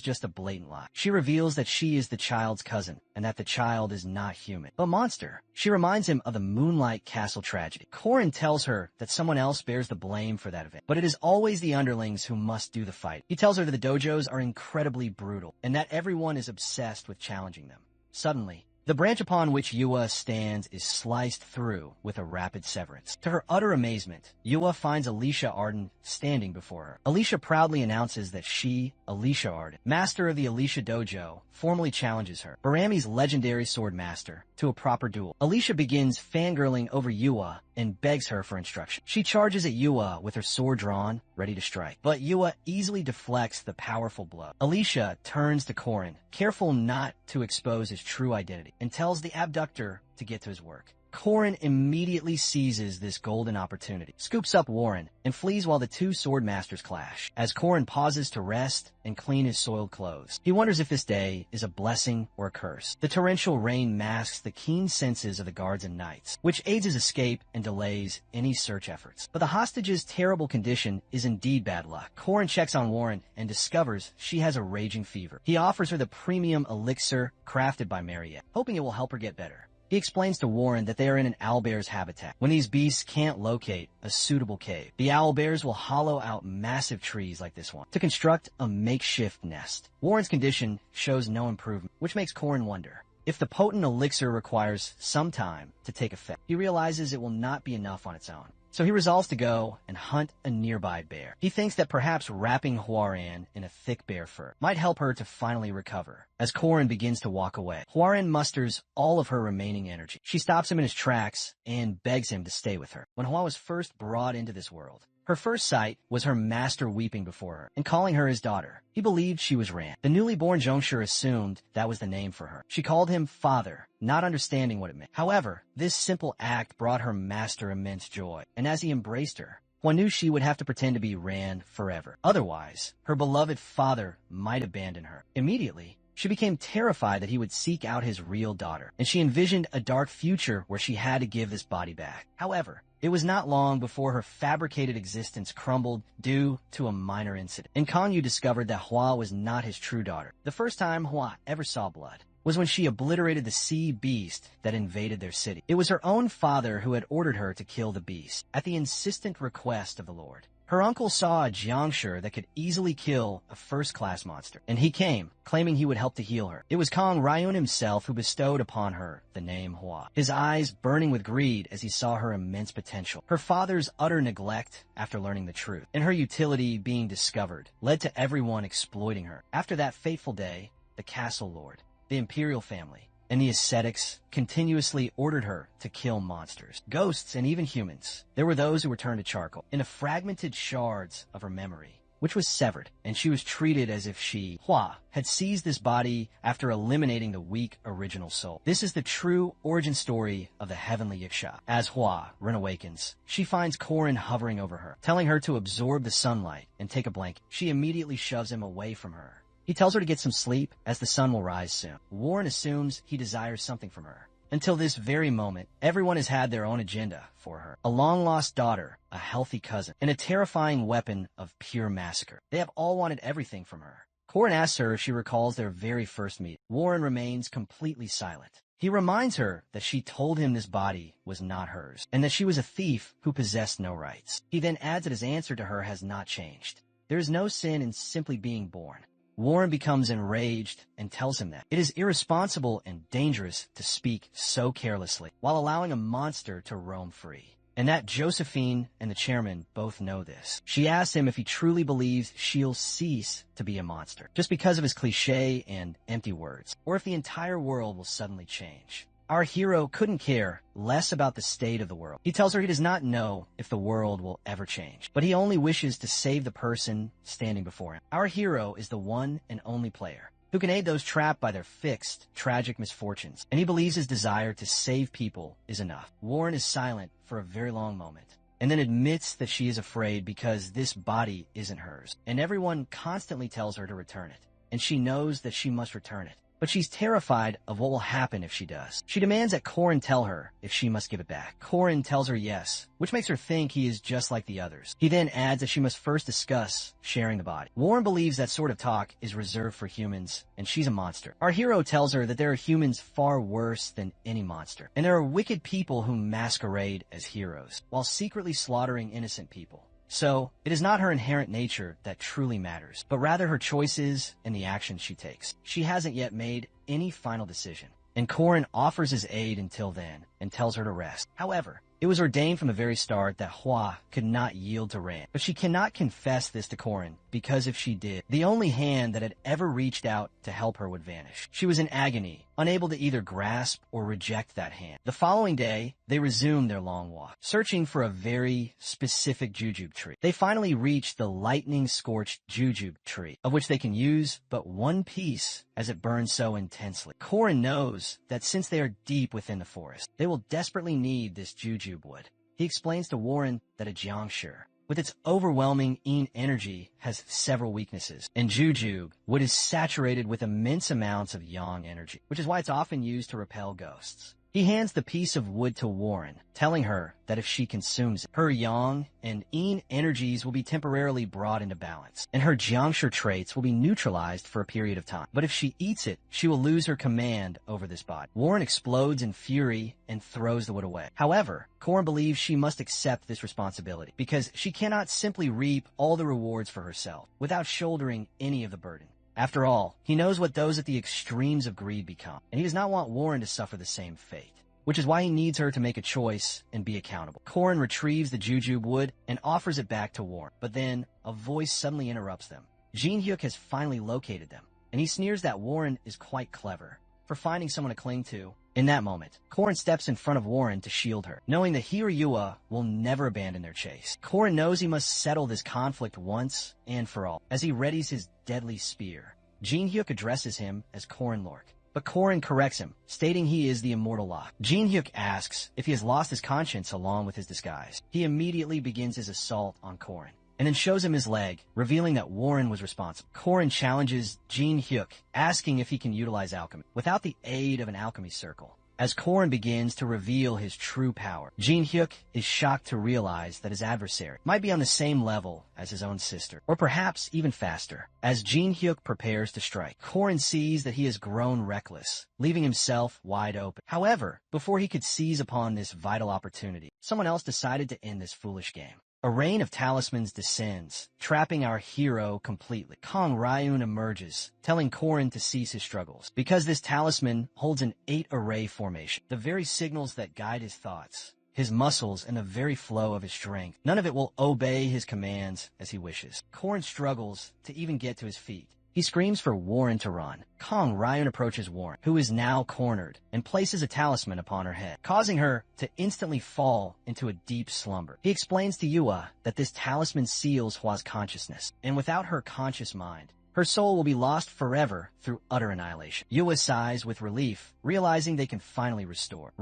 just a blatant lie. She reveals that she is the child's cousin, and that the child is not human, but monster. She reminds him of the Moonlight Castle tragedy. Korin tells her that someone else bears the blame for that event, but it is always the underlings who must do the fight. He tells her that the dojos are incredibly brutal, and that everyone is obsessed with challenging them. Suddenly, the branch upon which Yua stands is sliced through with a rapid severance. To her utter amazement, Yua finds Alicia Arden standing before her. Alicia proudly announces that she, Alicia Arden, master of the Alicia Dojo, formally challenges her, Barami's legendary sword master, to a proper duel. Alicia begins fangirling over Yua and begs her for instruction. She charges at Yua with her sword drawn, ready to strike, but Yua easily deflects the powerful blow. Alicia turns to Korin, careful not to expose his true identity, and tells the abductor to get to his work. Korin immediately seizes this golden opportunity, scoops up Warren, and flees while the two sword masters clash. As Korin pauses to rest and clean his soiled clothes, he wonders if this day is a blessing or a curse. The torrential rain masks the keen senses of the guards and knights, which aids his escape and delays any search efforts. But the hostage's terrible condition is indeed bad luck. Korin checks on Warren and discovers she has a raging fever. He offers her the premium elixir crafted by Mariette, hoping it will help her get better. He explains to Warren that they are in an owlbear's habitat. When these beasts can't locate a suitable cave, the owlbears will hollow out massive trees like this one to construct a makeshift nest. Warren's condition shows no improvement, which makes Korin wonder if the potent elixir requires some time to take effect. He realizes it will not be enough on its own, so he resolves to go and hunt a nearby bear. He thinks that perhaps wrapping Huaran in a thick bear fur might help her to finally recover. As Korin begins to walk away, Huaran musters all of her remaining energy. She stops him in his tracks and begs him to stay with her. When Hua was first brought into this world, her first sight was her master weeping before her and calling her his daughter. He believed she was Ran. The newly born Zhongsher assumed that was the name for her. She called him father, not understanding what it meant. However, this simple act brought her master immense joy, and as he embraced her, one knew she would have to pretend to be Ran forever. Otherwise, her beloved father might abandon her. Immediately, she became terrified that he would seek out his real daughter, and she envisioned a dark future where she had to give this body back. However, it was not long before her fabricated existence crumbled due to a minor incident, and Kanyu discovered that Hua was not his true daughter. The first time Hua ever saw blood was when she obliterated the sea beast that invaded their city. It was her own father who had ordered her to kill the beast, at the insistent request of the Lord. Her uncle saw a Jiangshi that could easily kill a first-class monster, and he came, claiming he would help to heal her. It was Kong Ryun himself who bestowed upon her the name Hua, his eyes burning with greed as he saw her immense potential. Her father's utter neglect after learning the truth, and her utility being discovered, led to everyone exploiting her. After that fateful day, the castle lord, the imperial family, and the ascetics continuously ordered her to kill monsters, ghosts, and even humans. There were those who were turned to charcoal into fragmented shards of her memory, which was severed, and she was treated as if she, Hua, had seized this body after eliminating the weak original soul. This is the true origin story of the heavenly Yiksha. As Hua awakens, she finds Korin hovering over her, telling her to absorb the sunlight and take a blanket. She immediately shoves him away from her. He tells her to get some sleep, as the sun will rise soon. Warren assumes he desires something from her. Until this very moment, everyone has had their own agenda for her. A long-lost daughter, a healthy cousin, and a terrifying weapon of pure massacre. They have all wanted everything from her. Korin asks her if she recalls their very first meeting. Warren remains completely silent. He reminds her that she told him this body was not hers, and that she was a thief who possessed no rights. He then adds that his answer to her has not changed. There is no sin in simply being born. Warren becomes enraged and tells him that it is irresponsible and dangerous to speak so carelessly while allowing a monster to roam free, and that Josephine and the chairman both know this. She asks him if he truly believes she'll cease to be a monster just because of his cliche and empty words, or if the entire world will suddenly change. Our hero couldn't care less about the state of the world. He tells her he does not know if the world will ever change, but he only wishes to save the person standing before him. Our hero is the one and only player who can aid those trapped by their fixed, tragic misfortunes, and he believes his desire to save people is enough. Warren is silent for a very long moment, and then admits that she is afraid because this body isn't hers, and everyone constantly tells her to return it, and she knows that she must return it. But she's terrified of what will happen if she does. She demands that Corin tell her if she must give it back. Corin tells her yes, which makes her think he is just like the others. He then adds that she must first discuss sharing the body. Warren believes that sort of talk is reserved for humans, and she's a monster. Our hero tells her that there are humans far worse than any monster, and there are wicked people who masquerade as heroes, while secretly slaughtering innocent people. So, it is not her inherent nature that truly matters, but rather her choices and the actions she takes. She hasn't yet made any final decision, and Corin offers his aid until then and tells her to rest. However, it was ordained from the very start that Hua could not yield to Ran, but she cannot confess this to Corin, because if she did, the only hand that had ever reached out to help her would vanish. She was in agony, unable to either grasp or reject that hand. The following day, they resumed their long walk, searching for a very specific jujube tree. They finally reached the lightning-scorched jujube tree, of which they can use but one piece as it burns so intensely. Corin knows that since they are deep within the forest, they will desperately need this jujube wood. He explains to Warren that a jiangshi, with its overwhelming yin energy, has several weaknesses, and jujube wood is saturated with immense amounts of yang energy, which is why it's often used to repel ghosts. He hands the piece of wood to Warren, telling her that if she consumes it, her yang and yin energies will be temporarily brought into balance, and her jiangshi traits will be neutralized for a period of time. But if she eats it, she will lose her command over this body. Warren explodes in fury and throws the wood away. However, Corin believes she must accept this responsibility, because she cannot simply reap all the rewards for herself without shouldering any of the burden. After all, he knows what those at the extremes of greed become, and he does not want Warren to suffer the same fate, which is why he needs her to make a choice and be accountable. Corin retrieves the jujube wood and offers it back to Warren, but then a voice suddenly interrupts them. Jin Hyuk has finally located them, and he sneers that Warren is quite clever for finding someone to cling to. In that moment, Corin steps in front of Warren to shield her, knowing that he or Yua will never abandon their chase. Corin knows he must settle this conflict once and for all, as he readies his deadly spear. Jin Hyuk addresses him as Corin Lork, but Corin corrects him, stating he is the immortal Locke. Jin Hyuk asks if he has lost his conscience along with his disguise. He immediately begins his assault on Corin, and then shows him his leg, revealing that Warren was responsible. Corin challenges Jin Hyuk, asking if he can utilize alchemy without the aid of an alchemy circle. As Corin begins to reveal his true power, Jin Hyuk is shocked to realize that his adversary might be on the same level as his own sister, or perhaps even faster. As Jin Hyuk prepares to strike, Corin sees that he has grown reckless, leaving himself wide open. However, before he could seize upon this vital opportunity, someone else decided to end this foolish game. A rain of talismans descends, trapping our hero completely. Kong Ryun emerges, telling Corin to cease his struggles, because this talisman holds an 8-array formation, the very signals that guide his thoughts, his muscles, and the very flow of his strength. None of it will obey his commands as he wishes. Corin struggles to even get to his feet. He screams for Warren to run. Kong Ryun approaches Warren, who is now cornered, and places a talisman upon her head, causing her to instantly fall into a deep slumber. He explains to Yua that this talisman seals Hua's consciousness, and without her conscious mind, her soul will be lost forever through utter annihilation. Yua sighs with relief, realizing they can finally restore.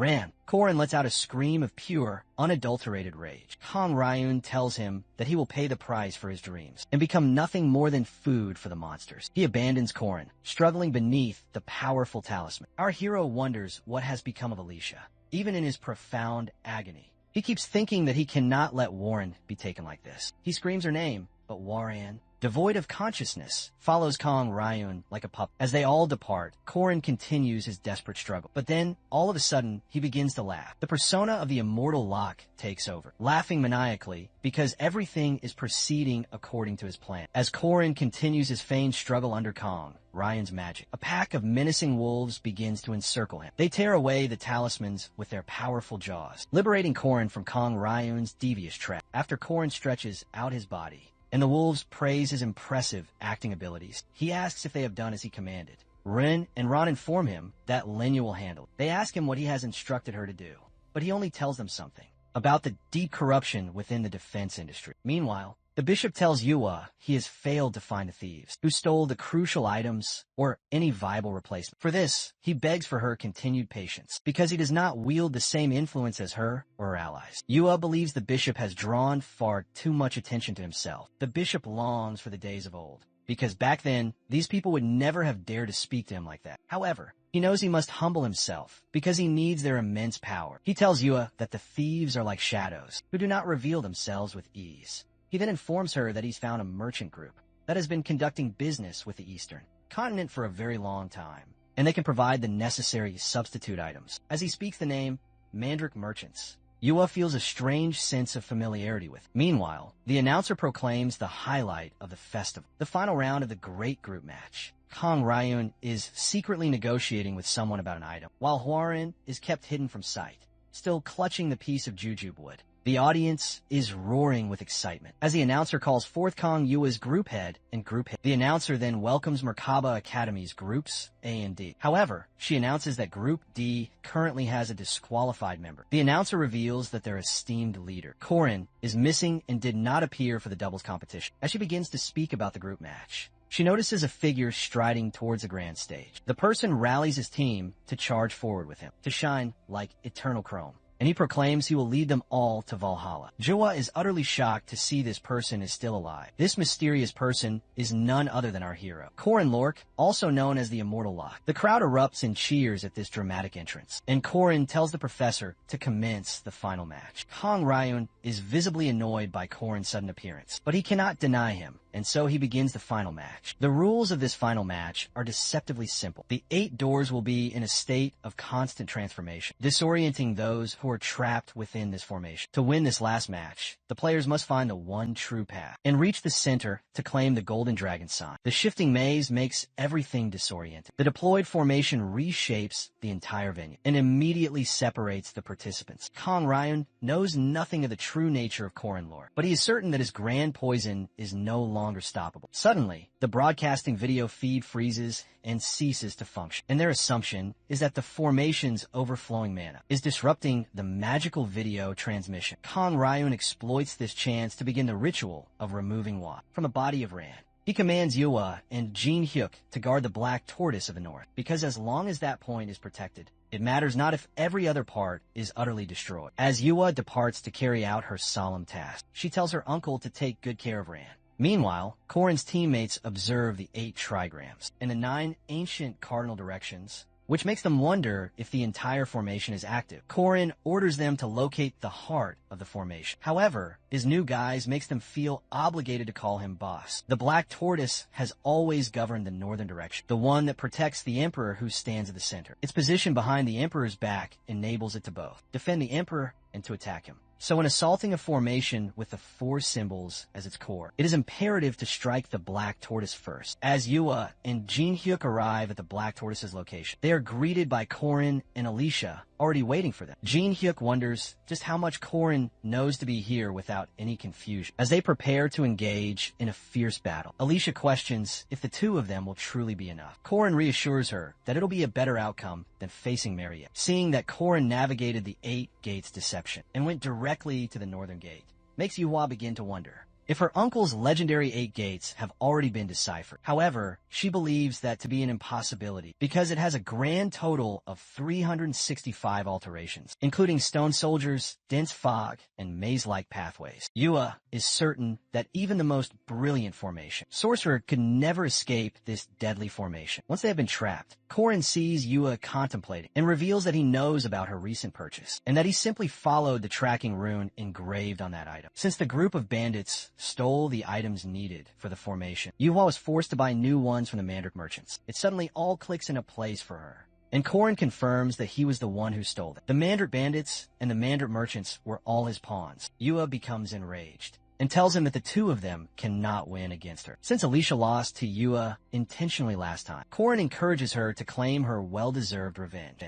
Corin lets out a scream of pure, unadulterated rage. Kong Ryun tells him that he will pay the price for his dreams and become nothing more than food for the monsters. He abandons Corin, struggling beneath the powerful talisman. Our hero wonders what has become of Alicia, even in his profound agony. He keeps thinking that he cannot let Warren be taken like this. He screams her name, but Warren devoid of consciousness, follows Kong Ryun like a pup. As they all depart, Korin continues his desperate struggle. But then, all of a sudden, he begins to laugh. The persona of the immortal Locke takes over, laughing maniacally because everything is proceeding according to his plan. As Korin continues his feigned struggle under Kong Ryun's magic, a pack of menacing wolves begins to encircle him. They tear away the talismans with their powerful jaws, liberating Korin from Kong Ryun's devious trap. After Korin stretches out his body, and the wolves praise his impressive acting abilities, he asks if they have done as he commanded. Rin and Ron inform him that Lenya will handle it. They ask him what he has instructed her to do, but he only tells them something about the deep corruption within the defense industry. Meanwhile, the bishop tells Yua he has failed to find the thieves who stole the crucial items or any viable replacement. For this, he begs for her continued patience because he does not wield the same influence as her or her allies. Yua believes the bishop has drawn far too much attention to himself. The bishop longs for the days of old because back then, these people would never have dared to speak to him like that. However, he knows he must humble himself because he needs their immense power. He tells Yua that the thieves are like shadows who do not reveal themselves with ease. He then informs her that he's found a merchant group that has been conducting business with the Eastern continent for a very long time, and they can provide the necessary substitute items. As he speaks the name Mandrake Merchants, Yua feels a strange sense of familiarity with. Meanwhile, the announcer proclaims the highlight of the festival, the final round of the great group match. Kong Ryun is secretly negotiating with someone about an item, while Hwarin is kept hidden from sight, still clutching the piece of jujube wood. The audience is roaring with excitement as the announcer calls forth Kong Yua's group head and group head. The announcer then welcomes Merkaba Academy's groups A and D. However, she announces that Group D currently has a disqualified member. The announcer reveals that their esteemed leader, Korin, is missing and did not appear for the doubles competition. As she begins to speak about the group match, she notices a figure striding towards a grand stage. The person rallies his team to charge forward with him, to shine like eternal chrome, and he proclaims he will lead them all to Valhalla. Jua is utterly shocked to see this person is still alive. This mysterious person is none other than our hero, Korin Lork, also known as the Immortal Locke. The crowd erupts in cheers at this dramatic entrance, and Korin tells the professor to commence the final match. Kong Ryun is visibly annoyed by Korin's sudden appearance, but he cannot deny him, and so he begins the final match. The rules of this final match are deceptively simple. The 8 doors will be in a state of constant transformation, disorienting those who are trapped within this formation. To win this last match, the players must find the one true path and reach the center to claim the Golden Dragon sign. The shifting maze makes everything disoriented. The deployed formation reshapes the entire venue and immediately separates the participants. Kong Ryun knows nothing of the true nature of Korin lore, but he is certain that his grand poison is no longer stoppable. Suddenly, the broadcasting video feed freezes and ceases to function, and their assumption is that the formation's overflowing mana is disrupting the magical video transmission. Kong Ryun exploits this chance to begin the ritual of removing Wa from the body of Ran. He commands Yua and Jin Hyuk to guard the Black Tortoise of the North, because as long as that point is protected, it matters not if every other part is utterly destroyed. As Yua departs to carry out her solemn task, she tells her uncle to take good care of Ran. Meanwhile, Korin's teammates observe the 8 trigrams and the 9 ancient cardinal directions, which makes them wonder if the entire formation is active. Korin orders them to locate the heart of the formation. However, his new guise makes them feel obligated to call him boss. The Black Tortoise has always governed the northern direction, the one that protects the Emperor who stands at the center. Its position behind the Emperor's back enables it to both defend the Emperor and to attack him. So in assaulting a formation with the 4 symbols as its core, it is imperative to strike the Black Tortoise first. As Yua and Jin Hyuk arrive at the Black Tortoise's location, they are greeted by Korin and Alicia, already waiting for them. Jin Hyuk wonders just how much Korin knows to be here without any confusion. As they prepare to engage in a fierce battle, Alicia questions if the 2 of them will truly be enough. Korin reassures her that it'll be a better outcome than facing Mariette, seeing that Korin navigated the 8 gates deception and went directly to the northern gate. Makes Yua begin to wonder if her uncle's legendary 8 gates have already been deciphered. However, she believes that to be an impossibility because it has a grand total of 365 alterations, including stone soldiers, dense fog, and maze-like pathways. Yua is certain that even the most brilliant formation, sorcerer, could never escape this deadly formation. Once they have been trapped, Korin sees Yua contemplating and reveals that he knows about her recent purchase and that he simply followed the tracking rune engraved on that item. Since the group of bandits stole the items needed for the formation. Yuhua was forced to buy new ones from the Mandarin merchants. It suddenly all clicks into place for her. And Korin confirms that he was the one who stole them. The Mandarin bandits and the Mandarin merchants were all his pawns. Yuhua becomes enraged and tells him that the two of them cannot win against her. Since Alicia lost to Yuhua intentionally last time, Korin encourages her to claim her well-deserved revenge.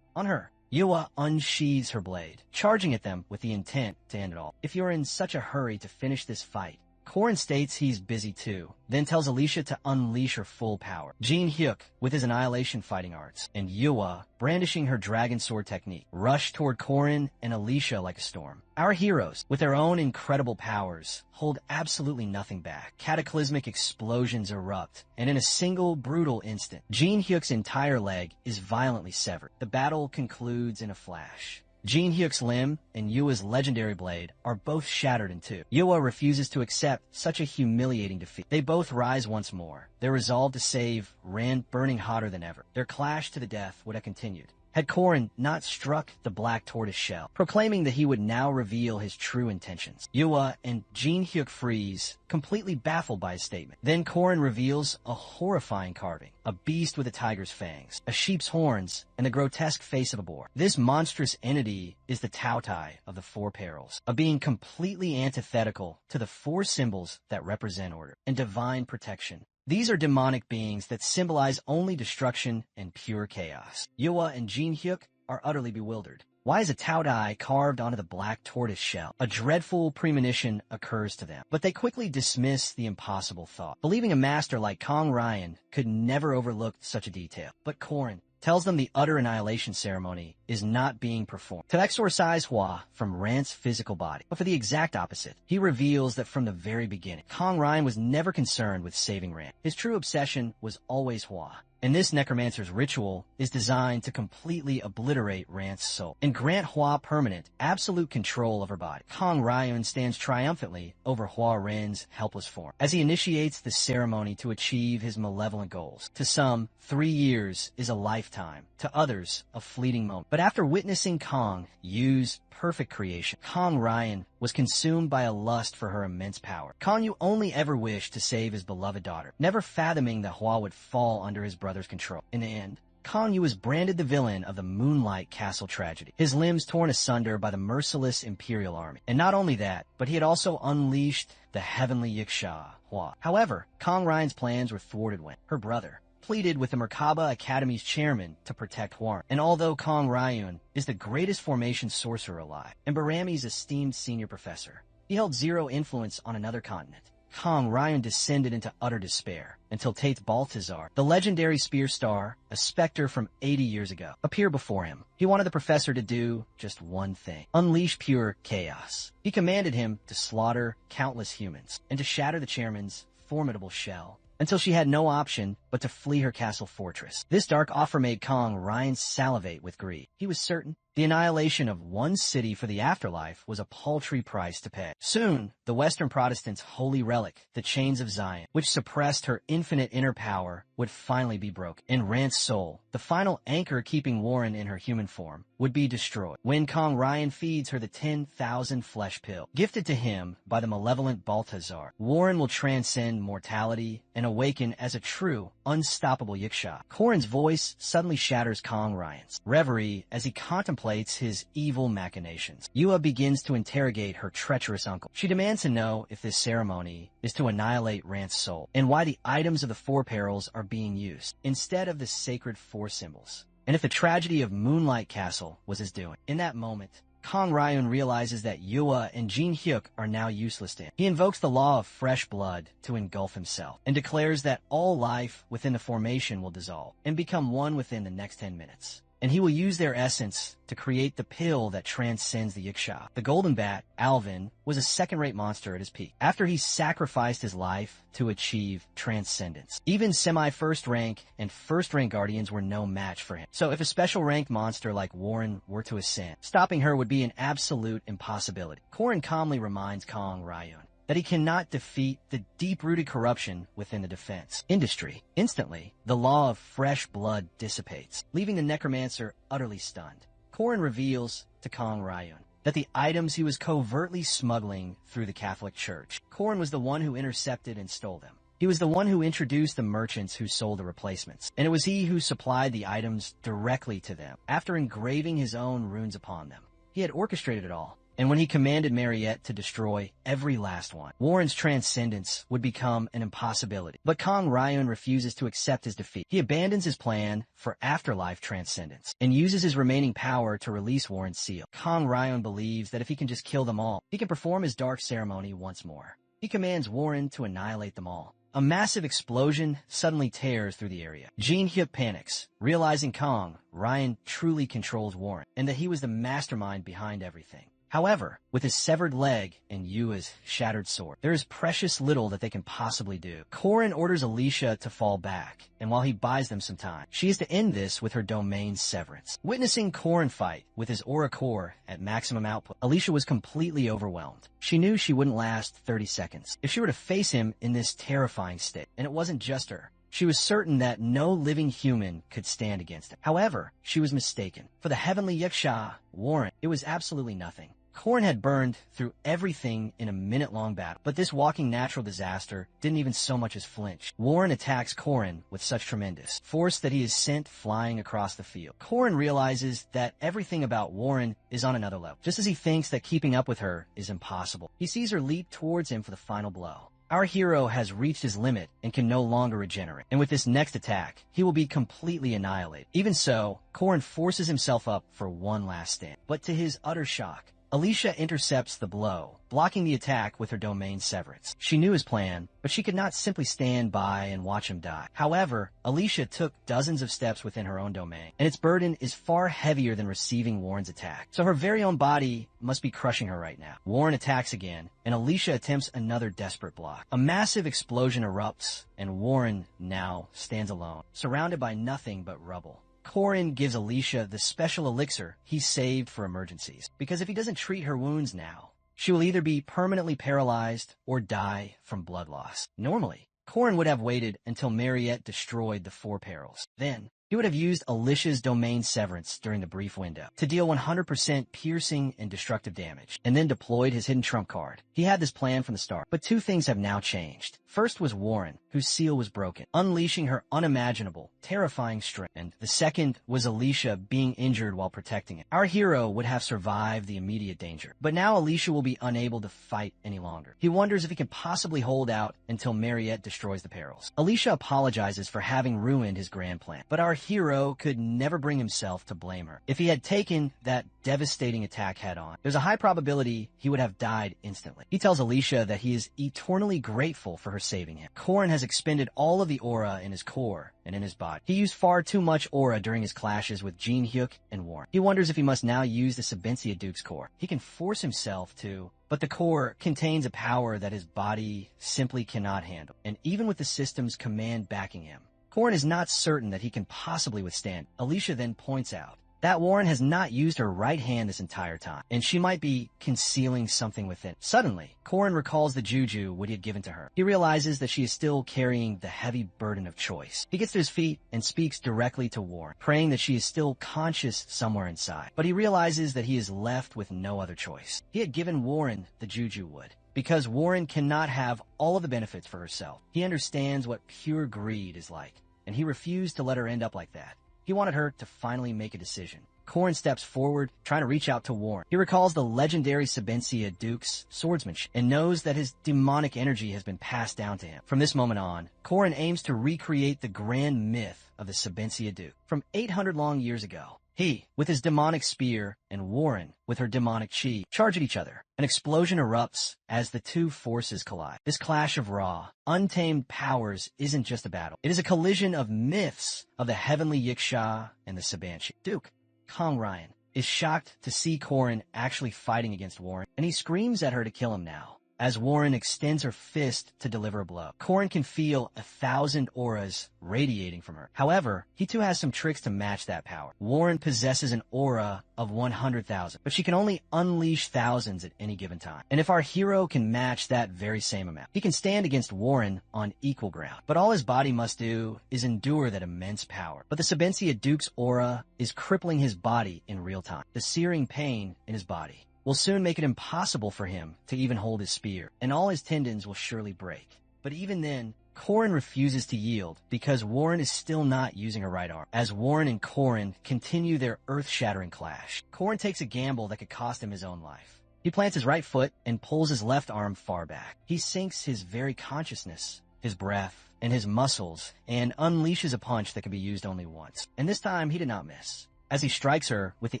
On her, Yuhua unsheathes her blade, charging at them with the intent to end it all. If you're in such a hurry to finish this fight, Korin states he's busy too, then tells Alicia to unleash her full power. Jin Hyuk, with his annihilation fighting arts, and Yuhua, brandishing her dragon sword technique, rush toward Korin and Alicia like a storm. Our heroes, with their own incredible powers, hold absolutely nothing back. Cataclysmic explosions erupt, and in a single brutal instant, Jin Hyuk's entire leg is violently severed. The battle concludes in a flash. Jin Hyuk's limb and Yua's legendary blade are both shattered in two. Yuhua refuses to accept such a humiliating defeat. They both rise once more. Their resolve to save Ren burning hotter than ever. Their clash to the death would have continued had Korin not struck the black tortoise shell, proclaiming that he would now reveal his true intentions. Yuhua and Jin Hyuk freeze, completely baffled by his statement. Then Korin reveals a horrifying carving, a beast with a tiger's fangs, a sheep's horns, and the grotesque face of a boar. This monstrous entity is the Taotai of the Four Perils, a being completely antithetical to the four symbols that represent order and divine protection. These are demonic beings that symbolize only destruction and pure chaos. Yuhua and Jin Hyuk are utterly bewildered. Why is a Taotai carved onto the black tortoise shell? A dreadful premonition occurs to them, but they quickly dismiss the impossible thought, believing a master like Kong Ryan could never overlook such a detail. But Korin tells them the utter annihilation ceremony is not being performed to exorcise Hua from Rant's physical body. But for the exact opposite, he reveals that from the very beginning, Kong Ryan was never concerned with saving Rant. His true obsession was always Hua. And this necromancer's ritual is designed to completely obliterate Rant's soul and grant Hua permanent, absolute control of her body. Kong Ryan stands triumphantly over Hua Ren's helpless form as he initiates the ceremony to achieve his malevolent goals. To some, 3 years is a lifetime. To others, a fleeting moment. But after witnessing Kong use perfect creation, Kong Ryan was consumed by a lust for her immense power. Kong Yu only ever wished to save his beloved daughter, never fathoming that Hua would fall under his brother's control. In the end, Kong Yu was branded the villain of the Moonlight Castle tragedy, his limbs torn asunder by the merciless Imperial Army. And not only that, but he had also unleashed the heavenly Yiksha, Hua. However, Kong Ryan's plans were thwarted when her brother pleaded with the Merkaba Academy's chairman to protect Huarn. And although Kong Ryan is the greatest formation sorcerer alive, and Barami's esteemed senior professor, he held zero influence on another continent. Kong Ryan descended into utter despair until Tate Baltazar, the legendary spear star, a specter from 80 years ago, appeared before him. He wanted the professor to do just one thing: unleash pure chaos. He commanded him to slaughter countless humans and to shatter the chairman's formidable shell, until she had no option but to flee her castle fortress. This dark offer made Kong Ryan salivate with greed. He was certain the annihilation of one city for the afterlife was a paltry price to pay. Soon, the Western Protestants' holy relic, the Chains of Zion, which suppressed her infinite inner power, would finally be broken. And Rant's soul, the final anchor keeping Warren in her human form, would be destroyed when Kong Ryan feeds her the 10,000 flesh pill. Gifted to him by the malevolent Baltazar, Warren will transcend mortality and awaken as a true, unstoppable Yiksha. Korin's voice suddenly shatters Kong Ryan's reverie as he contemplates his evil machinations. Yuhua begins to interrogate her treacherous uncle. She demands to know if this ceremony is to annihilate Rant's soul, and why the items of the Four Perils are being used instead of the sacred four symbols, and if the tragedy of Moonlight Castle was his doing. In that moment, Kong Ryan realizes that Yuhua and Jin Hyuk are now useless to him. He invokes the law of fresh blood to engulf himself, and declares that all life within the formation will dissolve and become one within the next 10 minutes. And he will use their essence to create the pill that transcends the Yiksha. The Golden Bat, Alvin, was a second-rate monster at his peak, after he sacrificed his life to achieve transcendence. Even semi-first rank and first-rank guardians were no match for him. So if a special-ranked monster like Warren were to ascend, stopping her would be an absolute impossibility. Korin calmly reminds Kong Ryan that he cannot defeat the deep-rooted corruption within the defense industry. Instantly, the law of fresh blood dissipates, leaving the necromancer utterly stunned. Korin reveals to Kong Ryan that the items he was covertly smuggling through the Catholic Church, Korin was the one who intercepted and stole them. He was the one who introduced the merchants who sold the replacements, and it was he who supplied the items directly to them, after engraving his own runes upon them. He had orchestrated it all, and when he commanded Mariette to destroy every last one, Warren's transcendence would become an impossibility. But Kang Ryun refuses to accept his defeat. He abandons his plan for afterlife transcendence and uses his remaining power to release Warren's seal. Kang Ryun believes that if he can just kill them all, he can perform his dark ceremony once more. He commands Warren to annihilate them all. A massive explosion suddenly tears through the area. Jin Hyuk panics, realizing Kang Ryan truly controls Warren, and that he was the mastermind behind everything. However, with his severed leg and Yua's shattered sword, there is precious little that they can possibly do. Korin orders Alicia to fall back, and while he buys them some time, she is to end this with her domain's severance. Witnessing Korin fight with his aura core at maximum output, Alicia was completely overwhelmed. She knew she wouldn't last 30 seconds if she were to face him in this terrifying state, and it wasn't just her. She was certain that no living human could stand against him. However, she was mistaken. For the heavenly Yaksha, Warren, it was absolutely nothing. Korin had burned through everything in a minute-long battle, but this walking natural disaster didn't even so much as flinch. Warren attacks Korin with such tremendous force that he is sent flying across the field. Korin realizes that everything about Warren is on another level, just as he thinks that keeping up with her is impossible. He sees her leap towards him for the final blow. Our hero has reached his limit and can no longer regenerate, and with this next attack, he will be completely annihilated. Even so, Korin forces himself up for one last stand, but to his utter shock, Alicia intercepts the blow, blocking the attack with her domain severance. She knew his plan, but she could not simply stand by and watch him die. However, Alicia took dozens of steps within her own domain, and its burden is far heavier than receiving Warren's attack. So her very own body must be crushing her right now. Warren attacks again, and Alicia attempts another desperate block. A massive explosion erupts, and Warren now stands alone, surrounded by nothing but rubble. Korin gives Alicia the special elixir he saved for emergencies, because if he doesn't treat her wounds now, she will either be permanently paralyzed or die from blood loss. Normally, Korin would have waited until Mariette destroyed the 4 perils. Then, he would have used Alicia's domain severance during the brief window to deal 100% piercing and destructive damage, and then deployed his hidden trump card. He had this plan from the start, but 2 things have now changed. First was Warren, whose seal was broken, unleashing her unimaginable, terrifying strength, and the second was Alicia being injured while protecting it. Our hero would have survived the immediate danger, but now Alicia will be unable to fight any longer. He wonders if he can possibly hold out until Mariette destroys the perils. Alicia apologizes for having ruined his grand plan, but our hero could never bring himself to blame her. If he had taken that devastating attack head-on, there's a high probability he would have died instantly. He tells Alicia that he is eternally grateful for her saving him. Korin has expended all of the aura in his core and in his body. He used far too much aura during his clashes with Jin Hyuk and Warren. He wonders if he must now use the Sabensia Duke's core. He can force himself to, but the core contains a power that his body simply cannot handle. And even with the system's command backing him, Korin is not certain that he can possibly withstand. Alicia then points out that Warren has not used her right hand this entire time, and she might be concealing something within. Suddenly, Korin recalls the juju Woody had given to her. He realizes that she is still carrying the heavy burden of choice. He gets to his feet and speaks directly to Warren, praying that she is still conscious somewhere inside. But he realizes that he is left with no other choice. He had given Warren the juju wood, because Warren cannot have all of the benefits for herself. He understands what pure greed is like, and he refused to let her end up like that. He wanted her to finally make a decision. Korin steps forward, trying to reach out to Warren. He recalls the legendary Sabensia Duke's swordsmanship and knows that his demonic energy has been passed down to him. From this moment on, Korin aims to recreate the grand myth of the Sabensia Duke from 800 long years ago. He, with his demonic spear, and Warren, with her demonic chi, charge at each other. An explosion erupts as the 2 forces collide. This clash of raw, untamed powers isn't just a battle. It is a collision of myths of the heavenly Yiksha and the Sabanshi. Duke, Kang Ryan, is shocked to see Korin actually fighting against Warren, and he screams at her to kill him now. As Warren extends her fist to deliver a blow, Korin can feel 1,000 auras radiating from her. However, he too has some tricks to match that power. Warren possesses an aura of 100,000, but she can only unleash thousands at any given time. And if our hero can match that very same amount, he can stand against Warren on equal ground. But all his body must do is endure that immense power. But the Sabensia Duke's aura is crippling his body in real time, the searing pain in his body will soon make it impossible for him to even hold his spear, and all his tendons will surely break. But even then, Corrin refuses to yield because Warren is still not using her right arm, as Warren and Corrin continue their earth-shattering clash. Corrin takes a gamble that could cost him his own life. He plants his right foot and pulls his left arm far back. He sinks his very consciousness, his breath, and his muscles, and unleashes a punch that could be used only once. And this time, he did not miss, as he strikes her with the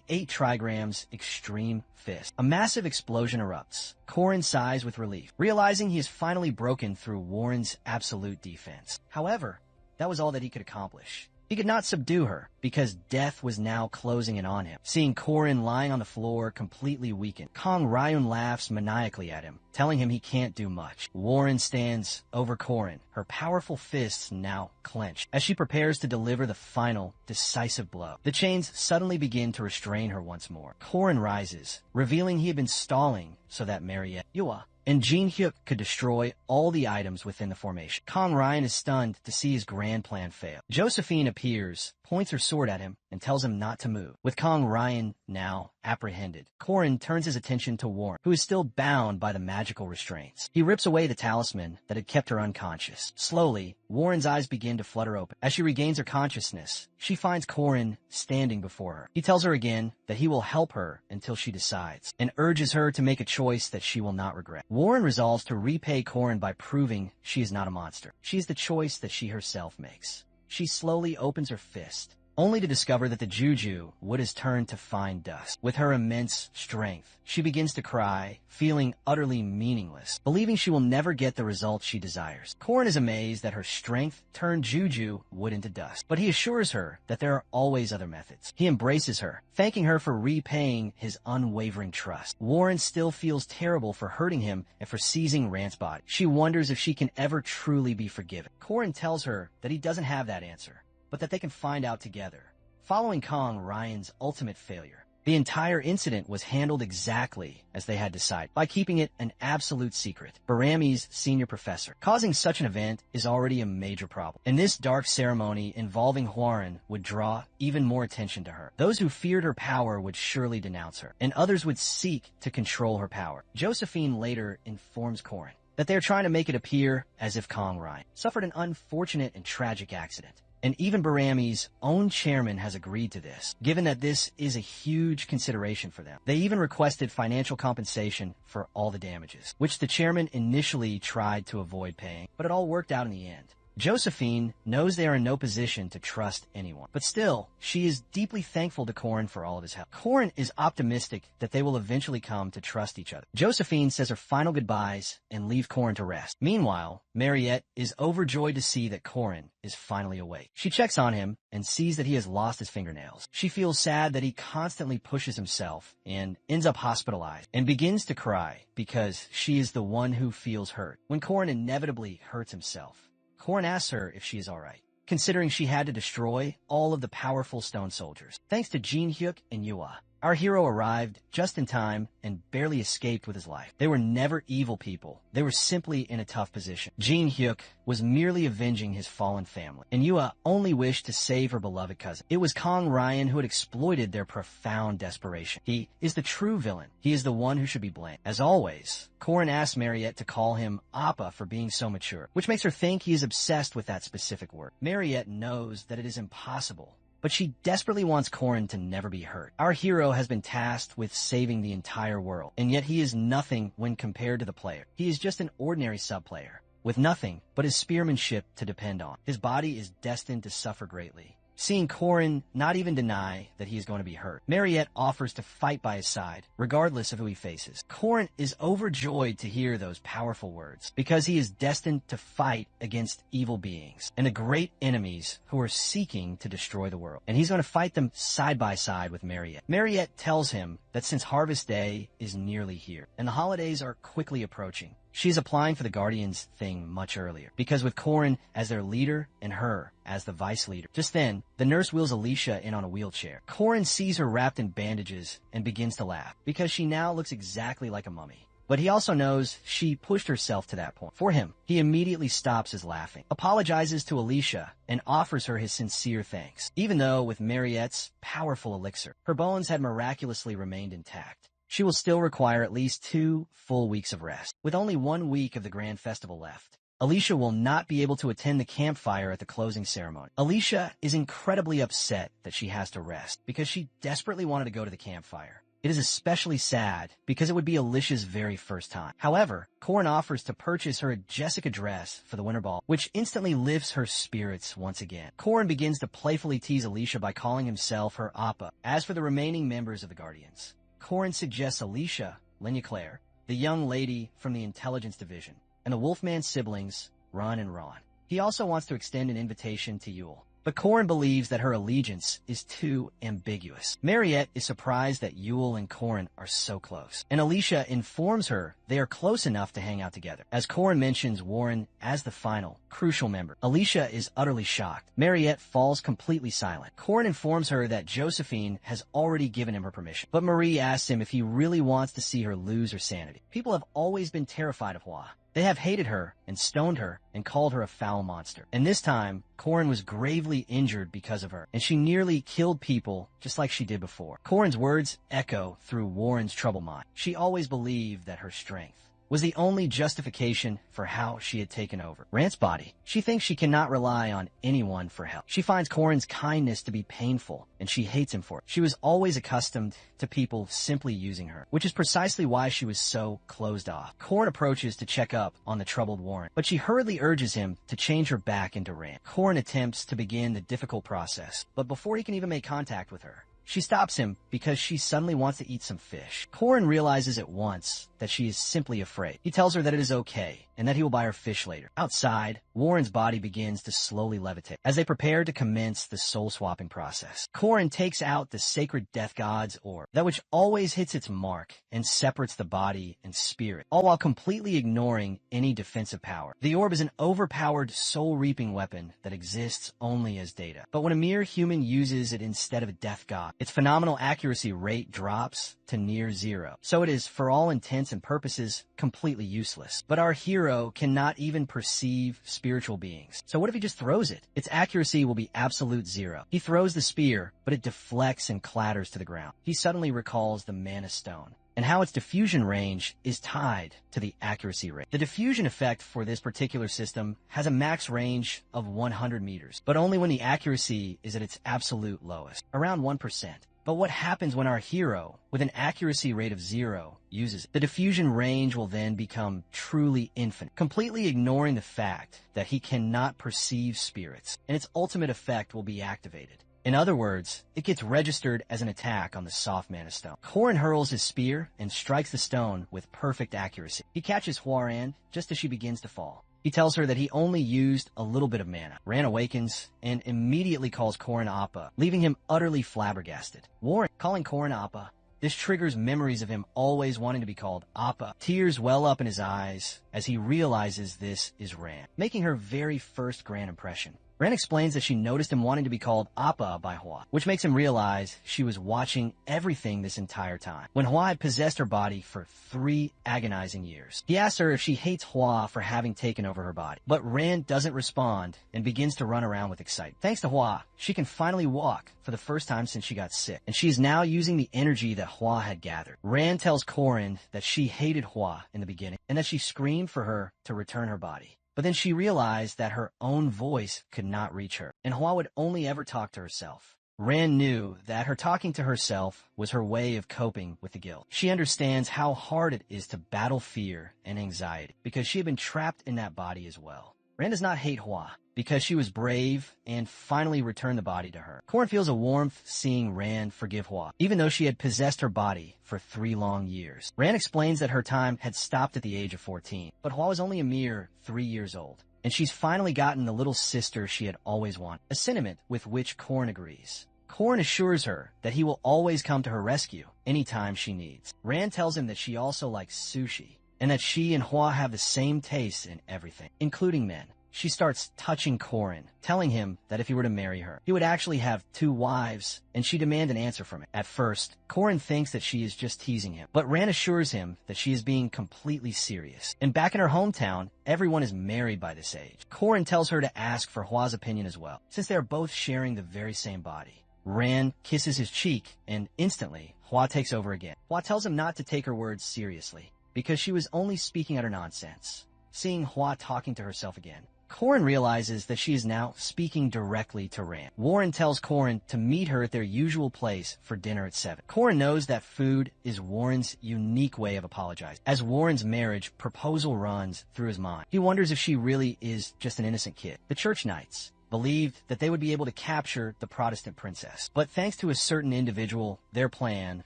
8 trigrams extreme fist. A massive explosion erupts. Corrin sighs with relief, realizing he has finally broken through Warren's absolute defense. However, that was all that he could accomplish. He could not subdue her, because death was now closing in on him. Seeing Corrin lying on the floor, completely weakened, Kong Ryun laughs maniacally at him, telling him he can't do much. Warren stands over Corrin, her powerful fists now clenched, as she prepares to deliver the final, decisive blow. The chains suddenly begin to restrain her once more. Corrin rises, revealing he had been stalling so that Mariette, Yua, and Jin Hyuk could destroy all the items within the formation. Kong Ryan is stunned to see his grand plan fail. Josephine appears, points her sword at him, and tells him not to move. With Kong Ryan now apprehended, Corrin turns his attention to Warren, who is still bound by the magical restraints. He rips away the talisman that had kept her unconscious. Slowly, Warren's eyes begin to flutter open. As she regains her consciousness, she finds Corrin standing before her. He tells her again that he will help her until she decides, and urges her to make a choice that she will not regret. Warren resolves to repay Corrin by proving she is not a monster. She is the choice that she herself makes. She slowly opens her fist, only to discover that the juju wood has turned to fine dust. With her immense strength, she begins to cry, feeling utterly meaningless, believing she will never get the results she desires. Corrin is amazed that her strength turned juju wood into dust, but he assures her that there are always other methods. He embraces her, thanking her for repaying his unwavering trust. Warren still feels terrible for hurting him and for seizing Rant's body. She wonders if she can ever truly be forgiven. Corrin tells her that he doesn't have that answer, but that they can find out together. Following Kong Ryan's ultimate failure, the entire incident was handled exactly as they had decided, by keeping it an absolute secret. Barami's senior professor. Causing such an event is already a major problem, and this dark ceremony involving Hwarin would draw even more attention to her. Those who feared her power would surely denounce her, and others would seek to control her power. Josephine later informs Corrin that they are trying to make it appear as if Kong Ryan suffered an unfortunate and tragic accident. And even Barami's own chairman has agreed to this, given that this is a huge consideration for them. They even requested financial compensation for all the damages, which the chairman initially tried to avoid paying, but it all worked out in the end. Josephine knows they are in no position to trust anyone, but still, she is deeply thankful to Corrin for all of his help. Corrin is optimistic that they will eventually come to trust each other. Josephine says her final goodbyes and leaves Corrin to rest. Meanwhile, Mariette is overjoyed to see that Corrin is finally awake. She checks on him and sees that he has lost his fingernails. She feels sad that he constantly pushes himself and ends up hospitalized, and begins to cry because she is the one who feels hurt. When Corrin inevitably hurts himself, Corrin asks her if she is alright, considering she had to destroy all of the powerful stone soldiers. Thanks to Jin Hyuk and Yua, our hero arrived just in time and barely escaped with his life. They were never evil people. They were simply in a tough position. Jin Hyuk was merely avenging his fallen family, and Yua only wished to save her beloved cousin. It was Kong Ryan who had exploited their profound desperation. He is the true villain. He is the one who should be blamed. As always, Corrin asks Mariette to call him Appa for being so mature, which makes her think he is obsessed with that specific word. Mariette knows that it is impossible, but she desperately wants Corrin to never be hurt. Our hero has been tasked with saving the entire world, and yet he is nothing when compared to the player. He is just an ordinary sub-player, with nothing but his spearmanship to depend on. His body is destined to suffer greatly. Seeing Corrin not even deny that he is going to be hurt, Mariette offers to fight by his side, regardless of who he faces. Corrin is overjoyed to hear those powerful words, because he is destined to fight against evil beings and the great enemies who are seeking to destroy the world. And he's going to fight them side by side with Mariette. Mariette tells him that since Harvest Day is nearly here, and the holidays are quickly approaching, she's applying for the Guardians thing much earlier, because with Corrin as their leader and her as the vice leader. Just then, the nurse wheels Alicia in on a wheelchair. Corrin sees her wrapped in bandages and begins to laugh, because she now looks exactly like a mummy. But he also knows she pushed herself to that point. For him, he immediately stops his laughing, apologizes to Alicia, and offers her his sincere thanks, even though with Mariette's powerful elixir, her bones had miraculously remained intact. she will still require at least 2 full weeks of rest. With only 1 week of the grand festival left, Alicia will not be able to attend the campfire at the closing ceremony. Alicia is incredibly upset that she has to rest because she desperately wanted to go to the campfire. It is especially sad because it would be Alicia's very first time. However, Corin offers to purchase her a Jessica dress for the winter ball, which instantly lifts her spirits once again. Corin begins to playfully tease Alicia by calling himself her Appa. As for the remaining members of the Guardians, Corin suggests Alicia, Lenya Claire, the young lady from the intelligence division, and the Wolfman siblings, Ron and Ron. He also wants to extend an invitation to Yule, but Corin believes that her allegiance is too ambiguous. Mariette is surprised that Yule and Corin are so close, and Alicia informs her they are close enough to hang out together. As Corin mentions Warren as the final, crucial member, Alicia is utterly shocked. Mariette falls completely silent. Corin informs her that Josephine has already given him her permission, but Marie asks him if he really wants to see her lose her sanity. People have always been terrified of Hua. They have hated her and stoned her and called her a foul monster. And this time, Corin was gravely injured because of her, and she nearly killed people just like she did before. Corin's words echo through Warren's troubled mind. She always believed that her strength was the only justification for how she had taken over Rand's body. She thinks she cannot rely on anyone for help. She finds Corin's kindness to be painful, and she hates him for it. She was always accustomed to people simply using her, which is precisely why she was so closed off. Corin approaches to check up on the troubled Warren, but she hurriedly urges him to change her back into Rand. Corin attempts to begin the difficult process, but before he can even make contact with her, she stops him because she suddenly wants to eat some fish. Corin realizes at once that she is simply afraid. He tells her that it is okay and that he will buy her fish later. Outside, Warren's body begins to slowly levitate as they prepare to commence the soul-swapping process. Corin takes out the sacred death god's orb, that which always hits its mark and separates the body and spirit, all while completely ignoring any defensive power. The orb is an overpowered soul-reaping weapon that exists only as data. But when a mere human uses it instead of a death god, its phenomenal accuracy rate drops to near zero. So it is, for all intents and purposes, completely useless. But our hero cannot even perceive spiritual beings. So what if he just throws it? Its accuracy will be absolute zero. He throws the spear, but it deflects and clatters to the ground. He suddenly recalls the mana stone and how its diffusion range is tied to the accuracy rate. The diffusion effect for this particular system has a max range of 100 meters, but only when the accuracy is at its absolute lowest, around 1%. But what happens when our hero, with an accuracy rate of 0, uses it? The diffusion range will then become truly infinite, completely ignoring the fact that he cannot perceive spirits, and its ultimate effect will be activated. In other words, it gets registered as an attack on the soft mana stone. Corin hurls his spear and strikes the stone with perfect accuracy. He catches Huaran just as she begins to fall. He tells her that he only used a little bit of mana. Ran awakens and immediately calls Corin Appa, leaving him utterly flabbergasted. Warren, calling Corin Appa, this triggers memories of him always wanting to be called Appa. Tears well up in his eyes as he realizes this is Ran, making her very first grand impression. Ran explains that she noticed him wanting to be called Appa by Hua, which makes him realize she was watching everything this entire time, when Hua had possessed her body for 3 agonizing years. He asks her if she hates Hua for having taken over her body, but Ran doesn't respond and begins to run around with excitement. Thanks to Hua, she can finally walk for the first time since she got sick, and she is now using the energy that Hua had gathered. Ran tells Corin that she hated Hua in the beginning, and that she screamed for her to return her body. But then she realized that her own voice could not reach her, and Hua would only ever talk to herself. Ran knew that her talking to herself was her way of coping with the guilt. She understands how hard it is to battle fear and anxiety, because she had been trapped in that body as well. Ran does not hate Hua, because she was brave and finally returned the body to her. Corin feels a warmth seeing Ran forgive Hua, even though she had possessed her body for 3 long years. Ran explains that her time had stopped at the age of 14, but Hua was only a mere 3 years old, and she's finally gotten the little sister she had always wanted, a sentiment with which Corin agrees. Corin assures her that he will always come to her rescue anytime she needs. Ran tells him that she also likes sushi, and that she and Hua have the same taste in everything, including men. She starts touching Corin, telling him that if he were to marry her, he would actually have 2 wives, and she demands an answer from him. At first, Corin thinks that she is just teasing him, but Ran assures him that she is being completely serious. And back in her hometown, everyone is married by this age. Corin tells her to ask for Hua's opinion as well, since they are both sharing the very same body. Ran kisses his cheek, and instantly, Hua takes over again. Hua tells him not to take her words seriously, because she was only speaking utter nonsense. Seeing Hua talking to herself again, Corin realizes that she is now speaking directly to Ran. Warren tells Corin to meet her at their usual place for dinner at 7. Corin knows that food is Warren's unique way of apologizing. As Warren's marriage proposal runs through his mind, he wonders if she really is just an innocent kid. The church knights believed that they would be able to capture the Protestant princess. But thanks to a certain individual, their plan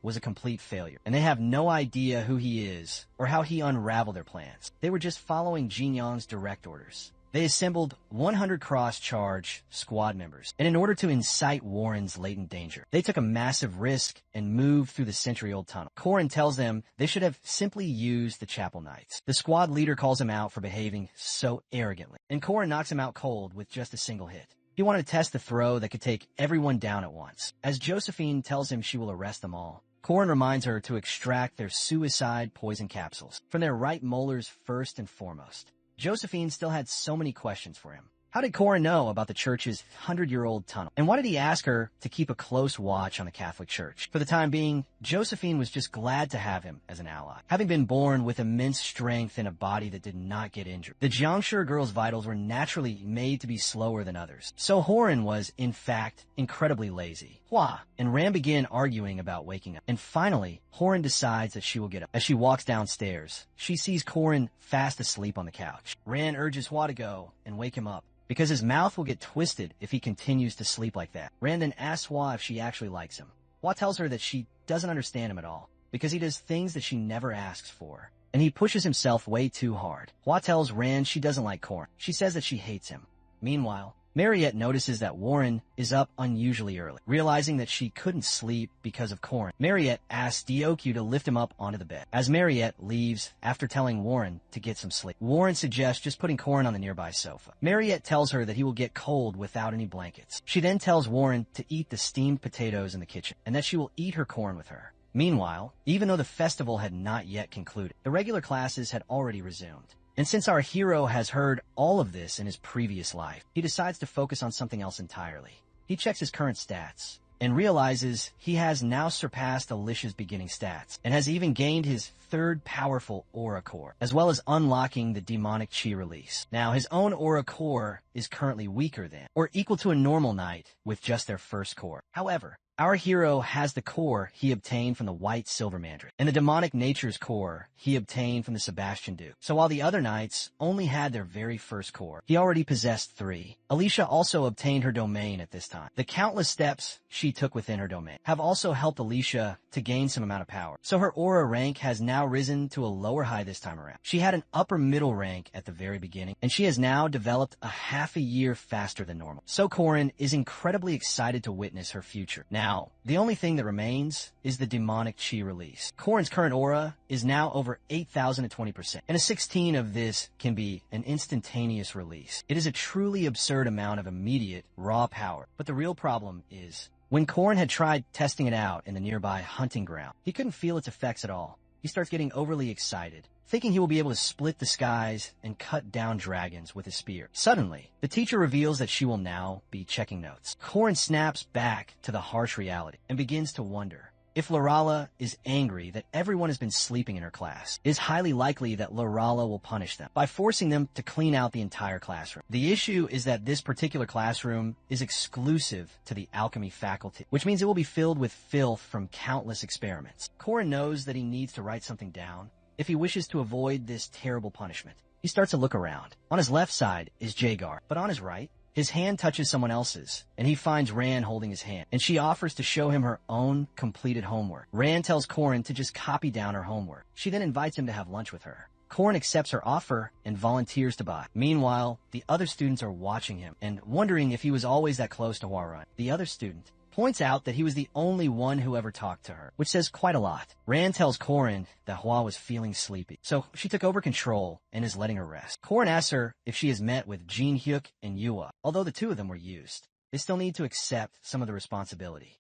was a complete failure, and they have no idea who he is or how he unraveled their plans. They were just following Jin Yang's direct orders. They assembled 100 cross-charge squad members, and in order to incite Warren's latent danger, they took a massive risk and moved through the century-old tunnel. Corin tells them they should have simply used the chapel knights. The squad leader calls him out for behaving so arrogantly, and Corin knocks him out cold with just a single hit. He wanted to test the throw that could take everyone down at once. As Josephine tells him she will arrest them all, Corin reminds her to extract their suicide poison capsules from their right molars first and foremost. Josephine still had so many questions for him. How did Corin know about the church's 100-year-old tunnel? And why did he ask her to keep a close watch on the Catholic Church? For the time being, Josephine was just glad to have him as an ally. Having been born with immense strength and a body that did not get injured, the Jiangshi girl's vitals were naturally made to be slower than others. So Horan was, in fact, incredibly lazy. Hua and Ram begin arguing about waking up. And finally, Horan decides that she will get up. As she walks downstairs, she sees Corin fast asleep on the couch. Ran urges Hua to go and wake him up, because his mouth will get twisted if he continues to sleep like that. Randon asks Hua if she actually likes him. Hua tells her that she doesn't understand him at all, because he does things that she never asks for, and he pushes himself way too hard. Hua tells Rand she doesn't like Corin. She says that she hates him. Meanwhile, Mariette notices that Warren is up unusually early. Realizing that she couldn't sleep because of Corin, Mariette asks Diokyu to lift him up onto the bed. As Mariette leaves after telling Warren to get some sleep, Warren suggests just putting Corin on the nearby sofa. Mariette tells her that he will get cold without any blankets. She then tells Warren to eat the steamed potatoes in the kitchen, and that she will eat her corn with her. Meanwhile, even though the festival had not yet concluded, the regular classes had already resumed. And since our hero has heard all of this in his previous life, he decides to focus on something else entirely. He checks his current stats and realizes he has now surpassed Alicia's beginning stats and has even gained his third powerful aura core, as well as unlocking the demonic chi release. Now, his own aura core is currently weaker than, or equal to a normal knight with just their first core. However, our hero has the core he obtained from the White Silver Mandarin, and the demonic nature's core he obtained from the Sebastian Duke. So while the other knights only had their very first core, he already possessed 3. Alicia also obtained her domain at this time. The countless steps she took within her domain have also helped Alicia to gain some amount of power. So her aura rank has now risen to a lower high this time around. She had an upper middle rank at the very beginning, and she has now developed a half a year faster than normal. So Corin is incredibly excited to witness her future. Now, the only thing that remains is the demonic chi release. Corin's current aura is now over 8,020%, and a 16 of this can be an instantaneous release. It is a truly absurd amount of immediate, raw power. But the real problem is, when Corin had tried testing it out in the nearby hunting ground, he couldn't feel its effects at all. He starts getting overly excited, thinking he will be able to split the skies and cut down dragons with his spear. Suddenly, the teacher reveals that she will now be checking notes. Corin snaps back to the harsh reality and begins to wonder if Lorala is angry that everyone has been sleeping in her class. It is highly likely that Lorala will punish them by forcing them to clean out the entire classroom. The issue is that this particular classroom is exclusive to the alchemy faculty, which means it will be filled with filth from countless experiments. Corin knows that he needs to write something down if he wishes to avoid this terrible punishment. He starts to look around. On his left side is Jagar, but on his right, his hand touches someone else's, and he finds Ran holding his hand, and she offers to show him her own completed homework. Ran tells Corin to just copy down her homework. She then invites him to have lunch with her. Corin accepts her offer and volunteers to buy. Meanwhile, the other students are watching him and wondering if he was always that close to Huarun. The other student points out that he was the only one who ever talked to her, which says quite a lot. Ran tells Corin that Hua was feeling sleepy, so she took over control and is letting her rest. Corin asks her if she has met with Jin Hyuk and Yua. Although the two of them were used, they still need to accept some of the responsibility.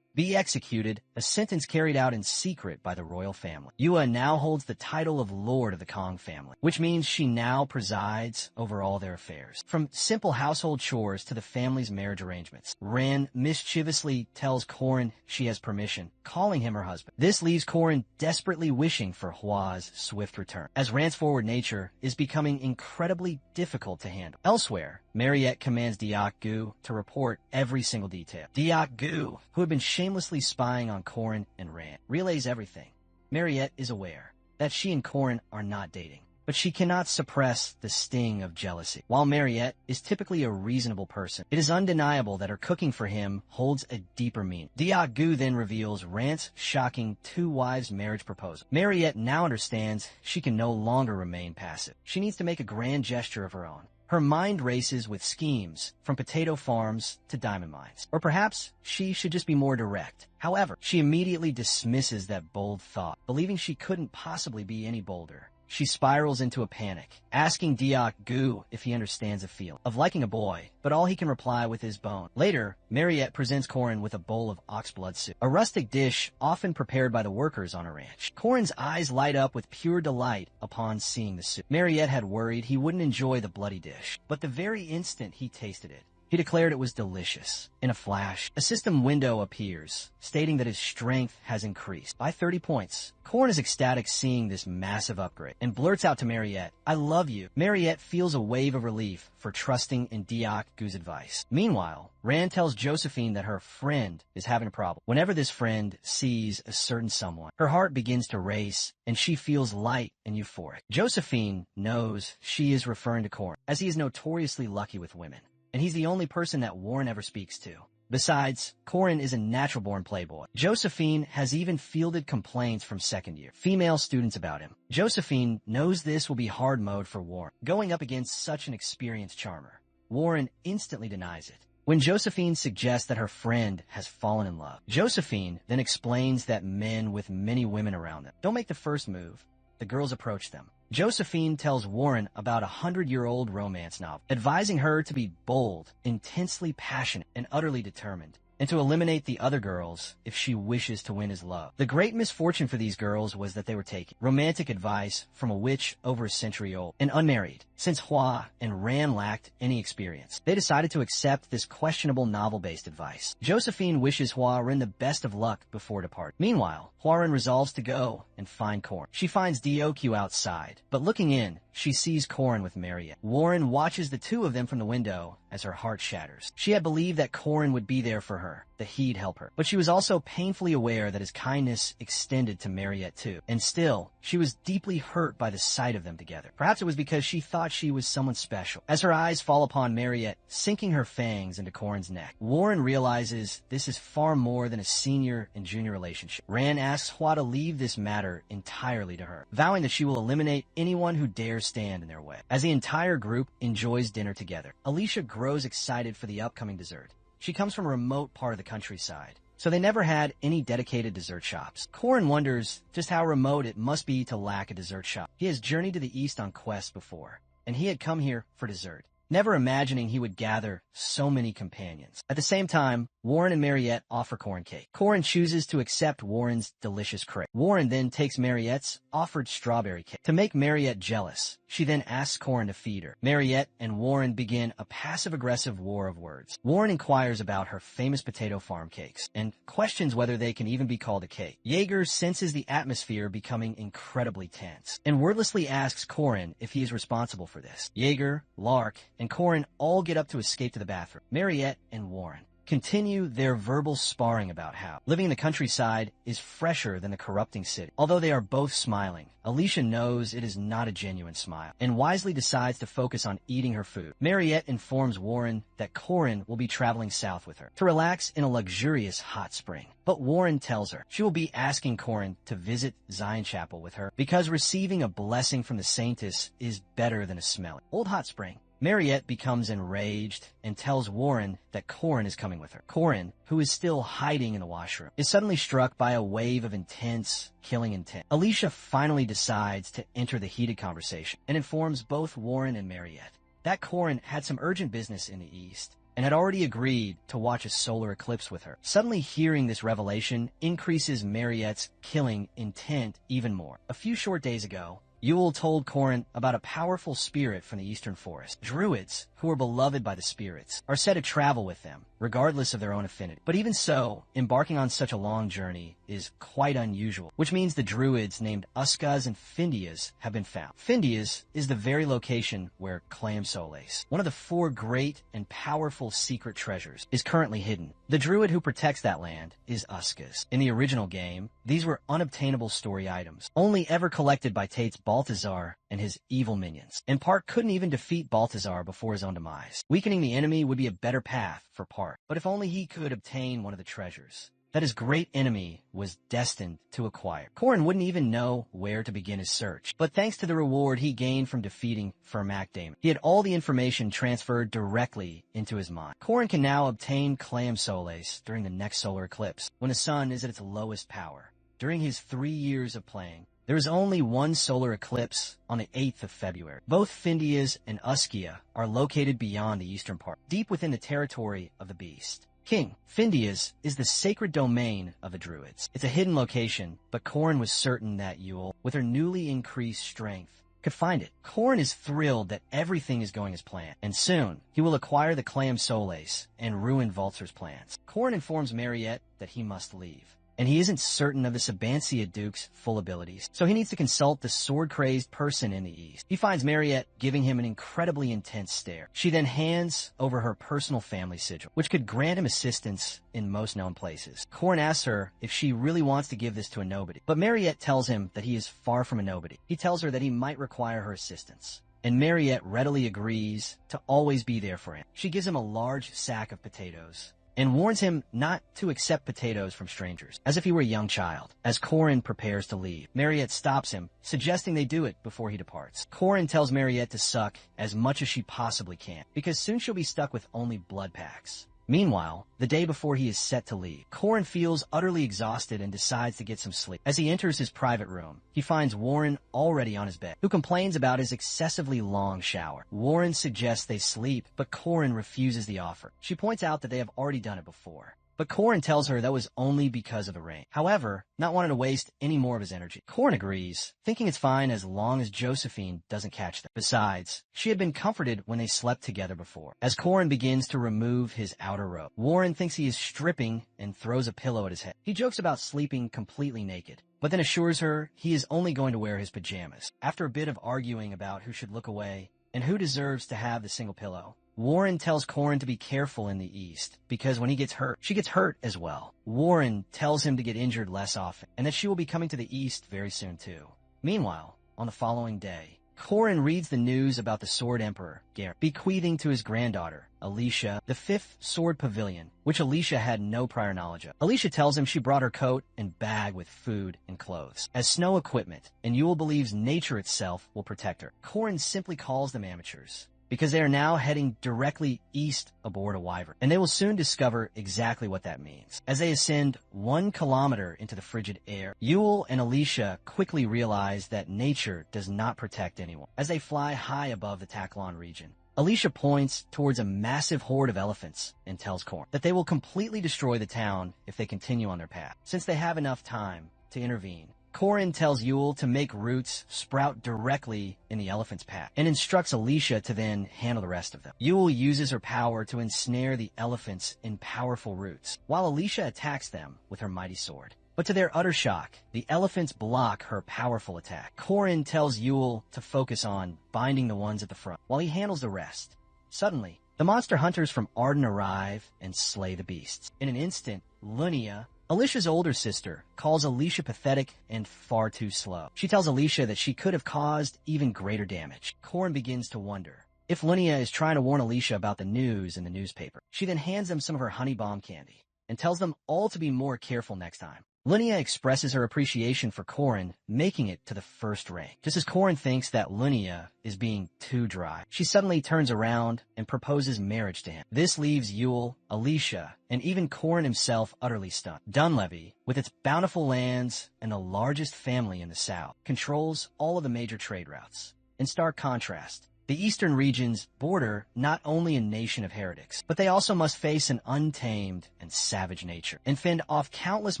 be executed, a sentence carried out in secret by the royal family. Yua now holds the title of Lord of the Kong family, which means she now presides over all their affairs. From simple household chores to the family's marriage arrangements, Ran mischievously tells Korin she has permission, calling him her husband. This leaves Korin desperately wishing for Hua's swift return, as Ran's forward nature is becoming incredibly difficult to handle. Elsewhere, Mariette commands Diak Gu to report every single detail. Diak Gu, who had been shamelessly spying on Korin and Ran, relays everything. Mariette is aware that she and Korin are not dating, but she cannot suppress the sting of jealousy. While Mariette is typically a reasonable person, it is undeniable that her cooking for him holds a deeper meaning. Diak Gu then reveals Rant's shocking two-wives marriage proposal. Mariette now understands she can no longer remain passive. She needs to make a grand gesture of her own. Her mind races with schemes, from potato farms to diamond mines. Or perhaps she should just be more direct. However, she immediately dismisses that bold thought, believing she couldn't possibly be any bolder. She spirals into a panic, asking Diak Gu if he understands the feeling of liking a boy, but all he can reply with is bone. Later, Mariette presents Korin with a bowl of ox blood soup, a rustic dish often prepared by the workers on a ranch. Korin's eyes light up with pure delight upon seeing the soup. Mariette had worried he wouldn't enjoy the bloody dish, but the very instant he tasted it, he declared it was delicious. In a flash, a system window appears, stating that his strength has increased by 30 points. Korin is ecstatic seeing this massive upgrade, and blurts out to Mariette, "I love you." Mariette feels a wave of relief for trusting in Diak Gu's advice. Meanwhile, Rand tells Josephine that her friend is having a problem. Whenever this friend sees a certain someone, her heart begins to race, and she feels light and euphoric. Josephine knows she is referring to Korin, as he is notoriously lucky with women, and he's the only person that Warren ever speaks to. Besides, Korin is a natural-born playboy. Josephine has even fielded complaints from second-year female students about him. Josephine knows this will be hard mode for Warren, going up against such an experienced charmer. Warren instantly denies it. When Josephine suggests that her friend has fallen in love, Josephine then explains that men with many women around them don't make the first move. The girls approach them. Josephine tells Warren about a 100-year-old romance novel, advising her to be bold, intensely passionate, and utterly determined, and to eliminate the other girls if she wishes to win his love. The great misfortune for these girls was that they were taking romantic advice from a witch over a century old and unmarried. Since Hua and Ran lacked any experience, they decided to accept this questionable novel-based advice. Josephine wishes Huaren the best of luck before departing. Meanwhile, Huaren resolves to go and find Korin. She finds Diokyu outside, but looking in, she sees Korin with Mariette. Warren watches the two of them from the window as her heart shatters. She had believed that Korin would be there for her, that he'd help her. But she was also painfully aware that his kindness extended to Mariette too. And still, she was deeply hurt by the sight of them together. Perhaps it was because she thought she was someone special. As her eyes fall upon Mariette, sinking her fangs into Korin's neck, Warren realizes this is far more than a senior and junior relationship. Ran asks Hua to leave this matter entirely to her, vowing that she will eliminate anyone who dares stand in their way. As the entire group enjoys dinner together, Alicia grows excited for the upcoming dessert. She comes from a remote part of the countryside, so they never had any dedicated dessert shops. Korin wonders just how remote it must be to lack a dessert shop. He has journeyed to the east on quests before, and he had come here for dessert, never imagining he would gather so many companions. At the same time, Warren and Mariette offer Korin cake. Korin chooses to accept Warren's delicious crepe. Warren then takes Mariette's offered strawberry cake. To make Mariette jealous, she then asks Korin to feed her. Mariette and Warren begin a passive-aggressive war of words. Warren inquires about her famous potato farm cakes and questions whether they can even be called a cake. Jaeger senses the atmosphere becoming incredibly tense and wordlessly asks Korin if he is responsible for this. Jaeger, Lark, and Korin all get up to escape to the bathroom. Mariette and Warren continue their verbal sparring about how living in the countryside is fresher than the corrupting city. Although they are both smiling, Alicia knows it is not a genuine smile and wisely decides to focus on eating her food. Mariette informs Warren that Korin will be traveling south with her to relax in a luxurious hot spring. But Warren tells her she will be asking Korin to visit Zion Chapel with her because receiving a blessing from the saintess is better than a smelly old hot spring. Mariette becomes enraged and tells Warren that Korin is coming with her. Korin, who is still hiding in the washroom, is suddenly struck by a wave of intense, killing intent. Alicia finally decides to enter the heated conversation and informs both Warren and Mariette that Korin had some urgent business in the east and had already agreed to watch a solar eclipse with her. Suddenly hearing this revelation increases Mariette's killing intent even more. A few short days ago, Yule told Corin about a powerful spirit from the eastern forest. Druids, who are beloved by the spirits, are said to travel with them, regardless of their own affinity. But even so, embarking on such a long journey is quite unusual, which means the druids named Uskas and Findias have been found. Findias is the very location where Clam Soles, one of the 4 great and powerful secret treasures, is currently hidden. The druid who protects that land is Uskas. In the original game, these were unobtainable story items, only ever collected by Tate's Balthazar and his evil minions. And Park couldn't even defeat Balthazar before his own demise. Weakening the enemy would be a better path for Park, but if only he could obtain one of the treasures that his great enemy was destined to acquire. Corin wouldn't even know where to begin his search, but thanks to the reward he gained from defeating Fermac Damon, he had all the information transferred directly into his mind. Corin can now obtain Clam Soles during the next solar eclipse, when the sun is at its lowest power. During his 3 years of playing, there is only one solar eclipse on the 8th of February. Both Findias and Uskia are located beyond the eastern part, deep within the territory of the beast. King Findias is the sacred domain of the druids. It's a hidden location, but Corin was certain that Yule, with her newly increased strength, could find it. Corin is thrilled that everything is going as planned, and soon he will acquire the Clam Soles and ruin Vulture's plans. Corin informs Mariette that he must leave, and he isn't certain of the Sabancia Duke's full abilities, so he needs to consult the sword-crazed person in the east. He finds Mariette giving him an incredibly intense stare. She then hands over her personal family sigil, which could grant him assistance in most known places. Corin asks her if she really wants to give this to a nobody, but Mariette tells him that he is far from a nobody. He tells her that he might require her assistance, and Mariette readily agrees to always be there for him. She gives him a large sack of potatoes, and warns him not to accept potatoes from strangers, as if he were a young child. As Corin prepares to leave, Mariette stops him, suggesting they do it before he departs. Corin tells Mariette to suck as much as she possibly can, because soon she'll be stuck with only blood packs. Meanwhile, the day before he is set to leave, Corin feels utterly exhausted and decides to get some sleep. As he enters his private room, he finds Warren already on his bed, who complains about his excessively long shower. Warren suggests they sleep, but Corin refuses the offer. She points out that they have already done it before, but Corin tells her that was only because of the rain. However, not wanting to waste any more of his energy, Corin agrees, thinking it's fine as long as Josephine doesn't catch them. Besides, she had been comforted when they slept together before. As Corin begins to remove his outer robe, Warren thinks he is stripping and throws a pillow at his head. He jokes about sleeping completely naked, but then assures her he is only going to wear his pajamas. After a bit of arguing about who should look away and who deserves to have the single pillow, Warren tells Corin to be careful in the east, because when he gets hurt, she gets hurt as well. Warren tells him to get injured less often, and that she will be coming to the east very soon too. Meanwhile, on the following day, Corin reads the news about the Sword Emperor, Garrett, bequeathing to his granddaughter, Alicia, the 5th Sword Pavilion, which Alicia had no prior knowledge of. Alicia tells him she brought her coat and bag with food and clothes as snow equipment, and Yule believes nature itself will protect her. Corin simply calls them amateurs, because they are now heading directly east aboard a wyvern, and they will soon discover exactly what that means. As they ascend 1 kilometer into the frigid air, Yule and Alicia quickly realize that nature does not protect anyone. As they fly high above the Taklon region, Alicia points towards a massive horde of elephants and tells Corin that they will completely destroy the town if they continue on their path. Since they have enough time to intervene, Corin tells Yule to make roots sprout directly in the elephant's path, and instructs Alicia to then handle the rest of them. Yule uses her power to ensnare the elephants in powerful roots, while Alicia attacks them with her mighty sword. But to their utter shock, the elephants block her powerful attack. Corin tells Yule to focus on binding the ones at the front, while he handles the rest. Suddenly, the monster hunters from Arden arrive and slay the beasts. In an instant, Lunia, Alicia's older sister, calls Alicia pathetic and far too slow. She tells Alicia that she could have caused even greater damage. Corin begins to wonder if Lunia is trying to warn Alicia about the news in the newspaper. She then hands them some of her honey bomb candy and tells them all to be more careful next time. Lunia expresses her appreciation for Corin making it to the first rank. Just as Corin thinks that Lunia is being too dry, she suddenly turns around and proposes marriage to him. This leaves Yule, Alicia, and even Corin himself utterly stunned. Dunlevy, with its bountiful lands and the largest family in the south, controls all of the major trade routes. In stark contrast, The eastern regions border not only a nation of heretics, but they also must face an untamed and savage nature, and fend off countless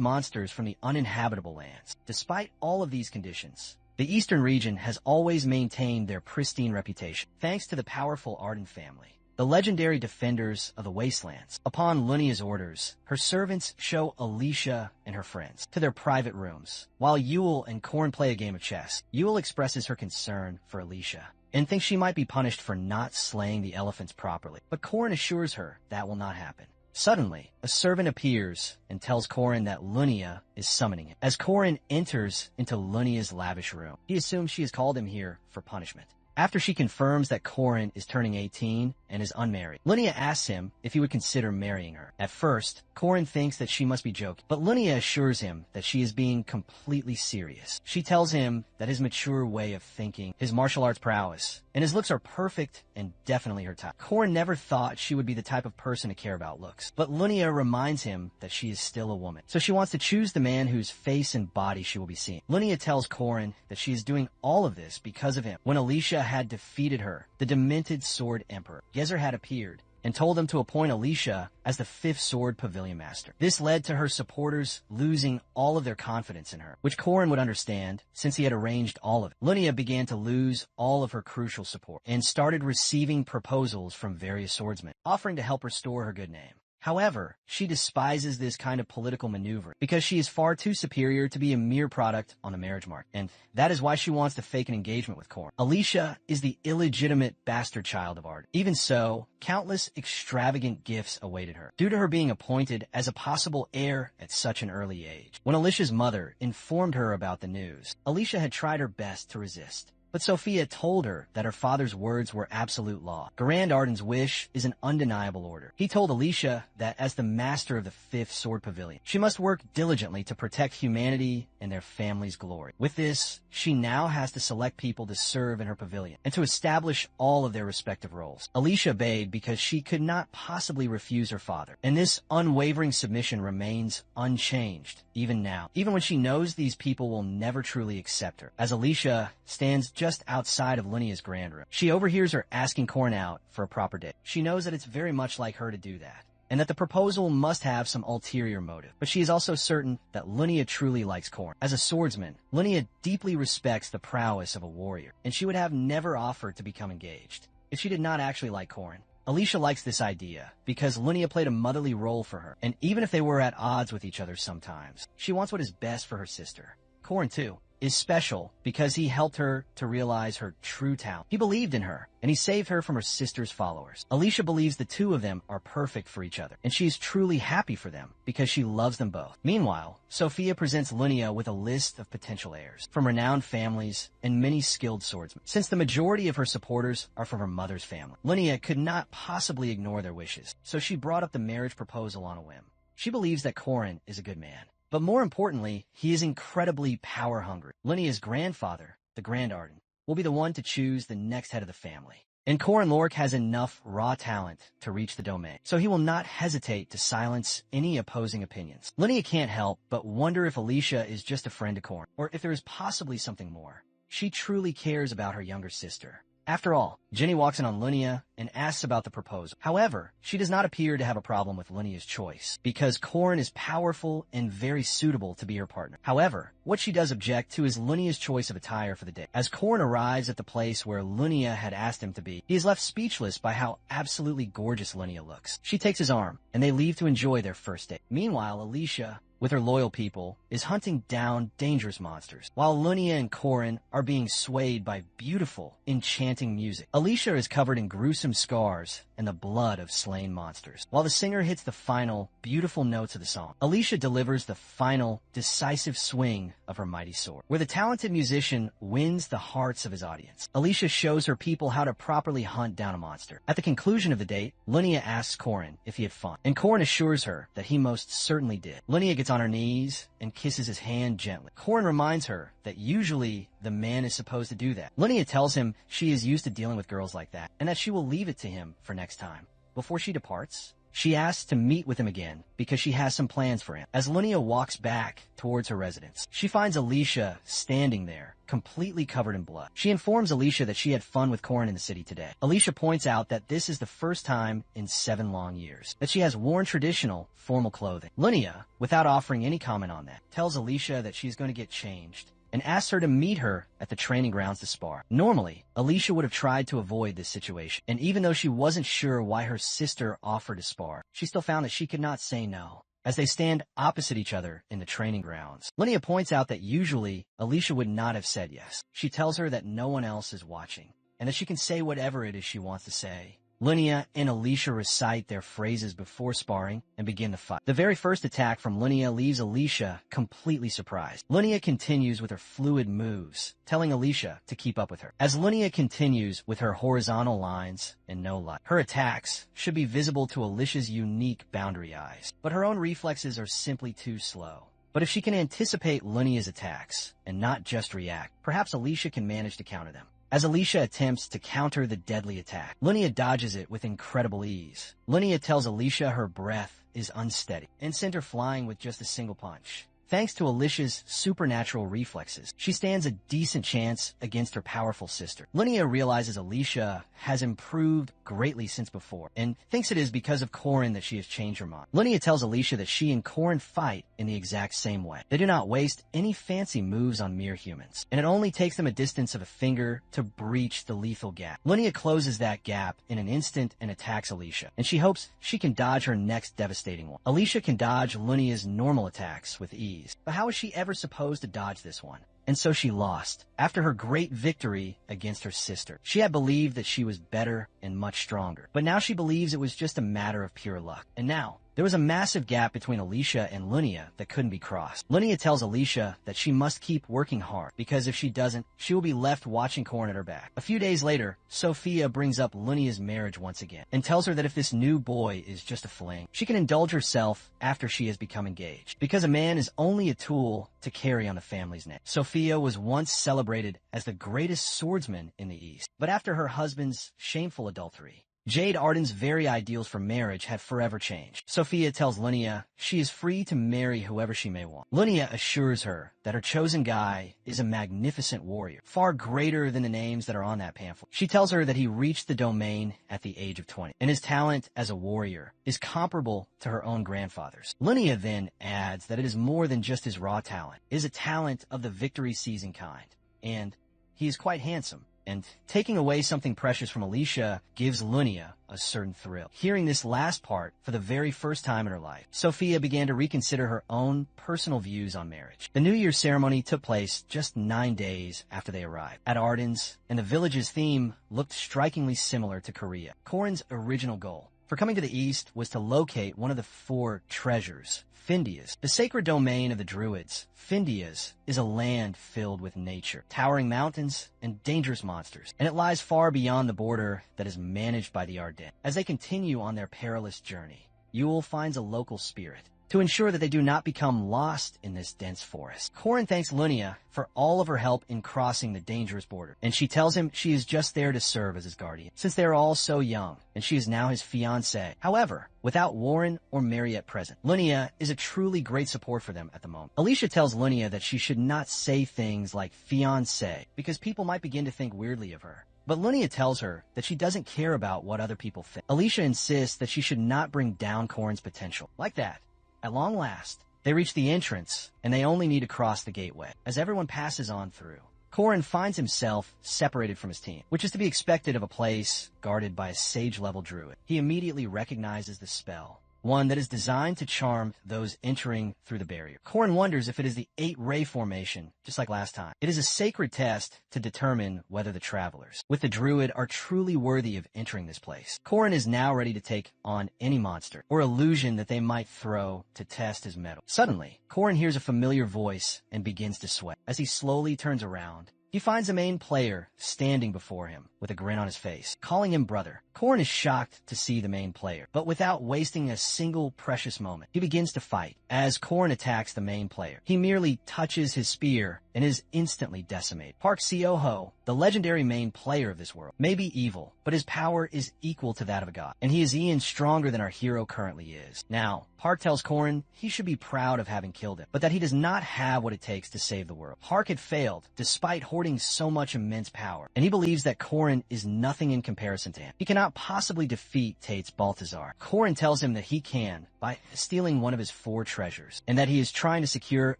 monsters from the uninhabitable lands. Despite all of these conditions, the eastern region has always maintained their pristine reputation, thanks to the powerful Arden family, the legendary defenders of the wastelands. Upon Lunia's orders, her servants show Alicia and her friends to their private rooms. While Yule and Korn play a game of chess, Yule expresses her concern for Alicia and thinks she might be punished for not slaying the elephants properly. But Korn assures her that will not happen. Suddenly, a servant appears and tells Korin that Lunia is summoning him. As Korin enters into Lunia's lavish room, he assumes she has called him here for punishment. After she confirms that Korin is turning 18 and is unmarried, Lunia asks him if he would consider marrying her. At first, Korin thinks that she must be joking, but Lunia assures him that she is being completely serious. She tells him that his mature way of thinking, his martial arts prowess, and his looks are perfect and definitely her type. Korin never thought she would be the type of person to care about looks, but Lunia reminds him that she is still a woman, so she wants to choose the man whose face and body she will be seeing. Lunia tells Korin that she is doing all of this because of him. When Alicia had defeated her, the demented Sword Emperor, Gezer had appeared and told them to appoint Alicia as the 5th Sword Pavilion Master. This led to her supporters losing all of their confidence in her, which Korin would understand since he had arranged all of it. Lunia began to lose all of her crucial support and started receiving proposals from various swordsmen, offering to help restore her good name. However, she despises this kind of political maneuver because she is far too superior to be a mere product on the marriage market, and that is why she wants to fake an engagement with Korn. Alicia is the illegitimate bastard child of Arden. Even so, countless extravagant gifts awaited her, due to her being appointed as a possible heir at such an early age. When Alicia's mother informed her about the news, Alicia had tried her best to resist. But Sophia told her that her father's words were absolute law. Grand Arden's wish is an undeniable order. He told Alicia that as the master of the 5th Sword Pavilion, she must work diligently to protect humanity and their family's glory. With this, she now has to select people to serve in her pavilion and to establish all of their respective roles. Alicia obeyed because she could not possibly refuse her father, and this unwavering submission remains unchanged even now, even when she knows these people will never truly accept her. As Alicia stands just outside of Lunia's grand room, she overhears her asking Korn out for a proper date. She knows that it's very much like her to do that, and that the proposal must have some ulterior motive. But she is also certain that Lunia truly likes Korn. As a swordsman, Lunia deeply respects the prowess of a warrior, and she would have never offered to become engaged if she did not actually like Korn. Alicia likes this idea because Lunia played a motherly role for her, and even if they were at odds with each other sometimes, she wants what is best for her sister. Korn, too, is special because he helped her to realize her true talent. He believed in her, and he saved her from her sister's followers. Alicia believes the two of them are perfect for each other, and she is truly happy for them because she loves them both. Meanwhile, Sophia presents Lunia with a list of potential heirs from renowned families and many skilled swordsmen. Since the majority of her supporters are from her mother's family, Lunia could not possibly ignore their wishes, so she brought up the marriage proposal on a whim. She believes that Korin is a good man, but more importantly, he is incredibly power-hungry. Lunia's grandfather, the Grand Arden, will be the one to choose the next head of the family. And Korin Lork has enough raw talent to reach the domain, so he will not hesitate to silence any opposing opinions. Lunia can't help but wonder if Alicia is just a friend to Korin, or if there is possibly something more. She truly cares about her younger sister. After all, Jenny walks in on Lunia and asks about the proposal. However, she does not appear to have a problem with Lunia's choice, because Korin is powerful and very suitable to be her partner. However, what she does object to is Lunia's choice of attire for the day. As Korin arrives at the place where Lunia had asked him to be, he is left speechless by how absolutely gorgeous Lunia looks. She takes his arm, and they leave to enjoy their first date. Meanwhile, Alicia, with her loyal people, is hunting down dangerous monsters, while Lunia and Korin are being swayed by beautiful, enchanting music. Alicia is covered in gruesome scars and the blood of slain monsters, while the singer hits the final, beautiful notes of the song. Alicia delivers the final, decisive swing of her mighty sword, where the talented musician wins the hearts of his audience. Alicia shows her people how to properly hunt down a monster. At the conclusion of the date, Lunia asks Korin if he had fun, and Korin assures her that he most certainly did. Lunia gets on her knees and kisses his hand gently. Korin reminds her that usually the man is supposed to do that. Lunia tells him she is used to dealing with girls like that, and that she will leave it to him for next time. Before she departs, She asks to meet with him again because she has some plans for him. As Lunia walks back towards her residence, she finds Alicia standing there, completely covered in blood. She informs Alicia that she had fun with Corin in the city today. Alicia points out that this is the first time in 7 long years that she has worn traditional, formal clothing. Lunia, without offering any comment on that, tells Alicia that she's going to get changed and asks her to meet her at the training grounds to spar. Normally, Alicia would have tried to avoid this situation, and even though she wasn't sure why her sister offered to spar, she still found that she could not say no. As they stand opposite each other in the training grounds, Lunia points out that usually Alicia would not have said yes. She tells her that no one else is watching, and that she can say whatever it is she wants to say. Lunia and Alicia recite their phrases before sparring and begin the fight. The very first attack from Lunia leaves Alicia completely surprised. Lunia continues with her fluid moves, telling Alicia to keep up with her. As Lunia continues with her horizontal lines and no light, her attacks should be visible to Alicia's unique boundary eyes, but her own reflexes are simply too slow. But if she can anticipate Lunia's attacks and not just react, perhaps Alicia can manage to counter them. As Alicia attempts to counter the deadly attack, Lunia dodges it with incredible ease. Lunia tells Alicia her breath is unsteady and sent her flying with just a single punch. Thanks to Alicia's supernatural reflexes, she stands a decent chance against her powerful sister. Lunia realizes Alicia has improved greatly since before, and thinks it is because of Corin that she has changed her mind. Lunia tells Alicia that she and Corin fight in the exact same way. They do not waste any fancy moves on mere humans, and it only takes them a distance of a finger to breach the lethal gap. Lunia closes that gap in an instant and attacks Alicia, and she hopes she can dodge her next devastating one. Alicia can dodge Lunia's normal attacks with ease, but how is she ever supposed to dodge this one? And so she lost. After her great victory against her sister, she had believed that she was better and much stronger. But now she believes it was just a matter of pure luck. And now, there was a massive gap between Alicia and Lunia that couldn't be crossed. Lunia tells Alicia that she must keep working hard, because if she doesn't, she will be left watching Corin at her back. A few days later, Sophia brings up Lunia's marriage once again, and tells her that if this new boy is just a fling, she can indulge herself after she has become engaged, because a man is only a tool to carry on the family's name. Sophia was once celebrated as the greatest swordsman in the East, but after her husband's shameful adultery, Jade Arden's very ideals for marriage had forever changed. Sophia tells Lunia she is free to marry whoever she may want. Lunia assures her that her chosen guy is a magnificent warrior, far greater than the names that are on that pamphlet. She tells her that he reached the domain at the age of 20, and his talent as a warrior is comparable to her own grandfather's. Lunia then adds that it is more than just his raw talent. It is a talent of the victory-seizing kind, and he is quite handsome. And taking away something precious from Alicia gives Lunia a certain thrill. Hearing this last part for the very first time in her life, Sophia began to reconsider her own personal views on marriage. The New Year's ceremony took place just 9 days after they arrived at Arden's, and the village's theme looked strikingly similar to Korea. Corin's original goal for coming to the East was to locate one of the 4 treasures, Findias, the sacred domain of the Druids. Findias is a land filled with nature, towering mountains, and dangerous monsters, and it lies far beyond the border that is managed by the Ardennes. As they continue on their perilous journey, Yule finds a local spirit to ensure that they do not become lost in this dense forest. Corin thanks Lunia for all of her help in crossing the dangerous border, and she tells him she is just there to serve as his guardian, since they are all so young, and she is now his fiancée. However, without Warren or Mariette present, Lunia is a truly great support for them at the moment. Alicia tells Lunia that she should not say things like fiancé, because people might begin to think weirdly of her. But Lunia tells her that she doesn't care about what other people think. Alicia insists that she should not bring down Corin's potential. Like that, at long last, they reach the entrance, and they only need to cross the gateway. As everyone passes on through, Corin finds himself separated from his team, which is to be expected of a place guarded by a sage-level druid. He immediately recognizes the spell, one that is designed to charm those entering through the barrier. Corin wonders if it is the 8-ray formation, just like last time. It is a sacred test to determine whether the travelers with the druid are truly worthy of entering this place. Corin is now ready to take on any monster or illusion that they might throw to test his mettle. Suddenly, Corin hears a familiar voice and begins to sweat. As he slowly turns around, He finds the main player standing before him with a grin on his face, calling him brother. Korn is shocked to see the main player, but without wasting a single precious moment, he begins to fight. As Korn attacks the main player, he merely touches his spear and is instantly decimated. Park Seo-ho, the legendary main player of this world, may be evil, but his power is equal to that of a god, and he is even stronger than our hero currently is. Now, Park tells Korn he should be proud of having killed him, but that he does not have what it takes to save the world. Park had failed, despite hoarding so much immense power, and he believes that Korn is nothing in comparison to him. He cannot possibly defeat Tate's Balthazar. Korn tells him that he can by stealing one of his 4 treasures, and that he is trying to secure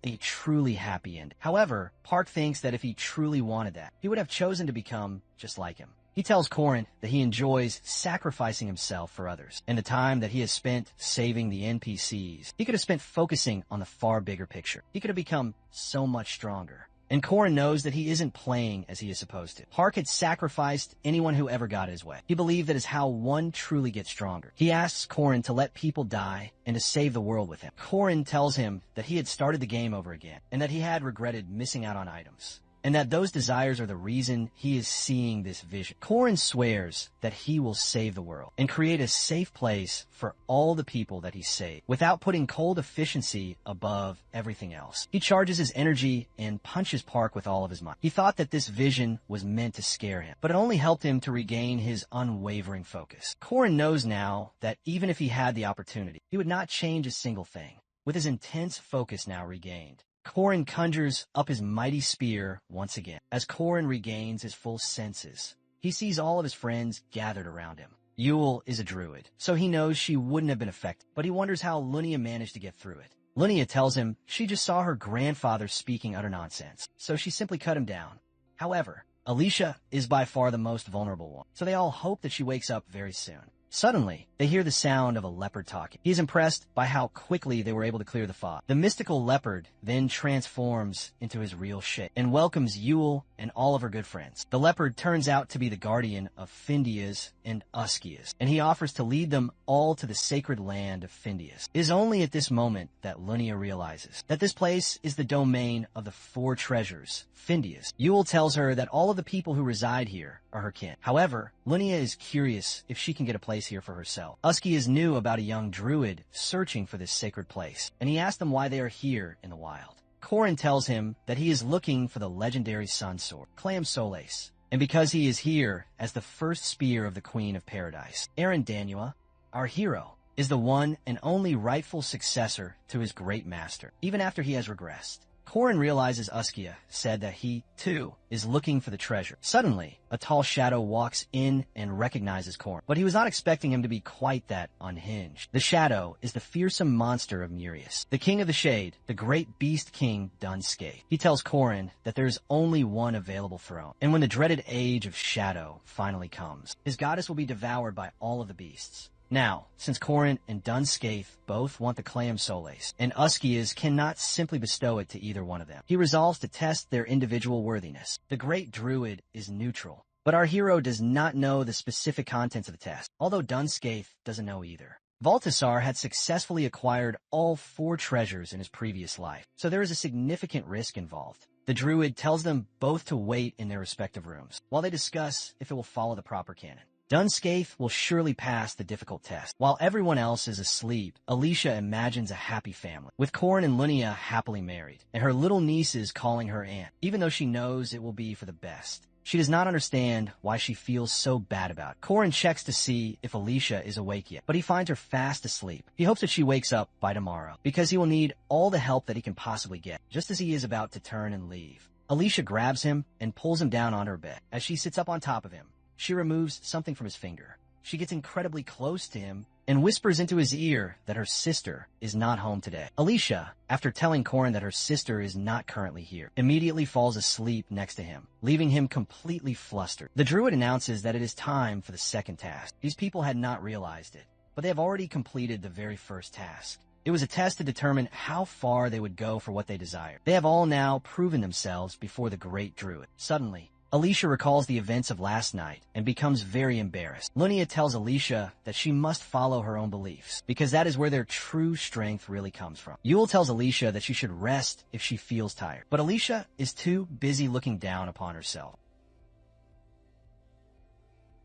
a truly happy end. However, Park thinks that if he truly wanted that, he would have chosen to become just like him. He tells Korn that he enjoys sacrificing himself for others, and the time that he has spent saving the NPCs, he could have spent focusing on the far bigger picture. He could have become so much stronger. And Korn knows that he isn't playing as he is supposed to. Park had sacrificed anyone who ever got his way. He believed that is how one truly gets stronger. He asks Korn to let people die and to save the world with him. Korn tells him that he had started the game over again, and that he had regretted missing out on items, and that those desires are the reason he is seeing this vision. Korn swears that he will save the world and create a safe place for all the people that he saved without putting cold efficiency above everything else. He charges his energy and punches Park with all of his might. He thought that this vision was meant to scare him, but it only helped him to regain his unwavering focus. Korn knows now that even if he had the opportunity, he would not change a single thing. With his intense focus now regained, Korn conjures up his mighty spear once again. As Korn regains his full senses, he sees all of his friends gathered around him. Yule is a druid, so he knows she wouldn't have been affected, but he wonders how Lunia managed to get through it. Lunia tells him she just saw her grandfather speaking utter nonsense, so she simply cut him down. However, Alicia is by far the most vulnerable one, so they all hope that she wakes up very soon. Suddenly, they hear the sound of a leopard talking. He is impressed by how quickly they were able to clear the fog. The mystical leopard then transforms into his real shape and welcomes Yule and all of her good friends. The leopard turns out to be the guardian of Findias and Uskias, and he offers to lead them all to the sacred land of Findias. It is only at this moment that Lunia realizes that this place is the domain of the 4 treasures, Findias. Yule tells her that all of the people who reside here are her kin. However, Lunia is curious if she can get a place here for herself. Uskias knew about a young druid searching for this sacred place, and he asked them why they are here in the wild. Korn tells him that he is looking for the legendary sun sword, Clam Solace, and because he is here as the first spear of the Queen of Paradise. Aaron Danua, our hero, is the one and only rightful successor to his great master, even after he has regressed. Korn realizes Uskia said that he, too, is looking for the treasure. Suddenly, a tall shadow walks in and recognizes Korn, but he was not expecting him to be quite that unhinged. The shadow is the fearsome monster of Murius, the king of the shade, the great beast king Dunscape. He tells Korn that there is only one available throne, and when the dreaded age of shadow finally comes, his goddess will be devoured by all of the beasts. Now, since Korn and Dunscape both want the Clam Solace, and Uskias cannot simply bestow it to either one of them, he resolves to test their individual worthiness. The great druid is neutral, but our hero does not know the specific contents of the test, although Dunscape doesn't know either. Balthazar had successfully acquired all 4 treasures in his previous life, so there is a significant risk involved. The druid tells them both to wait in their respective rooms, while they discuss if it will follow the proper canon. Dunscape will surely pass the difficult test. While everyone else is asleep, Alicia imagines a happy family, with Korn and Lunia happily married, and her little nieces calling her aunt, even though she knows it will be for the best. She does not understand why she feels so bad about it. Korn checks to see if Alicia is awake yet, but he finds her fast asleep. He hopes that she wakes up by tomorrow, because he will need all the help that he can possibly get, just as he is about to turn and leave. Alicia grabs him and pulls him down on her bed. As she sits up on top of him, she removes something from his finger. She gets incredibly close to him and whispers into his ear that her sister is not home today. Alicia, after telling Korn that her sister is not currently here, immediately falls asleep next to him, leaving him completely flustered. The druid announces that it is time for the second task. These people had not realized it, but they have already completed the very first task. It was a test to determine how far they would go for what they desired. They have all now proven themselves before the great druid. Suddenly, Alicia recalls the events of last night and becomes very embarrassed. Lunia tells Alicia that she must follow her own beliefs, because that is where their true strength really comes from. Yule tells Alicia that she should rest if she feels tired, but Alicia is too busy looking down upon herself.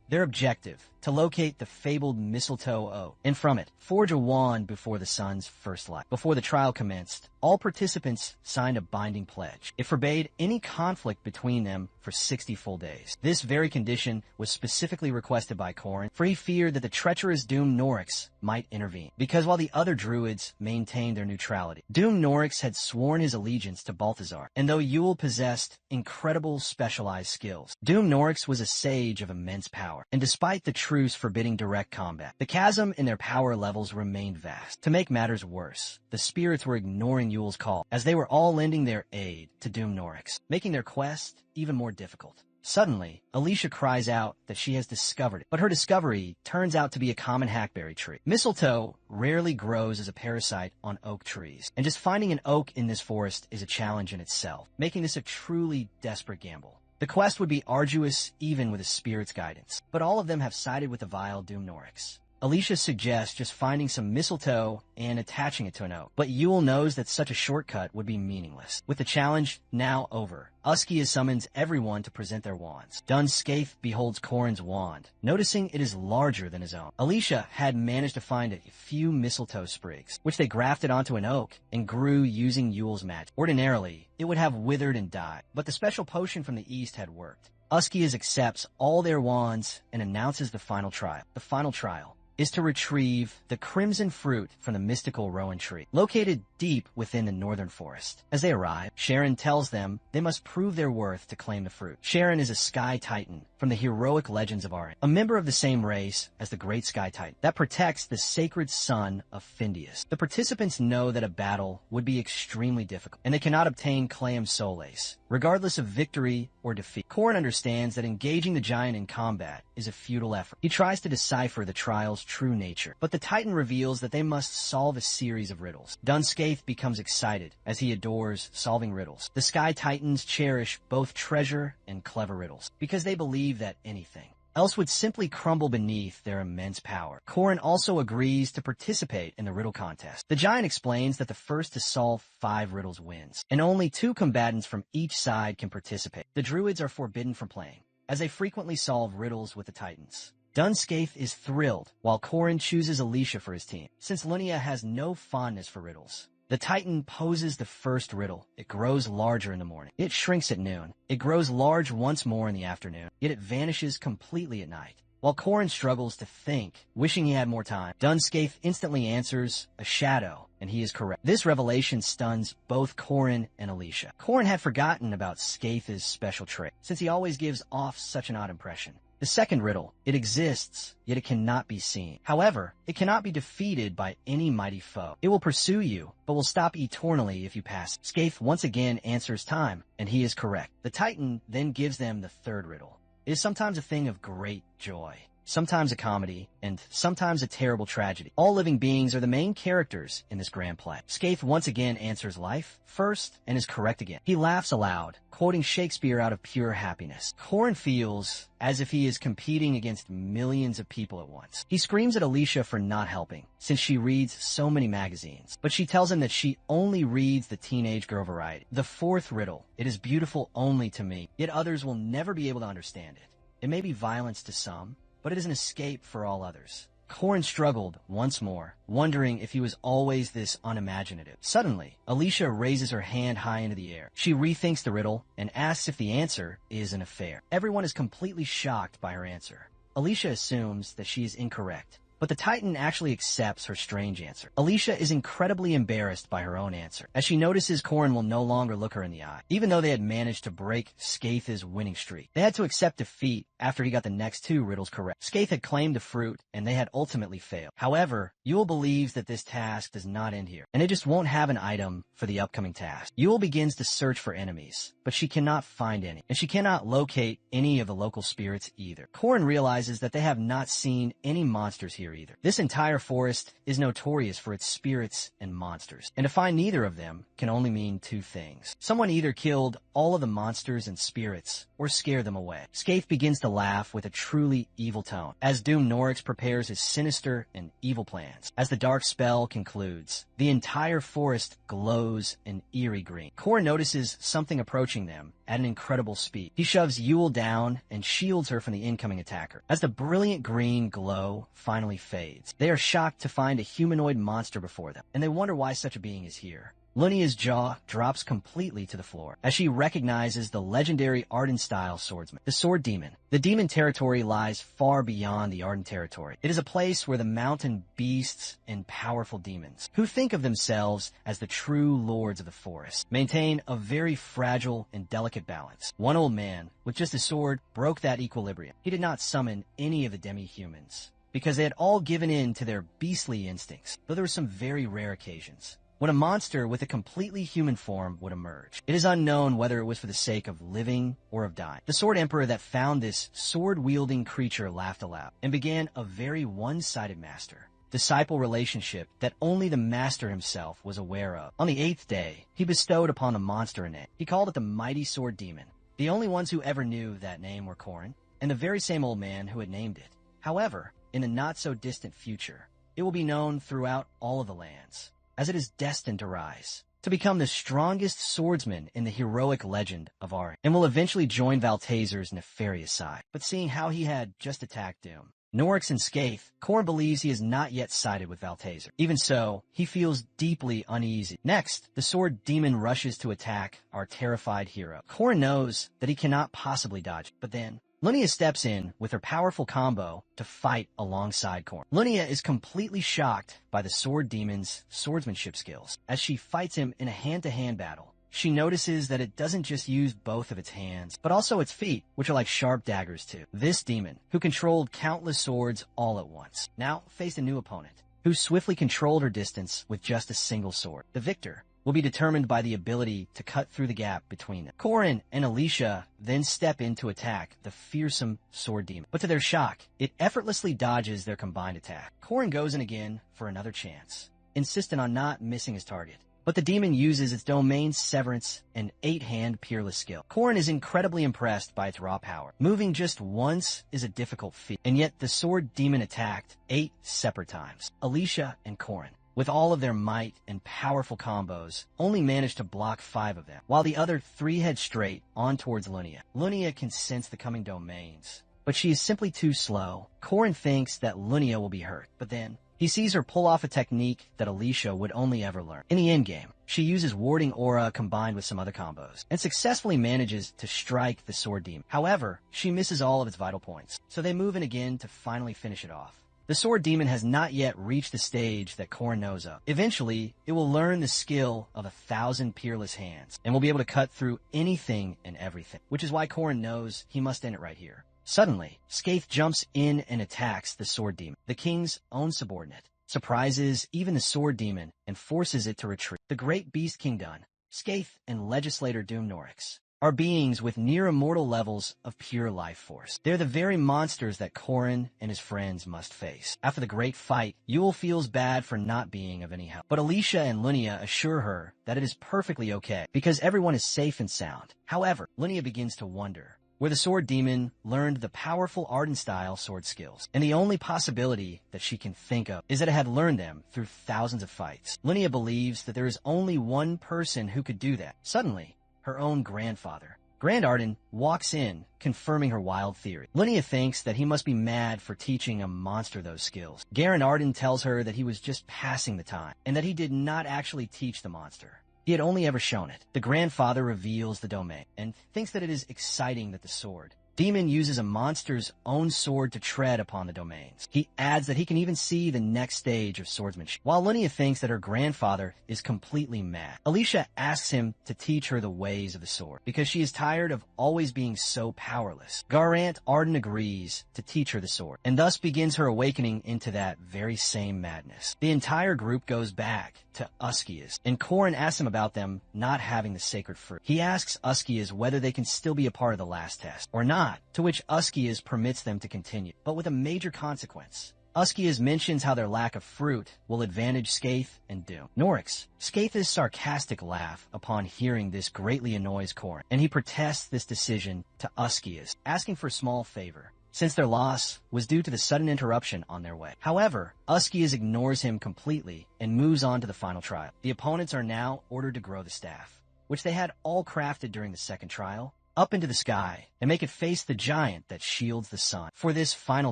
Their objective, to locate the fabled mistletoe oak, and from it, forge a wand before the sun's first light. Before the trial commenced, all participants signed a binding pledge. It forbade any conflict between them for 60 full days. This very condition was specifically requested by Corin, for he feared that the treacherous Doom Norix might intervene. Because while the other druids maintained their neutrality, Doom Norix had sworn his allegiance to Balthazar, and though Yule possessed incredible specialized skills, Doom Norix was a sage of immense power, and despite the truce forbidding direct combat, the chasm in their power levels remained vast. To make matters worse, the spirits were ignoring Yule's call, as they were all lending their aid to Doom Norix, making their quest even more difficult. Suddenly, Alicia cries out that she has discovered it, but her discovery turns out to be a common hackberry tree. Mistletoe rarely grows as a parasite on oak trees, and just finding an oak in this forest is a challenge in itself, making this a truly desperate gamble. The quest would be arduous even with a spirit's guidance, but all of them have sided with the vile Doom Norix. Alicia suggests just finding some mistletoe and attaching it to an oak, but Yule knows that such a shortcut would be meaningless. With the challenge now over, Uskia summons everyone to present their wands. Dun Skaith beholds Corin's wand, noticing it is larger than his own. Alicia had managed to find a few mistletoe sprigs, which they grafted onto an oak and grew using Yule's magic. Ordinarily, it would have withered and died, but the special potion from the east had worked. Uskias accepts all their wands and announces the final trial. The final trial is to retrieve the crimson fruit from the mystical rowan tree, located deep within the northern forest. As they arrive, Sharon tells them they must prove their worth to claim the fruit. Sharon is a Sky Titan from the heroic legends of Arryn, a member of the same race as the Great Sky Titan that protects the sacred son of Findius. The participants know that a battle would be extremely difficult, and they cannot obtain Clam Solace, regardless of victory or defeat. Corin understands that engaging the giant in combat is a futile effort. He tries to decipher the trial's true nature, but the Titan reveals that they must solve a series of riddles. Dun Skaith becomes excited as he adores solving riddles. The Sky Titans cherish both treasure and clever riddles, because they believe that anything else would simply crumble beneath their immense power. Corin also agrees to participate in the riddle contest. The giant explains that the first to solve 5 riddles wins, and only 2 combatants from each side can participate. The druids are forbidden from playing, as they frequently solve riddles with the Titans. Dun Skaith is thrilled, while Corin chooses Alicia for his team, since Lunia has no fondness for riddles. The Titan poses the first riddle. It grows larger in the morning. It shrinks at noon. It grows large once more in the afternoon, yet it vanishes completely at night. While Corin struggles to think, wishing he had more time, Dun Skaith instantly answers a shadow, and he is correct. This revelation stuns both Corin and Alicia. Corin had forgotten about Skaith's special trait, since he always gives off such an odd impression. The second riddle, it exists, yet it cannot be seen. However, it cannot be defeated by any mighty foe. It will pursue you, but will stop eternally if you pass. Skaith once again answers time, and he is correct. The Titan then gives them the third riddle. It is sometimes a thing of great joy, sometimes a comedy, and sometimes a terrible tragedy. All living beings are the main characters in this grand play. Skaith once again answers life first and is correct again. He laughs aloud, quoting Shakespeare out of pure happiness. Corin feels as if he is competing against millions of people at once. He screams at Alicia for not helping, since she reads so many magazines, but she tells him that she only reads the teenage girl variety. The fourth riddle, it is beautiful only to me, yet others will never be able to understand it. It may be violence to some, but it is an escape for all others. Corin struggled once more, wondering if he was always this unimaginative. Suddenly, Alicia raises her hand high into the air. She rethinks the riddle and asks if the answer is an affair. Everyone is completely shocked by her answer. Alicia assumes that she is incorrect, but the Titan actually accepts her strange answer. Alicia is incredibly embarrassed by her own answer, as she notices Corin will no longer look her in the eye, even though they had managed to break Skaith's winning streak. They had to accept defeat after he got the next 2 riddles correct. Skaith had claimed the fruit, and they had ultimately failed. However, Yule believes that this task does not end here, and it just won't have an item for the upcoming task. Yule begins to search for enemies, but she cannot find any, and she cannot locate any of the local spirits either. Corin realizes that they have not seen any monsters here here either. This entire forest is notorious for its spirits and monsters, and to find neither of them can only mean two things. Someone either killed all of the monsters and spirits, or scared them away. Skaith begins to laugh with a truly evil tone, as Doom Norix prepares his sinister and evil plans. As the dark spell concludes, the entire forest glows an eerie green. Korra notices something approaching them at an incredible speed. He shoves Yule down and shields her from the incoming attacker. As the brilliant green glow finally fades, they are shocked to find a humanoid monster before them, and they wonder why such a being is here. Lunia's jaw drops completely to the floor as she recognizes the legendary Arden-style swordsman, the Sword Demon. The demon territory lies far beyond the Arden territory. It is a place where the mountain beasts and powerful demons, who think of themselves as the true lords of the forest, maintain a very fragile and delicate balance. One old man, with just a sword, broke that equilibrium. He did not summon any of the demi-humans, because they had all given in to their beastly instincts, though there were some very rare occasions when a monster with a completely human form would emerge. It is unknown whether it was for the sake of living or of dying. The Sword Emperor that found this sword-wielding creature laughed aloud and began a very one-sided master-disciple relationship that only the master himself was aware of. On the 8th day, he bestowed upon the monster a name. He called it the Mighty Sword Demon. The only ones who ever knew that name were Corrin and the very same old man who had named it. However, in a not-so-distant future, it will be known throughout all of the lands, as it is destined to rise, to become the strongest swordsman in the heroic legend of Arden, and will eventually join Valtazer's nefarious side. But seeing how he had just attacked Doom, Norix and Skaith, Korra believes he has not yet sided with Valtazer. Even so, he feels deeply uneasy. Next, the Sword Demon rushes to attack our terrified hero. Korra knows that he cannot possibly dodge, but then Lunia steps in with her powerful combo to fight alongside Korra. Lunia is completely shocked by the Sword Demon's swordsmanship skills. As she fights him in a hand-to-hand battle, she notices that it doesn't just use both of its hands, but also its feet, which are like sharp daggers too. This demon, who controlled countless swords all at once, now faced a new opponent, who swiftly controlled her distance with just a single sword. The victor will be determined by the ability to cut through the gap between them. Corrin and Alicia then step in to attack the fearsome Sword Demon, but to their shock, it effortlessly dodges their combined attack. Corrin goes in again for another chance, insistent on not missing his target. But the demon uses its domain severance and 8-hand peerless skill. Corrin is incredibly impressed by its raw power. Moving just once is a difficult feat, and yet the Sword Demon attacked 8 separate times. Alicia and Corrin, with all of their might and powerful combos, only managed to block 5 of them, while the other 3 head straight on towards Lunia. Lunia can sense the coming domains, but she is simply too slow. Corrin thinks that Lunia will be hurt, but then he sees her pull off a technique that Alicia would only ever learn. In the endgame, she uses Warding Aura combined with some other combos, and successfully manages to strike the Sword Demon. However, she misses all of its vital points, so they move in again to finally finish it off. The Sword Demon has not yet reached the stage that Korra knows of. Eventually, it will learn the skill of 1,000 peerless hands, and will be able to cut through anything and everything, which is why Korra knows he must end it right here. Suddenly, Skaith jumps in and attacks the Sword Demon, the king's own subordinate, surprises even the Sword Demon, and forces it to retreat. The Great Beast King done, Skaith and Legislator Doom Norix are beings with near-immortal levels of pure life force. They're the very monsters that Corrin and his friends must face. After the great fight, Yule feels bad for not being of any help, but Alicia and Lunia assure her that it is perfectly okay, because everyone is safe and sound. However, Lunia begins to wonder where the Sword Demon learned the powerful Arden-style sword skills, and the only possibility that she can think of is that it had learned them through thousands of fights. Lunia believes that there is only one person who could do that. Suddenly, her own grandfather, Grand Arden, walks in, confirming her wild theory. Lunia thinks that he must be mad for teaching a monster those skills. Garen Arden tells her that he was just passing the time, and that he did not actually teach the monster. He had only ever shown it. The grandfather reveals the domain, and thinks that it is exciting that the Sword Demon uses a monster's own sword to tread upon the domains. He adds that he can even see the next stage of swordsmanship, while Lunia thinks that her grandfather is completely mad. Alicia asks him to teach her the ways of the sword, because she is tired of always being so powerless. Garant Arden agrees to teach her the sword, and thus begins her awakening into that very same madness. The entire group goes back to Uskias, and Corrin asks him about them not having the sacred fruit. He asks Uskias whether they can still be a part of the last test, or not, to which Uskias permits them to continue, but with a major consequence. Uskias mentions how their lack of fruit will advantage Skaith and Doom. Norix. Skaith's sarcastic laugh upon hearing this greatly annoys Corin, and he protests this decision to Uskias, asking for a small favor, since their loss was due to the sudden interruption on their way. However, Uskias ignores him completely and moves on to the final trial. The opponents are now ordered to grow the staff, which they had all crafted during the second trial, up into the sky and make it face the giant that shields the sun. For this final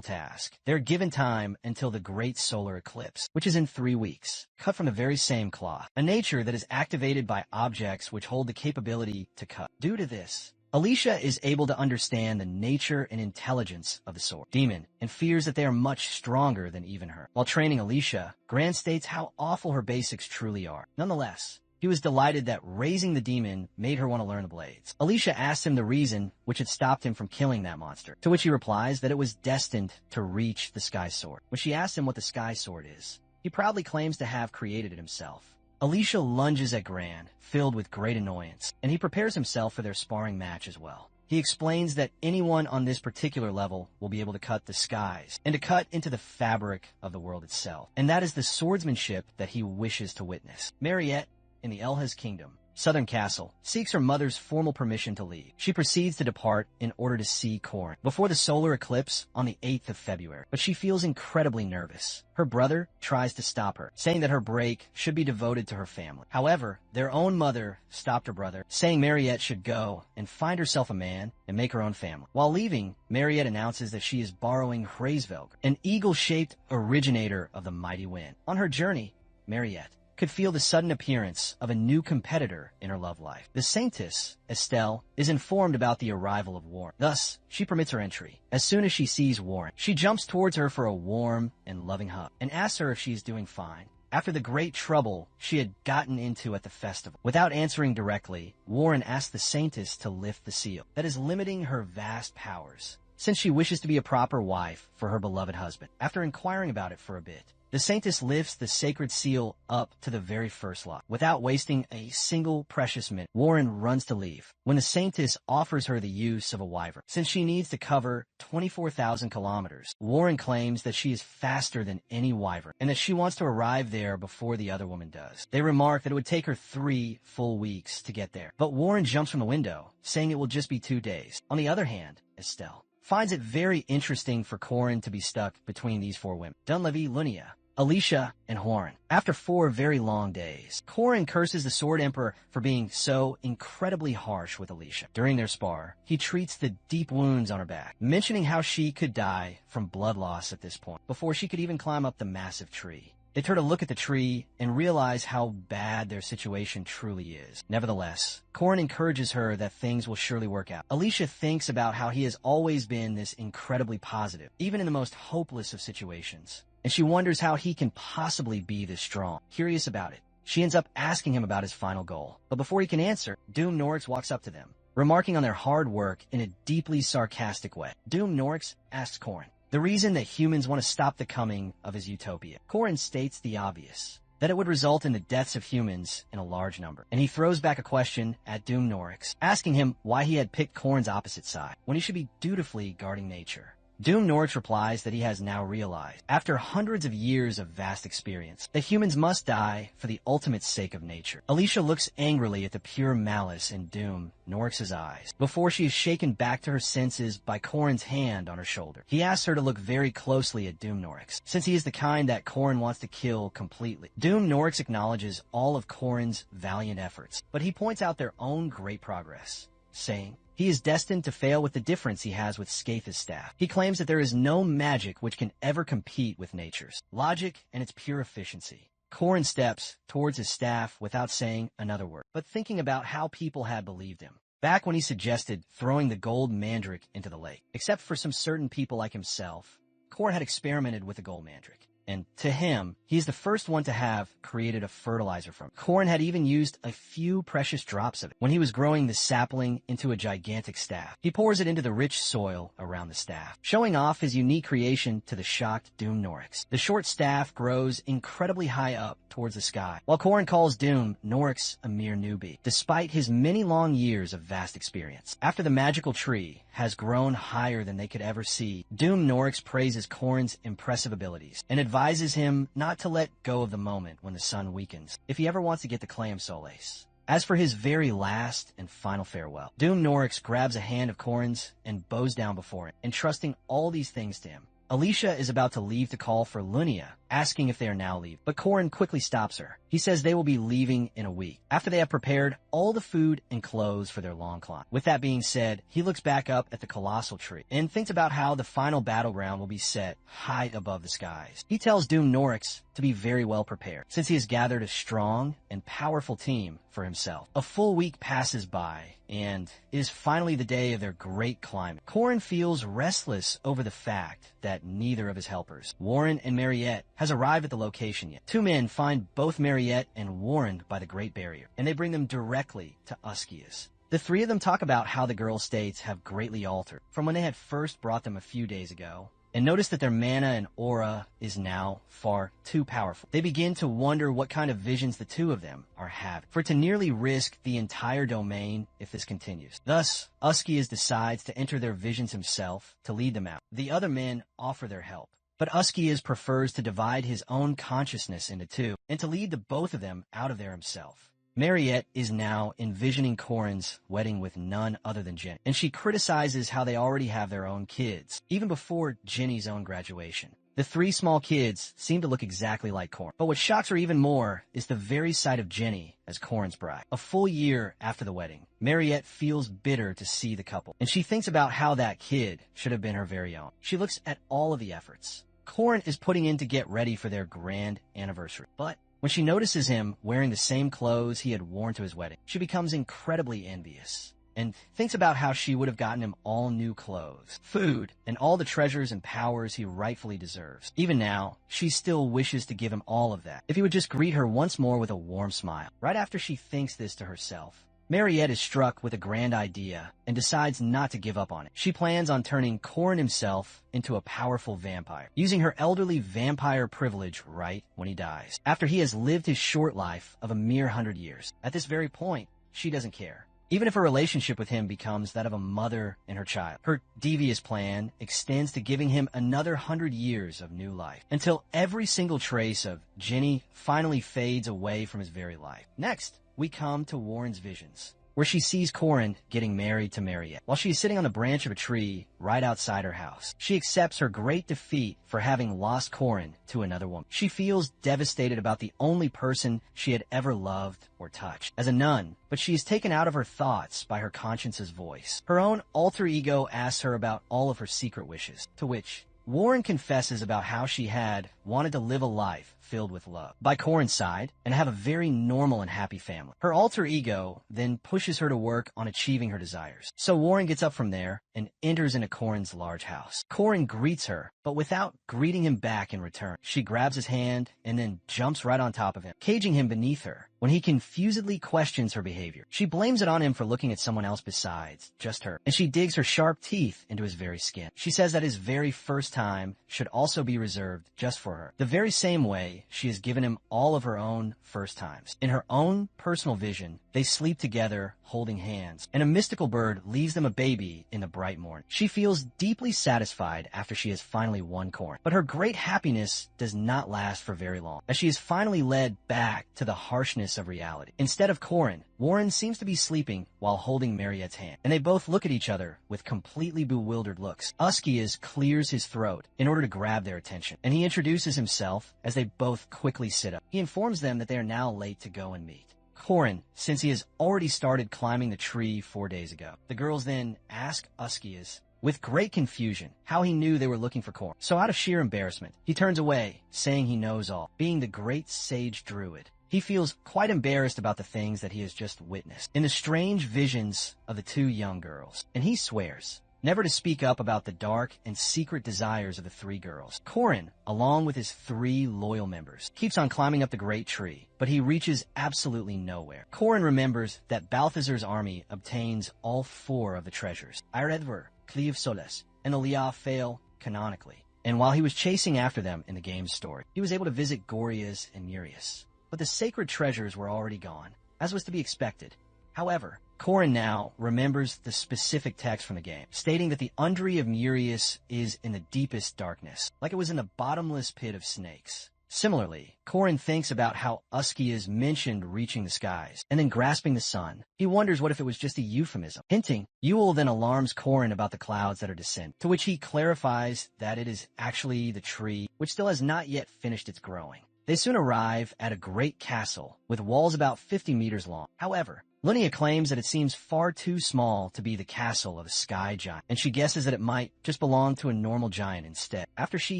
task, they're given time until the great solar eclipse, which is in 3 weeks, cut from the very same cloth, a nature that is activated by objects which hold the capability to cut. Due to this, Alicia is able to understand the nature and intelligence of the sword demon and fears that they are much stronger than even her. While training Alicia, Gran states how awful her basics truly are. Nonetheless, he was delighted that raising the demon made her want to learn the blades. Alicia asks him the reason which had stopped him from killing that monster, to which he replies that it was destined to reach the Sky Sword. When she asks him what the Sky Sword is, he proudly claims to have created it himself. Alicia lunges at Gran, filled with great annoyance, and he prepares himself for their sparring match as well. He explains that anyone on this particular level will be able to cut the skies and to cut into the fabric of the world itself, and that is the swordsmanship that he wishes to witness. Mariette, in the Elha's kingdom, Southern Castle, seeks her mother's formal permission to leave. She proceeds to depart in order to see Corin before the solar eclipse on the 8th of February, but she feels incredibly nervous. Her brother tries to stop her, saying that her break should be devoted to her family. However, their own mother stopped her brother, saying Mariette should go and find herself a man and make her own family. While leaving, Mariette announces that she is borrowing Hraesvelgr, an eagle-shaped originator of the mighty wind. On her journey, Mariette could feel the sudden appearance of a new competitor in her love life. The Saintess, Estelle, is informed about the arrival of Warren. Thus, she permits her entry. As soon as she sees Warren, she jumps towards her for a warm and loving hug and asks her if she is doing fine after the great trouble she had gotten into at the festival. Without answering directly, Warren asks the Saintess to lift the seal that is limiting her vast powers, since she wishes to be a proper wife for her beloved husband. After inquiring about it for a bit, the Saintess lifts the sacred seal up to the very first lock. Without wasting a single precious minute, Warren runs to leave when the Saintess offers her the use of a wyvern. Since she needs to cover 24,000 kilometers, Warren claims that she is faster than any wyvern and that she wants to arrive there before the other woman does. They remark that it would take her 3 full weeks to get there, but Warren jumps from the window, saying it will just be 2 days. On the other hand, Estelle finds it very interesting for Corin to be stuck between these 4 women: Dunleavy, Lunia, Alicia, and Horan. After 4 very long days, Corin curses the Sword Emperor for being so incredibly harsh with Alicia. During their spar, he treats the deep wounds on her back, mentioning how she could die from blood loss at this point, before she could even climb up the massive tree. They turn to look at the tree and realize how bad their situation truly is. Nevertheless, Corin encourages her that things will surely work out. Alicia thinks about how he has always been this incredibly positive, even in the most hopeless of situations, and she wonders how he can possibly be this strong. Curious about it, she ends up asking him about his final goal. But before he can answer, Doom Norix walks up to them, remarking on their hard work in a deeply sarcastic way. Doom Norix asks Corin the reason that humans want to stop the coming of his utopia. Corin states the obvious, that it would result in the deaths of humans in a large number. And he throws back a question at Doom Norix, asking him why he had picked Corin's opposite side, when he should be dutifully guarding nature. Doom Norix replies that he has now realized, after hundreds of years of vast experience, that humans must die for the ultimate sake of nature. Alicia looks angrily at the pure malice in Doom Norix's eyes, before she is shaken back to her senses by Corin's hand on her shoulder. He asks her to look very closely at Doom Norix, since he is the kind that Corin wants to kill completely. Doom Norix acknowledges all of Corin's valiant efforts, but he points out their own great progress, saying he is destined to fail with the difference he has with Skaith's staff. He claims that there is no magic which can ever compete with nature's logic and its pure efficiency. Corin steps towards his staff without saying another word, but thinking about how people had believed him back when he suggested throwing the gold mandrake into the lake. Except for some certain people like himself, Corin had experimented with the gold mandrake, and to him, he's the first one to have created a fertilizer from it. Korin had even used a few precious drops of it when he was growing the sapling into a gigantic staff. He pours it into the rich soil around the staff, showing off his unique creation to the shocked Doom Norix. The short staff grows incredibly high up towards the sky, while Korin calls Doom Norix a mere newbie, despite his many long years of vast experience. After the magical tree has grown higher than they could ever see, Doom Norix praises Korin's impressive abilities and advises him not to let go of the moment when the sun weakens if he ever wants to get the Clam Solace. As for his very last and final farewell, Doom Norix grabs a hand of Korin's and bows down before him, entrusting all these things to him. Alicia is about to leave to call for Lunia, asking if they are now leaving, but Korin quickly stops her. He says they will be leaving in a week, after they have prepared all the food and clothes for their long climb. With that being said, he looks back up at the colossal tree and thinks about how the final battleground will be set high above the skies. He tells Doom Norix to be very well prepared, since he has gathered a strong and powerful team for himself. A full week passes by, and it is finally the day of their great climb. Korin feels restless over the fact that neither of his helpers, Warren and Mariette, has arrived at the location yet. Two men find both Mariette and Warren by the Great Barrier, and they bring them directly to Uskias. The three of them talk about how the girl states have greatly altered from when they had first brought them a few days ago, and notice that their mana and aura is now far too powerful. They begin to wonder what kind of visions the two of them are having, for to nearly risk the entire domain if this continues. Thus, Uskias decides to enter their visions himself to lead them out. The other men offer their help, but Uskias prefers to divide his own consciousness into two and to lead the both of them out of there himself. Mariette is now envisioning Korin's wedding with none other than Jenny, and she criticizes how they already have their own kids, even before Jenny's own graduation. The three small kids seem to look exactly like Korin, but what shocks her even more is the very sight of Jenny as Korin's bride. A full year after the wedding, Mariette feels bitter to see the couple, and she thinks about how that kid should have been her very own. She looks at all of the efforts Korin is putting in to get ready for their grand anniversary, but when she notices him wearing the same clothes he had worn to his wedding, she becomes incredibly envious and thinks about how she would have gotten him all new clothes, food, and all the treasures and powers he rightfully deserves. Even now, she still wishes to give him all of that if he would just greet her once more with a warm smile. Right after she thinks this to herself, Mariette is struck with a grand idea and decides not to give up on it. She plans on turning Korin himself into a powerful vampire, using her elderly vampire privilege right when he dies, after he has lived his short life of a mere 100 years. At this very point, she doesn't care, even if her relationship with him becomes that of a mother and her child. Her devious plan extends to giving him another 100 years of new life, until every single trace of Jenny finally fades away from his very life. Next, we come to Warren's visions, where she sees Korin getting married to Mariette, while she is sitting on the branch of a tree right outside her house. She accepts her great defeat for having lost Korin to another woman. She feels devastated about the only person she had ever loved or touched as a nun, but she is taken out of her thoughts by her conscience's voice. Her own alter ego asks her about all of her secret wishes, to which Warren confesses about how she had wanted to live a life filled with love by Korin's side and have a very normal and happy family. Her alter ego then pushes her to work on achieving her desires. So Warren gets up from there and enters into Korin's large house. Korin greets her, but without greeting him back in return. She grabs his hand and then jumps right on top of him, caging him beneath her when he confusedly questions her behavior. She blames it on him for looking at someone else besides just her, and she digs her sharp teeth into his very skin. She says that his very first time should also be reserved just for her, the very same way she has given him all of her own first times. In her own personal vision, they sleep together holding hands, and a mystical bird leaves them a baby in the bright morning. She feels deeply satisfied after she has finally won Korin, but her great happiness does not last for very long, as she is finally led back to the harshness of reality. Instead of Korin, Warren seems to be sleeping while holding Mariette's hand, and they both look at each other with completely bewildered looks. Uskias clears his throat in order to grab their attention, and he introduces himself as they both quickly sit up. He informs them that they are now late to go and meet Korin, since he has already started climbing the tree 4 days ago. The girls then ask Uskias, with great confusion, how he knew they were looking for Korin. So out of sheer embarrassment, he turns away, saying he knows all. Being the great sage druid, he feels quite embarrassed about the things that he has just witnessed in the strange visions of the two young girls, and he swears never to speak up about the dark and secret desires of the three girls. Korin, along with his 3 loyal members, keeps on climbing up the great tree, but he reaches absolutely nowhere. Korin remembers that Balthazar's army obtains all 4 of the treasures. Iredver, Cleve Solis, and Elia fail canonically. And while he was chasing after them in the game's story, he was able to visit Gorias and Nereus. But the sacred treasures were already gone, as was to be expected. However, Korin now remembers the specific text from the game, stating that the Undry of Nereus is in the deepest darkness, like it was in the bottomless pit of snakes. Similarly, Korin thinks about how Uskias mentioned reaching the skies and then grasping the sun. He wonders what if it was just a euphemism. Hinting, Yule then alarms Korin about the clouds that are descending, to which he clarifies that it is actually the tree, which still has not yet finished its growing. They soon arrive at a great castle with walls about 50 meters long. However, Lunia claims that it seems far too small to be the castle of a sky giant, and she guesses that it might just belong to a normal giant instead. After she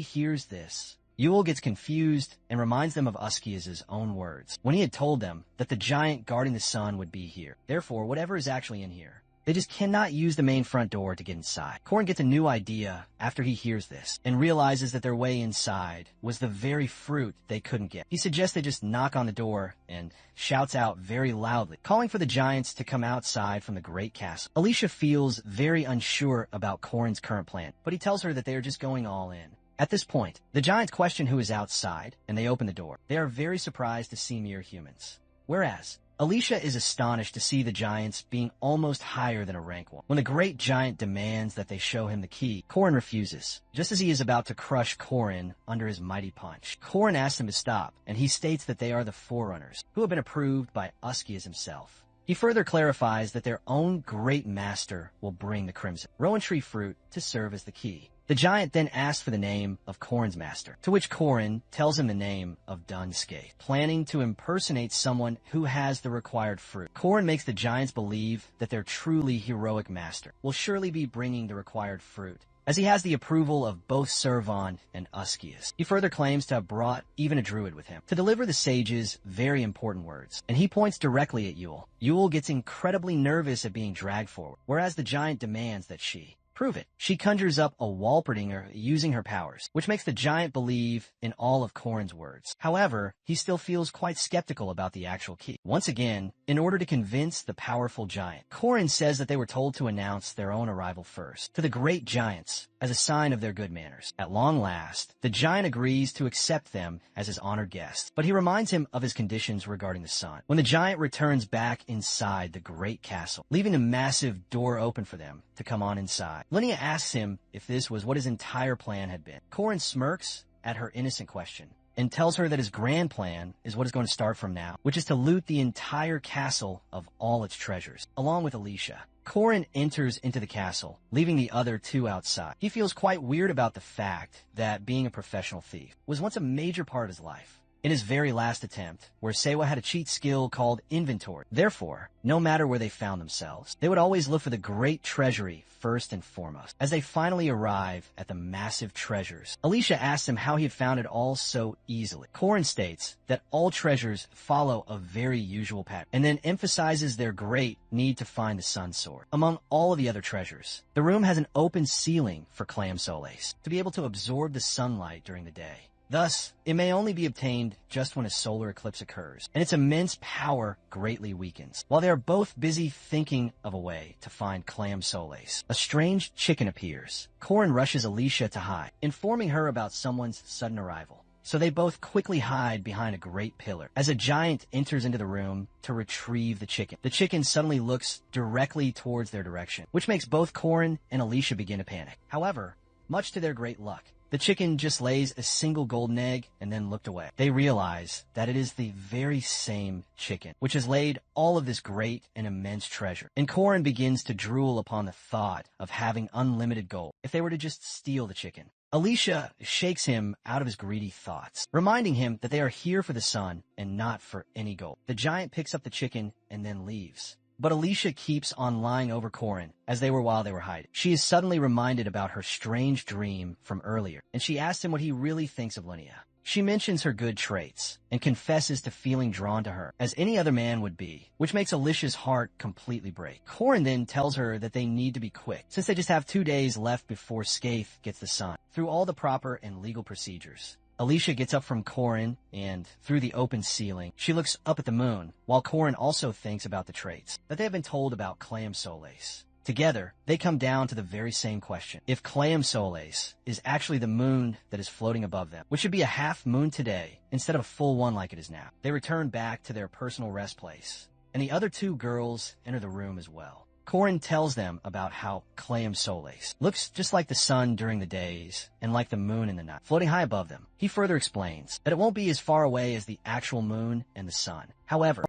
hears this, Yule gets confused and reminds them of Uskias' own words, when he had told them that the giant guarding the sun would be here. Therefore, whatever is actually in here, they just cannot use the main front door to get inside. Korin gets a new idea after he hears this and realizes that their way inside was the very fruit they couldn't get. He suggests they just knock on the door and shouts out very loudly, calling for the giants to come outside from the great castle. Alicia feels very unsure about Korin's current plan, but he tells her that they are just going all in. At this point, the giants question who is outside, and they open the door. They are very surprised to see mere humans. Whereas, Alicia is astonished to see the giants being almost higher than a rank 1. When the great giant demands that they show him the key, Korin refuses, just as he is about to crush Korin under his mighty punch. Korin asks him to stop, and he states that they are the Forerunners, who have been approved by Uskias himself. He further clarifies that their own great master will bring the crimson rowan tree fruit to serve as the key. The giant then asks for the name of Korin's master, to which Korin tells him the name of Dunskate, planning to impersonate someone who has the required fruit. Korin makes the giants believe that their truly heroic master will surely be bringing the required fruit, as he has the approval of both Servon and Uskias. He further claims to have brought even a druid with him to deliver the sage's very important words, and he points directly at Yule. Yule gets incredibly nervous at being dragged forward, whereas the giant demands that she prove it. She conjures up a Walperdinger using her powers, which makes the giant believe in all of Korin's words. However, he still feels quite skeptical about the actual key. Once again, in order to convince the powerful giant, Korin says that they were told to announce their own arrival first to the great giants as a sign of their good manners. At long last, the giant agrees to accept them as his honored guests, but he reminds him of his conditions regarding the sun. When the giant returns back inside the great castle, leaving the massive door open for them to come on inside, Linnea asks him if this was what his entire plan had been. Korin smirks at her innocent question and tells her that his grand plan is what is going to start from now, which is to loot the entire castle of all its treasures, along with Alicia. Korin enters into the castle, leaving the other 2 outside. He feels quite weird about the fact that being a professional thief was once a major part of his life. In his very last attempt, where Sewa had a cheat skill called inventory. Therefore, no matter where they found themselves, they would always look for the great treasury first and foremost. As they finally arrive at the massive treasures, Alicia asks him how he had found it all so easily. Korin states that all treasures follow a very usual pattern, and then emphasizes their great need to find the sun sword. Among all of the other treasures, the room has an open ceiling for Clam Solace to be able to absorb the sunlight during the day. Thus, it may only be obtained just when a solar eclipse occurs, and its immense power greatly weakens. While they are both busy thinking of a way to find Clam Solace, a strange chicken appears. Korin rushes Alicia to hide, informing her about someone's sudden arrival. So they both quickly hide behind a great pillar. As a giant enters into the room to retrieve the chicken, the chicken suddenly looks directly towards their direction, which makes both Korin and Alicia begin to panic. However, much to their great luck, the chicken just lays a single golden egg and then looked away. They realize that it is the very same chicken, which has laid all of this great and immense treasure. And Korin begins to drool upon the thought of having unlimited gold if they were to just steal the chicken. Alicia shakes him out of his greedy thoughts, reminding him that they are here for the sun and not for any gold. The giant picks up the chicken and then leaves. But Alicia keeps on lying over Korin, as they were while they were hiding. She is suddenly reminded about her strange dream from earlier, and she asks him what he really thinks of Linnea. She mentions her good traits and confesses to feeling drawn to her, as any other man would be, which makes Alicia's heart completely break. Corin then tells her that they need to be quick, since they just have 2 days left before Skaith gets the sun. Through all the proper and legal procedures, Alicia gets up from Corin, and through the open ceiling, she looks up at the moon, while Corin also thinks about the traits that they have been told about Clam Soles. Together, they come down to the very same question. If Clam Soles is actually the moon that is floating above them, which should be a half moon today instead of a full one like it is now. They return back to their personal rest place, and the other 2 girls enter the room as well. Corin tells them about how Clam Soles looks just like the sun during the days and like the moon in the night, floating high above them. He further explains that it won't be as far away as the actual moon and the sun. However,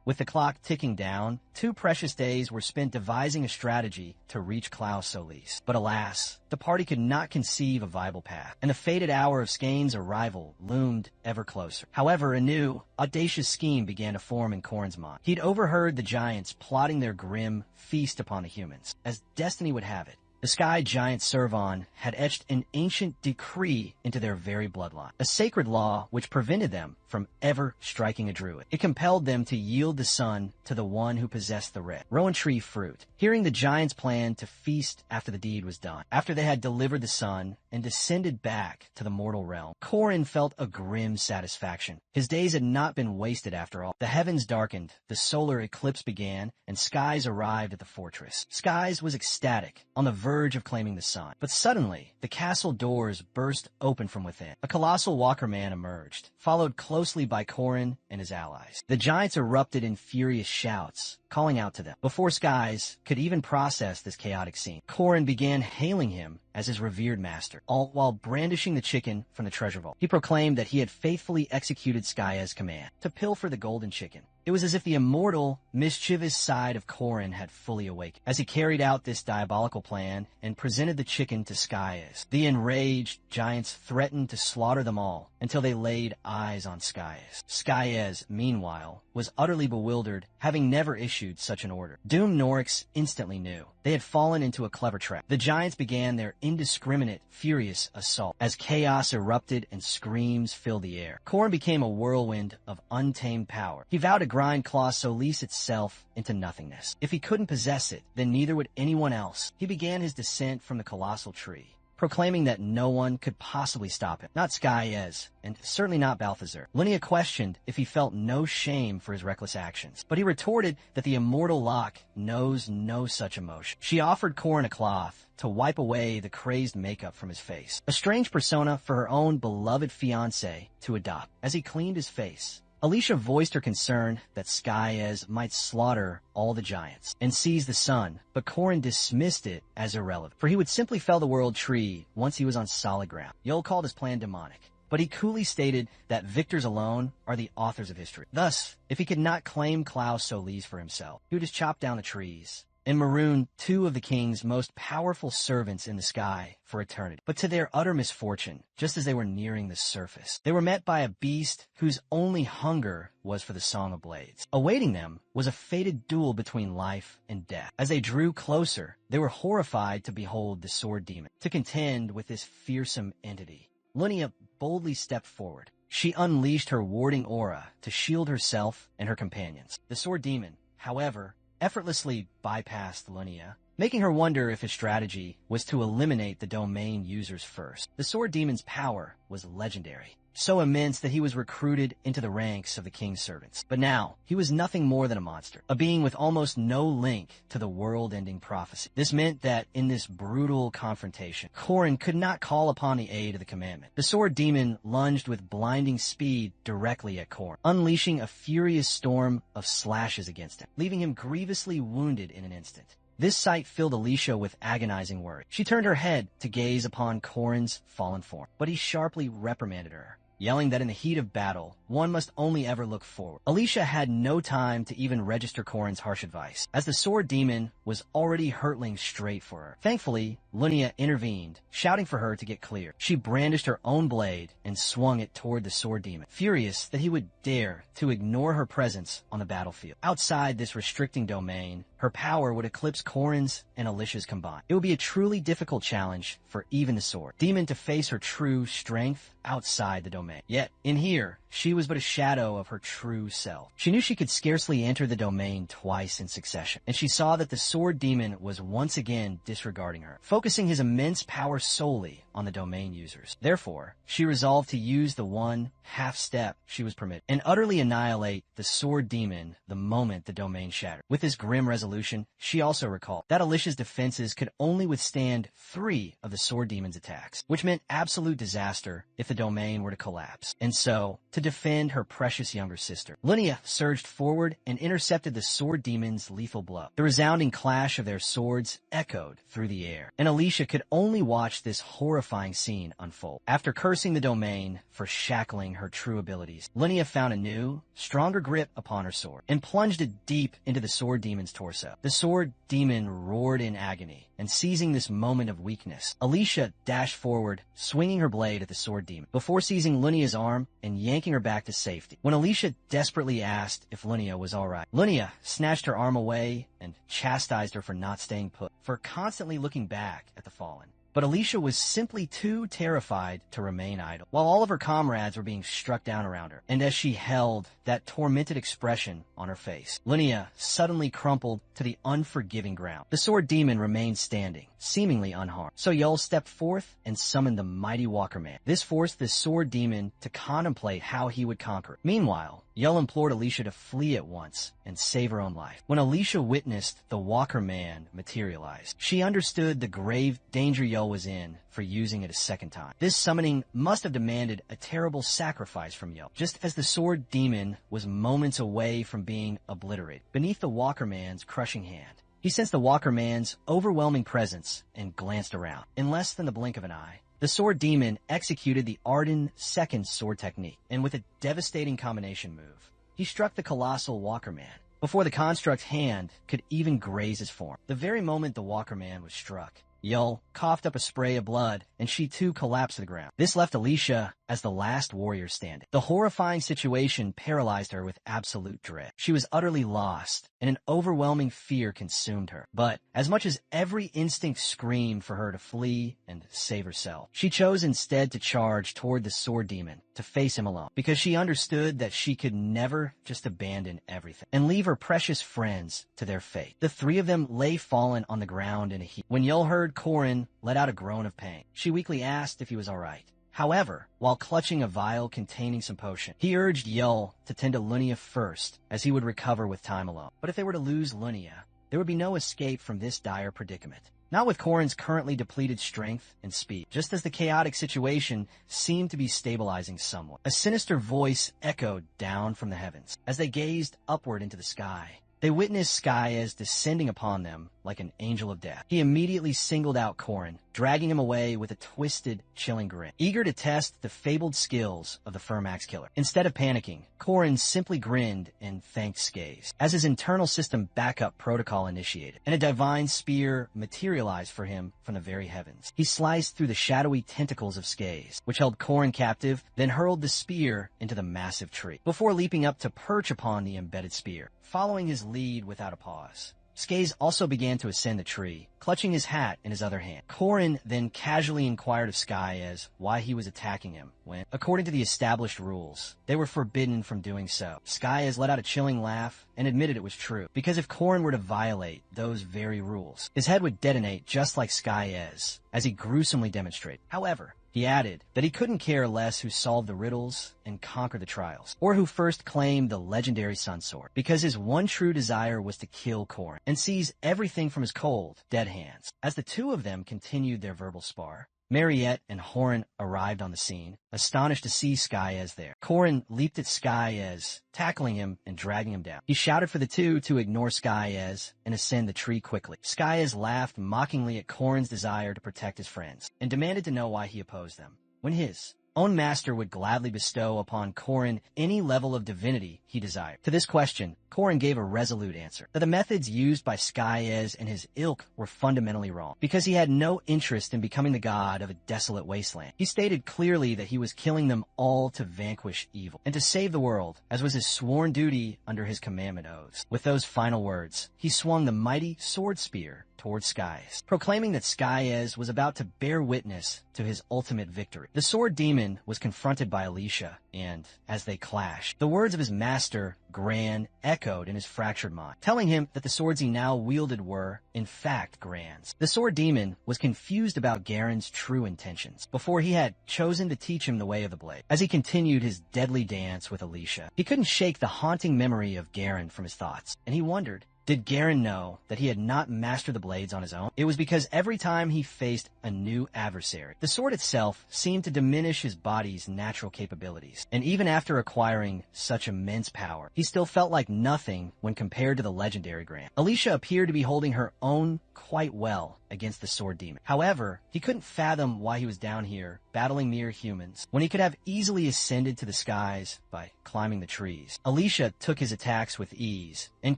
with the clock ticking down, 2 precious days were spent devising a strategy to reach Klaus Solis. But alas, the party could not conceive a viable path, and the fated hour of Skane's arrival loomed ever closer. However, a new, audacious scheme began to form in Corin's mind. He'd overheard the giants plotting their grim feast upon the humans. As destiny would have it, the sky giant Servon had etched an ancient decree into their very bloodline, a sacred law which prevented them from ever striking a druid. It compelled them to yield the sun to the one who possessed the red rowan tree fruit. Hearing the giants' plan to feast after the deed was done, after they had delivered the sun and descended back to the mortal realm, Corin felt a grim satisfaction. His days had not been wasted after all. The heavens darkened, the solar eclipse began, and Skies arrived at the fortress. Skies was ecstatic, on the verge of claiming the sun. But suddenly, the castle doors burst open from within. A colossal walker man emerged, followed closely by Corin and his allies. The giants erupted in furious shouts, calling out to them. Before Skies could even process this chaotic scene, Corin began hailing him as his revered master, all while brandishing the chicken from the treasure vault. He proclaimed that he had faithfully executed Skaya's command to pilfer the golden chicken. It was as if the immortal, mischievous side of Corin had fully awakened as he carried out this diabolical plan and presented the chicken to Skayas. The enraged giants threatened to slaughter them all until they laid eyes on Skayas. Skayas, meanwhile, was utterly bewildered, having never issued such an order. Doom Norix instantly knew. They had fallen into a clever trap. The giants began their indiscriminate, furious assault as chaos erupted and screams filled the air. Corin became a whirlwind of untamed power. He vowed to grind Klaus Solis itself into nothingness. If he couldn't possess it, then neither would anyone else. He began his descent from the colossal tree, proclaiming that no one could possibly stop him. Not Skyez, and certainly not Balthazar. Linnea questioned if he felt no shame for his reckless actions, but he retorted that the immortal Locke knows no such emotion. She offered Corin a cloth to wipe away the crazed makeup from his face, a strange persona for her own beloved fiancé to adopt. As he cleaned his face, Alicia voiced her concern that Skyez might slaughter all the giants and seize the sun, but Corin dismissed it as irrelevant, for he would simply fell the world tree once he was on solid ground. Yol called his plan demonic, but he coolly stated that victors alone are the authors of history. Thus, if he could not claim Klaus Solis for himself, he would just chop down the trees and maroon 2 of the king's most powerful servants in the sky for eternity. But to their utter misfortune, just as they were nearing the surface, they were met by a beast whose only hunger was for the Song of Blades. Awaiting them was a fated duel between life and death. As they drew closer, they were horrified to behold the Sword Demon. To contend with this fearsome entity, Linnea boldly stepped forward. She unleashed her warding aura to shield herself and her companions. The Sword Demon, however, effortlessly bypassed Linnea, making her wonder if his strategy was to eliminate the domain users first. The Sword Demon's power was legendary, so immense that he was recruited into the ranks of the king's servants. But now, he was nothing more than a monster, a being with almost no link to the world-ending prophecy. This meant that in this brutal confrontation, Corin could not call upon the aid of the commandment. The Sword Demon lunged with blinding speed directly at Corin, unleashing a furious storm of slashes against him, leaving him grievously wounded in an instant. This sight filled Alicia with agonizing worry. She turned her head to gaze upon Corin's fallen form, but he sharply reprimanded her, yelling that in the heat of battle, one must only ever look forward. Alicia had no time to even register Corin's harsh advice, as the Sword Demon was already hurtling straight for her. Thankfully, Linnea intervened, shouting for her to get clear. She brandished her own blade and swung it toward the Sword Demon, furious that he would dare to ignore her presence on the battlefield. Outside this restricting domain, her power would eclipse Corrin's and Alicia's combined. It would be a truly difficult challenge for even the sword demon to face her true strength outside the domain. Yet, in here, she was but a shadow of her true self. She knew she could scarcely enter the domain twice in succession, and she saw that the sword demon was once again disregarding her, focusing his immense power solely on the domain users. Therefore, she resolved to use the one half step she was permitted and utterly annihilate the sword demon the moment the domain shattered. With this grim resolution, she also recalled that Alicia's defenses could only withstand 3 of the sword demon's attacks, which meant absolute disaster if the domain were to collapse. And so, to defend her precious younger sister, Linnea surged forward and intercepted the sword demon's lethal blow. The resounding clash of their swords echoed through the air, and Alicia could only watch this horrifying scene unfold. After cursing the domain for shackling her true abilities, Linnea found a new, stronger grip upon her sword and plunged it deep into the sword demon's torso. The sword demon roared in agony, and seizing this moment of weakness, Alicia dashed forward, swinging her blade at the sword demon, before seizing Linnea's arm and yanking her back to safety. When Alicia desperately asked if Linnea was alright, Linnea snatched her arm away and chastised her for not staying put, for constantly looking back at the fallen. But Alicia was simply too terrified to remain idle, while all of her comrades were being struck down around her. And as she held that tormented expression on her face, Linnea suddenly crumpled to the unforgiving ground. The sword demon remained standing, seemingly unharmed. So Yahello stepped forth and summoned the mighty Walker Man. This forced the sword demon to contemplate how he would conquer it. Meanwhile, Yahello implored Alicia to flee at once and save her own life. When Alicia witnessed the Walker Man materialize, she understood the grave danger Yahello was in for using it a second time. This summoning must have demanded a terrible sacrifice from Yahello, just as the sword demon was moments away from being obliterated beneath the Walker Man's crushing hand. He sensed the Walker Man's overwhelming presence and glanced around. In less than the blink of an eye, the sword demon executed the Arden second sword technique, and with a devastating combination move, he struck the colossal Walker Man before the construct's hand could even graze his form. The very moment the Walker Man was struck, Yahello coughed up a spray of blood, and she too collapsed to the ground. This left Alicia as the last warrior standing. The horrifying situation paralyzed her with absolute dread. She was utterly lost, and an overwhelming fear consumed her. But as much as every instinct screamed for her to flee and save herself, she chose instead to charge toward the sword demon to face him alone, because she understood that she could never just abandon everything and leave her precious friends to their fate. The 3 of them lay fallen on the ground in a heap. When Yahello heard Corrin let out a groan of pain, she weakly asked if he was all right. However, while clutching a vial containing some potion, he urged Yahello to tend to Linnea first, as he would recover with time alone. But if they were to lose Linnea, there would be no escape from this dire predicament. Not with Corrin's currently depleted strength and speed. Just as the chaotic situation seemed to be stabilizing somewhat, a sinister voice echoed down from the heavens. As they gazed upward into the sky, they witnessed Skyaez descending upon them like an angel of death. He immediately singled out Corrin, dragging him away with a twisted, chilling grin, eager to test the fabled skills of the Firmax killer. Instead of panicking, Corrin simply grinned and thanked Skyaez, as his internal system backup protocol initiated, and a divine spear materialized for him from the very heavens. He sliced through the shadowy tentacles of Skyaez, which held Corrin captive, then hurled the spear into the massive tree, before leaping up to perch upon the embedded spear, following his lead without a pause. Skyaez also began to ascend the tree, clutching his hat in his other hand. Corrin then casually inquired of Skyaez why he was attacking him, when, according to the established rules, they were forbidden from doing so. Skyaez let out a chilling laugh and admitted it was true, because if Corrin were to violate those very rules, his head would detonate just like Skyaez, as he gruesomely demonstrated. However, he added that he couldn't care less who solved the riddles and conquered the trials, or who first claimed the legendary Sun Sword, because his one true desire was to kill Corrin and seize everything from his cold, dead hands. As the 2 of them continued their verbal spar, Mariette and Horan arrived on the scene, astonished to see Skyaez there. Corrin leaped at Skyaez, tackling him and dragging him down. He shouted for the 2 to ignore Skyaez and ascend the tree quickly. Skyaez laughed mockingly at Corrin's desire to protect his friends, and demanded to know why he opposed them, when his own master would gladly bestow upon Corrin any level of divinity he desired. To this question, Korin gave a resolute answer, that the methods used by Skyez and his ilk were fundamentally wrong, because he had no interest in becoming the god of a desolate wasteland. He stated clearly that he was killing them all to vanquish evil, and to save the world, as was his sworn duty under his commandment oaths. With those final words, he swung the mighty sword spear towards Skyez, proclaiming that Skyez was about to bear witness to his ultimate victory. The sword demon was confronted by Alicia, and as they clashed, the words of his master, Gran, echoed in his fractured mind, telling him that the swords he now wielded were, in fact, Gran's. The sword demon was confused about Garen's true intentions before he had chosen to teach him the way of the blade. As he continued his deadly dance with Alicia, he couldn't shake the haunting memory of Garen from his thoughts, and he wondered, did Garen know that he had not mastered the blades on his own? It was because every time he faced a new adversary, the sword itself seemed to diminish his body's natural capabilities. And even after acquiring such immense power, he still felt like nothing when compared to the legendary Gran. Alicia appeared to be holding her own quite well against the sword demon. However, he couldn't fathom why he was down here battling mere humans when he could have easily ascended to the skies by climbing the trees. Alicia took his attacks with ease and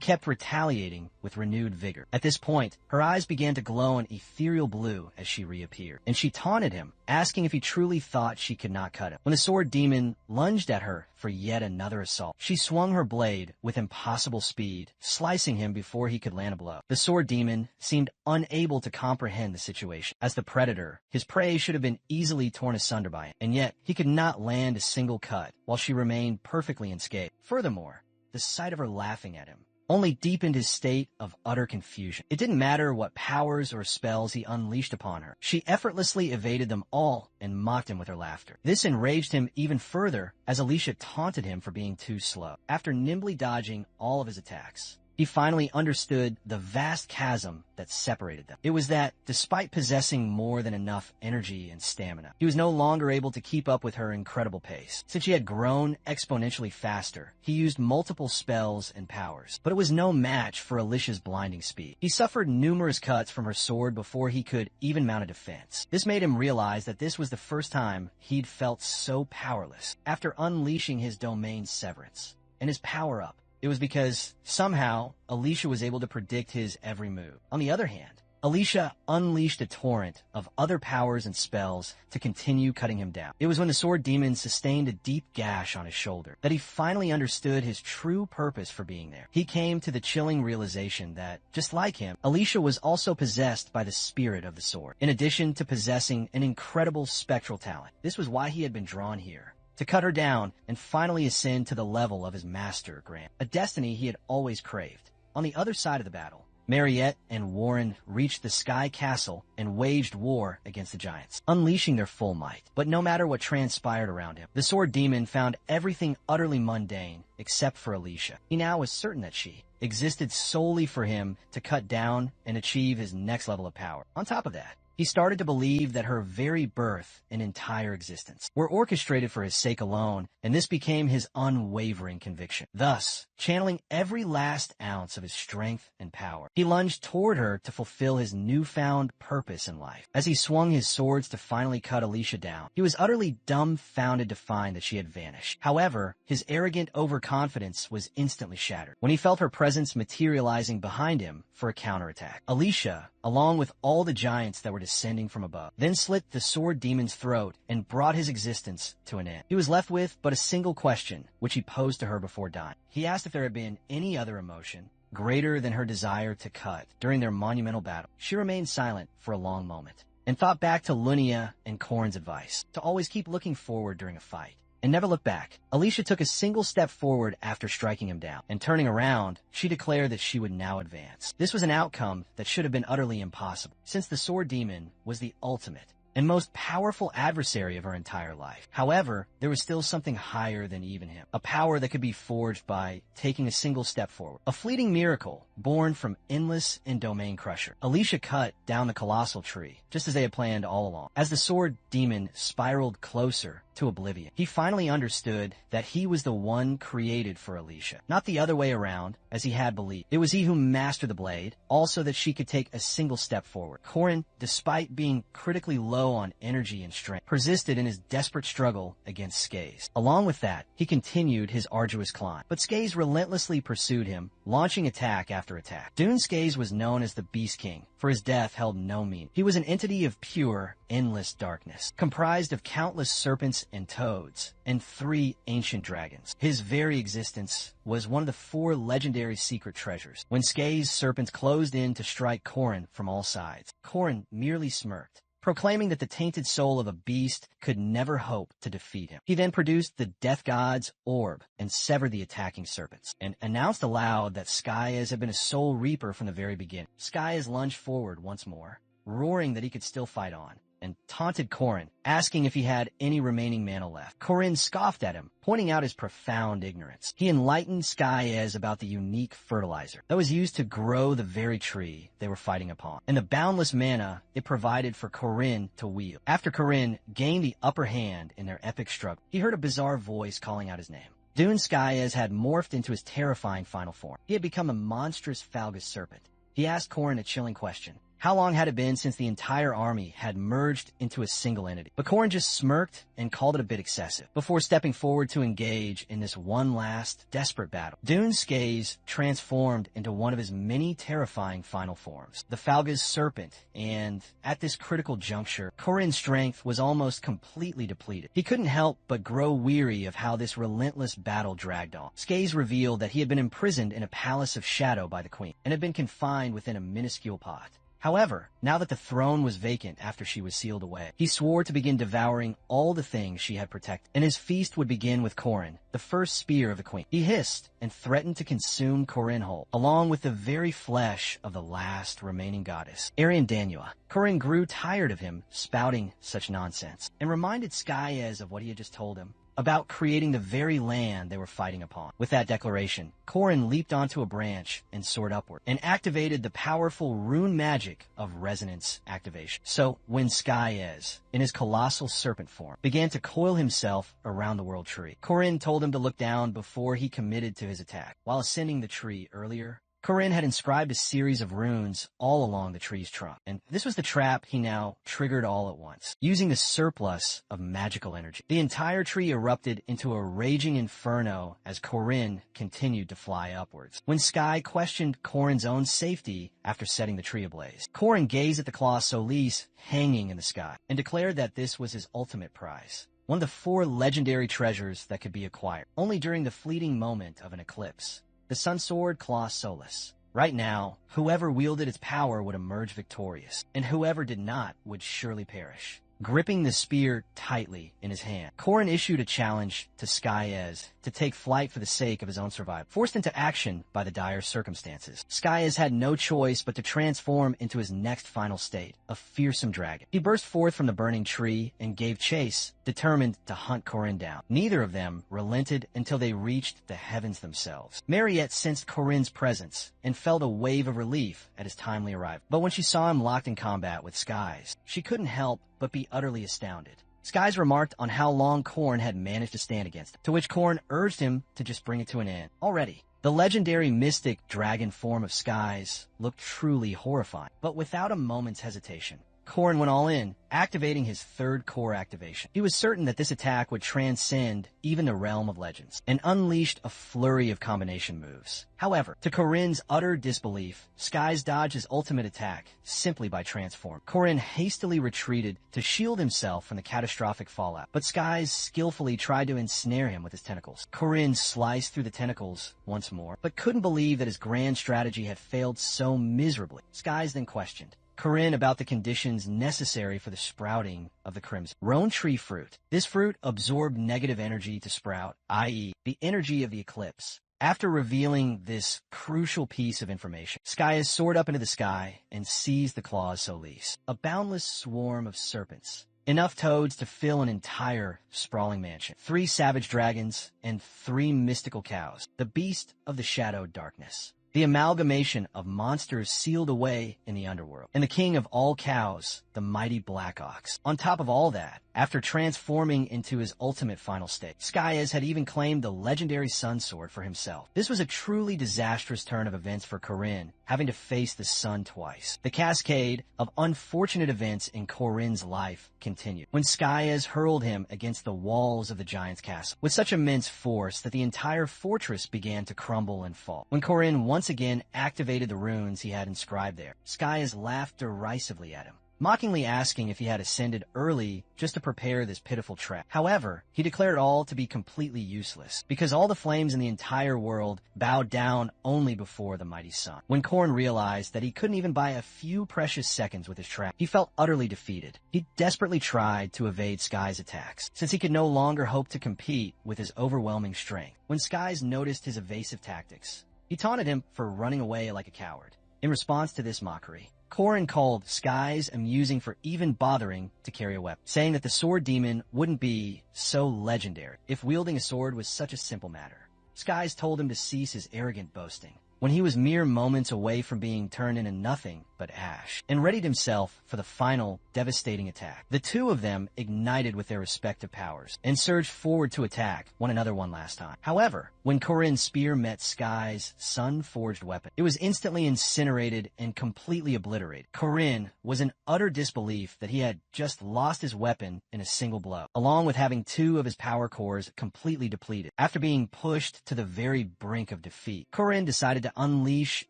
kept retaliating with renewed vigor. At this point, her eyes began to glow an ethereal blue as she reappeared, and she taunted him, asking if he truly thought she could not cut him. When the sword demon lunged at her for yet another assault, she swung her blade with impossible speed, slicing him before he could land a blow. The sword demon seemed unable to comprehend the situation. As the predator, his prey should have been easily torn asunder by him, and yet he could not land a single cut while she remained perfectly unscathed. Furthermore, the sight of her laughing at him only deepened his state of utter confusion. It didn't matter what powers or spells he unleashed upon her. She effortlessly evaded them all and mocked him with her laughter. This enraged him even further as Alicia taunted him for being too slow. After nimbly dodging all of his attacks, he finally understood the vast chasm that separated them. It was that, despite possessing more than enough energy and stamina, he was no longer able to keep up with her incredible pace. Since she had grown exponentially faster, he used multiple spells and powers, but it was no match for Alicia's blinding speed. He suffered numerous cuts from her sword before he could even mount a defense. This made him realize that this was the first time he'd felt so powerless. After unleashing his domain severance and his power-up, it was because, somehow, Alicia was able to predict his every move. On the other hand, Alicia unleashed a torrent of other powers and spells to continue cutting him down. It was when the sword demon sustained a deep gash on his shoulder that he finally understood his true purpose for being there. He came to the chilling realization that, just like him, Alicia was also possessed by the spirit of the sword, in addition to possessing an incredible spectral talent. This was why he had been drawn here, to cut her down and finally ascend to the level of his master, Grant, a destiny he had always craved. On the other side of the battle, Mariette and Warren reached the Sky Castle and waged war against the giants, unleashing their full might. But no matter what transpired around him, the sword demon found everything utterly mundane except for Alicia. He now was certain that she existed solely for him to cut down and achieve his next level of power. On top of that, he started to believe that her very birth and entire existence were orchestrated for his sake alone, and this became his unwavering conviction. Thus, channeling every last ounce of his strength and power, he lunged toward her to fulfill his newfound purpose in life. As he swung his swords to finally cut Alicia down, he was utterly dumbfounded to find that she had vanished. However, his arrogant overconfidence was instantly shattered when he felt her presence materializing behind him for a counterattack. Alicia, along with all the giants that were descending from above, then slit the sword demon's throat and brought his existence to an end. He was left with but a single question, which he posed to her before dying. He asked if there had been any other emotion greater than her desire to cut during their monumental battle. She remained silent for a long moment and thought back to Lunia and Korn's advice to always keep looking forward during a fight and never look back. Alicia took a single step forward after striking him down, and turning around, she declared that she would now advance. This was an outcome that should have been utterly impossible, since the sword demon was the ultimate and most powerful adversary of her entire life. However, there was still something higher than even him, a power that could be forged by taking a single step forward, a fleeting miracle born from endless and domain crusher. Alicia cut down the colossal tree, just as they had planned all along. As the sword demon spiraled closer to oblivion, he finally understood that he was the one created for Alicia, not the other way around, as he had believed. It was he who mastered the blade, also that she could take a single step forward. Korin, despite being critically low low on energy and strength, persisted in his desperate struggle against Skaze. Along with that, he continued his arduous climb. But Skaze relentlessly pursued him, launching attack after attack. Dune Skaze was known as the Beast King, for his death held no meaning. He was an entity of pure, endless darkness, comprised of countless serpents and toads, and 3 ancient dragons. His very existence was one of the 4 legendary secret treasures. When Skaze's serpents closed in to strike Corrin from all sides, Corrin merely smirked, proclaiming that the tainted soul of a beast could never hope to defeat him. He then produced the Death God's orb and severed the attacking serpents, and announced aloud that Skaez had been a soul reaper from the very beginning. Skaez lunged forward once more, roaring that he could still fight on, and taunted Corrin, asking if he had any remaining mana left. Corrin scoffed at him, pointing out his profound ignorance. He enlightened Skaez about the unique fertilizer that was used to grow the very tree they were fighting upon, and the boundless mana it provided for Corrin to wield. After Corrin gained the upper hand in their epic struggle, he heard a bizarre voice calling out his name. Dune Skaez had morphed into his terrifying final form. He had become a monstrous falgus serpent. He asked Corrin a chilling question. How long had it been since the entire army had merged into a single entity? But Corrin just smirked and called it a bit excessive, before stepping forward to engage in this one last, desperate battle. Dune Skaze transformed into one of his many terrifying final forms, the Falgas Serpent, and at this critical juncture, Corrin's strength was almost completely depleted. He couldn't help but grow weary of how this relentless battle dragged on. Skaze revealed that he had been imprisoned in a palace of shadow by the queen, and had been confined within a minuscule pot. However, now that the throne was vacant after she was sealed away, he swore to begin devouring all the things she had protected, and his feast would begin with Corrin, the first spear of the queen. He hissed and threatened to consume Corrin whole, along with the very flesh of the last remaining goddess, Manhwa. Corrin grew tired of him spouting such nonsense, and reminded Skaez of what he had just told him about creating the very land they were fighting upon. With that declaration, Corrin leaped onto a branch and soared upward, and activated the powerful rune magic of resonance activation. So when Skaez, in his colossal serpent form, began to coil himself around the world tree, Corrin told him to look down before he committed to his attack. While ascending the tree earlier, Corrin had inscribed a series of runes all along the tree's trunk, and this was the trap he now triggered all at once, using the surplus of magical energy. The entire tree erupted into a raging inferno as Corrin continued to fly upwards. When Sky questioned Corrin's own safety after setting the tree ablaze, Corrin gazed at the claw Solis hanging in the sky, and declared that this was his ultimate prize, one of the 4 legendary treasures that could be acquired only during the fleeting moment of an eclipse. The Sun Sword Claw Solis. Right now, whoever wielded its power would emerge victorious, and whoever did not would surely perish. Gripping the spear tightly in his hand, Corrin issued a challenge to Skaez to take flight for the sake of his own survival. Forced into action by the dire circumstances, Skaez had no choice but to transform into his next final state, a fearsome dragon. He burst forth from the burning tree and gave chase, determined to hunt Corrin down. Neither of them relented until they reached the heavens themselves. Mariette sensed Corrin's presence and felt a wave of relief at his timely arrival. But when she saw him locked in combat with Skaez, she couldn't help but be utterly astounded. Skaez remarked on how long Corrin had managed to stand against him, to which Corrin urged him to just bring it to an end. Already, the legendary mystic dragon form of Skaez looked truly horrifying, but without a moment's hesitation, Corrin went all in, activating his 3rd core activation. He was certain that this attack would transcend even the realm of legends, and unleashed a flurry of combination moves. However, to Corrin's utter disbelief, Skaez dodged his ultimate attack simply by transforming. Corrin hastily retreated to shield himself from the catastrophic fallout, but Skaez skillfully tried to ensnare him with his tentacles. Corrin sliced through the tentacles once more, but couldn't believe that his grand strategy had failed so miserably. Skaez then questioned Corrin about the conditions necessary for the sprouting of the crimson roan tree fruit. This fruit absorbed negative energy to sprout, i.e., the energy of the eclipse. After revealing this crucial piece of information, Skaez soared up into the sky and seized the claws Solis, a boundless swarm of serpents. Enough toads to fill an entire sprawling mansion. 3 savage dragons and 3 mystical cows, the beast of the shadowed darkness. The amalgamation of monsters sealed away in the underworld, and the king of all cows, the mighty Black Ox. On top of all that, after transforming into his ultimate final state, Skaez had even claimed the legendary Sun Sword for himself. This was a truly disastrous turn of events for Corrin, having to face the sun twice. The cascade of unfortunate events in Korin's life continued, when Skyas hurled him against the walls of the giant's castle with such immense force that the entire fortress began to crumble and fall. When Korin once again activated the runes he had inscribed there, Skyas laughed derisively at him, mockingly asking if he had ascended early just to prepare this pitiful trap. However, he declared all to be completely useless, because all the flames in the entire world bowed down only before the mighty sun. When Korin realized that he couldn't even buy a few precious seconds with his trap, he felt utterly defeated. He desperately tried to evade Sky's attacks, since he could no longer hope to compete with his overwhelming strength. When Sky's noticed his evasive tactics, he taunted him for running away like a coward. In response to this mockery, Korin called Sky's amusing for even bothering to carry a weapon, saying that the sword demon wouldn't be so legendary if wielding a sword was such a simple matter. Sky's told him to cease his arrogant boasting, when he was mere moments away from being turned into nothing but ash, and readied himself for the final devastating attack. The two of them ignited with their respective powers and surged forward to attack one another one last time. However, when Korin's spear met Sky's sun-forged weapon, it was instantly incinerated and completely obliterated. Korin was in utter disbelief that he had just lost his weapon in a single blow, along with having two of his power cores completely depleted. After being pushed to the very brink of defeat, Korin decided to unleash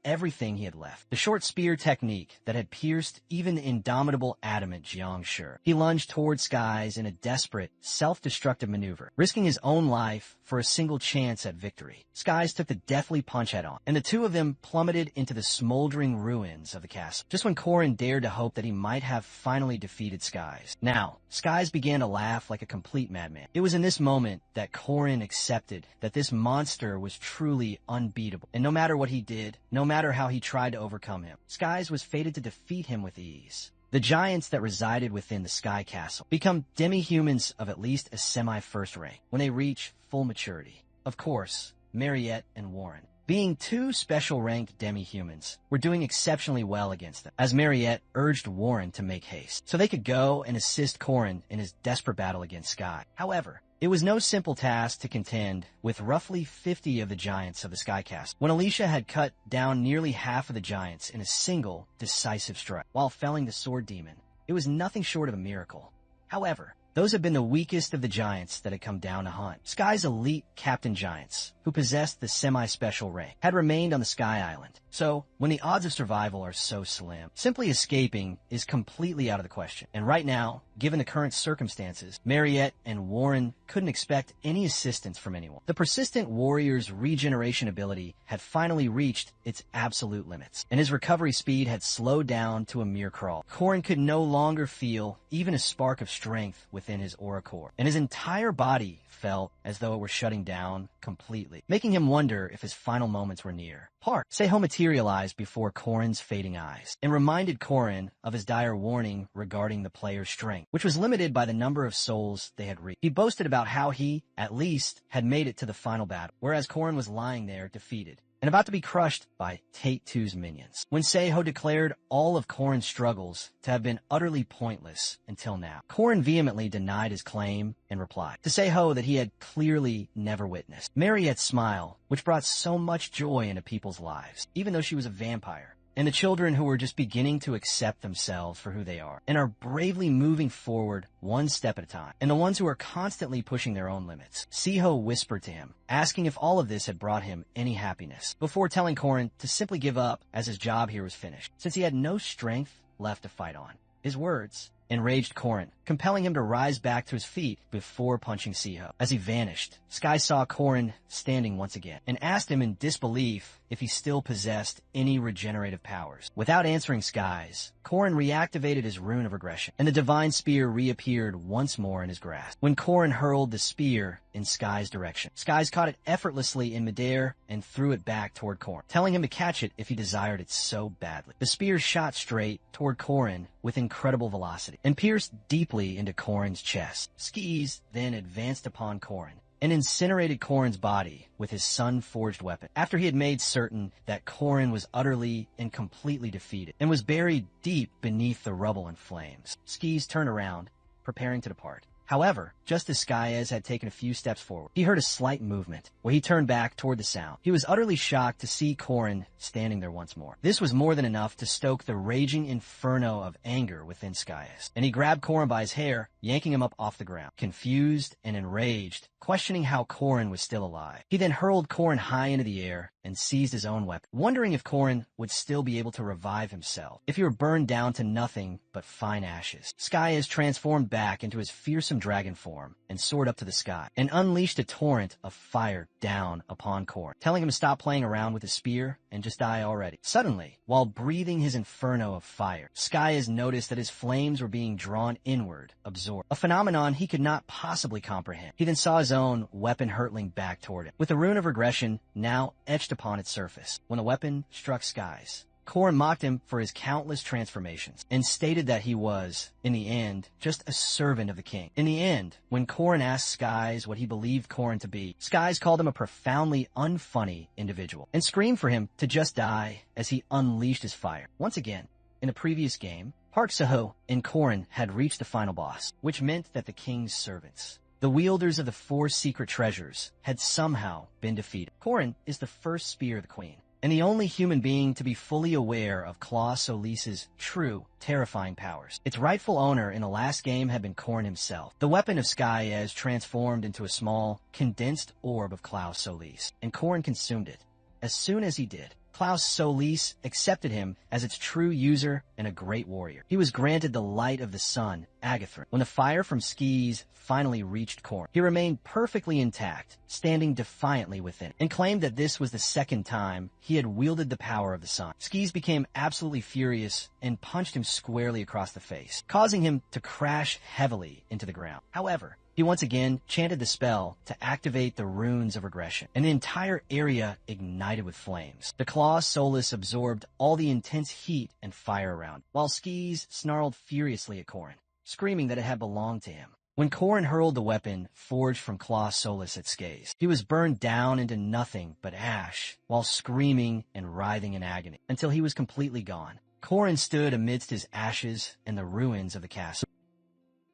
everything he had left. The short spear technique that had pierced even the indomitable adamant Jiang Shi. He lunged toward Sky's in a desperate, self-destructive maneuver, risking his own life for a single chance at victory. Sky's took the deathly punch head-on, and the two of them plummeted into the smoldering ruins of the castle, just when Korin dared to hope that he might have finally defeated Sky's. Now, Sky's began to laugh like a complete madman. It was in this moment that Korin accepted that this monster was truly unbeatable, and no matter what he did, no matter how he tried to overcome him, Sky's was fated to defeat him with ease. The giants that resided within the Sky Castle become demi-humans of at least a semi-first rank when they reach full maturity. Of course, Mariette and Warren, being two special-ranked demi-humans, were doing exceptionally well against them, as Mariette urged Warren to make haste, so they could go and assist Korin in his desperate battle against Sky. However, it was no simple task to contend with roughly 50 of the giants of the Sky Castle, when Alicia had cut down nearly half of the giants in a single, decisive strike, while felling the sword demon. It was nothing short of a miracle. However, those had been the weakest of the giants that had come down to hunt. Sky's elite captain giants, who possessed the semi-special rank, had remained on the Sky Island. So, when the odds of survival are so slim, simply escaping is completely out of the question. And right now, given the current circumstances, Mariette and Warren couldn't expect any assistance from anyone. The persistent warrior's regeneration ability had finally reached its absolute limits, and his recovery speed had slowed down to a mere crawl. Korin could no longer feel even a spark of strength within his aura core, and his entire body felt as though it were shutting down completely, making him wonder if his final moments were near. Seiho materialized before Korin's fading eyes, and reminded Korin of his dire warning regarding the player's strength, which was limited by the number of souls they had reached. He boasted about how he, at least, had made it to the final battle, whereas Korin was lying there defeated, and about to be crushed by Tate 2's minions, when Seiho declared all of Korin's struggles to have been utterly pointless until now. Korin vehemently denied his claim and replied to Seiho that he had clearly never witnessed. Mariette's smile, which brought so much joy into people's lives, even though she was a vampire, and the children who were just beginning to accept themselves for who they are, and are bravely moving forward one step at a time, and the ones who are constantly pushing their own limits. Seiho whispered to him, asking if all of this had brought him any happiness, before telling Korin to simply give up as his job here was finished, since he had no strength left to fight on. His words enraged Korin, compelling him to rise back to his feet before punching Seiho. As he vanished, Sky saw Korin standing once again, and asked him in disbelief if he still possessed any regenerative powers. Without answering Sky's, Korin reactivated his rune of regression, and the divine spear reappeared once more in his grasp. When Korin hurled the spear in Sky's direction, Sky's caught it effortlessly in midair and threw it back toward Korin, telling him to catch it if he desired it so badly. The spear shot straight toward Korin with incredible velocity, and pierced deeply into Korin's chest. Skis then advanced upon Korin, and incinerated Korin's body with his sun-forged weapon, after he had made certain that Korin was utterly and completely defeated, and was buried deep beneath the rubble and flames. Skis turned around, preparing to depart. However, just as Skyez had taken a few steps forward, he heard a slight movement, where he turned back toward the sound. He was utterly shocked to see Korin standing there once more. This was more than enough to stoke the raging inferno of anger within Skyez, and he grabbed Korin by his hair, yanking him up off the ground. Confused and enraged, questioning how Korin was still alive. He then hurled Korin high into the air and seized his own weapon, wondering if Korin would still be able to revive himself, if he were burned down to nothing but fine ashes. Skyez transformed back into his fearsome dragon form and soared up to the sky, and unleashed a torrent of fire down upon Korin, telling him to stop playing around with his spear and just die already. Suddenly, while breathing his inferno of fire, Skyez noticed that his flames were being drawn inward, absorbed, a phenomenon he could not possibly comprehend. He then saw his own weapon hurtling back toward him, with the rune of regression now etched upon its surface. When the weapon struck Skyez, Korin mocked him for his countless transformations and stated that he was, in the end, just a servant of the king. In the end, when Korin asked Skyez what he believed Korin to be, Skyez called him a profoundly unfunny individual and screamed for him to just die as he unleashed his fire. Once again, in a previous game, Park Seho and Korin had reached the final boss, which meant that the king's servants, the wielders of the 4 secret treasures, had somehow been defeated. Korin is the first spear of the queen, and the only human being to be fully aware of Claw Solis's true, terrifying powers. Its rightful owner in the last game had been Korin himself. The weapon of Skyez transformed into a small, condensed orb of Klaus Solis, and Korin consumed it. As soon as he did, Klaus Solis accepted him as its true user and a great warrior. He was granted the light of the sun, Agathrin. When the fire from Skis finally reached Korin, he remained perfectly intact, standing defiantly within it, and claimed that this was the second time he had wielded the power of the sun. Skis became absolutely furious and punched him squarely across the face, causing him to crash heavily into the ground. However, he once again chanted the spell to activate the runes of regression, and the entire area ignited with flames. The Claw Solis absorbed all the intense heat and fire around, while Skis snarled furiously at Korin, screaming that it had belonged to him. When Korin hurled the weapon forged from Claw Solis at Skis, he was burned down into nothing but ash, while screaming and writhing in agony, until he was completely gone. Korin stood amidst his ashes and the ruins of the castle.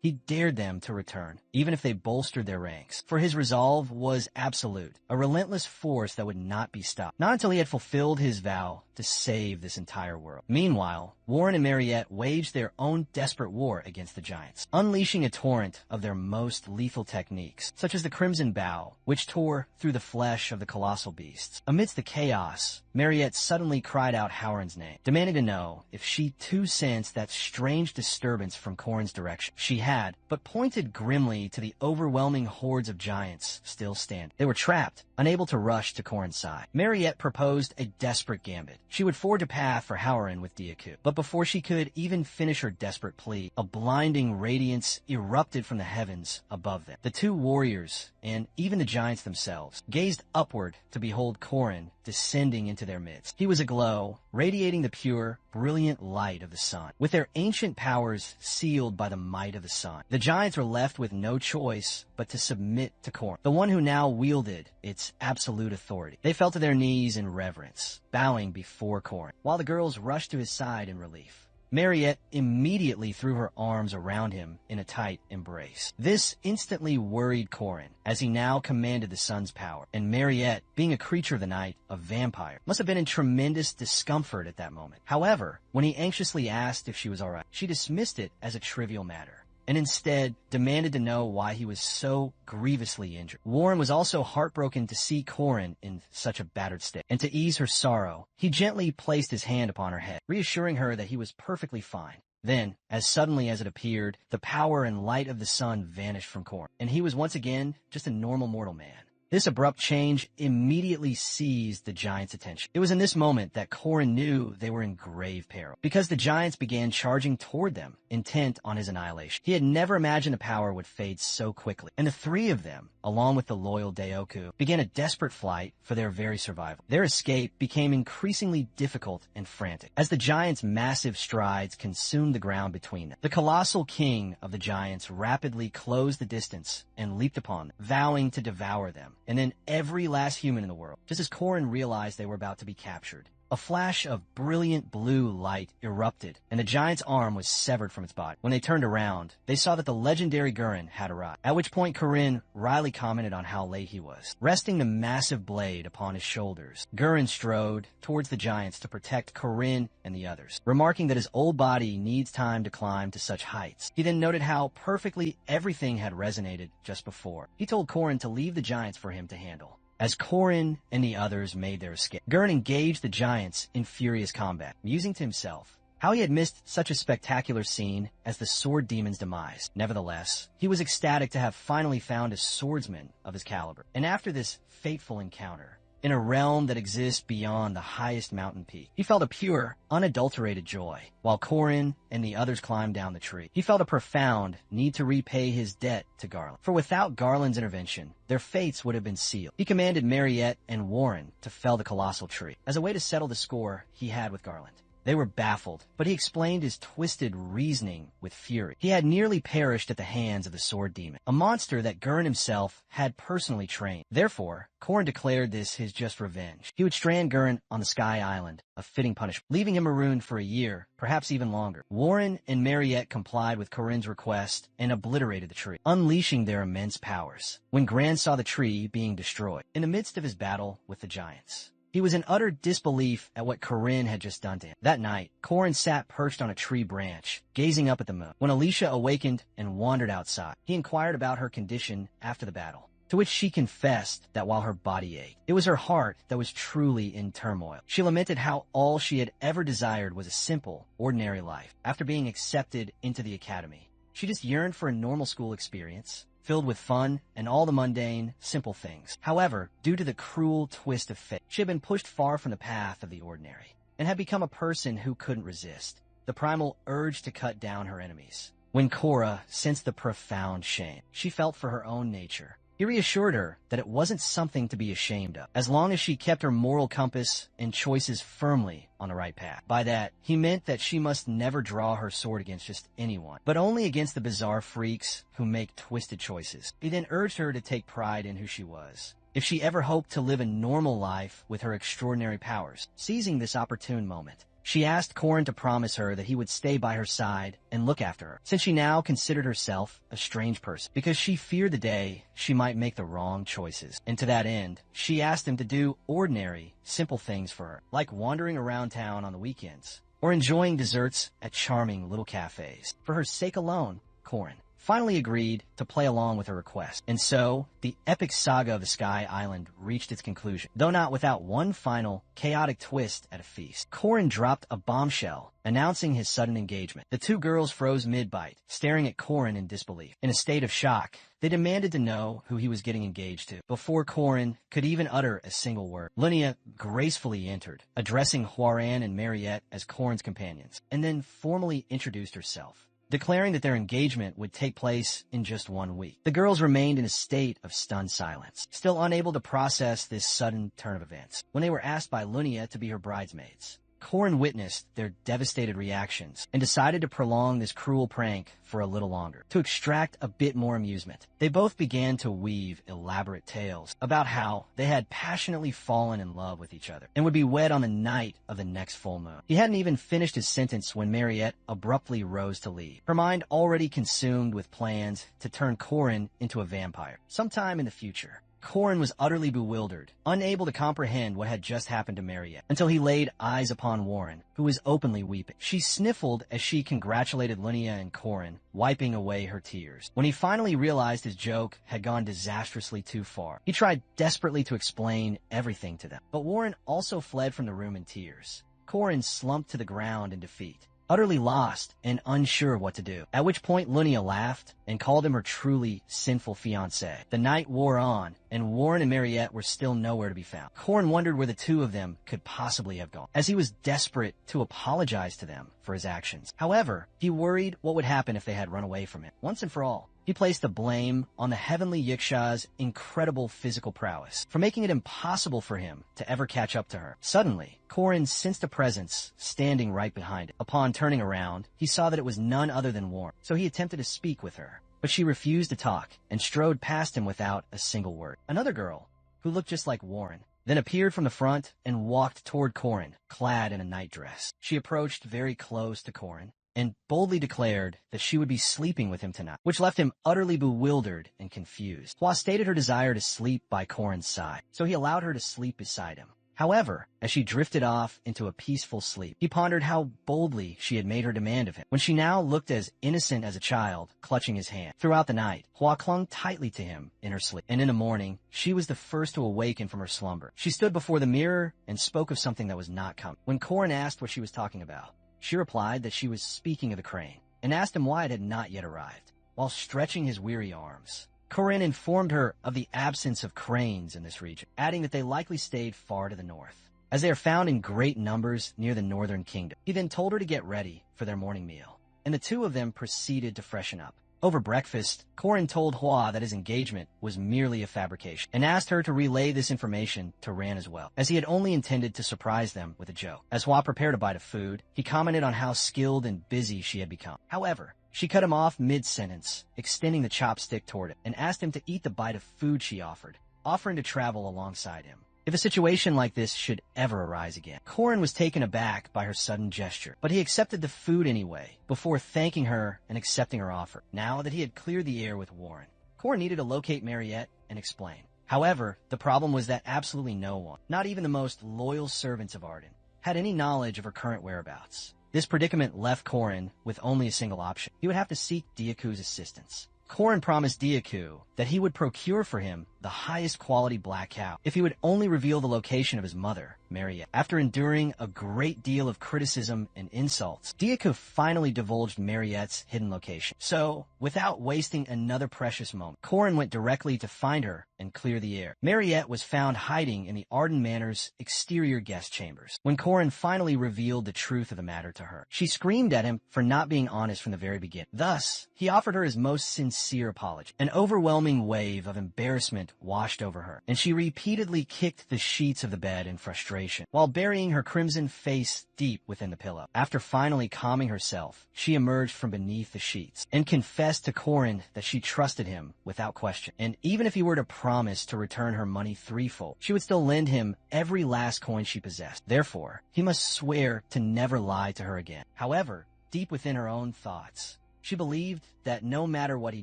He dared them to return, even if they bolstered their ranks, for his resolve was absolute, a relentless force that would not be stopped, not until he had fulfilled his vow to save this entire world. Meanwhile, Warren and Mariette waged their own desperate war against the giants, unleashing a torrent of their most lethal techniques, such as the Crimson Bow, which tore through the flesh of the colossal beasts. Amidst the chaos, Mariette suddenly cried out Howren's name, demanding to know if she too sensed that strange disturbance from Korin's direction. She had, but pointed grimly to the overwhelming hordes of giants still standing. They were trapped, unable to rush to Korin's side. Mariette proposed a desperate gambit. She would forge a path for Howren with Diaku. But before she could even finish her desperate plea, a blinding radiance erupted from the heavens above them. The two warriors, and even the giants themselves, gazed upward to behold Korin descending into their midst. He was aglow, radiating the pure, brilliant light of the sun. With their ancient powers sealed by the might of the sun, the giants were left with no choice but to submit to Korin, the one who now wielded its absolute authority. They fell to their knees in reverence, bowing before Korin, while the girls rushed to his side in relief. Mariette immediately threw her arms around him in a tight embrace. This instantly worried Korin, as he now commanded the sun's power, and Mariette, being a creature of the night, a vampire, must have been in tremendous discomfort at that moment. However, when he anxiously asked if she was alright, she dismissed it as a trivial matter, and instead demanded to know why he was so grievously injured. Warren was also heartbroken to see Korin in such a battered state, and to ease her sorrow, he gently placed his hand upon her head, reassuring her that he was perfectly fine. Then, as suddenly as it appeared, the power and light of the sun vanished from Korin, and he was once again just a normal mortal man. This abrupt change immediately seized the giants' attention. It was in this moment that Korin knew they were in grave peril, because the giants began charging toward them, intent on his annihilation. He had never imagined a power would fade so quickly, and the three of them, along with the loyal Daioku, began a desperate flight for their very survival. Their escape became increasingly difficult and frantic, as the giants' massive strides consumed the ground between them. The colossal king of the giants rapidly closed the distance and leaped upon them, vowing to devour them, and then every last human in the world. Just as Korin realized they were about to be captured, A flash of brilliant blue light erupted, and the giant's arm was severed from its body. When they turned around, they saw that the legendary Gurren had arrived, at which point Corinne wryly commented on how late he was. Resting the massive blade upon his shoulders, Gurren strode towards the giants to protect Corinne and the others, remarking that his old body needs time to climb to such heights. He then noted how perfectly everything had resonated just before. He told Corinne to leave the giants for him to handle. As Corinne and the others made their escape, Gurren engaged the giants in furious combat, musing to himself how he had missed such a spectacular scene as the sword demon's demise. Nevertheless, he was ecstatic to have finally found a swordsman of his caliber. And after this fateful encounter, in a realm that exists beyond the highest mountain peak, he felt a pure, unadulterated joy. While Corin and the others climbed down the tree, he felt a profound need to repay his debt to Garland. For without Garland's intervention, their fates would have been sealed. He commanded Mariette and Warren to fell the colossal tree, as a way to settle the score he had with Garland. They were baffled, but he explained his twisted reasoning with fury. He had nearly perished at the hands of the sword demon, a monster that Gurren himself had personally trained. Therefore, Corin declared this his just revenge. He would strand Gurren on the Sky Island, a fitting punishment, leaving him marooned for a year, perhaps even longer. Warren and Mariette complied with Corinne's request and obliterated the tree, unleashing their immense powers. When Gran saw the tree being destroyed, in the midst of his battle with the giants, he was in utter disbelief at what Corinne had just done to him. That night, Corin sat perched on a tree branch, gazing up at the moon. When Alicia awakened and wandered outside, he inquired about her condition after the battle, to which she confessed that while her body ached, it was her heart that was truly in turmoil. She lamented how all she had ever desired was a simple, ordinary life. After being accepted into the academy, she just yearned for a normal school experience, filled with fun and all the mundane, simple things. However, due to the cruel twist of fate, she had been pushed far from the path of the ordinary, and had become a person who couldn't resist the primal urge to cut down her enemies. When Cora sensed the profound shame she felt for her own nature, he reassured her that it wasn't something to be ashamed of, as long as she kept her moral compass and choices firmly on the right path. By that, he meant that she must never draw her sword against just anyone, but only against the bizarre freaks who make twisted choices. He then urged her to take pride in who she was, if she ever hoped to live a normal life with her extraordinary powers. Seizing this opportune moment, she asked Corin to promise her that he would stay by her side and look after her, since she now considered herself a strange person, because she feared the day she might make the wrong choices. And to that end, she asked him to do ordinary, simple things for her, like wandering around town on the weekends, or enjoying desserts at charming little cafes. For her sake alone, Corin finally agreed to play along with her request. And so, the epic saga of the Sky Island reached its conclusion, though not without one final, chaotic twist at a feast. Corin dropped a bombshell, announcing his sudden engagement. The two girls froze mid-bite, staring at Corin in disbelief. In a state of shock, they demanded to know who he was getting engaged to. Before Corin could even utter a single word, Linnea gracefully entered, addressing Huaran and Mariette as Corin's companions, and then formally introduced herself, declaring that their engagement would take place in just 1 week. The girls remained in a state of stunned silence, still unable to process this sudden turn of events. When they were asked by Linnea to be her bridesmaids, Corin witnessed their devastated reactions and decided to prolong this cruel prank for a little longer, to extract a bit more amusement. They both began to weave elaborate tales about how they had passionately fallen in love with each other and would be wed on the night of the next full moon. He hadn't even finished his sentence when Mariette abruptly rose to leave, her mind already consumed with plans to turn Corin into a vampire sometime in the future. Corin was utterly bewildered, unable to comprehend what had just happened to Mariette, until he laid eyes upon Warren, who was openly weeping. She sniffled as she congratulated Linnea and Corin, wiping away her tears. When he finally realized his joke had gone disastrously too far, he tried desperately to explain everything to them. But Warren also fled from the room in tears. Corin slumped to the ground in defeat, utterly lost and unsure of what to do, at which point Linnea laughed and called him her truly sinful fiancé. The night wore on, and Warren and Mariette were still nowhere to be found. Corin wondered where the two of them could possibly have gone, as he was desperate to apologize to them for his actions. However, he worried what would happen if they had run away from him, once and for all. He placed the blame on the heavenly Yiksha's incredible physical prowess for making it impossible for him to ever catch up to her. Suddenly, Corin sensed a presence standing right behind him. Upon turning around, he saw that it was none other than Warren, so he attempted to speak with her, but she refused to talk and strode past him without a single word. Another girl, who looked just like Warren, then appeared from the front and walked toward Corin, clad in a nightdress. She approached very close to Corin and boldly declared that she would be sleeping with him tonight, which left him utterly bewildered and confused. Hua stated her desire to sleep by Corin's side, so he allowed her to sleep beside him. However, as she drifted off into a peaceful sleep, he pondered how boldly she had made her demand of him, when she now looked as innocent as a child, clutching his hand. Throughout the night, Hua clung tightly to him in her sleep, and in the morning, she was the first to awaken from her slumber. She stood before the mirror and spoke of something that was not coming. When Corin asked what she was talking about, she replied that she was speaking of the crane, and asked him why it had not yet arrived. While stretching his weary arms, Corin informed her of the absence of cranes in this region, adding that they likely stayed far to the north, as they are found in great numbers near the northern kingdom. He then told her to get ready for their morning meal, and the two of them proceeded to freshen up. Over breakfast, Corin told Hua that his engagement was merely a fabrication, and asked her to relay this information to Ran as well, as he had only intended to surprise them with a joke. As Hua prepared a bite of food, he commented on how skilled and busy she had become. However, she cut him off mid-sentence, extending the chopstick toward him, and asked him to eat the bite of food she offered, offering to travel alongside him if a situation like this should ever arise again. Corin was taken aback by her sudden gesture, but he accepted the food anyway, before thanking her and accepting her offer. Now that he had cleared the air with Warren, Corin needed to locate Mariette and explain. However, the problem was that absolutely no one, not even the most loyal servants of Arden, had any knowledge of her current whereabouts. This predicament left Corin with only a single option. He would have to seek Diaku's assistance. Corin promised Diaku that he would procure for him the highest quality black cow if he would only reveal the location of his mother, Mariette. After enduring a great deal of criticism and insults, Diaku finally divulged Mariette's hidden location. So, without wasting another precious moment, Corin went directly to find her and clear the air. Mariette was found hiding in the Arden Manor's exterior guest chambers. When Corin finally revealed the truth of the matter to her, she screamed at him for not being honest from the very beginning. Thus, he offered her his most sincere apology. An overwhelming wave of embarrassment washed over her, and she repeatedly kicked the sheets of the bed in frustration, while burying her crimson face deep within the pillow. After finally calming herself, she emerged from beneath the sheets and confessed to Corin that she trusted him without question, and even if he were to promise to return her money threefold, she would still lend him every last coin she possessed. Therefore, he must swear to never lie to her again. However, deep within her own thoughts, she believed that no matter what he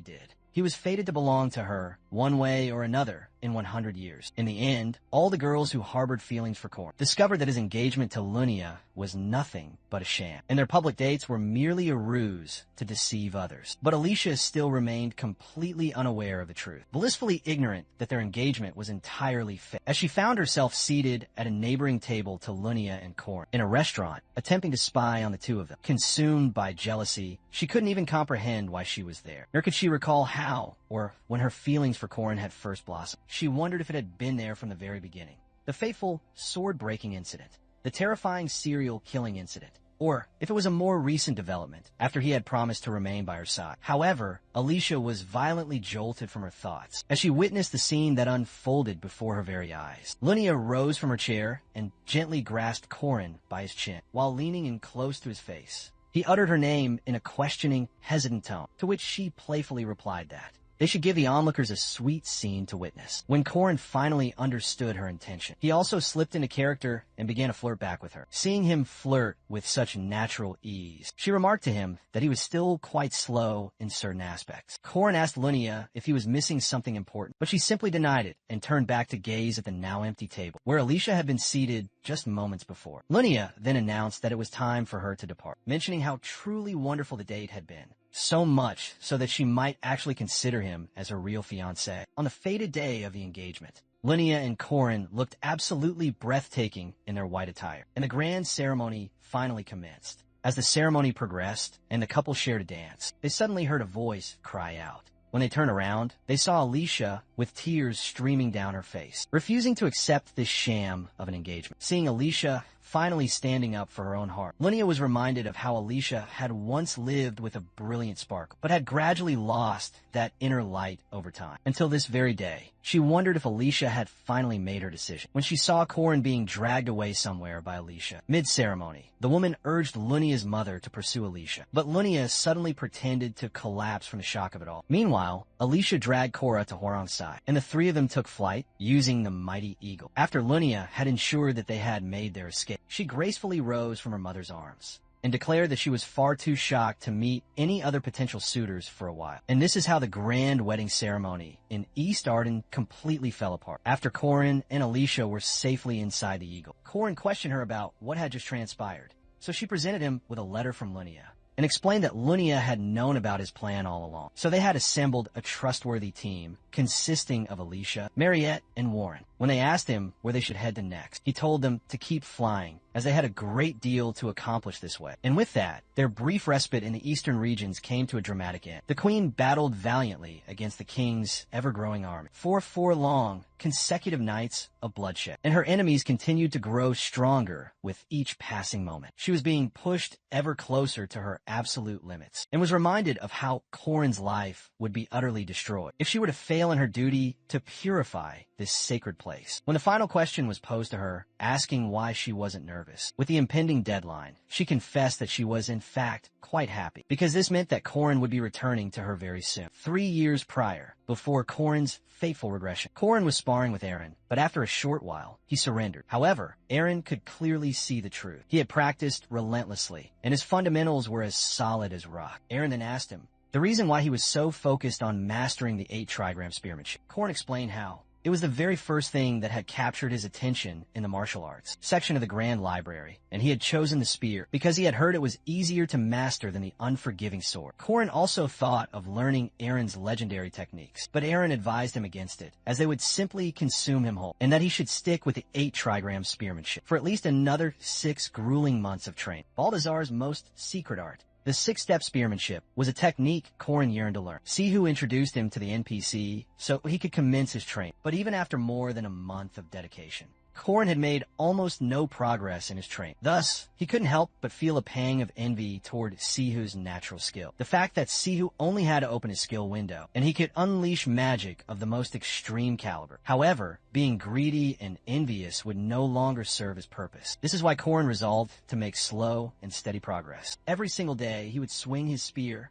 did, he was fated to belong to her one way or another in 100 years. In the end, all the girls who harbored feelings for Corin discovered that his engagement to Lunia was nothing but a sham, and their public dates were merely a ruse to deceive others. But Alicia still remained completely unaware of the truth, blissfully ignorant that their engagement was entirely fake, as she found herself seated at a neighboring table to Lunia and Corin in a restaurant, attempting to spy on the two of them. Consumed by jealousy, she couldn't even comprehend why she was there, nor could she recall how or when her feelings for Corin had first blossomed. She wondered if it had been there from the very beginning. The fateful sword-breaking incident, the terrifying serial killing incident, or if it was a more recent development after he had promised to remain by her side. However, Alicia was violently jolted from her thoughts as she witnessed the scene that unfolded before her very eyes. Lunia rose from her chair and gently grasped Corin by his chin, while leaning in close to his face. He uttered her name in a questioning, hesitant tone, to which she playfully replied that they should give the onlookers a sweet scene to witness. When Corin finally understood her intention, he also slipped into character and began to flirt back with her. Seeing him flirt with such natural ease, she remarked to him that he was still quite slow in certain aspects. Corin asked Lunia if he was missing something important, but she simply denied it and turned back to gaze at the now empty table, where Alicia had been seated just moments before. Lunia then announced that it was time for her to depart, mentioning how truly wonderful the date had been. So much so that she might actually consider him as her real fiancé. On the fated day of the engagement, Lunia and Corin looked absolutely breathtaking in their white attire, and the grand ceremony finally commenced. As the ceremony progressed and the couple shared a dance, they suddenly heard a voice cry out. When they turned around, they saw Alicia with tears streaming down her face, refusing to accept this sham of an engagement. Seeing Alicia finally standing up for her own heart. Lunia was reminded of how Alicia had once lived with a brilliant spark, but had gradually lost that inner light over time. Until this very day, she wondered if Alicia had finally made her decision. When she saw Corin being dragged away somewhere by Alicia, mid-ceremony, the woman urged Lunia's mother to pursue Alicia, but Lunia suddenly pretended to collapse from the shock of it all. Meanwhile, Alicia dragged Cora to Hwoarang's side, and the three of them took flight using the mighty eagle. After Lunia had ensured that they had made their escape, she gracefully rose from her mother's arms and declared that she was far too shocked to meet any other potential suitors for a while. And this is how the grand wedding ceremony in East Arden completely fell apart. After Corin and Alicia were safely inside the eagle, Corin questioned her about what had just transpired. So she presented him with a letter from Lunia and explained that Lunia had known about his plan all along. So they had assembled a trustworthy team consisting of Alicia, Mariette, and Warren. When they asked him where they should head to next, he told them to keep flying, as they had a great deal to accomplish this way. And with that, their brief respite in the eastern regions came to a dramatic end. The queen battled valiantly against the king's ever-growing army for 4 long, consecutive nights of bloodshed, and her enemies continued to grow stronger with each passing moment. She was being pushed ever closer to her absolute limits, and was reminded of how Corin's life would be utterly destroyed if she were to fail in her duty to purify this sacred place. When the final question was posed to her, asking why she wasn't nervous with the impending deadline, she confessed that she was in fact quite happy, because this meant that Corin would be returning to her very soon. 3 years prior, before Corin's fateful regression, Corin was sparring with Eren, but after a short while, he surrendered. However, Eren could clearly see the truth. He had practiced relentlessly, and his fundamentals were as solid as rock. Eren then asked him the reason why he was so focused on mastering the 8 trigram spearmanship. Corin explained how it was the very first thing that had captured his attention in the martial arts section of the Grand Library, and he had chosen the spear because he had heard it was easier to master than the unforgiving sword. Corin also thought of learning Eren's legendary techniques, but Eren advised him against it, as they would simply consume him whole, and that he should stick with the 8 trigram spearmanship for at least another 6 grueling months of training. Balthazar's most secret art, the 6-step spearmanship, was a technique Corin yearned to learn. Sihu introduced him to the NPC so he could commence his training. But even after more than a month of dedication, Corin had made almost no progress in his training. Thus, he couldn't help but feel a pang of envy toward Sihu's natural skill. The fact that Sihu only had to open his skill window, and he could unleash magic of the most extreme caliber. However, being greedy and envious would no longer serve his purpose. This is why Corin resolved to make slow and steady progress. Every single day, he would swing his spear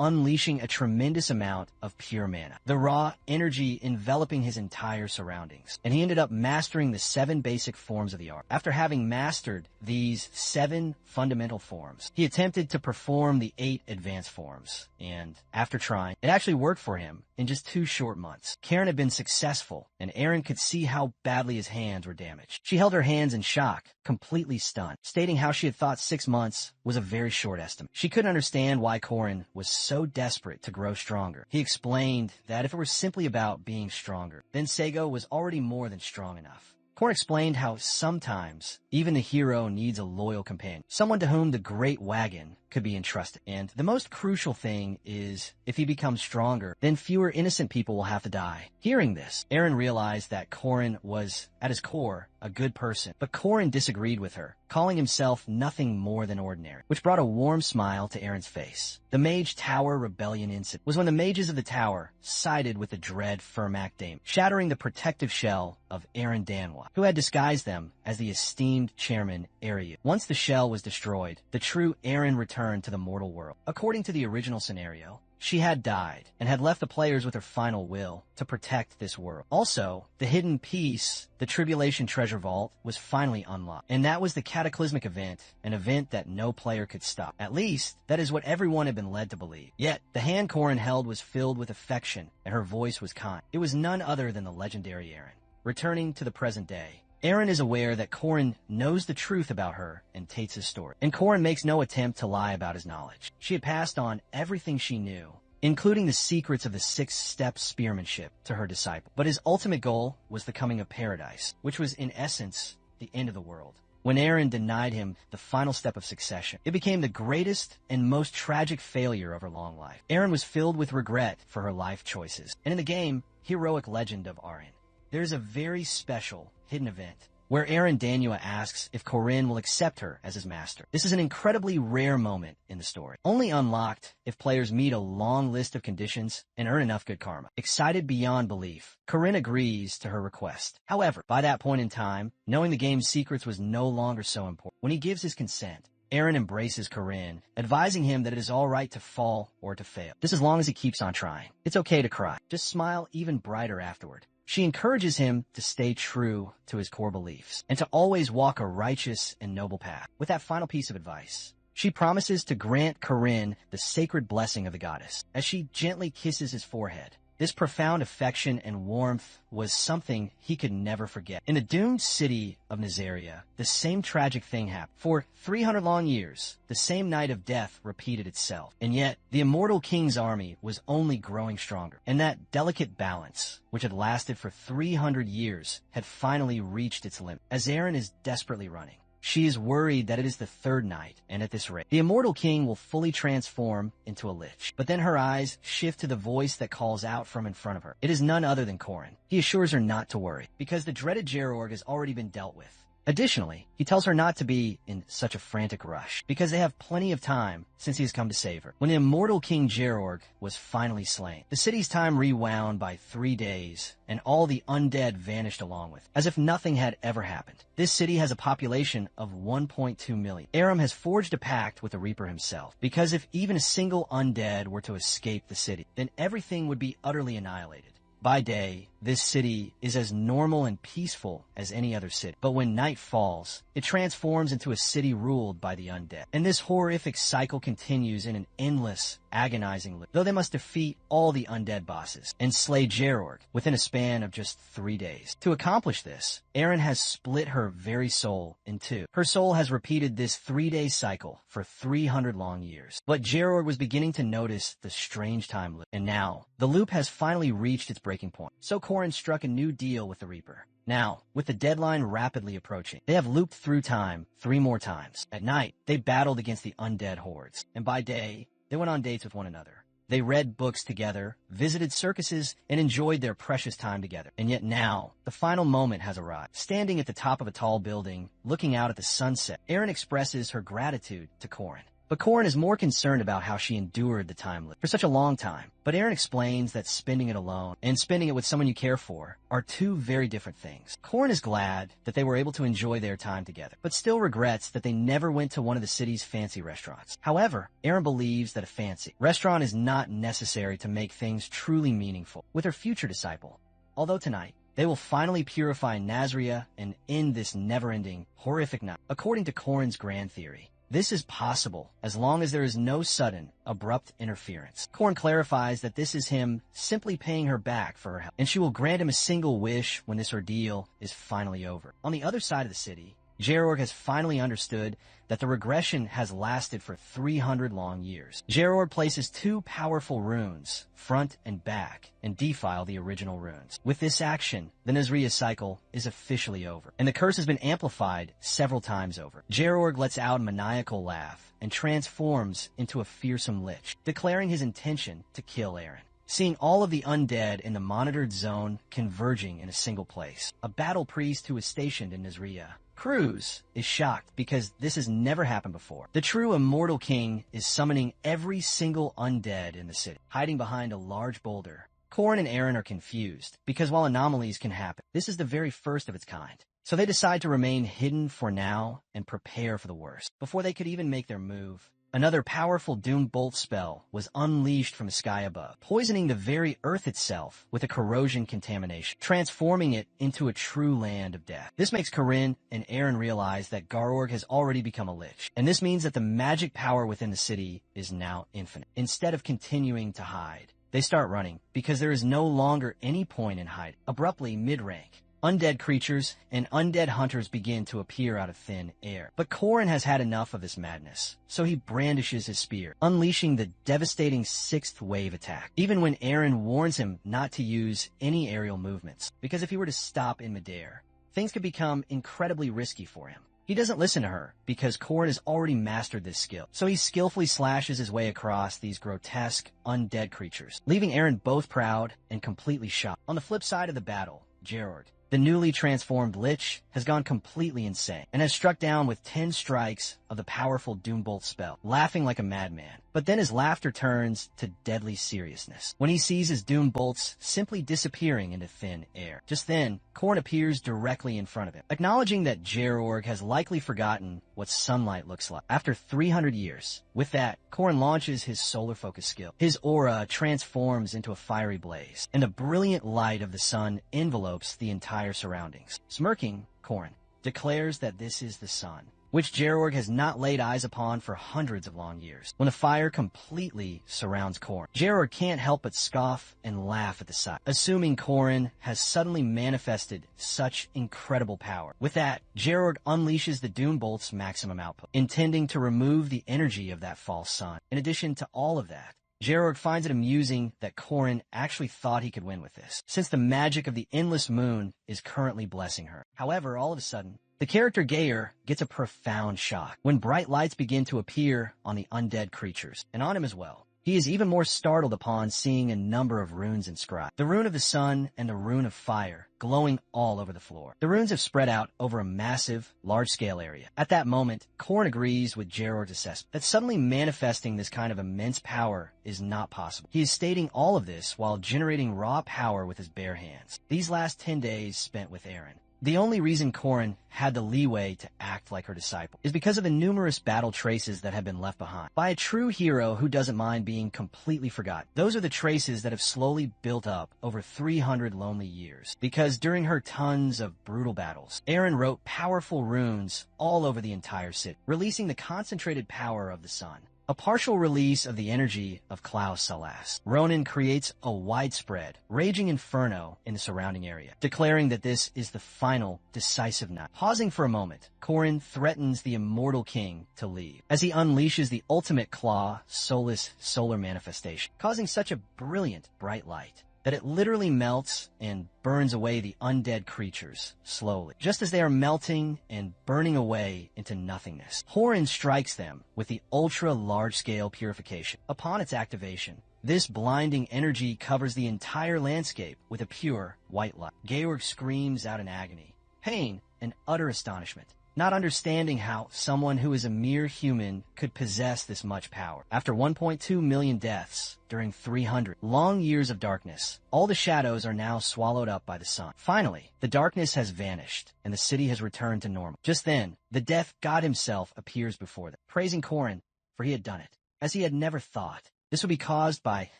unleashing a tremendous amount of pure mana, the raw energy enveloping his entire surroundings. And he ended up mastering the 7 basic forms of the art. After having mastered these 7 fundamental forms, he attempted to perform the 8 advanced forms. And after trying, it actually worked for him in just 2 short months. Karen had been successful, and Eren could see how badly his hands were damaged. She held her hands in shock, completely stunned, stating how she had thought 6 months was a very short estimate. She couldn't understand why Corin was so desperate to grow stronger. He explained that if it were simply about being stronger, then Seigo was already more than strong enough. Corin explained how sometimes even the hero needs a loyal companion, someone to whom the great wagon could be entrusted. And the most crucial thing is, if he becomes stronger, then fewer innocent people will have to die. Hearing this, Eren realized that Corin was, at his core, a good person. But Corin disagreed with her, calling himself nothing more than ordinary, which brought a warm smile to Eren's face. The Mage Tower Rebellion incident was when the mages of the tower sided with the dread Firmak Daemon, shattering the protective shell of Eren Manhwa, who had disguised them as the esteemed chairman Eryu. Once the shell was destroyed, the true Eren returned to the mortal world. According to the original scenario, she had died and had left the players with her final will to protect this world. Also, the hidden piece, the Tribulation Treasure Vault, was finally unlocked. And that was the cataclysmic event, an event that no player could stop. At least, that is what everyone had been led to believe. Yet, the hand Corin held was filled with affection, and her voice was kind. It was none other than the legendary Eren. Returning to the present day, Eren is aware that Corin knows the truth about her and Tates' story, and Corin makes no attempt to lie about his knowledge. She had passed on everything she knew, including the secrets of the 6-step spearmanship, to her disciple. But his ultimate goal was the coming of paradise, which was in essence the end of the world. When Eren denied him the final step of succession, it became the greatest and most tragic failure of her long life. Eren was filled with regret for her life choices. And in the game, Heroic Legend of Arryn, there is a very special hidden event where Aaron Danua asks if Corinne will accept her as his master. This is an incredibly rare moment in the story, only unlocked if players meet a long list of conditions and earn enough good karma. Excited beyond belief, Corinne agrees to her request. However, by that point in time, knowing the game's secrets was no longer so important. When he gives his consent, Aaron embraces Corinne, advising him that it is alright to fall or to fail, just as long as he keeps on trying. It's okay to cry. Just smile even brighter afterward. She encourages him to stay true to his core beliefs and to always walk a righteous and noble path. With that final piece of advice, she promises to grant Corinne the sacred blessing of the goddess as she gently kisses his forehead. This profound affection and warmth was something he could never forget. In the doomed city of Nazaria, the same tragic thing happened. For 300 long years, the same night of death repeated itself. And yet, the immortal king's army was only growing stronger. And that delicate balance, which had lasted for 300 years, had finally reached its limit. As Aaron is desperately running, she is worried that it is the third night, and at this rate, the immortal king will fully transform into a lich. But then her eyes shift to the voice that calls out from in front of her. It is none other than Corin. He assures her not to worry, because the dreaded Gerorg has already been dealt with. Additionally, he tells her not to be in such a frantic rush, because they have plenty of time since he has come to save her. When the immortal King Gerorg was finally slain, the city's time rewound by 3 days, and all the undead vanished along with it, as if nothing had ever happened. This city has a population of 1.2 million. Aram has forged a pact with the Reaper himself, because if even a single undead were to escape the city, then everything would be utterly annihilated. By day, this city is as normal and peaceful as any other city. But when night falls, it transforms into a city ruled by the undead. And this horrific cycle continues in an endless, agonizing loop, though they must defeat all the undead bosses and slay Gerorg within a span of just 3 days. To accomplish this, Erin has split her very soul in two. Her soul has repeated this 3-day cycle for 300 long years. But Gerorg was beginning to notice the strange time loop, and now the loop has finally reached its breaking point. So Corin struck a new deal with the Reaper. Now, with the deadline rapidly approaching, they have looped through time 3 more times. At night, they battled against the undead hordes, and by day, they went on dates with one another. They read books together, visited circuses, and enjoyed their precious time together. And yet now, the final moment has arrived. Standing at the top of a tall building, looking out at the sunset, Erin expresses her gratitude to Corin. But Corin is more concerned about how she endured the time loop for such a long time. But Erin explains that spending it alone and spending it with someone you care for are 2 very different things. Corin is glad that they were able to enjoy their time together, but still regrets that they never went to one of the city's fancy restaurants. However, Erin believes that a fancy restaurant is not necessary to make things truly meaningful with her future disciple. Although tonight, they will finally purify Nazria and end this never-ending, horrific night. According to Corin's grand theory, this is possible as long as there is no sudden, abrupt interference. Corin clarifies that this is him simply paying her back for her help, and she will grant him a single wish when this ordeal is finally over. On the other side of the city, Gerorg has finally understood that the regression has lasted for 300 long years. Gerorg places 2 powerful runes, front and back, and defile the original runes. With this action, the Nazria cycle is officially over, and the curse has been amplified several times over. Gerorg lets out a maniacal laugh and transforms into a fearsome lich, declaring his intention to kill Erin. Seeing all of the undead in the monitored zone converging in a single place, a battle priest who is stationed in Nazria, Cruz, is shocked because this has never happened before. The true immortal king is summoning every single undead in the city, hiding behind a large boulder. Corin and Erin are confused because while anomalies can happen, this is the very first of its kind. So they decide to remain hidden for now and prepare for the worst. Before they could even make their move, another powerful Doom Bolt spell was unleashed from the sky above, poisoning the very earth itself with a corrosion contamination, transforming it into a true land of death. This makes Corinne and Erin realize that Gerorg has already become a lich, and this means that the magic power within the city is now infinite. Instead of continuing to hide, they start running because there is no longer any point in hiding. Abruptly, mid-rank, undead creatures and undead hunters begin to appear out of thin air. But Corin has had enough of this madness, so he brandishes his spear, unleashing the devastating 6th wave attack, even when Erin warns him not to use any aerial movements, because if he were to stop in midair, things could become incredibly risky for him. He doesn't listen to her because Corin has already mastered this skill, so he skillfully slashes his way across these grotesque, undead creatures, leaving Erin both proud and completely shocked. On the flip side of the battle, Gerorg, The newly transformed Lich has gone completely insane and has struck down with 10 strikes of the powerful Doombolt spell, laughing like a madman. But then his laughter turns to deadly seriousness when he sees his Doombolts simply disappearing into thin air. Just then, Khorne appears directly in front of him, acknowledging that Gerorg has likely forgotten what sunlight looks like after 300 years. With that, Khorne launches his solar focus skill. His aura transforms into a fiery blaze, and a brilliant light of the sun envelopes the entire surroundings. Smirking, Khorne declares that this is the sun, which Gerorg has not laid eyes upon for hundreds of long years. When the fire completely surrounds Khorne, Gerorg can't help but scoff and laugh at the sight, assuming Khorne has suddenly manifested such incredible power. With that, Gerorg unleashes the Doombolt's maximum output, intending to remove the energy of that false sun. In addition to all of that, Gerorg finds it amusing that Khorne actually thought he could win with this, since the magic of the endless moon is currently blessing her. However, all of a sudden, the character Geir gets a profound shock when bright lights begin to appear on the undead creatures, and on him as well. He is even more startled upon seeing a number of runes inscribed. The rune of the sun and the rune of fire glowing all over the floor. The runes have spread out over a massive, large-scale area. At that moment, Khorne agrees with Gerorg's assessment that suddenly manifesting this kind of immense power is not possible. He is stating all of this while generating raw power with his bare hands. These last 10 days spent with Eren. The only reason Khorne had the leeway to act like her disciple is because of the numerous battle traces that have been left behind by a true hero who doesn't mind being completely forgotten. Those are the traces that have slowly built up over 300 lonely years, because during her tons of brutal battles, Eren wrote powerful runes all over the entire city, releasing the concentrated power of the sun. A partial release of the energy of Klaus Salas. Ronin creates a widespread, raging inferno in the surrounding area, declaring that this is the final, decisive night. Pausing for a moment, Khorne threatens the immortal king to leave, as he unleashes the ultimate claw, soulless solar manifestation, causing such a brilliant, bright light that it literally melts and burns away the undead creatures slowly, just as they are melting and burning away into nothingness. Khorne strikes them with the ultra-large-scale purification. Upon its activation, this blinding energy covers the entire landscape with a pure white light. Georg screams out in agony, pain, and utter astonishment, not understanding how someone who is a mere human could possess this much power. After 1.2 million deaths during 300 long years of darkness, all the shadows are now swallowed up by the sun. Finally, the darkness has vanished, and the city has returned to normal. Just then, the death god himself appears before them, praising Khorne, for he had done it, as he had never thought. This would be caused by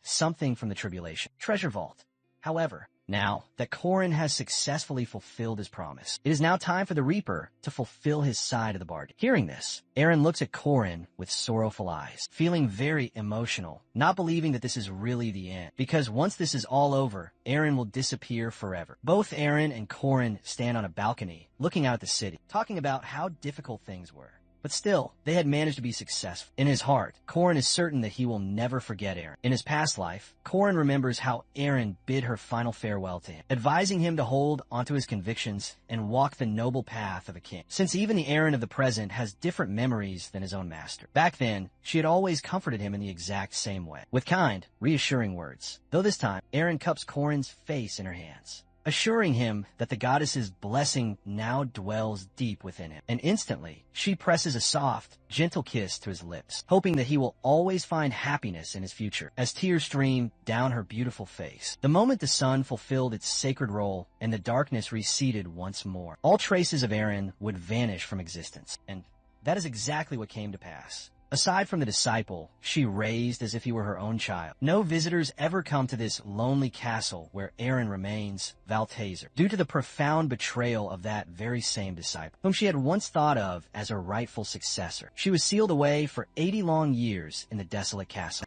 something from the tribulation. Treasure vault. However, now that Khorne has successfully fulfilled his promise, it is now time for the Reaper to fulfill his side of the bargain. Hearing this, Eren looks at Khorne with sorrowful eyes, feeling very emotional, not believing that this is really the end, because once this is all over, Eren will disappear forever. Both Eren and Khorne stand on a balcony, looking out at the city, talking about how difficult things were. But still, they had managed to be successful. In his heart, Khorne is certain that he will never forget Eren. In his past life, Khorne remembers how Eren bid her final farewell to him, advising him to hold onto his convictions and walk the noble path of a king. Since even the Eren of the present has different memories than his own master. Back then, she had always comforted him in the exact same way, with kind, reassuring words. Though this time, Eren cups Khorne's face in her hands, assuring him that the goddess's blessing now dwells deep within him. And instantly, she presses a soft, gentle kiss to his lips, hoping that he will always find happiness in his future, as tears stream down her beautiful face. The moment the sun fulfilled its sacred role and the darkness receded once more, all traces of Eren would vanish from existence. And that is exactly what came to pass. Aside from the disciple she raised as if he were her own child, no visitors ever come to this lonely castle where Eren remains Valtazer, due to the profound betrayal of that very same disciple, whom she had once thought of as her rightful successor. She was sealed away for 80 long years in the desolate castle.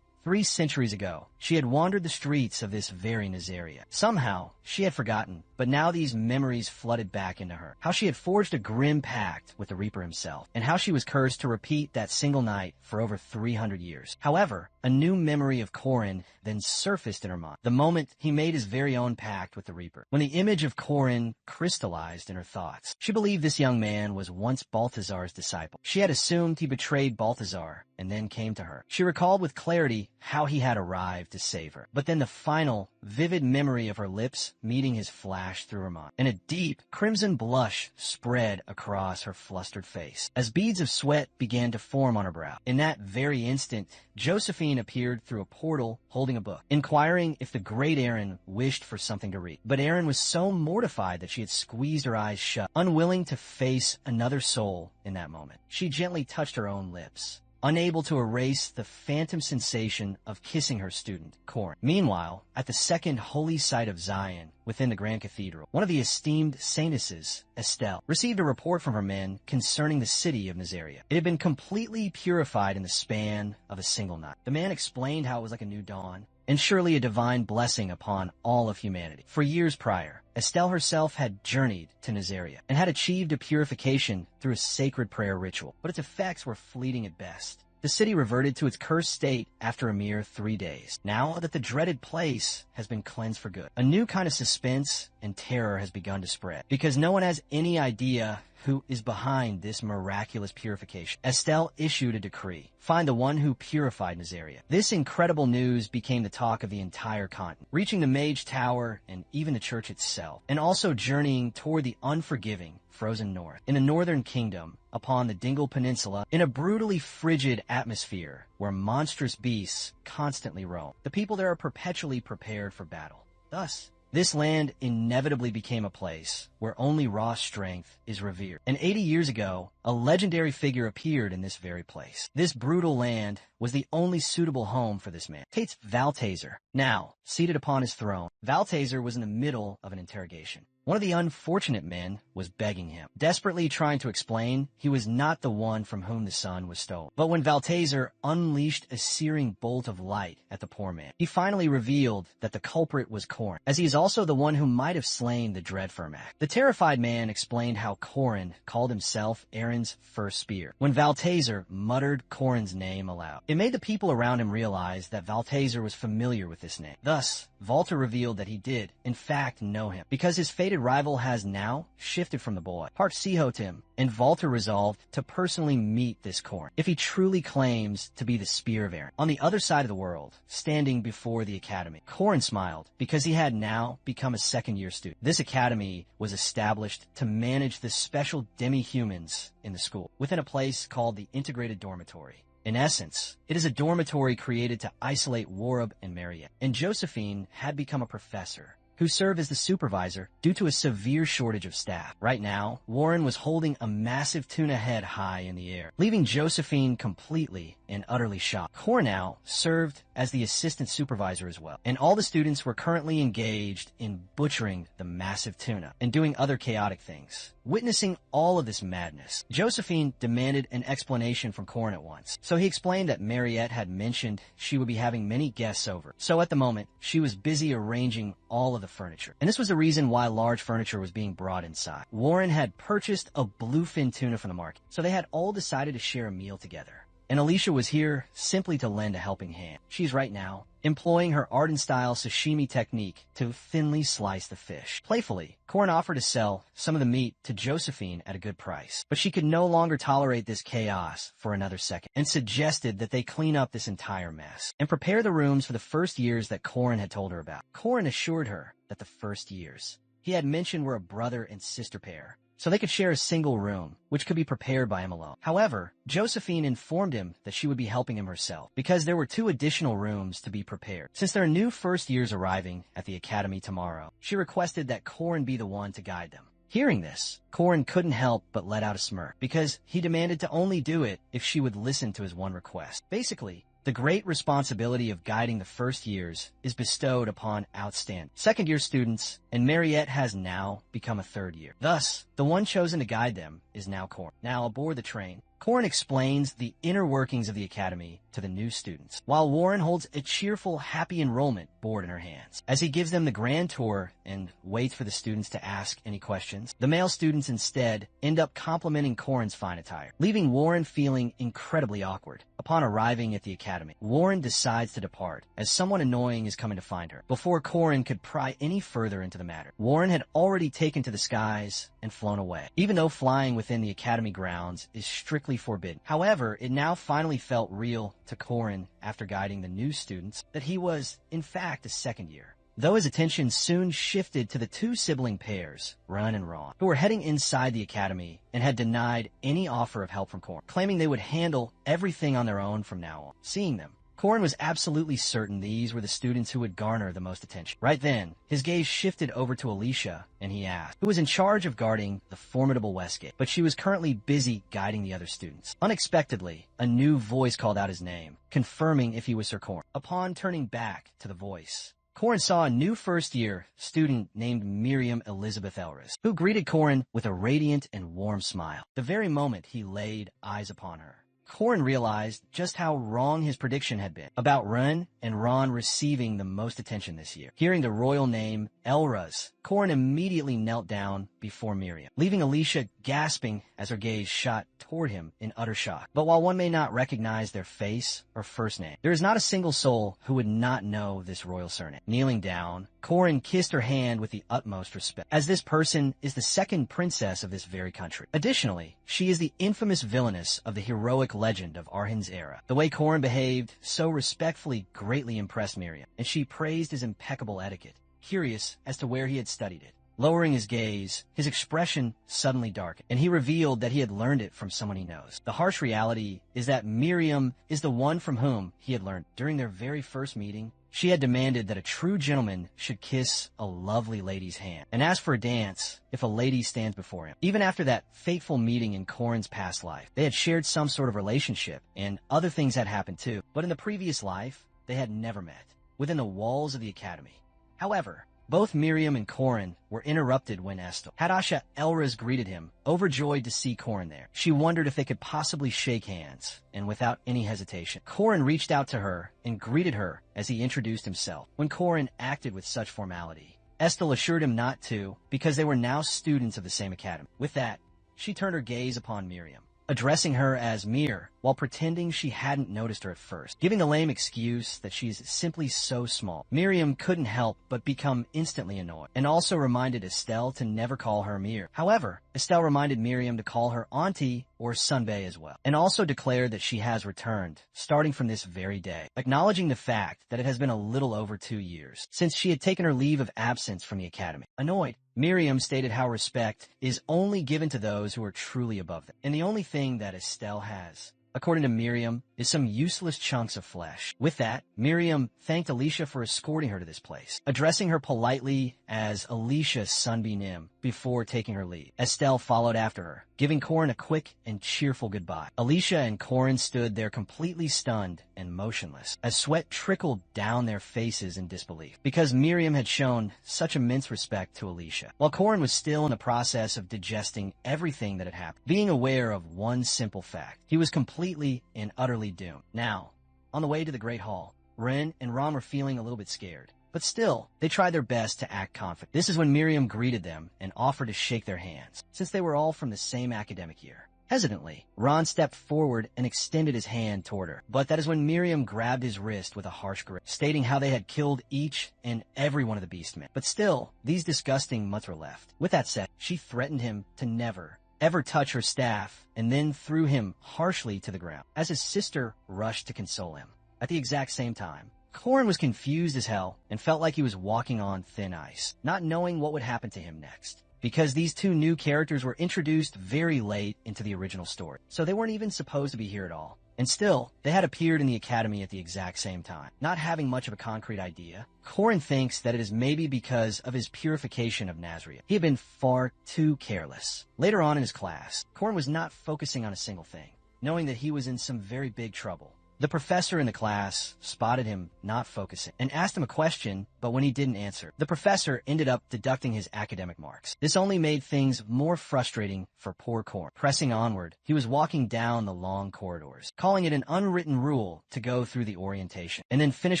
3 centuries ago, she had wandered the streets of this very Nazaria. Somehow, she had forgotten, but now these memories flooded back into her. How she had forged a grim pact with the Reaper himself, and how she was cursed to repeat that single night for over 300 years. However, a new memory of Khorne then surfaced in her mind, the moment he made his very own pact with the Reaper. When the image of Khorne crystallized in her thoughts, she believed this young man was once Balthazar's disciple. She had assumed he betrayed Balthazar and then came to her. She recalled with clarity how he had arrived to save her. But then the final, vivid memory of her lips meeting his flashed through her mind, and a deep, crimson blush spread across her flustered face, as beads of sweat began to form on her brow. In that very instant, Josephine appeared through a portal holding a book, inquiring if the great Aaron wished for something to read. But Aaron was so mortified that she had squeezed her eyes shut, unwilling to face another soul in that moment. She gently touched her own lips, unable to erase the phantom sensation of kissing her student, Corin. Meanwhile, at the second holy site of Zion, within the Grand Cathedral, one of the esteemed saintesses, Estelle, received a report from her men concerning the city of Nazaria. It had been completely purified in the span of a single night. The man explained how it was like a new dawn, and surely a divine blessing upon all of humanity. For years prior, Estelle herself had journeyed to Nazaria and had achieved a purification through a sacred prayer ritual, but its effects were fleeting at best. The city reverted to its cursed state after a mere 3 days. Now that the dreaded place has been cleansed for good, a new kind of suspense and terror has begun to spread, because no one has any idea who is behind this miraculous purification. Estelle issued a decree: find the one who purified Nazaria. This incredible news became the talk of the entire continent, reaching the Mage Tower and even the church itself, and also journeying toward the unforgiving frozen north. In the northern kingdom, upon the Dingle Peninsula, in a brutally frigid atmosphere where monstrous beasts constantly roam, the people there are perpetually prepared for battle. Thus, this land inevitably became a place where only raw strength is revered. And 80 years ago, a legendary figure appeared in this very place. This brutal land was the only suitable home for this man. Tate's Valtazer. Now, seated upon his throne, Valtazer was in the middle of an interrogation. One of the unfortunate men was begging him, desperately trying to explain he was not the one from whom the sun was stolen. But when Valtazer unleashed a searing bolt of light at the poor man, he finally revealed that the culprit was Corin, as he is also the one who might have slain the dread Firmac. The terrified man explained how Corin called himself Aaron's first spear, when Valtazer muttered Corin's name aloud. It made the people around him realize that Valtazer was familiar with this name. Thus, Valter revealed that he did, in fact, know him, because his fated rival has now shifted from the boy. Hart Sihot him, and Valter resolved to personally meet this Corin, if he truly claims to be the Spear of Aaron. On the other side of the world, standing before the academy, Corin smiled, because he had now become a second-year student. This academy was established to manage the special demi-humans in the school, within a place called the Integrated Dormitory. In essence, it is a dormitory created to isolate Warab and Mariette, and Josephine had become a professor who served as the supervisor due to a severe shortage of staff. Right now, Warren was holding a massive tuna head high in the air, leaving Josephine completely and utterly shocked. Cornell served as the assistant supervisor as well, and all the students were currently engaged in butchering the massive tuna and doing other chaotic things. Witnessing all of this madness, Josephine demanded an explanation from Corin at once. So he explained that Mariette had mentioned she would be having many guests over. So at the moment, she was busy arranging all of the furniture. And this was the reason why large furniture was being brought inside. Warren had purchased a bluefin tuna from the market, so they had all decided to share a meal together. And Alicia was here simply to lend a helping hand. She's right now employing her Arden-style sashimi technique to thinly slice the fish. Playfully, Corin offered to sell some of the meat to Josephine at a good price, but she could no longer tolerate this chaos for another second, and suggested that they clean up this entire mess and prepare the rooms for the first years that Corin had told her about. Corin assured her that the first years he had mentioned were a brother and sister pair, so they could share a single room, which could be prepared by him alone. However, Josephine informed him that she would be helping him herself, because there were 2 additional rooms to be prepared. Since there are new first years arriving at the academy tomorrow, she requested that Corin be the one to guide them. Hearing this, Corin couldn't help but let out a smirk, because he demanded to only do it if she would listen to his one request. Basically, the great responsibility of guiding the first years is bestowed upon outstanding second-year students, and Mariette has now become a third year. Thus, the one chosen to guide them is now Corin. Now, aboard the train, Corin explains the inner workings of the academy to the new students, while Warren holds a cheerful happy enrollment board in her hands. As he gives them the grand tour and waits for the students to ask any questions, the male students instead end up complimenting Corin's fine attire, leaving Warren feeling incredibly awkward. Upon arriving at the academy, Warren decides to depart, as someone annoying is coming to find her. Before Corin could pry any further into the matter, Warren had already taken to the skies and flown away. Even though flying within the academy grounds is strictly strictly forbidden. However, it now finally felt real to Korin after guiding the new students that he was, in fact, a second year. Though his attention soon shifted to the two sibling pairs, Run and Ron, who were heading inside the academy and had denied any offer of help from Korin, claiming they would handle everything on their own from now on. Seeing them, Korin was absolutely certain these were the students who would garner the most attention. Right then, his gaze shifted over to Alicia, and he asked, who was in charge of guarding the formidable Westgate, but she was currently busy guiding the other students. Unexpectedly, a new voice called out his name, confirming if he was Sir Korin. Upon turning back to the voice, Korin saw a new first-year student named Miriam Elizabeth Elris, who greeted Korin with a radiant and warm smile. The very moment he laid eyes upon her, Korin realized just how wrong his prediction had been about Run and Ron receiving the most attention this year. Hearing the royal name Elras, Korin immediately knelt down before Miriam, leaving Alicia gasping as her gaze shot toward him in utter shock. But while one may not recognize their face or first name, there is not a single soul who would not know this royal surname. Kneeling down, Korin kissed her hand with the utmost respect, as this person is the second princess of this very country. Additionally, she is the infamous villainess of the heroic legend of Arhin's era. The way Korin behaved so respectfully greatly impressed Miriam, and she praised his impeccable etiquette, curious as to where he had studied it. Lowering his gaze, his expression suddenly darkened, and he revealed that he had learned it from someone he knows. The harsh reality is that Miriam is the one from whom he had learned. During their very first meeting, she had demanded that a true gentleman should kiss a lovely lady's hand and ask for a dance if a lady stands before him. Even after that fateful meeting in Korin's past life, they had shared some sort of relationship, and other things had happened too. But in the previous life, they had never met, within the walls of the academy. However, both Miriam and Korin were interrupted when Estel, Hadasha Elras, greeted him, overjoyed to see Korin there. She wondered if they could possibly shake hands, and without any hesitation, Korin reached out to her and greeted her as he introduced himself. When Korin acted with such formality, Estel assured him not to, because they were now students of the same academy. With that, she turned her gaze upon Miriam, addressing her as Mir, while pretending she hadn't noticed her at first, giving the lame excuse that she's simply so small. Miriam couldn't help but become instantly annoyed, and also reminded Estelle to never call her Mir. However, Estelle reminded Miriam to call her Auntie or Sunbae as well, and also declared that she has returned, starting from this very day, acknowledging the fact that it has been a little over 2 years since she had taken her leave of absence from the academy. Annoyed, Miriam stated how respect is only given to those who are truly above them, and the only thing that Estelle has, according to Miriam, is some useless chunks of flesh. With that, Miriam thanked Alicia for escorting her to this place, addressing her politely as Alicia Sunbeam before taking her leave. Estelle followed after her, giving Korin a quick and cheerful goodbye. Alicia and Korin stood there completely stunned and motionless, as sweat trickled down their faces in disbelief, because Miriam had shown such immense respect to Alicia, while Korin was still in the process of digesting everything that had happened, being aware of one simple fact: he was completely and utterly doomed. Now, on the way to the Great Hall, Ren and Ron were feeling a little bit scared, but still, they tried their best to act confident. This is when Miriam greeted them and offered to shake their hands, since they were all from the same academic year. Hesitantly, Ron stepped forward and extended his hand toward her, but that is when Miriam grabbed his wrist with a harsh grip, stating how they had killed each and every one of the beastmen. But still, these disgusting mutts were left. With that said, she threatened him to never, ever touch her staff, and then threw him harshly to the ground, as his sister rushed to console him. At the exact same time, Korin was confused as hell and felt like he was walking on thin ice, not knowing what would happen to him next, because these two new characters were introduced very late into the original story, so they weren't even supposed to be here at all. And still, they had appeared in the academy at the exact same time. Not having much of a concrete idea, Korin thinks that it is maybe because of his purification of Nazria. He had been far too careless. Later on in his class, Korin was not focusing on a single thing, knowing that he was in some very big trouble. The professor in the class spotted him not focusing and asked him a question, but when he didn't answer, the professor ended up deducting his academic marks. This only made things more frustrating for poor Korin. Pressing onward, he was walking down the long corridors, calling it an unwritten rule to go through the orientation and then finish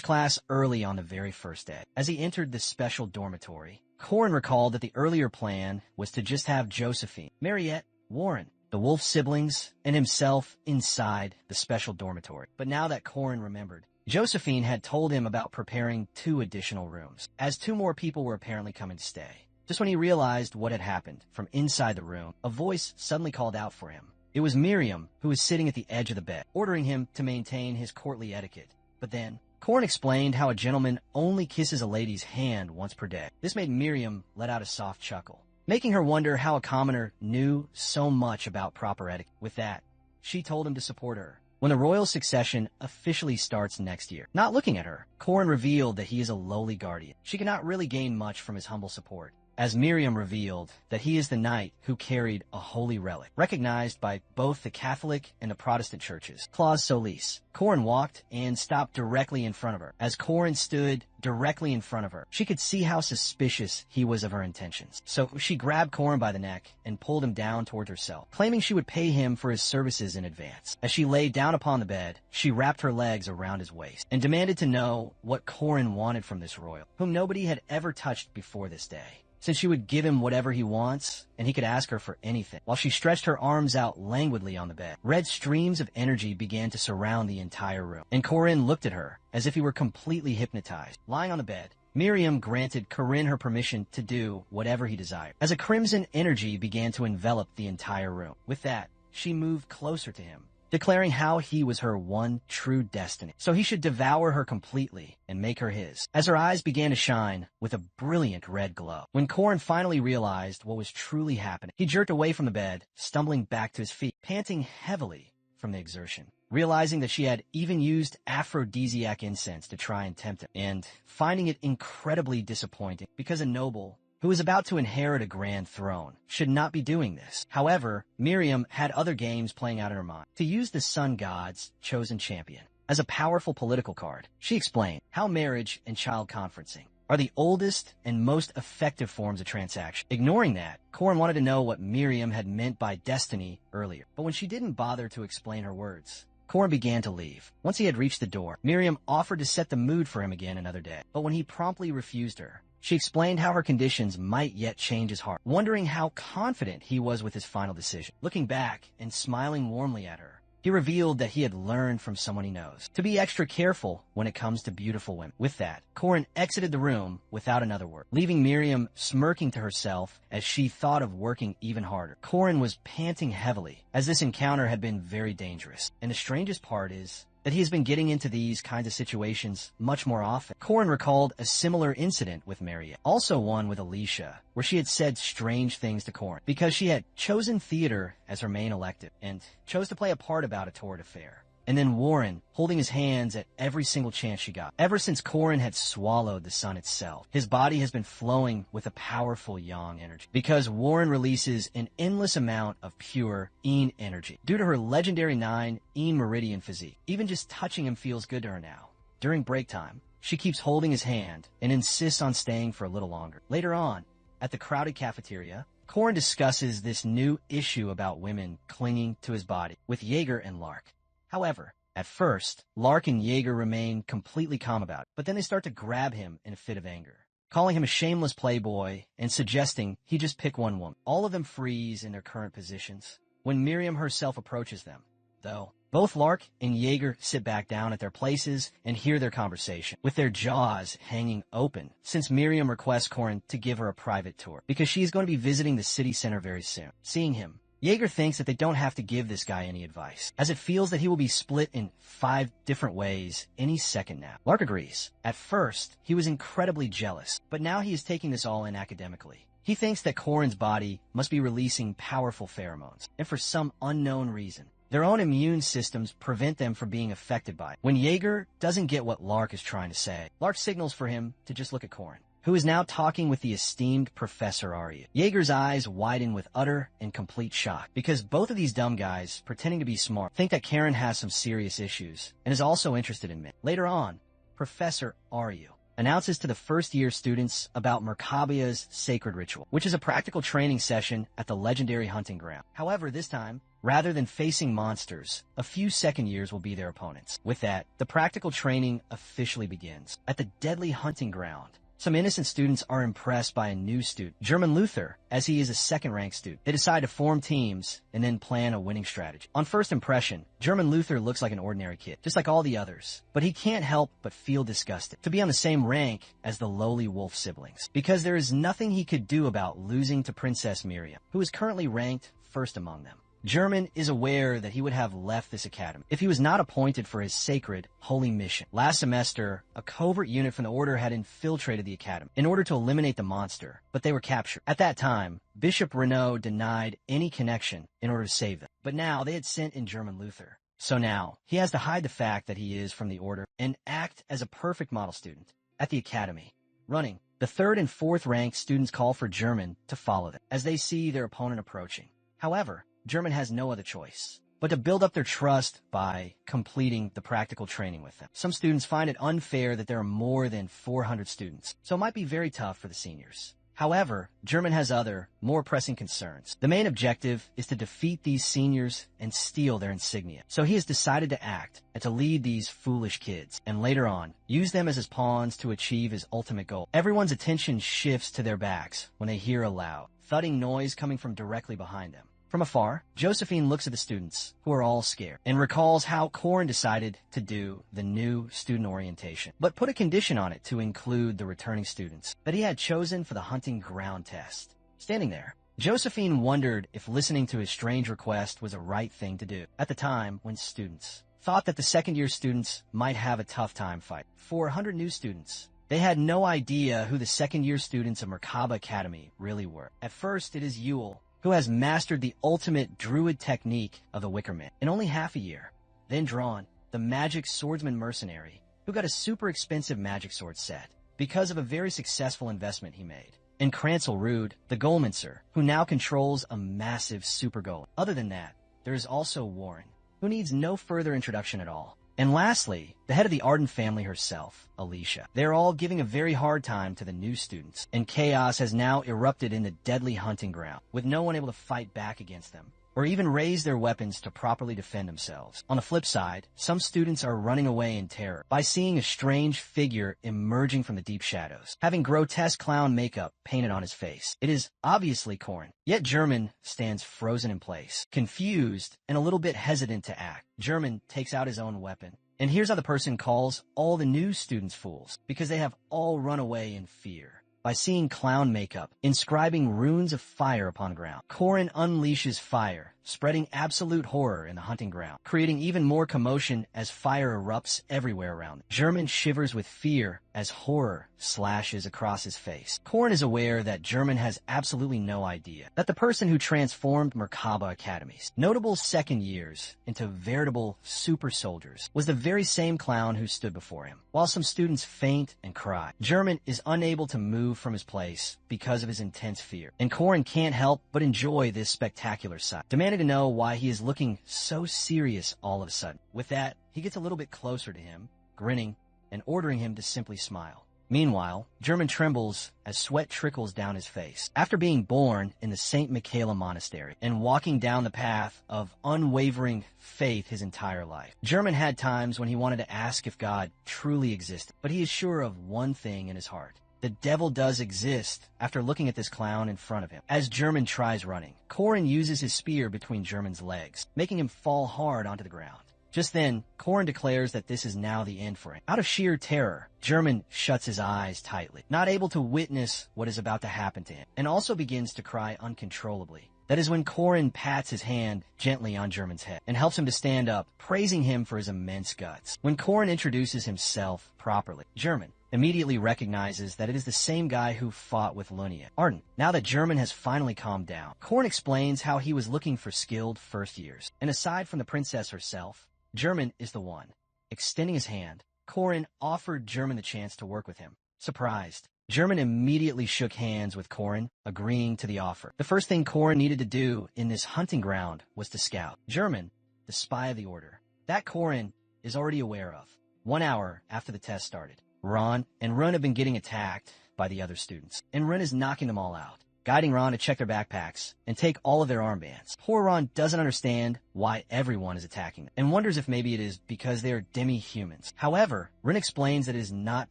class early on the very first day. As he entered the special dormitory, Korin recalled that the earlier plan was to just have Josephine, Mariette, Warren, the Wolf siblings, and himself inside the special dormitory. But now that Korin remembered, Josephine had told him about preparing 2 additional rooms, as 2 more people were apparently coming to stay. Just when he realized what had happened, from inside the room, a voice suddenly called out for him, It was Miriam who was sitting at the edge of the bed, ordering him to maintain his courtly etiquette. But then, Corin explained how a gentleman only kisses a lady's hand once per day. This made Miriam let out a soft chuckle, making her wonder how a commoner knew so much about proper etiquette. With that, she told him to support her when the royal succession officially starts next year. Not looking at her, Corin revealed that he is a lowly guardian. She could not really gain much from his humble support, as Miriam revealed that he is the knight who carried a holy relic, recognized by both the Catholic and the Protestant churches. Clause Solis. Corin walked and stopped directly in front of her. As Corin stood directly in front of her, she could see how suspicious he was of her intentions. So she grabbed Corin by the neck and pulled him down toward herself, claiming she would pay him for his services in advance. As she lay down upon the bed, she wrapped her legs around his waist and demanded to know what Corin wanted from this royal, whom nobody had ever touched before this day, since she would give him whatever he wants, and he could ask her for anything. While she stretched her arms out languidly on the bed, red streams of energy began to surround the entire room, and Corin looked at her as if he were completely hypnotized. Lying on the bed, Miriam granted Corin her permission to do whatever he desired, as a crimson energy began to envelop the entire room. With that, she moved closer to him, declaring how he was her one true destiny, so he should devour her completely and make her his, as her eyes began to shine with a brilliant red glow. When Corin finally realized what was truly happening, he jerked away from the bed, stumbling back to his feet, panting heavily from the exertion, realizing that she had even used aphrodisiac incense to try and tempt him, and finding it incredibly disappointing because a noble who was about to inherit a grand throne should not be doing this. However, Miriam had other games playing out in her mind. To use the sun god's chosen champion as a powerful political card, she explained how marriage and child conferencing are the oldest and most effective forms of transaction. Ignoring that, Corin wanted to know what Miriam had meant by destiny earlier. But when she didn't bother to explain her words, Corin began to leave. Once he had reached the door, Miriam offered to set the mood for him again another day. But when he promptly refused her, she explained how her conditions might yet change his heart, wondering how confident he was with his final decision. Looking back and smiling warmly at her, he revealed that he had learned from someone he knows to be extra careful when it comes to beautiful women. With that, Corin exited the room without another word, leaving Miriam smirking to herself as she thought of working even harder. Corin was panting heavily, as this encounter had been very dangerous. And the strangest part is that he has been getting into these kinds of situations much more often. Corin recalled a similar incident with Mariette, also one with Alicia, where she had said strange things to Corin because she had chosen theater as her main elective and chose to play a part about a torrid affair. And then Warren holding his hands at every single chance she got. Ever since Corin had swallowed the sun itself, his body has been flowing with a powerful yang energy because Warren releases an endless amount of pure Een energy. Due to her legendary 9 Een Meridian physique, even just touching him feels good to her now. During break time, she keeps holding his hand and insists on staying for a little longer. Later on, at the crowded cafeteria, Corin discusses this new issue about women clinging to his body with Jaeger and Lark. However, at first, Lark and Jaeger remain completely calm about it, but then they start to grab him in a fit of anger, calling him a shameless playboy and suggesting he just pick one woman. All of them freeze in their current positions when Miriam herself approaches them, though. Both Lark and Jaeger sit back down at their places and hear their conversation, with their jaws hanging open, since Miriam requests Corin to give her a private tour, because she is going to be visiting the city center very soon. Seeing him, Jaeger thinks that they don't have to give this guy any advice, as it feels that he will be split in 5 different ways any second now. Lark agrees. At first, he was incredibly jealous, but now he is taking this all in academically. He thinks that Corin's body must be releasing powerful pheromones, and for some unknown reason, their own immune systems prevent them from being affected by it. When Jaeger doesn't get what Lark is trying to say, Lark signals for him to just look at Corin, who is now talking with the esteemed Professor Arya. Jaeger's eyes widen with utter and complete shock, because both of these dumb guys, pretending to be smart, think that Karen has some serious issues, and is also interested in men. Later on, Professor Arya announces to the first-year students about Merkabia's sacred ritual, which is a practical training session at the legendary hunting ground. However, this time, rather than facing monsters, a few second years will be their opponents. With that, the practical training officially begins. At the deadly hunting ground, some innocent students are impressed by a new student, German Luther, as he is a second-ranked student. They decide to form teams and then plan a winning strategy. On first impression, German Luther looks like an ordinary kid, just like all the others, but he can't help but feel disgusted to be on the same rank as the lowly wolf siblings, because there is nothing he could do about losing to Princess Miriam, who is currently ranked first among them. German is aware that he would have left this academy if he was not appointed for his sacred, holy mission. Last semester, a covert unit from the Order had infiltrated the academy in order to eliminate the monster, but they were captured. At that time, Bishop Renaud denied any connection in order to save them, but now they had sent in German Luther. So now, he has to hide the fact that he is from the Order and act as a perfect model student at the academy. Running, the 3rd and 4th ranked students call for German to follow them as they see their opponent approaching. However, German has no other choice but to build up their trust by completing the practical training with them. Some students find it unfair that there are more than 400 students, so it might be very tough for the seniors. However, German has other, more pressing concerns. The main objective is to defeat these seniors and steal their insignia. So he has decided to act and to lead these foolish kids, and later on, use them as his pawns to achieve his ultimate goal. Everyone's attention shifts to their backs when they hear a loud, thudding noise coming from directly behind them. From afar, Josephine looks at the students, who are all scared, and recalls how Corin decided to do the new student orientation, but put a condition on it to include the returning students that he had chosen for the hunting ground test. Standing there, Josephine wondered if listening to his strange request was a right thing to do at the time when students thought that the second-year students might have a tough time fighting. For 100 new students, they had no idea who the second-year students of Merkaba Academy really were. At first, it is Yule, who has mastered the ultimate druid technique of the Wicker Man in only half a year. Then Drawn, the magic swordsman mercenary, who got a super expensive magic sword set because of a very successful investment he made. And Cransel Rude, the Golmancer, who now controls a massive super golem. Other than that, there is also Warren, who needs no further introduction at all. And lastly, the head of the Arden family herself, Alicia. They're all giving a very hard time to the new students, and chaos has now erupted in the deadly hunting ground, with no one able to fight back against them, or even raise their weapons to properly defend themselves. On the flip side, some students are running away in terror by seeing a strange figure emerging from the deep shadows, having grotesque clown makeup painted on his face. It is obviously Corin, yet German stands frozen in place, confused and a little bit hesitant to act. German takes out his own weapon, and here's how the person calls all the new students fools, because they have all run away in fear. By seeing clown makeup, inscribing runes of fire upon ground, Corin unleashes fire, spreading absolute horror in the hunting ground, creating even more commotion as fire erupts everywhere around. German shivers with fear as horror slashes across his face. Corin is aware that German has absolutely no idea that the person who transformed Merkaba Academies, notable second years, into veritable super soldiers was the very same clown who stood before him. While some students faint and cry, German is unable to move from his place because of his intense fear, and Corin can't help but enjoy this spectacular sight, demanding to know why he is looking so serious all of a sudden. With that, he gets a little bit closer to him, grinning and ordering him to simply smile. Meanwhile, German trembles as sweat trickles down his face. After being born in the St. Michaela Monastery and walking down the path of unwavering faith his entire life, German had times when he wanted to ask if God truly existed, but he is sure of one thing in his heart. The devil does exist after looking at this clown in front of him. As German tries running, Corin uses his spear between German's legs, making him fall hard onto the ground. Just then, Corin declares that this is now the end for him. Out of sheer terror, German shuts his eyes tightly, not able to witness what is about to happen to him, and also begins to cry uncontrollably. That is when Corin pats his hand gently on German's head and helps him to stand up, praising him for his immense guts. When Corin introduces himself properly, German immediately recognizes that it is the same guy who fought with Lunia, Arden. Now that German has finally calmed down, Corin explains how he was looking for skilled first years, and aside from the princess herself, German is the one. Extending his hand, Corin offered German the chance to work with him. Surprised, German immediately shook hands with Corin, agreeing to the offer. The first thing Corin needed to do in this hunting ground was to scout German, the spy of the Order. That Corin is already aware of. 1 hour after the test started, Ron and Run have been getting attacked by the other students, and Run is knocking them all out, guiding Ron to check their backpacks and take all of their armbands. Poor Ron doesn't understand why everyone is attacking them, and wonders if maybe it is because they are demi-humans. However, Rin explains that it is not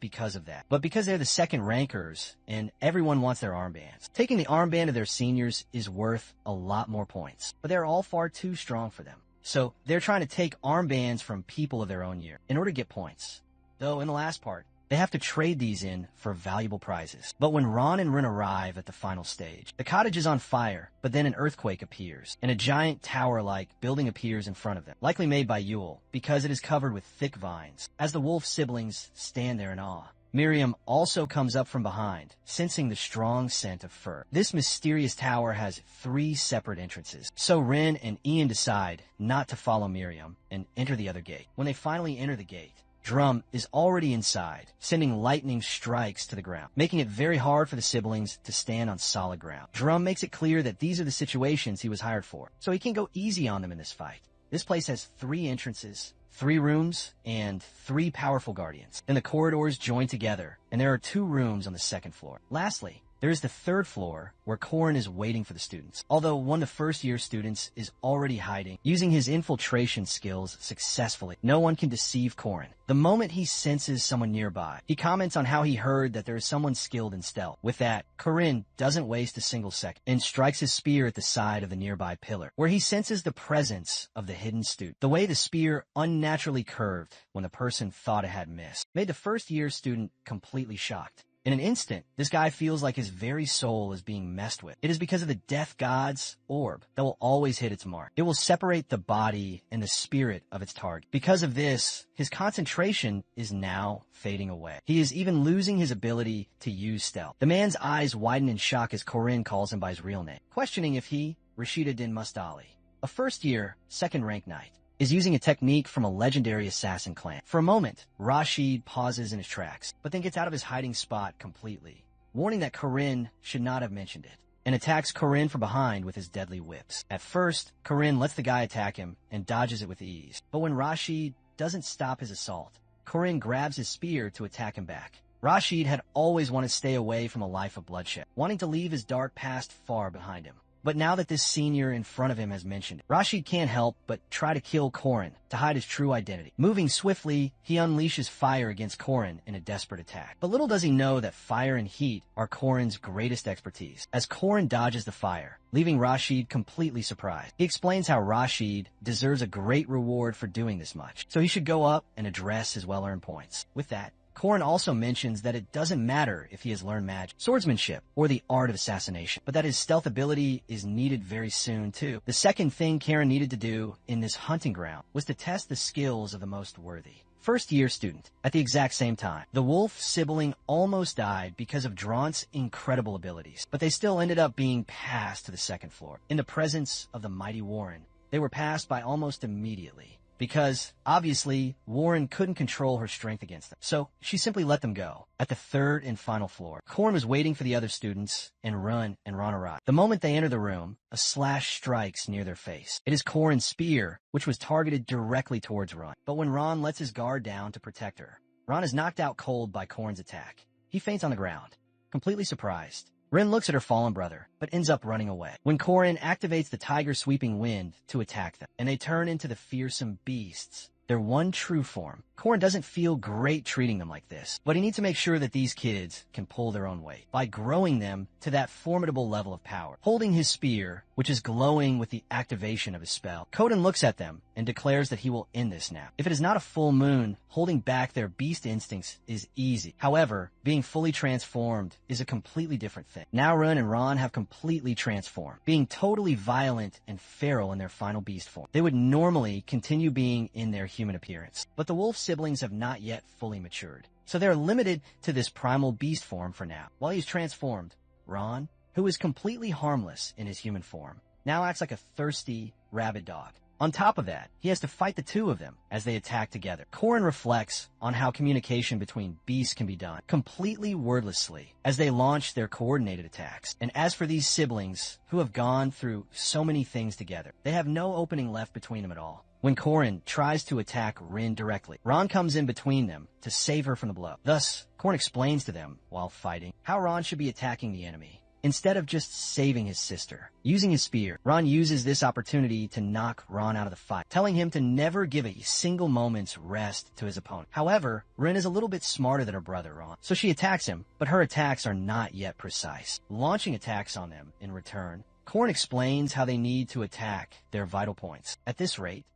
because of that, but because they're the second rankers and everyone wants their armbands. Taking the armband of their seniors is worth a lot more points, but they're all far too strong for them. So they're trying to take armbands from people of their own year in order to get points. Though in the last part, They have to trade these in for valuable prizes. But when Ron and Rin arrive at the final stage, the cottage is on fire, but then an earthquake appears, and a giant tower-like building appears in front of them, likely made by Yule, because it is covered with thick vines. As the wolf siblings stand there in awe, Miriam also comes up from behind, sensing the strong scent of fur. This mysterious tower has 3 separate entrances, so Rin and Ian decide not to follow Miriam and enter the other gate. When they finally enter the gate, Drum is already inside, sending lightning strikes to the ground, making it very hard for the siblings to stand on solid ground. Drum makes it clear that these are the situations he was hired for, so he can't go easy on them in this fight. This place has 3 entrances, 3 rooms, and 3 powerful guardians. Then the corridors join together, and there are 2 rooms on the 2nd floor. Lastly, there is the 3rd floor where Corin is waiting for the students. Although one of the first-year students is already hiding, using his infiltration skills successfully, no one can deceive Corin. The moment he senses someone nearby, he comments on how he heard that there is someone skilled in stealth. With that, Corin doesn't waste a single second and strikes his spear at the side of the nearby pillar, where he senses the presence of the hidden student. The way the spear unnaturally curved when the person thought it had missed made the first-year student completely shocked. In an instant, this guy feels like his very soul is being messed with. It is because of the death god's orb that will always hit its mark. It will separate the body and the spirit of its target. Because of this, his concentration is now fading away. He is even losing his ability to use stealth. The man's eyes widen in shock as Corin calls him by his real name, questioning if he, Rashida Din Mustali, a first-year, second-rank knight, is using a technique from a legendary assassin clan. For a moment, Rashid pauses in his tracks, but then gets out of his hiding spot completely, warning that Corin should not have mentioned it, and attacks Corin from behind with his deadly whips. At first, Corin lets the guy attack him and dodges it with ease, but when Rashid doesn't stop his assault, Corin grabs his spear to attack him back. Rashid had always wanted to stay away from a life of bloodshed, wanting to leave his dark past far behind him. But now that this senior in front of him has mentioned it, Rashid can't help but try to kill Corin to hide his true identity. Moving swiftly, he unleashes fire against Corin in a desperate attack. But little does he know that fire and heat are Corin's greatest expertise, as Corin dodges the fire, leaving Rashid completely surprised. He explains how Rashid deserves a great reward for doing this much, so he should go up and address his well-earned points. With that, Corin also mentions that it doesn't matter if he has learned magic, swordsmanship, or the art of assassination, but that his stealth ability is needed very soon too. The second thing Karen needed to do in this hunting ground was to test the skills of the most worthy. First-year student. At the exact same time, the wolf sibling almost died because of Draunt's incredible abilities, but they still ended up being passed to the 2nd floor. In the presence of the mighty Warren, they were passed by almost immediately, because, obviously, Warren couldn't control her strength against them, so she simply let them go. At the 3rd and final floor, Corin was waiting for the other students, and Ron arrived. The moment they enter the room, a slash strikes near their face. It is Corin's spear, which was targeted directly towards Ron. But when Ron lets his guard down to protect her, Ron is knocked out cold by Corin's attack. He faints on the ground, completely surprised. Rin looks at her fallen brother, but ends up running away. When Corin activates the tiger sweeping wind to attack them, and they turn into the fearsome beasts, their one true form, Corin doesn't feel great treating them like this, but he needs to make sure that these kids can pull their own weight by growing them to that formidable level of power. Holding his spear, which is glowing with the activation of his spell, Coden looks at them and declares that he will end this now. If it is not a full moon, holding back their beast instincts is easy. However, being fully transformed is a completely different thing. Now Run and Ron have completely transformed, being totally violent and feral in their final beast form. They would normally continue being in their human appearance, but the wolf siblings have not yet fully matured, so they're limited to this primal beast form for now. While he's transformed, Ron, who is completely harmless in his human form, now acts like a thirsty, rabid dog. On top of that, he has to fight the two of them as they attack together. Corin reflects on how communication between beasts can be done completely wordlessly as they launch their coordinated attacks. And as for these siblings who have gone through so many things together, they have no opening left between them at all. When Corin tries to attack Rin directly, Ron comes in between them to save her from the blow. Thus, Corin explains to them, while fighting, how Ron should be attacking the enemy, instead of just saving his sister. Using his spear, Ron uses this opportunity to knock Ron out of the fight, telling him to never give a single moment's rest to his opponent. However, Rin is a little bit smarter than her brother Ron, so she attacks him, but her attacks are not yet precise, launching attacks on them in return. Corin explains how they need to attack their vital points. At this rate,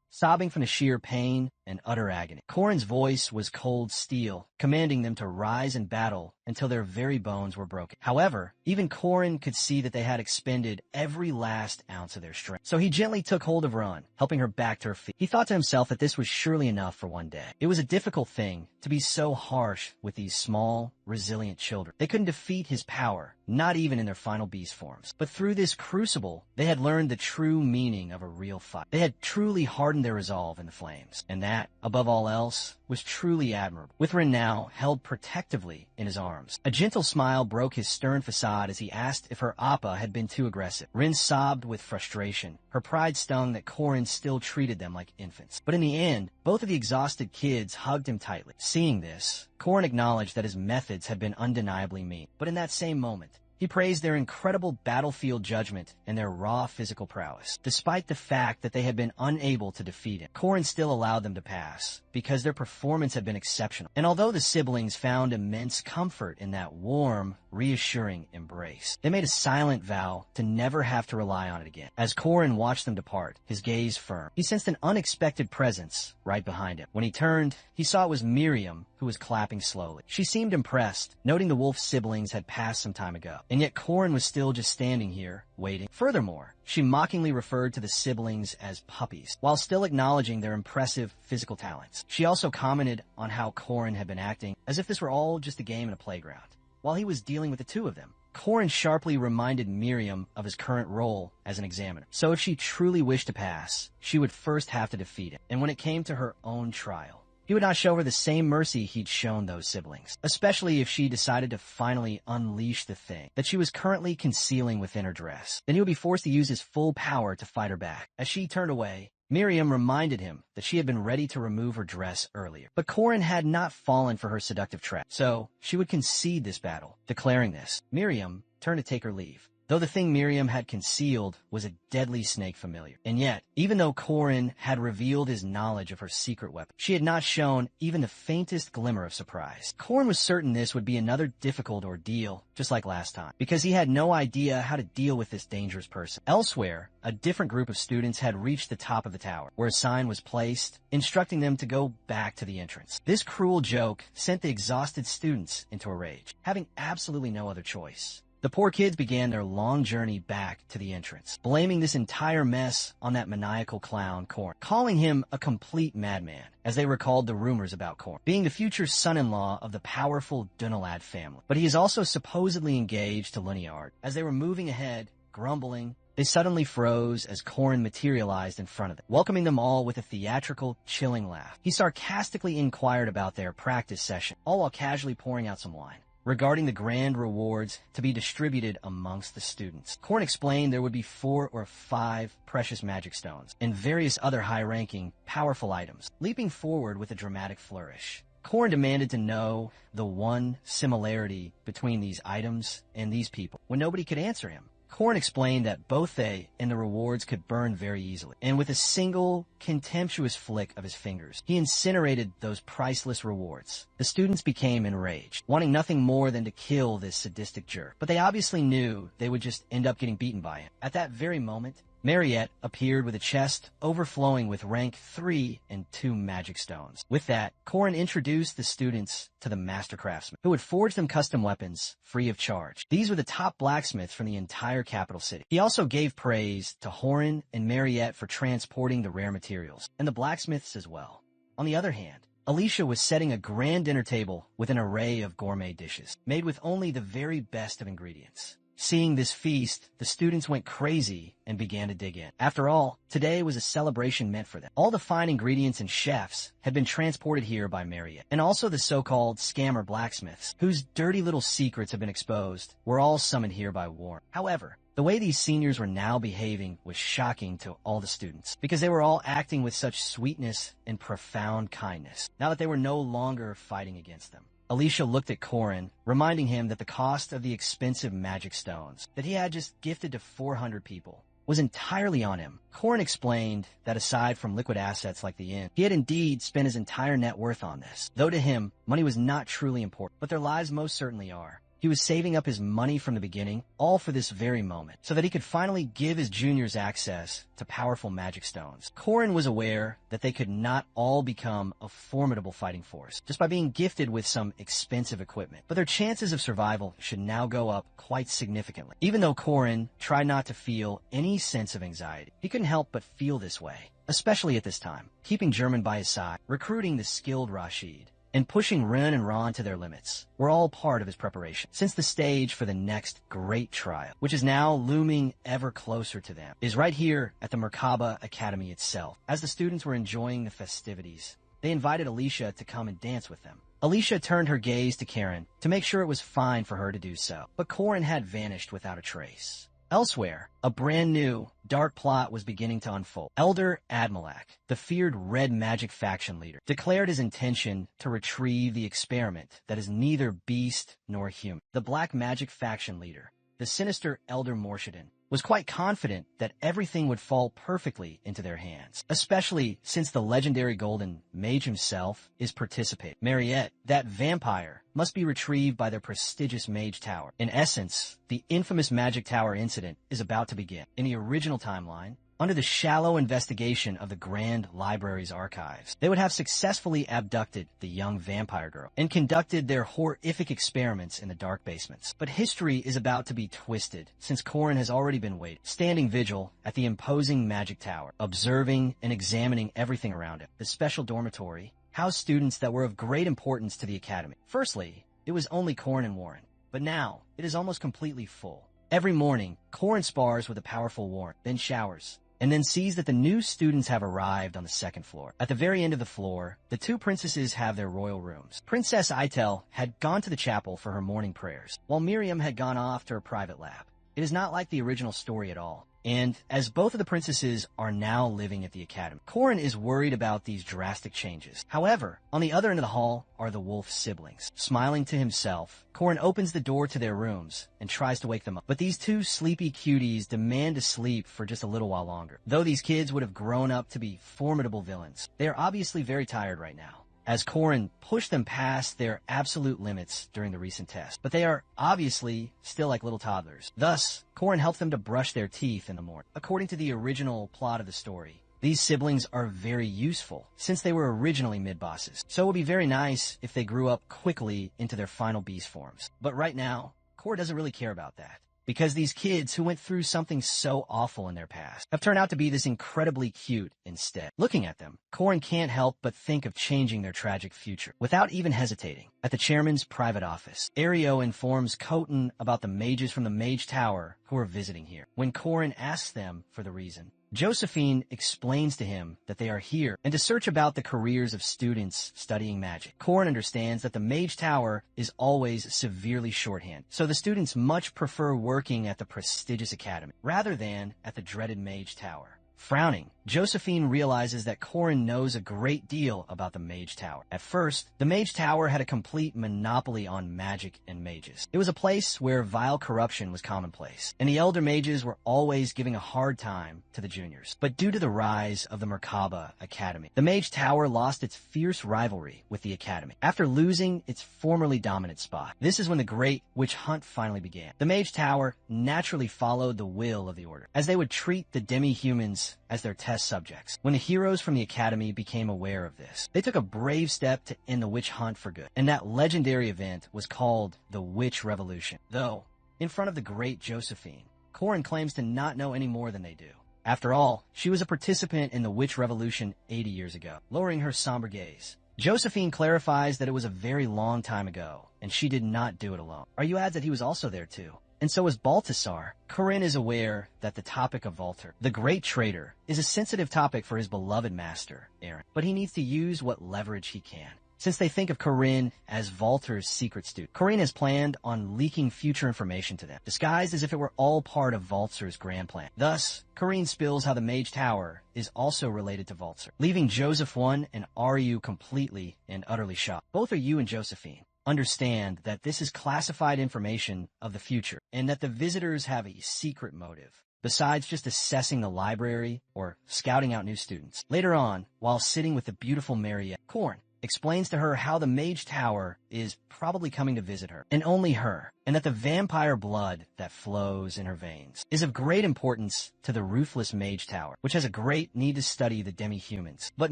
sobbing from the sheer pain, and utter agony. Korin's voice was cold steel, commanding them to rise and battle until their very bones were broken. However, even Korin could see that they had expended every last ounce of their strength. So he gently took hold of Run, helping her back to her feet. He thought to himself that this was surely enough for one day. It was a difficult thing to be so harsh with these small, resilient children. They couldn't defeat his power, not even in their final beast forms. But through this crucible, they had learned the true meaning of a real fight. They had truly hardened their resolve in the flames. And that, above all else, was truly admirable. With Rin now held protectively in his arms. A gentle smile broke his stern facade as he asked if her appa had been too aggressive. Rin sobbed with frustration. Her pride stung that Korin still treated them like infants. But in the end, both of the exhausted kids hugged him tightly. Seeing this, Korin acknowledged that his methods had been undeniably mean. But in that same moment, he praised their incredible battlefield judgment and their raw physical prowess. Despite the fact that they had been unable to defeat him, Korin still allowed them to pass, because their performance had been exceptional. And although the siblings found immense comfort in that warm, reassuring embrace, they made a silent vow to never have to rely on it again. As Korin watched them depart, his gaze firm, he sensed an unexpected presence right behind him. When he turned, he saw it was Miriam, who was clapping slowly. She seemed impressed, noting the wolf siblings had passed some time ago. And yet Korin was still just standing here, waiting. Furthermore, she mockingly referred to the siblings as puppies, while still acknowledging their impressive physical talents. She also commented on how Korin had been acting, as if this were all just a game in a playground, while he was dealing with the two of them. Korin sharply reminded Miriam of his current role as an examiner. So if she truly wished to pass, she would first have to defeat him. And when it came to her own trial, he would not show her the same mercy he'd shown those siblings, especially if she decided to finally unleash the thing that she was currently concealing within her dress. Then he would be forced to use his full power to fight her back. As she turned away, Miriam reminded him that she had been ready to remove her dress earlier. But Korin had not fallen for her seductive trap, so she would concede this battle. Declaring this, Miriam turned to take her leave, though the thing Miriam had concealed was a deadly snake familiar. And yet, even though Korin had revealed his knowledge of her secret weapon, she had not shown even the faintest glimmer of surprise. Korin was certain this would be another difficult ordeal, just like last time, because he had no idea how to deal with this dangerous person. Elsewhere, a different group of students had reached the top of the tower, where a sign was placed, instructing them to go back to the entrance. This cruel joke sent the exhausted students into a rage, having absolutely no other choice. The poor kids began their long journey back to the entrance, blaming this entire mess on that maniacal clown, Korin, calling him a complete madman, as they recalled the rumors about Korin being the future son-in-law of the powerful Dunalad family. But he is also supposedly engaged to Lunyard. As they were moving ahead, grumbling, they suddenly froze as Korin materialized in front of them, welcoming them all with a theatrical, chilling laugh. He sarcastically inquired about their practice session, all while casually pouring out some wine, regarding the grand rewards to be distributed amongst the students. Korin explained there would be 4 or 5 precious magic stones and various other high-ranking, powerful items. Leaping forward with a dramatic flourish, Korin demanded to know the one similarity between these items and these people, when nobody could answer him. Korin explained that both they and the rewards could burn very easily, and with a single, contemptuous flick of his fingers, he incinerated those priceless rewards. The students became enraged, wanting nothing more than to kill this sadistic jerk, but they obviously knew they would just end up getting beaten by him. At that very moment, Mariette appeared with a chest overflowing with rank 3 and 2 magic stones. With that, Korin introduced the students to the master craftsman, who would forge them custom weapons free of charge. These were the top blacksmiths from the entire capital city. He also gave praise to Horan and Mariette for transporting the rare materials, and the blacksmiths as well. On the other hand, Alicia was setting a grand dinner table with an array of gourmet dishes, made with only the very best of ingredients. Seeing this feast, the students went crazy and began to dig in. After all, today was a celebration meant for them. All the fine ingredients and chefs had been transported here by Mariette, and also the so-called scammer blacksmiths, whose dirty little secrets have been exposed, were all summoned here by Warren. However, the way these seniors were now behaving was shocking to all the students, because they were all acting with such sweetness and profound kindness, now that they were no longer fighting against them. Alicia looked at Korin, reminding him that the cost of the expensive magic stones that he had just gifted to 400 people was entirely on him. Korin explained that aside from liquid assets like the inn, he had indeed spent his entire net worth on this, though to him, money was not truly important, but their lives most certainly are. He was saving up his money from the beginning, all for this very moment, so that he could finally give his juniors access to powerful magic stones. Korin was aware that they could not all become a formidable fighting force just by being gifted with some expensive equipment, but their chances of survival should now go up quite significantly. Even though Korin tried not to feel any sense of anxiety, he couldn't help but feel this way, especially at this time. Keeping German by his side, recruiting the skilled Rashid, and pushing Ren and Ron to their limits were all part of his preparation, since the stage for the next great trial, which is now looming ever closer to them, is right here at the Merkaba Academy itself. As the students were enjoying the festivities, they invited Alicia to come and dance with them. Alicia turned her gaze to Karen to make sure it was fine for her to do so, but Korin had vanished without a trace. Elsewhere, a brand new, dark plot was beginning to unfold. Elder Admalak, the feared red magic faction leader, declared his intention to retrieve the experiment that is neither beast nor human. The black magic faction leader, the sinister Elder Morshadan, was quite confident that everything would fall perfectly into their hands, especially since the legendary golden mage himself is participating. Mariette, that vampire, must be retrieved by their prestigious mage tower. In essence, the infamous magic tower incident is about to begin. In the original timeline, under the shallow investigation of the Grand Library's archives, they would have successfully abducted the young vampire girl and conducted their horrific experiments in the dark basements. But history is about to be twisted, since Korin has already been waiting, standing vigil at the imposing magic tower, observing and examining everything around it. The special dormitory housed students that were of great importance to the academy. Firstly, it was only Korin and Warren, but now it is almost completely full. Every morning, Korin spars with a powerful Warren, then showers, and then sees that the new students have arrived on the second floor. At the very end of the floor, the two princesses have their royal rooms. Princess Itel had gone to the chapel for her morning prayers, while Miriam had gone off to her private lab. It is not like the original story at all. And as both of the princesses are now living at the academy, Korin is worried about these drastic changes. However, on the other end of the hall are the wolf siblings. Smiling to himself, Korin opens the door to their rooms and tries to wake them up. But these two sleepy cuties demand to sleep for just a little while longer. Though these kids would have grown up to be formidable villains, they are obviously very tired right now, as Korin pushed them past their absolute limits during the recent test. But they are obviously still like little toddlers. Thus, Korin helped them to brush their teeth in the morning. According to the original plot of the story, these siblings are very useful, since they were originally mid-bosses. So it would be very nice if they grew up quickly into their final beast forms. But right now, Korin doesn't really care about that, because these kids who went through something so awful in their past have turned out to be this incredibly cute instead. Looking at them, Korin can't help but think of changing their tragic future. Without even hesitating, at the chairman's private office, Ario informs Koten about the mages from the Mage Tower who are visiting here. When Korin asks them for the reason, Josephine explains to him that they are here and to search about the careers of students studying magic. Korin understands that the Mage Tower is always severely shorthand, so the students much prefer working at the prestigious academy rather than at the dreaded Mage Tower. Frowning, Josephine realizes that Korin knows a great deal about the Mage Tower. At first, the Mage Tower had a complete monopoly on magic and mages. It was a place where vile corruption was commonplace, and the elder mages were always giving a hard time to the juniors. But due to the rise of the Merkaba Academy, the Mage Tower lost its fierce rivalry with the academy, after losing its formerly dominant spot. This is when the Great Witch Hunt finally began. The Mage Tower naturally followed the will of the Order, as they would treat the demi-humans as their test subjects. When the heroes from the academy became aware of this, they took a brave step to end the witch hunt for good, and that legendary event was called the Witch Revolution. Though, in front of the great Josephine, Korin claims to not know any more than they do. After all, she was a participant in the Witch Revolution 80 years ago. Lowering her somber gaze, Josephine clarifies that it was a very long time ago, and she did not do it alone. Aryu adds that he was also there too, and so is Baltasar. Korin is aware that the topic of Walter, the great traitor, is a sensitive topic for his beloved master, Aaron, but he needs to use what leverage he can. Since they think of Korin as Walter's secret student, Korin has planned on leaking future information to them, disguised as if it were all part of Walter's grand plan. Thus, Korin spills how the Mage Tower is also related to Walter, leaving Joseph 1 and Aryu completely and utterly shocked. Both Aryu and Josephine understand that this is classified information of the future, and that the visitors have a secret motive, besides just assessing the library or scouting out new students. Later on, while sitting with the beautiful Mariette, Korin explains to her how the Mage Tower is probably coming to visit her, and only her, and that the vampire blood that flows in her veins is of great importance to the ruthless Mage Tower, which has a great need to study the demi-humans. But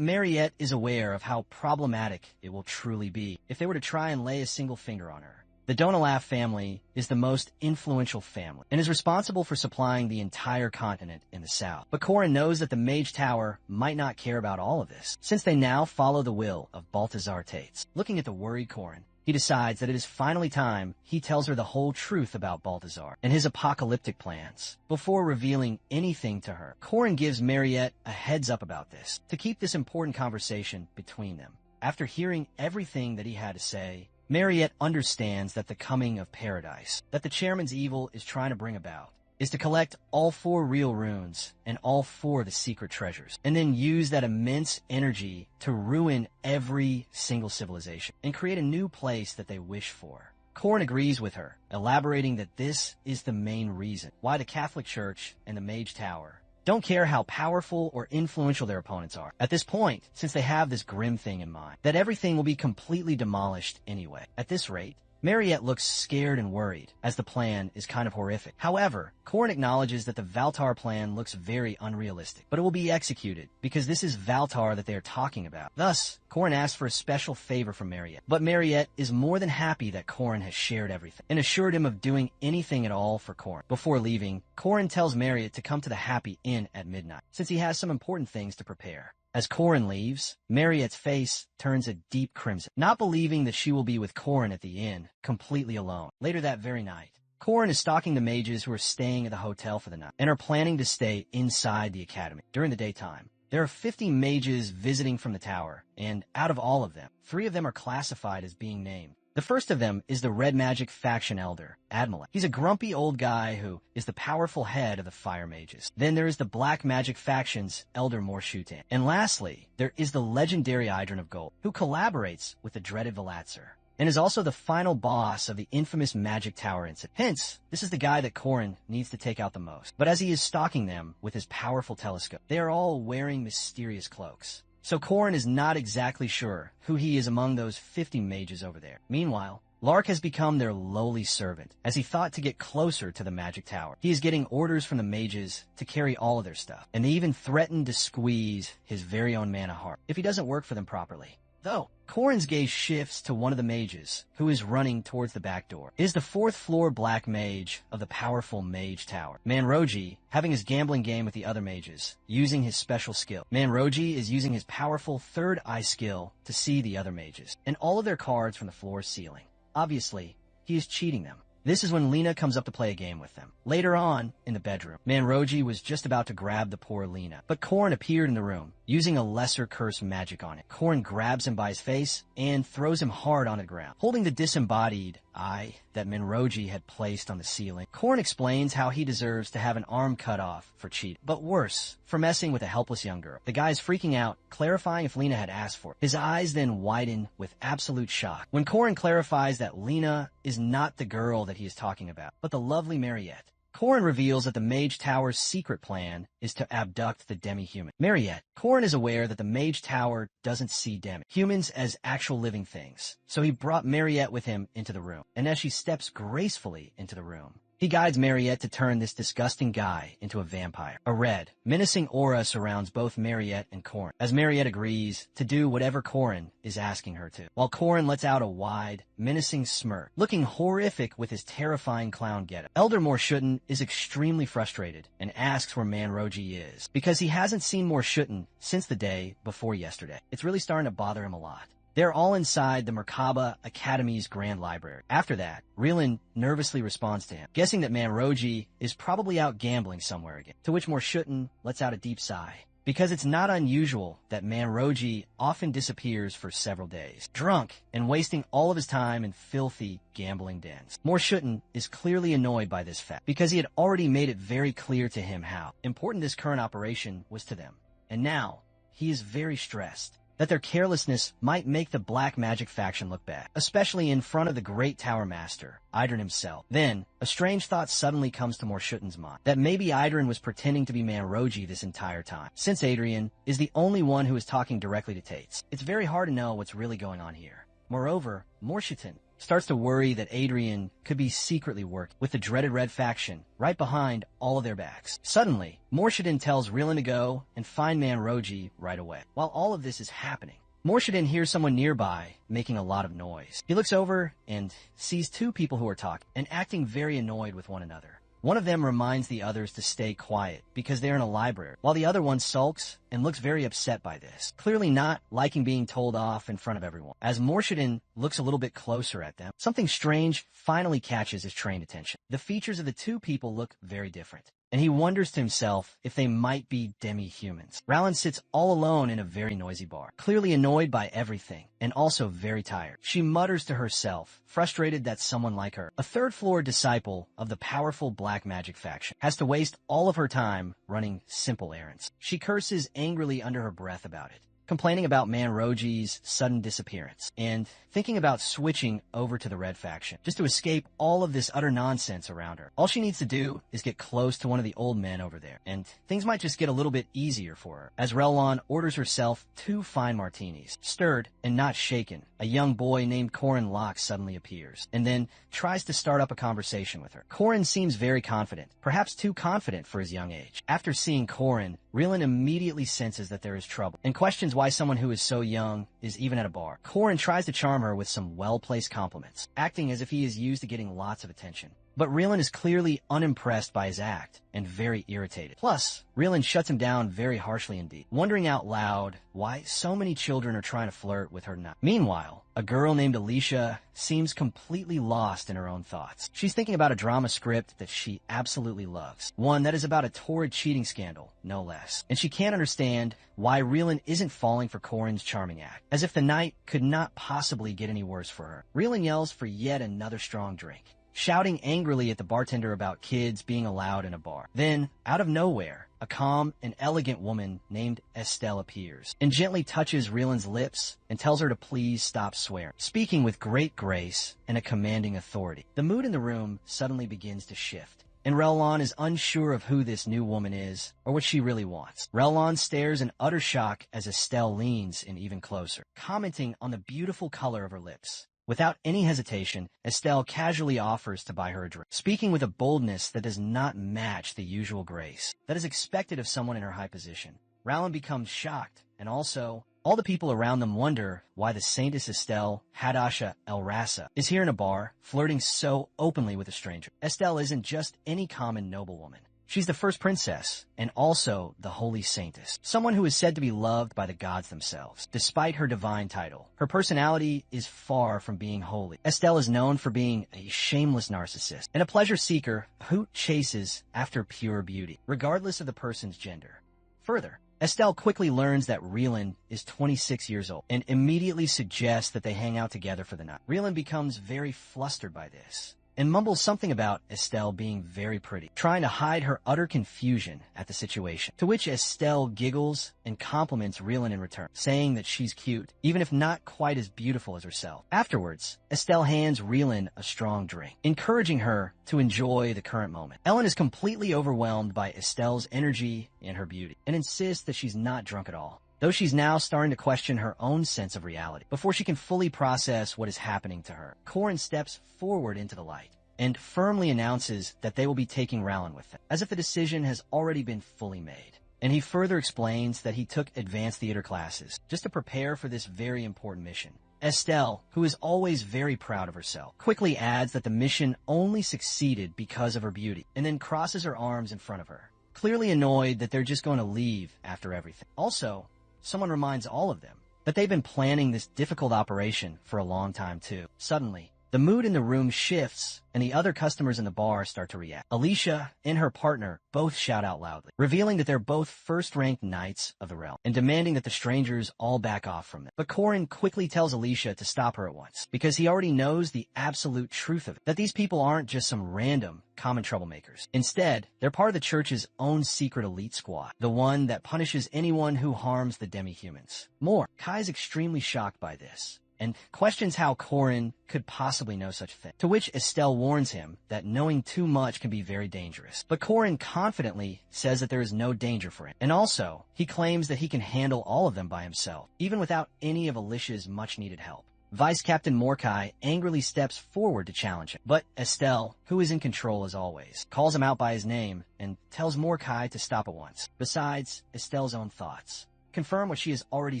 Mariette is aware of how problematic it will truly be if they were to try and lay a single finger on her. The Donalaf family is the most influential family and is responsible for supplying the entire continent in the south. But Corin knows that the Mage Tower might not care about all of this, since they now follow the will of Balthazar Tates. Looking at the worried Corin, he decides that it is finally time he tells her the whole truth about Balthazar and his apocalyptic plans. Before revealing anything to her, Corin gives Mariette a heads up about this, to keep this important conversation between them. After hearing everything that he had to say, Mariette understands that the coming of paradise, that the chairman's evil is trying to bring about, is to collect all 4 real runes and all 4 of the secret treasures, and then use that immense energy to ruin every single civilization and create a new place that they wish for. Corin agrees with her, elaborating that this is the main reason why the Catholic Church and the Mage Tower don't care how powerful or influential their opponents are at this point, since they have this grim thing in mind, that everything will be completely demolished anyway. At this rate, Mariette looks scared and worried, as the plan is kind of horrific. However, Corin acknowledges that the Valtar plan looks very unrealistic, but it will be executed, because this is Valtar that they are talking about. Thus, Corin asks for a special favor from Mariette, but Mariette is more than happy that Corin has shared everything, and assured him of doing anything at all for Corin. Before leaving, Corin tells Mariette to come to the Happy Inn at midnight, since he has some important things to prepare. As Corin leaves, Mariette's face turns a deep crimson, not believing that she will be with Corin at the inn, completely alone. Later that very night, Corin is stalking the mages who are staying at the hotel for the night, and are planning to stay inside the academy. During the daytime, there are 50 mages visiting from the tower, and out of all of them, 3 of them are classified as being named. The first of them is the Red Magic Faction Elder, Admilek. He's a grumpy old guy who is the powerful head of the Fire Mages. Then there is the Black Magic Faction's Elder Morshutan. And lastly, there is the legendary Idrin of Gold, who collaborates with the dreaded Velatzer, and is also the final boss of the infamous Magic Tower incident. Hence, this is the guy that Corin needs to take out the most. But as he is stalking them with his powerful telescope, they are all wearing mysterious cloaks. So Corin is not exactly sure who he is among those 50 mages over there. Meanwhile, Lark has become their lowly servant, as he thought to get closer to the Magic Tower. He is getting orders from the mages to carry all of their stuff, and they even threaten to squeeze his very own mana heart if he doesn't work for them properly. Though, Corin's gaze shifts to one of the mages, who is running towards the back door. It is the 4th floor black mage of the powerful Mage Tower, Manroji, having his gambling game with the other mages, using his special skill. Manroji is using his powerful 3rd eye skill to see the other mages, and all of their cards from the floor ceiling. Obviously, he is cheating them. This is when Lena comes up to play a game with them. Later on, in the bedroom, Manroji was just about to grab the poor Lena, but Corin appeared in the room, using a lesser curse magic on it. Corin grabs him by his face and throws him hard on the ground, holding the disembodied eye that Manroji had placed on the ceiling. Corin explains how he deserves to have an arm cut off for cheating, but worse, for messing with a helpless young girl. The guy is freaking out, clarifying if Lena had asked for it. His eyes then widen with absolute shock when Corin clarifies that Lena is not the girl that he is talking about, but the lovely Mariette. Corin reveals that the Mage Tower's secret plan is to abduct the demi-human. Mariette. Corin is aware that the Mage Tower doesn't see humans as actual living things, so he brought Mariette with him into the room, and as she steps gracefully into the room, he guides Mariette to turn this disgusting guy into a vampire. A red, menacing aura surrounds both Mariette and Corin, as Mariette agrees to do whatever Corin is asking her to, while Corin lets out a wide, menacing smirk, looking horrific with his terrifying clown getup. Elder Morshutan is extremely frustrated and asks where Manroji is, because he hasn't seen Morshutan since the day before yesterday. It's really starting to bother him a lot. They're all inside the Merkaba Academy's Grand Library. After that, Reelin nervously responds to him, guessing that Manroji is probably out gambling somewhere again, to which Morshutan lets out a deep sigh, because it's not unusual that Manroji often disappears for several days, drunk and wasting all of his time in filthy gambling dens. Morshutan is clearly annoyed by this fact, because he had already made it very clear to him how important this current operation was to them, and now he is very stressed. that their carelessness might make the black magic faction look bad, especially in front of the great Tower Master, Idrin himself. Then, a strange thought suddenly comes to Morshuten's mind, that maybe Idrin was pretending to be Manroji this entire time, since Adrian is the only one who is talking directly to Tates. It's very hard to know what's really going on here. Moreover, Morshuten starts to worry that Adrian could be secretly working with the dreaded Red faction right behind all of their backs. Suddenly, Morshuten tells Rylan to go and find Manroji right away. While all of this is happening, Morshuten hears someone nearby making a lot of noise. He looks over and sees two people who are talking and acting very annoyed with one another. One of them reminds the others to stay quiet because they're in a library, while the other one sulks and looks very upset by this, clearly not liking being told off in front of everyone. As Morshuten looks a little bit closer at them, something strange finally catches his trained attention. The features of the two people look very different, and he wonders to himself if they might be demi-humans. Rowland sits all alone in a very noisy bar, clearly annoyed by everything, and also very tired. She mutters to herself, frustrated that someone like her, a third-floor disciple of the powerful black magic faction, has to waste all of her time running simple errands. She curses angrily under her breath about it, complaining about Manroji's sudden disappearance, and thinking about switching over to the Red faction, just to escape all of this utter nonsense around her. All she needs to do is get close to one of the old men over there, and things might just get a little bit easier for her, as Relon orders herself 2 fine martinis. Stirred and not shaken, a young boy named Corin Locke suddenly appears, and then tries to start up a conversation with her. Corin seems very confident, perhaps too confident for his young age. After seeing Corin, Rylan immediately senses that there is trouble, and questions why someone who is so young is even at a bar. Corin tries to charm her with some well-placed compliments, acting as if he is used to getting lots of attention. But Rylan is clearly unimpressed by his act and very irritated. Plus, Rylan shuts him down very harshly indeed, wondering out loud why so many children are trying to flirt with her now. Meanwhile, a girl named Alicia seems completely lost in her own thoughts. She's thinking about a drama script that she absolutely loves, one that is about a torrid cheating scandal, no less. And she can't understand why Rylan isn't falling for Corin's charming act, as if the night could not possibly get any worse for her. Rylan yells for yet another strong drink, shouting angrily at the bartender about kids being allowed in a bar. Then, out of nowhere, a calm and elegant woman named Estelle appears and gently touches Rylan's lips and tells her to please stop swearing, speaking with great grace and a commanding authority. The mood in the room suddenly begins to shift, and Relon is unsure of who this new woman is or what she really wants. Relon stares in utter shock as Estelle leans in even closer, commenting on the beautiful color of her lips. Without any hesitation, Estelle casually offers to buy her a drink, speaking with a boldness that does not match the usual grace that is expected of someone in her high position. Rowland becomes shocked, and also, all the people around them wonder why the Saintess Estelle Hadasha El Rasa is here in a bar, flirting so openly with a stranger. Estelle isn't just any common noblewoman. She's the first princess, and also the Holy Saintess, someone who is said to be loved by the gods themselves. Despite her divine title, her personality is far from being holy. Estelle is known for being a shameless narcissist and a pleasure seeker who chases after pure beauty, regardless of the person's gender. Further, Estelle quickly learns that Rylan is 26 years old and immediately suggests that they hang out together for the night. Rylan becomes very flustered by this and mumbles something about Estelle being very pretty, trying to hide her utter confusion at the situation, to which Estelle giggles and compliments Rylan in return, saying that she's cute, even if not quite as beautiful as herself. Afterwards, Estelle hands Rylan a strong drink, encouraging her to enjoy the current moment. Ellen is completely overwhelmed by Estelle's energy and her beauty, and insists that she's not drunk at all, though she's now starting to question her own sense of reality before she can fully process what is happening to her. Corin steps forward into the light and firmly announces that they will be taking Rowland with them, as if the decision has already been fully made. And he further explains that he took advanced theater classes just to prepare for this very important mission. Estelle, who is always very proud of herself, quickly adds that the mission only succeeded because of her beauty, and then crosses her arms in front of her, clearly annoyed that they're just going to leave after everything. Also, someone reminds all of them that they've been planning this difficult operation for a long time too. Suddenly, the mood in the room shifts, and the other customers in the bar start to react. Alicia and her partner both shout out loudly, revealing that they're both first-ranked knights of the realm, and demanding that the strangers all back off from them. But Corin quickly tells Alicia to stop her at once, because he already knows the absolute truth of it, that these people aren't just some random, common troublemakers. Instead, they're part of the church's own secret elite squad, the one that punishes anyone who harms the demi-humans. More, Kai's extremely shocked by this, and questions how Corin could possibly know such a thing, to which Estelle warns him that knowing too much can be very dangerous. But Corin confidently says that there is no danger for him, and also, he claims that he can handle all of them by himself, even without any of Alicia's much-needed help. Vice Captain Mordecai angrily steps forward to challenge him, but Estelle, who is in control as always, calls him out by his name and tells Mordecai to stop at once. Besides, Estelle's own thoughts confirm what she has already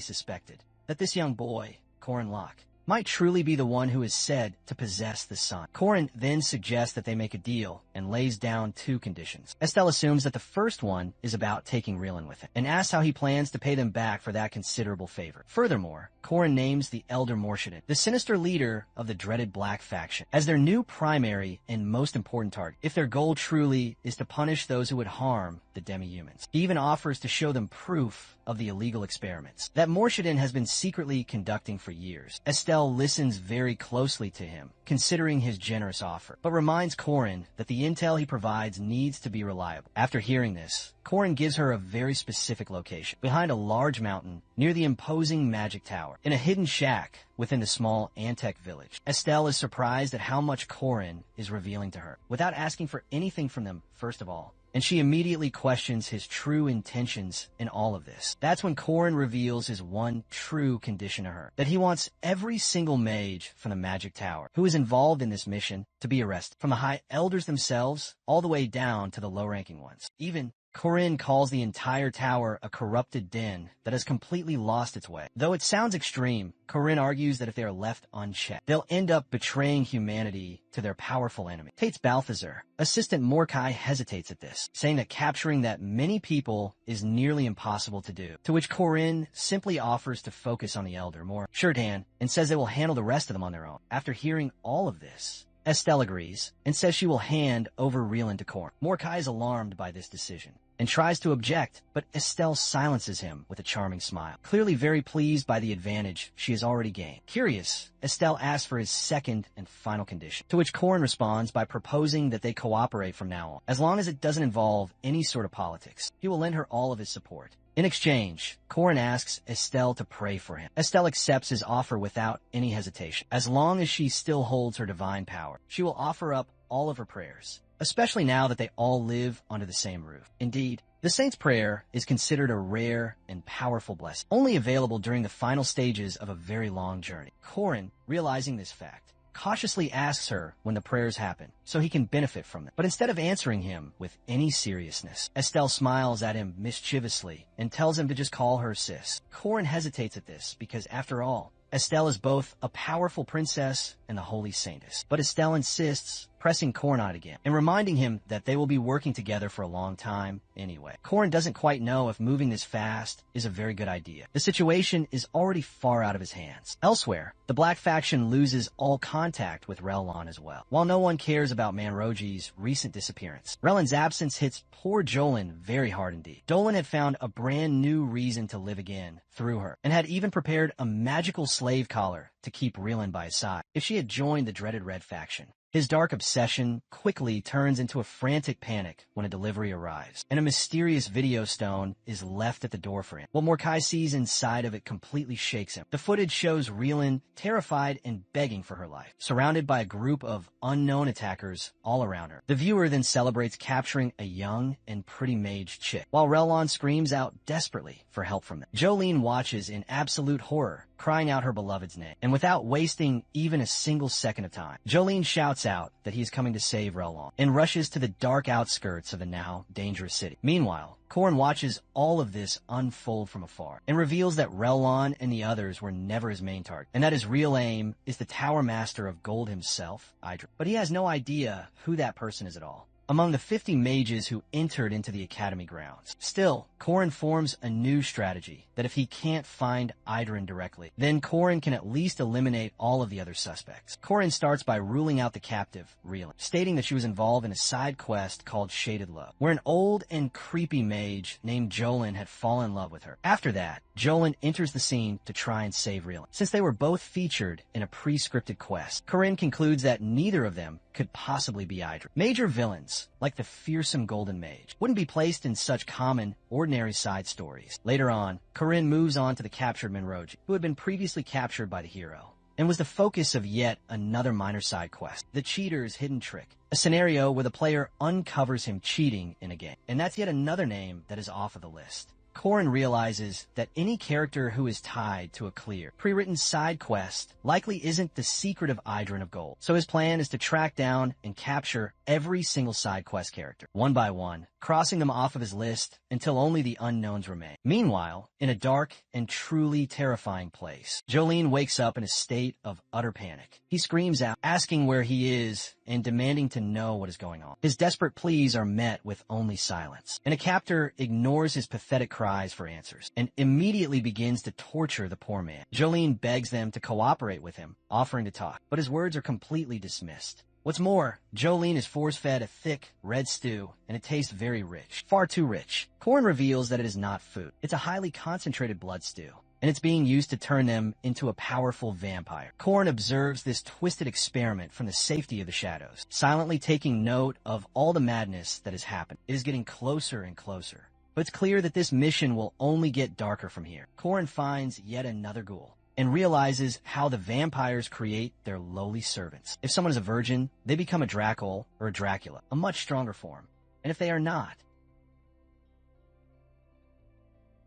suspected, that this young boy, Corin Locke, might truly be the one who is said to possess the sun. Corin then suggests that they make a deal and lays down two conditions. Estelle assumes that the first one is about taking Reelin with him, and asks how he plans to pay them back for that considerable favor. Furthermore, Corin names the Elder Morshadin, the sinister leader of the dreaded Black Faction, as their new primary and most important target, if their goal truly is to punish those who would harm the demi-humans. He even offers to show them proof of the illegal experiments that Morshadin has been secretly conducting for years. Estelle listens very closely to him, considering his generous offer, but reminds Corin that the intel he provides needs to be reliable. After hearing this, Corin gives her a very specific location, behind a large mountain near the imposing magic tower, in a hidden shack within the small Antec village. Estelle is surprised at how much Corin is revealing to her, without asking for anything from them first of all, and she immediately questions his true intentions in all of this. That's when Corin reveals his one true condition to her, that he wants every single mage from the Magic Tower who is involved in this mission to be arrested, from the High Elders themselves all the way down to the low-ranking ones. Even Corin calls the entire tower a corrupted den that has completely lost its way. Though it sounds extreme, Corin argues that if they are left unchecked, they'll end up betraying humanity to their powerful enemy. Tate's Balthazar, Assistant Mordecai, hesitates at this, saying that capturing that many people is nearly impossible to do, to which Corin simply offers to focus on the Elder more shorthand and says they will handle the rest of them on their own. After hearing all of this, Estelle agrees and says she will hand over Reelin to Corin. Mordecai is alarmed by this decision and tries to object, but Estelle silences him with a charming smile, clearly very pleased by the advantage she has already gained. Curious, Estelle asks for his second and final condition, to which Corin responds by proposing that they cooperate from now on, as long as it doesn't involve any sort of politics. He will lend her all of his support. In exchange, Corin asks Estelle to pray for him. Estelle accepts his offer without any hesitation. As long as she still holds her divine power, she will offer up all of her prayers, especially now that they all live under the same roof. Indeed, the saint's prayer is considered a rare and powerful blessing, only available during the final stages of a very long journey. Corin, realizing this fact, cautiously asks her when the prayers happen, so he can benefit from them. But instead of answering him with any seriousness, Estelle smiles at him mischievously and tells him to just call her sis. Corin hesitates at this because, after all, Estelle is both a powerful princess and the holy saintess. But Estelle insists, pressing Corin on it again, and reminding him that they will be working together for a long time anyway. Corin doesn't quite know if moving this fast is a very good idea. The situation is already far out of his hands. Elsewhere, the Black Faction loses all contact with Relon as well, while no one cares about Manroji's recent disappearance. Relin's absence hits poor Jolin very hard indeed. Dolan had found a brand new reason to live again through her, and had even prepared a magical slave collar to keep Reelin by his side if she had joined the dreaded Red Faction. His dark obsession quickly turns into a frantic panic when a delivery arrives, and a mysterious video stone is left at the door for him. What Mordecai sees inside of it completely shakes him. The footage shows Reelin terrified and begging for her life, surrounded by a group of unknown attackers all around her. The viewer then celebrates capturing a young and pretty mage chick, while Relon screams out desperately for help from them. Jolene watches in absolute horror, crying out her beloved's name, and without wasting even a single second of time, Jolene shouts out that he is coming to save Relon, and rushes to the dark outskirts of the now dangerous city. Meanwhile, Corin watches all of this unfold from afar, and reveals that Relon and the others were never his main target, and that his real aim is the Tower Master of Gold himself, Idra. But he has no idea who that person is at all. among the 50 mages who entered into the academy grounds. Still, Korin forms a new strategy that if he can't find Idrin directly, then Korin can at least eliminate all of the other suspects. Korin starts by ruling out the captive, Reeling, stating that she was involved in a side quest called Shaded Love, where an old and creepy mage named Jolin had fallen in love with her. After that, Jolin enters the scene to try and save Reeling. Since they were both featured in a pre-scripted quest, Korin concludes that neither of them could possibly be Idrin. Major villains, like the fearsome Golden Mage, wouldn't be placed in such common, ordinary side stories. Later on, Korin moves on to the captured Minroji, who had been previously captured by the hero, and was the focus of yet another minor side quest, the Cheater's Hidden Trick, a scenario where the player uncovers him cheating in a game. And that's yet another name that is off of the list. Korin realizes that any character who is tied to a clear, pre-written side quest likely isn't the secret of Idrin of Gold. So his plan is to track down and capture every single side quest character, one by one, crossing them off of his list until only the unknowns remain. Meanwhile, in a dark and truly terrifying place, Jolene wakes up in a state of utter panic. He screams out, asking where he is and demanding to know what is going on. His desperate pleas are met with only silence, and a captor ignores his pathetic cries for answers and immediately begins to torture the poor man. Jolene begs them to cooperate with him, offering to talk, but his words are completely dismissed. What's more, Jolene is force-fed a thick, red stew, and it tastes very rich. Far too rich. Korin reveals that it is not food. It's a highly concentrated blood stew, and it's being used to turn them into a powerful vampire. Korin observes this twisted experiment from the safety of the shadows, silently taking note of all the madness that has happened. It is getting closer and closer, but it's clear that this mission will only get darker from here. Korin finds yet another ghoul, and realizes how the vampires create their lowly servants. If someone is a virgin, they become a Dracul or a Dracula, a much stronger form. And if they are not,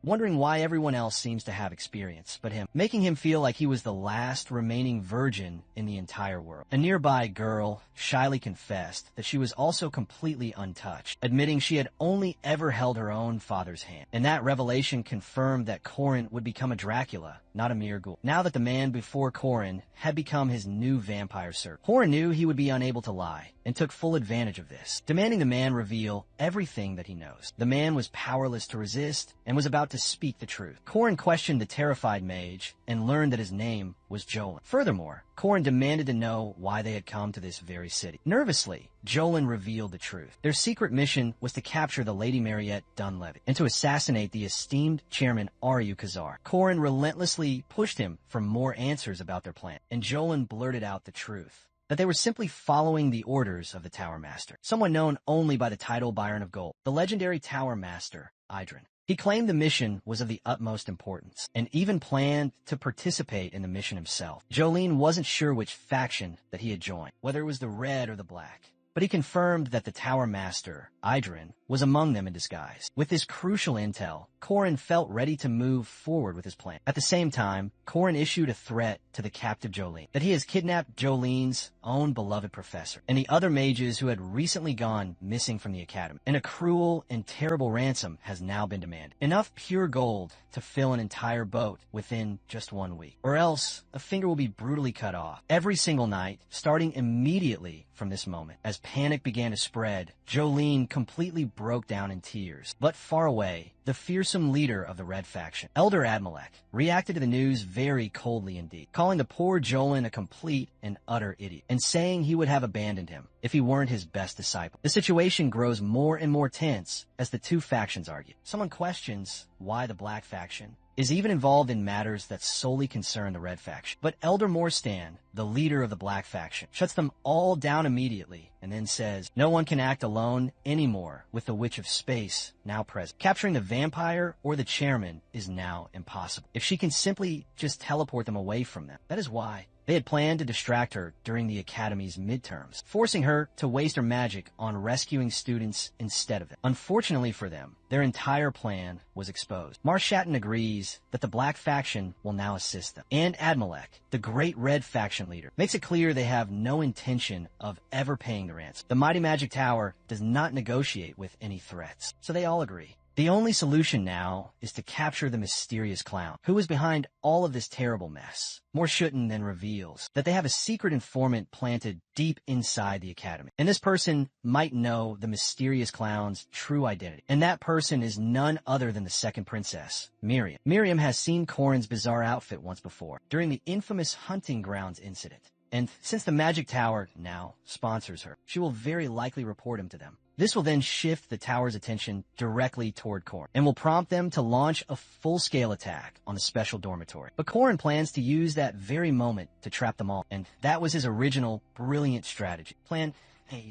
wondering why everyone else seems to have experience but him, making him feel like he was the last remaining virgin in the entire world. A nearby girl shyly confessed that she was also completely untouched, admitting she had only ever held her own father's hand. And that revelation confirmed that Korin would become a Dracula, not a mere ghoul. Now that the man before Korin had become his new vampire servant, Korin knew he would be unable to lie, and took full advantage of this, demanding the man reveal everything that he knows. The man was powerless to resist, and was about to speak the truth. Korin questioned the terrified mage, and learned that his name was Jolin. Furthermore, Korin demanded to know why they had come to this very city. Nervously, Jolin revealed the truth. Their secret mission was to capture the Lady Mariette Dunlevy, and to assassinate the esteemed chairman Aryu Kazar. Korin relentlessly pushed him for more answers about their plan, and Jolin blurted out the truth, that they were simply following the orders of the Tower Master, someone known only by the title Byron of Gold, the legendary Tower Master, Idrin. He claimed the mission was of the utmost importance, and even planned to participate in the mission himself. Jolene wasn't sure which faction that he had joined, whether it was the red or the black, but he confirmed that the Tower Master, Idrin, was among them in disguise. With this crucial intel, Korin felt ready to move forward with his plan. At the same time, Korin issued a threat to the captive Jolene, that he has kidnapped Jolene's own beloved professor, and the other mages who had recently gone missing from the academy, and a cruel and terrible ransom has now been demanded. Enough pure gold to fill an entire boat within just 1 week, or else a finger will be brutally cut off. Every single night, starting immediately from this moment, as panic began to spread, Jolene completely broke down in tears. But far away, the fearsome leader of the Red faction, Elder Admalek, reacted to the news very coldly indeed, calling the poor Jolin a complete and utter idiot, and saying he would have abandoned him if he weren't his best disciple. The situation grows more and more tense as the two factions argue. Someone questions why the Black faction is even involved in matters that solely concern the Red faction. But Elder Morstan, the leader of the Black faction, shuts them all down immediately and then says, no one can act alone anymore with the Witch of Space now present. Capturing the vampire or the chairman is now impossible, if she can simply just teleport them away from them. That is why they had planned to distract her during the Academy's midterms, forcing her to waste her magic on rescuing students instead of them. Unfortunately for them, their entire plan was exposed. Marshatten agrees that the Black faction will now assist them, and Admalek, the great Red faction leader, makes it clear they have no intention of ever paying the ransom. The Mighty Magic Tower does not negotiate with any threats, so they all agree. The only solution now is to capture the mysterious clown, who is behind all of this terrible mess. Morshutten then reveals that they have a secret informant planted deep inside the academy, and this person might know the mysterious clown's true identity. And that person is none other than the second princess, Miriam. Miriam has seen Corrin's bizarre outfit once before, during the infamous hunting grounds incident. And since the Magic Tower now sponsors her, she will very likely report him to them. This will then shift the tower's attention directly toward Corrin, and will prompt them to launch a full-scale attack on the special dormitory. But Corrin plans to use that very moment to trap them all, and that was his original brilliant strategy.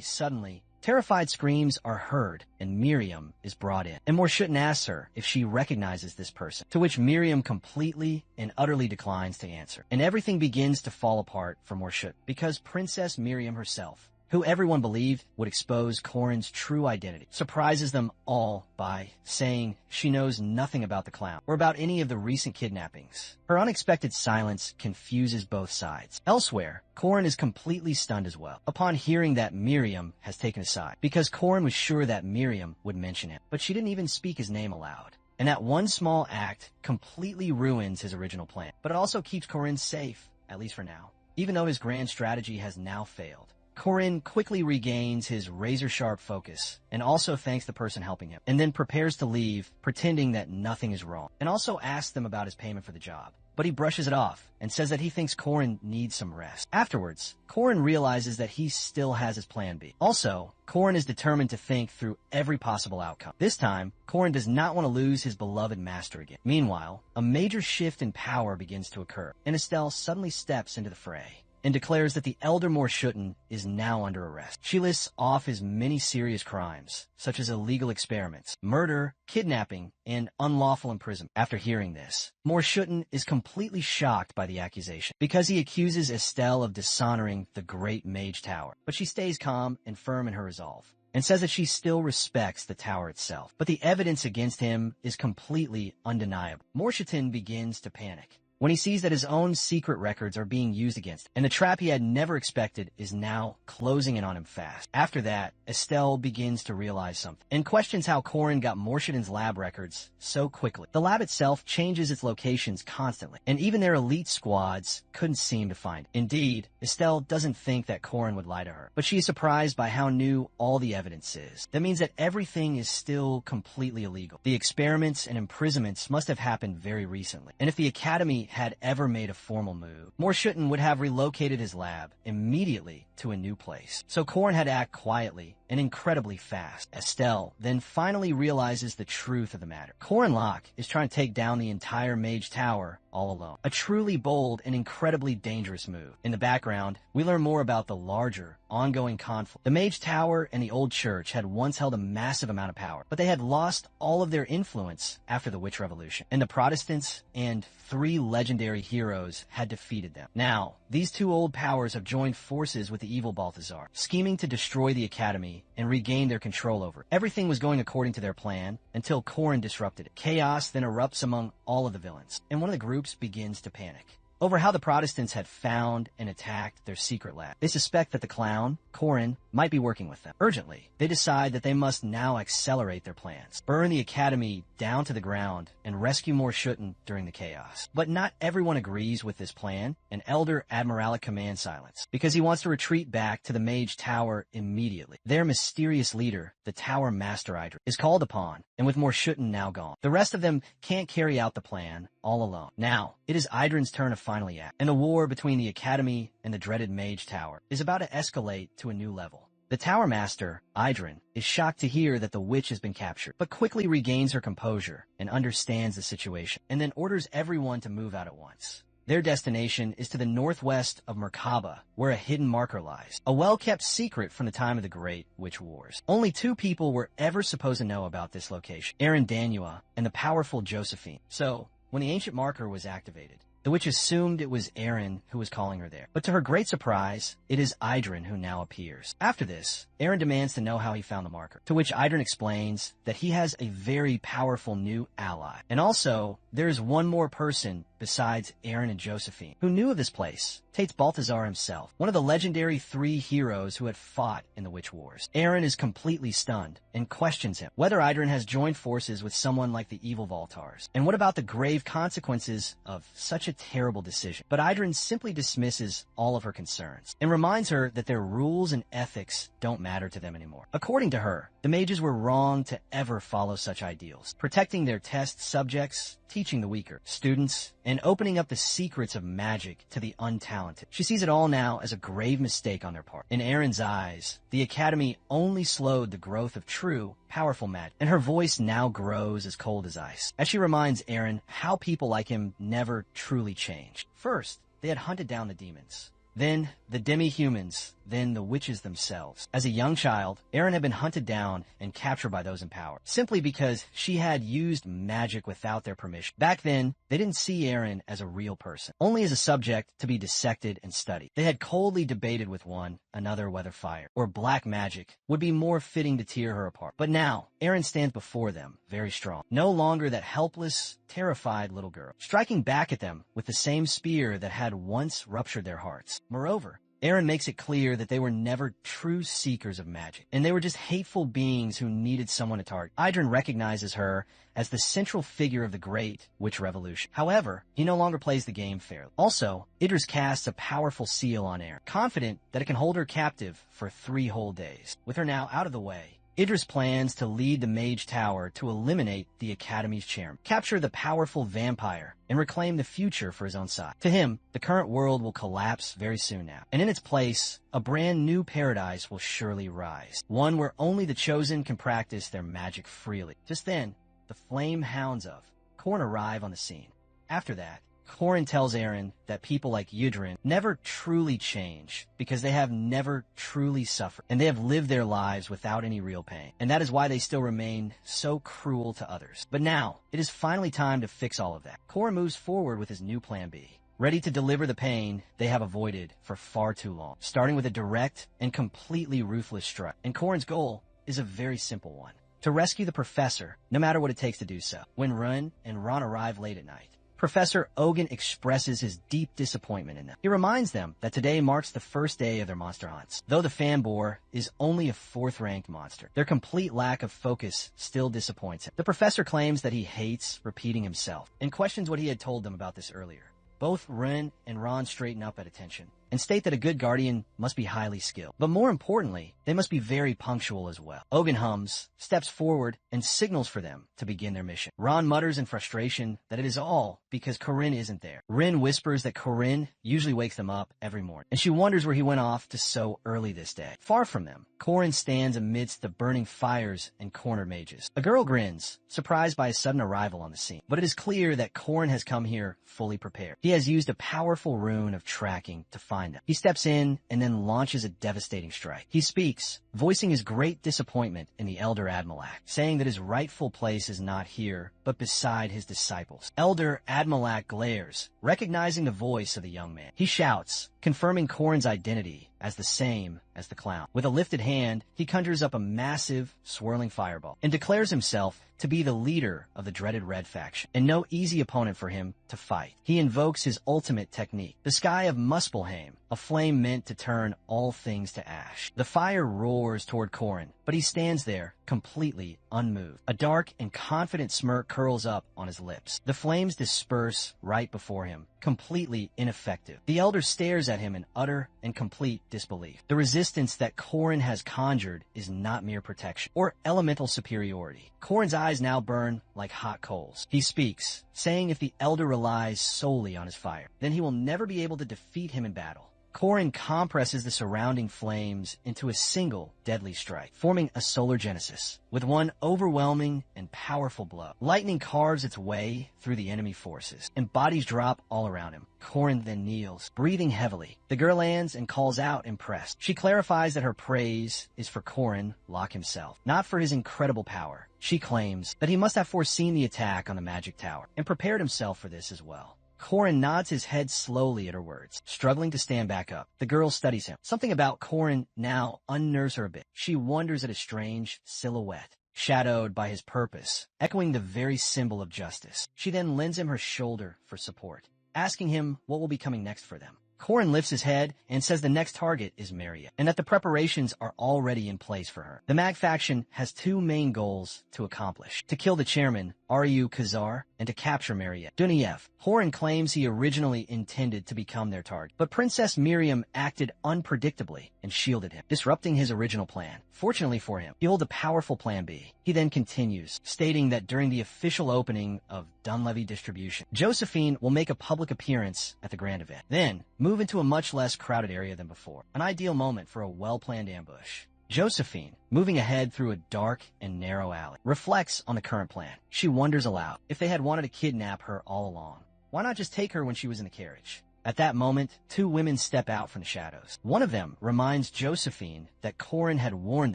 Suddenly, terrified screams are heard, and Miriam is brought in. And Morshutten asks her if she recognizes this person, to which Miriam completely and utterly declines to answer. And everything begins to fall apart for Morshutten, because Princess Miriam herself, who everyone believed would expose Corrin's true identity, surprises them all by saying she knows nothing about the clown or about any of the recent kidnappings. Her unexpected silence confuses both sides. Elsewhere, Corrin is completely stunned as well upon hearing that Miriam has taken a side, because Corrin was sure that Miriam would mention him, but she didn't even speak his name aloud. And that one small act completely ruins his original plan, but it also keeps Corrin safe, at least for now, even though his grand strategy has now failed. Corrin quickly regains his razor-sharp focus and also thanks the person helping him, and then prepares to leave, pretending that nothing is wrong, and also asks them about his payment for the job. But he brushes it off and says that he thinks Corrin needs some rest. Afterwards, Corrin realizes that he still has his plan B. Also, Corrin is determined to think through every possible outcome. This time, Corrin does not want to lose his beloved master again. Meanwhile, a major shift in power begins to occur, and Estelle suddenly steps into the fray and declares that the elder Morshutten is now under arrest. She lists off his many serious crimes, such as illegal experiments, murder, kidnapping, and unlawful imprisonment. After hearing this, Morshutten is completely shocked by the accusation, because he accuses Estelle of dishonoring the great Mage Tower. But she stays calm and firm in her resolve, and says that she still respects the tower itself. But the evidence against him is completely undeniable. Morshutten begins to panic when he sees that his own secret records are being used against him, and the trap he had never expected is now closing in on him fast. After that, Estelle begins to realize something, and questions how Corrin got Morshutten's lab records so quickly. The lab itself changes its locations constantly, and even their elite squads couldn't seem to find it. Indeed, Estelle doesn't think that Corrin would lie to her, but she is surprised by how new all the evidence is. That means that everything is still completely illegal. The experiments and imprisonments must have happened very recently, and if the Academy had ever made a formal move, Morshutten would have relocated his lab immediately to a new place. So Corrin had to act quietly and incredibly fast. Estelle then finally realizes the truth of the matter. Corrin Locke is trying to take down the entire Mage Tower all alone. A truly bold and incredibly dangerous move. In the background, we learn more about the larger, ongoing conflict. The Mage Tower and the Old Church had once held a massive amount of power, but they had lost all of their influence after the Witch Revolution, and the Protestants and 3 legendary heroes had defeated them. Now, these 2 old powers have joined forces with the evil Balthazar, scheming to destroy the Academy and regain their control over it. Everything was going according to their plan until Corrin disrupted it. Chaos then erupts among all of the villains, and one of the groups begins to panic over how the Protestants had found and attacked their secret lab. They suspect that the clown, Corrin, might be working with them. Urgently, they decide that they must now accelerate their plans, burn the Academy down to the ground, and rescue Morshutten during the chaos. But not everyone agrees with this plan, and Elder Admiralic commands silence, because he wants to retreat back to the Mage Tower immediately. Their mysterious leader, the Tower Master Idris, is called upon, and with Morshutten now gone, the rest of them can't carry out the plan all alone. Now, it is Idrin's turn to finally act, and the war between the Academy and the dreaded Mage Tower is about to escalate to a new level. The Tower Master, Idrin, is shocked to hear that the witch has been captured, but quickly regains her composure and understands the situation, and then orders everyone to move out at once. Their destination is to the northwest of Merkaba, where a hidden marker lies, a well-kept secret from the time of the Great Witch Wars. Only 2 people were ever supposed to know about this location, Erendanua and the powerful Josephine. So, when the ancient marker was activated, The witch assumed it was Eren who was calling her there, but to her great surprise, it is Idrin who now appears. After this, Eren demands to know how he found the marker, to which Idrin explains that he has a very powerful new ally. And also, there is one more person besides Eren and Josephine who knew of this place. Tate's Balthazar himself, one of the legendary 3 heroes who had fought in the Witch Wars. Eren is completely stunned and questions him whether Idrin has joined forces with someone like the evil Voltars. And what about the grave consequences of such a terrible decision? But Idrin simply dismisses all of her concerns and reminds her that their rules and ethics don't matter to them anymore. According to her, the mages were wrong to ever follow such ideals, protecting their test subjects, teaching the weaker students, and opening up the secrets of magic to the untalented. She sees it all now as a grave mistake on their part. In Eren's eyes, the Academy only slowed the growth of true, powerful magic, and her voice now grows as cold as ice, as she reminds Eren how people like him never truly changed. First, they had hunted down the demons. Then the demi-humans, then the witches themselves. As a young child, Eren had been hunted down and captured by those in power, simply because she had used magic without their permission. Back then, they didn't see Eren as a real person, only as a subject to be dissected and studied. They had coldly debated with one another whether fire or black magic would be more fitting to tear her apart. But now, Eren stands before them, very strong, no longer that helpless, terrified little girl, striking back at them with the same spear that had once ruptured their hearts. Moreover, Eren makes it clear that they were never true seekers of magic, and they were just hateful beings who needed someone to target. Idrin recognizes her as the central figure of the Great Witch Revolution. However, he no longer plays the game fairly. Also, Idris casts a powerful seal on Eren, confident that it can hold her captive for 3 whole days. With her now out of the way, Idris plans to lead the Mage Tower to eliminate the Academy's chairman, capture the powerful vampire, and reclaim the future for his own side. To him, the current world will collapse very soon now, and in its place, a brand new paradise will surely rise, one where only the chosen can practice their magic freely. Just then, the flame hounds of Korn arrive on the scene. After that, Korn tells Eren that people like Yudrin never truly change because they have never truly suffered, and they have lived their lives without any real pain, and that is why they still remain so cruel to others. But now, it is finally time to fix all of that. Korn moves forward with his new plan B, ready to deliver the pain they have avoided for far too long, starting with a direct and completely ruthless strike. And Korn's goal is a very simple one: to rescue the professor, no matter what it takes to do so. When Run and Ron arrive late at night, Professor Ogun expresses his deep disappointment in them. He reminds them that today marks the first day of their monster hunts. Though the Fanboar is only a 4th-ranked monster, their complete lack of focus still disappoints him. The professor claims that he hates repeating himself and questions what he had told them about this earlier. Both Ren and Ron straighten up at attention and state that a good guardian must be highly skilled. But more importantly, they must be very punctual as well. Ogun hums, steps forward, and signals for them to begin their mission. Ron mutters in frustration that it is all because Corinne isn't there. Rin whispers that Corinne usually wakes them up every morning, and she wonders where he went off to so early this day. Far from them, Corin stands amidst the burning fires and cornered mages. A girl grins, surprised by his sudden arrival on the scene. But it is clear that Corin has come here fully prepared. He has used a powerful rune of tracking to find them. He steps in and then launches a devastating strike. He speaks, voicing his great disappointment in the Elder Admalak, saying that his rightful place is not here, but beside his disciples. Elder Admalak glares, recognizing the voice of the young man. He shouts, confirming Corin's identity as the same as the clown. With a lifted hand, he conjures up a massive, swirling fireball and declares himself to be the leader of the dreaded Red faction, and no easy opponent for him to fight. He invokes his ultimate technique, the Sky of Muspelheim, a flame meant to turn all things to ash. The fire roars toward Corin, but he stands there, completely unmoved. A dark and confident smirk curls up on his lips. The flames disperse right before him, completely ineffective. The elder stares at him in utter and complete disbelief. The resistance that Corin has conjured is not mere protection or elemental superiority. Corin's eyes now burn like hot coals. He speaks, saying if the elder relies solely on his fire, then he will never be able to defeat him in battle. Corin compresses the surrounding flames into a single deadly strike, forming a solar genesis. With one overwhelming and powerful blow, lightning carves its way through the enemy forces, and bodies drop all around him. Corin then kneels, breathing heavily. The girl lands and calls out, impressed. She clarifies that her praise is for Corin Locke himself, not for his incredible power. She claims that he must have foreseen the attack on the magic tower and prepared himself for this as well. Korin nods his head slowly at her words, struggling to stand back up. The girl studies him. Something about Korin now unnerves her a bit. She wonders at his strange silhouette, shadowed by his purpose, echoing the very symbol of justice. She then lends him her shoulder for support, asking him what will be coming next for them. Korin lifts his head and says the next target is Mariette, and that the preparations are already in place for her. The Mag faction has two main goals to accomplish: to kill the chairman, Ryu Kazar, and to capture Mariette. Duniev. Korin claims he originally intended to become their target, but Princess Miriam acted unpredictably and shielded him, disrupting his original plan. Fortunately for him, he holds a powerful plan B. He then continues, stating that during the official opening of Dunleavy Distribution, Josephine will make a public appearance at the grand event. Then, move into a much less crowded area than before. An ideal moment for a well-planned ambush. Josephine, moving ahead through a dark and narrow alley, reflects on the current plan. She wonders aloud if they had wanted to kidnap her all along. Why not just take her when she was in the carriage? At that moment, two women step out from the shadows. One of them reminds Josephine that Korin had warned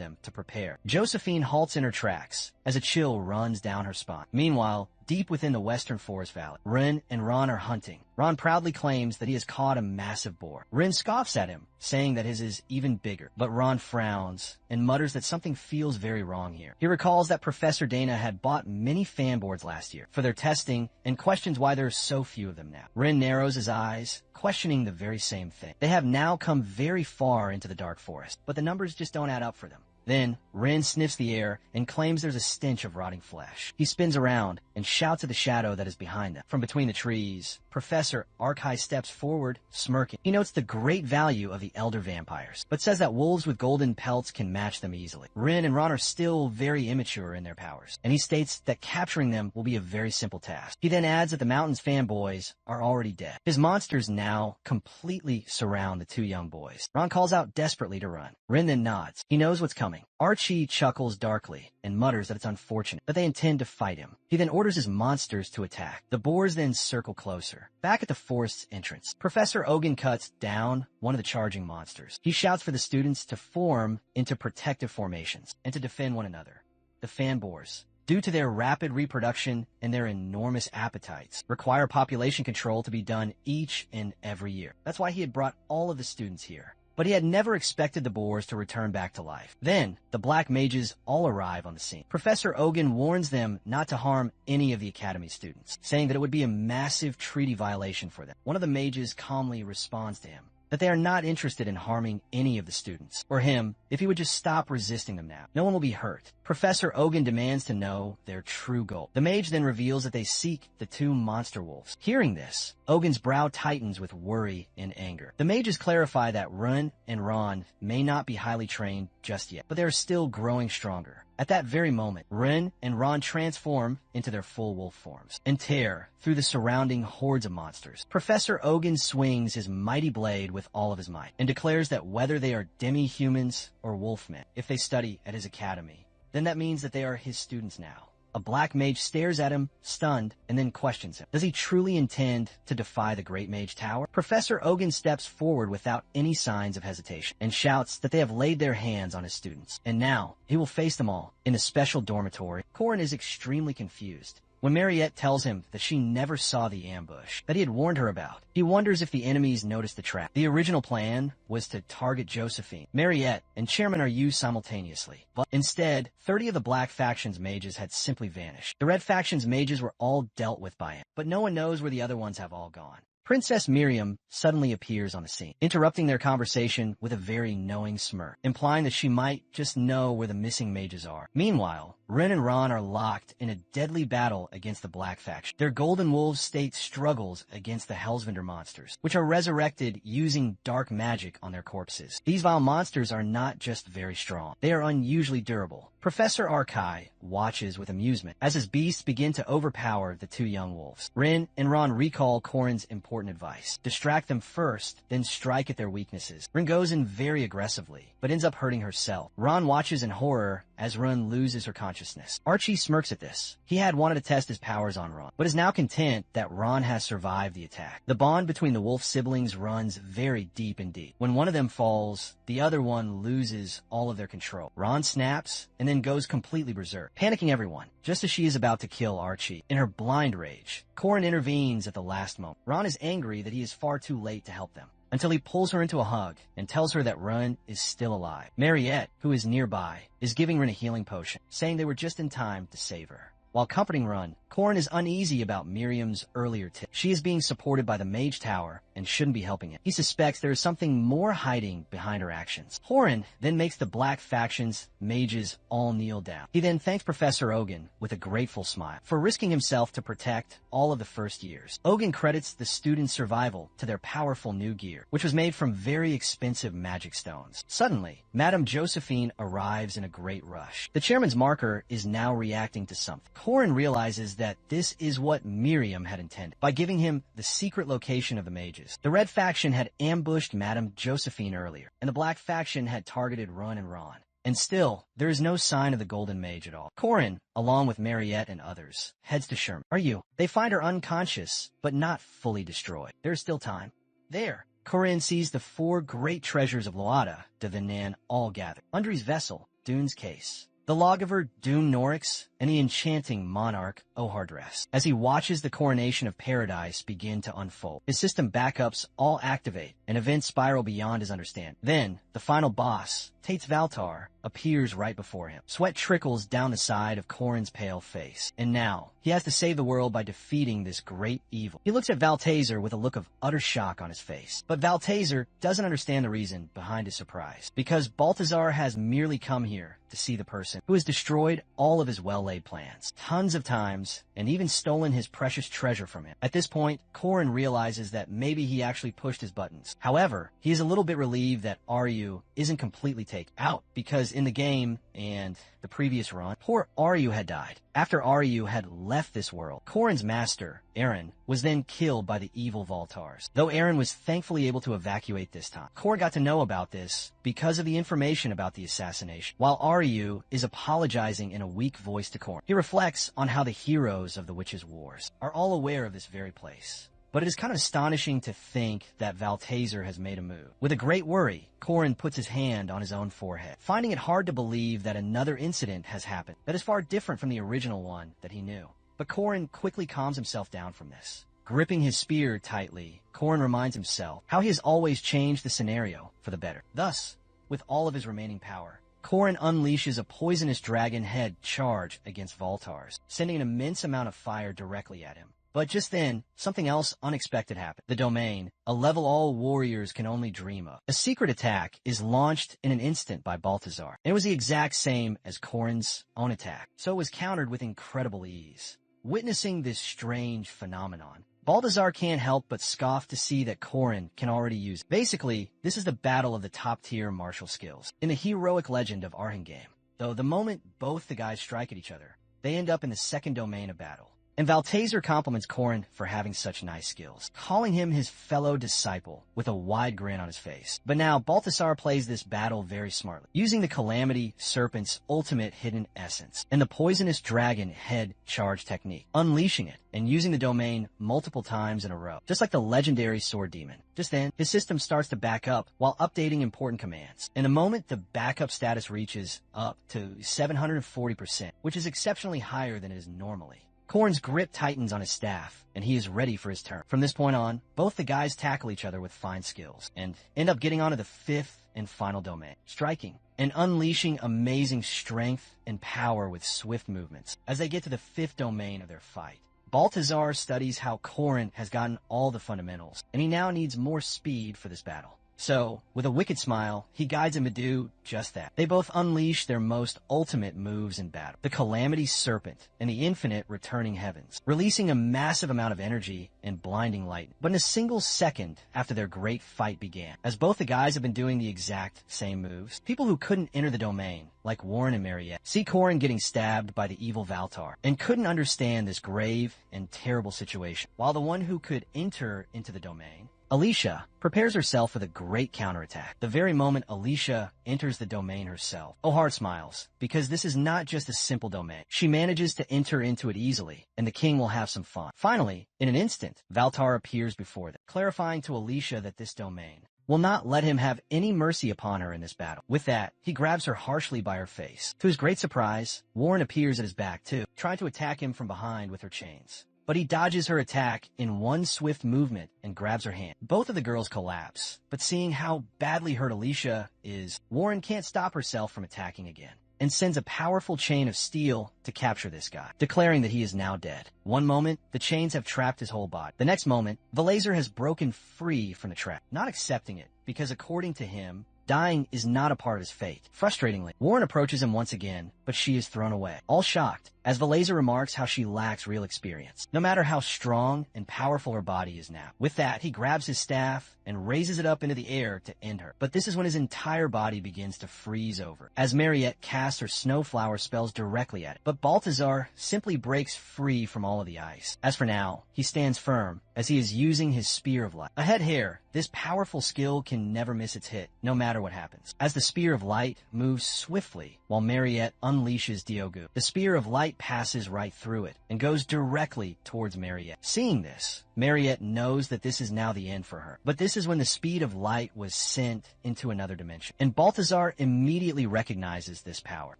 them to prepare. Josephine halts in her tracks as a chill runs down her spine. Meanwhile, deep within the western forest valley, Rin and Ron are hunting. Ron proudly claims that he has caught a massive boar. Rin scoffs at him, saying that his is even bigger, but Ron frowns and mutters that something feels very wrong here. He recalls that Professor Dana had bought many fan boards last year for their testing and questions why there are so few of them now. Rin narrows his eyes, questioning the very same thing. They have now come very far into the dark forest, but the numbers just don't add up for them. Then, Rin sniffs the air and claims there's a stench of rotting flesh. He spins around and shouts at the shadow that is behind them. From between the trees, Professor Arkai steps forward, smirking. He notes the great value of the elder vampires, but says that wolves with golden pelts can match them easily. Rin and Ron are still very immature in their powers, and he states that capturing them will be a very simple task. He then adds that the mountain's fanboys are already dead. His monsters now completely surround the two young boys. Ron calls out desperately to run. Rin then nods. He knows what's coming. Archie chuckles darkly and mutters that it's unfortunate that they intend to fight him. He then orders his monsters to attack. The boars then circle closer. Back at the forest's entrance, Professor Ogun cuts down one of the charging monsters. He shouts for the students to form into protective formations and to defend one another. The fan boars, due to their rapid reproduction and their enormous appetites, require population control to be done each and every year. That's why he had brought all of the students here. But he had never expected the boars to return back to life. Then, the black mages all arrive on the scene. Professor Ogun warns them not to harm any of the academy students, saying that it would be a massive treaty violation for them. One of the mages calmly responds to him that they are not interested in harming any of the students, or him, if he would just stop resisting them now. No one will be hurt. Professor Ogun demands to know their true goal. The mage then reveals that they seek the two monster wolves. Hearing this, Ogun's brow tightens with worry and anger. The mages clarify that Run and Ron may not be highly trained just yet, but they are still growing stronger. At that very moment, Ren and Ron transform into their full wolf forms and tear through the surrounding hordes of monsters. Professor Ogun swings his mighty blade with all of his might and declares that whether they are demi-humans or wolfmen, if they study at his academy, then that means that they are his students now. A black mage stares at him, stunned, and then questions him. Does he truly intend to defy the Great Mage Tower? Professor Ogun steps forward without any signs of hesitation and shouts that they have laid their hands on his students. And now, he will face them all in a special dormitory. Korin is extremely confused when Mariette tells him that she never saw the ambush that he had warned her about. He wonders if the enemies noticed the trap. The original plan was to target Josephine. Mariette and Chairman are used simultaneously, but instead, 30 of the Black Faction's mages had simply vanished. The Red Faction's mages were all dealt with by him, but no one knows where the other ones have all gone. Princess Miriam suddenly appears on the scene, interrupting their conversation with a very knowing smirk, implying that she might just know where the missing mages are. Meanwhile, Ren and Ron are locked in a deadly battle against the Black Faction. Their Golden Wolves state struggles against the Hellsvender monsters, which are resurrected using dark magic on their corpses. These vile monsters are not just very strong, they are unusually durable. Professor Arkai watches with amusement as his beasts begin to overpower the two young wolves. Ren and Ron recall Korin's important advice. Distract them first, then strike at their weaknesses. Ren goes in very aggressively, but ends up hurting herself. Ron watches in horror as Ren loses her consciousness. consciousness. Archie smirks at this. He had wanted to test his powers on Ron, but is now content that Ron has survived the attack. The bond between the wolf siblings runs very deep indeed. When one of them falls, the other one loses all of their control. Ron snaps and then goes completely berserk, panicking everyone, just as she is about to kill Archie. In her blind rage, Corin intervenes at the last moment. Ron is angry that he is far too late to help them, until he pulls her into a hug and tells her that Ron is still alive. Mariette, who is nearby, is giving Ron a healing potion, saying they were just in time to save her. While comforting Ron, Corin is uneasy about Miriam's earlier tip. She is being supported by the Mage Tower and shouldn't be helping it. He suspects there is something more hiding behind her actions. Corin then makes the Black Faction's mages all kneel down. He then thanks Professor Ogun with a grateful smile for risking himself to protect all of the first years. Ogun credits the students' survival to their powerful new gear, which was made from very expensive magic stones. Suddenly, Madame Josephine arrives in a great rush. The chairman's marker is now reacting to something. Corin realizes that this is what Miriam had intended by giving him the secret location of the mages. The Red Faction had ambushed Madame Josephine earlier, and the Black Faction had targeted Ron and Ron. And still, there is no sign of the Golden Mage at all. Corin, along with Mariette and others, heads to Sherman. Are you? They find her unconscious, but not fully destroyed. There is still time. There, Corin sees the 4 great treasures of Loada de Venan all gathered. Undri's vessel, Dune's case, the log of her Dune Norix, and the enchanting monarch Ohardress. As he watches the coronation of paradise begin to unfold, his system backups all activate, and events spiral beyond his understanding. Then, the final boss, Tate's Valtar, appears right before him. Sweat trickles down the side of Corin's pale face. And now, he has to save the world by defeating this great evil. He looks at Valtazer with a look of utter shock on his face. But Valtazer doesn't understand the reason behind his surprise, because Balthazar has merely come here to see the person who has destroyed all of his well-laid plans, tons of times, and even stolen his precious treasure from him. At this point, Corin realizes that maybe he actually pushed his buttons. However, he is a little bit relieved that Ryu isn't completely taken out, because in the game and the previous run, poor Ryu had died. After Ryu had left this world, Corin's master, Aaron, was then killed by the evil Valtars. Though Aaron was thankfully able to evacuate this time, Corin got to know about this because of the information about the assassination, while Ryu is apologizing in a weak voice to Corin. He reflects on how the heroes of the Witches' Wars are all aware of this very place. But it is kind of astonishing to think that Valtazer has made a move. With a great worry, Corin puts his hand on his own forehead, finding it hard to believe that another incident has happened that is far different from the original one that he knew. But Corin quickly calms himself down from this. Gripping his spear tightly, Corin reminds himself how he has always changed the scenario for the better. Thus, with all of his remaining power, Corin unleashes a poisonous dragon head charge against Valtars, sending an immense amount of fire directly at him. But just then, something else unexpected happened. The domain, a level all warriors can only dream of. A secret attack is launched in an instant by Balthazar. It was the exact same as Corin's own attack, so it was countered with incredible ease. Witnessing this strange phenomenon, Balthazar can't help but scoff to see that Corin can already use it. Basically, this is the battle of the top-tier martial skills in the heroic legend of Arhangame. Though the moment both the guys strike at each other, they end up in the second domain of battle. And Valtazer compliments Corin for having such nice skills, calling him his fellow disciple with a wide grin on his face. But now, Balthazar plays this battle very smartly, using the Calamity Serpent's ultimate hidden essence and the poisonous dragon head charge technique, unleashing it and using the domain multiple times in a row, just like the legendary Sword Demon. Just then, his system starts to back up while updating important commands. In a moment, the backup status reaches up to 740%, which is exceptionally higher than it is normally. Corin's grip tightens on his staff, and he is ready for his turn. From this point on, both the guys tackle each other with fine skills, and end up getting onto the 5th and final domain, striking and unleashing amazing strength and power with swift movements. As they get to the 5th domain of their fight, Balthazar studies how Corin has gotten all the fundamentals, and he now needs more speed for this battle. So, with a wicked smile, he guides him to do just that. They both unleash their most ultimate moves in battle, the Calamity Serpent and the Infinite Returning Heavens, releasing a massive amount of energy and blinding light. But in a single second after their great fight began, as both the guys have been doing the exact same moves, people who couldn't enter the domain, like Warren and Mariette, see Corin getting stabbed by the evil Valtar, and couldn't understand this grave and terrible situation, while the one who could enter into the domain Alicia prepares herself for the great counterattack. The very moment Alicia enters the domain herself, Ohart smiles, because this is not just a simple domain. She manages to enter into it easily, and the king will have some fun. Finally, in an instant, Valtar appears before them, clarifying to Alicia that this domain will not let him have any mercy upon her in this battle. With that, he grabs her harshly by her face. To his great surprise, Warren appears at his back too, trying to attack him from behind with her chains. But he dodges her attack in one swift movement and grabs her hand. Both of the girls collapse, but seeing how badly hurt Alicia is, Warren can't stop herself from attacking again, and sends a powerful chain of steel to capture this guy, declaring that he is now dead. One moment, the chains have trapped his whole body. The next moment, Valazer has broken free from the trap, not accepting it, because according to him, dying is not a part of his fate. Frustratingly, Warren approaches him once again, but she is thrown away, all shocked, as Valazer remarks how she lacks real experience, no matter how strong and powerful her body is now. With that, he grabs his staff and raises it up into the air to end her. But this is when his entire body begins to freeze over, as Mariette casts her snowflower spells directly at it. But Balthazar simply breaks free from all of the ice. As for now, he stands firm, as he is using his Spear of Light. Ahead here, this powerful skill can never miss its hit, no matter what happens. As the Spear of Light moves swiftly, while Mariette unleashes Diogu, the Spear of Light passes right through it, and goes directly towards Mariette. Seeing this, Mariette knows that this is now the end for her. But this is when the speed of light was sent into another dimension. And Balthazar immediately recognizes this power,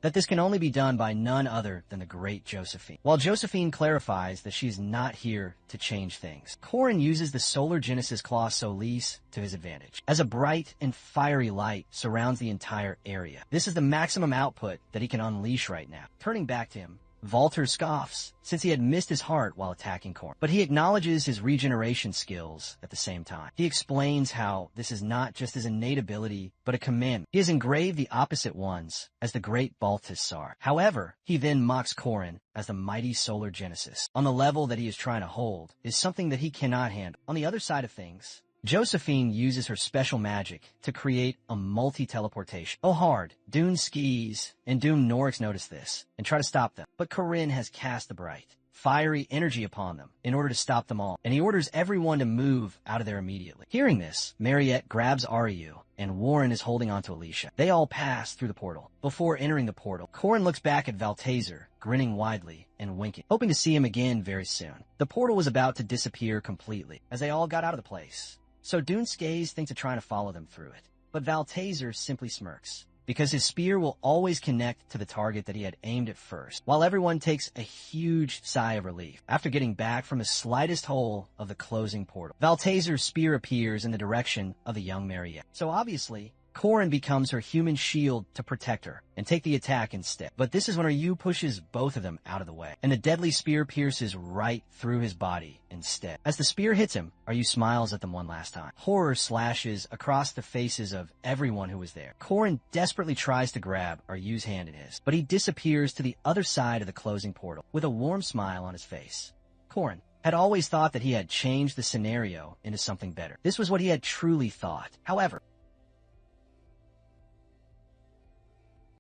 that this can only be done by none other than the great Josephine. While Josephine clarifies that she is not here to change things, Corin uses the Solar Genesis Claw Solis to his advantage, as a bright and fiery light surrounds the entire area. This is the maximum output that he can unleash right now. Turning back to him, Valter scoffs, since he had missed his heart while attacking Korn. But he acknowledges his regeneration skills at the same time. He explains how this is not just his innate ability, but a commandment. He has engraved the opposite ones as the great Balthasar. However, he then mocks Corin as the mighty Solar Genesis. On the level that he is trying to hold is something that he cannot handle. On the other side of things, Josephine uses her special magic to create a multi-teleportation. Ohard, Dune Skis, and Dune Norix notice this and try to stop them, but Corinne has cast the bright, fiery energy upon them in order to stop them all, and he orders everyone to move out of there immediately. Hearing this, Mariette grabs Ariu, and Warren is holding onto Alicia. They all pass through the portal. Before entering the portal, Corin looks back at Valtazer, grinning widely and winking, hoping to see him again very soon. The portal was about to disappear completely, as they all got out of the place. So Dune Skaze thinks of trying to follow them through it, but Valtazer simply smirks, because his spear will always connect to the target that he had aimed at first, while everyone takes a huge sigh of relief after getting back from the slightest hole of the closing portal. Valtazer's spear appears in the direction of the young Mariette. So obviously, Corin becomes her human shield to protect her and take the attack instead. But this is when Ryu pushes both of them out of the way, and the deadly spear pierces right through his body instead. As the spear hits him, Ryu smiles at them one last time. Horror slashes across the faces of everyone who was there. Corin desperately tries to grab Ryu's hand in his, but he disappears to the other side of the closing portal with a warm smile on his face. Corin had always thought that he had changed the scenario into something better. This was what he had truly thought. However,